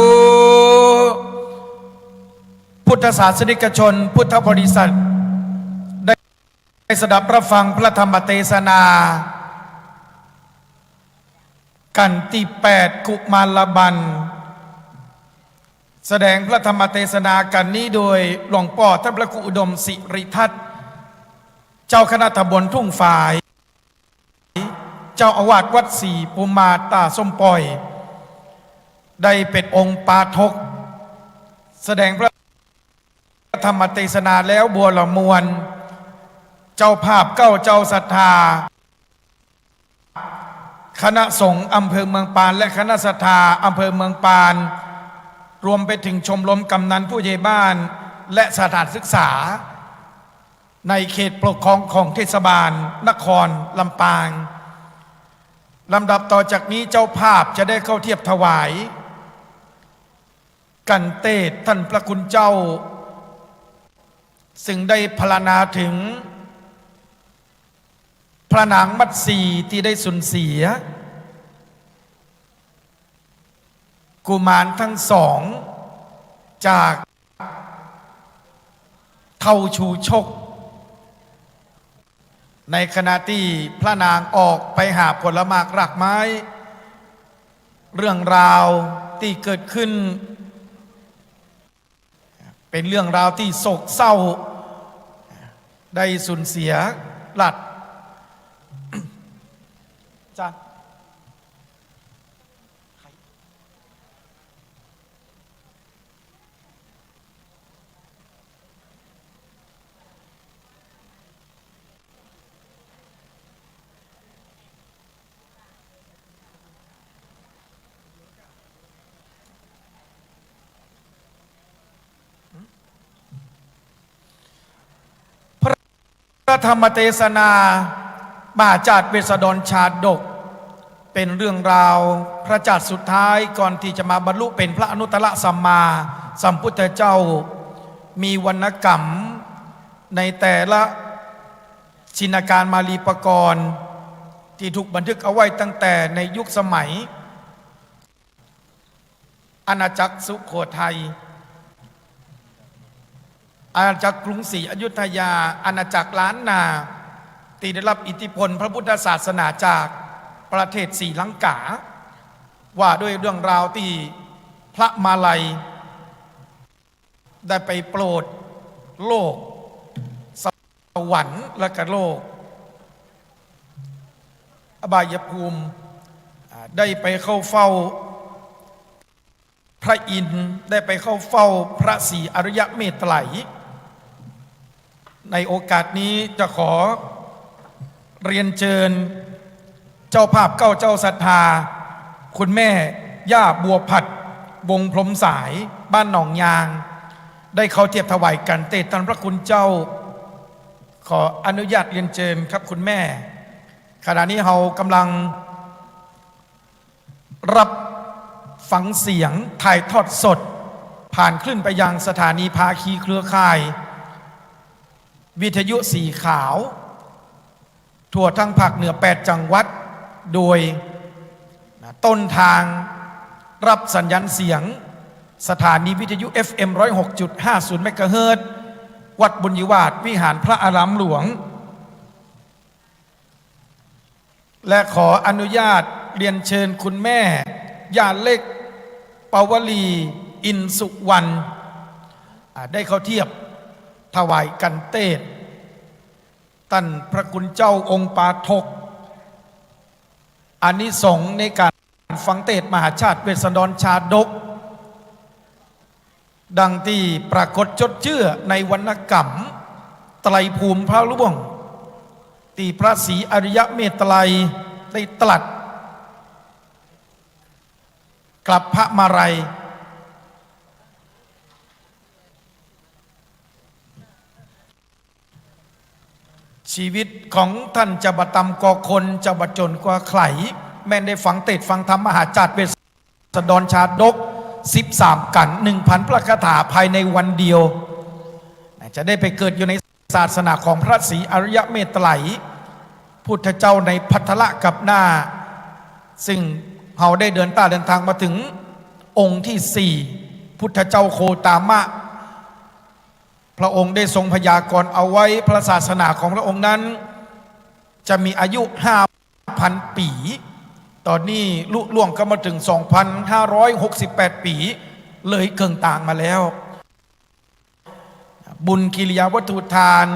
พุทธศาสนิกชนพุทธบริษัทได้สดับรับฟังพระธรรมเทศนากันที่8กุมารบันแสดงพระธรรมเทศนากันนี้โดยหลวงพ่อท่านพระครูอุดมศิริทัตน์เจ้าคณะตำบลทุ่งฝายเจ้าอาวาสวัดศรีปุมาตาส้มปล่อยได้เป็นองค์ปาทกแสดงพระธรรมเทศนาแล้วบัวละมวลเจ้าภาพเก้าเจ้าศรัทธาคณะสงฆ์อำเภอเมืองปานและคณะศรัทธาอำเภอเมืองปานรวมไปถึงชมรมกำนันผู้ใหญ่บ้านและสถานศึกษาในเขตปกครองของเทศบาลนครลำปางลำดับต่อจากนี้เจ้าภาพจะได้เข้าเทียบถวายกันเตศท่านพระคุณเจ้าซึ่งได้พรรณนาถึงพระนางมัตสีที่ได้สูญเสียกุมารทั้งสองจากเท่าชูชกในขณะที่พระนางออกไปหาผลหมากรากไม้เรื่องราวที่เกิดขึ้นเป็นเรื่องราวที่โศกเศร้าได้สูญเสียหลัดจัด ระธรรมเทศนามหาจารย์เวสสดรชาดกเป็นเรื่องราวพระจาร์สุดท้ายก่อนที่จะมาบรรลุเป็นพระอนุตตรสัมมาสัมพุทธเจ้ามีวรรณกรรมในแต่ละชินการมาลีปกรณ์ที่ถูกบันทึกเอาไว้ตั้งแต่ในยุคสมัยอาณาจักรสุโขทัยอาณาจักรกรุงศรีอยุธยาอาณาจักรล้านนาที่ได้รับอิทธิพลพระพุทธศาสนาจากประเทศศรีลังกาว่าด้วยเรื่องราวที่พระมาลัยได้ไปโปรดโลกสวรรค์และก็โลกอบายภูมิได้ไปเข้าเฝ้าพระอินทร์ได้ไปเข้าเฝ้าพระศรีอริยเมตไตรในโอกาสนี้จะขอเรียนเชิญเจ้าภาพเก้าเจ้าศรัทธาคุณแม่ย่าบัวผัดวงพรหมสายบ้านหนองยางได้เข้าเทียบถวายกันเตตันพระคุณเจ้าขออนุญาตเรียนเชิญครับคุณแม่ขณะนี้เรากำลังรับฟังเสียงถ่ายทอดสดผ่านคลื่นไปยังสถานีภาคีเครือข่ายวิทยุสีขาวทั่วทั้งภาคเหนือ8จังหวัดโดยต้นทางรับสัญญาณเสียงสถานีวิทยุ FM 106.50 เมกะเฮิรตซ์วัดบุญยวาสวิหารพระอารามหลวงและขออนุญาตเรียนเชิญคุณแม่ย่าเล็กปาวลีอินสุวรรณได้เข้าเทียบถวายกันเตศท่านพระคุณเจ้าองค์ปาฐกอานิสงส์ในการฟังเทศน์มหาชาติเวสสดรชาดกดังที่ปรากฏจดเชื่อในวรรณกรรมไตรภูมิพระร่วงที่พระศรีอริยเมตไตรได้ตรัสกลับพระมาลัยชีวิตของท่านจะบตำกอคนจะบจนกว่าใครแม้ได้ฟังเทศน์ฟังธรรมมหาจารย์เวสสดรชาดก13 กัน 1,000 พระคาถาภายในวันเดียวจะได้ไปเกิดอยู่ในศาสนาของพระศรีอริยเมตไตรพุทธเจ้าในภัทละกับหน้าซึ่งเราได้เดินทางมาถึงองค์ที่4พุทธเจ้าโคตามะพระองค์ได้ทรงพยากรณ์เอาไว้พระศาสนาของพระองค์นั้นจะมีอายุ 5,000 ปีตอนนี้ลุล่วงก็มาถึง 2,568 ปีเลยเกินต่างมาแล้วบุญกิริยาวัตถุทาน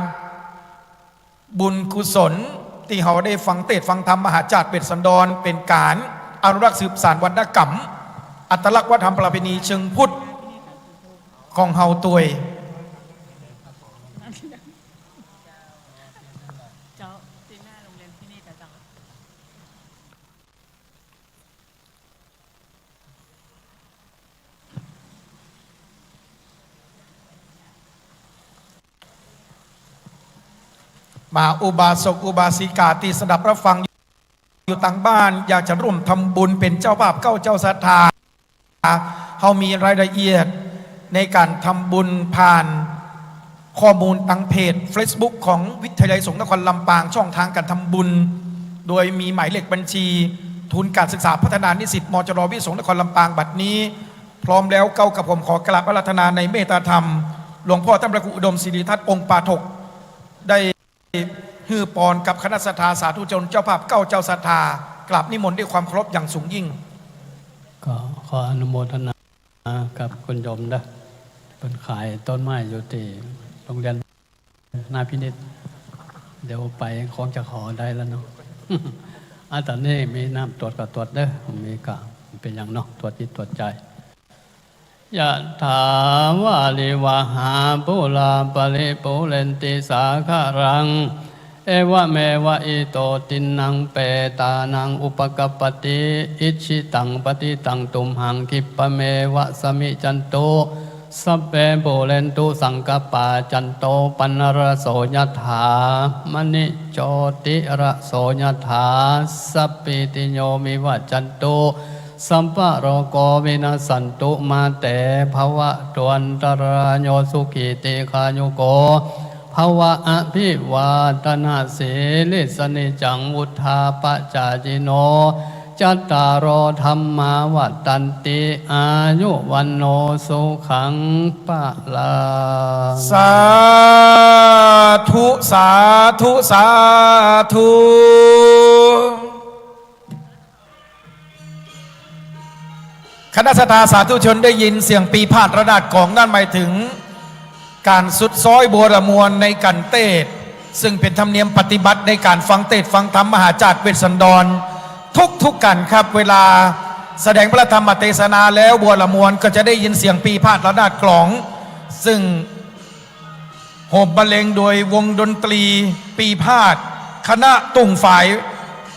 บุญกุศลที่เราได้ฟังเทศน์ฟังธรรมมหาจารย์เวสสันดรเป็นการอนุรักษ์สืบสานวรรณกรรมอัตลักษณ์วัฒนธรรมประเพณีเชิงพุทธของเฮาตัวยมาอุบาสกอุบาสิกาที่สดับรับฟังอยู่ต่างบ้านอยากจะร่วมทำบุญเป็นเจ้าภาพเก้าเจ้าศรัทธาเขามีรายละเอียดในการทำบุญผ่านข้อมูลทางเพจ Facebook ของวิทยาลัยสงฆ์นครลำปางช่องทางการทำบุญโดยมีหมายเลขบัญชีทุนการศึกษาพัฒนานิสิตมจรวิสงฆ์นครลำปางบัดนี้พร้อมแล้วเก้ากับผมขอกราบอาราธนาในเมตตาธรรมหลวงพ่อท่านพระครูอุดมศิริทัตน์องค์ปาฐกได้ฮือปอนกับคณะศรัทธาสาธุชนเจ้าภาพเก้าเจ้าศรัทธากราบนิมนต์ด้วยความเคารพอย่างสูงยิ่งก็ขออนุโมทนากับคุณโยมนะเป็นขายต้นไม้อยู่ที่โรงเรียนนาพินิจเดี๋ยวไปคงจะขอได้แล้วเนาะ ตอนนี้มีน้ำตรวจกับตรวจเด้อมีกะเป็นอย่างเนาะตรวจจิตตรวจใจยะถาวาลิวหาปุราปริปุเรนติสาคารังเอวะเมวะอิโตตินังเปตานังอุปกปปติอิชิตังปฏิตังตุมหังคิปะเมวะสมิจันโต สัพเพปุเรนตุสังกปาจันโตปนรโสยถามณิโชติระโสยถาสัพพิติโยมิวัจจันตุสัมปะโรโกวินาสันตุมาเตภวะตวันตรายโยสุขิติขายุโกภวะอภิวาตนาสีลิสนิจังวุธาปจาจิโนจัตตารโอธรรมาวัตันติอายุวันโนสุขังปะลา สาธุสาธุสาธุคณะสัตยาสาธุชนได้ยินเสียงปีพาดระนาดกองนั่นหมายถึงการสุดซ้อยบัวละมวลในกันเตศซึ่งเป็นธรรมเนียมปฏิบัติในการฟังเทศน์ฟังธรรมมหาจารย์เวสสันดรทุกกันครับเวลาแสดงพระธรรมเทศนาแล้วบัวละมวลก็จะได้ยินเสียงปีพาดระนาดกลองซึ่งโหมบรรเลงโดยวงดนตรีปีพาดคณะตุ่งฝ่าย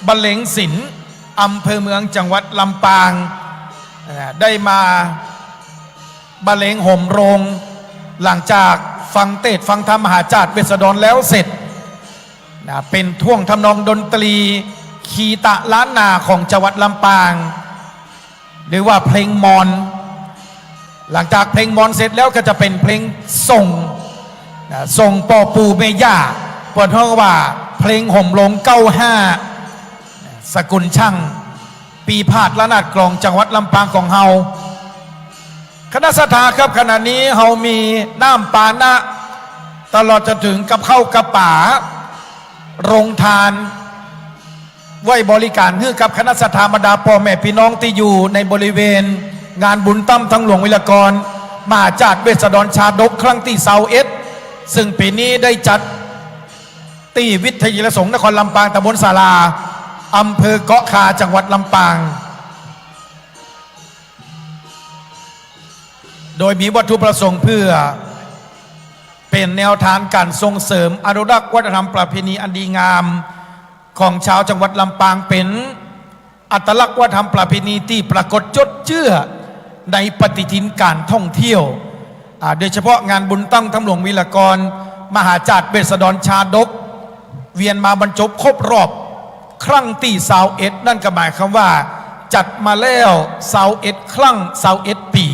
บรรเลงศิลป์อำเภอเมืองจังหวัดลำปางได้มาบรรเลงห่มโรงหลังจากฟังเทศน์ฟังธรรมมหาจารย์เวสสันดรแล้วเสร็จเป็นท่วงทำนองดนตรีคีตะล้านนาของจังหวัดลำปางหรือว่าเพลงมอนหลังจากเพลงมอนเสร็จแล้วก็จะเป็นเพลงส่งปอปูเมย่าเปิดห้องว่าเพลงห่มโรง95สกุลช่างปีพาดละนาดกลองจังหวัดลำปางของเฮาคณะสัตยาครับขณะนี้เฮามีน้ำปานะตลอดจะถึงกับเข้ากระป๋าโรงทานไว้บริการให้กับคณะสัตยาบรรดาพ่อแม่พี่น้องที่อยู่ในบริเวณงานบุญตั้มทั้งหลวงวิลากรมหาจารย์เวสสันดรชาดกครั้งที่21ซึ่งปีนี้ได้จัดที่วิทยาลัยสงฆ์นครลำปางตำบลศาลาอำเภอเกาะคาจังหวัดลำปางโดยมีวัตถุประสงค์เพื่อเป็นแนวทางการส่งเสริมอนุรักษ์วัฒนธรรมประเพณีอันดีงามของชาวจังหวัดลำปางเป็นอัตลักษณ์วัฒนธรรมประเพณีที่ปรากฏจดเจื้อในปฏิทินการท่องเที่ยวโดยเฉพาะงานบุญตั้งทำหลวงวิลากรมหาจารย์เวสสันดรชาดกเวียนมาบรรจบครบรอบครั้งที่21นั่นก็หมายความว่าจัดมาแล้ว21ครั้ง21ปี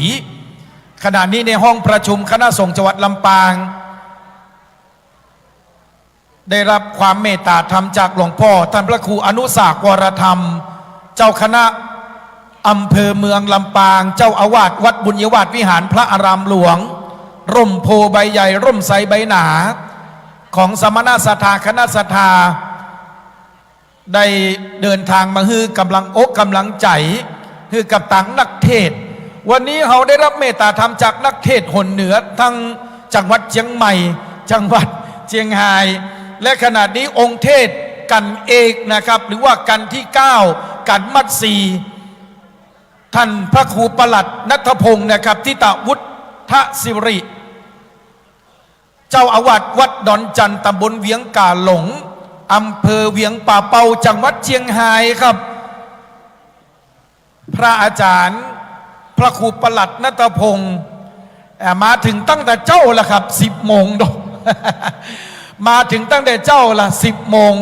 ขณะนี้ในห้องประชุมคณะสงฆ์จังหวัดลำปางได้รับความเมตตาธรรมจากหลวงพ่อท่านพระครูอนุสากวรธรรมเจ้าคณะอำเภอเมืองลำปางเจ้าอาวาสวัดบุญยวาสวิหารพระอารามหลวงร่มโพใบใหญ่ร่มไทรใบหนาของสมณศรัทธาคณะศรัทธาได้เดินทางมาฮือกำลังอกกำลังใจฮือกับต่างนักเทศวันนี้เขาได้รับเมตตาธรรมจากนักเทศหนเหนือทั้งจังหวัดเชียงใหม่จังหวัดเชียงรายและขณะนี้องค์เทศกันเอกนะครับหรือว่ากันที่9กันมัดสีท่านพระครูประหลัดณัฐพงศ์นะครับทิตวุฒิศิริเจ้าอาวาสวัดดอนจันทร์ตำบลเวียงกาหลงอำเภอเวียงป่าเปาจังหวัดเชียงรายครับพระอาจารย์พระครูประหลัดณัฐพงศ์มาถึงตั้งแต่เจ้าละครับ10 โมงดอกมาถึงตั้งแต่เจ้าละ10 โมง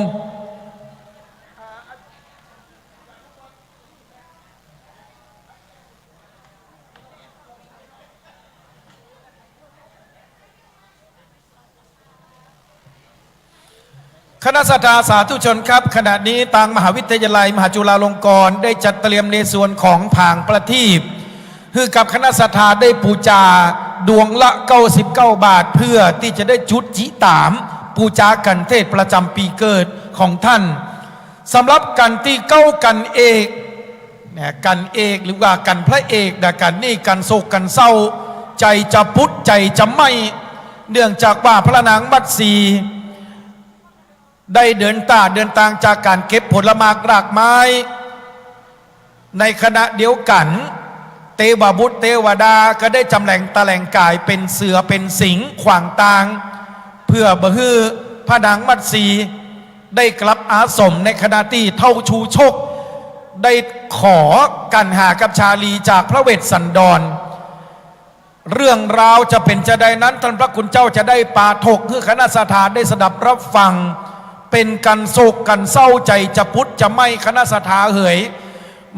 คณะสัตยาสาธุชนครับขณะนี้ทางมหาวิทยาลัยมหาจุฬาลงกรณ์ได้จัดเตรียมในส่วนของผางประทีปคือกับคณะสัตยาได้ปูจาดวงละ99 บาทเพื่อที่จะได้จุดจิตามปูจากันเทศประจำปีเกิดของท่านสำหรับกันที่กันเอกกันเอกหรือว่ากันพระเอกกันนี่กันโศกกันเศร้าใจจะพุทธใจจะไม่เนื่องจากว่าพระนางมัตสีได้เดินทางจากการเก็บผลไม้รากไม้ในขณะเดียวกันเทวบุตรเทวดาก็ได้จำแหล่งตะแหล่งกายเป็นเสือเป็นสิงห์ขวางตางเพื่อบ่ฮือพระนางมัตสีได้กลับอาสมในขณะที่เท่าชูชกได้ขอกันหากับชาลีจากพระเวสสันดร เรื่องราวจะเป็นจะใดนั้นท่านพระคุณเจ้าจะได้ปาถกคือคณะสถานได้สดับรับฟังเป็นกันโศกกันเศร้าใจจะพุทธจะไม่คณะสถาเหย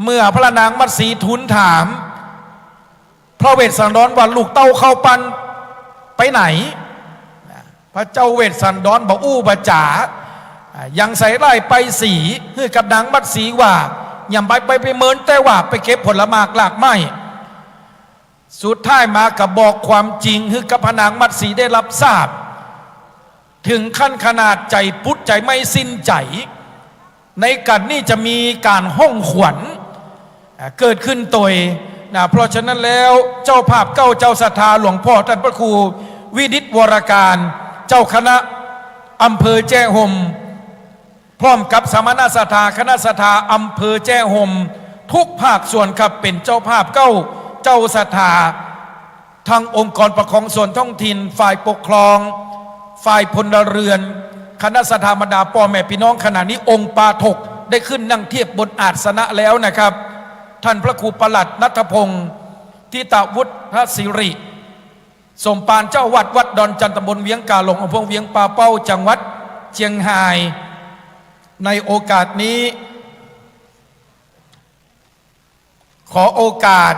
เมื่อพระนางมัตสีทูลถามพระเวสสันดรว่าลูกเต้าเข้าปันไปไหนพระเจ้าเวสสันดรบอกอู้บาจ๋ายังใส่ไล่ไปสีเพื่อกับนางมัตสีว่าอย่าไปเมินแต่ว่าไปเก็บผลไม้หลากไม้สุดท้ายมากับบอกความจริงคือกับพนางมัตสีได้รับทราบถึงขั้นขนาดใจพุทธใจไม่สิ้นใจในกันนี่จะมีการห้องขวัญเกิดขึ้นตัวนะเพราะฉะนั้นแล้วเจ้าภาพเก้าเจ้าศรัทธาหลวงพ่อท่านพระครูวินิตวรการเจ้าคณะอำเภอแจ้ห่มพร้อมกับสมณศรัทธาคณะศรัทธาอำเภอแจ้ห่มทุกภาคส่วนครับเป็นเจ้าภาพเก้าเจ้าศรัทธาทางองค์กรปกครองส่วนท้องถิ่นฝ่ายปกครองฝ่ายพลเรือนคณะศรัทธาบรรดาพ่อแม่พี่น้องขณะนี้องค์ปาถกได้ขึ้นนั่งเทียบบนอาสนะแล้วนะครับท่านพระครูปลัดณัฐพงศ์ทิตวุฒิศิริสมปานเจ้าวัดดอนจันทบลเวียงกาหลงอำเภอเวียงป่าเป้าจังหวัดเชียงรายในโอกาสนี้ขอโอกาส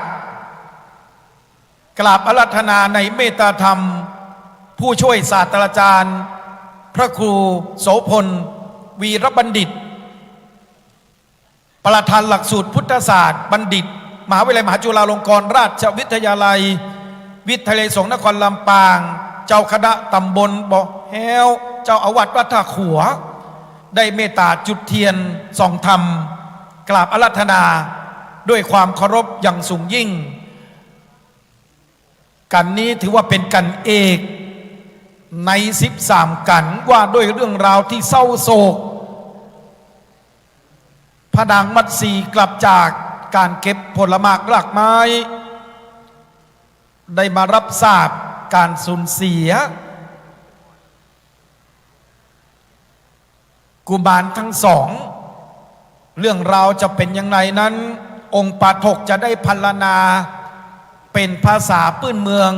กราบอาราธนาในเมตตาธรรมผู้ช่วยศาสตราจารย์พระครูโสพลวีรบัณฑิตประธานหลักสูตรพุทธศาสตร์บัณฑิตมหาวิทยาลัยมหาจุฬาลงกรณราชวิทยาลัยวิทยาลัยสงฆ์นครลำปางเจ้าคณะตำบลบ่อแฮวเจ้าอาวาสวัดท่าขัวได้เมตตาจุดเทียนส่องธรรมกราบอาราธนาด้วยความเคารพอย่างสูงยิ่งกันนี้ถือว่าเป็นกันเอกใน13กันว่าด้วยเรื่องราวที่เศร้าโศกพระนางมัตสีกลับจากการเก็บผลไม้หลากไม้ได้มารับทราบการสูญเสียกุมารทั้งสองเรื่องราวจะเป็นอย่างไรนั้นองค์ปาถกจะได้พรรณนาเป็นภาษาพื้นเมือง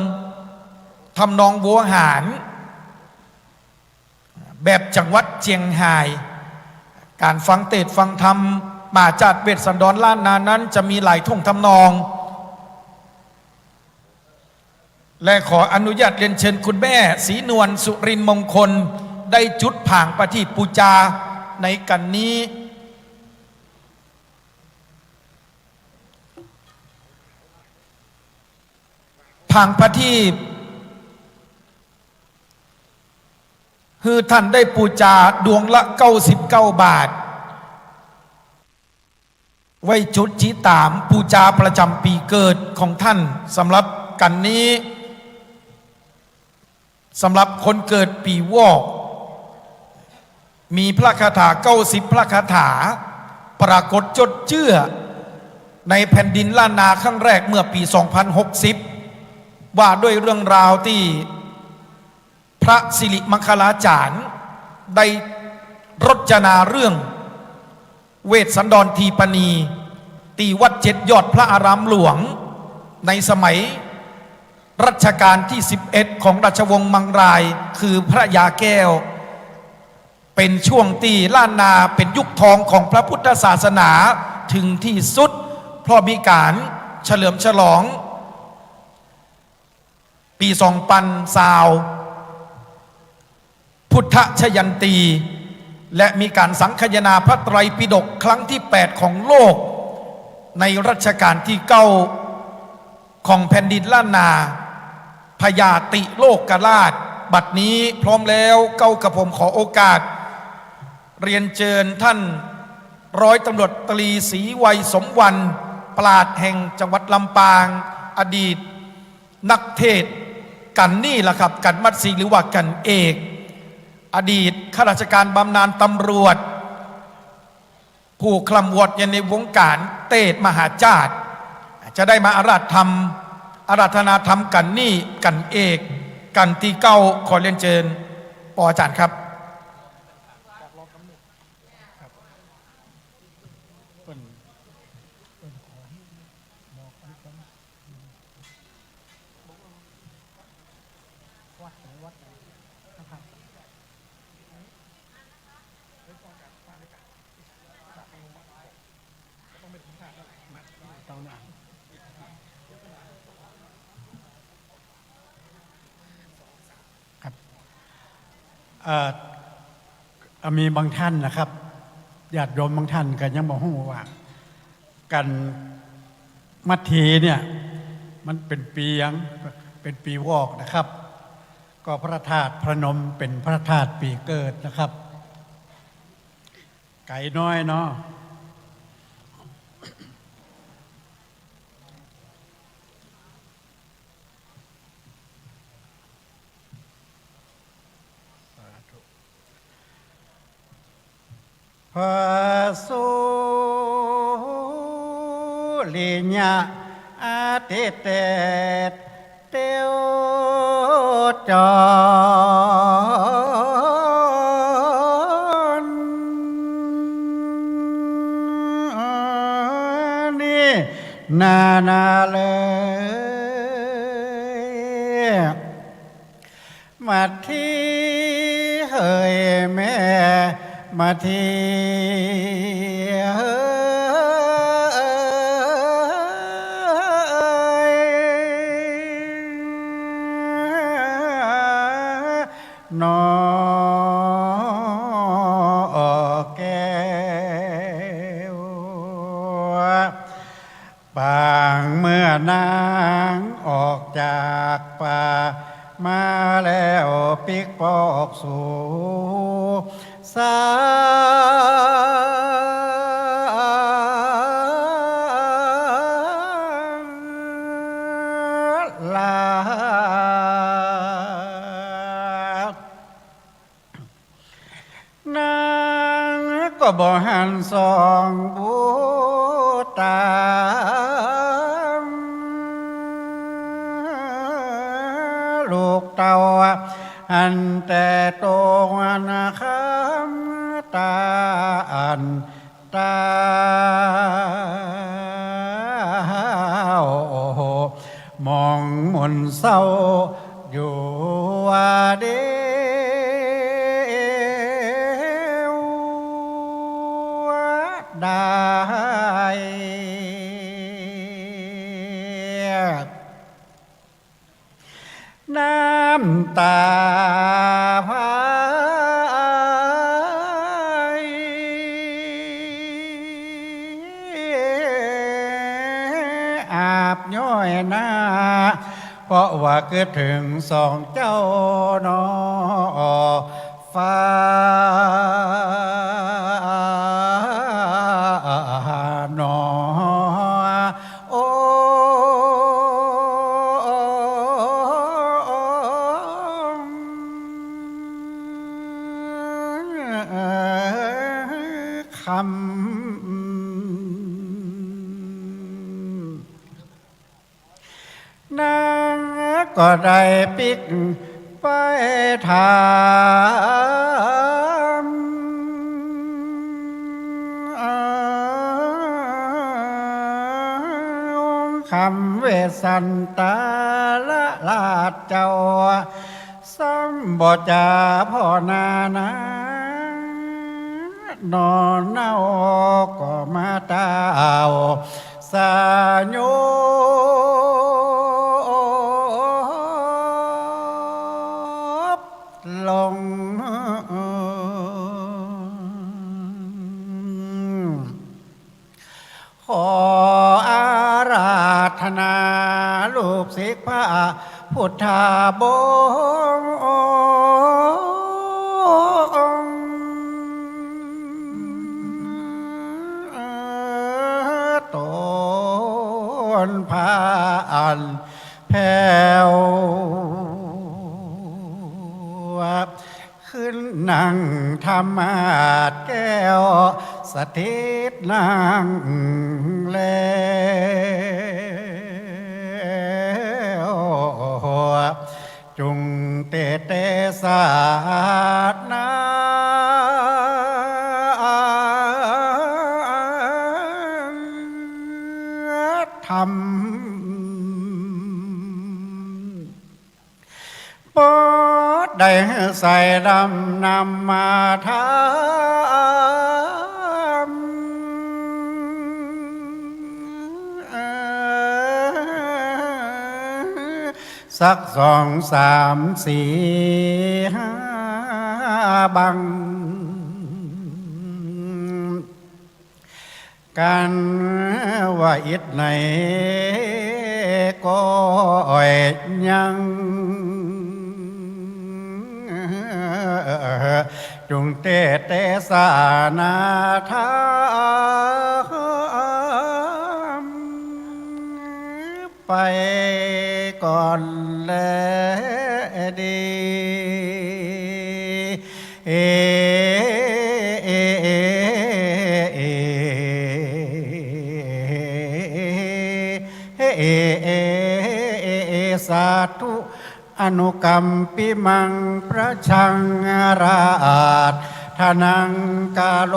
ทำนองวัวหารแบบจังหวัดเชียงรายการฟังเทศน์ฟังธรรมมาจากเวสสันดรล้านนานั้นจะมีหลายท่วงทำนองและขออนุญาตเรียนเชิญคุณแม่ศรีนวลสุรินทร์มงคลได้จุดผางประทีปปูจาในกันนี้ผางประทีปคือท่านได้ปูจาดวงละ99 บาทไว้จุดชี้ตามปูจาประจำปีเกิดของท่านสำหรับกันนี้สำหรับคนเกิดปีวอกมีพระคาถา90พระคาถาปรากฏจดเชื่อในแผ่นดินล้านนาครั้งแรกเมื่อปี2060ว่าด้วยเรื่องราวที่พระสิริมังคลาจารย์ได้รจนาเรื่องเวสสันดรทีปณีตีวัด7 ยอดพระอารามหลวงในสมัยรัชกาลที่11ของราชวงศ์มังรายคือพระยาแก้วเป็นช่วงตีล้านนาเป็นยุคทองของพระพุทธศาสนาถึงที่สุดเพราะมีการเฉลิมฉลองปี2000พุทธชยันตีและมีการสังคายนาพระไตรปิฎกครั้งที่8ของโลกในรัชกาลที่9ของแผ่นดินล้านนาพญาติโลกราชบัดนี้พร้อมแล้วเก้ากับผมขอโอกาสเรียนเชิญท่านร้อยตำรวจตรีศรีวัยสมวรรณปราชญ์แห่งจังหวัดลำปางอดีตนักเทศกันนี่แหละครับกันมัตสีหรือว่ากันเอกอดีตข้าราชการบำนาญตำรวจผู้คล่ำวอดในวงการเทศมหาจารย์จะได้มาอาราธนาธรรมกันนี่กันเอกกันที่9ขอเรียนเชิญปออาจารย์ครับ เ มีบางท่านนะครับญาติโยมบางท่านก็ยังบอกว่ากันมัทธีเนี่ยมันเป็นปียังเป็นปีวอกนะครับก็พระธาตุพระนมเป็นพระธาตุปีเกิดนะครับไก่น้อยเนาะพระสุลิญาอาทิเตเตวจรนี่นาเลยมาที่เฮยแม่มาที่นอแก้วบางเมื่อนางออกจากป่ามาแล้วปิกปอกสู่สาลานางก็บ่หันสองบูตาลูกเต่าอันแต่โตนะคำตาอันตามองมนเศร้าอยู่ว่าเดียวได้น้ำตาพายอาบย้อยหน้าเพราะว่าเกิดถึงสองเจ้านอฟ้านอโอ้คำนางก็ได้ปิกไปถามคำเวสันตาละลาดเจ้าสัมบ่จาพ่อนานะ นอนเน่าก็มาตาวสาโยบลงขออาราธนาลูกศิษย์พระพุทธาบงพาอันแผ่วขึ้นนั่งธรรมาดแก้วสถิตนั่งแล้วจุงเตเตสาดนาทำปอดได้ใส่ดำนำมาทำสัก2 3 4 5 บังการว่าอิดไหนก็ยังจงเตเตสานาทามไปก่อนแลดีสาธุอนุกรรมปิมังพระชังราชทนังกาโล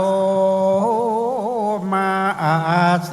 มาเส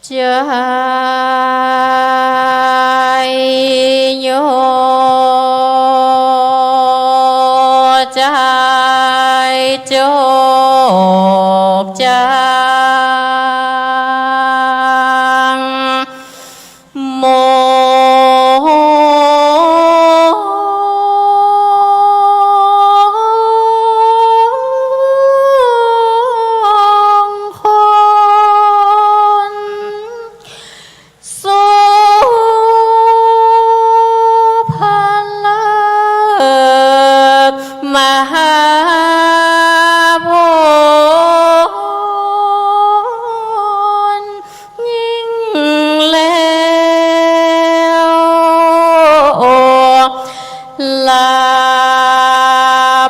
ใจโยใจโจกจังโมลา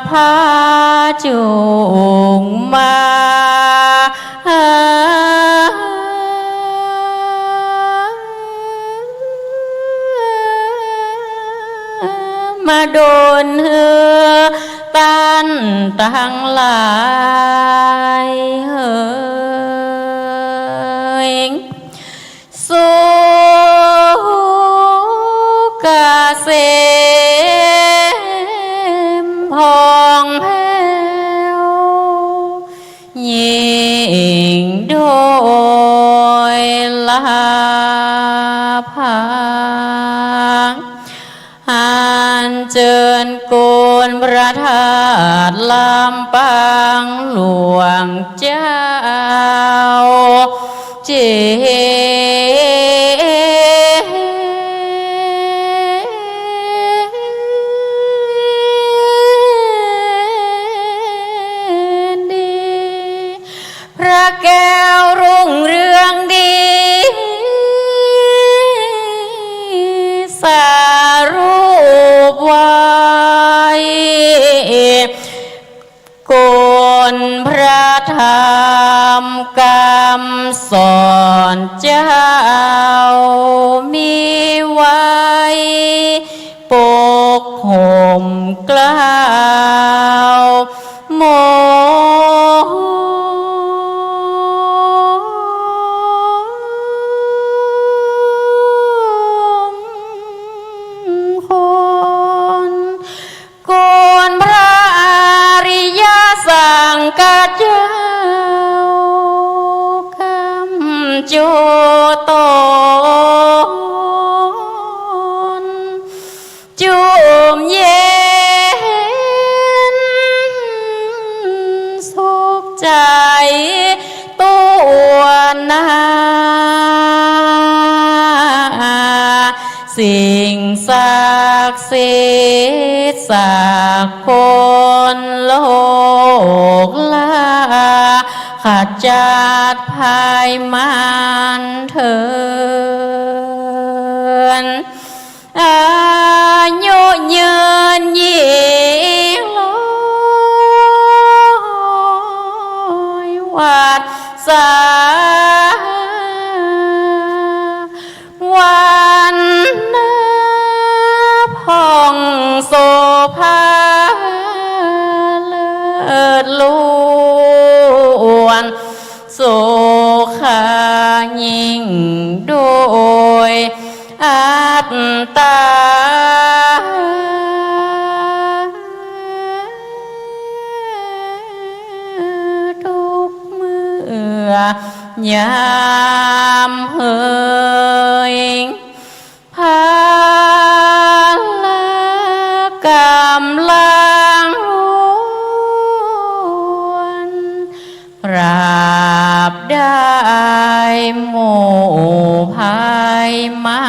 พาจุงมาโดนเหือตันตั้งหลายเฮยสุกาเสมพองแผ้วยิ่งโดยลาภาอันเจิญโกนประทาดลำปางหลวงเจ้าเจดีพระแก้วรุ่งเรืองดีสารูปไว้โกนพระธรรมกรรมสอนเจ้ามีไว้ปกห่มกล้าวโมกัจเจ้าคำโจตนจุมเย็นสุขใจตัวนาสิ่งศักดิ์สิทธิ์สากลโลกลาขจัดภายมันเถินอายุยืนยิ่งลอยวัดสาวันพองโส พาเลิศล้วนโสขายิ่งโดยอัตตาทุกเมื่อยามเฮยพาละกำลังวนปราบได้หมู่ภัยมั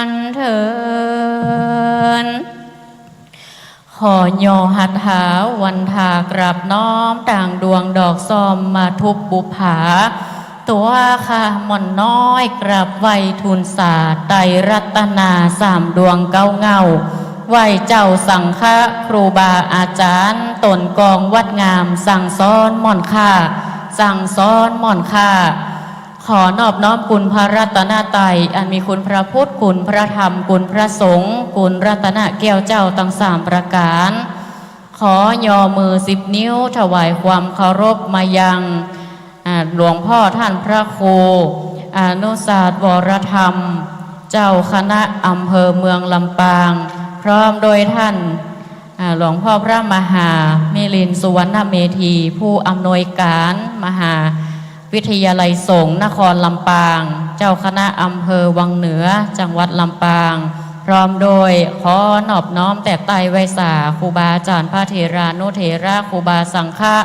นเถินขอยอหัตถาวันทากราบน้อมต่างดวงดอกซอมมาทุบบุภาตัวค่ะหม่อนน้อยกราบไหวทูลสาไตรรัตนาสามดวงเก้าเงาไหวเจ้าสังฆะครูบาอาจารย์ตนกองวัดงามสั่งซ้อนหม่อนค่าสั่งซ้อนหม่อนค่าขอนอบน้อมคุณพระรัตนตรัยอันมีคุณพระพุทธคุณพระธรรมคุณพระสงฆ์คุณรัตนแก้วเจ้าทั้งสามประการขอยอมือ10 นิ้วถวายความเคารพมายังหลวงพ่อท่านพระครูอนุศาสตร์วรธรรมเจ้าคณะอำเภอเมืองลำปางพร้อมโดยท่านหลวงพ่อพระมหามิลินสุวรรณเมธีผู้อำนวยการมหาวิทยาลัยสงฆ์นครลำปางเจ้าคณะอำเภอวังเหนือจังหวัดลำปางพร้อมโดยขอนอบน้อมแต่ไตรไวสาครูบาอาจารย์พระเถรานุเถระครูบาสังฆะ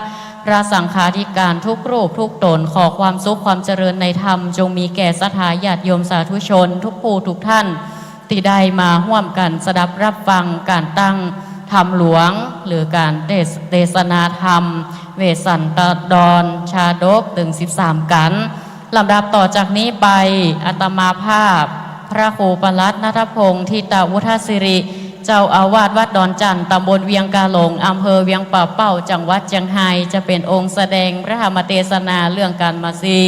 พระสังฆาธิการทุกรูปทุกตนขอความสุขความเจริญในธรรมจงมีแก่ศรัทธาญาติโยมสาธุชนทุกผู้ทุกท่านที่ได้มาร่วมกันสดับรับฟังการตั้งธรรมหลวงหรือการเทศนาธรรมเวสันตดรชาดกถึง13 กันลำดับต่อจากนี้ไปอาตมาภาพพระครูปลัดณัฐพงศ์ทิตาวุฒศิริเจ้าอาวาสวัดดอนจันทร์ตำบลเวียงกาหลงอำเภอเวียงป่าเป้าจังหวัดเชียงรายจะเป็นองค์แสดงพระธรรมเทศนาเรื่องการมาซี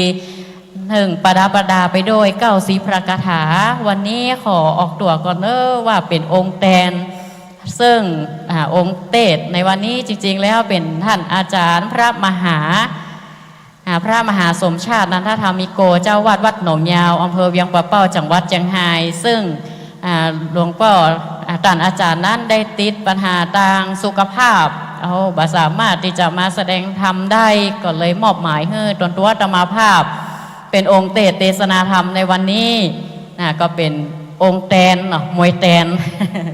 ประดับประดาไปโดย9 สีพระคาถาวันนี้ขอออกตัวก่อนว่าเป็นองค์แตนซึ่งองค์เตศในวันนี้จริงๆแล้วเป็นท่านอาจารย์พระมหาสมชาตินันทธรรมิโกเจ้าวาดวัดหนองยาวอำเภอเวียงป่าเป้าจังหวัดเชียงรายซึ่งหลวงพ่อท่านอาจารย์นั้นได้ติดปัญหาทางสุขภาพบ่สามารถที่จะมาแสดงธรรมได้ก็เลยมอบหมายให้ตนตัวอาตมาภาพเป็นองค์เทศนาธรรมในวันนี้ก็เป็นองค์แตนมวยแตน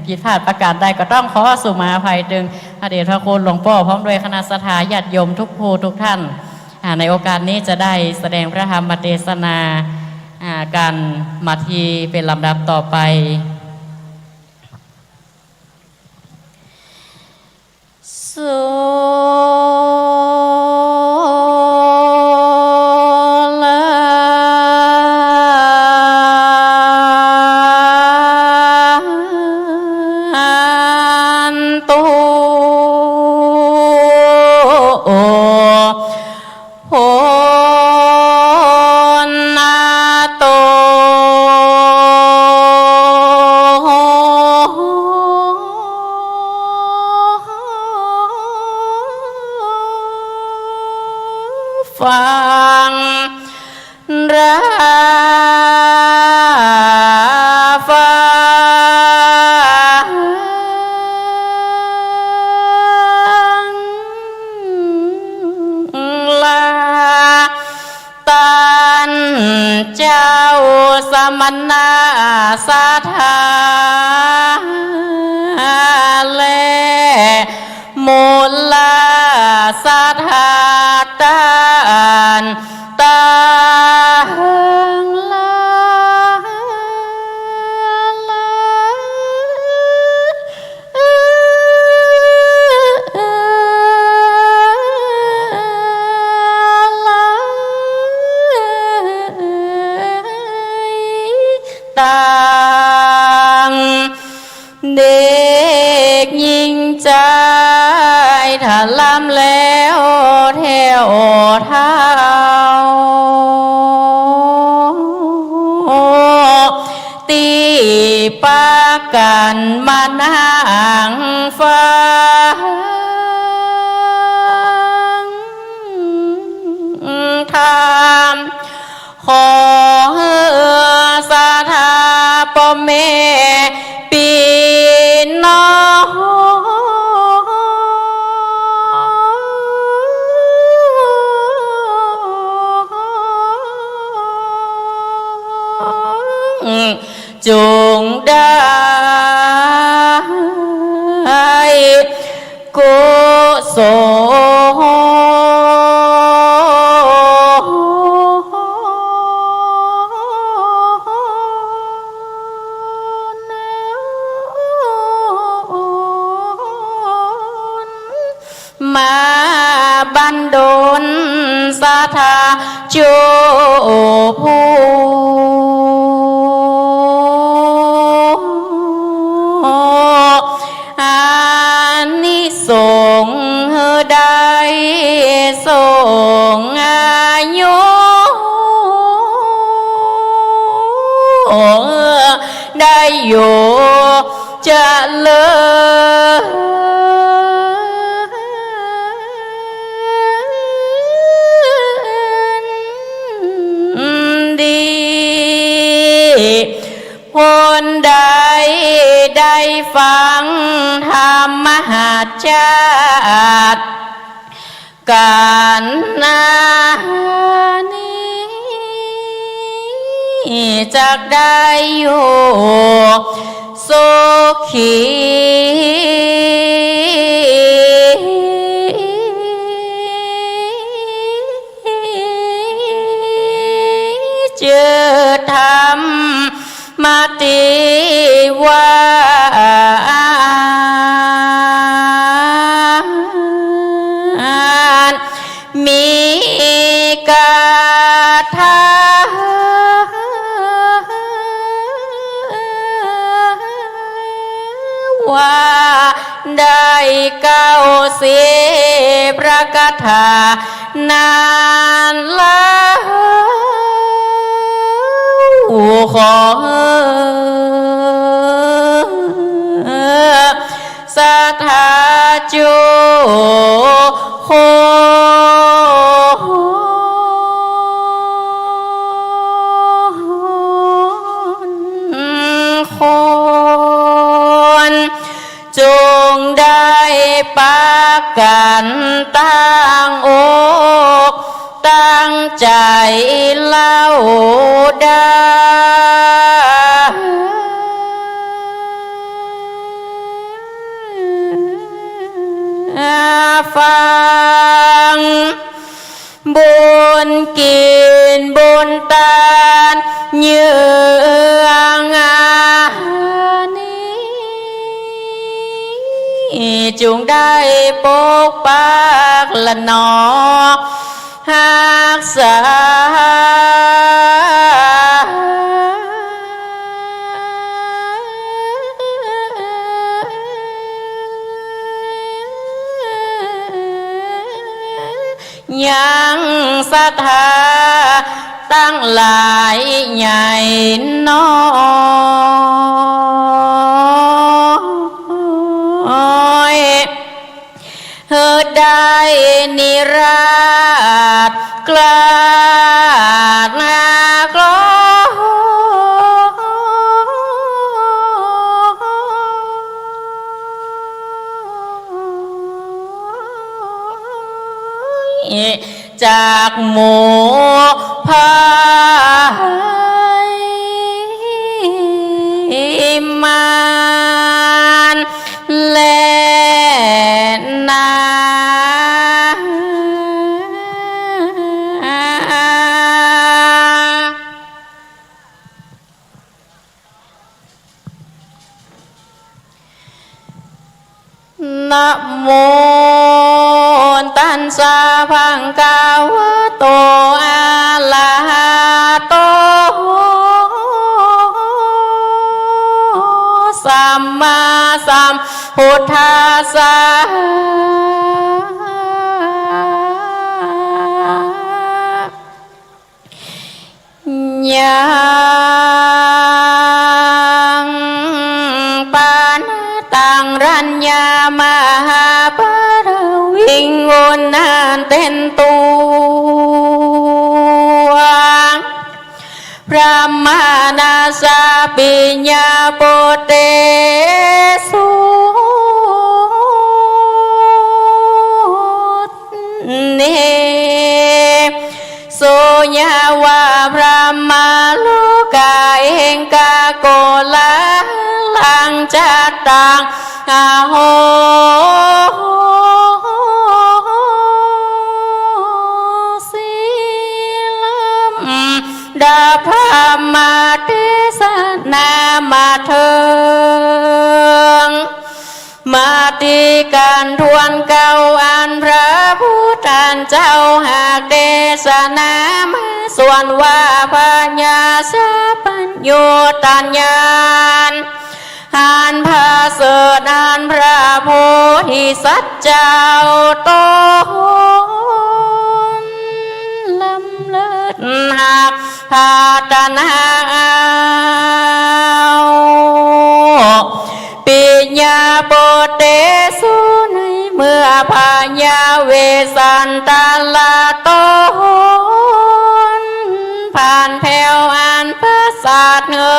ผิดพลาดประกาศได้ก็ต้องขอสุมาภัยดึงพระเดชพระคุณหลวงพ่อพร้อมด้วยคณะสัทธาญาติโยมทุกผู้ทุกท่านในโอกาสนี้จะได้แสดงพระธรรมเทศนาการมาทีเป็นลำดับต่อไปสุฟังราฟังลาตันเจ้าสมณะสัทธาเลมูลาสัทธาตานตาลาต่างเด็กยิ่งใจถ้าล้ำแล้วแถวเท้าตีปากันมานั่ง ฟังธรรมขอสาธาปเมปีน้องจงได้กุศลมาบันดลสาธาโจภูอานิสงส์ได้ส่งอายุได้อยู่เจะเลิศดีคนใดได้ฟังธรรมหาชาติการนานี้จะได้อยู่สุขีเจอธรรมมาติวานมีกาทาว่าได้เก้าสิบพระคาถานานแล้วขอสาธาโจโคจงได้ปากันตั้งอกตั้งใจเล่าได้ฟังบุญกินบุญตานเยืองจงได้ปกปักละนอหักษายังศรัทธาตั้งหลายใหญ่น้อยได้นิราชกล้านากลจากหมู่พายมานและนานะโมตัสสะภะคะวะโตอะระหะโตสัมมาสัมพุทธัสสะยังปานตัง รัญญามหาปรวิงโอนนานเต็นตัวพระมานาสาปิญญาโปเตสุเนโสยาวาพระมาลูกาเองกาโกลาลังจัตตังอาโหสิลัมดาพามาเทศนามาเถิงมาตีการทวนเก่าอันพระพุทธเจ้าหากเทศนามาส่วนว่าปัญญาสัพพัญโยตัญญานอันพระเสด็จอันพระโพธิสัตว์เจ้าโตลำเลิศหากพาตนาปิญญาโปเตสุในเมื่อพญาเวสันตาลาโตผ่านแผ่วอันพระศาสเนอ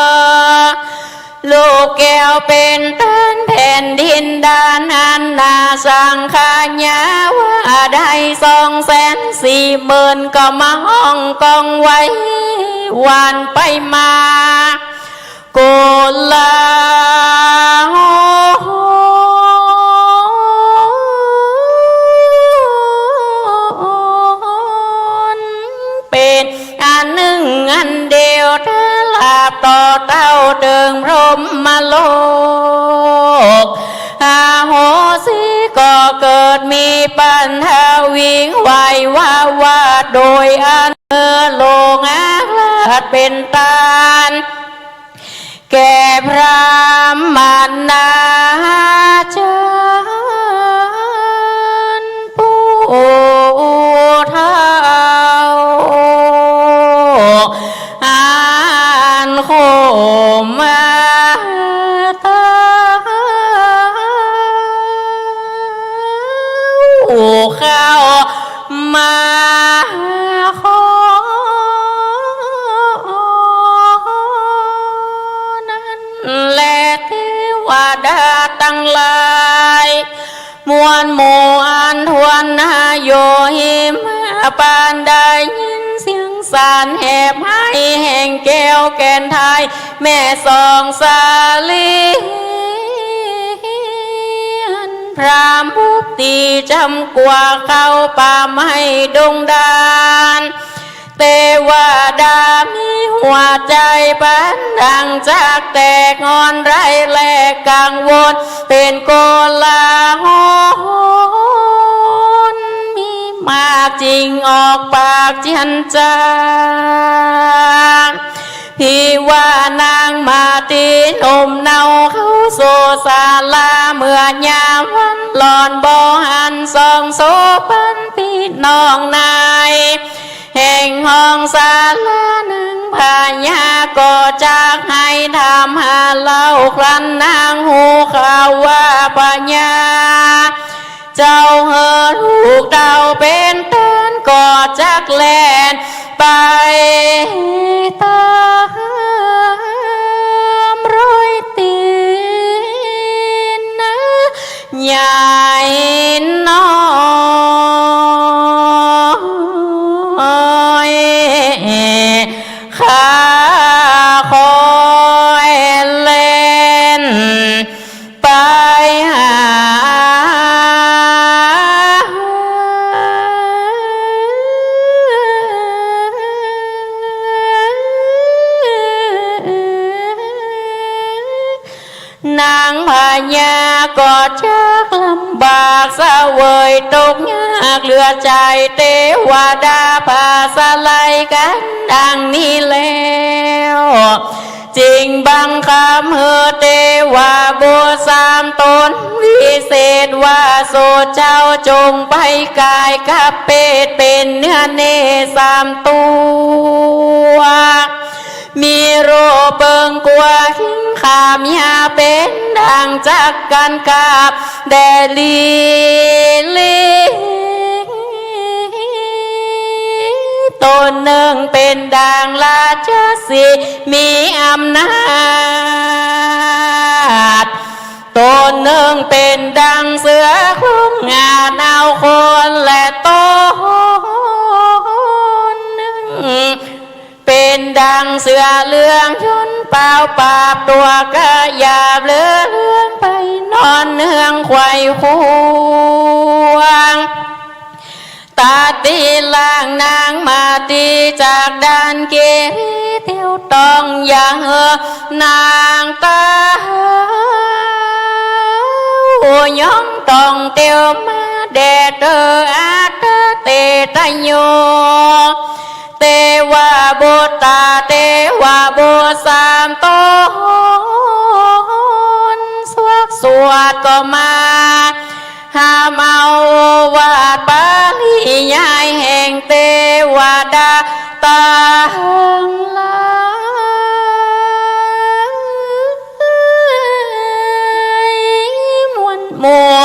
ลูกแก้วเป็นต้นแผ่นดินดานอันนาสังขญาว่าได้240,000ก็มาห้องกองไว้วันไปมาโกลาเป็นอันหนึ่งอันเดียวถ้าลาบต่อเต้าเดิงพรหมโลกอาโหสิก็เกิดมีปัญหาวิ่งไหวว่าโดยอันโลงอาลาดเป็นตาลแก่พระมานาจารย์ผู้เท่าอ่านโคมาตาเข้ามาขอและเทวดาตั้งหลายมวลหมู่อันทวนนาโยหิมาปานได้ยินเสียงสารแหบให้แห่งแก้วแก่นไทยแม่สองสาลีพรามภุบตีจำกว่าเข้าป่าไม้ดงดานเทวดามีหัวใจปันดังจากแตกงอนไรแลกกังวลเป็นโกลาหลมีมากจริงออกปากเจียนจางพี่ว่านางมาตีนมเนาเข้าโซศาลาเมื่อยามวันหลอนบ่หันสองโซปันพี่น้องนายแห่งห้องศาลาหนึ่งพญาก็จากให้ทำหาเล่าครั้นนางหูข่าวว่าพญาเจ้าเฮอลูกเต่าเป็นต้นก็จักแลนไปตามรอยตีนนะใหญ่น้อยข้าคอยเล่นไปหานางพญาก็ชักลำบากเสวยตกยากเหลือใจเทวดาพาสลายกันดังนี้แล้วจริงบังคำเฮอเทวาโบสามตนวิเศษว่าโสเจ้าจงไปกายกับเป็ดเป็นเนื้อเนสามตัว มีโรเปิงกว่าหิงขามยาเป็นดังจากกันกาบแดลีตนหนึ่งเป็นดังราชสีมีอำนาจตนหนึ่งเป็นดังเสือคลุ้มงานเอาคนและตนหนึ่งเป็นดังเสือเลืองชนเปล่าปราบตัวกระยาบเลือเลืองไปนอนเนืองไขว่ควงตาตีล่างนางมาตีจากด้านเกรีเที่ยวต้องอย่างนางตาย่องต้องเตียวมาแดดเตออาตเตตะโยเตวาโบตาเตวาโบสามตนสวดก็มาห้ามเอาวาดปาลียายแห่งเทวดาต่างลายมวลมัว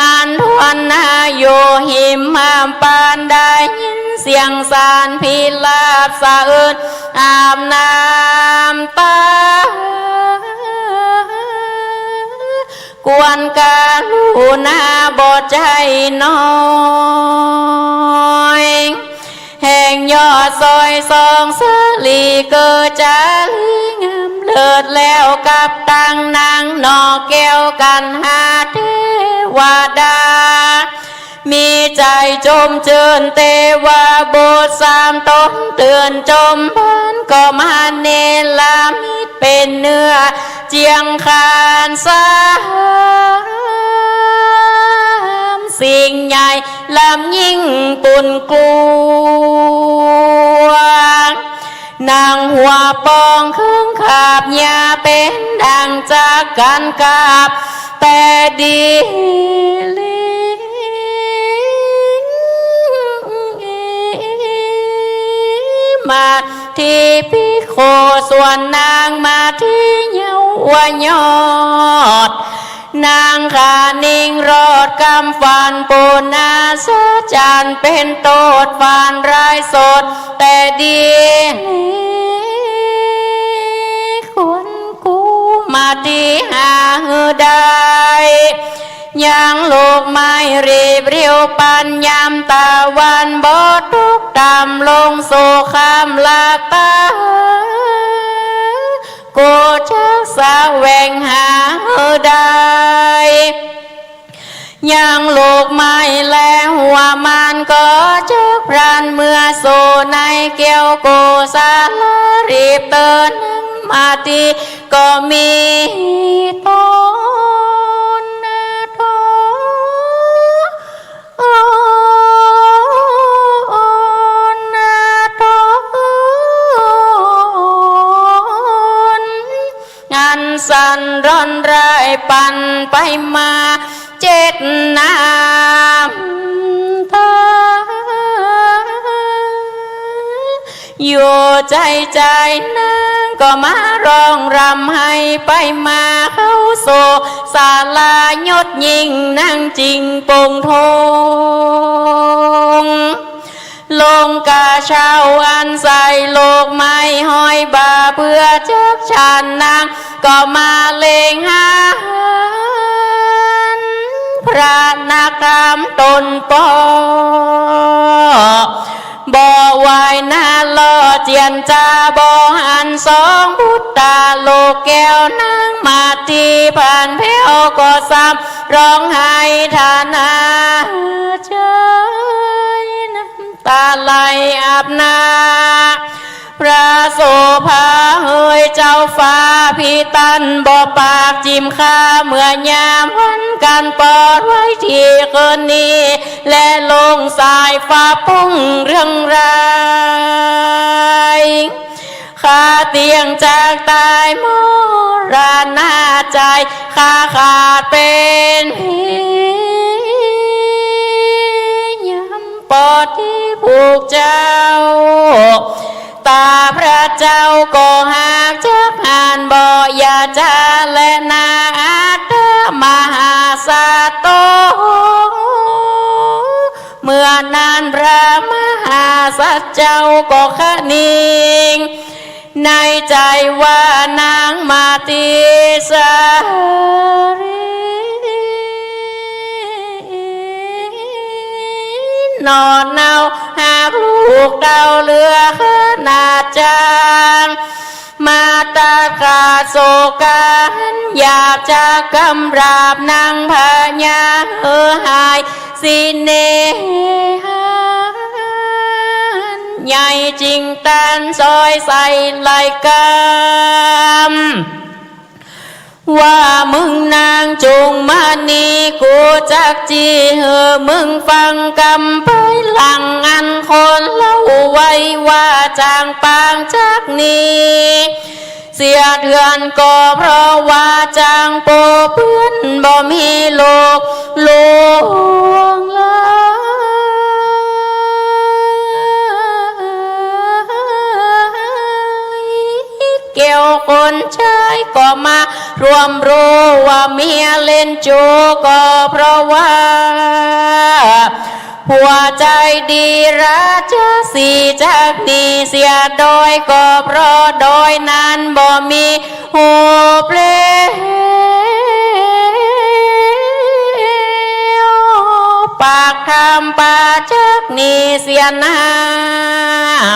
อันทวนนาโยหิมมามปานได้ยินเสียงสารพิลาบสะอื้นอาบน้ำตากวนกาลูนาบอดใจน้อยแห่งยอดซอยสองสลีเกิดจาลีงามเลิศแล้วกับตังนางนอแก้วกันหาเทวดามีใจจมเจิญเทวาโบสสามตนเตือนจมบ้านก็มาเนลามิดเป็นเนื้อเจียงคานสามสิ่งใหญ่ลำยิ่งปุ่นกลวงนางหัวปองเครื่องขาบยาเป็นดังจากกันกาบแต่ดีมาที่พี่โคส่วนนางมาที่เยาวยอดนางขานิ่งรอดกำฟันปูนาสะจานเป็นโตดฟันรายสดแต่ดีคนกูมาดีหาได้ยังลูกไม้รีบเรียวปันยามตะวันบอดทุกดำลงสู่คำลาตากูจะสะแวงหาได้ยังลูกไม้และหัวมันก็จะพรันเมื่อสู่ในเกี่ยวกูสาลารีบเตือนมาดีก็มีต้นสันร้อนรายปั่นไปมาเจ็ดน้ำตาอยู่ใจนางก็มาร้องรำให้ไปมาเข้าโซศาลายดยิ่งนางจริงปงทงลงกาเช้าอันใส่โลกไม้ห้อยบาเพื่อจักชานนางก็มาเลงหาพระนาคามตนปอบ่อไว้หน้าลอเจียนจาบ่ออันสองพุทธาโลกแก้วนางมาตีผ่านเพวก็ซ้ำร้องไห้ฐานาเจยน้ำตาไหลอาบนาพระโสภาเฮยเจ้าฟ้าพี่ตันบ่อปากจิ้มข้าเมื่อยามวันกันปอดไว้ที่เกินนี้และลงสายฟ้าพุ่งเรื่องรายข้าเตียงจากตายมรณาใจข้าขาดเป็นยำปอดที่ผูกเจ้าตา พระเจ้าก็หากจักหานบ่อยาจาและนาอาตมหาสาโตเมื่อนานพระมหาสัจเจ้าก็ขะนิ่งในใจว่านางมาติสารีนอนเนาหากลูกเดาเรือขนาดจางมาตาขาดโศกันอยากจะกำราบนางพญาหายสิเนหาใหญ่จริงตันซอยใส่ไหลกำว่ามึงนางจงมานี่กูจักจีมึงฟังกำไปหลังอันคนเล่าไว้ว่าจางปางจักนี้เสียเดือนก็เพราะว่าจางโปเปื้อนบ่มีโลกลวงละเกี่ยวคนชายก็มารวมรู้ว่าเมียเล่นจูก็เพราะว่าหัวใจดีราชสีจากนี้เสียโดยก็เพราะโดยนั้นบ่มีหูเพลปากคำปาจากนี้เสียน้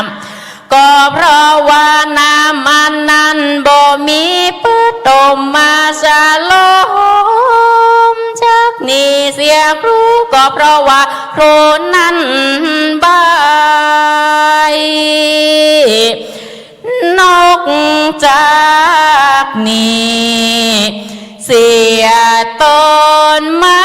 ำก็เพราะว่าน้ำมันนั้นบ่มีเปิดต้มมาสาลมจากนี้เสียครูก็เพราะว่าครูนั้นบายนกจากนี้เสียต้นไม้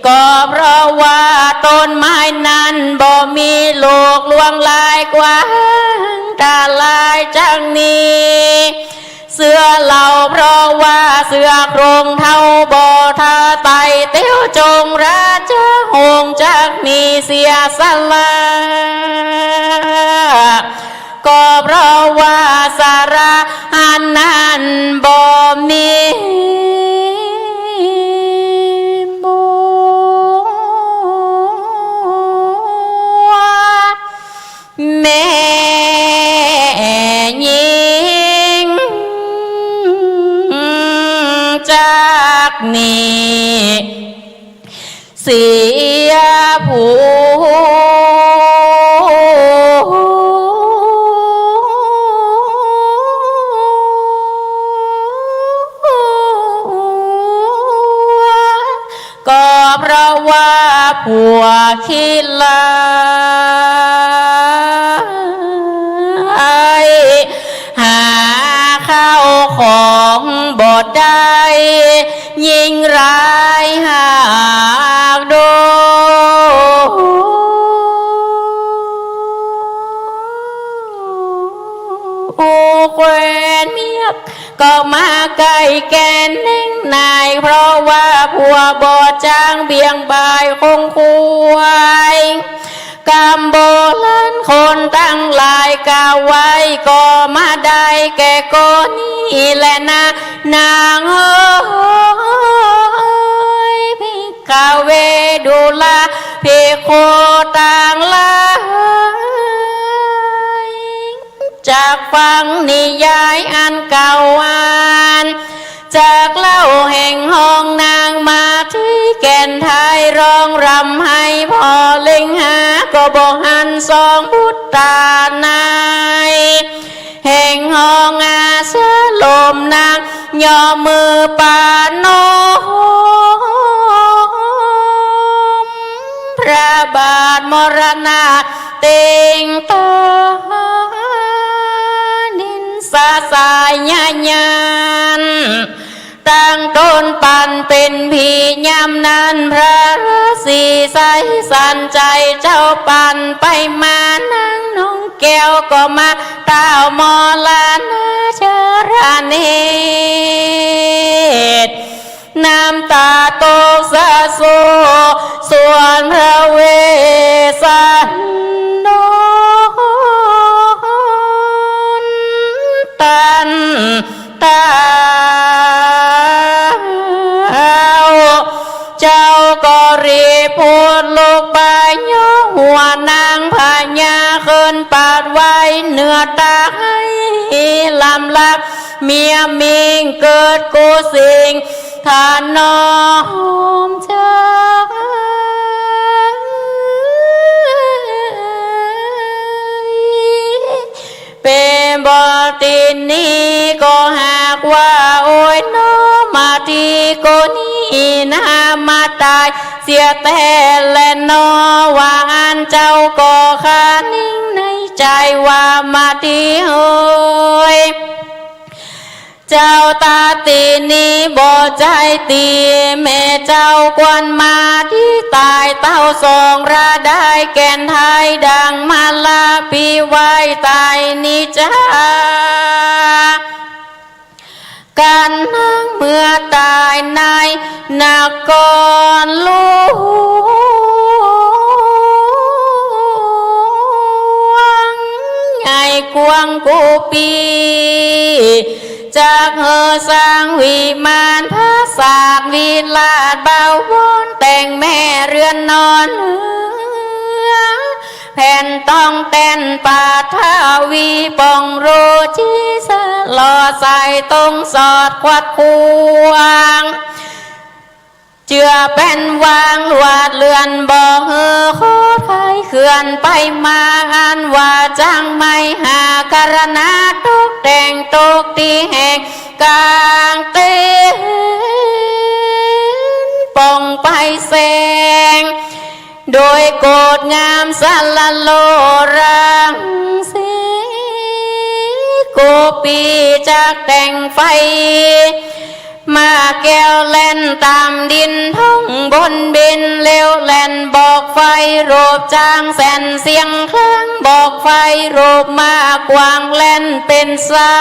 ก็เพราะว่าต้นไม้นั้นบ่มีลูกลวงลายกว้างตาลายจังนี้เสื้อเหล่าเพราะว่าเสื้อโครงเท่าบ่ทาไตเตี้ยวจงราชหงจากนี้เสียสละก็เพราะว่าสาระอันนั้นบ่มีแม่ยิงจากนี้เสียผู้ก็เพราะว่าผัวขี้ลาหาข้าวของบ่ได้ยิ่งร้ายหากโดแควนเมียกก็มาไกลแกนเน่งนายเพราะว่าผัวบ่จ้างเบี่ยงบายคงควายกำโบราณคนตั้งหลายกาไว้ก็มาได้แก่ก็นี่แหละนะนางเอ้ยพี่กาเวดูลาพี่โคต่างลายจากฟังนิยายอันเก่าอ่านจากเล่าแห่งห้องนางมาที่แก่นไทยร้องรำให้พอเล็งหาก็บอกหันสองบุตรตานายแห่งห้องอาเสลมนางย่อมือปานโนมพระบาทมรณะเต็งตานินสาสายญาญานตั้งต้นปันเป็นผียามนั้นพระสีใสสันใจเจ้าปันไปมานั่งน้องแก้วก็มาเต้ามอลานาเชราเนตน้ำตาโตสา โซส่วนพระเวสสันดรตันตาเจ้าก็รีพูดลูกไปย่อหัวนางพญาขึ้นปาดไว้เนื้อตาให้ลำลักเมียมิงเกิดกูสิงทานน้อมใจเป็นบตินี้ก็หากว่าโอ้ยน้อมาทีก็นี่นามาตายเสียแต่และนอว่าอันเจ้าก็คานิ่งในใจว่ามาทีเฮ้ยเจ้าตาตีนี้บ่ใจตีแม่เจ้ากวนมาที่ตายเต้าสองราได้แก่นไทยดังมาลาปีไว้ตายนี้จ้าการนั่งเมื่อตายในนักกรลูใหญ่กวงกูปีจากเฮอสร้างวิมานพระศาสตร์วิลาศเบาวนแต่งแม่เรือนนอนแผ่นต้องเต้นปาทาวีปองโรจีสลอใส่ตรงสอดควัดควงเจือเป็นวางลวดเลือนบอกเฮอโคตรใครเขื่อนไปมาอันว่าจังไม่หาการณาตุกแต่งตุกตีแห่งกลางเต้นปองไปแสงโดยโกดงามสลโลรังสีโกปีจากแต่งไฟมาแก้วเล่นตามดินท้องบนบินเร็วเล่นบอกไฟรูปจางแสนเสียงครั้งบอกไฟรูปมากวางเล่นเป็นสา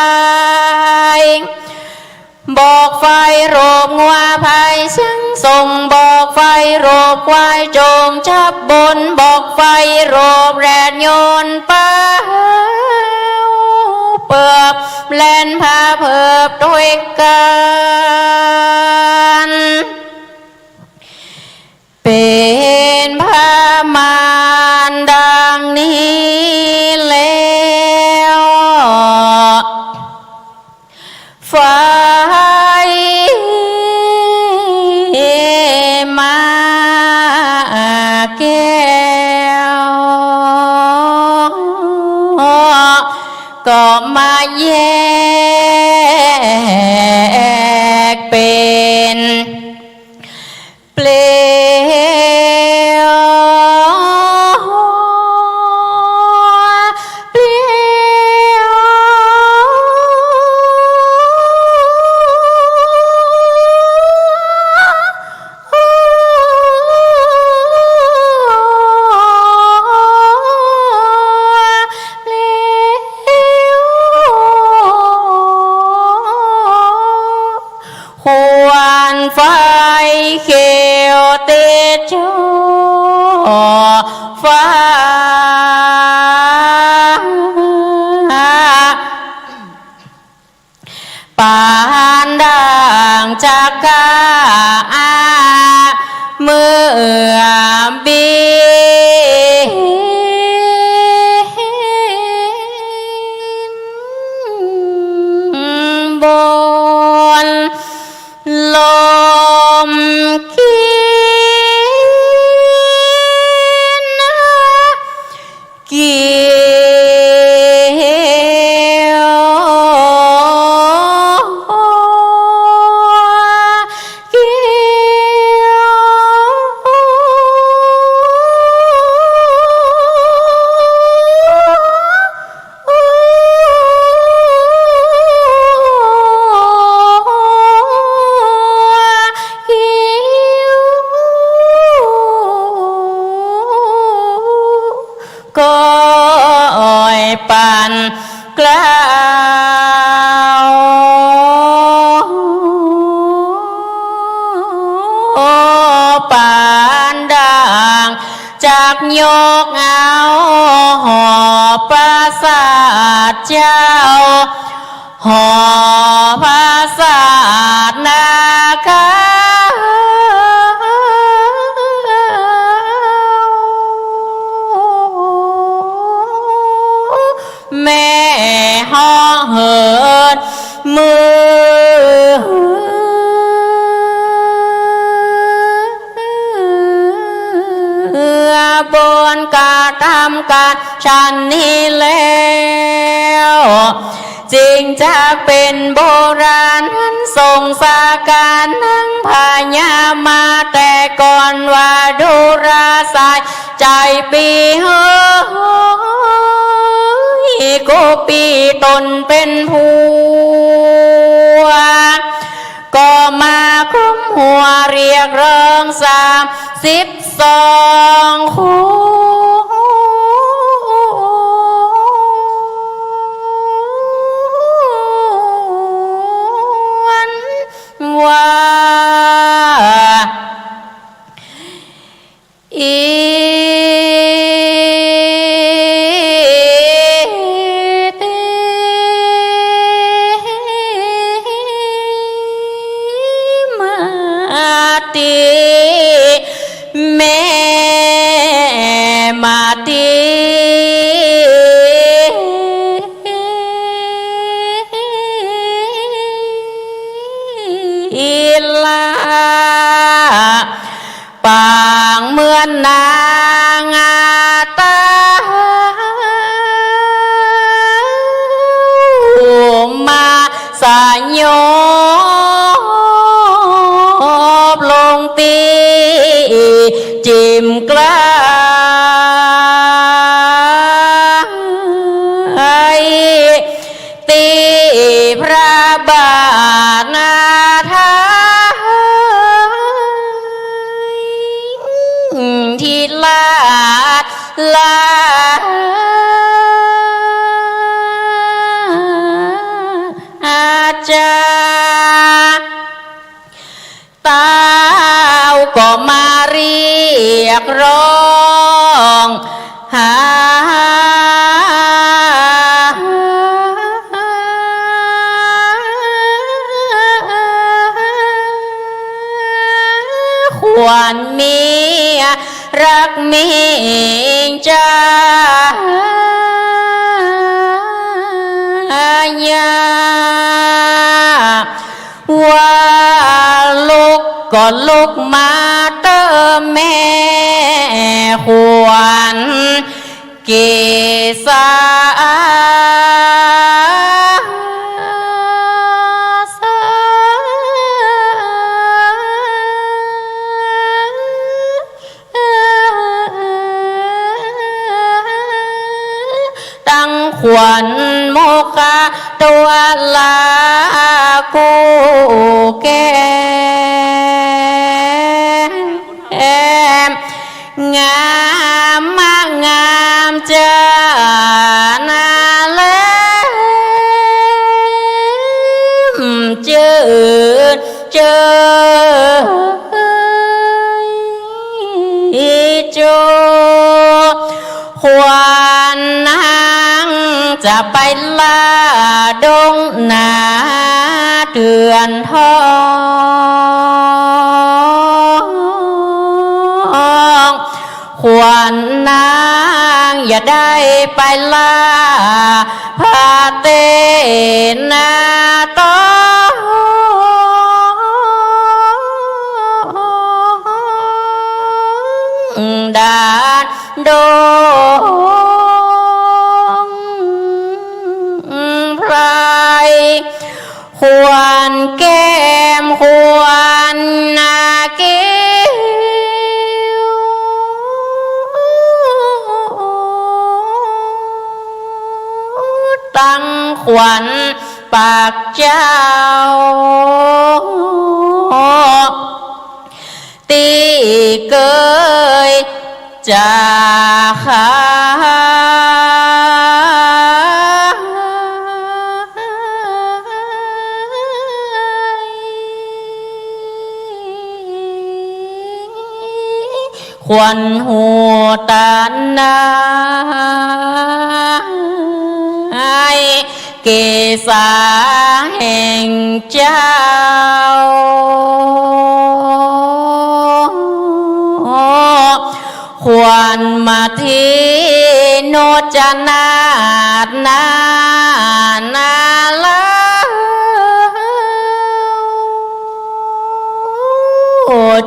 ยบอกไฟรูปงัวภายช่างส่งบอกไฟรูปควายโจงจับบนบอกไฟรูปแรดโยนป้าเปิบเล่นพาเพิบด้วยกันเป็นพามารดังนี้แล้วไฟมาแก้วก็มาแยกเป็นเปลวไฟเขียวติดจอฟ้าปานด่างจากกาเมื่อบินบนลมกินเกี่ยวเกี่ยวก็ ากยกเอาหอปราสาทเจ้าหอปราสาทนาคาแม่ห้องเหินมือบนกาทำการฉันนี้แล้วจริงจะเป็นโบราณนั้นส่งสาการนั่งพญามาแต่ก่อนว่าดูราสายใจปีเฮ้ยกูปีตนเป็นผัวก็มาคุ้มหัวเรียกเริง32 คู่ว่าแม่มาตีลาปางเหมือนนางตามาสายโยบลงตีจิมกล้าตีพระบาทนาทายที่ลาอาจารย์ตาวก็มาเรียกร้องหาควรมีรักมีใจว่าลูกก็ลุกมาเติมแม่ควรเกษาตั้งขวัญโมกะตัวลากูแกงามมากงามเจานาเล่เจอโจควรนางจะไปล่าดงนาเดือนทองควรนางอย่าได้ไปล่าพาเตนาตดาดงไพรควรแก้มควรนาเกตั้งขวัญปากเจ้าตีเกยจะขาค ควรหูตานาเกษาแห่งเจ้าควรมาที่โนจนาดนาลา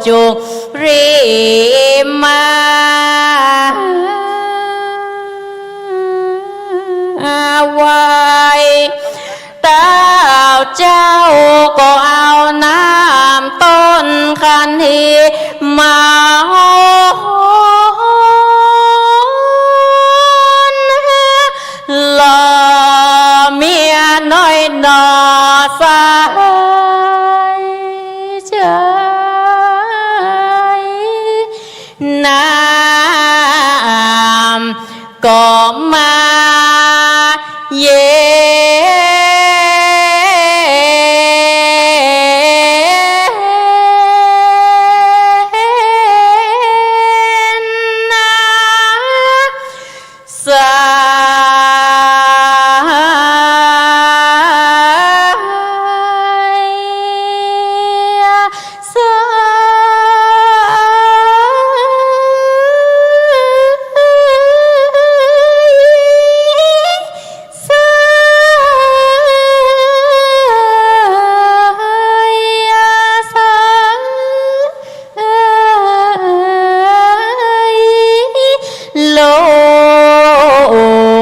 จุรีมาไว้เต้าเจ้าก็เอาน้ำต้นคันทีมาหล่อเมียน้อยหนอสายใจน้ำก็มาเย็นนะสล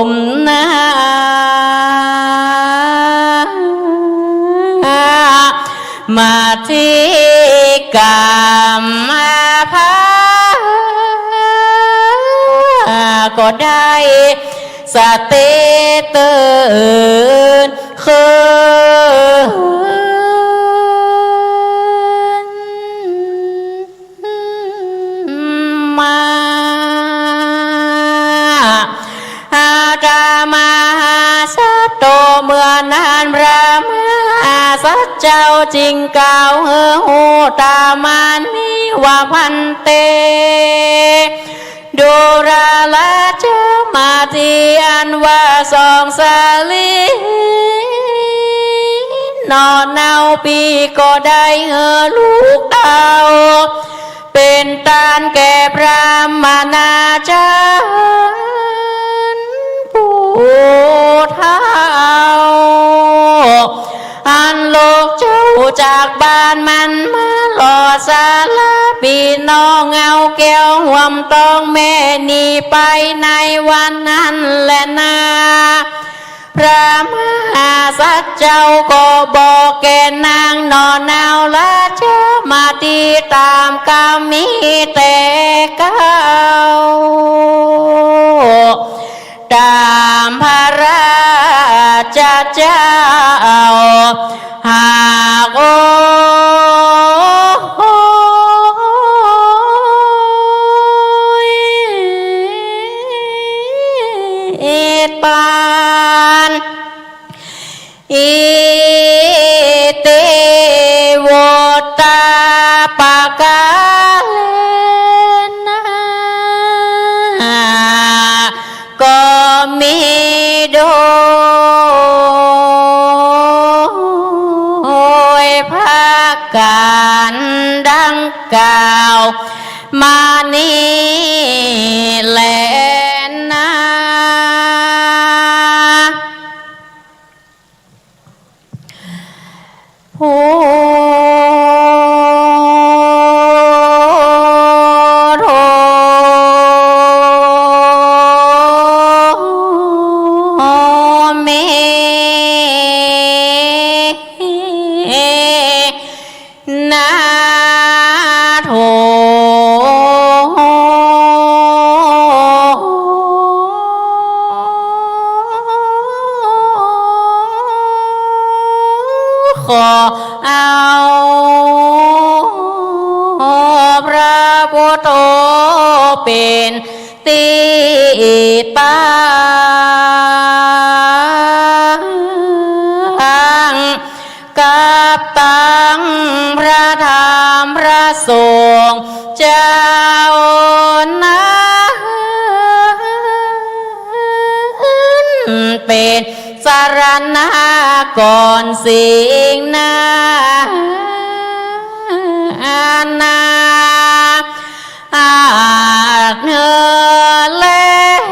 มนามาที่กามพาก็ได้สเตตื่นคืนมาอาตามาสัตโตเมื่อนานพระมหาสัจเจ้าจริงกล่าวหูตามันมีว่าพันเตดูราละเจ้ามาที่อันว่าสองสาลีนอนเนาปีก็ได้ลูกเต่าเป็นตานแก่พระมานาจารย์ผู้เท่าอันโลกเจ้าจากบ้านมันมาหล่อสาลาพี่น้องเอาแก้วห่วมต้องแม่นีไปในวันนั้นแหละนาพระมหาสัจเจ้าก็บอกแกนางนอนเอาละเจ้ามาดีตามกรรมมีแต่เก้าตามพระราชเจ้าหากโอปานอิเตโวตาปากาเลนะก็มีโดยภาคการดังกล่าวมานี้แลนะผู้โทเมนาโทขอเอาพระพุทธเป็นตีตั้งกับตั้งพระธรรมพระสงฆ์เจ้า ก่อนสิ่งนานาอาจเนอแล้ว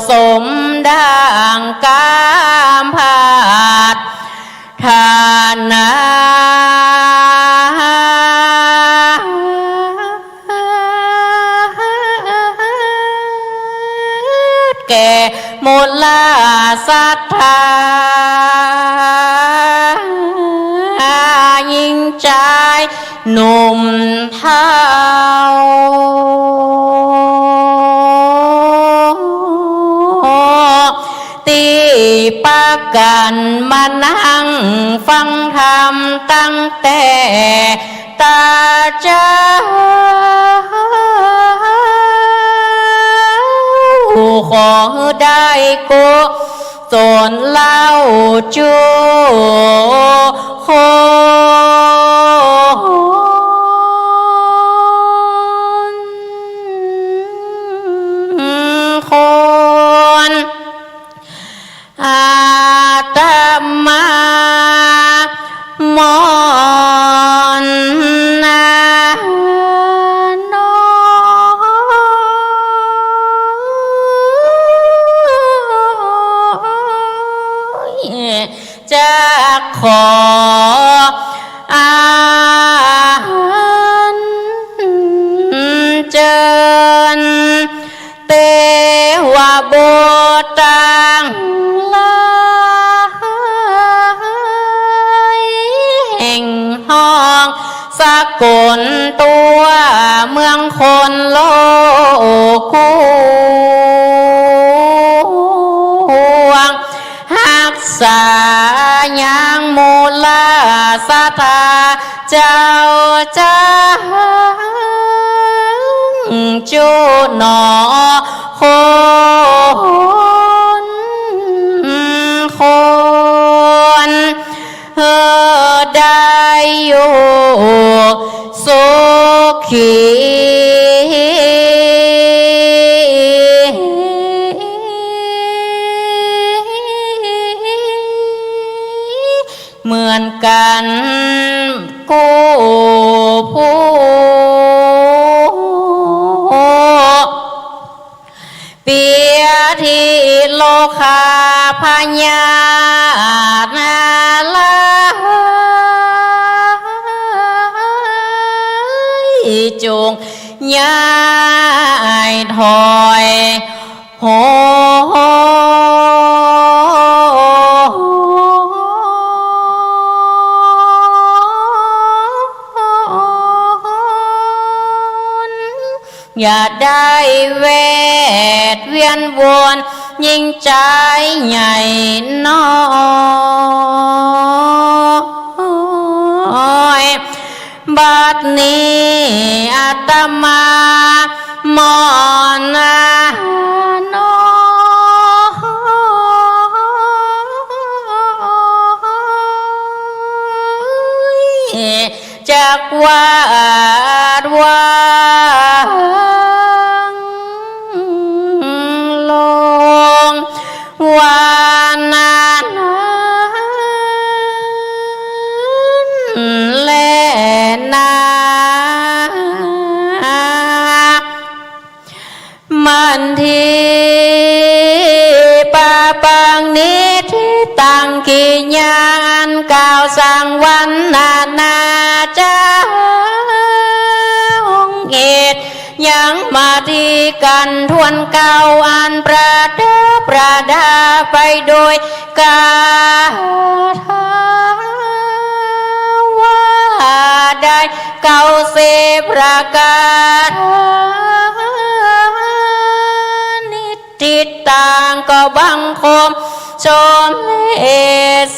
สมดังกามผาดทานาแก่มูลศรัทธายิ่งใจหนุ่มเท่าตีปากันมานั่งฟังธรรมตั้งแต่ตาเจ้าขอได้กุศลเล่าจูคนอาตมามอนนาจะขออาเจิญเตวบุตังลายแห่งห้องสกุลตัวเมืองคนโลกคู่หักษายังมูลศรัทธาเจ้าจ้าจูหนอคนได้อยู่สุขีเหมือนกันกู้ผู้เปียที่โลคาพญานาลายจงย้ายถอยโหอย่าได้เวทเวียนวนยิ่งใจใหญ่น้อยบัดนี้อาตมามอนนาน้อยจากวาดว่าวานานแลนามันที่ปาปังนิทิตังกิญาณกล่าวสั่งวันนาเจ้าเหตุยังมาดีกันทวนเก่าอันประดาไปโดยกาทาว่าได้เก่าเสประกาศนิติต่างก็บังคมชมเล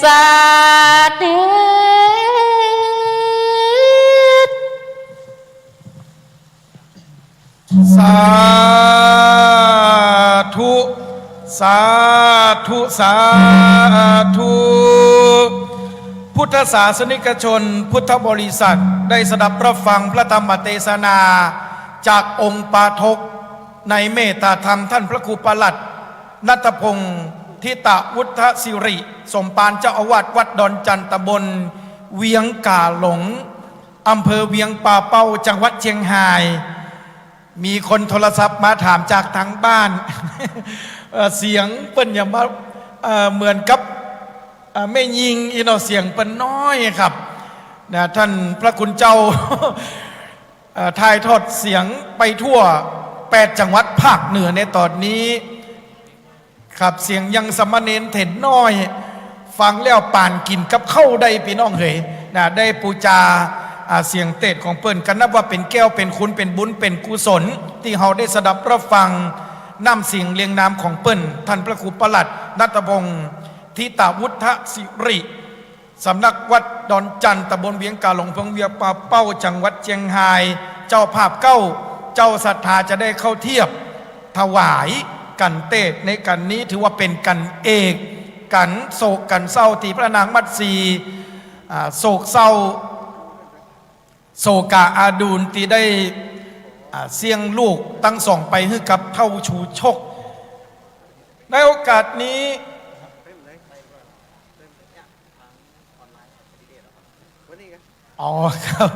สาเดสาธุสาธุสาธุพุทธศาสนิกชนพุทธบริษัทได้สดับรับฟังพระธรรมเทศนาจากองค์ปาทกในเมตตาธรรมท่านพระครูปลัด ณัฐพงศ์ทิตะวุฒศิริสมปานเจ้าอาวาสวัดดอนจันทร์ตำบลเวียงกาหลงอำเภอเวียงป่าเป้าจังหวัดเชียงรายมีคนโทรศัพท์มาถามจากทางบ้าน เสียงเปิ้นอย่ามาเหมือนกับไม่ยิงอีโนเสียงเปิ้นน้อยครับนะท่านพระคุณเจ้า ถ่ายทอดเสียงไปทั่ว8จังหวัดภาคเหนือในตอนนี้ครับเสียงยังสมณเณรเถนน้อย ฟังแล้วป่านกินกับเข้าได้พี่น้องเหยนะได้ปูจาเสียงเตดของเปิ้นกันนับว่าเป็นแก้วเป็นคุณเป็นบุญเป็นกุศลที่เราได้สดับรับฟังน้ำเสียงเรียงนามของเปิ้นท่านพระครูประหลัดณัฐพงศ์ทิตาวุฒศิริสำนักวัดดอนจันทร์ตำบลเวียงกาหลงเพิงเวียงป่าเป้าจังหวัดเชียงรายเจ้าภาพเก้าเจ้าศรัทธาจะได้เข้าเทียบถวายกันเตดในกันนี้ถือว่าเป็นกันเอกกันโศกกันเศร้าที่พระนางมัตสีโศกเศร้าโศกาอาดูลที่ได้เสี่ยงลูกตั้งสองไปให้กับเท่าชูชกในโอกาสนี้อ๋อครับ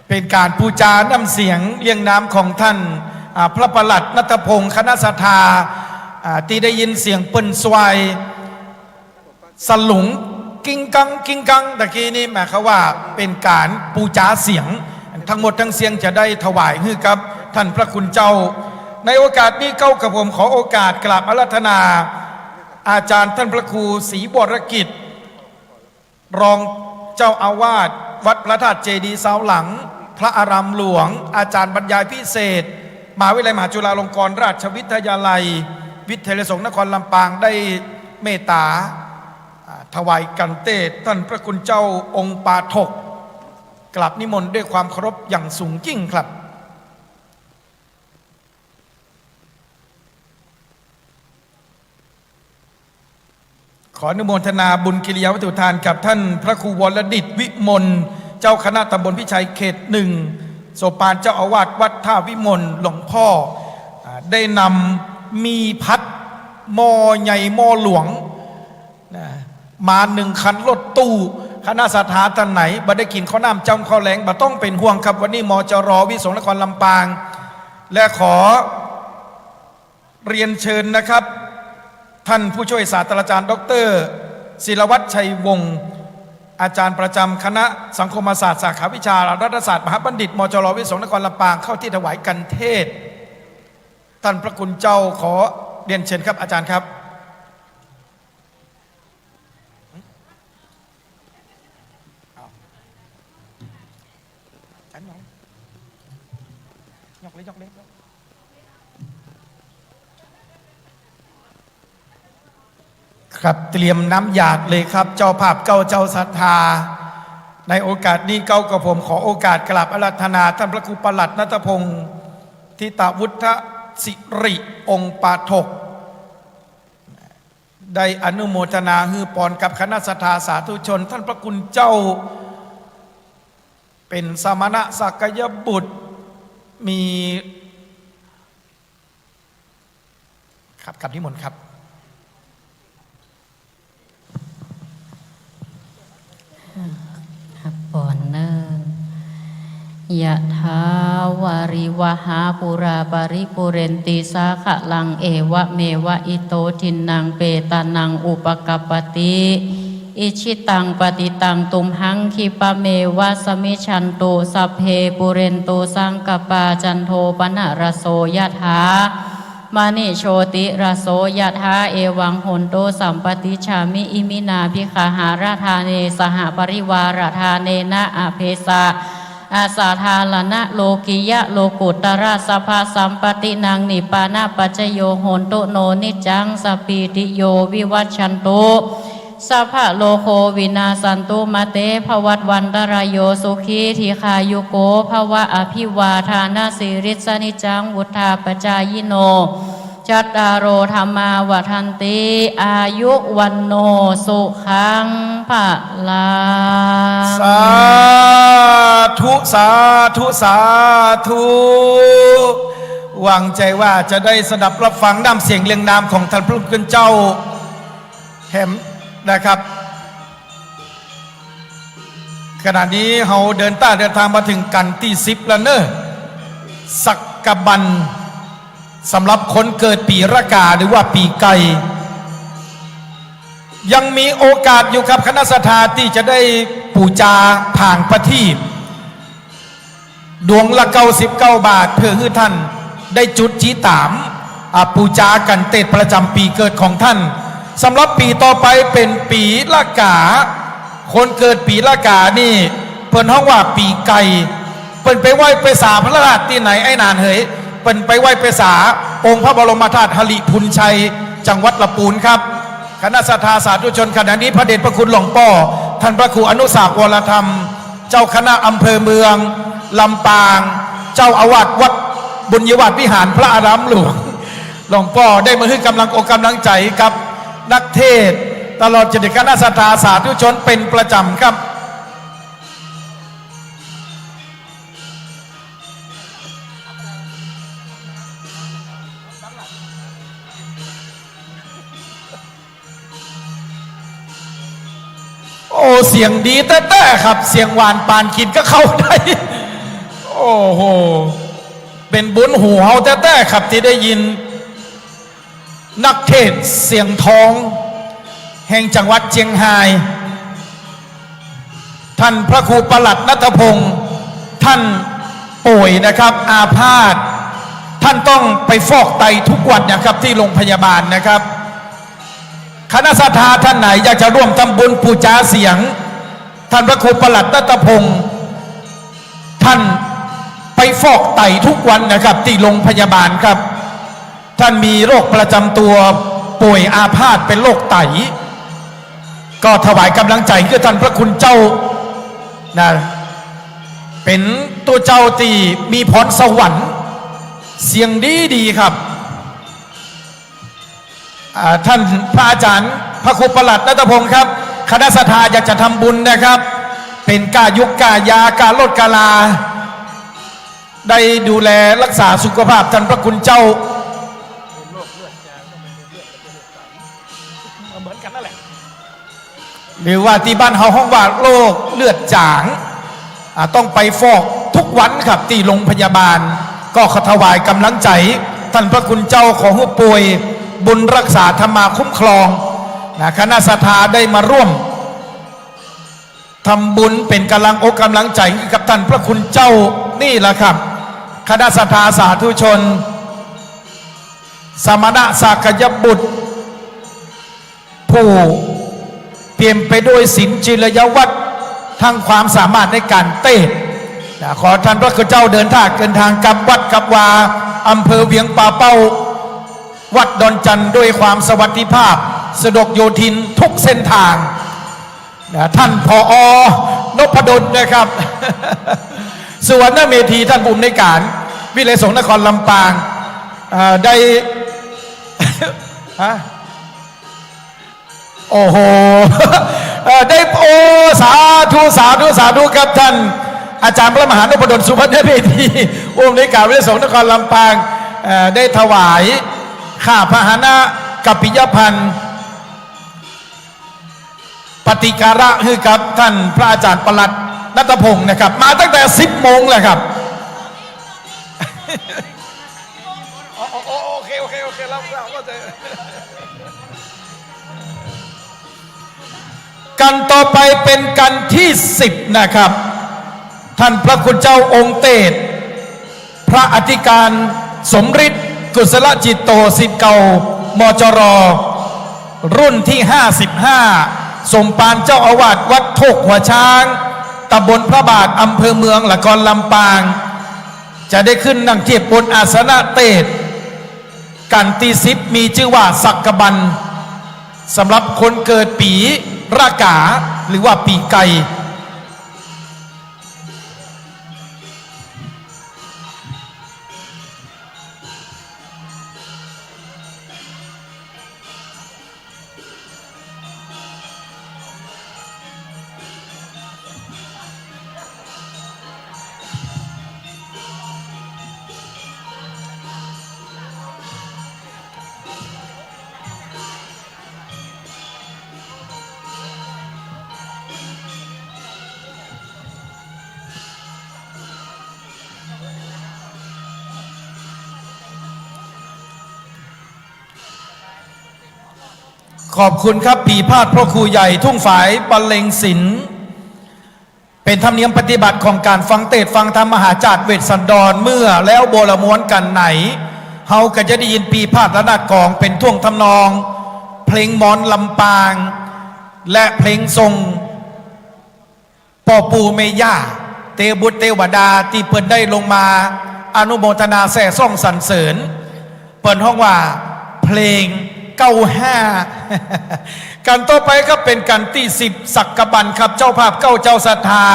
เป็นการปูจาน้ำเสียงเรียงนามของท่านพระประหลัดณัฐพงศ์คณะสัทธาที่ได้ยินเสียงเปิ้นสวายสลุงกิ้งกังตะกี้นี้หมายความว่าเป็นการปูจาเสียงทั้งหมดทั้งเสียงจะได้ถวายให้กับท่านพระคุณเจ้าในโอกาสนี้เก้ากับผมขอโอกาสกราบอาราธนาอาจารย์ท่านพระครูศรีบวรกิจรองเจ้าอาวาสวัดพระธาตุเจดีย์เสาหลังพระอารามหลวงอาจารย์บรรยายพิเศษมหาวิทยาลัยมหาจุฬาลงกรณราชวิทยาลัยวิทยาลัยสงฆ์นครลำปางได้เมตตาถวายกันเตศท่านพระคุณเจ้าองค์ปาถกกราบนิมนต์ด้วยความเคารพอย่างสูงยิ่งครับขออนุโมทนาบุญกิริยาวัตถุทานกับท่านพระครูวรดิษฐ์วิมลเจ้าคณะตำบลพิชัยเขตหนึ่งโสปานเจ้าอาวาสวัดท่าวิมลหลวงพ่อได้นำมีพัดมอใหญ่มอหลวงมา1 คันรถตู้คณะสัทธาท่านไหนบ่ได้กินข้าวน้ำจำข้าวแรงบ่ต้องเป็นห่วงครับวันนี้มจร.วิสงฆ์นครลำปางและขอเรียนเชิญนะครับท่านผู้ช่วยศาสตราจารย์ดร.ศิลวัฒน์ชัยวงศ์อาจารย์ประจำคณะสังคมศาสตร์สาขาวิชารัฐศาสตร์มหาบัณฑิตมจร.วิสงฆ์นครลำปางเข้าที่ถวายกันเทศท่านพระคุณเจ้าขอเรียนเชิญครับอาจารย์ครับครับเตรียมน้ำหยาดเลยครับเจ้าภาพเก้าเจ้าศรัทธาในโอกาสนี้เก้ากับผมขอโอกาสกราบอาราธนาท่านพระครูประหลัดณัฐพงศ์ทิตาวุฒศิริองค์ปาถกได้อนุโมทนาฮือปอนกับคณะศรัทธาสาธุชนท่านพระคุณเจ้าเป็นสมณะสักยบุตรมีครับนิมนต์ครับปอนเนอร์ยะถาวาริวหาปุราปริปุเรนติสาขะลังเอวะเมวะอิโตทินังเปตานังอุปกัปปติอิชิตังปฏิตังตุมหังคิปะเมวะสมิชันโตสัพเพปุเรนโตสังกปาจันโทปนะระโสยะถามานิโชติระโสยถาเอวังโหนโตสัมปติชามิอิมินาภิคาหาราธาเนสหปริวารธาเนนะอเพสะอาสาธาลนะโลกิยะโลกุตระสภาสัมปตินางนิปานาปัจจโยโหนโตโนนิจังสปีติโยวิวัชชันโตสัพพะโลโควินาสันตุมาเตภวัตวันตรายโยสุขีทีคายุโกภวะอภิวาทานาสิริสนิจังวุธาปจายโนจัตตารโอธรรมาวัฏันติอายุวันโนสุขังภะลังสาธุสาธุสาธุ หวังใจว่าจะได้สดับรับฟังน้ำเสียงเรียงนามของท่านพระคุณเจ้าแหมนะครับขณะนี้เราเดินทางมาถึงกันที่10แล้วเนอะสักกบันสำหรับคนเกิดปีระกาหรือว่าปีไก่ยังมีโอกาสอยู่ครับคณะสัตยาที่จะได้ปูจาผ่างประทีปดวงละ99 บาทเพื่อให้ท่านได้จุดจีตามปูจากันเตศประจำปีเกิดของท่านสำหรับปีต่อไปเป็นปีละกาคนเกิดปีละกานี่เปิ้นห้องว่าปีไก่เปิ้นไปไหว้ไปสาพระราชที่ไหนไอ้นานเหยเปิ้นไปไหว้ไปสาองค์พระบรมธาตุหริพุนชัยจังหวัดลำพูนครับคณะสัตยาสาธุชนขณะนี้พระเดชพระคุณหลวงพ่อท่านพระครูอนุสาวรธรรมเจ้าคณะอำเภอเมืองลำปางเจ้าอาวาสวัดบุญยวาสวิหารพระอารามหลวงหลวงพ่อได้มาให้กำลังอกกำลังใจกับนักเทศตลอดจนถึงคณะสัตยาสาธุชนเป็นประจำครับโอ้เสียงดีแต่ครับเสียงหวานปานกินก็เข้าได้โอ้โหเป็นบุญหูเฮาแต่ครับที่ได้ยินนักเทศเสียงทองแห่งจังหวัดเชียงรายท่านพระครูประหลัดณัฐพงศ์ท่านป่วยนะครับอาพาธท่านต้องไปฟอกไตทุกวันนะครับที่โรงพยาบาลนะครับคณะสัตยาท่านไหนอยากจะร่วมทำบุญปูจาเสียงท่านพระครูประหลัดณัฐพงศ์ท่านไปฟอกไตทุกวันนะครับที่โรงพยาบาลครับท่านมีโรคประจำตัวป่วยอาพาธเป็นโรคไตก็ถวายกำลังใจคือท่านพระคุณเจ้านะเป็นตัวเจ้าที่มีพรสวรรค์เสียงดีครับท่านพระอาจารย์พระครูประหลัดณัฐพงศ์ครับคณะสัตยาอยากจะทำบุญนะครับเป็นกายุกกายากาลดกาลาได้ดูแลรักษาสุขภาพท่านพระคุณเจ้าเหมือนกันนั่นแหละหรือว่าที่บ้านเฮาห้องว่าโรคเลือดจางต้องไปฟอกทุกวันครับที่โรงพยาบาลก็ขอถวายกำลังใจท่านพระคุณเจ้าของผู้ป่วยบุญรักษาธรรมาคุ้มครองนะคณะสัตยาได้มาร่วมทำบุญเป็นกำลังอกกำลังใจกับท่านพระคุณเจ้านี่แหละครับคณะสัตยาสาธุชนสมณะสักยบุตรผู้เปี่ยมไปด้วยศีลจิรยวัตรทั้งความสามารถในการเต้นขอท่านพระคุณเจ้าเดินทางกลับวัดกลับวาอำเภอเวียงป่าเป้าวัดดอนจันทร์ด้วยความสวัสดิภาพสะดวกโยธินทุกเส้นทางท่านผอนพดลนะครับสุวรรณเมธีท่านผู้อำนวยการวิเลยสงฆ์นครลำปางได้ โอ้โห ได้โอ้สาธุครับท่านอาจารย์พระมหานพดลสุวรรณเมธีผู้อำนวยการวิเลยสงฆ์นครลำปางได้ถวายข้าพหนะกัปปิยพันธ์ปฏิการะคือกับท่านพระอาจารย์ประหลัดณัฐพงศ์นะครับมาตั้งแต่10 โมงเลยครับโอเคเราก็จะกันต่อไปเป็นกันที่10นะครับท่านพระคุณเจ้าองค์เตศพระอธิการสมฤทธิ์กุศลจิตโตศิษย์เก่ามจรรุ่นที่55สมปานเจ้าอาวาสวัดโคกหัวช้างตำบลพระบาทอำเภอเมืองละครลำปางจะได้ขึ้นนั่งเทียบบนอาสนะเตศกันที่10มีชื่อว่าสักกบันสำหรับคนเกิดปีรากาหรือว่าปีไก่ ขอบคุณครับปีพาดพระครูใหญ่ทุ่งฝายบรรเลงศิลป์เป็นธรรมเนียมปฏิบัติของการฟังเทศน์ฟังธรรมมหาจารย์เวสสันดรเมื่อแล้วโบราณม้วนกันไหนเฮาก็จะได้ยินปีพาดระนาดกองเป็นท่วงทำนองเพลงมอนลำปางและเพลงทรงปอปูเมย่าเทบุตรเทวดาที่เปิดได้ลงมาอนุโมทนาแส่ซ่องสรรเสริญเปิดห้องว่าเพลง95การต่อไปครับเป็นการที่10สักกบันครับเจ้าภาพเก้าเจ้าศรัทธา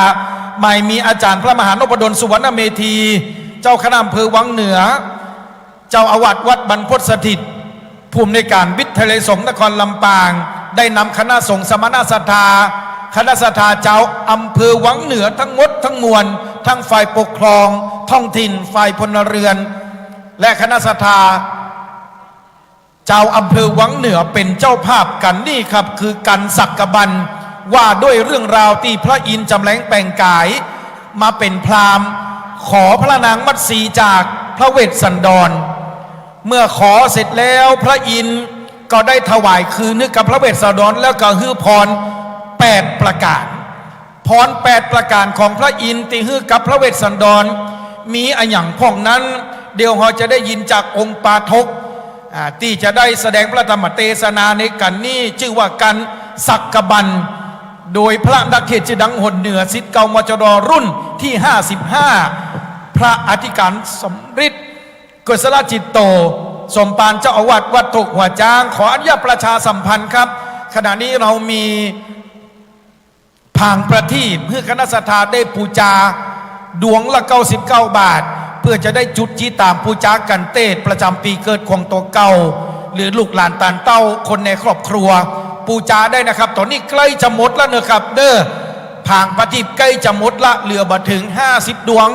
ใหม่มีอาจารย์พระมหานพดลสุวรรณเมธีเจ้าคณะอำเภอวังเหนือเจ้าอาวาสวัดบรรพตสถิตภูมิในการวิทยาลัยสงฆ์นครลำปางได้นำคณะสงฆ์สมณศรัทธาคณะศรัทธาเจ้าอำเภอวังเหนือทั้งหมดทั้งมวลทั้งฝ่ายปกครองท้องถิ่นฝ่ายพลเรือนและคณะศรัทธาเจ้าอำเภอวังเหนือเป็นเจ้าภาพกันนี่ครับคือกันสักกบันว่าด้วยเรื่องราวที่พระอินทร์จำแรงแปลงกายมาเป็นพราหมณ์ขอพระนางมัตสีจากพระเวสสันดรเมื่อขอเสร็จแล้วพระอินทร์ก็ได้ถวายคืนให้กับพระเวสสันดรแล้วก็ฮือพร8ประการพร8ประการของพระอินทร์ที่ฮือกับพระเวสสันดรมีอะหยังพ่องนั้นเดี๋ยวเราจะได้ยินจากองค์ปาทกที่จะได้แสดงพระธรรมเทศนาในกันนี้ชื่อว่ากันสักกบันโดยพระนักเทศน์ชื่อดังหนเหนือศิษย์เก่ามจรรุ่นที่55พระอธิการสมฤทธิ์กุศลจิตโตสมปานเจ้าอาวาสวัดตกหัวจางขออนุญาตประชาสัมพันธ์ครับขณะนี้เรามีผางประทีปเพื่อคณะศรัทธาได้ปูจาดวงละ99 บาทเพื่อจะได้จุดจีตามปูจากันเตศประจำปีเกิดของตัวเก่าหรือลูกหลานตานเต้าคนในครอบครัวปูจาได้นะครับตอนนี้ใกล้จะหมดแล้วเนอะครับเด้อผางประทีปใกล้จะหมดละเหลือบ่ถึง50ดวง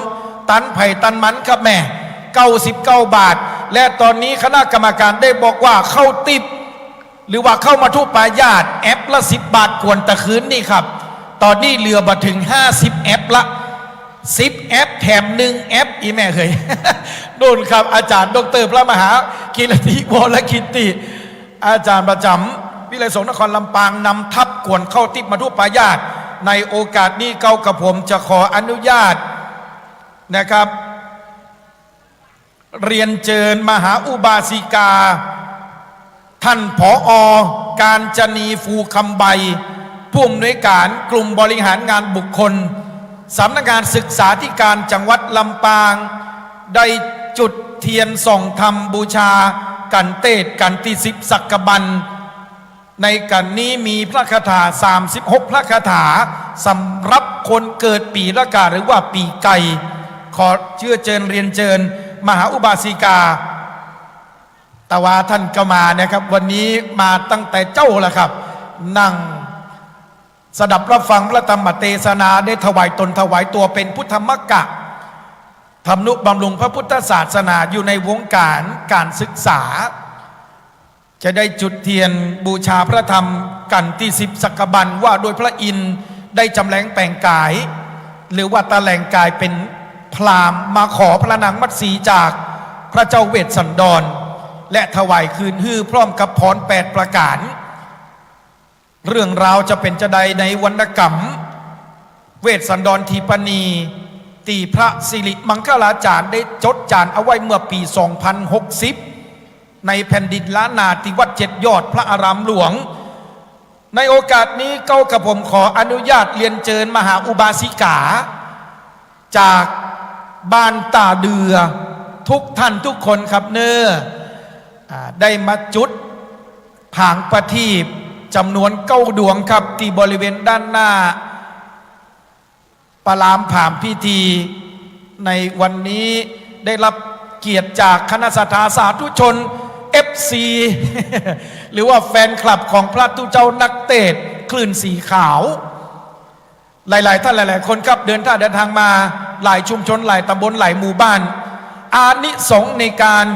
ตันไผ่ตันมันครับแม่99 บาทและตอนนี้คณะกรรมการได้บอกว่าเข้าติบหรือว่าเข้ามาทุกปายาตแอปละ10 บาทควรตะคืนนี่ครับตอนนี้เหลือบ่ถึง50แอปละ10แอปแถม1แอปอีแม่เคย โดนครับอาจารย์ดร.พระมหากิรติวรกิติอาจารย์ประจำวิทยาลัยสงฆ์นครลำปางนำทัพกวนเข้าติบมาทุกปายาตในโอกาสนี้เก้ากับผมจะขออนุญาตนะครับเรียนเชิญมหาอุบาสิกาท่านผอ.การจนีฟูคำใบผู้อำนวยการกลุ่มบริหารงานบุคคลสำนักงานศึกษาธิการจังหวัดลำปางได้จุดเทียนส่องธรรมบูชากันเตศกันที่10สักกบันในกันนี้มีพระคาถา36พระคาถาสำหรับคนเกิดปีละกาหรือว่าปีไก่ขอเชื่อเชิญเรียนเชิญมหาอุบาสิกาตาวาท่านก็มานะครับวันนี้มาตั้งแต่เจ้าละครับนั่งสดับรับฟังพระธรรมเทศนาได้ถวายตนถวายตัวเป็นพุทธมกะทำนุบำรุงพระพุทธศาสนาอยู่ในวงการศึกษาจะได้จุดเทียนบูชาพระธรรมกันที่10สักกบันว่าโดยพระอินทร์ได้จำแรงแปลงกายหรือว่าตะแหลงกายเป็นพราหมณ์มาขอพระนางมัตสีจากพระเจ้าเวสสันดรและถวายคืนฮือพร้อมกับพร8ประการเรื่องราวจะเป็นจะใดในวรรณกรรมเวสสันดรทีปณีตีพระสิริมังคลาจารย์ได้จดจานเอาไว้เมื่อปี 2060 ในแผ่นดินล้านนาที่วัด7 ยอดพระอารามหลวงในโอกาสนี้เก้ากับผมขออนุญาตเรียนเชิญมหาอุบาสิกาจากบ้านตาเดือทุกท่านทุกคนครับเนอได้มาจุดผางประทีปจำนวน9 ดวงครับที่บริเวณด้านหน้าปรามผามพิธีในวันนี้ได้รับเกียรติจากคณะศรัทธาสาธุชน FC หรือว่าแฟนคลับของพระตุเจ้านักเตะคลื่นสีขาวหลายๆท่านหลายๆคนครับเดินทางมาหลายชุมชนหลายตำบลหลายหมู่บ้านอานิสงส์ในการ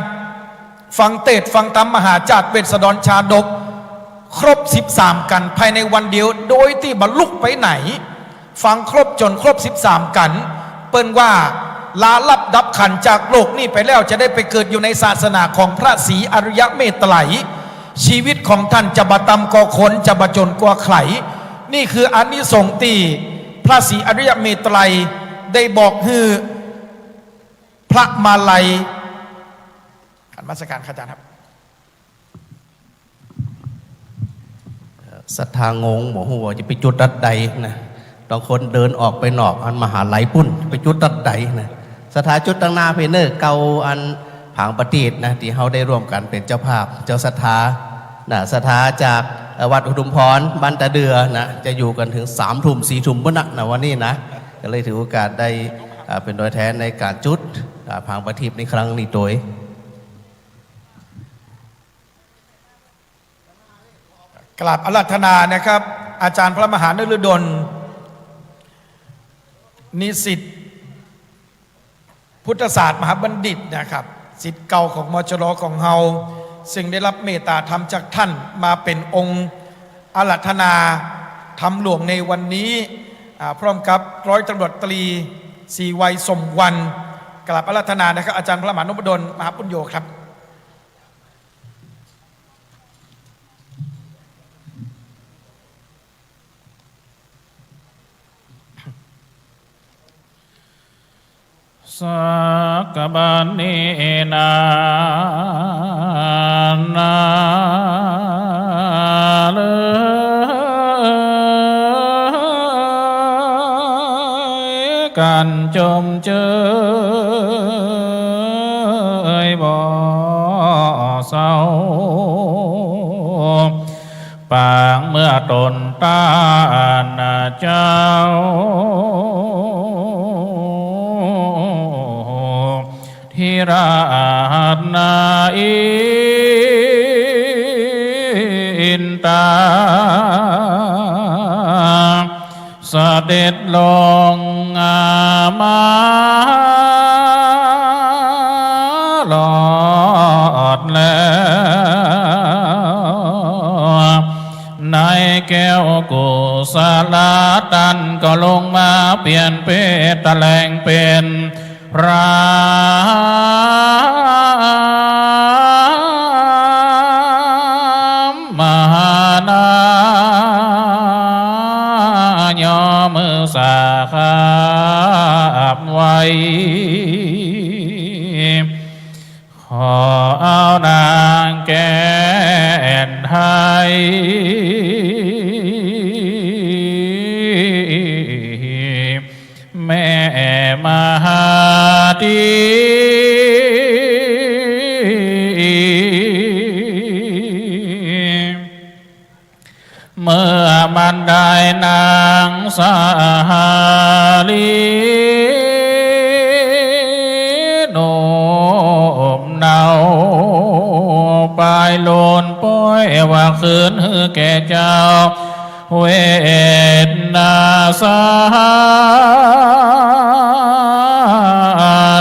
ฟังเทศน์ฟังธรรมมหาจารย์เวสสันดรชาดกครบ13กันภายในวันเดียวโดยที่บรรลุไปไหนฟังครบจนครบ13กันเปิ้นว่าลาลับดับขันจากโลกนี้ไปแล้วจะได้ไปเกิดอยู่ในศาสนาของพระศรีอริยเมตไตร ชีวิตของท่านจะบะตำก่อคนจะบะจนกว่าไขนี่คืออานิสงส์ที่พระศรีอริยเมตไตรได้บอกให้พระมาลัยนมัสการอาจารย์ครับศรัทธางงหมอหัวจะไปจุดดัดใดนะบางคนเดินออกไปนอกอันมหาไหลปุ่นไปจุดดัดใดนะศรัทธาจุดตั้งหน้าเพเนอร์เกาอันผางประทีปนะที่เขาได้ร่วมกันเป็นเจ้าภาพเจ้าศรัทธานะศรัทธาจากวัดอุทุมพรบ้านตะเดือนะจะอยู่กันถึง3 ทุ่ม 4 ทุ่มวันนะวันนี้นะก็เลยถือโอกาสได้เป็นโดยแทนในการจุดผางประทีปในครั้งนี้โดยกราบอาราธนานะครับอาจารย์พระมหานฤดลนิสิตพุทธศาสตร์มหาบัณฑิตนะครับศิษย์เก่าของมชลของเฮาซึ่งได้รับเมตตาธรรมจากท่านมาเป็นองค์อาราธนาธรรมหลวงในวันนี้พร้อมกับร้อยตำรวจตรีศรีวัยสมวันกราบอาราธนานะครับอาจารย์พระมหานฤดลมหาปุญโญครับสักกบันนีนานาเลกันจมเจยบ่เศร้าปางเมื่อตนตาเจ้าที่ราชนาอินตาเสด็จลงมาหลอดแล้วในแก้วกุศลตันก็ลงมาเปลี่ยนเป็นตะแลงเป็นพระมหานายอมือสาขาบไว้ขอเอานางแก่นไทยแม่มหาดีเมื่อมันได้นางสาลีโนมเนาปลายโลนป้อยว่าคืนฮือแก่เจ้าเวทนาสา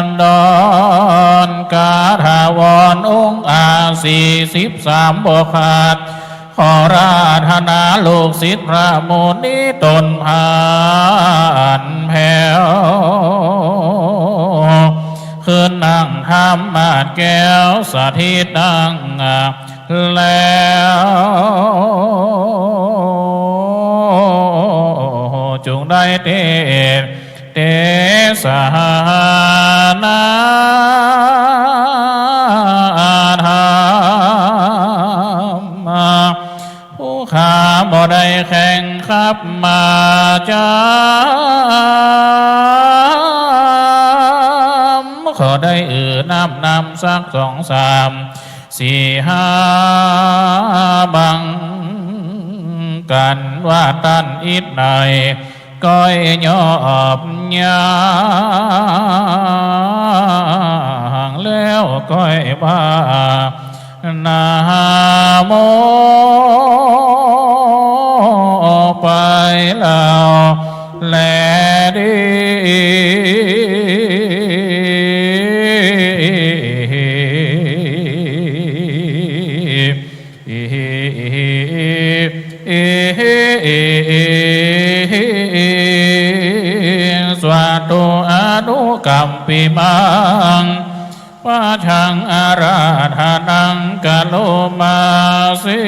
นดอนกาถาวรองค์43 บวขาดขอราธนาลูกศิษย์พระมุนีตนผ่านแผ่วคืนนั่งธรรมาสแก้วสาธิตนั่งแล้วจงได้เตสหนาธรรมผู้ข้าบ่ได้แข่งขับมาจามขอได้น้ำสัก2 3 4 5บังกันว่าตันอิดในก้อยยอบยางแล้วก้อยบ้านาโมไปแล้วแลดีสวัสดุอนุกรรมปิมัง ปะชังอาราธนังกะโลมาสิ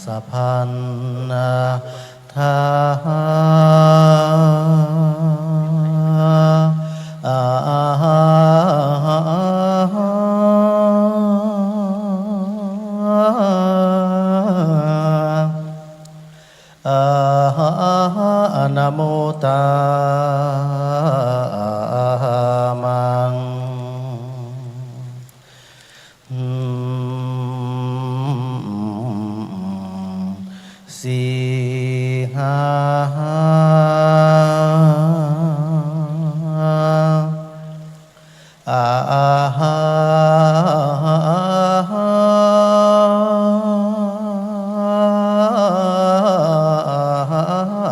สะพันนาทานะโมตามังสีหา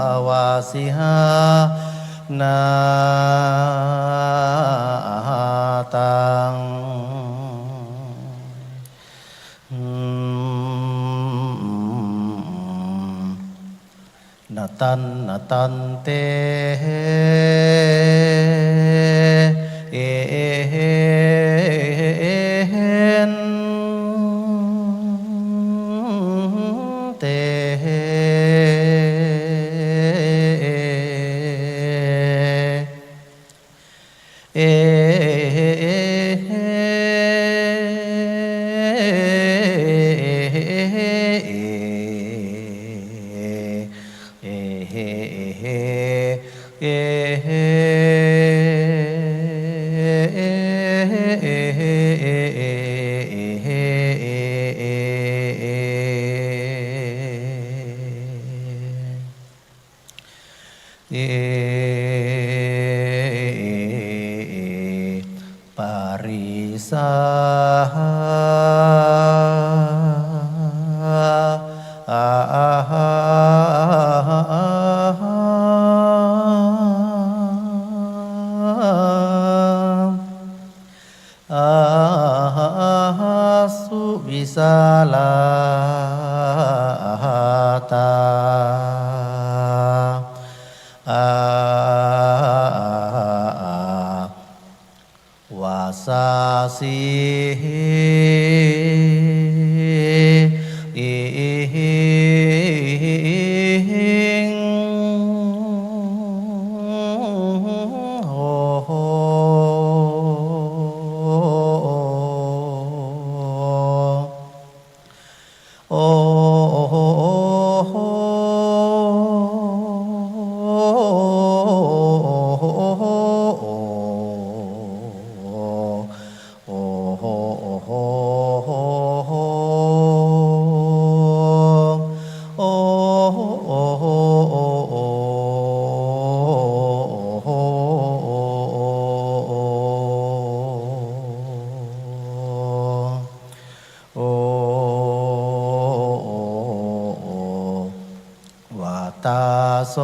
าวาสิหานาตังนาตันเตเอนเตเปาริสาสุวิสาลาตาวาสาสีตาโส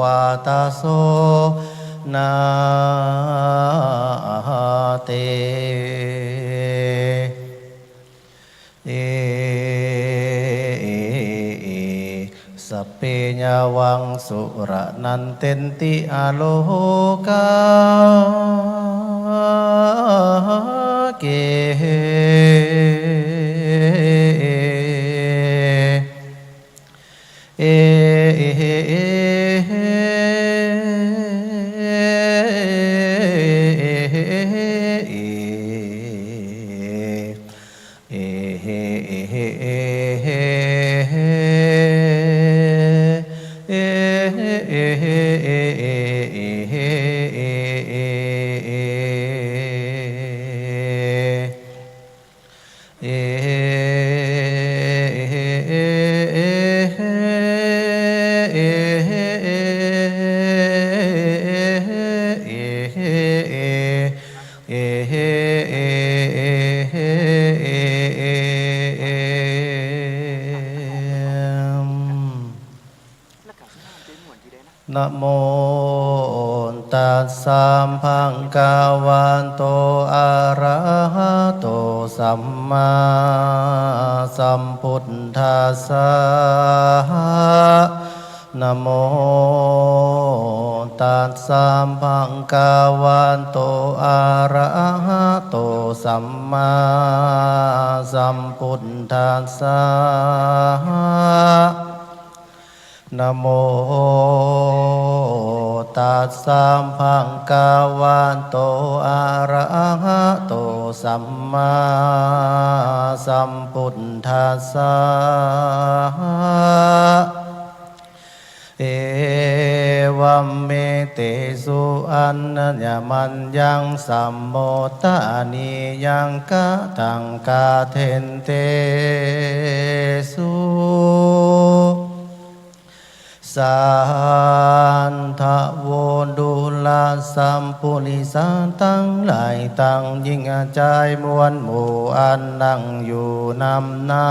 วาตาโสนาเตสเป ญาวังสุรนันเตนติอโลกาเกนะโมตัสสะภะคะวะโตอะระหะโตสัมมาสัมพุทธัสสะนะโมตัสสะภะคะวะโตอะระหะโตสัมมาสัมพุทธัสสะนะโมตัสสะภะคะวะโตอะระหะโตสัมมาสัมพุทธัสสะเอวัมเมเตสุอันนัญญมัญญังสัมโมทานิยังกะทังกาเทนเตสุสันทะโวดุลาสัมปุริสันตั้งหลายตั้งยิ่งใจมวลหมู่อันนั่งอยู่นำนา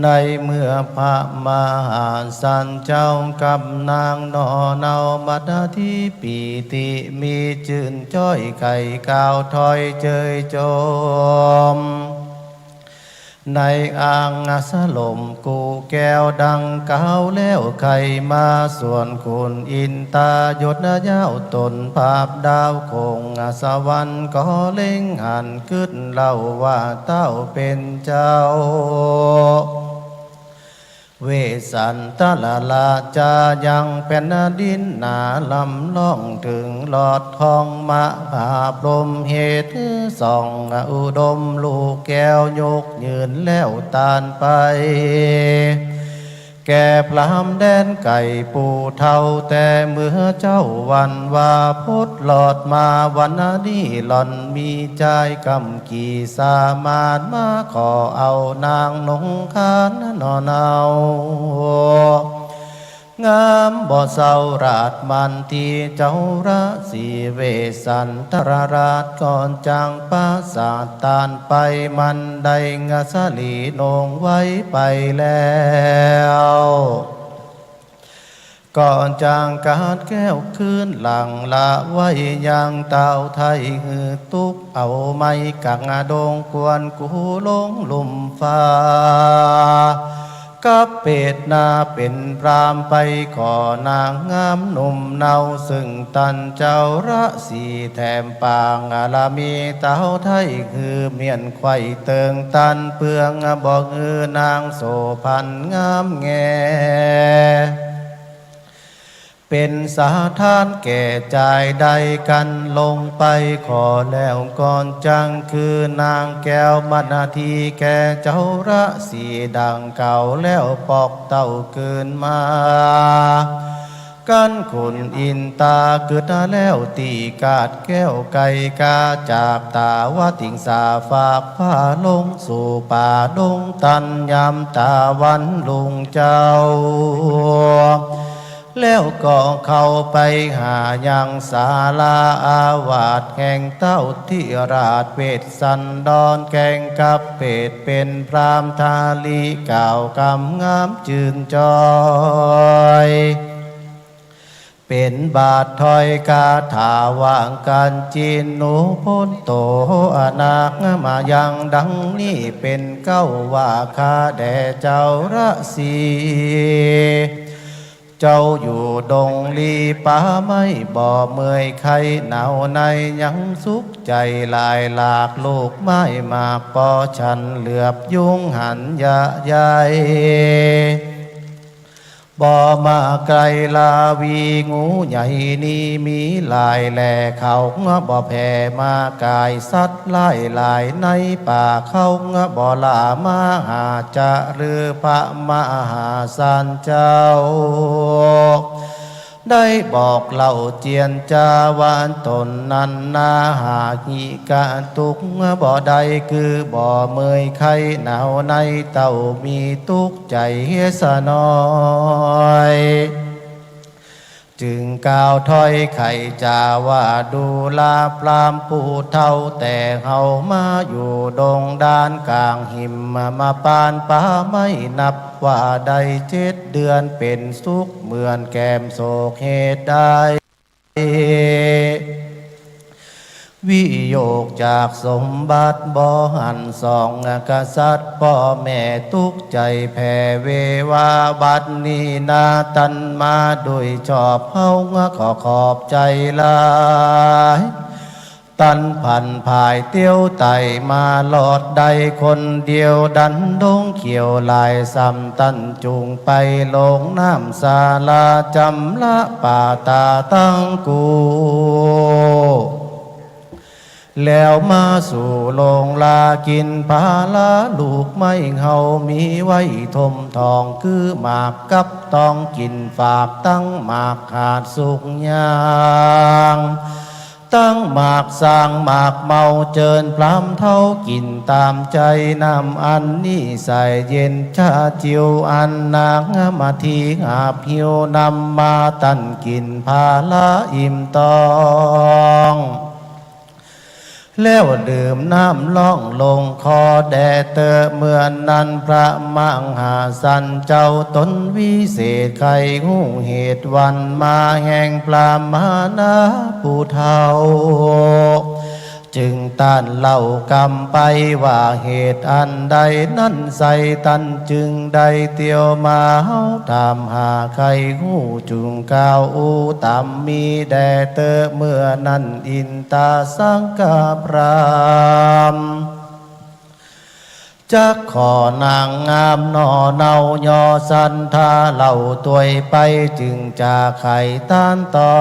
ในเมื่อพระมหาสันเจ้ากับนางนอเนาบัดที่ปีติมีจื่นจ้อยไข่กาวถอยเจยโจมในอ่างสลมกูแก้วดังเก่าแล้วใครมาส่วนคุณอินตายศยาวตนภาพดาวคงสวรรค์ก็เล่งหันขึ้นเล่าว่าเต้าเป็นเจ้าเวสันตละลาจายังเป็นดินนาลำล่องถึงหลอดทองมะภาพลมเหตุส่องอุดมลูกแก้วยกยืนแล้วตานไปแก่พรามแดนไก่ปูเท่าแต่เมื่อเจ้าวันว่าพุทธหลอดมาวันนี้หล่อนมีใจกำกี่สามารถมาขอเอานางนงคานนอนเอางามบ่เศร้าราดมันที่เจ้าระสีเวสันตรราชก่อนจางปราสาทตานไปมันได้งาสลีนงไว้ไปแล้วก่อนจางกาดแก้วคืนหลังละไว้ยังเต่าไทยหือตุกเอาไม้กังดงกวนกูลงลุ่มฟ้ากับเป็ดนาเป็นพรามไปขอนางงามหนุ่มเนาซึ่งตันเจ้าระสีแถมปางลามีเต้าไทยคือเมียนไข่เติงตันเปืองบอกนางโสพันงามแงเป็นสาทานแก่ใจใดกันลงไปขอแล้วก่อนจังคือนางแก้วมนาทีแก่เจ้าระสีดังเก่าแล้วปอกเต้าเกินมากันขุนอินตาเกิดแล้วตีกาดแก้วไก่กาจากตาวาติงสาฝากผ้าลงสู่ป่าดงตันยามตาวันลุงเจ้าแล้วก็เข้าไปหายังศาลาอาวาสแห่งเต้าที่ราชเวทสันดรแกงกับเป็ดเป็นพรามทาลีก่าวกำงามจืนจอย เ เป็นบาทถอยกาถาวางการจีนหนูพ้นโตอนาคมายังดังนี้เป็นเก้าว่าคาแด่เจ้าระสีเจ้าอยู่ดงลีป่าไม่บ่เมื่อยใครหนาวในยังสุขใจลายหลากลูกไม้มากปอฉันเหลือบยุงหันยะใหญ่บ่มาไกลลาวีงูใหญ่นี่มีลายแหล่เขาบ่แผ่มากายสัตว์ไล่ลายในป่าเขาบ่ลามาหาจะหรือพระมหาสานเจ้าได้บอกเล่าเจียนจาวานตนนันนาหากิกะตุกบ่ใดคือบ่เมยไข่หนาวในเต่ามีตุกใจสะน้อยจึงกล่าวถ้อยไข่จาว่าดูลาปรามผู้เท่าแต่เฮามาอยู่ดงด้านกลางหิมมาปานป่าไม่นับว่าใด7 เดือนเป็นสุขเหมือนแก้มโศกเหตุใดวิโยกจากสมบัติบ่หันสองกษัตริย์พ่อแม่ทุกใจแผ่เววาบัดนี้นาตันมาด้วยชอบเฮาขอบใจหลายตันพันภายเตี้ยวไตมาหลอดใดคนเดียวดันดงเขียวลายซ้ำตันจุงไปลงน้ำสาลาจำละป่าตาตั้งกูแล้วมาสู่ลงลากินพาลาลูกไม่เฮามีไว้ทมทองคือหมากกับต้องกินฝากตั้งหมากขาดสุกยางตั้งหมากสร้างหมากเมาเจิญพล้ำเท่ากินตามใจนำอันนี้ใส่เย็นชาจิวอันนางมาทีหาบหิวนำมาตันกินพาลาอิ่มตองแล้วดื่มน้ำล่องลงคอแด่เตอเมื่อนั้นพระมังหาสันเจ้าตนวิเศษไขหูเหตุวันมาแห่งปรามานาผู้เฒ่าจึงต้านเล่ากรรมไปว่าเหตุอันใดนั้นใส่ตันจึงได้เตียวมาเฮาตามหาไขหูจุงก้าวอูตามมีแด่เตอเมื่อนั้นอินตาสังกาพรามจักขอนางงามนอเนายอสันทาเล่าตัวไปจึงจะไขต้านต่อ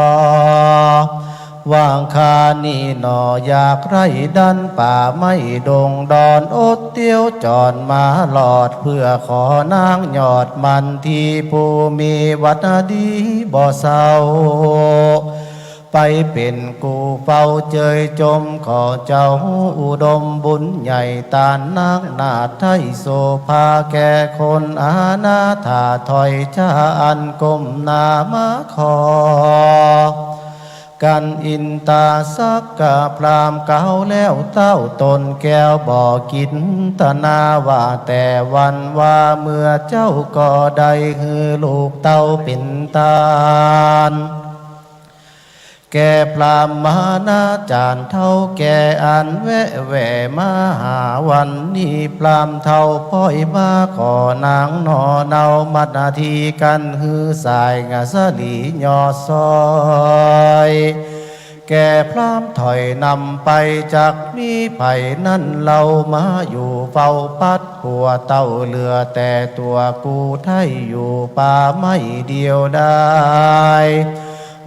วางคานี่หนออยากไรดันป่าไม่ดงดอนอดเตี้ยวจอนมาหลอดเพื่อขอนางยอดมันที่ผู้มีวัดดีบ่เศร้าไปเป็นกูเฝ้าเจยจมขอเจ้าอุดมบุญใหญ่ตานนางนาถไทยโสภาแก่คนอาณาถาถอยชาอันก้มหน้ามาขอกันอินตาสักกะพรามเก่าแล้วเต้าตนแก้วบ่อกินตนาว่าแต่วันว่าเมื่อเจ้าก็ได้ฮือลูกเต้าเป็นตาลแก่พรามมานาจารเท่าแก่อันแวะมาหาวันนี้พรามเท่าพ่อยมาขอนางนอเนามัดนาทีกันฮือสายงาสลียอซอยแก่พรามถอยนำไปจากมีไผ่นั่นเรามาอยู่เฝ้าปัดหัวเต้าเหลือแต่ตัวกูไทยอยู่ป่าไม่เดียวได้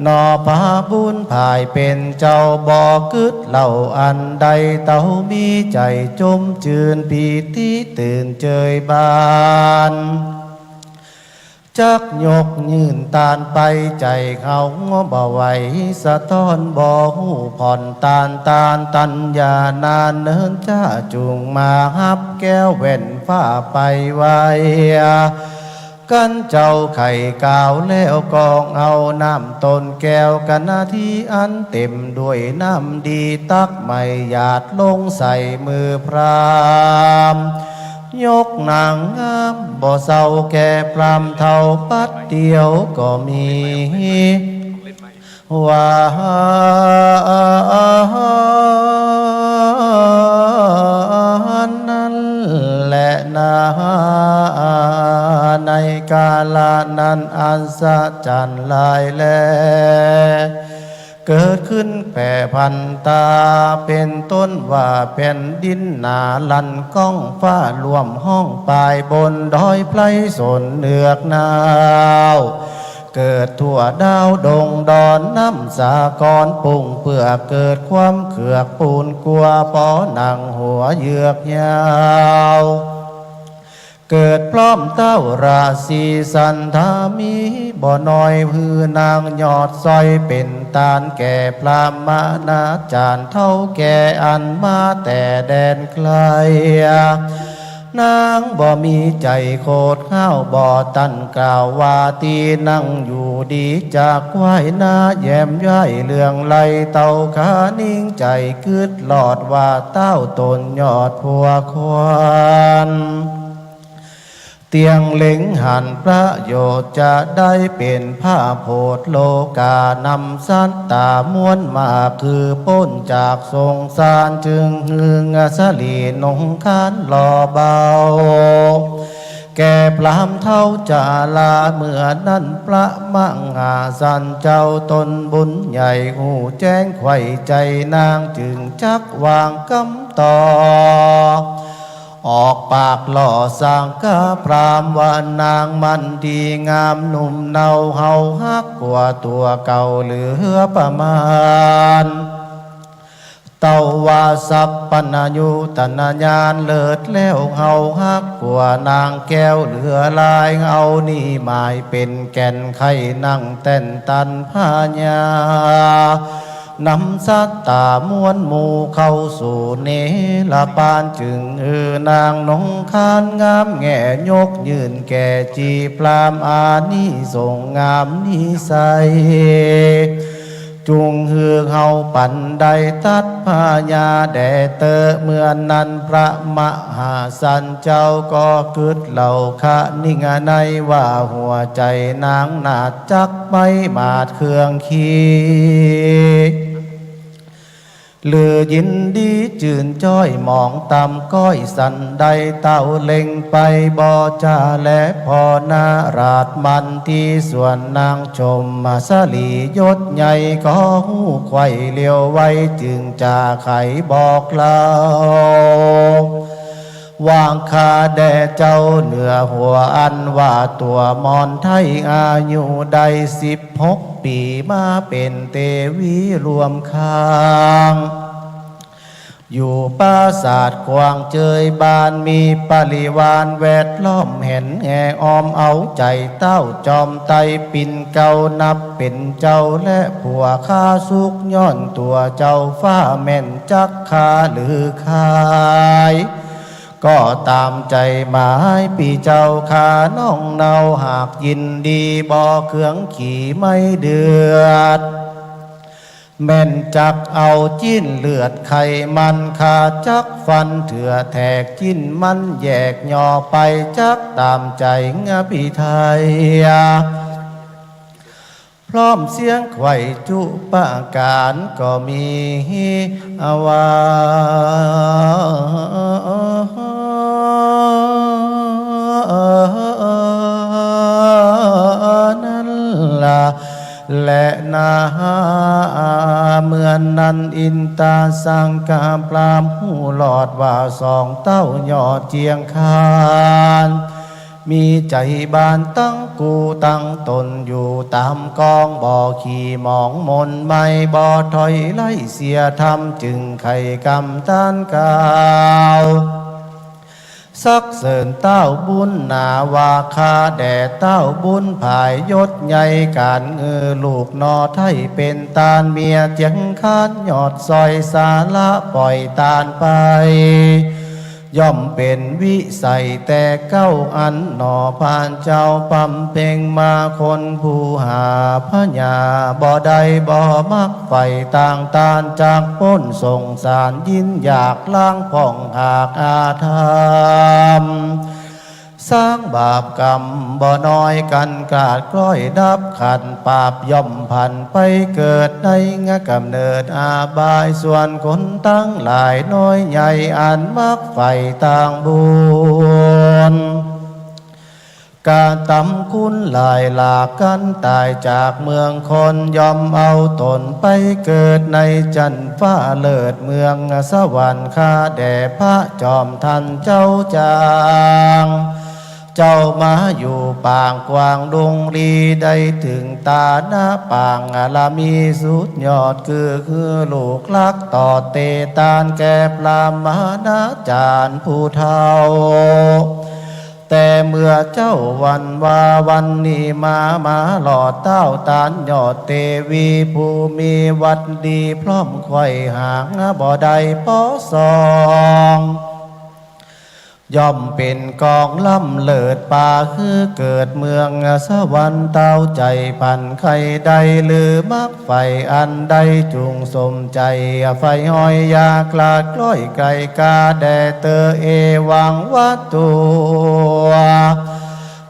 นอพาบุญภายเป็นเจ้าบ่อกึดเหล่าอันใดเต้ามีใจจมจืนปีติตื่นเจยบานจักยกยืนตานไปใจเขาบ่ไหวสะท้อนบ่หูผ่อนตานตัญญานานเนินจ้าจุงมาฮับแก้วแว่นฟ้าไปไว้กันเจ้าไข่กาวแล้วกองเอาน้ำต้นแก้วกันนาทีอันเต็มด้วยน้ำดีตักไม่หยาดลงใส่มือพรามยกนางงามบ่เศร้าแก่พรามเท่าปัดเดียวก็มี วานั้นแหละนาในกาลนั้นอันสะจันลายแลเกิดขึ้นแผ่พันตาเป็นต้นว่าแผ่นดินหนาลันก้องฟ้ารวมห้องปลายบนดอยไพรสนเนือกหนาวเกิดทั่วดาวดงดอนน้ำสากรปุ่งเพื่อเกิดความเขือกปูนกลัวปอหนังหัวเยือกยาวเกิดพร้อมเต้าราศีสันธามีบ่อน้อยพือนางยอดซอยเป็นตาลแก่พรามนาจารย์เท่าแก่อันมาแต่แดนไกลนางบ่มีใจโคตรข้าวบ่ตันกล่าวว่าตีนั่งอยู่ดีจากไหวหน้าแย้มย่ายเรื่องไหลเต่าขานิ่งใจกึดหลอดว่าเต้าตนยอดพัวควานเตียงเล็งหันประโยชน์จะได้เป็นผ้าโพธโลกานำสัตตามวลมาคือพ้นจากสงสารจึงหึงสลีนงคานหล่อเบาแก่พรามเท่าจาลาเมื่อนั้นพระมังหาสันเจ้าตนบุญใหญ่หูแจ้งไข่ใจนางจึงจักวางกำต่อออกปากหล่อสังกะพรามว่านางมันดีงามหนุ่มเนาเฮาฮักกว่าตัวเก่าเหลือประมาณเต้าวาสัพปนายุตนาญาณเลิศแล้วเฮาฮักกว่านางแก้วเหลือลายเอานี่หมายเป็นแก่นไข่นั่งเต้นตันพาญานำสัตตามวลหมู่เข้าสู่เนลปานจึงนางนงคานงามแง่ยกยืนแก่จีพรามอานิสงงามนิสัยจุงฮือเฮาปันใดตัดพาญาแด่เตอเมื่อนั้นพระมหาสันเจ้าก็กึดเหล่าคะนิ่งในว่าหัวใจนางนาดจักไม่มาดเครื่องขีเลือยินดีจื่นจ้อยมองตำก้อยสันใดเต้าเล็งไปบ่จ่าและพอนาราดมันที่ส่วนนางชมมาสลียศใหญ่ก็หูไข่เลี้ยวไว้จึงจะไขบอกเล่าวางคาแด่เจ้าเหนือหัวอันว่าตัวมอนไทยอายุได้16 ปีมาเป็นเตวีรวมข้างอยู่ปราสาทกวางเจยบานมีปริวารแวดล้อมเห็นแห่ออมเอาใจเต้าจอมไตปิ่นเก่านับเป็นเจ้าและผัวข้าสุกย้อนตัวเจ้าฟ้าแม่นจักคาหรือขายก็ตามใจหมายปีเจ้าขาน้องเนาหากยินดีบ่เครื่องขี่ไม่เดือดแม่นจักเอาจิ้นเลือดไขมันขาจักฟันเถื่อแทกจิ้นมันแยกย่อไปจักตามใจงะพี่ไทยพร้อมเสียงไข่จุปาการก็มีอาวานั่นล่ะและนาเมื่อนั้นอินตาสังกาปรามหูหลอดว่าสองเต้ายอดเจียงคานมีใจบานตั้งกูตั้งตนอยู่ตามกองบ่อขี่มองมนไม่บ่อถอยไล่เสียทำจึงไข่กำต้านกาวสักเสริญเต้าบุญนาวาคาแด่เต้าบุญภายยศใหญ่การลูกนอไทยเป็นตาลเมียเจียงคานยอดซอยสาละปล่อยตาลไปย่อมเป็นวิสัยแต่เก้าอันหนอผ่านเจ้าปั๊มเพ่งมาคนผู้หาพญาบ่ใดบ่มักไฟต่างตานจากพ้นส่งสารยินอยากล้างผ่องหากอาธรรม สร้างบาปกรรมบ่น้อยกันกาดกล้อยดับขันปราบย่อมพันไปเกิดในงะกำเนิดอาบายส่วนคนตั้งหลายน้อยใหญ่อันมักไฟต่างบุญการตำคุณหลายหลากกันตายจากเมืองคนยอมเอาตนไปเกิดในจันฟ้าเลิศเมืองสวรรค์ข้าแด่พระจอมทันเจ้าจางเจ้ามาอยู่ปางกวางดงรีได้ถึงตาหน้าปางลามีสุดยอดคือลูกลักต่อเตตานแก่ปลามานาจารย์ผู้เฒ่าแต่เมื่อเจ้าวันนี้มาหลอดเต้าตานยอดเตวีผู้มีวัดดีพร้อมไข่หางบ่ได้ป้อสองย่อมเป็นกองล่ำเลิศป่าคือเกิดเมืองสวรรค์เต้าใจพันไข่ใดหรือมักไฟอันใดจุงสมใจไฟห้อยยากลาดกล้อยไก่กาแด่เตอเอวังวัตตัว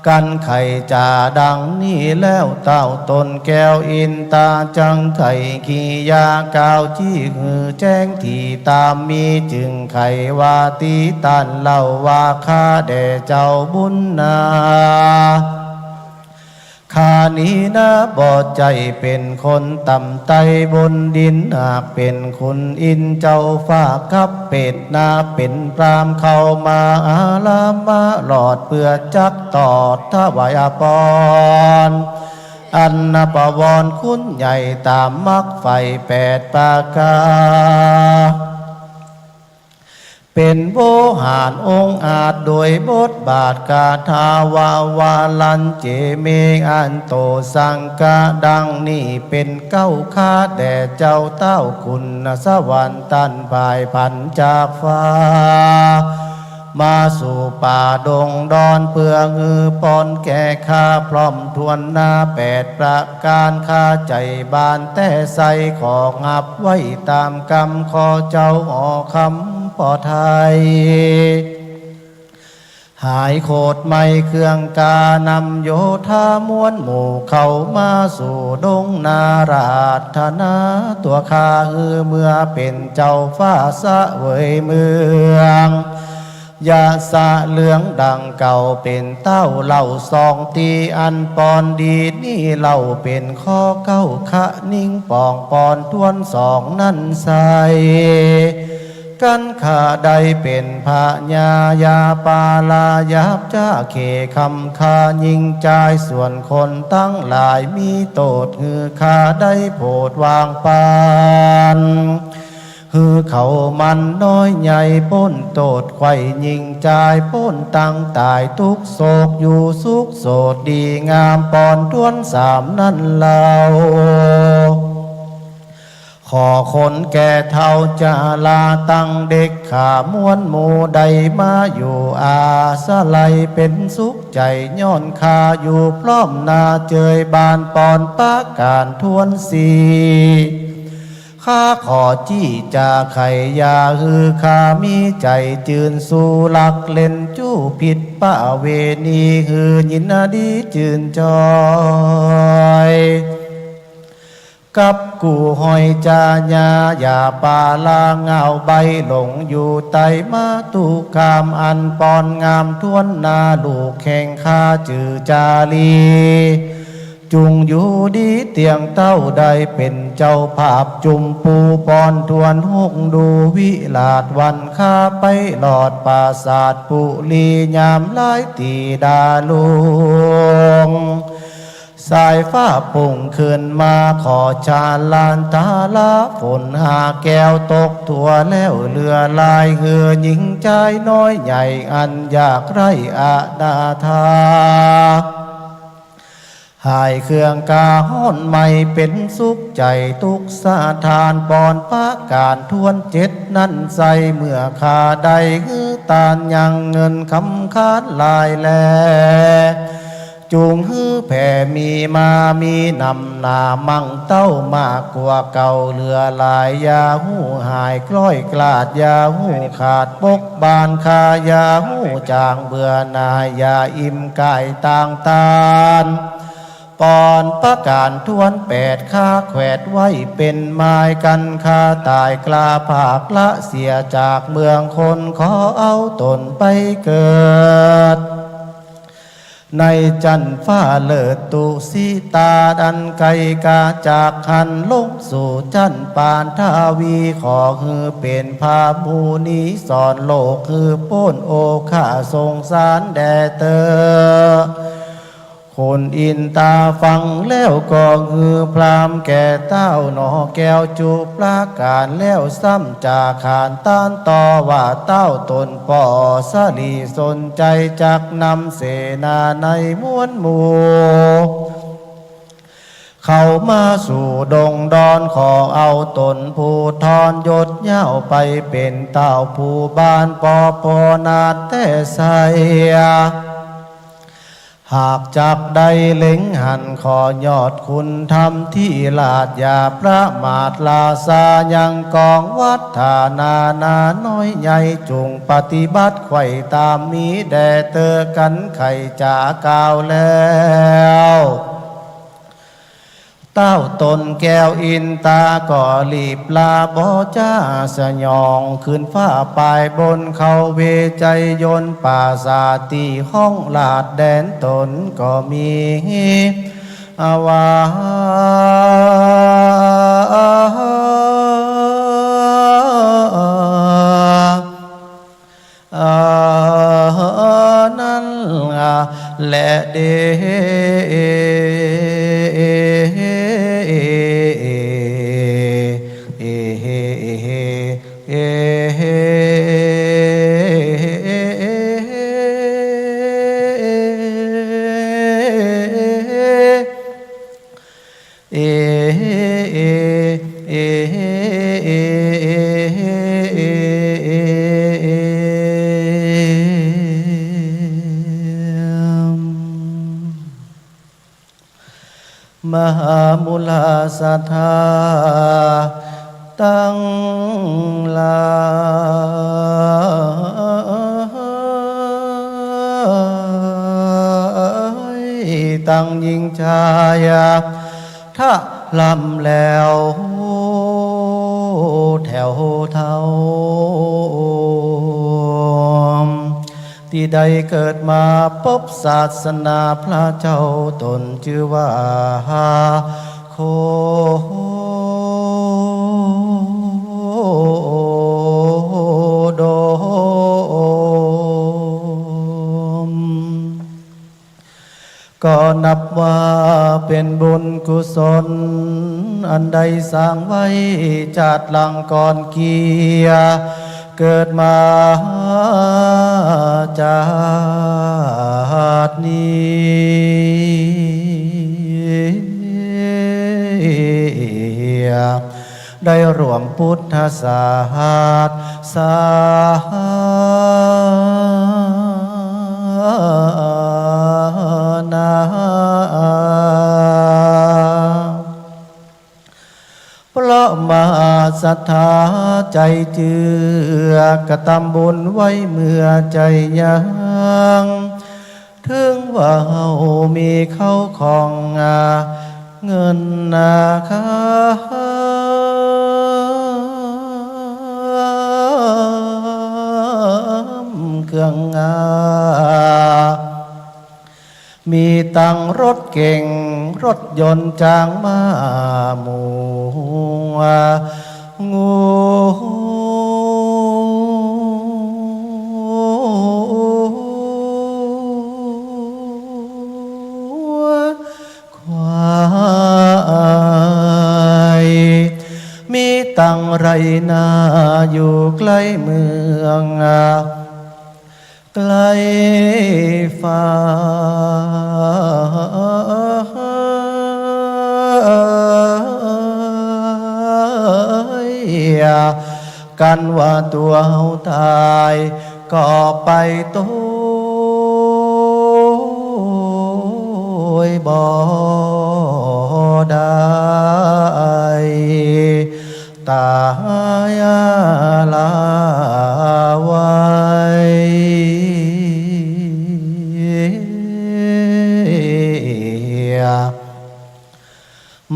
กันไข่จ่าดังนี้แล้วเต้าตนแก้วอินตาจังไข่ขี้ยากาวจี้หือแจ้งที่ตามมีจึงไข่ว่าตีตันเล่าว่าข้าแด่เจ้าบุญนาข้านี้นะบ่ใจเป็นคนต่ำไตบนดินหากเป็นคุณอินเจ้าฝากขับเป็ดนาเป็นพรามเข้ามาอาลามาหลอดเพื่อจักตอดถวายปอนอันนปวรคุณใหญ่ตามมักไฟแปดปากาเป็นโวหารองค์อาจโดยบทบาทกาทาวาลันเจเมอันโตสังกะดังนี้เป็นเก้าข้าแด่เจ้าเต้าคุณสวรรค์ตันภายพันจากฟ้ามาสู่ป่าดงดอนเพื่อฮือปอนแก่ข้าพร้อมทวนหน้าแปดประการข้าใจบานแต่ใสของับไว้ตามกรรมขอเจ้าออคำปอไทยหายโคตรไม่เครื่องกานำโยธามวนหมู่เข้ามาสู่ดงนาราธนาตัวข้าฮือเมื่อเป็นเจ้าฟ้าสะเวยเมืองยาสะเหลืองดังเก่าเป็นเต้าเหล่าซองตีอันปอนดีนี่เหล่าเป็นข้อเก้าคะนิ่งปองปอนทวนสองนั่นใสกันข้าใดเป็นพระญายาปาลายาบจ้าเขคำคายิงใจส่วนคนตั้งหลายมีโตดฮือข้าได้โพดวางปานฮือเขามันน้อยใหญ่ป้นโตดไข่ยิงใจป้นตั้งตายทุกโศกอยู่สุขโสดดีงามปอนทวนสามนั่นเล่าขอคนแก่เท่าจะลาตั้งเด็กขามวนหมู่ใดมาอยู่อาสะไลเป็นสุขใจย้อนคาอยู่พร้อมนาเจยบานปอนปะการทวนสีข้าขอจี้จาไขยาฮือข้ามีใจจืนสู่หลักเล่นจู้ผิดป้าเวณีฮือยินดีจืนจอยกับกูหอยจาญาอย่าปาลาเงาใบหลงอยู่ไตมาตุกามอันปอนงามทวนนาลูกแข่งข้าจือจาลีจุงอยู่ดีเตียงเต้าใดเป็นเจ้าภาพจุมปูปอนทวนหกดูวิลาดวันข้าไปหลอดปราสาทปุลียามลายตีดาลุงสายฟ้าปุ่งขึ้นมาขอชาลานตาลาฝนหาแก้วตกทั่วแล้วเรือลายเหือหญิงใจน้อยใหญ่อันอยากไรอาณาธาหายเครื่องกาห้อนไม่เป็นสุขใจทุกสาทานปอนปะการทวนเจ็ดนั่นใสเมื่อขาใดฮือตานยังเงินคำคาดลายแล จูงฮื้อแผ่มีมามีนำหนามั่งเต้ามากกว่าเก่าเหลือหลายยาหูหายกล้อยกลาดยาหูขาดปกบานคายาหูจางเบื่อนายยาอิ่มกายต่างตานปอนประการทวน8ข้าแขวดไว้เป็นไม้กันคาตายกลาภาคละเสียจากเมืองคนขอเอาตนไปเกิดในจันฟ้าเลิศตุสิตาดันไกกาจากหันลงสู่จันปานทาวีขอคือเป็นพามูนีสอนโลกคือป้นโอข้าทรงสารแด่เตอคนอินตาฟังแล้วก็คือพรามแก่เต้าหนอแก้วจุปลาการแล้วซ้ำจากขานต้านต่อว่าเต้าตนป่อสลีสนใจจักนำเสนาในม้วนหมู่เข้ามาสู่ดงดอนขอเอาตนผู้ทอนยศเย้าไปเป็นเต้าผู้บ้านปอปอนาดแต่ใสหากจับได้เล็งหันขอยอดคุณทำที่ลาดอย่าประมาทลาซายังกองวัดฐานานาน้อยใหญ่จุงปฏิบัติไข่ตามมีแด่เตอกันไข่จาก่าวแล้วเต้าตนแก้วอินตาก่อลีบลาบ่จ้าสยองขึ้นฟ้าปลายบนเขาเวใจยนป่าสาตีห้องลาดแดนตนก็มีอาวานั่นแหละเดมหามุลาสัทธาตั้งลายตั้งยิงชายาถ้าลำแล้วแถวเท่าที่ใดเกิดมาพบศาสนาพระเจ้าตนชื่อว่าโคโดมก็นับว่าเป็นบุญกุศลอันใดสร้างไว้จากหลังก่อนเกียเกิดมาจากนี้ได้รวมพุทธศาสนาเพราะมาศรัทธาใจเจือกระทำบุญไว้เมื่อใจยังถึงว่าเฮามีเข้าของเงินนาคาเครื่องมีตังรถเก่งรถยนต์จางมาหมู่งูควายมีตังไรนาอยู่ใกล้เมืองไกลฟ้ากันว่าตัวเฮาตายก็ไปโต ยบ่ได้ตายลาไว้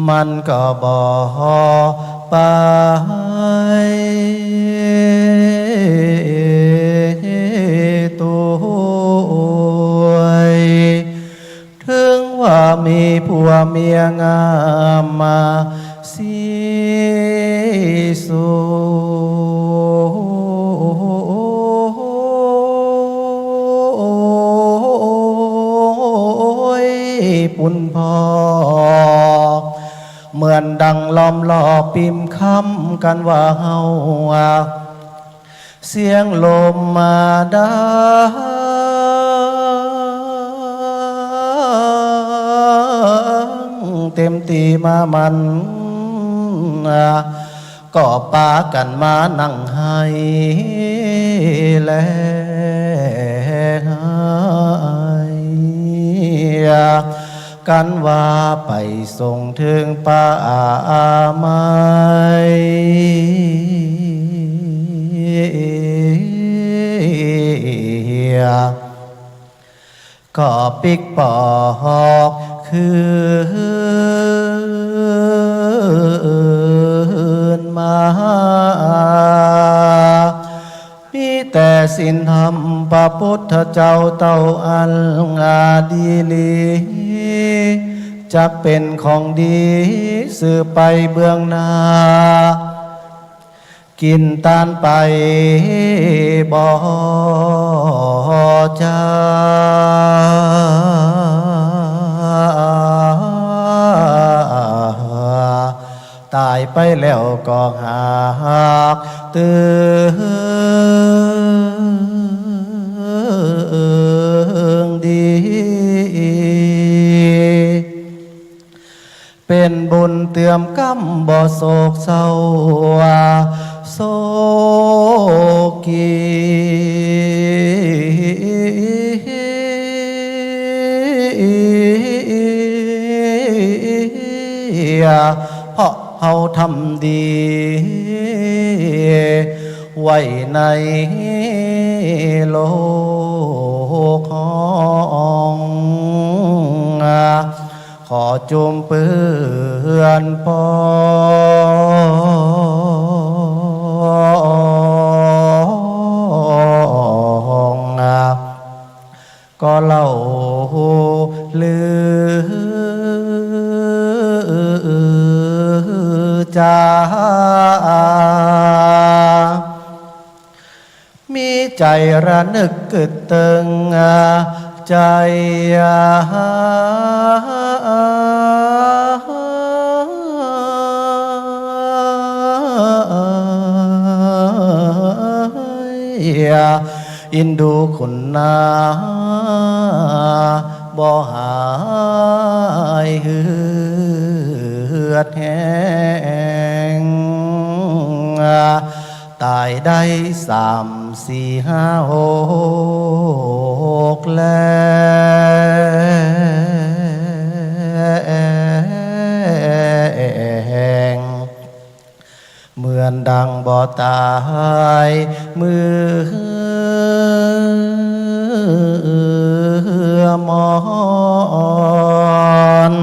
มันก็บ่ไปตัวถึงว่ามีผัวเมียงามมาสิสูปุ่นพอเหมือนดังล้อมลอปิมคำกันว่าเฮาเสียงลมมาดังเต็มตีมามันก็ปากันมานั่งให้แลกันว่าไปส่งถึงป่าไม้ก็ปิกปอกคืนมามีแต่สินธรรมพระพุทธเจ้าเต้าอันงาดีลีจะเป็นของดีสืบไปเบื้องหน้ากินตานไปบ่จาตายไปแล้วก็หากตื่นดีเป็นบุญเตื่อมกำบ่โศกเศร้าโศกีเพราะเฮาทำดีไว้ในโลกของขอจุมเปื้อนปองก็เล่าลือจามีใจระนึกกึดตึงใจอินดูคุณนาบ่หายเหือดแห้งตายได้3 4 5 6แล้วเหมือนดังบ่ตายมือมอน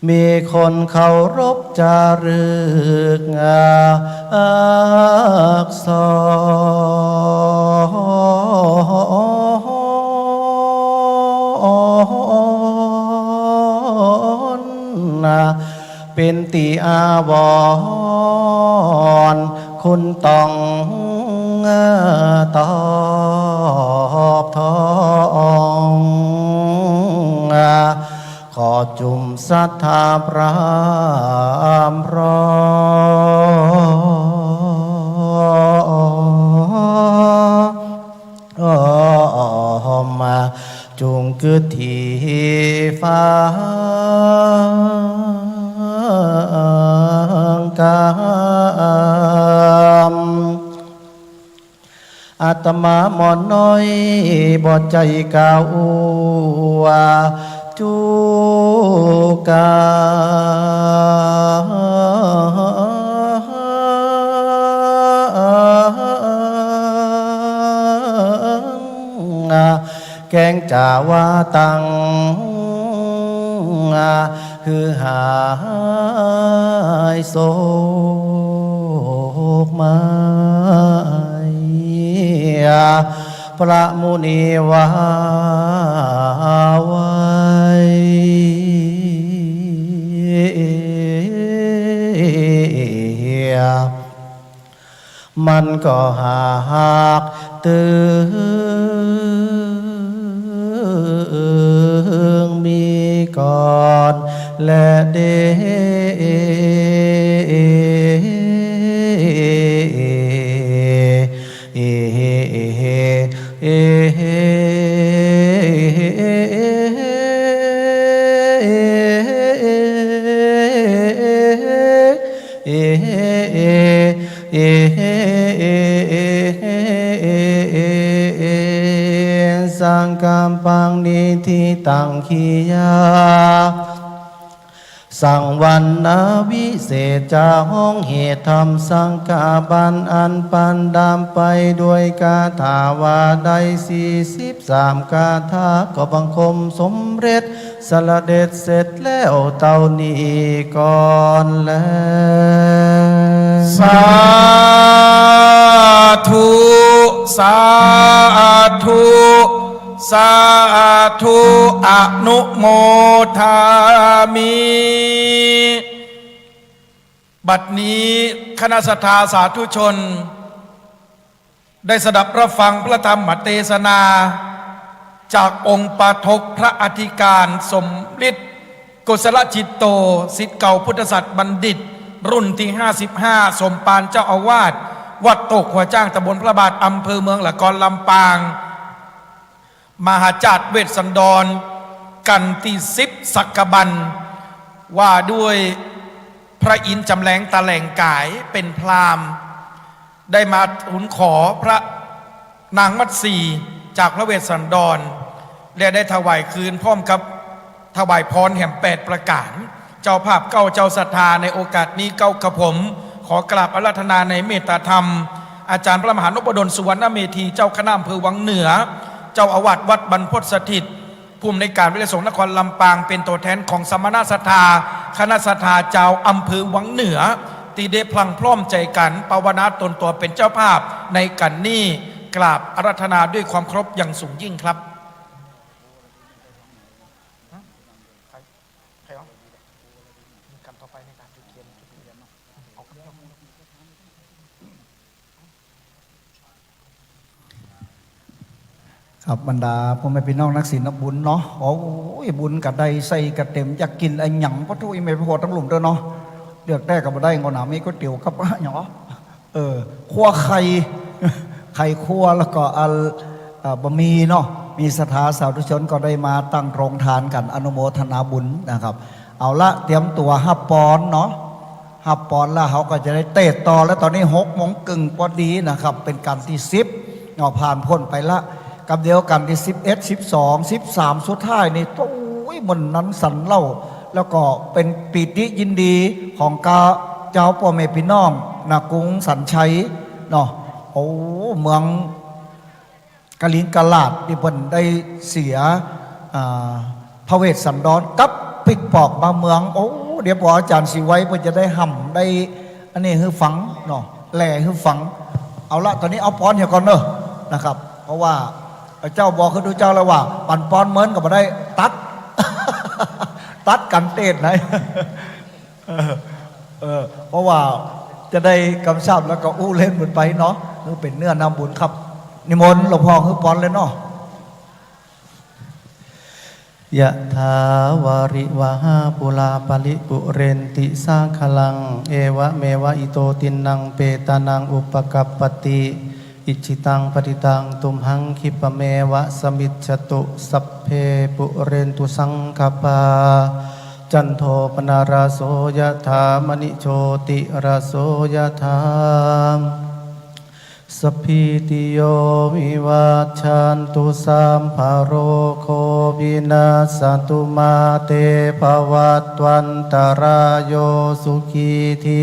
มีคนเคารพจารึกอักษรเป็นติอาวรณ์คุณต้องตอบทองขอจุมศรัทธาพรามพร้อมมาจุงกึศทีฟ้ากาม อาตมาหมอนน้อยบ่ใจกล่าวว่าจูกาแกงจ่าว่าตังคือหายโศกมาพระมุนีวาไว้มันก็หากตึงมีก่อนและเดสังกัมปังนิทิตังขียาสังวันนาวิเศษจาห้องเหตุธรรมสังกาบันอันปันดามไปด้วยกาถาวาได้43 กาถาก็บังคมสมเร็จสละเด็จเสร็จแล้วเต่านี้ก่อนแล้วสาธุสาธุสาธุอนุโมทามิบัดนี้คณะสัทธาสาธุชนได้สดับรับฟังพระธรรมเทศนาจากองค์ปาฐกพระอธิการสมฤทธิ์กุศลจิตโตศิษย์เก่าพุทธศาสตร์บัณฑิตรุ่นที่55สมปานเจ้าอาวาสวัดโตกหัวจ้างตำบลพระบาทอำเภอเมืองละกรลำปางมหาจารย์เวสสันดรกันที่10สักกบันว่าด้วยพระอินทร์จำแรงตะแหลงกายเป็นพราหมณ์ได้มาทูลขอพระนางมัตสีจากพระเวสสันดรและได้ถวายคืนพร้อมกับถวายพรแห่ง8ประการเจ้าภาพเก้าเจ้าศรัทธาในโอกาสนี้เก้ากระผมขอกราบอาราธนาในเมตตาธรรมอาจารย์พระมหานพดลสุวรรณเมธีเจ้าคณะอำเภอวังเหนือเจ้าอาวาสวัดบรรพตสถิตผู้อำนวยการวิทยาสงฆ์นครลำปางเป็นตัวแทนของสมณศรัทธาคณะศรัทธาเจ้าอำเภอวังเหนือที่ได้พลังพร้อมใจกันภาวนาตนตัวเป็นเจ้าภาพในกันนี้กราบอาราธนาด้วยความเคารพอย่างสูงยิ่งครับครับบรรดาพ่อแม่พี่น้องนักศีลนักบุญเนาะโอ้ยบุญกับใดใส่กับเต็มอยากกินไอ้หยังก็ทุยไม่พอทั้งหลุมเด้อเนาะเลือกได้กับบ่ได้งอหนามีก๋วยเตี๋ยวกับหยังคั่วไข่คั่วแล้วก็บะหมี่เนาะมีศรัทธาสาธุชนก็ได้มาตั้งโรงทานกันอนุโมทนาบุญนะครับเอาละเตรียมตัวฮับปอนเนาะฮับปอนแล้วเขาก็จะได้เตะต่อแล้วตอนนี้6 โมงครึ่งพอดีนะครับเป็นการที่10เนาะผ่านพ้นไปละกับเดียวกันที่11 12 13สุดท้ายนี่โอ้ยมันนั้นสันเล่าแล้วก็เป็นปีติยินดีของเจ้าพ่อแม่พี่น้องนากรุงสันชัยเนาะโอ้เมืองกะลิงกะลาดที่เพิ่นได้เสียพระเวสสันดรกับปิกปอกมาเมืองโอ้เดี๋ยวพออาจารย์สิไว้เพิ่นจะได้ห่ำได้อันนี้คือฝังเนาะแหล่คือฝังเอาละตอนนี้เอาป้อนเหี่ยก่อนเนอะนะครับเพราะว่าเจ้าบอกคือดูเจ้าแล้วว่าปั่นป้อนเหมือนกับมาได้ตัดกันเต้นไหนเพราะว่าจะได้กำชับแล้วก็อู้เล่นหมดไปเนาะคือเป็นเนื้อนำบุญครับนิมนต์หลวงพ่อคือป้อนเลยเนาะ ยะถาวาริวหาปุลาปลิปุเรนติสาคลังเอวะเมวะอิโตตินังเปตานังอุปกัปปติอิจิตังปฏิตังตุมหังคิปะเมวะสมิจฉตุสัพเพปุเรนตุสังคปาจันโทปนาราโสยถามณิโชติราโสยถาส สพพิติโยวิวัชชันตุสัมภโรโควินาศตุมาเตภวัตวันตรายโยสุขีที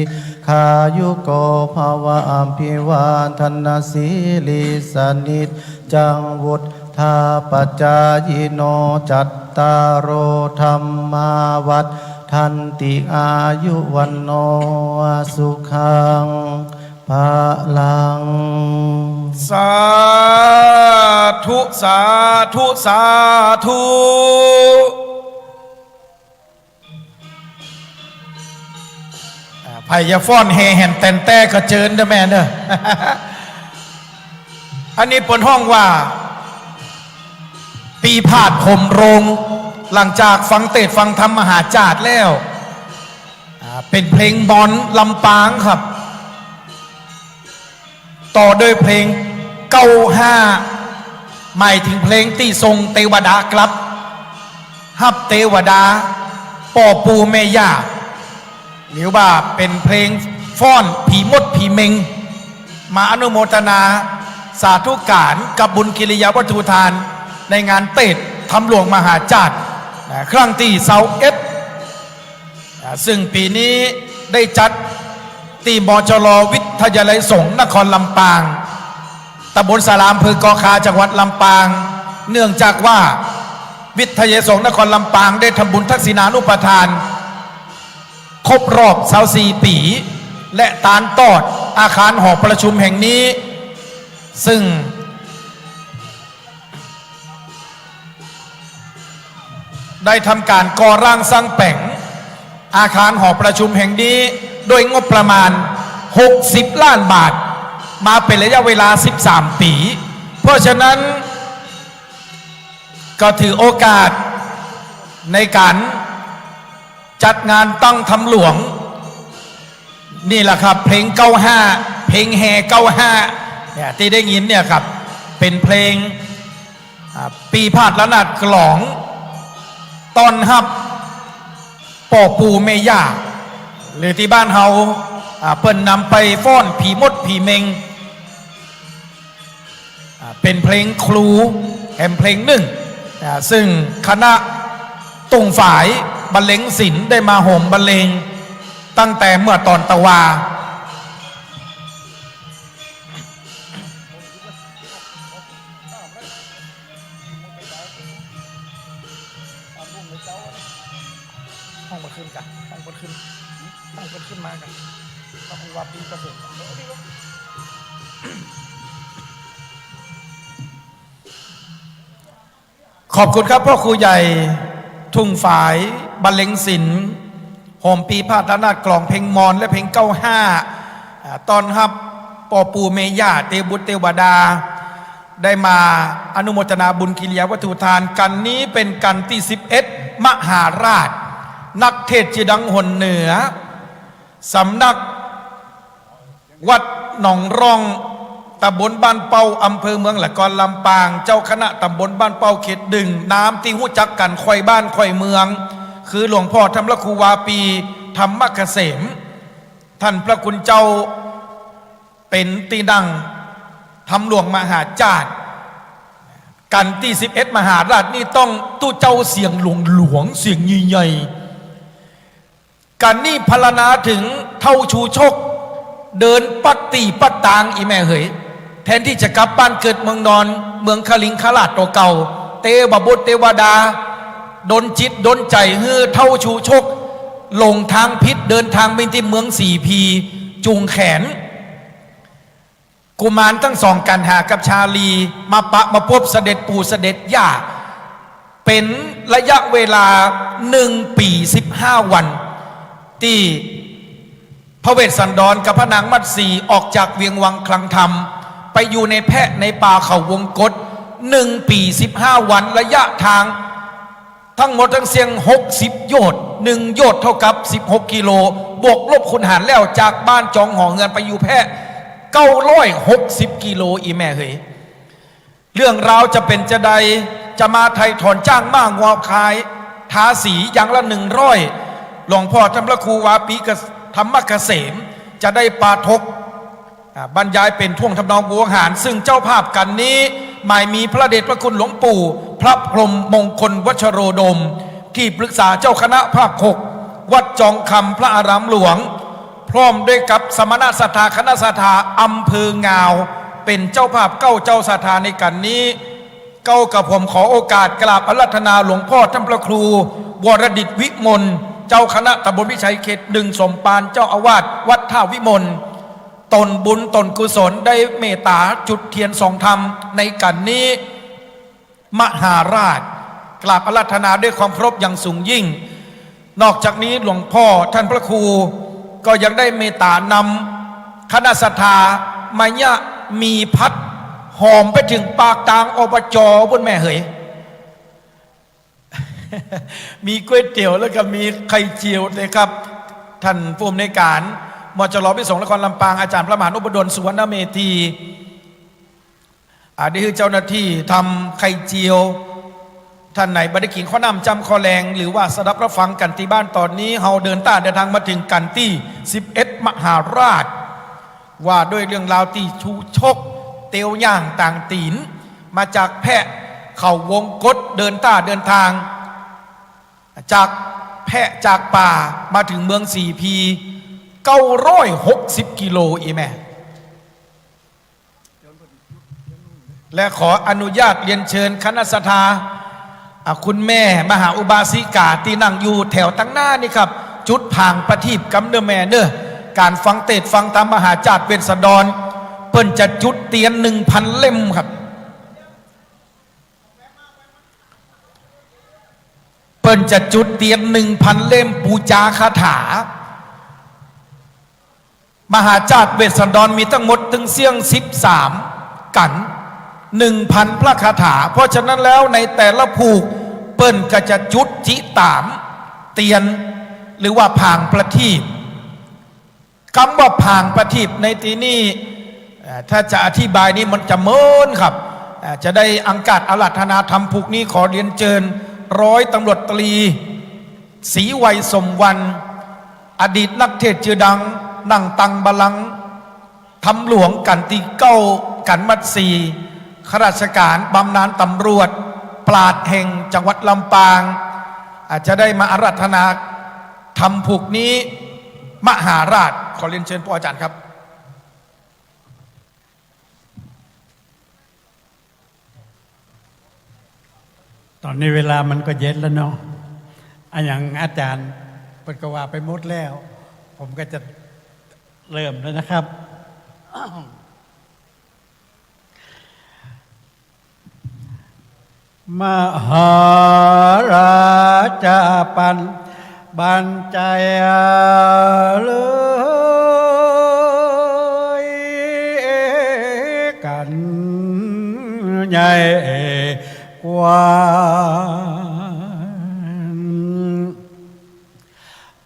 ขายุโกภวะอัมพิวานธนสีลิสนิจจังวุฒธาปัจจายโนจัตตารโอธรรมาวัฏทันติอายุวันโนสุขังภาลัง สาธุสาธุสาธุไผ่ยาฟ้อนเฮแห่นแตนแต่ก็เจิญเด้อแม่เด้อ อันนี้เปิดห้องว่า ปีพาดผมโรง หลังจากฟังเทศน์ฟังธรรมมหาจารย์แล้วเป็นเพลงบอนลำปางครับ ต่อด้วยเพลง95หมายถึงเพลงที่ทรงเทวดากลับฮับเทวดาป่อปูเมย่าหรือว่าเป็นเพลงฟ้อนผีมดผีเมงมาอนุโมทนาสาธุการกับบุญกิริยาวัตถุทานในงานเตดทำหลวงมหาจารย์ครั้งที่21ซึ่งปีนี้ได้จัดที่มจรวิทยาลัยสงฆ์นครลำปางตำบลสารามอำเภอกอคาจังหวัดลำปางเนื่องจากว่าวิทยาลัยสงฆ์นครลำปางได้ทำบุญทักษิณานุปทานครบรอบ24 ปีและตานตอดอาคารหอประชุมแห่งนี้ซึ่งได้ทำการก่อร่างสร้างแปลงอาคารหอประชุมแห่งนี้โดยงบประมาณ60 ล้านบาทมาเป็นระยะเวลา13 ปีเพราะฉะนั้นก็ถือโอกาสในการจัดงานตั้งทำหลวงนี่แหละครับเพลง95เพลงแห่95เนี่ยที่ได้ยินเนี่ยครับเป็นเพลงปีพาดละนาดกลองตอนฮับป่อปูเมย่าหรือที่บ้านเฮาเพิ่นนำไปฟ้อนผีมดผีเมงเป็นเพลงครูแห่งเพลงหนึ่งซึ่งคณะตุงฝ่ายบรรเลงศิลป์ได้มาโหมบรรเลงตั้งแต่เมื่อตอนตะวาห้องมันขึ้นกันห้องมันขึ้นมากันพระภูวาปีประเสริฐขอบคุณครับพ่อครูใหญ่ทุ่งฝายบรรเลงศิลป์โหมปีพาดละนาดกลองเพลงมอนและเพลง95ตอนฮับปอปูเมย่าเตบุตรเทวดาได้มาอนุโมทนาบุญกิริยาวัตถุทานกันนี้เป็นกันที่11มหาราชนักเทศจีดังหนเหนือสำนักวัดหนองร่องตำบลบ้านเป้าอำเภอเมืองละกรลำปางเจ้าคณะตำบลบ้านเป้าเขตดึงน้ำที่หู้จักกันค่อยบ้านค่อยเมืองคือหลวงพ่อธรรมละครูวาปีธรรมเกษมท่านพระคุณเจ้าเป็นตีดังทำหลวงมหาจารย์กันที่11มหาราชนี่ต้องตู้เจ้าเสียงหลวงเสียงใหญ่ๆกันนี่พรรณนาถึงเท่าชูชกเดินปัดตีปัดตางอีแม่เหยแทนที่จะกลับบ้านเกิดเมืองนอนเมืองคลิงคลาดตัวเก่าเตบบุตรเทวดาดนจิตดนใจเฮือเท่าชูชกลงทางพิษเดินทางไปที่เมืองสี่พีจูงแขนกุมารทั้งสองกันหากับชาลีมาพบเสด็จปู่เสด็จย่าเป็นระยะเวลา1 ปี15 วันที่พระเวสสันดรกับพระนางมัตสีออกจากเวียงวังคลังธรรมไปอยู่ในแพะในป่าเขาวงกฏ1 ปี15 วันระยะทางทั้งหมดทั้งเสียง60 โยชน์1 โยชน์เท่ากับ16 กิโลบวกลบคูณหารแล้วจากบ้านจองหอเงินไปอยู่แพะ960 กิโลอีแม่เฮยเรื่องราวจะเป็นจะใดจะมาไทยถอนจ้างมากงอคายทาสีอย่างละ100หลวงพ่อธรรมละครูวาปีกับธรรมเกษมจะได้ปาทก บรรยายเป็นท่วงทำนองบัวหารซึ่งเจ้าภาพกันนี้หมายมีพระเดชพระคุณหลวงปู่พระพรหมมงคลวัชโรดมที่ปรึกษาเจ้าคณะภาค 6วัดจองคำพระอารามหลวงพร้อมด้วยกับสมณศรัทธาคณะศรัทธาอำเภองาวเป็นเจ้าภาพเก้าเจ้าศรัทธาในกันนี้เก้ากับผมขอโอกาสกราบอาราธนาหลวงพ่อท่านพระครูวรดิตวิมลเจ้าคณะตำบลวิชัยเขต 1สมปานเจ้าอาวาสวัดท่าวิมลตนบุญตนกุศลได้เมตตาจุดเทียนส่องธรรมในกันนี้มหาราชกราบอาราธนาด้วยความเคารพอย่างสูงยิ่งนอกจากนี้หลวงพ่อท่านพระครูก็ยังได้เมตตานำคณะศรัทธามายะมีพัดหอมไปถึงปากทางอบจบนแม่เหย มีก๋วยเตี๋ยวแล้วก็มีไข่เจียวเลยครับท่านผู้อำนวยการมจรพิสงฆ์นครลำปางอาจารย์พระมหาอุปดลสุวรรณเมธีนี่คือเจ้าหน้าที่ทำไข่เจียวท่านไหนบัดกินข้อนำจำข้อแรงหรือว่าสดับรับฟังกันที่บ้านตอนนี้เฮาเดินเดินทางมาถึงกันที่11มหาราชว่าด้วยเรื่องราวที่ชูชกเตียวย่างต่างตีนมาจากแพะเข่าวงกฏเดินทางจากแพะจากป่ามาถึงเมืองสี่พี960 กิโลอีแม่และขออนุญาตเรียนเชิญคณะศรัทธาคุณแม่มหาอุบาสิกาที่นั่งอยู่แถวตั้งหน้านี่ครับจุดผางประทีปกำเนแม่เนอการฟังเทศน์ฟังธรรมมหาจารย์เวสสดรเปิ้นจะจุดเตียน 1,000 เล่มครับเปิ้นจะจุดเตียน 1,000 เล่มบูชาคาถามหาจารย์เวสสดรมีทั้งหมดถึงเสี่ยง13กัน 1,000 พระคาถาเพราะฉะนั้นแล้วในแต่ละผูกเปิ้นก็จะจุดจิตามเตียนหรือว่าผางประทีปคำว่าผางประทีปในที่นี้ถ้าจะอธิบายนี้มันจะเมินครับจะได้อังกาศอาราธนาธรรมผูกนี้ขอเรียนเชิญร้อยตำรวจตรีศรีวัยสมวันอดีตนักเทศน์ชื่อดังนั่งตังบัลลังก์ทำหลวงกันที่9กันมัด4ข้าราชการบำนาญตำรวจปราดแห่งจังหวัดลำปางอาจจะได้มาอาราธนาทำผูกนี้มหาราชขอเรียนเชิญพ่ออาจารย์ครับตอนนี้เวลามันก็เย็นแล้วเนาะอย่างอาจารย์เปิดกว่าไปหมดแล้ว ผมก็จะเริ่มแล้วนะครับมหาราชาปันบันใจเลยกันใหญ่กว่า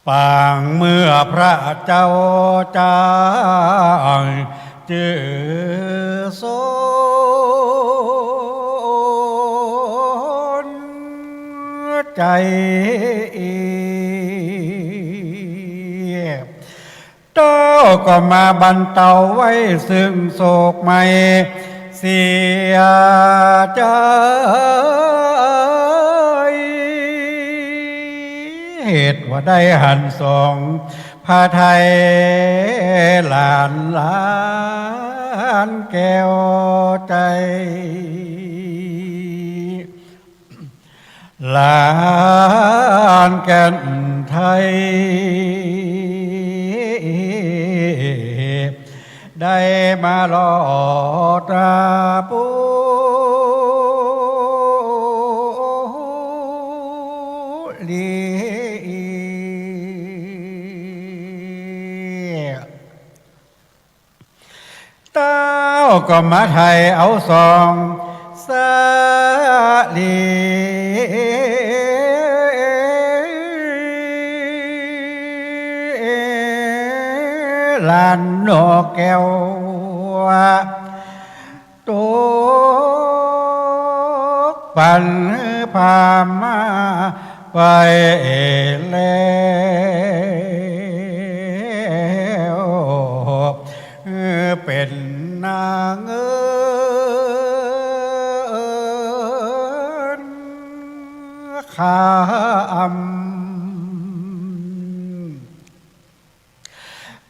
ปางเมื่อพระเจ้าจางจือโซใจเจ้าก็มาบรรเทาไว้ซึ่งโศกไม่เสียใจเหตุว่าได้หันส่งพระไทยหลานแก้วใจหลานแก่นไทยได้มาลอตราปูลีเต้าก็มาไทยเอาซองสาลีลานนกแก้วตกปันพามาไปแล้ว เป็นนางขา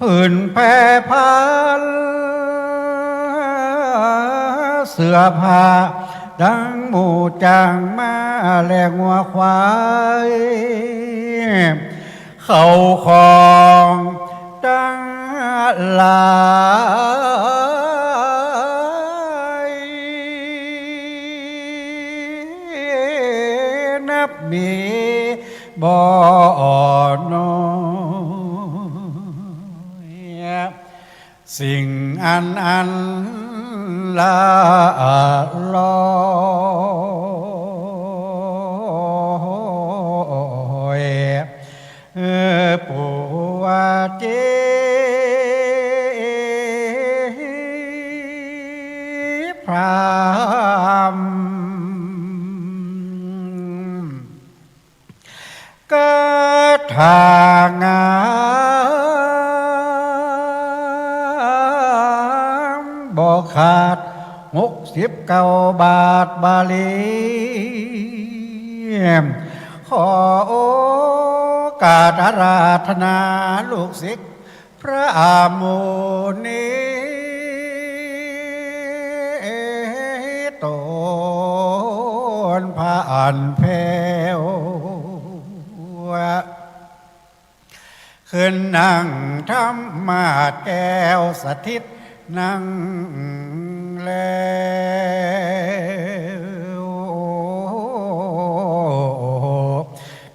ผืนแพร่พันเสื้อผ้าดังหมูจางมาแลงัวควายเขาของดังลายนับมีบ่น้อยสิ่งอันละลอยปัวเจพรามก็ทางบ่ขาด69 บาทบาลีขอโอกาสอาราธนาลูกศิษย์พระอามุนีตนพระอันแพ้วขึ้นนั่งธรรมาแก้วสถิตนั่งแล้ว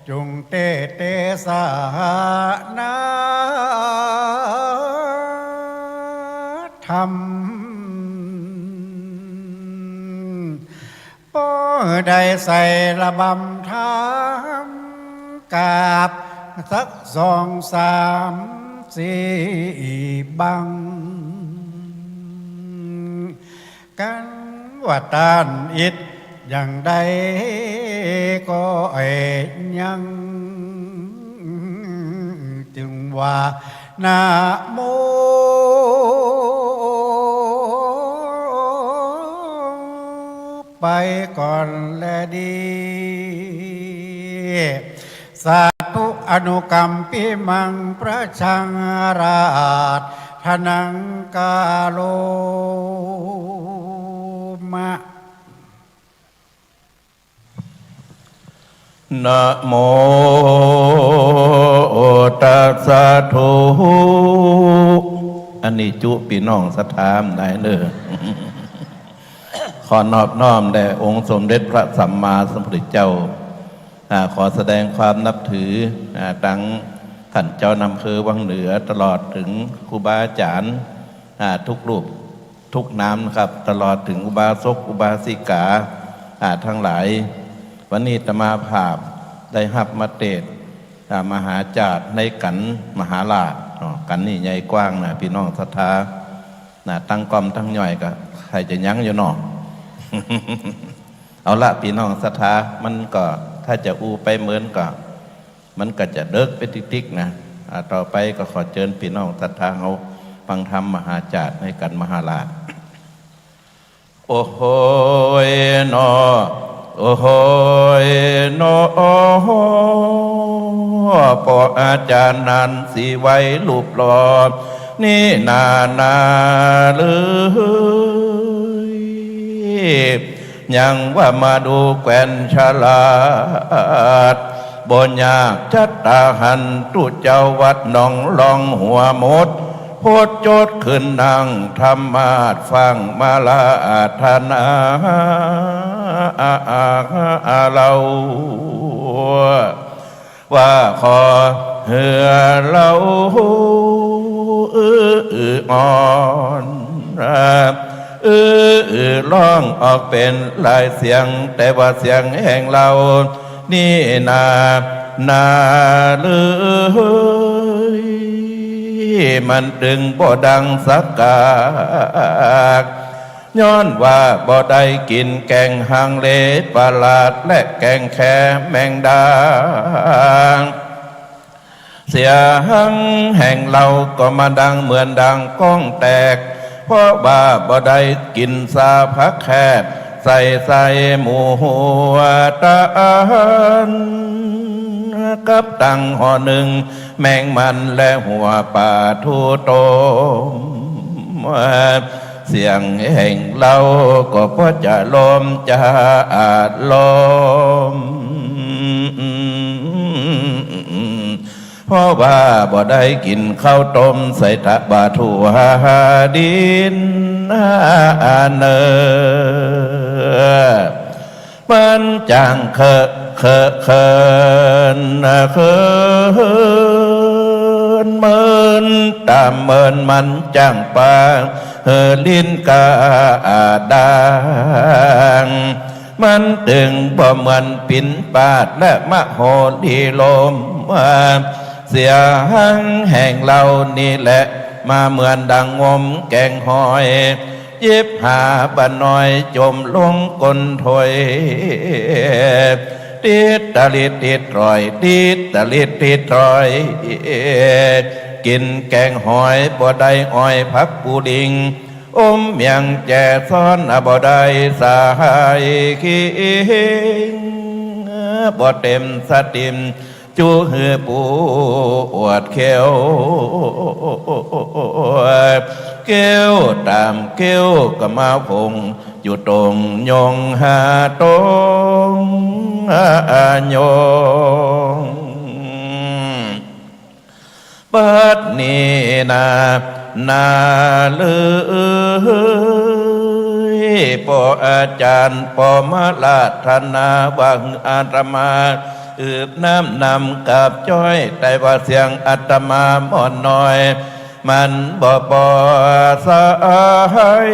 จุงเตสานาธรรมป้อได้ใส่ระบำธรรมกาบสัก2 3 4 บังกันว่าตานอิดอย่างใดก็ยังจึงว่านะโมไปก่อนแลดีสาธุอนุกรรมปิมังพระชังราชทนังกาโลมะนะโมตัสสะโธอันนี้จุพี่น้องศรัทธาได้เด้อ ขอนอบน้อมแด่องค์สมเด็จพระสัมมาสัมพุทธเจ้าขอแสดงความนับถือดังท่านเจ้านำอำเภอวังเหนือตลอดถึงครูบาอาจารย์ทุกรูปทุกน้ำนะครับตลอดถึงอุบาสกอุบาสิกาทั้งหลายวันนี้อาตมาภาพได้หับมาเตศมหาจารย์ในกันมหาลาภกันนี่ใหญ่กว้างนะพี่น้องศรัทธาตั้งกอมตั้งย่อยก็ใครจะยั้งอยู่เนาะ เอาละพี่น้องศรัทธามันก็ถ้าจะอูไปเหมือนก็มันก็จะเลิกไปติ๊กๆนะต่อไปก็ขอเชิญพี่น้องศรัทธาเอาฟังธรรมมหาจารย์ในกันมหาลาภโอ้โหนอโอ้โหนอปออาจารย์นั้นสีไว้รูปหล่อนี่นาเลยยังว่ามาดูแกวนฉลาดบนยากชัดตาหันตุเจ้าวัดหนองลองหัวหมดโพดโจดขึ้นนั่งธรรมาดฟังมาลาธนาเราว่าขอเหือเราอ่อนร้องออกเป็นลายเสียงแต่ว่าเสียงแห่งเรานี่นาเลยมันดึงบ่ดังสักกากย้อนว่าบ่ได้กินแกงหางเลประหลาดและแกงแค่แมงดาเสียงแห่งเราก็มาดังเหมือนดังก้องแตก เพราะว่าบ่ได้กินสาพักแคบใส่หมูหัวตาลกับตังห่อหนึ่งแมงมันและหัวปลาทูโตมเสียงแห่งเราก็เพราะจะลมจะอาจลมเพราะว่าบ่ได้กินข้าวต้มใส่ตะบาถั่วดินเนอมันจังเมินตามเมินมันจังปางลิ้นกาดังมันตึงบ่เหมือนปิ่นปาดและมะโหรีลมเสียหังแห่งเรานี่แหละมาเหมือนดังงมแกงหอยยิบหาบะน้อยจมลงก้นถอยติดตะลิดติดรอยติดตะลิดติดรอยกินแกงหอยบ่ได้อ้อยพักปูดิงเมียงแจซ้อนบ่ได้สายคิงบ่เต็มสติมจูหือปูอวดเขียวเกี้ยวตามเกี้ยวก็มาพงอยู่ตรงยงหาตรงยงปัดนี้นาเลยปออาจารย์ปอมาลาธนาวังอาตมาน้ำนำกับจ้อยแต่ว่าเสียงอาตมาหมอนน้อยมันบ่สาย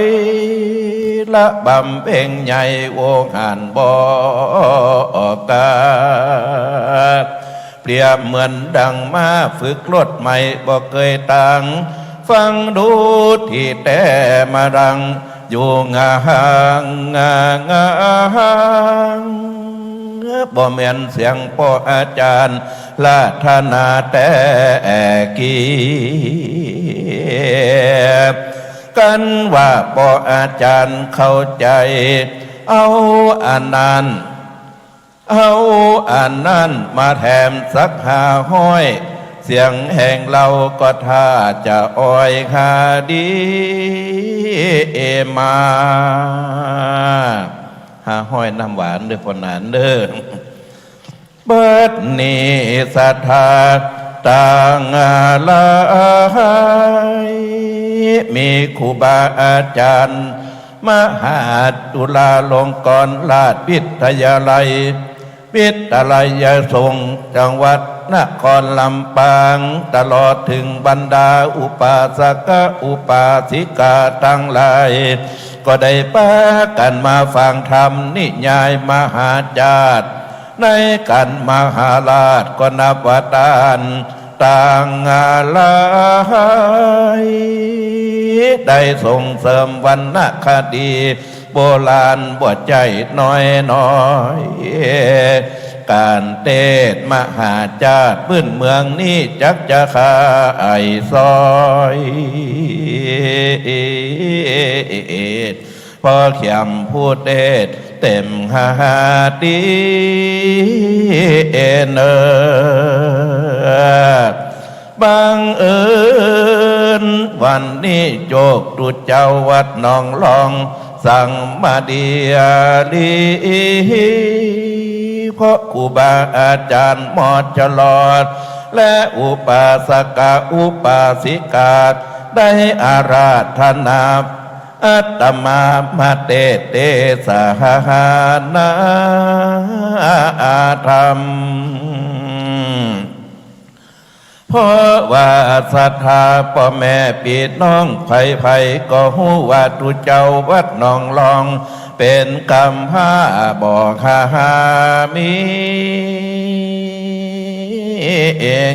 ละบำเพ็งใหญ่โวหันบ่กาเปรียบเหมือนดังมาฝึกรถใหม่บ่เคยต่างฟังดูที่แต่มาดังอยู่งางบ่แม่นเสียงพ่ออาจารย์ลาธนาแต่กีกันว่าพ่ออาจารย์เข้าใจเอาอันนั้นมาแถมสัก500เสียงแห่งเราก็ถ้าจะอ้อยหาดีมา500น้ำหวานเด้อพ่อหนานเด้อเบิดนี้ศรัทธาต่างหลายมีครูบาอาจารย์มหาจุฬาลงกรณราชวิทยาลัยวิทยาลัยสงฆ์จังหวัดนครลำปางตลอดถึงบรรดาอุปาสกอุปาสิกาทั้งหลายก็ได้พากันมาฟังธรรมนิยายมหาจารย์ในกันมหาราชก็นับว่าต่างหลายได้ส่งเสริมวรรณคดีโบราณบวชใจน้อยการเทศมหาจารย์พื้นเมืองนี้จักจะขายซอยพอเขียมพูดเทศเต็มหาดีเนบังเอิญวันนี้โจกตุเจ้าวัดหนองลองสั่งมาเดียลีเพราะครูบาอาจารย์หมอดจลอดและอุปาสกอุปาสิกาได้อาราธนาอาตมามาเตสหานาธรรมเพราะว่าศรัทธาพ่อแม่พี่น้องไผก็หูว่าตุเจ้าวัดหนองลองเป็นกำพร้าบอกหามี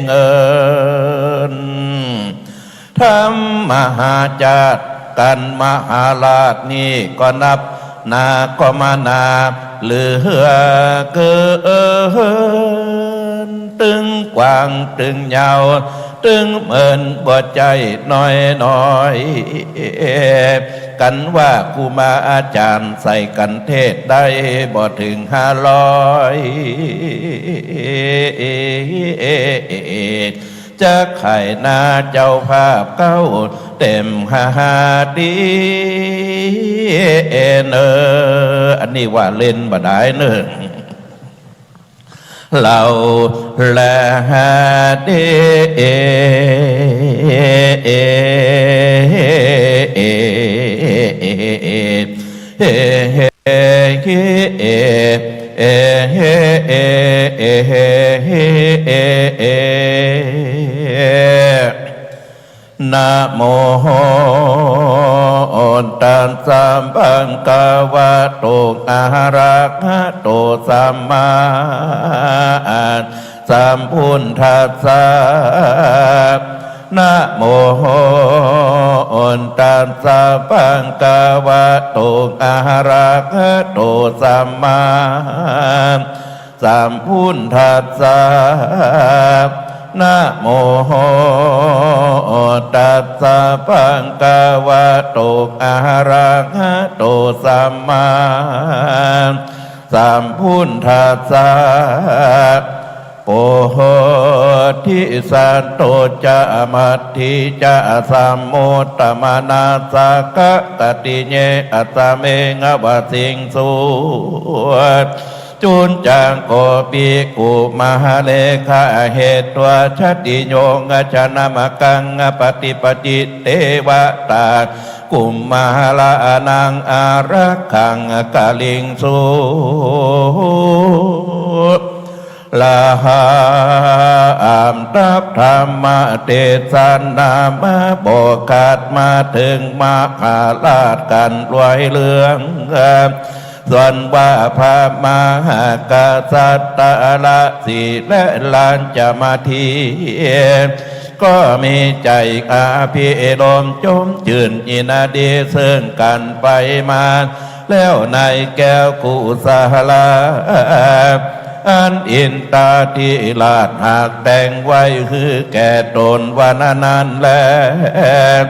เงินทำมหาจารย์กันมหาราชนี่ก็นับนาก็มานาเหลือเกิน นตึงกว้างตึงยาวตึงเหมือนบ่ใจน้อยน้อยกันว่าครูมาอาจารย์ใส่กันเทศได้บ่ถึง500จะไข่นาเจ้าภาพเก้าเต็มดีอันนี้ว่าเล่นบ่ได้เนอะเราละเดนะโมตัสสะภะคะวะโตอะระหะโตสัมมาสัมพุทธัสสะนะโมตัสสะภะคะวะโตอะระหะโตสัมมาสัมพุทธัสสะนะโมตัสสะภะคะวะโตอะระหะโตสัมมาสัมพุทธัสสะโพธิสัตโตจะมัตถิจะสัมโมตตมนาสกะกติเยอัตเมงวสิงสุจุนจางโกปีกุมหาเลขาเหตุวชติโยงชนะมกังปฏิปจิเตวตากุมมหาลานังอารักขังกาลิงสุลาหาอามตับธรรมเทศนามาบอกขาดมาถึงมาขาลาดกันรวยเรืองส่วนว่าพระมหากษัตริย์ละสีและลานจะมาทีก็มีใจอาภิรมจมจื่นอินาดีเสื่องกันไปมาแล้วในแก้วกุสาลาอันอินตาที่ลาดหากแต่งไว้คือแก่ตนวันนั้นแล้ว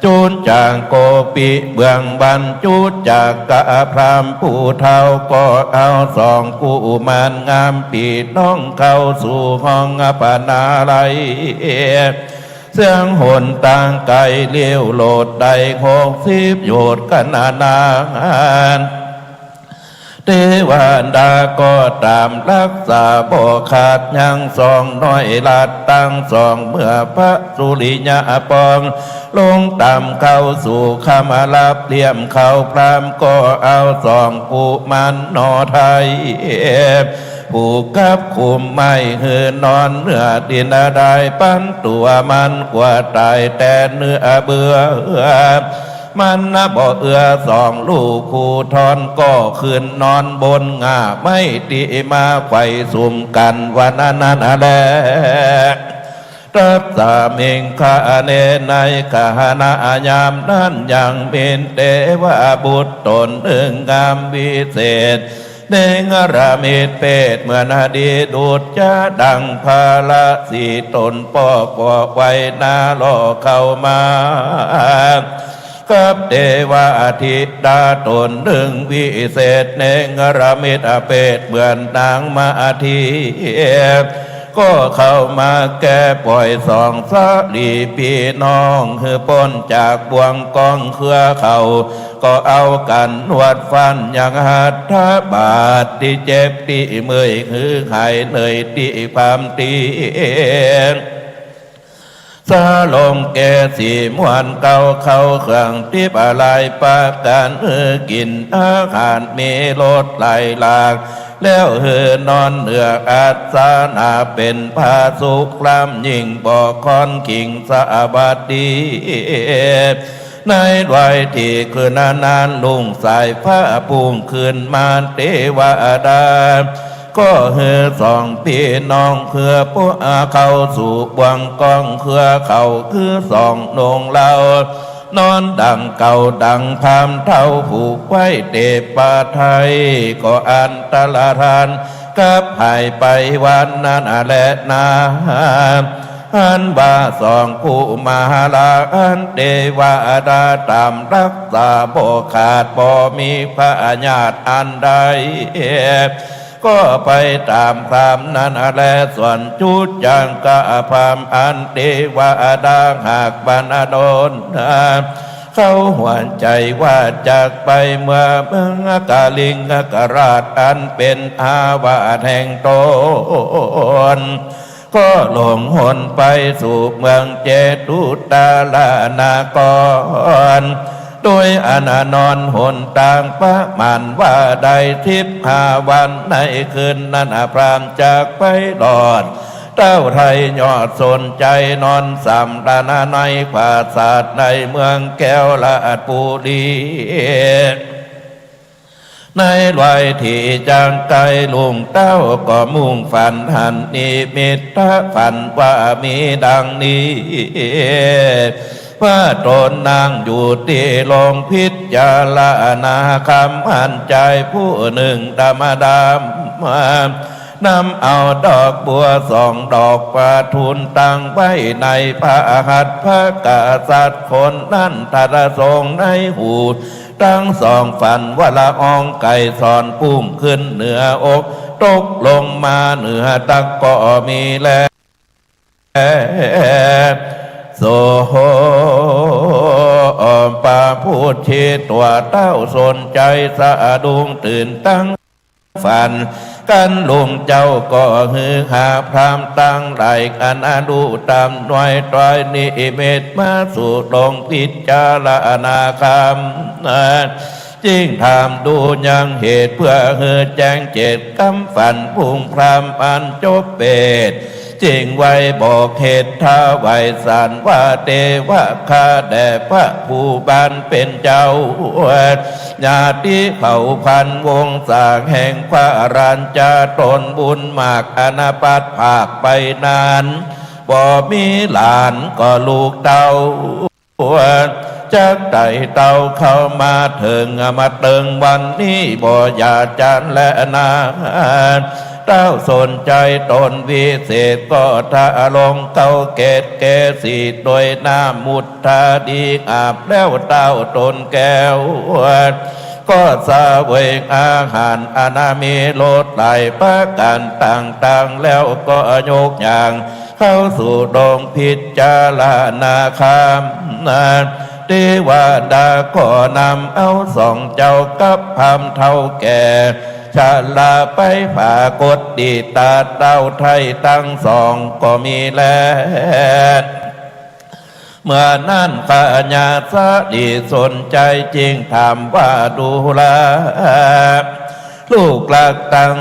จูนจางโกปิเบื้องบันจูดจากกะพรามผู้เท่าก็เอาสองกุมารงามปีน้องเข้าสู่ห้องปนาลัยเสียงหนต่างไกลเลี้ยวโหลดใด60โยชน์กันนานเทวดาก็ตามรักษาบ่ขาดยังสองน้อยลาดตั้งสองเมื่อพระสุริยะปองลงต่ำเข้าสู่ขมาลับเลี่ยมเข้าพรามก็เอาสองกุมารนอไทยผูกกับคุมไม่หือนอนเนื้อดินได้ปั้นตัวมันกว่าตายแต่เนื้อเบื่อมันบ่เอื้อสองลูกคู่ทอนก็ขึ้นนอนบนง่าไม่ตีมาไฟสุ่มกันวันนั้นแลรับสามิงคาเนในกาณายามนั้นยังเป็นเทวบุตรตนหนึ่งงามวิเศษเนงรามิตเปตเมื่อนาดีดูดจะดังพาลสีตนปอกบอกไว้นาโลเข้ามากับเทวาธิดาตนหนึ่งวิเศษเนงรามิตเปตเหมือนนางมาทีก็เข้ามาแก้ปล่อยสองสาลีพี่น้องคือป้นจากบวงกองเครือเขาก็เอากันนวดฟันอย่างหัตถบาทที่เจ็บที่เมื่อยคือหายเหนื่อยที่ความตีสาลงแก่สีมวนเก่าเข้าเครื่องที่ปลายปากการกินอาหารมีรสไหลหลากแล้วนอนเหนืออาสานาเป็นพาสุขลำยิ่งบอกคอนกิ่งสะบัดดีในวัยที่คืนนานลุงสายผ้าพุ่งคืนมาเทวดาก็สองพี่น้องเพื่อพวกเข้าสู่บวงกองเพื่อเขาคือสองนงเล่านอนดังเก่าดังพามเท่าผูกไว้เตปาไทยก็อันตรธาน กับหายไปวันนั้นแหละนาอันบาสองผู้มาลาอันเดวาดาตามรักษาบ่ขาดบ่มีพระญาติอันใดก็ไปตามพรามนั้นแลส่วนจุดจังกะพรามอันเดวาดาหากบรรดนเขาหวนใจว่าจากไปเมื่อเมืองกาลิงกราชอันเป็นอาวาสแห่งตนก็หลงหนไปสู่เมืองเจตุตาลานากรโดยอนานนหนต่างประมาณว่าได้15 วันในคืนนั้นพรามจากไปหลอดเต้าไทยยอดสนใจนอนสำรานาในปราสาทในเมืองแก้วลาดบุรีในลอยที่จางไกลลุงเต้าก็มุ่งฝันหันนิมิตฝันว่ามีดังนี้ว่าตนนางอยู่ที่ลงพิจารณาคำหันใจผู้หนึ่งดำนำเอาดอกบัว2 ดอกประทุนตั้งไว้ในพระหัตถ์พระกษัตริย์คนนั้นทัดทรงในหูทั้ง2 ฝันว่าละอองไก่สอนพุ่งขึ้นเหนืออกตกลงมาเหนือตักก็มีแลโสปาพูดชีตัวเต้าสนใจสะดุ้งตื่นตั้งฝันกันลุงเจ้าก็ฮือหาพรามตั้งหลายกันอนุตามหน่วยตรอยนิเมตมาสู่ลงพิจารณาคำจึงถามดูยังเหตุเพื่อเฮือแจ้งเจตคำฝันพุ่งพรามอันจบเปตจึงไว้บอกเหตุท้าไว้สารว่าเทวะคาแด่พระผู้บานเป็นเจ้าญาติเขาพันวงศาแห่งพระรัญจาตนบุญมากอนาปัตภาคไปนานบ่มีหลานก็ลูกเต้าจากไต่เต้าเข้ามาถึงมาเติงวันนี้บ่อยาจันและนาเต้าสนใจตนวิเศษก็ทะลงเต้าเกตเกสีโดยน้ำมุทธาดีอาบแล้วเต้าตนแก้วก็สเวกอาหารอนามีโลดไหลประการต่างๆแล้วก็ยกอย่างเข้าสู่ดงพิจารณาคำเทวดาก็นำเอา2 เจ้ากับพรามเท่าแก่ชาลาไปผ่ากดดีตาเต้าไทยทั้ง2ก็มีแลเมื่อนั้นปัญญาสดีสนใจจริงถามว่าดูแลลูกลักตั้ง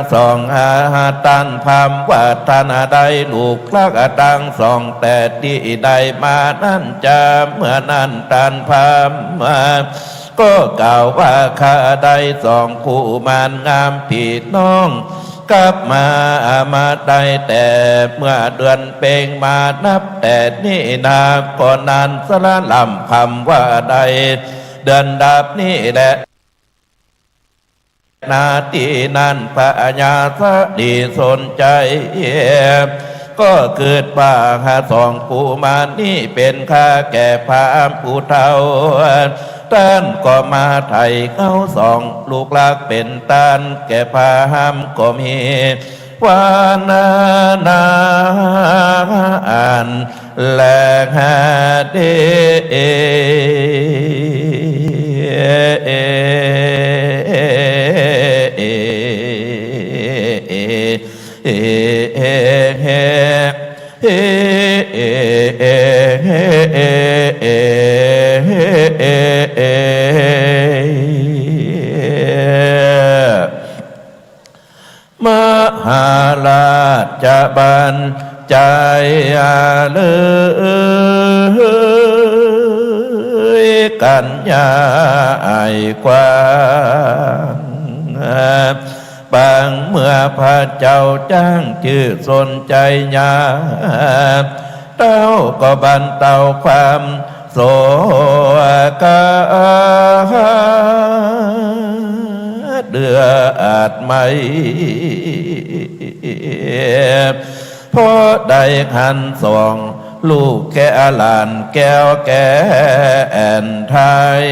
2 ตันพามว่าท่านใดลูกลักตั้ง2แต่ที่ใดมานั้นจะเมื่อนั้นตันพามก็กล่าวว่าข้าได้2 ผู้มานงามพี่น้องกลับมาได้แต่เมื่อเดือนเป่งมานับแต่นี่นาก่อนนั้นสละลำคำว่าใดเดือนดับนี่แหละนาทีนั้นพระญาสดีสนใจก็เกิดว่า2 ผู้มานี่เป็นข้าแก่พระผู้เฒ่าท่านก็มาไถ่เข้า2 ลูกลักเป็นตานแก่พามก็มีวานาอันแลหาเดมหาราชบัญใจเลยกันยายกว้างบางเมื่อพระเจ้าจ้างชื่อสนใจญาเต้าก็บรรเทาความโศก เดือดไม่พอได้หันส่องลูกแก่หลานแก้วแก่แอนไทย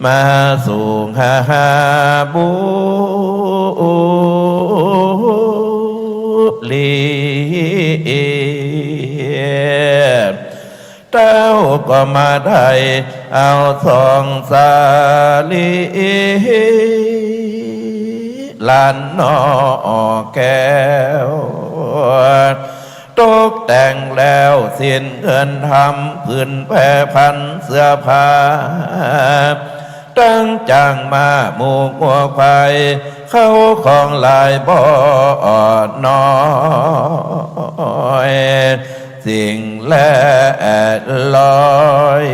มาสู่หาบุลีเต้าก็มาได้เอาสองสาลีลานนอแก้วตกแต่งแล้วสิ้นเงินทำผืนแพรพันเสื้อผ้าตั้งจางมาหมู่หัวไฟเข้าของลายบ่อนอยสิ่งแลลอย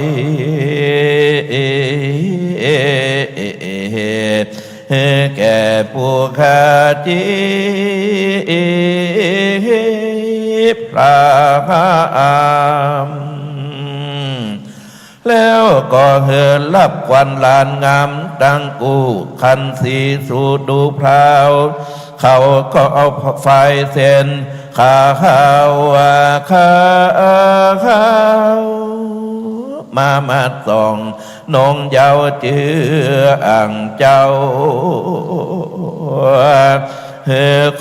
แก่ผู้ขาจีพระอามแล้วก็เหินรับควันลานงามดังกูคันสีสูดูพราวเขาก็เอาไฟเส้นข้าวมาส่องนงเยาเจืออ่างเจ้า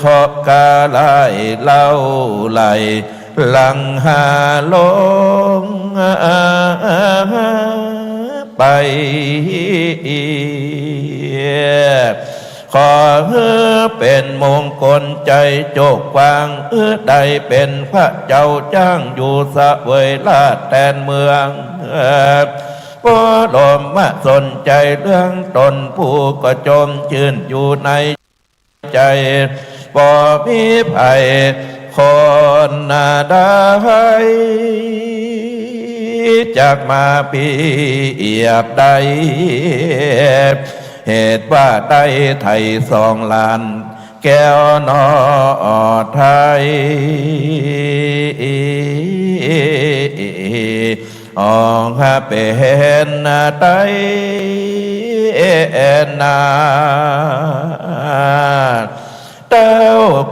ขอบกาไลเล่าไหลหลังหาลงไปขอเป็นมงคลใจโจกวางได้เป็นพระเจ้าจ้างอยู่สะเวยลาดแทนเมืองพ่อลมมาสนใจเรื่องตนผู้ก็จมชื่นอยู่ในใจบ่มีภัยคนนาได้จากมาเปรียบใดเหตุว่าได้ไทยสองล้านแก้วนอไทยออกเป็นไตนาเต้า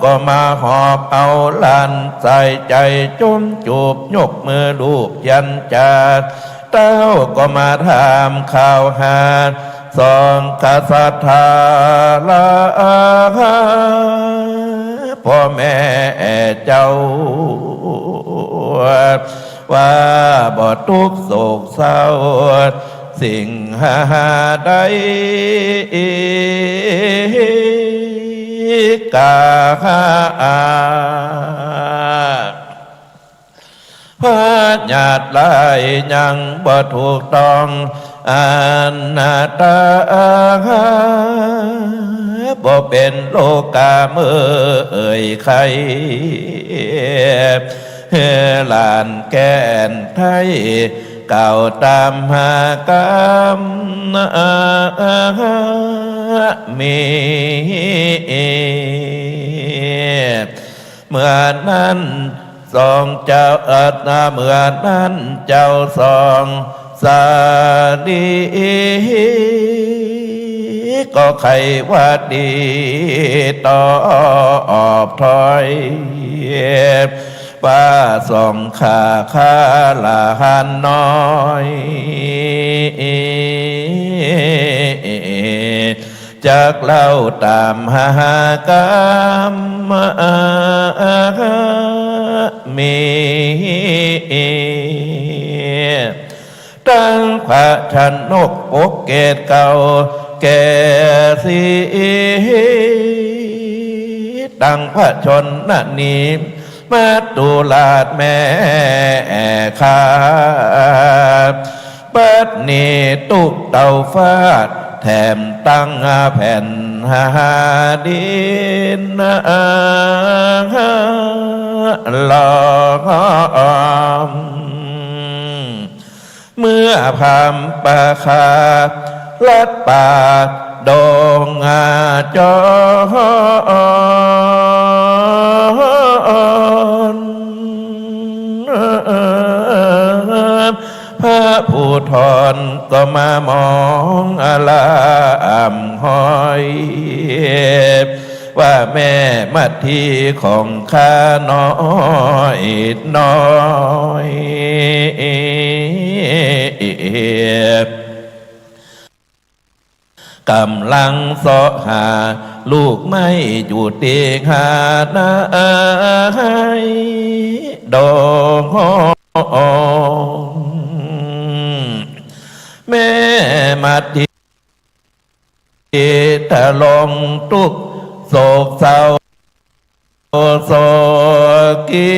ก็มาหอบเอาลานใส่ใจจุ้มจูบยกมือลูบยันจาเต้าก็มาถามข่าวหาสองกษัตริย์ลาพ่อแม่เจ้าว่าบ่ทุกโศกเศร้าสิ่งหาใดกาพระญาติหลายยังบ่ถูกต้องอานาตาบ่เป็นโลกาเมื่อยใครลานแก่นไทยเก่าตามหากรรมมีเมื่อนั้นสองเจ้าเมื่อนั้นเจ้าสองสาดีก็ใครว่าดีตอบถอยว่าส่องขาลาหันน้อยจากเล่าตามหากรรมมีตั้งพระชนกปกเกตเก่าแก่สีตั้งพระชนนีมาตุลาดแม่ขาบัดนี้ตุกเต่าฟาดแถมตั้งแผ่นหาดินลอมเมื่อพามปะคาลัดป่าดงจอน พระผู้ทอนก็มามองอลามห้อยว่าแม่มัททีของข้าน้อยน้อยกำลังเสาะหาลูกไม่อยู่เตียงหาหน้าดองแม่มาทีตะลงทุกโศกเศร้าโศกี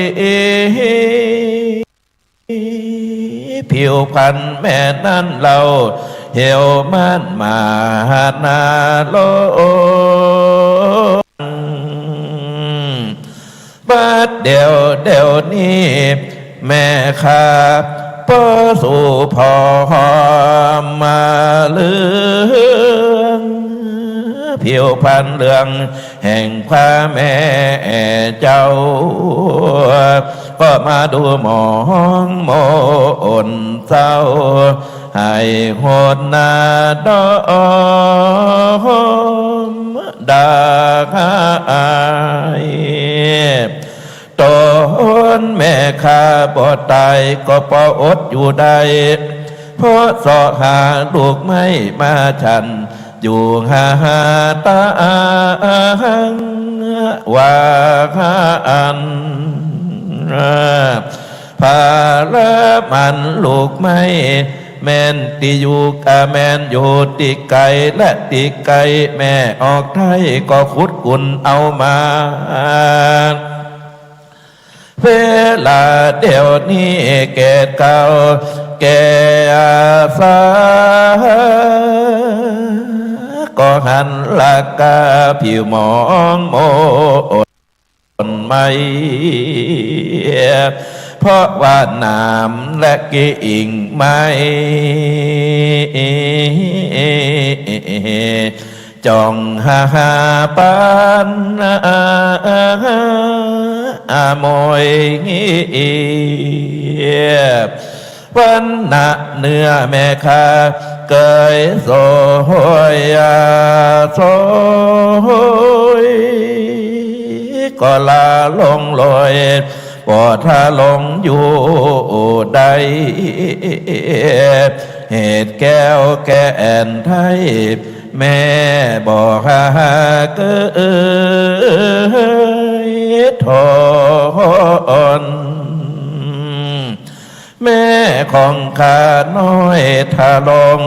ผิวพันแม่นั้นเราเหี่ยวมันมานาโลบัดเดี๋ยวนี้แม่ข้าพ่อสู่พอมาเลืองผิวพันเหลืองแห่งพระแม่เจ้าก็มาดูหมองโมนเศร้าให้โหดนาดอมดาหายตนแม่ข้าบ่ตายก็พออดอยู่ได้เพราะสอหาลูกไม่มาฉันอยู่หาตาว่าอันภาระมันลูกไม่แม่นติอยู่กะแม่นอยู่ติไกลและติไกลแม่ออกไทยก็ขุดกุนเอามาเวลาเดี๋ยวนี้แก่เก่าแก่อาสาก็หันหลักกาผิวมองโมนไม่เพราะว่าน้ำและกิ่งไม้จ้องหาปานมอยวันหน้าเนื้อแม่ข้าเกยโซยโซยก็ลาลงลอยปอถ้าลงอยู่ใดเหตุแก้วแก่นไทยแม่บอกหาเกยทนแม่ของข้าน้อยถ้าลง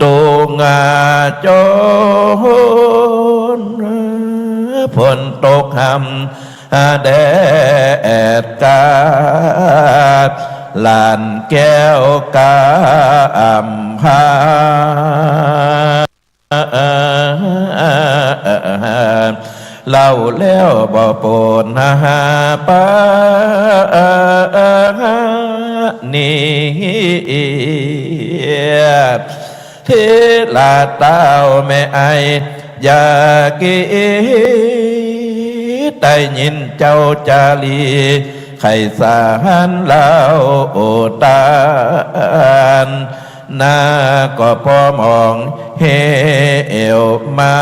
ตูงาโจนฝนตกหำแดดกาดลานแก้วกาอัมพาเล่าแล้วบ่ปนหาปานี่เทลาเต้าแม่ไออยากีได้ยินเจ้าจาลีไข่สารเล่าโอตานนาก็พอมองเเหวมา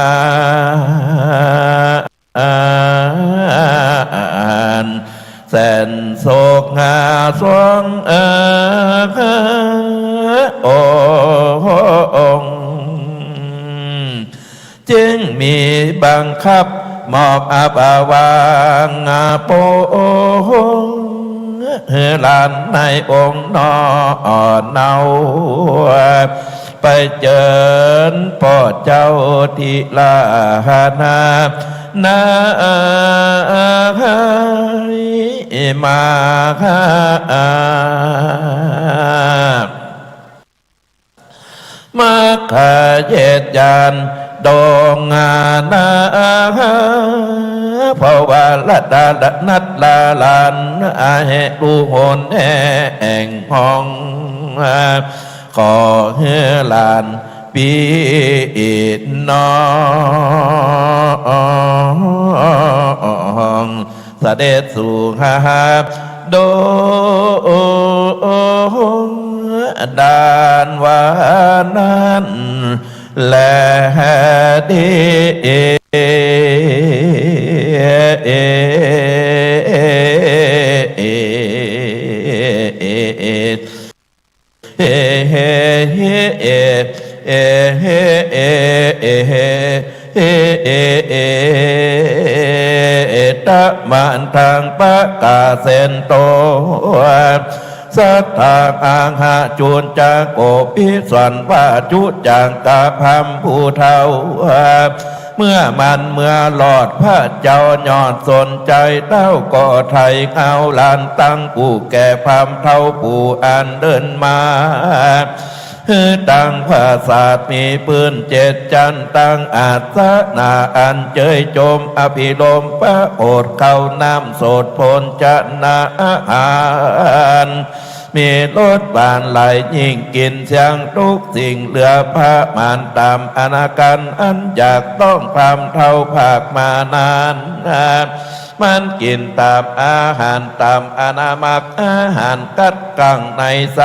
แสนโศกหาสวงองจึงมีบังคับมอบอาบาวางโปหลานในองค์นอนเนาไปเจิญพ่อเจ้าทิลานานามามาขเยดยานดองงานาเพราะว่าละดาละนัดลาลานอาเหตุโหนแห่งห้องขอเฮลานปีนองเสด็จสู่หาโด ดานวานั้นและดีตะมันทางปะกาเซนโตสัทธาอังหาจูนจางโอปิสันว่าจุจังกะพัมผู้เท่าเมื่อหลอดพระเจ้ายอดสนใจเต้าก่อไทยเอาลานตั้งผู้แก่พามเท่าผู้อันเดินมาตั้งภาษาทมีปืนเจ็ดจันตั้งอาสนาอันเจยโจมอภิโลมพระโอษเข้าน้ำโสดพลจะนาอาหารมีรถบานไหลยิ่งกินเสียงทุกสิ่งเหลือพระมานตามอนาการอันอยากต้องพามเท่าภาคมานานมันกินตามอาหารตามอนามักอาหารกัดกังในใส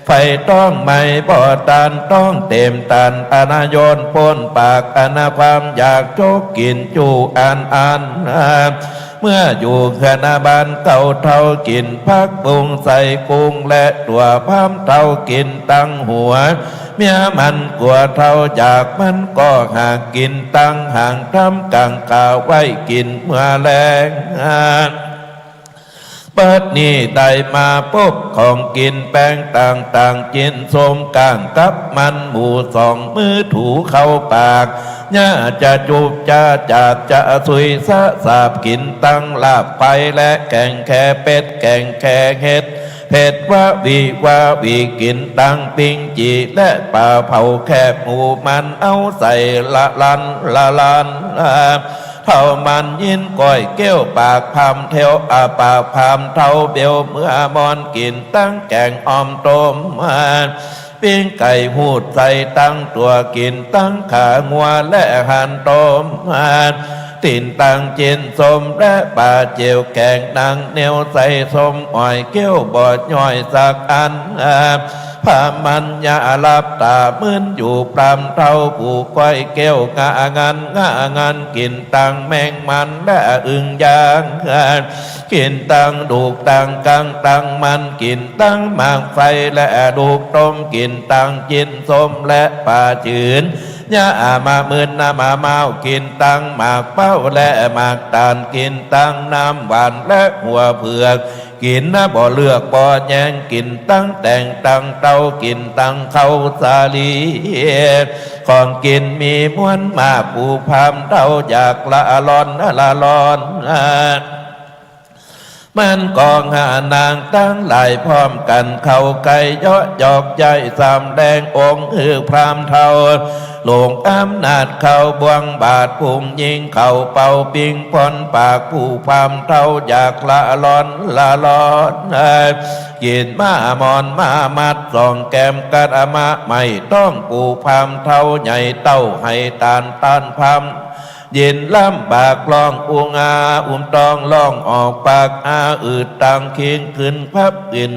ไฟต้องไม่บ่อตันต้องเต็มตันอนาโยนพ้นปากอนาความอยากโจกกินจูอันเมื่ออยู่ขณะบ้านเก่าเท่ากินพักปรุงใส่กุ้งและตัวพามเท่ากินตั้งหัวเมียมันกลัวเท่าจากมันก็หากกินตั้งห่างทำกังกาไว้กินเมื่อแรงเปิดนี่ได้มาปุ๊บของกินแป้งต่างๆกินส้มกางกับมันหมูสองมือถูเข้าปากย่าจะจูบจะจากจะสุยสะสาบกินตั้งลาบไปและแกงแค่เป็ดแกงแค่เห็ดเผ็ดว่าวีกินตั้งปิ้งจีและปลาเผาแคบหมูมันเอาใส่ละลันเท่ามันยินก้อยเกี้ยวปากพามเทวปากพามเท่าเบลเมื่อมอนกินตั้งแกงออมต้มปิ้งไก่หูดใส่ตั้งตัวกินตั้งขางัวและหั่นต้มติ่นตังเจนสมและป่าเจียวแกงนางเนียวใส่สมอ้อยเกี้ยวบอดย่อยสักอันพามันยาลับตามืนอยู่ปรามเท่าผู้ก้อยเกี้ยวงานกินตังแมงมันและอึ่งยางกินตังดูกตังกังตังมันกินตังหมากไฟและดูกต้มกินตังจินสมและป่าจืนยามามืนมาเมากินตังหมากเป้าและหมากตาลกินตังน้ำหวานและหัวเผือกกินบ่เลือกบ่แยงกินตั้งแต่งตังเต้ากินตังเข้าสาลีของกินมีม้วนมาปูพามเต้าอยากละลอนมันกองหานางตั้งหลายพร้อมกันเข้าไก่ยอหยอกใจสามแดงองค์พรามเท่าหลงอำนาจเข้าบวงบาทพุ่งยิงเข้าเป่าปิงพรปากผู้พรามเท่าอยากละลอนกินมามอนมามัดส่องแก้มกัดมาไม่ต้องผู้พรามเท่าใหญ่เต้าให้ตานพรามเย็นลำบากลองอุ้มตองล่องออกปากอืดตังคิงขึ้นพับกิน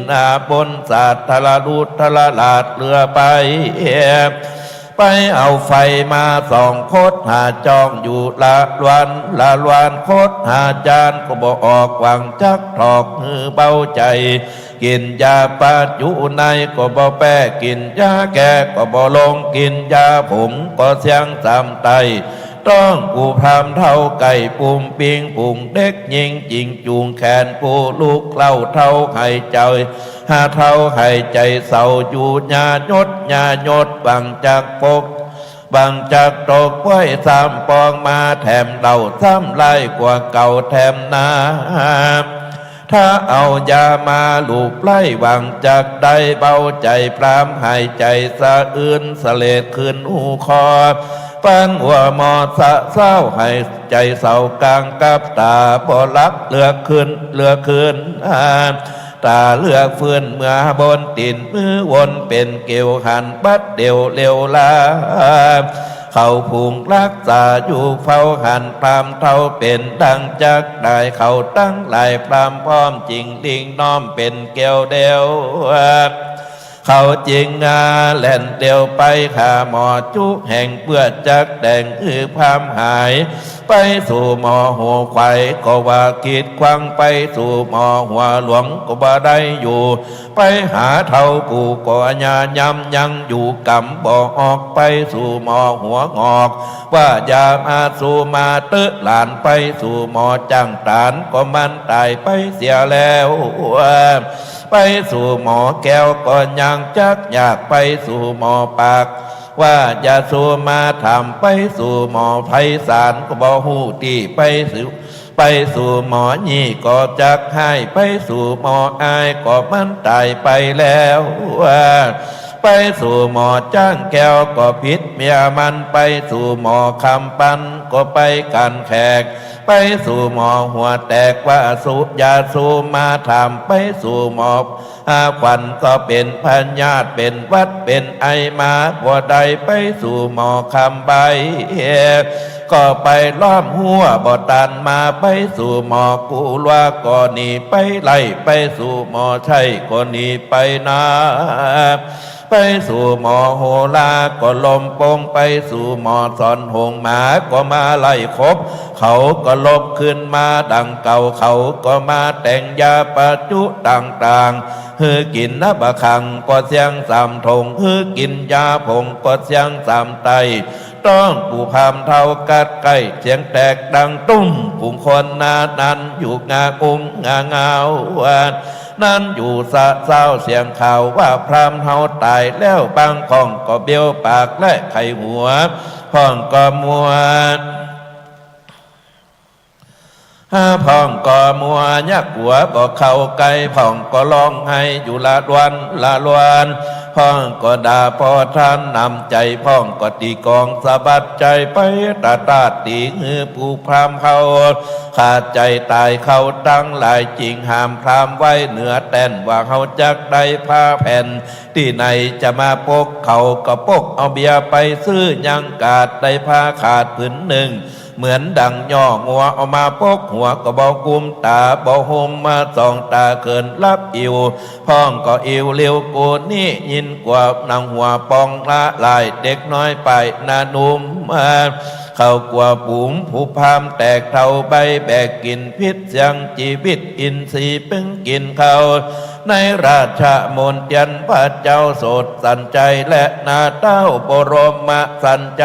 บนศาสตร์ทะละลาดเรือไปเอาไฟมาส่องโคตรหาจองอยู่ละลวนโคตรหาจานก็บ่ออกหวังจักถอกเบาใจกินยาปาดอยู่ในก็บ่แป้กินยาแก่ก็บ่ลงกินยาผมก็เสียงสามไตต้องกูพรามเท่าไก่ปุ่มปิงปุ่งเด็กยิงจิงจูงแขนปูลูกเล่าเท่าให้ใจหาเท่าให้ใจเศร้าอยู่ญาโยดบังจากปกบังจากตกไว้สามปองมาแถมเล่าซ้ำไล่กว่าเก่าแถมนาถ้าเอายามาลูกไล่หวังจากได้เบาใจพรามหายใจสะอื้นสะเลดขึ้นหูคอปันหัวมอสะเศร้าให้ใจเศร้ากลางกับตาบ่ลักเลือกขึ้นตาเลือกฟื้นเมื่อบนตินมือวนเป็นเกี่ยวหันบัดเดียวเร็วลา เขาผูกรักษาอยู่เฝ้าหันพรามเท่าเป็นดังจักได้เขาตั้งหลายพรามพร้อมจริงลิงน้อมเป็นเกี่ยวเดียวเขาจริงงาแล่นเดียวไปขาหมอจุแห่งเปื้อจักแดงพามหายไปสู่หมอหัวไข่ก็ว่ากีดควังไปสู่หมอหัวหลวงก็บ่ได้อยู่ไปหาเท่าปู่ก็ญาย้ำยังอยู่กำบ่ออกไปสู่หมอหัวงอกว่าอย่ามาสู่มาเตอะหลานไปสู่หมอจังตานก็มันตายไปเสียแล้วไปสู่หมอแก้วก็ยังจักอยากไปสู่หมอปากว่าอย่าสู่มาทำไปสู่หมอไพศาลก็บ่ฮู้ที่ไปสู่หมอนี่ก็จักให้ไปสู่หมออายก็มันตายไปแล้วไปสู่หมอจ้างแก้วก็ผิดเมียมันไปสู่หมอคำปันก็ไปกันแขกไปสู่หมอหัวแตกว่าสุยาสูมาทำไปสู่หมอขวัญก็เป็นพันญาติเป็นวัดเป็นไอมาบ่ได้ไปสู่หมอคำใบก็ไปล้อมหัวบ่ตันมาไปสู่หมอกูลัวก็หนีไปไล่ไปสู่หมอชัยก็หนีไปนาไปสู่หมอโหราก็ลมปงไปสู่หมอสอนหงหมาก็มาไล่คบเขาก็ลบขึ้นมาดังเก่าเขาก็มาแต่งยาปัจจุต่างๆฮือกินน้ำบะคังก็เสียงสามทงฮือกินยาผงก็เสียงสามไตต้องผู้พามเท่ากัดใกล้เสียงแตกดังตุ้มผู้คนนานั้นอยู่งากุ้งงาเงานั่นอยู่สะเศร้าเสียงข่าวว่าพรามเฮาตายแล้วบางพ่องก็เบี้ยวปากและไข่หัวพ่องก็มัวพ่องก็มัวยักหัวบอกเข้าไกลพ่องก็ร้องให้อยู่ละลวนพ่องก็ด่าพ่อท่านนำใจพ่องก็ตีกองสะบัดใจไปตาตีหือผู้พรามเขาขาดใจตายเขาตั้งหลายจริงห้ามพรามไว้เหนือแต้นว่าเขาจักได้ผ้าแผ่นที่ไหนจะมาปกเขาก็ปกเอาเบียไปซื้อยังกาดได้ผ้าขาดผืนหนึ่งเหมือนดังย่องัวเอามาปกหัวก็บอกกุมตาบอกหมมาส่องตาเกินรับอิวพ้องก็อิวเลี้ยวกูนี่ยินกว่านางหัวปองละลายเด็กน้อยไปนานุ่มเขากว่าปุ๋มผู้พามแตกเท่าใบแบกกินพิษยังชีวิตอินทรีย์พึ่งกินเขาในราชมนเทียนพระเจ้าโสดสันใจและนาเต้าบรมสันใจ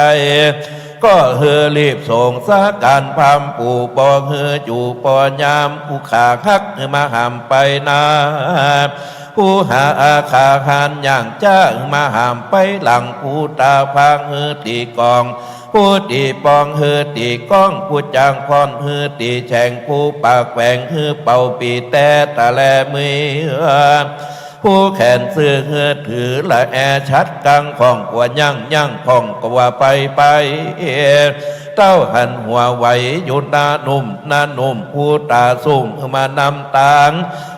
ก็เฮือรีบส่งสาการพามปู่ปองเฮืออยู่ปอยามผู้ขาคักมาหามไปนาผู้หาอาคาหานอย่างจ้ามาหามไปหลังผู้ตาพังเฮือตีกองผู้ตีปองเฮือตีก้องผู้จางพรเฮือตีแฉงผู้ปากแหวงเฮือเป่าปีแต่ตะแลมือผู้แขนเสื้อเฮือถือละแอชัดกังพ่องกว่ายั่งพ่องกว่าไปเต้าหันหัวไหวอยู่หน้านุ่มผู้ตาสูงมานำตาง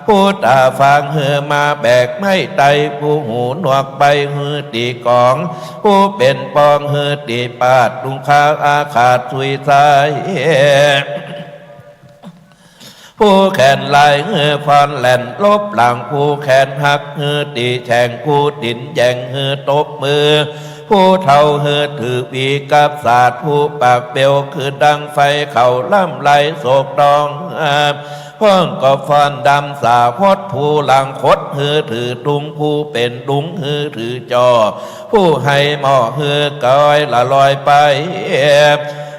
ผู้ตาฟางเฮือมาแบกไม่ไตผู้หูหนวกไปเฮือตีกองผู้เป็นปองเฮือตีปาดลุงข้าอาขาดสุยสายผู้แขนลายเฮือฟอนแหลนลบหลังผู้แขนหักเฮือตีแฉงผู้ดินแยงเฮือตบมือผู้เท่าเฮือถือวีกับศาสตร์ผู้ปากเปลวคือดังไฟเขาล่ำไหลโศกดองพ่องก็ฟอนดำสาพดผู้หลังคดเฮือถือดุงผู้เป็นดุงเฮือถือจอผู้ให้หม้อเฮือก้อยละลอยไป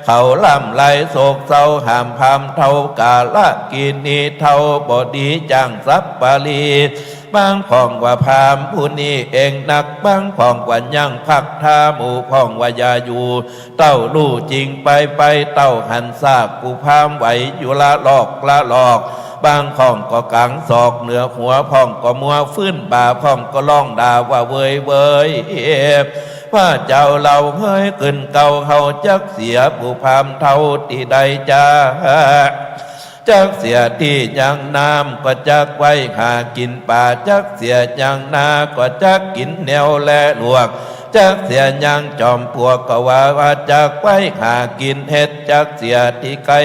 เขาล่ำไหลโศกเศร้าหามพามเท่ากาละกินนีเท่าบดีจังสับปาลีบางพ่องว่าพามผู้นี้เองนักบางพ่องว่ายังพักท่าหมู่พ่องว่ายาอยู่เต้าลู่จริงไปเต้าหันซากผู้พามไหวอยู่ละหลอกบางพ่องก็กังศอกเหนือหัวพ่องก็มัวฟื้นบ่าพ่องก็ร้องด่าว่าเวยว่าเจ้าเราเฮ้ยขึ้นเก่าเฮาจักเสียผู้พามเท่าที่ใดจ้าจักเสียที่ยังน้ำก็จักไว้หากินป่าจักเสียยังนาก็จักกินแนวและลวก จักเสียยังจอมปลวกก็ว่าจักไปหากินเห็ดจักเสียที่ไกล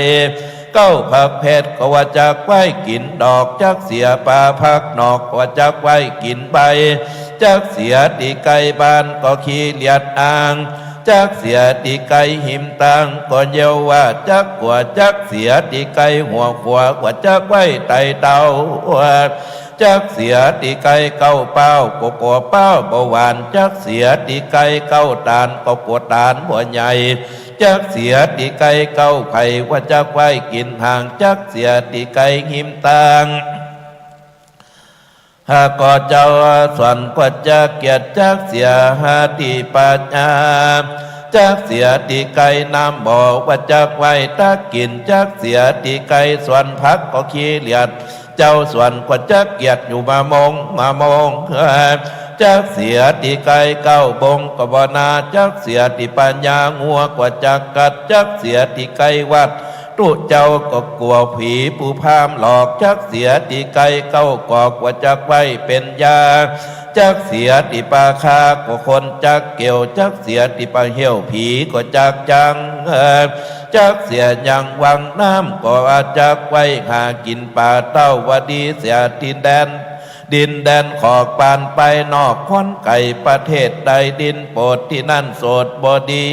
เก้าผักเพชรก็ว่าจักไว้กินดอกจักเสียปลาพักนอกก็ว่าจักไว้กินใบจักเสียตีไก่บ้านก็ขี้เลียดอ่างจักเสียตีไก่หิมตังก็เยาว่าจักกว่าจักเสียตีไก่หัวขวากว่าจักไว้ไตเตาจักเสียตีไก่เก้าเป้าก็กัวเป้าบ่หวานจักเสียตีไก่เก้าตาลก็กัวตาลบ่ใหญ่จักเสียตีไก่เก้าไผ่ว่าจักไว้กินห่างจักเสียตีไก่หิมตังหากก็เจ้าส่วนกว่าจักเกียรติจักเสียหาตีปัญญาจักเสียตีไก่น้ำบ่อว่าจักไว้ตักกินจักเสียตีไก่ส่วนพักก็ขี้เลียดเจ้าส่วนกว่าจักเกียรติอยู่มามองจักเสียตีไก่เก้าบงก็บ่นาจักเสียตีปัญญางัวกว่าจักกัดจักเสียตีไก่วัดตู้เจ้าก็กลัวผีผู้พามหลอกจักเสียตีไก่เก้ากอกว่าจักไว้เป็นยาจักเสียตีปลาคาก็คนจักเกี่ยวจักเสียตีปลาเหี้ยวผีก็จักจังจักเสียยังวังน้ำก็อาจักไว้หากินป่าเต้าวดีเสียดินแดนขอกปานไปนอกค้อนไก่ประเทศใดดินโปรดที่นั่นโสดบดี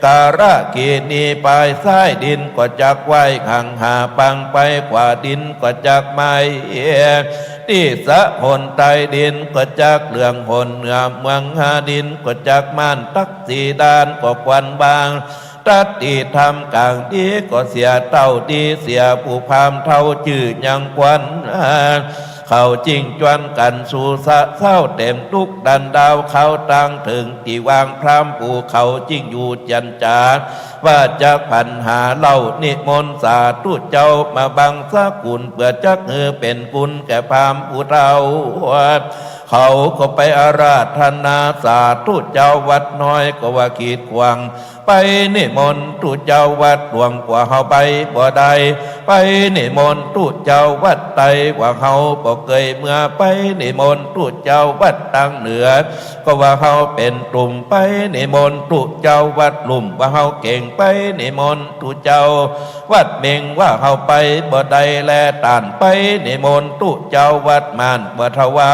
การะกีนีปลายซ้ายดินก็จักไว้ห่างหาปังไปกว่าดินก็จักไม่ที่สะหนใต้ดินก็จักเหลืองหนเหนือเมืองหาดินก็จักม่านตักสีด้านก็ควันบางตัดตีทำกลางดีก็เสียเต้าดีเสียผู้พามเท่าจื่อยังควันเขาจริงจวนกันสู่สะเศร้าเต็มทุกดันดาวเขาตั้งถึงที่วางพรามผู้เขาจริงอยู่จันจาว่าจะปัญหาเล่านิมนต์สาธุเจ้ามาบังสกุลเพื่อจักเป็นกุลแก่พรามผู้เราเขาก็ไปอาราธนาสาธุเจ้าวัดน้อยก็ว่ากีดขวางไปนิมนต์ตุเจ้าวัดหลวงกว่าเฮาไปบ่ได้ไปนิมนต์ตุเจ้าวัดไตว่าเฮาบ่เคยเมื่อไปนิมนต์ตุเจ้าวัดตังเหนือก็ว่าเฮาเป็นกลุ่มไปนิมนต์ตุเจ้าวัดลุ่มว่าเฮาเก่งไปนิมนต์ตุเจ้าวัดเมงว่าเฮาไปบ่ได้แลตานไปนิมนต์ตุเจ้าวัดมานบ่ทว่า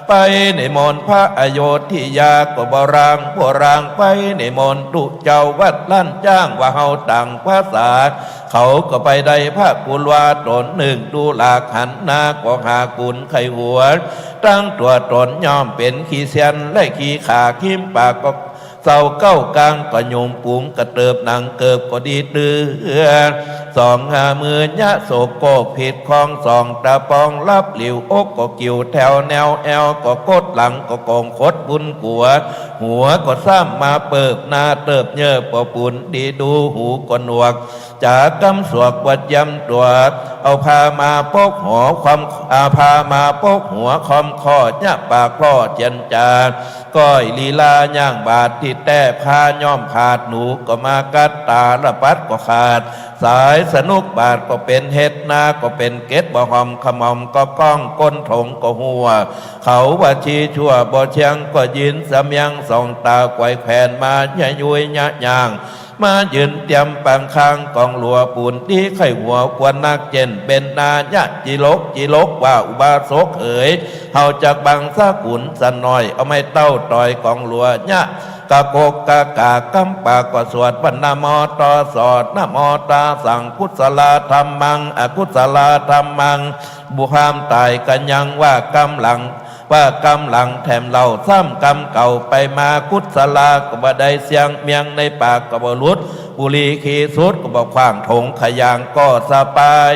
ไปในมนต์พระอโยธิยาก็บรางไปในมนต์ตุเจ้าวัดลั่นจ้างว่าเฮาต่างภาษาเขาก็ไปได้พระกุลวาตนหนึ่งดูหลากหันหน้าก็หากุลไขหัวตั้งตัวตนยอมเป็นขี้เสียนและขี้ขาขิมปากก็เศร้าเก้ากลางก็โยมปุ๋งกระเติบหนังเกิบก็ดีตื้อสองหามือยะโศกโกผิดคลองสองตะปองรับหลิวอกก็กิ่วแถวแนวแอวก็กดหลังก็กองคดบุญกัวหัวก็ซ้ำมาเปิบหน้าเติบเยอะปอปุ่นดีดูหูก็หนวกจากกำสวกวัดยำตัวเอาพามาปกหัวความพามาปกหัวคอมคอญะปากคลอเจนจาก้อยลีลาย่างบาดที่แต่พาย่อมขาดหนูก็มากัดตาละปัดก็ขาดสายสนุกบาดก็เป็นเฮ็ดนาก็เป็นเก็ดบ่หอมขมอมก็ก้องก้นถงก็หัวเขาว่าชีชั่วบ่เชียงก็ยินสำยังส่องตาไกวแผ่นมาญะยุยญะย่างมายืนเตรียมปังค้างกองหลัวปูนที่ไข่หัวควรนักเจนเป็นนาญะจิลกว่าอุบาสกเอ๋ยเฮาจากบังสะกุลสันน้อยเอาไม่เต้าต่อยกองหลัวญะกะโกกะกากำปากก็สวดบรรณามอตอสอดนะมอตาสั่งกุศลธรรมังอกุศลธรรมังบุหามตายกันยังว่ากำลังแถมเราซ้ำกำเก่าไปมากุศลาก็บ่ได้เสียงเมียงในปากก็บ่ลุดบุรีขีสุดก็บ่ขว้างถงขยางก็สบาย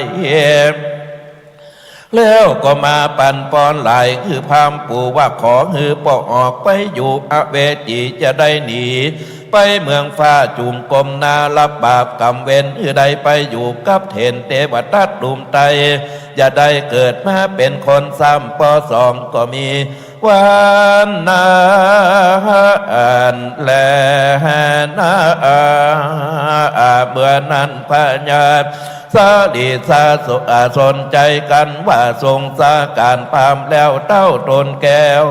แล้วก็มาปั่นปอนหลายคือพามปู่ว่าขอหือปอกออกไปอยู่อเวจีจะได้หนีไปเมืองฟ้าจุ่มกลมนารับบาปกรรมเวรคือใดไปอยู่กับเถนเทวทัตดุมไตอย่าได้เกิดมาเป็นคนซ้ำปอสองก็มีวันนาแลนาเบื่อนั้นพญาสาดีสาสนใจกันว่าทรงสาการพามแล้วเต้าตนแก้ว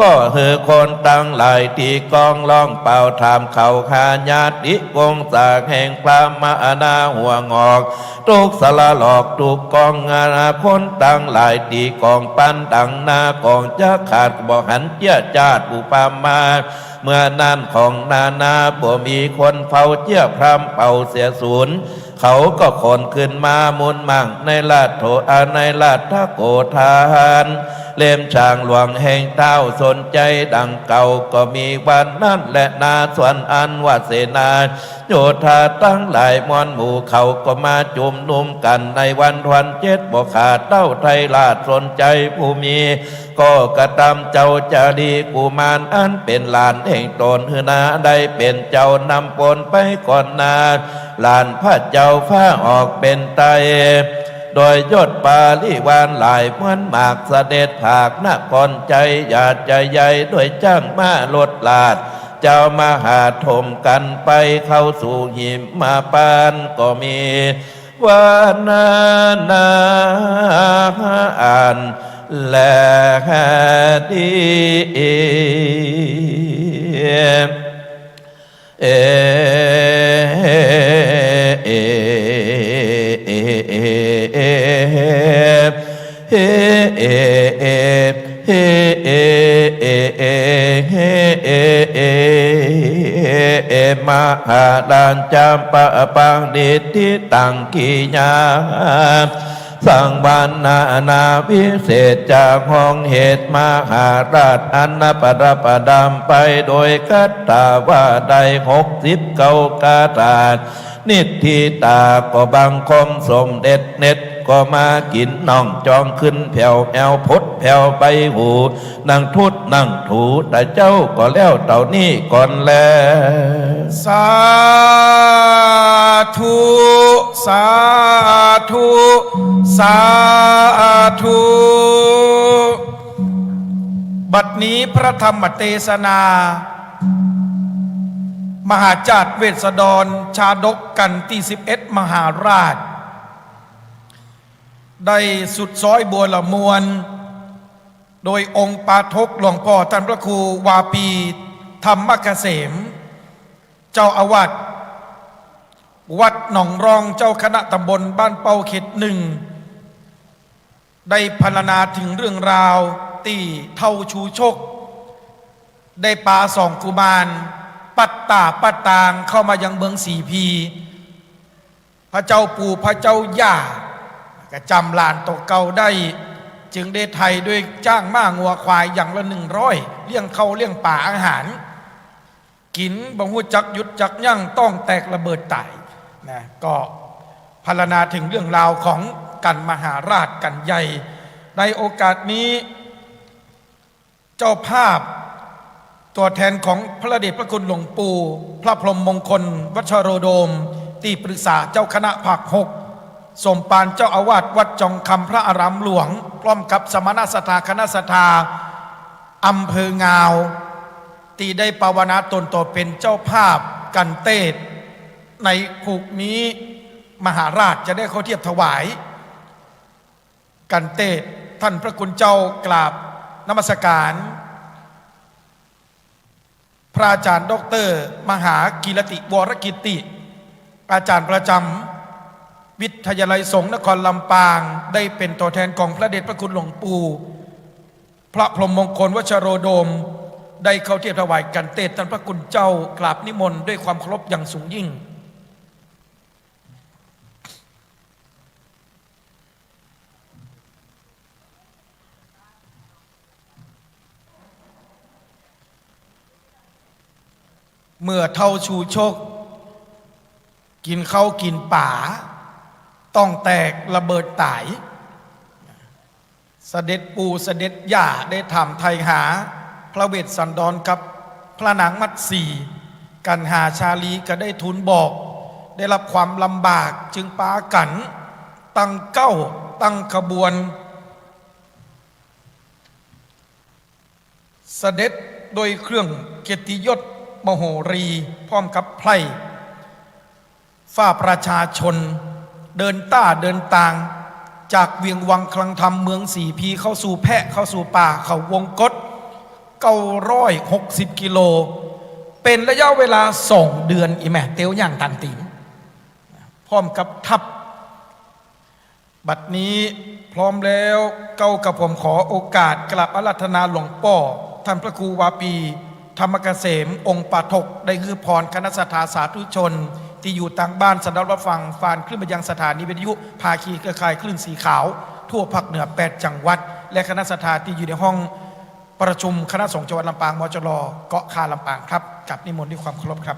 ก็เฮือคนตั้งหลายที่กองล่องเป่าถามเขาหาญาติวงศาแห่งพระมานาหัวงอกทุกสละหลอกทุกกองงานาคนตั้งหลายที่กองปันดังนากองจะขาดบ่หันเจ้าจาดอุปามาเมื่อนั้นของนาบ่มีคนเฝ้าเจ้าพรำเป่าเสียศูนย์เขาก็ขนขึ้นมามุนมั่งในลาดโถอาในลาดทะโกทานเล่มช่างหลวงแห่งเต้าสนใจดังเก่าก็มีวันนั้นและนาส่วนอันว่าเสนาโยธาตั้งหลายมอนหมู่เขาก็มาจุมนุมกันในวัน7บ่ขาดเต้าไทยราชสนใจผู้มีก็กระทำเจ้าจารีกุมารอันเป็นหลานแห่งตนหือนาได้เป็นเจ้านำปนไปก่อนนาหลานพระเจ้าฟ้าออกเป็นไตโดยยศปาลิวานหลายเหมือนหมากเสด็จผากนครใจหยาดใจใหญ่ด้วยจ้างมาลดลาดเจ้ามาหาถมกันไปเข้าสู่หิมมาปานก็มีวานาอ่านและดีมหาดานจำปะปังดิทิตังกิญาสังวานาวิเศษจากห้องเหตุมหาราชอันนปรปดามไปโดยกัตตาว่าได้60 เก้ากาตานิทิตาก็บังคมสมเด็จเน็ตก็มากินน่องจองขึ้นแผ่วแอวพดแผ่วใบหูนั่งทุดนั่งถูแต่เจ้าก็แล้วเต่านี้ก่อนแลสาธุสาธุสาธุบัดนี้พระธรรมเทศนามหาจารย์เวสสดรชาดกกันที่11มหาราชได้สุดซ้อยบัวละมวลโดยองค์ปาทกหลวงพ่อท่านพระครูวาปีธรรมเกษมเจ้าอาวาสวัดหนองรองเจ้าคณะตำบลบ้านเป้าเขต1ได้พรรณนาถึงเรื่องราวตีเท่าชูชกได้ปาสองกุมารปัตตาปัตตางเข้ามายังเมืองสีพีพระเจ้าปู่พระเจ้าย่าก็จำลานตกเก่าได้จึงได้ไทยด้วยจ้างม้างัวควายอย่างละ100เลี้ยงเข้าเลี้ยงป่าอาหารกินบ่ฮู้จักหยุดจักยั่งต้องแตกระเบิดตายนะก็พรรณนาถึงเรื่องราวของกันมหาราชกันใหญ่ในโอกาสนี้เจ้าภาพตัวแทนของพระเดชพระคุณหลวงปู่พระพรหมมงคลวัชโรโดมที่ปรึกษาเจ้าคณะภาค6สมปานเจ้าอาวาสวัดจองคำพระอารามหลวงพร้อมกับสมณสถาคณะสถาอำเภองาวที่ได้ภาวนาตนต่อเป็นเจ้าภาพกันเตศในภูกนี้มหาราชจะได้เข้าเทียบถวายกันเตศท่านพระคุณเจ้ากราบนมัสการพระอาจารย์ดร.มหากิรติวรกิติอาจารย์ประจำวิทยาลัยสงฆ์นครลำปางได้เป็นตัวแทนของพระเดชพระคุณหลวงปู่พระพรหมมงคลวชโรโดมได้เข้าเทียบถวายกันเตศท่านพระคุณเจ้ากราบนิมนต์ด้วยความเคารพอย่างสูงยิ่งเมื่อเท่าชูชกกินข้าวกินป่าต้องแตกระเบิดตายเสด็จปู่เสด็จย่าได้ถามไทยหาพระเวสสันดรกับพระนางมัตสีกันหาชาลีก็ได้ทูลบอกได้รับความลำบากจึงปากันตั้งเก้าตั้งขบวนเสด็จโดยเครื่องเกียรติยศมโหรีพร้อมกับไพร่ฝ้าประชาชนเดินต้าเดินต่างจากเวียงวังคลังธรรมเมืองสีพีเข้าสู่แพะเข้าสู่ป่าเขาวงกฏ 960 กิโลเป็นระยะเวลา2 เดือนอีแม่เตียวย่างตันติมพร้อมกับทัพบัดนี้พร้อมแล้วเก้ากับผมขอโอกาสกราบอาราธนาหลวงพ่อท่านพระครูวาปีธรรมเกษมองค์ปาฐกได้คือพรคณะสัตยาสาธุชนที่อยู่ต่างบ้านสดับรับฟังฟานคลื่นมายังสถานีวิทยุภาคีเครือข่ายคลื่นสีขาวทั่วภาคเหนือ8 จังหวัดและคณะสัตยาที่อยู่ในห้องประชุมคณะสงฆ์จังหวัดลำปางมจรเกาะคาลำปางครับกับนิมนต์ด้วยความเคารพครับ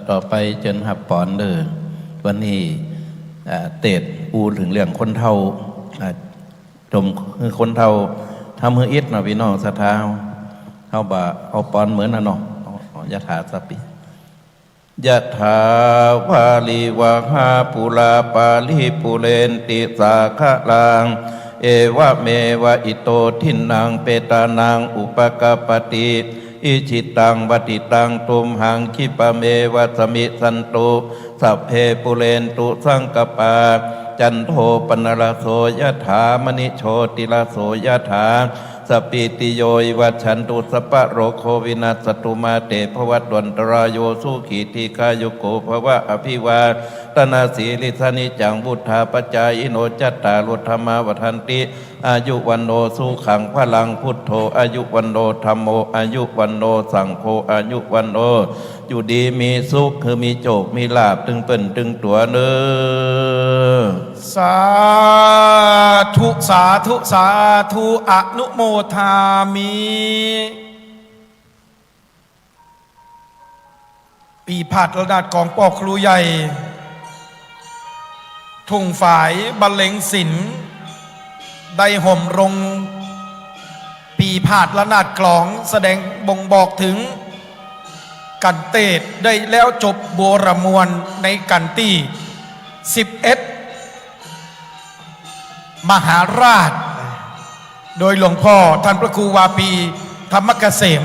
ต่อไปเจนหับปอนเดอร์วันนี้เตดอูถึงเรื่องคนเท่าจมคือคนเท่าทำเฮืออิดเนาะพี่น้องสะท้าเท่าบ่าเอาปอนเหมือนน่ะเนาะยะถาสัพพิยะถาวาลีวะหาปุราปาลิปุเรนติสาคะลังเอวะเมวะอิโตทินังเปตานังอุปกปติอิจิตังปฏิตังตุมหังคิปะเมวะสมิสันตุสัพเพปุเรนตุสังกปาจันโทปนรโสยถามณิโชติลโสยถาสปิติโยวัชันตุสปะโรโควินัสตุมาเตภวัตวันตรายโยสุขีทีกายุโกภวะอภิวาตนาสีลิสนิจังบุทธาปจายโนจัตตารุธรรมาวทันติอายุวันโนสุขังพลังพุทโธอายุวันโนธรรมโมอายุวันโนสังโฆอายุวันโนอยู่ดีมีสุขคือมีโจกมีลาบตึงเปิ่นตึงตัวเนื้อสาธุสาธุสาธุอนุโมทามิปีผาดระดับกองปอครูใหญ่ทุ่งฝ่ายบรรเลงศิลป์ได้ห่มรงปีผาดระนาดกลองแสดงบ่งบอกถึงกันเตดได้แล้วจบบัวรมวลในกันตี11มหาราชโดยหลวงพ่อท่านพระครูวาปีธรรมเกษม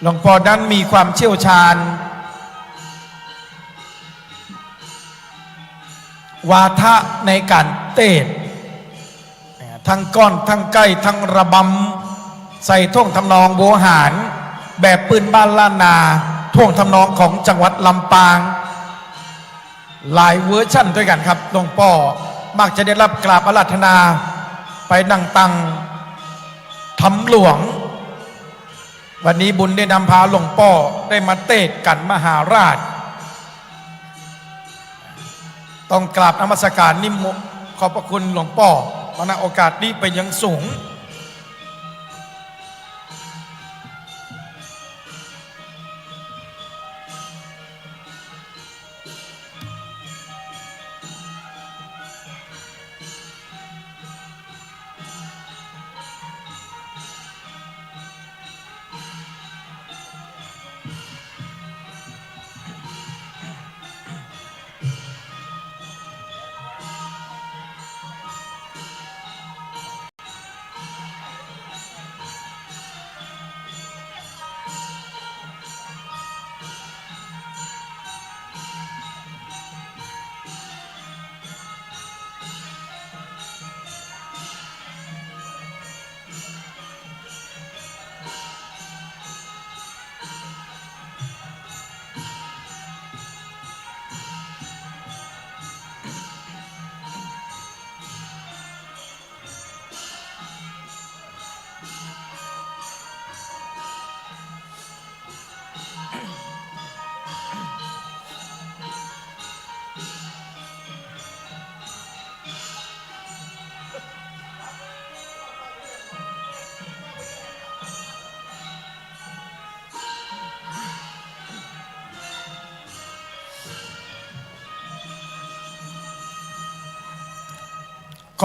หลวงพ่อนั้นมีความเชี่ยวชาญวาทะในการเตดทั้งก้อนทั้งใกล้ทั้งระบำใส่ท่วงทำนองโวหารแบบปืนบ้านล้านนาท่วงทำนองของจังหวัดลำปางหลายเวอร์ชั่นด้วยกันครับหลวงพ่อมักจะได้รับกราบอาราธนาไปนั่งตังทำหลวงวันนี้บุญได้นำพาหลวงพ่อได้มาเตดกันมหาราชต้องกราบนมัสการนิมนต์ขอบพระคุณหลวงพ่อในโอกาสนี้เป็นอย่างสูง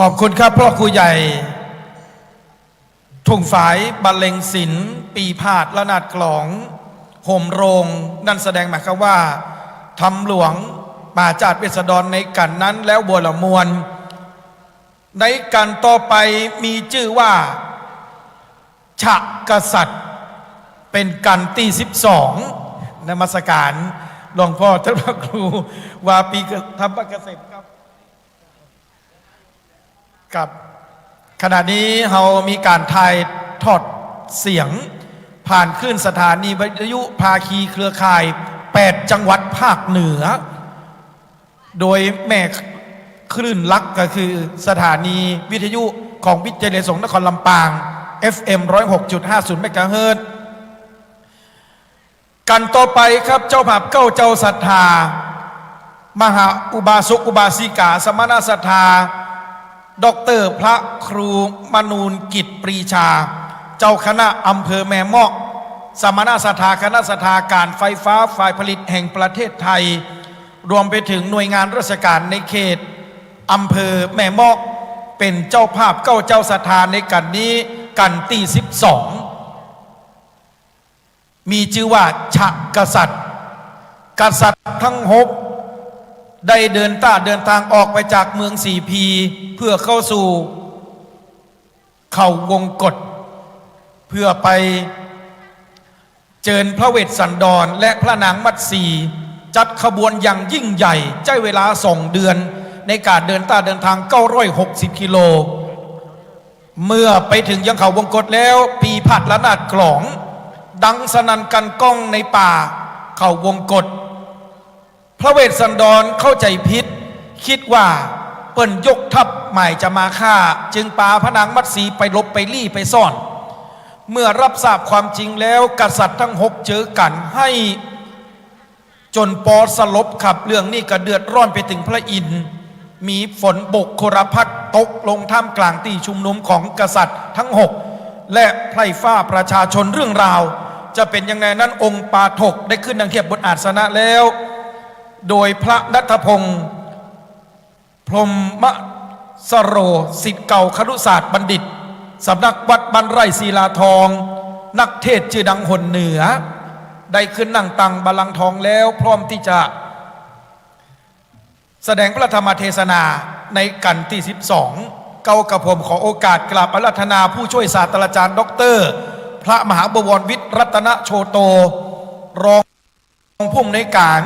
ขอบคุณครับพ่อครูใหญ่ทุ่งฝายบรรเลงศิลป์ปีพาดระนาดกลองห่มโรงนั่นแสดงหมายความว่าทำหลวงมาจาดเวสดรในกันนั้นแล้วบัวละมวลในกันต่อไปมีชื่อว่าฉะกษัตริย์เป็นกันที่12นมัสการหลวงพ่อท่านพระครูวาปีธรรมเกษมครับกับ ขณะนี้เรามีการถ่ายทอดเสียงผ่านคลื่นสถานีวิทยุภาคีเครือข่าย8จังหวัดภาคเหนือโดยแม่คลื่นลักก็คือสถานีวิทยุของวิทยาลัยสงฆ์นครลำปาง FM 106.50 เมกะเฮิรตซ์กันต่อไปครับเจ้าภาพเก้าเจ้าศรัทธามหาอุบาสกอุบาสิกาสมณศรัทธาดร.พระครูมนูนกิจปรีชาเจ้าคณะอำเภอแม่เมาะสมณศรัทธาคณะศรัทธาการไฟฟ้าฝ่ายผลิตแห่งประเทศไทยรวมไปถึงหน่วยงานราชการในเขตอำเภอแม่เมาะเป็นเจ้าภาพเก้าเจ้าศรัทธาในกันนี้กันที่12มีชื่อว่าฉะกษัตริย์ทั้ง6ได้เดินทางออกไปจากเมืองสีพีเพื่อเข้าสู่เขาวงกฏเพื่อไปเจิญพระเวสสันดรและพระนางมัตสีจัดขบวนอย่างยิ่งใหญ่ใช้เวลา2 เดือนในการเดินทาง960 กิโลเมื่อไปถึงยังเขาวงกฏแล้วปีผัดละนาดกลองดังสนั่นกันก้องในป่าเขาวงกฏพระเวสสันดรเข้าใจผิดคิดว่าเปิ้นยกทัพใหม่จะมาฆ่าจึงปาพระนางมัตสีไปลบไปลี่ไปซ่อนเมื่อรับทราบความจริงแล้วกษัตริย์ทั้ง6เจอกันให้จนปอสลบขับเรื่องนี้ก็เดือดร้อนไปถึงพระอินทร์มีฝนบกโครพัดตกลงท่ามกลางที่ชุมนุมของกษัตริย์ทั้ง6และไพร่ฟ้าประชาชนเรื่องราวจะเป็นยังไงนั้นองค์ปาฐกได้ขึ้นดังเทียบบนอาสนะแล้วโดยพระณัฐพงศ์พรหมสโรศิษย์เก่าครุศาสตร์บัณฑิตสำนักวัดบันไร่ศิลาทองนักเทศชื่อดังหนเหนือได้ขึ้นนั่งตังบัลลังก์ทองแล้วพร้อมที่จะแสดงพระธรรมเทศนาในกันที่12เก้ากระผมขอโอกาสกราบอาราธนาผู้ช่วยศาสตราจารย์ดร.พระมหาบวรวิทย์รัตนโชโตรองผู้อำนวยการ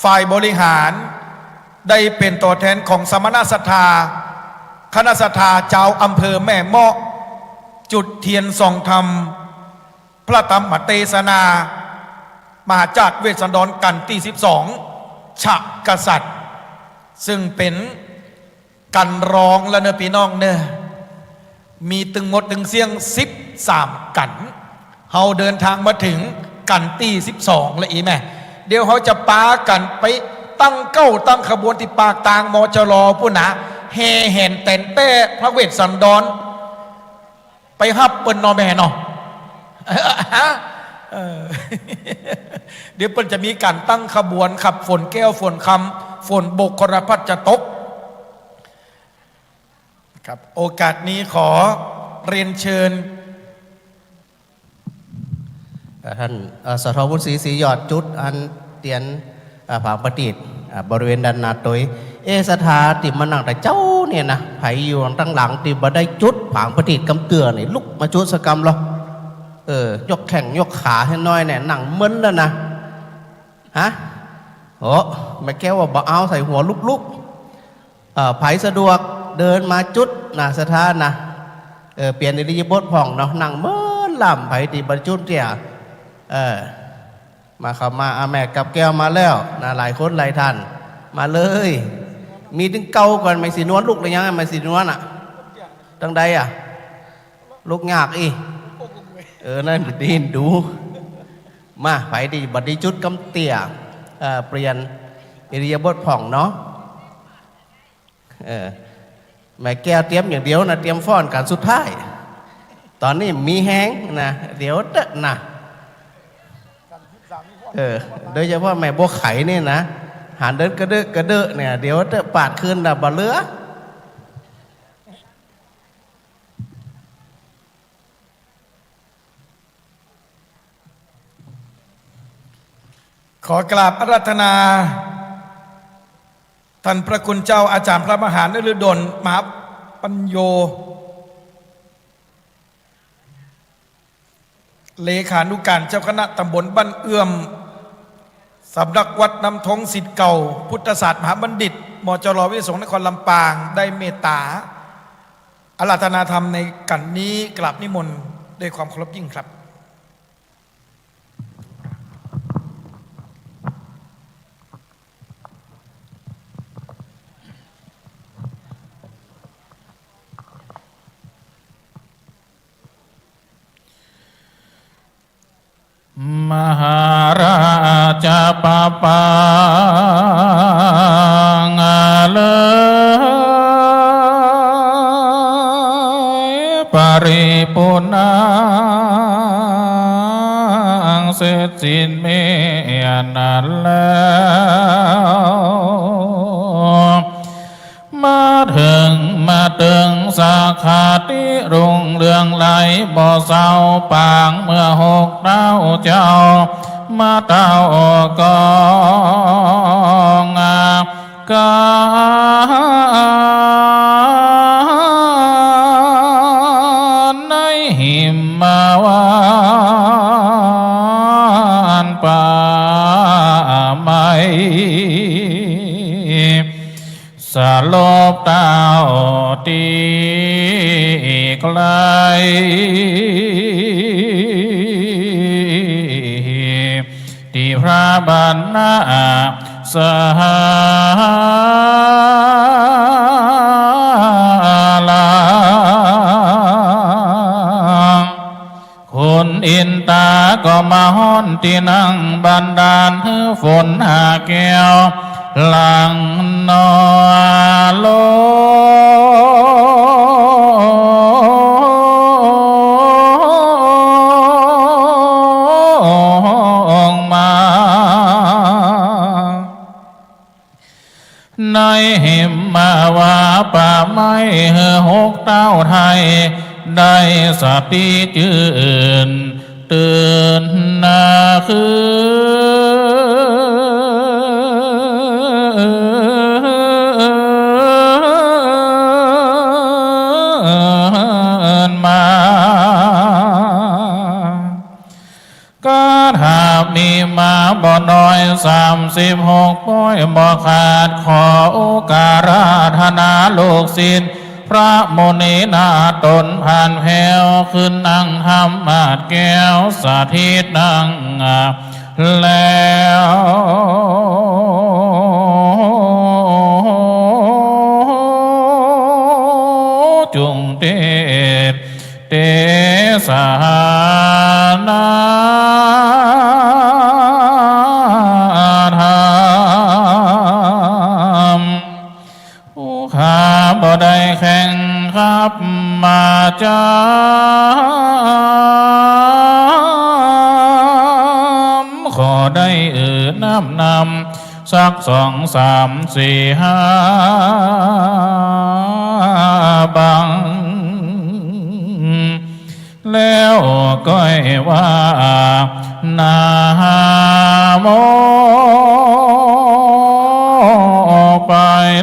ฝ่ายบริหารได้เป็นตัวแทนของสมณศรัทธาคณะศรัทธาเจ้าอำเภอแม่เมาะจุดเทียนส่องธรรมพระธรรมเทศนามหาจักรเวสสันดรกันที่12ฉะกษัตริย์ซึ่งเป็นกันรองและเนื้อพี่น้องเนื้อมีตึงหมดตึงเสียง13กันเฮาเดินทางมาถึงกันที่12แล้วอีแม่เดี๋ยวเขาจะปากันไปตั้งขบวนที่ปากตางมจรผู้หนาแห่แห่นแต่นแป้พระเวสสันดรไปฮับเปิ้นนอแม่เนาะเดี๋ยวเปิ้นจะมีการตั้งขบวนขับฝนแก้วฝนคำฝนบกครพัดจะตกครับโอกาสนี้ขอเรียนเชิญท่านสทวุฒิศรียอดจุดอันเตียนผางประดิษฐ์บริเวณด้านหน้าตัวสถาติมานั่งแต่เจ้าเนี่ยนะไผอยู่ตั้งหลังติมาได้จุดผางประดิษฐ์กำเตือนี่ลุกมาจุดสกรรมหรอยกแข่งยกขาให้น้อยเนี่ยหนังมึนแล้วนะฮะโอ้ไม่แก้ว่าบ่เอาใส่หัวลุกไผสะดวกเดินมาจุดนะสถานะเปลี่ยนอิริยาบถผ่องเนาะนั่งเมื่อล่ำไผติบรรจุเตี่ยมาเข้ามาอาแม่กับแก้วมาแล้วนะหลายคนหลายท่านมาเลยมีถึงเก่าก่อนไม่สีนวลลูกเลยยังไม่สีนวลอ่ะตั้งใดอ่ะลูกงากอีนั่นดีนดูมาไปดีบัดดีจุดกำเตี่ยเปลี่ยนอิริยาบถผ่องเนาะแม่แก้วเตรียมอย่างเดียวนะเตรียมฟ้อนกันสุดท้ายตอนนี้มีแห้งนะเดี๋ยวเด็ดนะโดยเฉพาะแม่บัวไข่นี่นะหันเดินกระเดอะเนี่ยเดี๋ยวจะปาดคืนนะบ่เหลือขอกราบอาราธนาท่านพระคุณเจ้าอาจารย์พระมหานฤดลมหาปัญโยเลขานุการเจ้าคณะตำบลบ้านเอื้อมสำนักวัดน้ำทงศิษย์เก่าพุทธศาสตร์มหาบัณฑิตมจรวิทยาลัยสงฆ์นครลำปางได้เมตตา อาราธนาธรรมในกันนี้กราบนิมนต์ด้วยความเคารพยิ่งครับมหาราชปปังเลปริปุณังเสร็จสิ้นเมนั้นแล้วมาถึงสาขาที่รุ่งเรืองไหลบ่อเศร้าปางเมื่อ6 ดาวเจ้ามาเต้ากองกาในหิมมาวานป่าไม้สลบเต้าตีไกลที่พระบรรณาสหลาคุณอินตาก็มาฮ้อนที่นั่งบันดาลให้ฝนหาแก้วหลังนอโลมาในหิมมาวาป่าไม้6 เต้าไทยได้สติจืนตื่นนาคือมาก็หากมีมาบ่น้อย36 ป้อยบ่ขาดขอโอการาธนาลูกศิษย์พระโมนีนาตนผ่านแผ่วขึ้นนั่งทำมาดแก้วสาธิตนั่งแล้วจุงเตสานาธรรมข้าบ่ได้แข่งขับมาจำขอได้นำสัก2 3 4 5บังแล้วก็ว่านาโมไป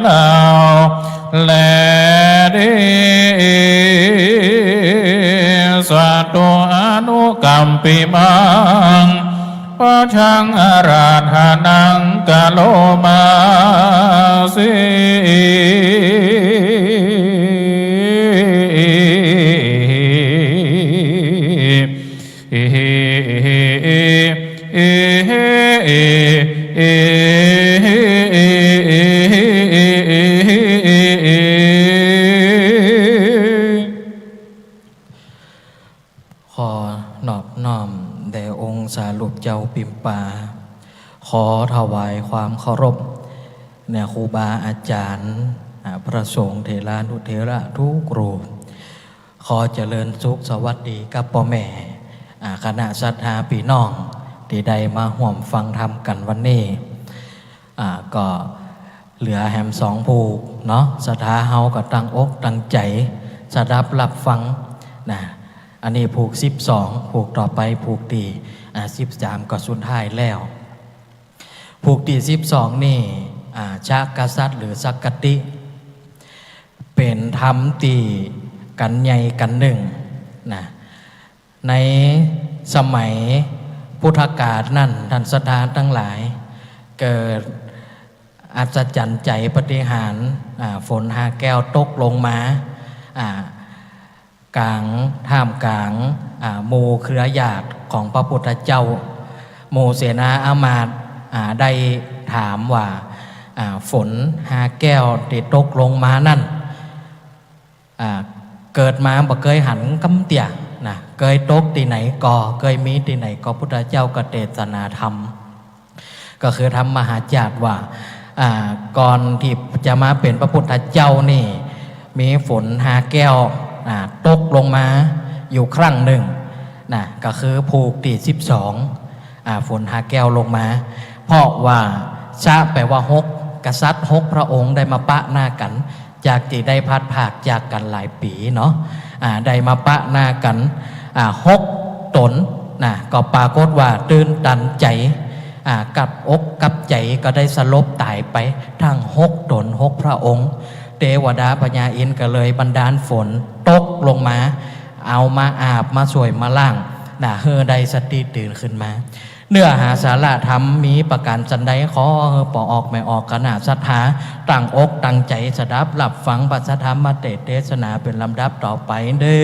แล้วแลดิสัตตุอนุกัมปิมังปะชังอาราธนังกะโลมาสิขอนอบน้อมแด่องค์สารุปเจ้าปิมปาขอถวายความเคารพแด่ครูบาอาจารย์พระสงฆ์เถรานุเถระทุกรูปขอเจริญสุขสวัสดีกับพ่อแม่คณะศรัทธาพี่น้องที่ได้มาห่วมฟังธรรมกันวันนี้ก็เหลือแหม2 ผูกเนาะศรัทธาเฮาก็ตั้งอกตั้งใจสดับรับฟังนะอันนี้ผูก12ผูกต่อไปผูกที่13ก็สุดท้ายแล้วผูกที่12นี่ชากษัตริย์หรือสักกติ เป็นธรรมตีกันใหญ่กันหนึ่งนะในสมัยพุทธกาลนั่นท่านศรัทธาทั้งหลายเกิดอัศจรรย์ใจปฏิหารฝนหาแก้วตกลงมา กลางท่ามกลางหมู่เครือญาติของพระพุทธเจ้าหมู่เสนาอามาตย์ได้ถามว่าฝนหาแก้วที่ตกลงมานั่นเกิดมาบ่เคยหันกำเตี่ยนะเคยตกที่ไหนก็เคยมีที่ไหนก็พุทธเจ้าก็เทศนาธรรมก็คือทำมหาจารย์ว่าก่อนที่จะมาเป็นพระพุทธเจ้านี่มีฝนหาแก้วตกลงมาอยู่ครั้งหนึ่งนะก็คือผูกที่12ฝนหาแก้วลงมาเพราะว่าชะแปลว่า6กษัตริย์6พระองค์ได้มาปะหน้ากันจากที่ได้พัดภาคจากกันหลายปีเนาะได้มาปะหน้ากัน6 ตนนะก็ปรากฏว่าตื่นตันใจกับอกกับใจก็ได้สลบตายไปทั้ง6 ตน 6 พระองค์เทวดาพญาอินทร์ก็เลยบันดาลฝนตกลงมาเอามาอาบมาสวยมาล่างเฮือได้สติตื่นขึ้นมาเนื้อหาสาระธรรมมีประการจันใดขอปออกไม่ออกขณะศรัทธาตั้งอกตั้งใจสดับหลับฟังปัสธรรมมาเทศนาเป็นลำดับต่อไปเด้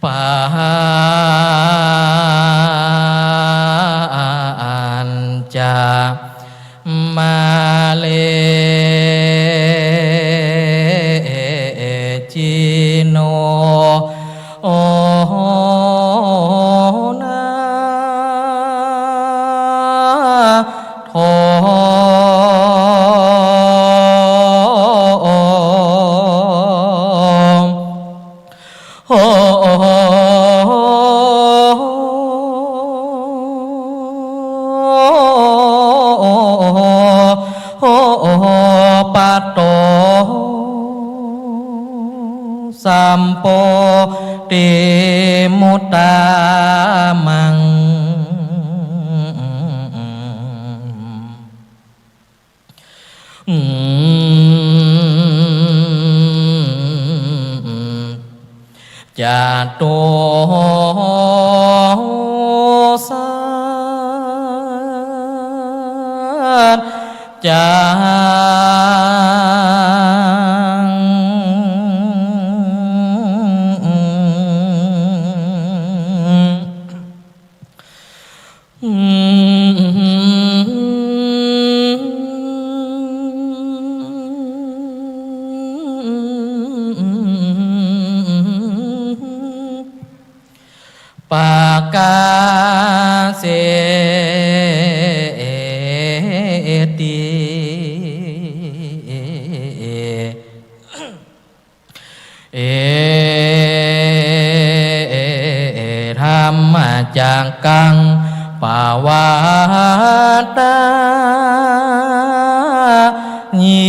ปานจะมาเลจิโนโอนาโทปัตโตสัมโปติมุตตามังจาโตสาจัปากาเสติธรรมจังกังปาวาตาญิ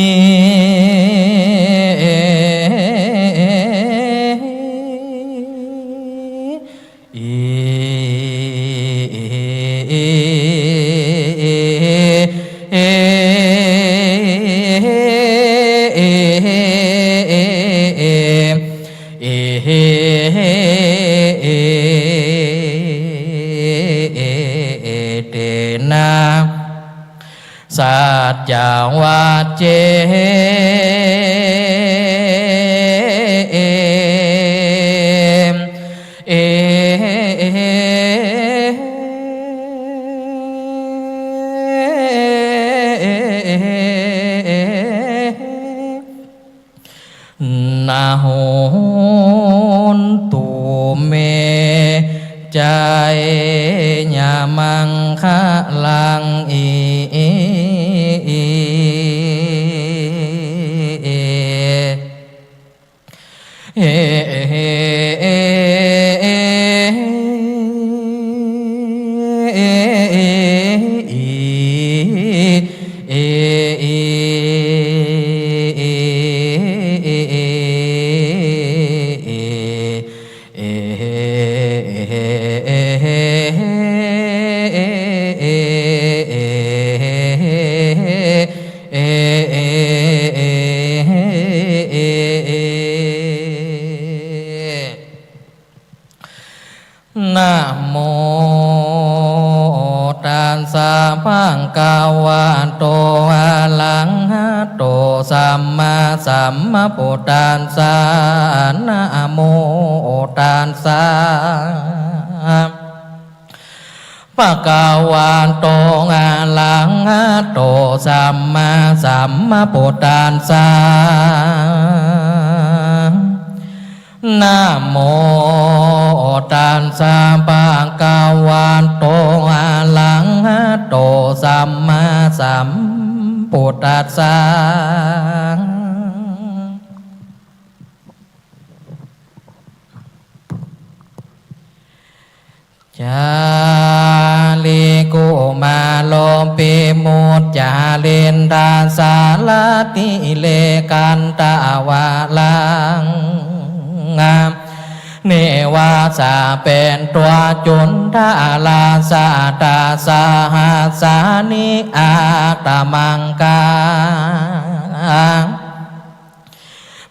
สัจจวาเจนาโหนตุเมใจญามังคะลังนะโมตัสสะภะคะวะโตอะระหะโตสัมมาสัมพุทธัสสะนะโมตัสสะภะคะวะโตอะระหะโตสัมมาสัมพุทธัสสะนะโมตัสสะภะคะวะโตอะระหะโตสัมมาสัมพุทธัสสะจาลิกุมาโลปิมุจจาลินดาสาลติเลกันตาวาลังเนวาสาเป็นตัวจุนทาลาสาตาสาหัสานิอาตมังกา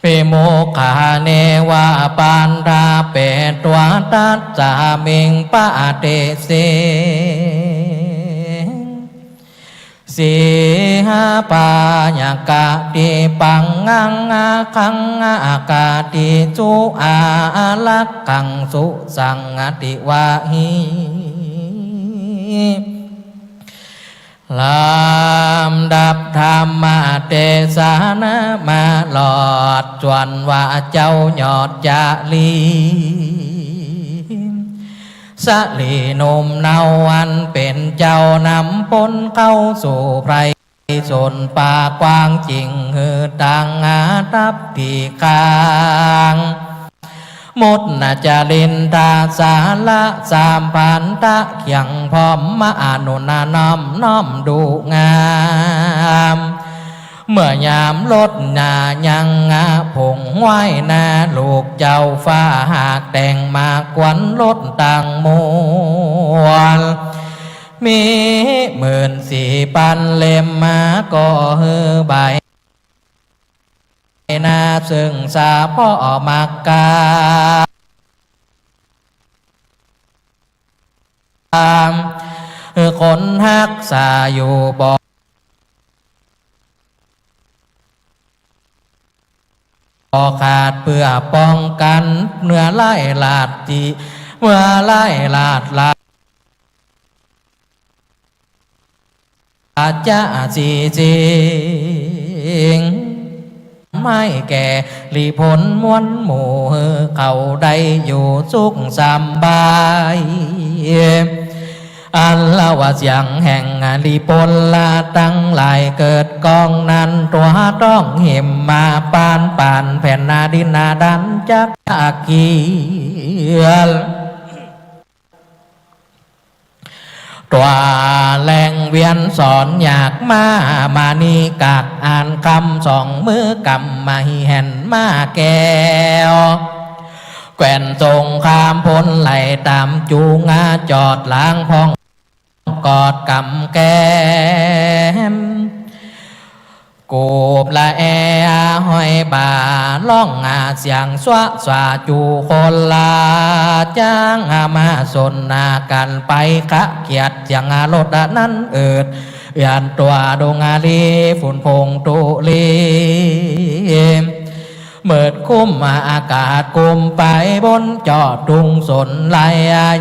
ปิโมคาเนวาปันทาเป็นตัวตัสสามิงปะเตเสสีหาปายากาติปังงังอาคังอากาติจุอาลักขังสุสังติวาหิลำดับธรรมเทศนามาหลอดจวนว่าเจ้าหยอดจาลีสลีนมเนาวันเป็นเจ้านำปนเข้าสู่ไพรชนป่ากว้างจริงหือตังอาทับที่คางมดนาจารินตาสาละสามพันตะเขียงพร้อมมาอนุนาน้อมดูงามเมื่อยามลดนายังผงไหวนาลูกเจ้าฟ้าหากแต่งมากควันลดต่างมวลมี14,000 เล่มมาก็ฮือใบนาซึ่งสาพ่อมักกาคนฮักษาอยู่บ่ขาดเพื่อป้องกันเนื้อไล่ลาดที่เมื่อไล่ลาดอาจจะสีจริงไม่แก่รีผลม้วนหมู่เขาได้อยู่สุขสบายอันละว่าเสียงแห่งลีปนละตั้งหลายเกิดกองนั้นตัวต้องเหิมมาปานแผ่นนาดินนาดันจักอากีตัวแหล่งเวียนสอนอยากมานีกักอ่านคำสองมือกำมาเห็นมาแก้วแกว่นทรงข้ามพ้นไหลตามจูงาจอดล้างพองกอดกำแก้มกูบละแอห้อยบ่าล่องเสียงสวะสวาจูคนลาจ้างมาสนนากันไปขะเกียดเสียงรถนั้นเอิด ยานตัวดงอาลีฝุ่นพงตุลีเมิดคุ้มอากาศกุมไปบนจอดตุงสนลาย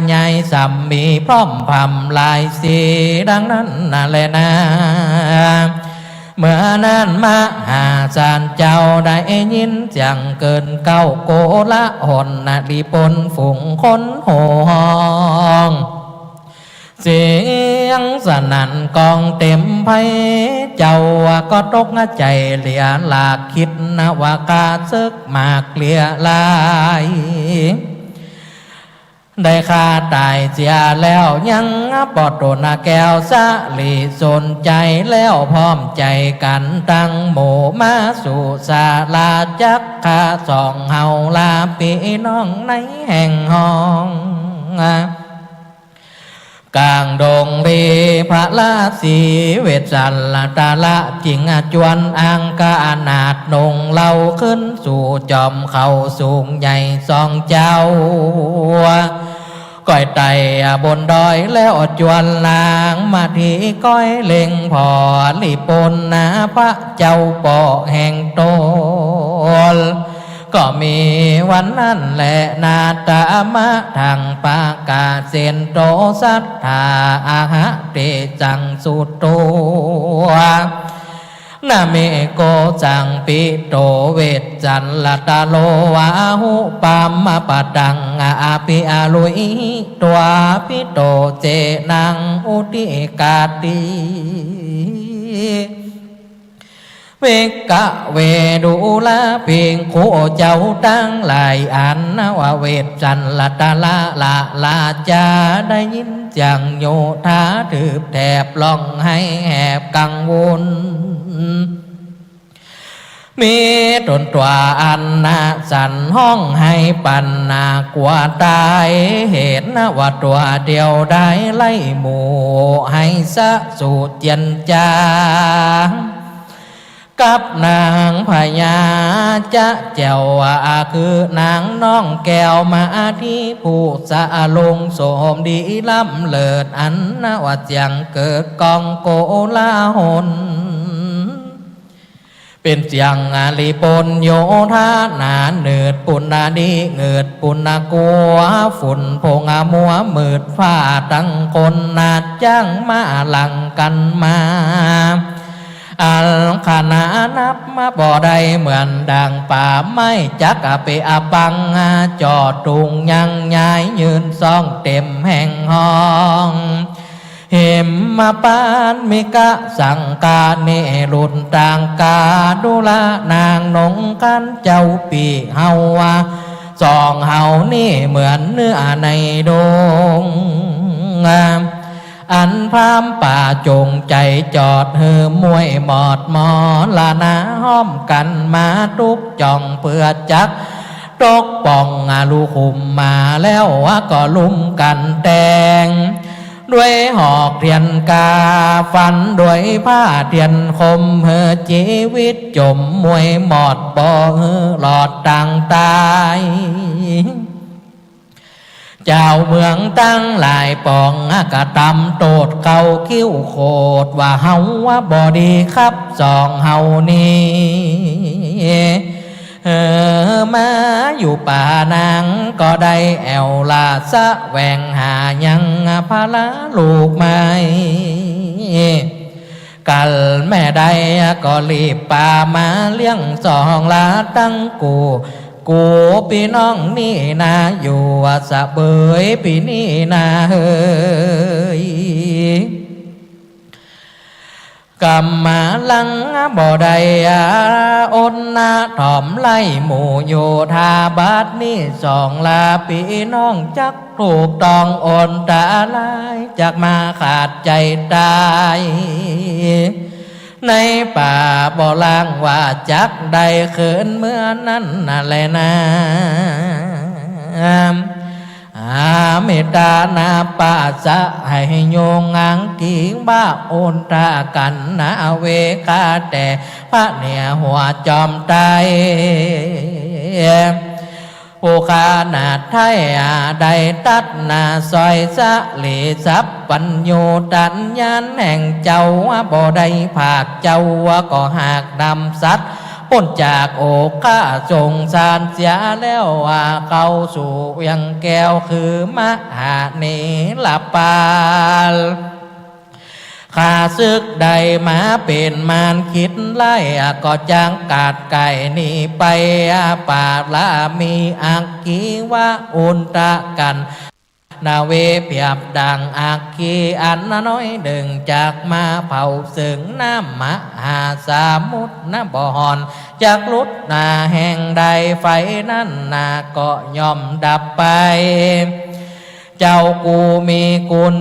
ใหญ่สัมมีพร้อมพำลายสีดังนั้นนั่นแหละนะเมื่อนั้นมาหาสารเจ้าได้ยินเสียงเกินเก้าโกละหนนาดีปนฝูงคนโห่ห้องเสียงสนั่นกองเต็มไพเจ้าก็ตกใจเหลียหลากคิดนวากาซึกมากเกลียลายได้ฆ่าตายเสียแล้วยังปอดโดนแก้วสะลีสนใจแล้วพร้อมใจกันตั้งหมู่มาสู่ศาลาจักขาสองเฮาลาปีน้องในแห่งห้องกลางดงรีพระราศีเวชสันลตาละจิงจวนอังกานาดนงเล่าขึ้นสู่จอมเขาสูงใหญ่สองเจ้าก้อยไต่บนดอยแล้วจวนลางมาที่ก้อยเล็งพอลีปนนาพระเจ้าปอแห่งโตลก็มีวันนั้นแหละนาตามะทางปากาเซนโตสัทธาอาหะเตจังสุโตนาเมโกจังปิโตเวจจันลตาโลวาหุปามมาปะดังอาปิอาลุยตัวปิโตเจนังอุติกาติเวกะเวดูลาเพียงโคเจ้าตั้งหลายอันนะว่าเวทจันละตาละลาจาได้ยินจังโยธาถือแถบลองให้แหบกังวลมีตนตัวอันนาสันห้องให้ปันนากว่าตายเหตุนะว่าตัวเดียวได้ไล่หมู่ให้สะสูดเจียนจากับนางพญาจะเจ้าคือนางน้องแก้วมาที่ผู้สะลงโสมดีล้ำเลิศอันนะว่าเจียงเกิดกองโกลาหนเป็นเจียงอาลีปนโยธานาเนิดปุณนาดีเงิดปุณนากัวฝุ่นพงมัวมืดฟ้าตั้งคนนาจ้างมาหลังกันมาอัลขนานับมาบ่ได้เหมือนดังป่าไม้จักไปอาปังจอดตุงยังย้ายยืนซองเต็มแห่งห้องเห็มมาปานมิกะสังกาเนรุนต่างกาดุละนางนงกันเจ้าปีเฮาวาสองเฮานี่เหมือนเนื้อในดงอันพามป่าจงใจจอดเหือมวยหมอดหมอลานาห้อมกันมาทุกจ่องเพื่อจักตกป่องลูคุมมาแล้วก็ลุ่มกันแตงด้วยหอกเทียนกาฟันด้วยผ้าเทียนคมเหือชีวิตจมมวยหมอดบ่อหลอดต่างตายเจ้าเมืองตั้งหลายปองกะตำโตดเก่าคิ้วโคดว่าเฮาว่าบ่ดีครับสองเฮานี่มาอยู่ป่านางก็ได้แอวลาสะแหวงหายังพาลาลูกไม้กัลแม่ใดก็รีบป่ามาเลี้ยงสองลาตั้งกูพี่น้องนี่นาอยู่สะเบยพี่นี่นาเฮยกำมาลังบ่ได้อนนาถ่อมไล่หมู่โยธาบาดนี่สองลาพี่น้องจักถูกต้องอ่อนตาลายจากมาขาดใจตายในป่าบ่อล่างว่าจักได้เขินเมื่อนั้นนั่นแหละนะเมตตานาปาสะให้โยงงังกิ่งบ้าโอนตากันนาเวกาแต่พระเนี่ยหัวจอมตาย ผู้ขานาไทยได้ตัดนาซอยสะเหลสับปัญโยตัญญาณแห่งเจ้าบ่ได้ภาคเจ้าก็หากนำสัตว์พ้นจากโอกข้าสงสารเสียแล้วเข้าสู่ยังแก้วคือมหาเนรปาลข้าศึกใดมาเป็นมารคิดไล่ก็จางกาดไก่นี่ไปปาละมีอักขีว่าอุนตะกันนาเวเปียบดังอักขีอันน้อยดึงจากมาเผาสึงน้ำมหาสมุทรน้ำบ่หอนจากลุดนาแห่งใดไฟนั้นนาก็ยอมดับไปเจ้ากูมีกุล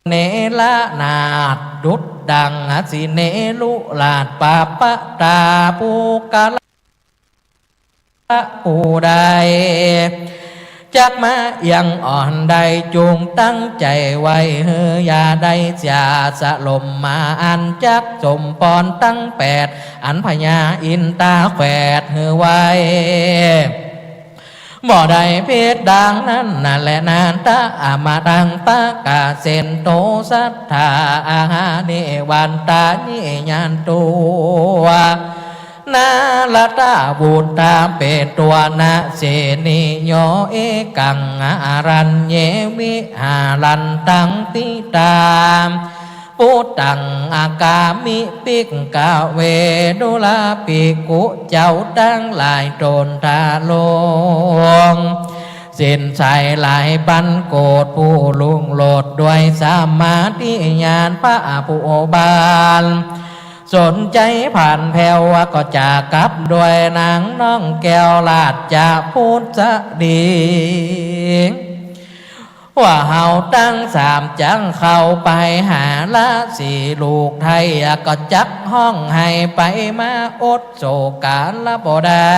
เนละนาดดุดดังสิเนลุลาดปาปะตาปูกะละปูใดจักมายังอ่อนใดจงตั้งใจไว้เฮือยาได้เสียสะลมมาอันจักสมปอนตั้ง8อันพญาอินตาแขวดเฮือไว้บ่ได้เพชรดังนั้นนั่นแหละนานตาอามาดังปากาเซนโตสัทธาอาหาเนวันตานิยานตัวนาลตาบุตตาเปตัวนาเสนิโยเอกังอารัญเยวิหาลันตังติตามปุตังอากามิปิกกาเวดุลาปิกุเจ้าตั้งหลายโดนทาลงสิ้นใจหลายปันโกรธผู้ลุงโลดด้วยสมาธิญาณพระผู้บานสนใจผ่านแผ่วก็จะกลับด้วยนางน้องแก้วลาดจะพูดจะดีว่าเฮาตั้ง3จังเข้าไปหาละ4ลูกไทยก็จักห้องให้ไปมาอดโศกาละบ่ได้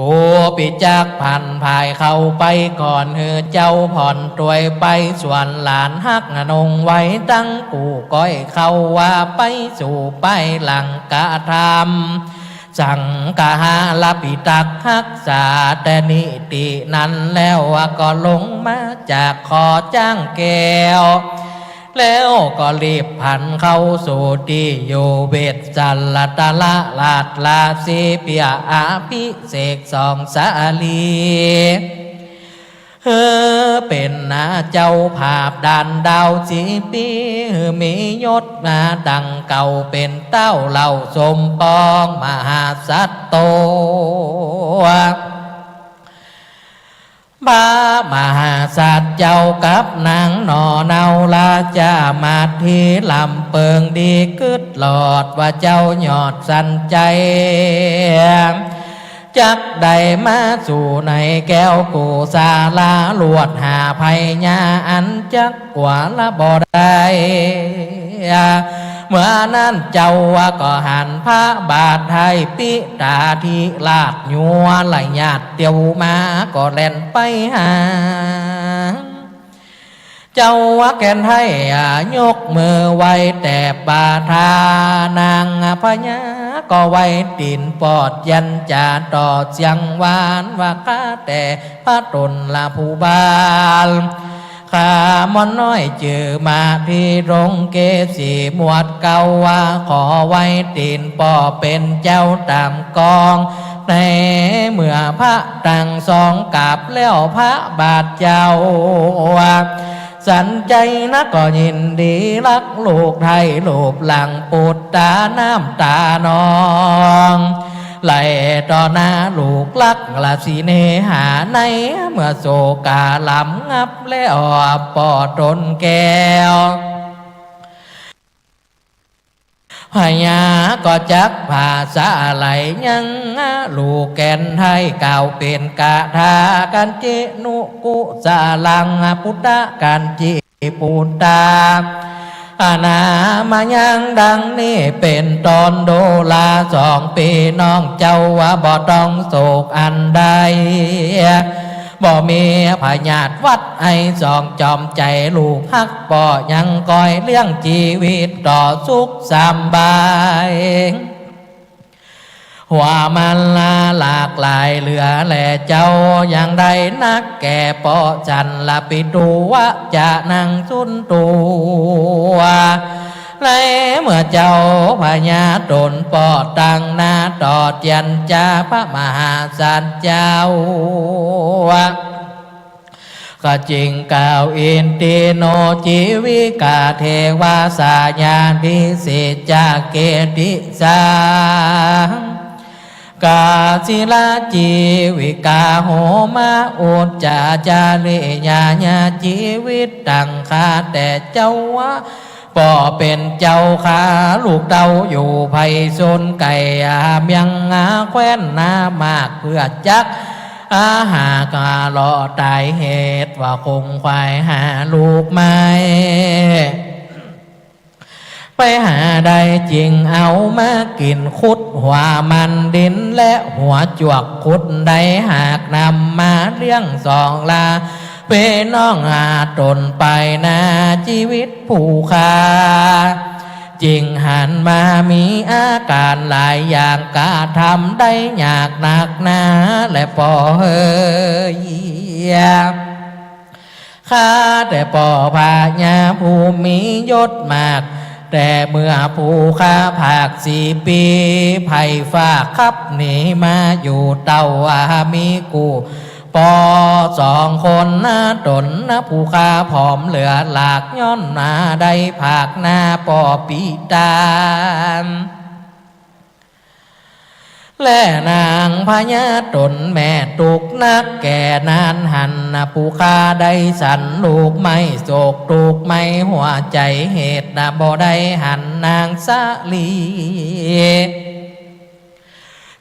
กูปิจักพันภายเข้าไปก่อนเฮือเจ้าผ่อนตวยไปส่วนหลานฮักนงไว้ตั้งกูก้อยเข้าว่าไปสู่ไปหลังกะทำสังกะหาลปิตักฮักษาแต่นิตินั้นแล้วก็ลงมาจากคอจ้างแก้วแล้วก็รีบพันเข้าสู่ที่อยู่เวทจัลลตะละลาดลาสีเปียอาภิเสกสองสาลีเป็นนาเจ้าภาพด่านดาวสีปีมียศนาดังเก่าเป็นเต้าเหล่าสมปองมหาสัตโตพระมหาสัตว์เจ้ากับนางนอเนาลาจามาทีลำเปิงดีกึดหลอดว่าเจ้าหยอดสันใจจักได้มาสู่ในแก้วกูซาลาลวดหาภัยญาอันจักกว่าละบ่ได้เมื่อนั้นเจ้าก็หันพระบาทไทยปิตาทีลาดยัวไหลหยาดเตียวมาก็แล่นไปหาเจ้าแก่นให้ยกมือไว้แต่ปาทานางพญาก็ไว้ตีนปอดยันจะต่อเสียงหวานว่าข้าแต่พระตนละผู้บาลข้ามอนน้อยเจอมาที่โรงเกสีหมวดเก่าว่าขอไว้ตีนปอเป็นเจ้าตามกองในเมื่อพระตั้งสองกับแล้วพระบาทเจ้าสันใจนะก็ยินดีรักลูกไทยลูกหลังปุตตาน้ำตานองไหลต่อหน้าลูกลักละสีเนหาในเมื่อโศกาลำงับแล้วปอดตนแก้วพญาก็จักภาษาไหลยังลูกแก่นไทยเก่าเป็นกาทากันเจนุกุสาลังพุทธกันจิปุตตาอาณามายังดังนี้เป็นตอนโดลา2 ปีน้องเจ้าว่าบ่ต้องโศกอันใดบ่มีพญาติวัดให้สองจอมใจลูกฮักบ่ยังคอยเลี้ยงชีวิตต่อสุขสบาย หัวมันหลากหลายเหลือแหล่เจ้าอย่างใดนักแก่ปอจันละปิดูวะจะนั่งสุนตัวและเมื่อเจ้าพญาตนปอตังนาตอดยันจาพระมหาสัจเจ้าก็จริงกล่าวอินติโนจิวิกาเทวาสาญาณิสิจาเกติสากาศิลาจีวิกาโหมาอุจจาจาริญาญาชีวิตตังคาแต่เจ้าวะป่อเป็นเจ้าขาลูกเต้าอยู่ไผ่ซนไก่ามยังแคว้นนามากเพื่อจักอาหากาลอตายเหตุว่าคงควายหาลูกไม่ไปหาได้จริงเอามากินคุดหัวมันดินและหัวจวกคุดได้หากนำมาเลี้ยงสองลาเป็นน้องตนไปนาชีวิตผู้คาจริงหันมามีอาการหลายอย่างกาทำได้ยากหนักหนาและพอเฮยข้าแต่ป่อพาญาผู้มียศมากแต่เมื่อผู้ข้าภาค4 ปีไผ่ฝากขับหนีมาอยู่เต้ามีกูปอ2 คนตนผู้ข้าผอมเหลือหลากย้อนหนาได้ภาคหน้าปอปีตานและนางพญาตนแม่ตุกนักแก่นานหันผู้ข้าได้สันลูกไม่โศกตุกไม่หัวใจเหตุบ่ได้หันนางสาลี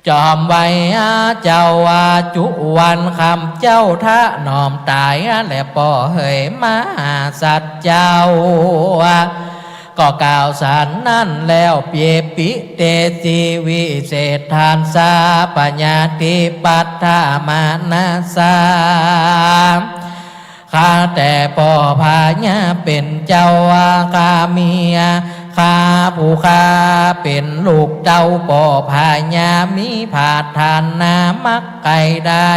จอมไว้เจ้าจุวันคำเจ้าท่าหนอมตายและป่อเหยมาสัตว์เจ้าก็กล่าวสารนั่นแล้วเปียปิเตติวิเศษทานสาปัญญาติปัฏฐามานาสาข้าแต่ป่อพาญาเป็นเจ้าข้าเมียข้าผู้ข้าเป็นลูกเจ้าป่อพาญามีผาทานนามักไก่ได้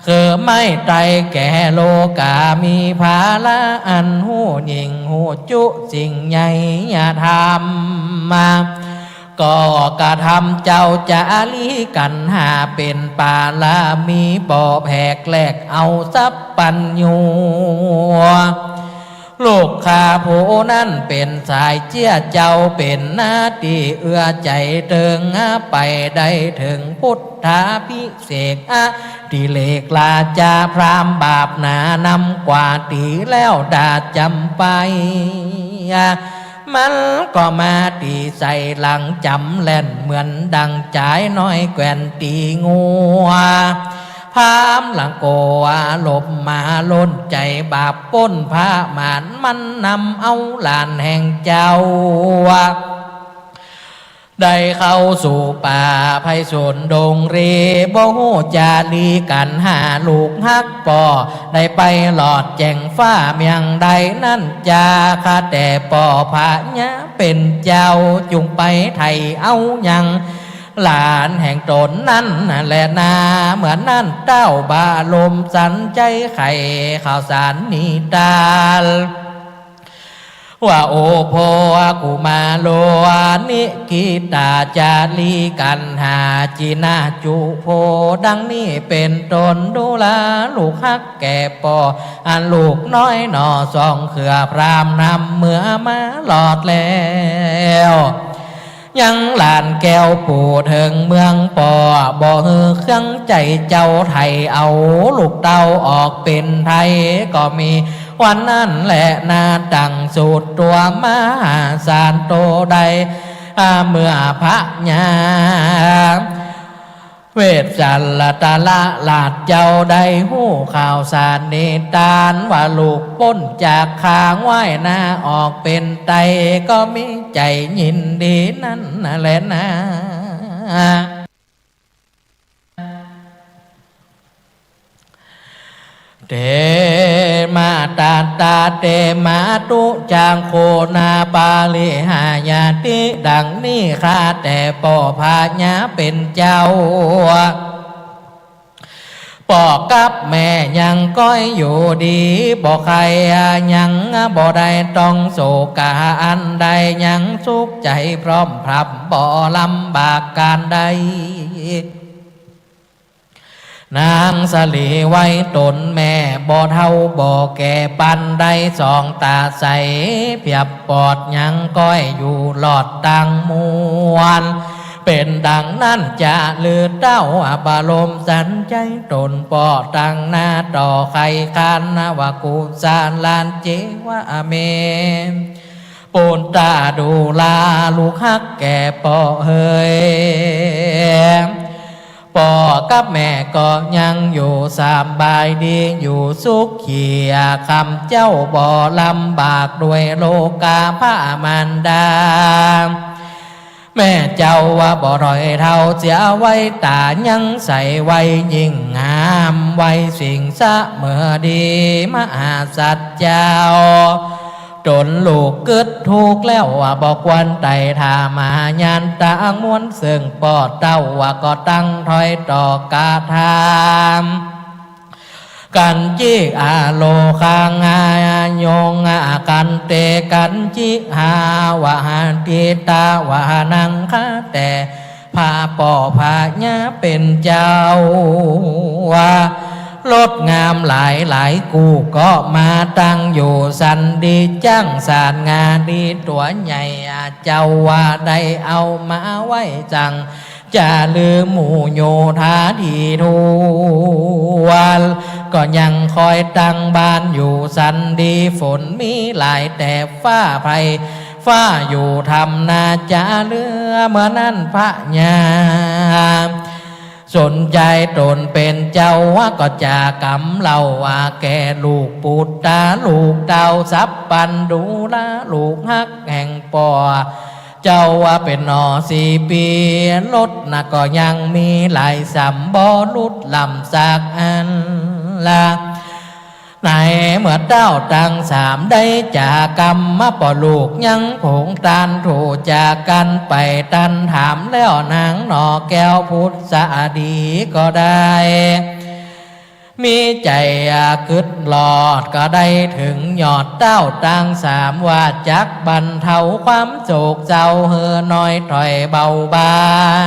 คือไม่ไตแก่โลกามีภาละอันหูหญิงหูจุสิ่งใหญ่อย่าทำมาก็กระทำเจ้าจะลีกันหาเป็นปาลามีบ่อแผกแหลกเอาซับปัญญูลูกข้าผู้นั้นเป็นสายเจี้ยเจ้าเป็นหน้าที่เอื้อใจเติงไปได้ถึงพุทธาภิเษกที่เลกลาจาพรามบาปหนานำกว่าตีแล้วดาจำไปมันก็มาตีใส่หลังจำแล่นเหมือนดังจ่ายน้อยแกว่นตีงัวพามหลังโกหลบมาล้นใจบาปป้นพระมานมันนำเอาหลานแห่งเจ้าได้เข้าสู่ป่าไพศาลดงเรบ่ฮู้จาลีกันหาลูกฮักปอได้ไปหลอดแจ่งฟ้าเมียงใดนั่นจาข้าแต่ปอพระญาเป็นเจ้าจุงไปไทยเอายังหลานแห่งตนนั้นแหละนาเหมือนนั่นเต้าบาลมสันใจไข่ข่าวสารนิตาลว่าโอโพกุมาโลนิกิตาจารีกันหาจินาจุโพดังนี้เป็นตนดูแลลูกฮักแก่ปออันลูกน้อยหนอสองเขือพรามนำเมื่อมาหลอดแล้วยังหลานแก้วปู่ถึงเมืองปอบ่ฮือเครื่องใจเจ้าไทยเอาลูกเต้าออกเป็นไทยก็มีวันนั้นแหละนาดังสูตรตัวมหาศาลโตใดเมื่อพระญาเวทจันละตาละลาดเจ้าได้หู้ข่าวสารนิทานว่าลูกป้นจากคางไหวนาออกเป็นไตก็มีใจยินดีนั่นแหละนะ เตมาตาตาเตมาตุจางโคนาปาลิหายาติดังนี้ข้าแต่ป่อพาญาเป็นเจ้าป่อกับแม่ยังก้อยอยู่ดีบ่ใครยังบ่ได้ต้องโศกาอันใดยังสุขใจพร้อมพรับบ่ลำบากการใดนางสลีไว้ตนแม่บ่เท่าบ่แก่ปันใดสองตาใสเพียบปอดยังก้อยอยู่หลอดตังมวนเป็นดังนั้นจะลือเต้าบารมสันใจตนปอตังหน้าต่อใครคานนาวากุสานลานเจวะเมปูนตาดูลาลูกฮักแก่ปอเฮยป่อกับแม่ก็ยังอยู่สบายดีอยู่สุขเขียคำเจ้าบ่ลำบากด้วยโลกาพระมารดาแม่เจ้าว่าบ่รอยเท่าเสียไว้ตายังใส่ไว้ยิ่งงามไว้สิ่งสะเมื่อดีมหาสัจเจ้าจนลูกกึดถูกแล้วว่าบอกวันไต่ทามาญานตางมวนซึ่งปอดเต้าว่าก็ตั้งถอยต่อกาทามกันจิอาโลคางายงอากันเตกันจิหาวะหันติตาวะนังคาแต่พาป่อพาญาเป็นเจ้าว่าลดงามหลายหลายกูก็มาตั้งอยู่สันดีจ้างสารงาดีตัวใหญ่เจ้าว่าได้เอามาไว้จังจะลืมหมู่โยธาดีทูวันก็ยังคอยตั้งบ้านอยู่สันดีฝนมีหลายแต่ฟ้าไพรฟ้าอยู่ทำนาจะเรือเมื่อนั้นพระญาสนใจตนเป็นเจ้าว่าก็จะกำเล่าว่าแก่ลูกปุตตาลูกเต้าสับปันดูแลลูกฮักแห่งปอเจ้าว่าเป็นนอ4 ปีรถน่ะก็ยังมีหลายสัมบ่ลุดลำสักอันละไหนเมื่อเต้าตั้ง3ได้จากกรรมมาป่อลูกยังผงตานถูกจากกันไปตันถามแล้วนางหนอแก้วพุทธาดีก็ได้มีใจกึดหลอดก็ได้ถึงยอดเต้าตั้ง3ว่าจักบรรเทาความโศกเจ้าเฮอน้อยถอยเบาบา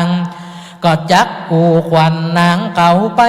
งก็จักกูควันนางเขาไป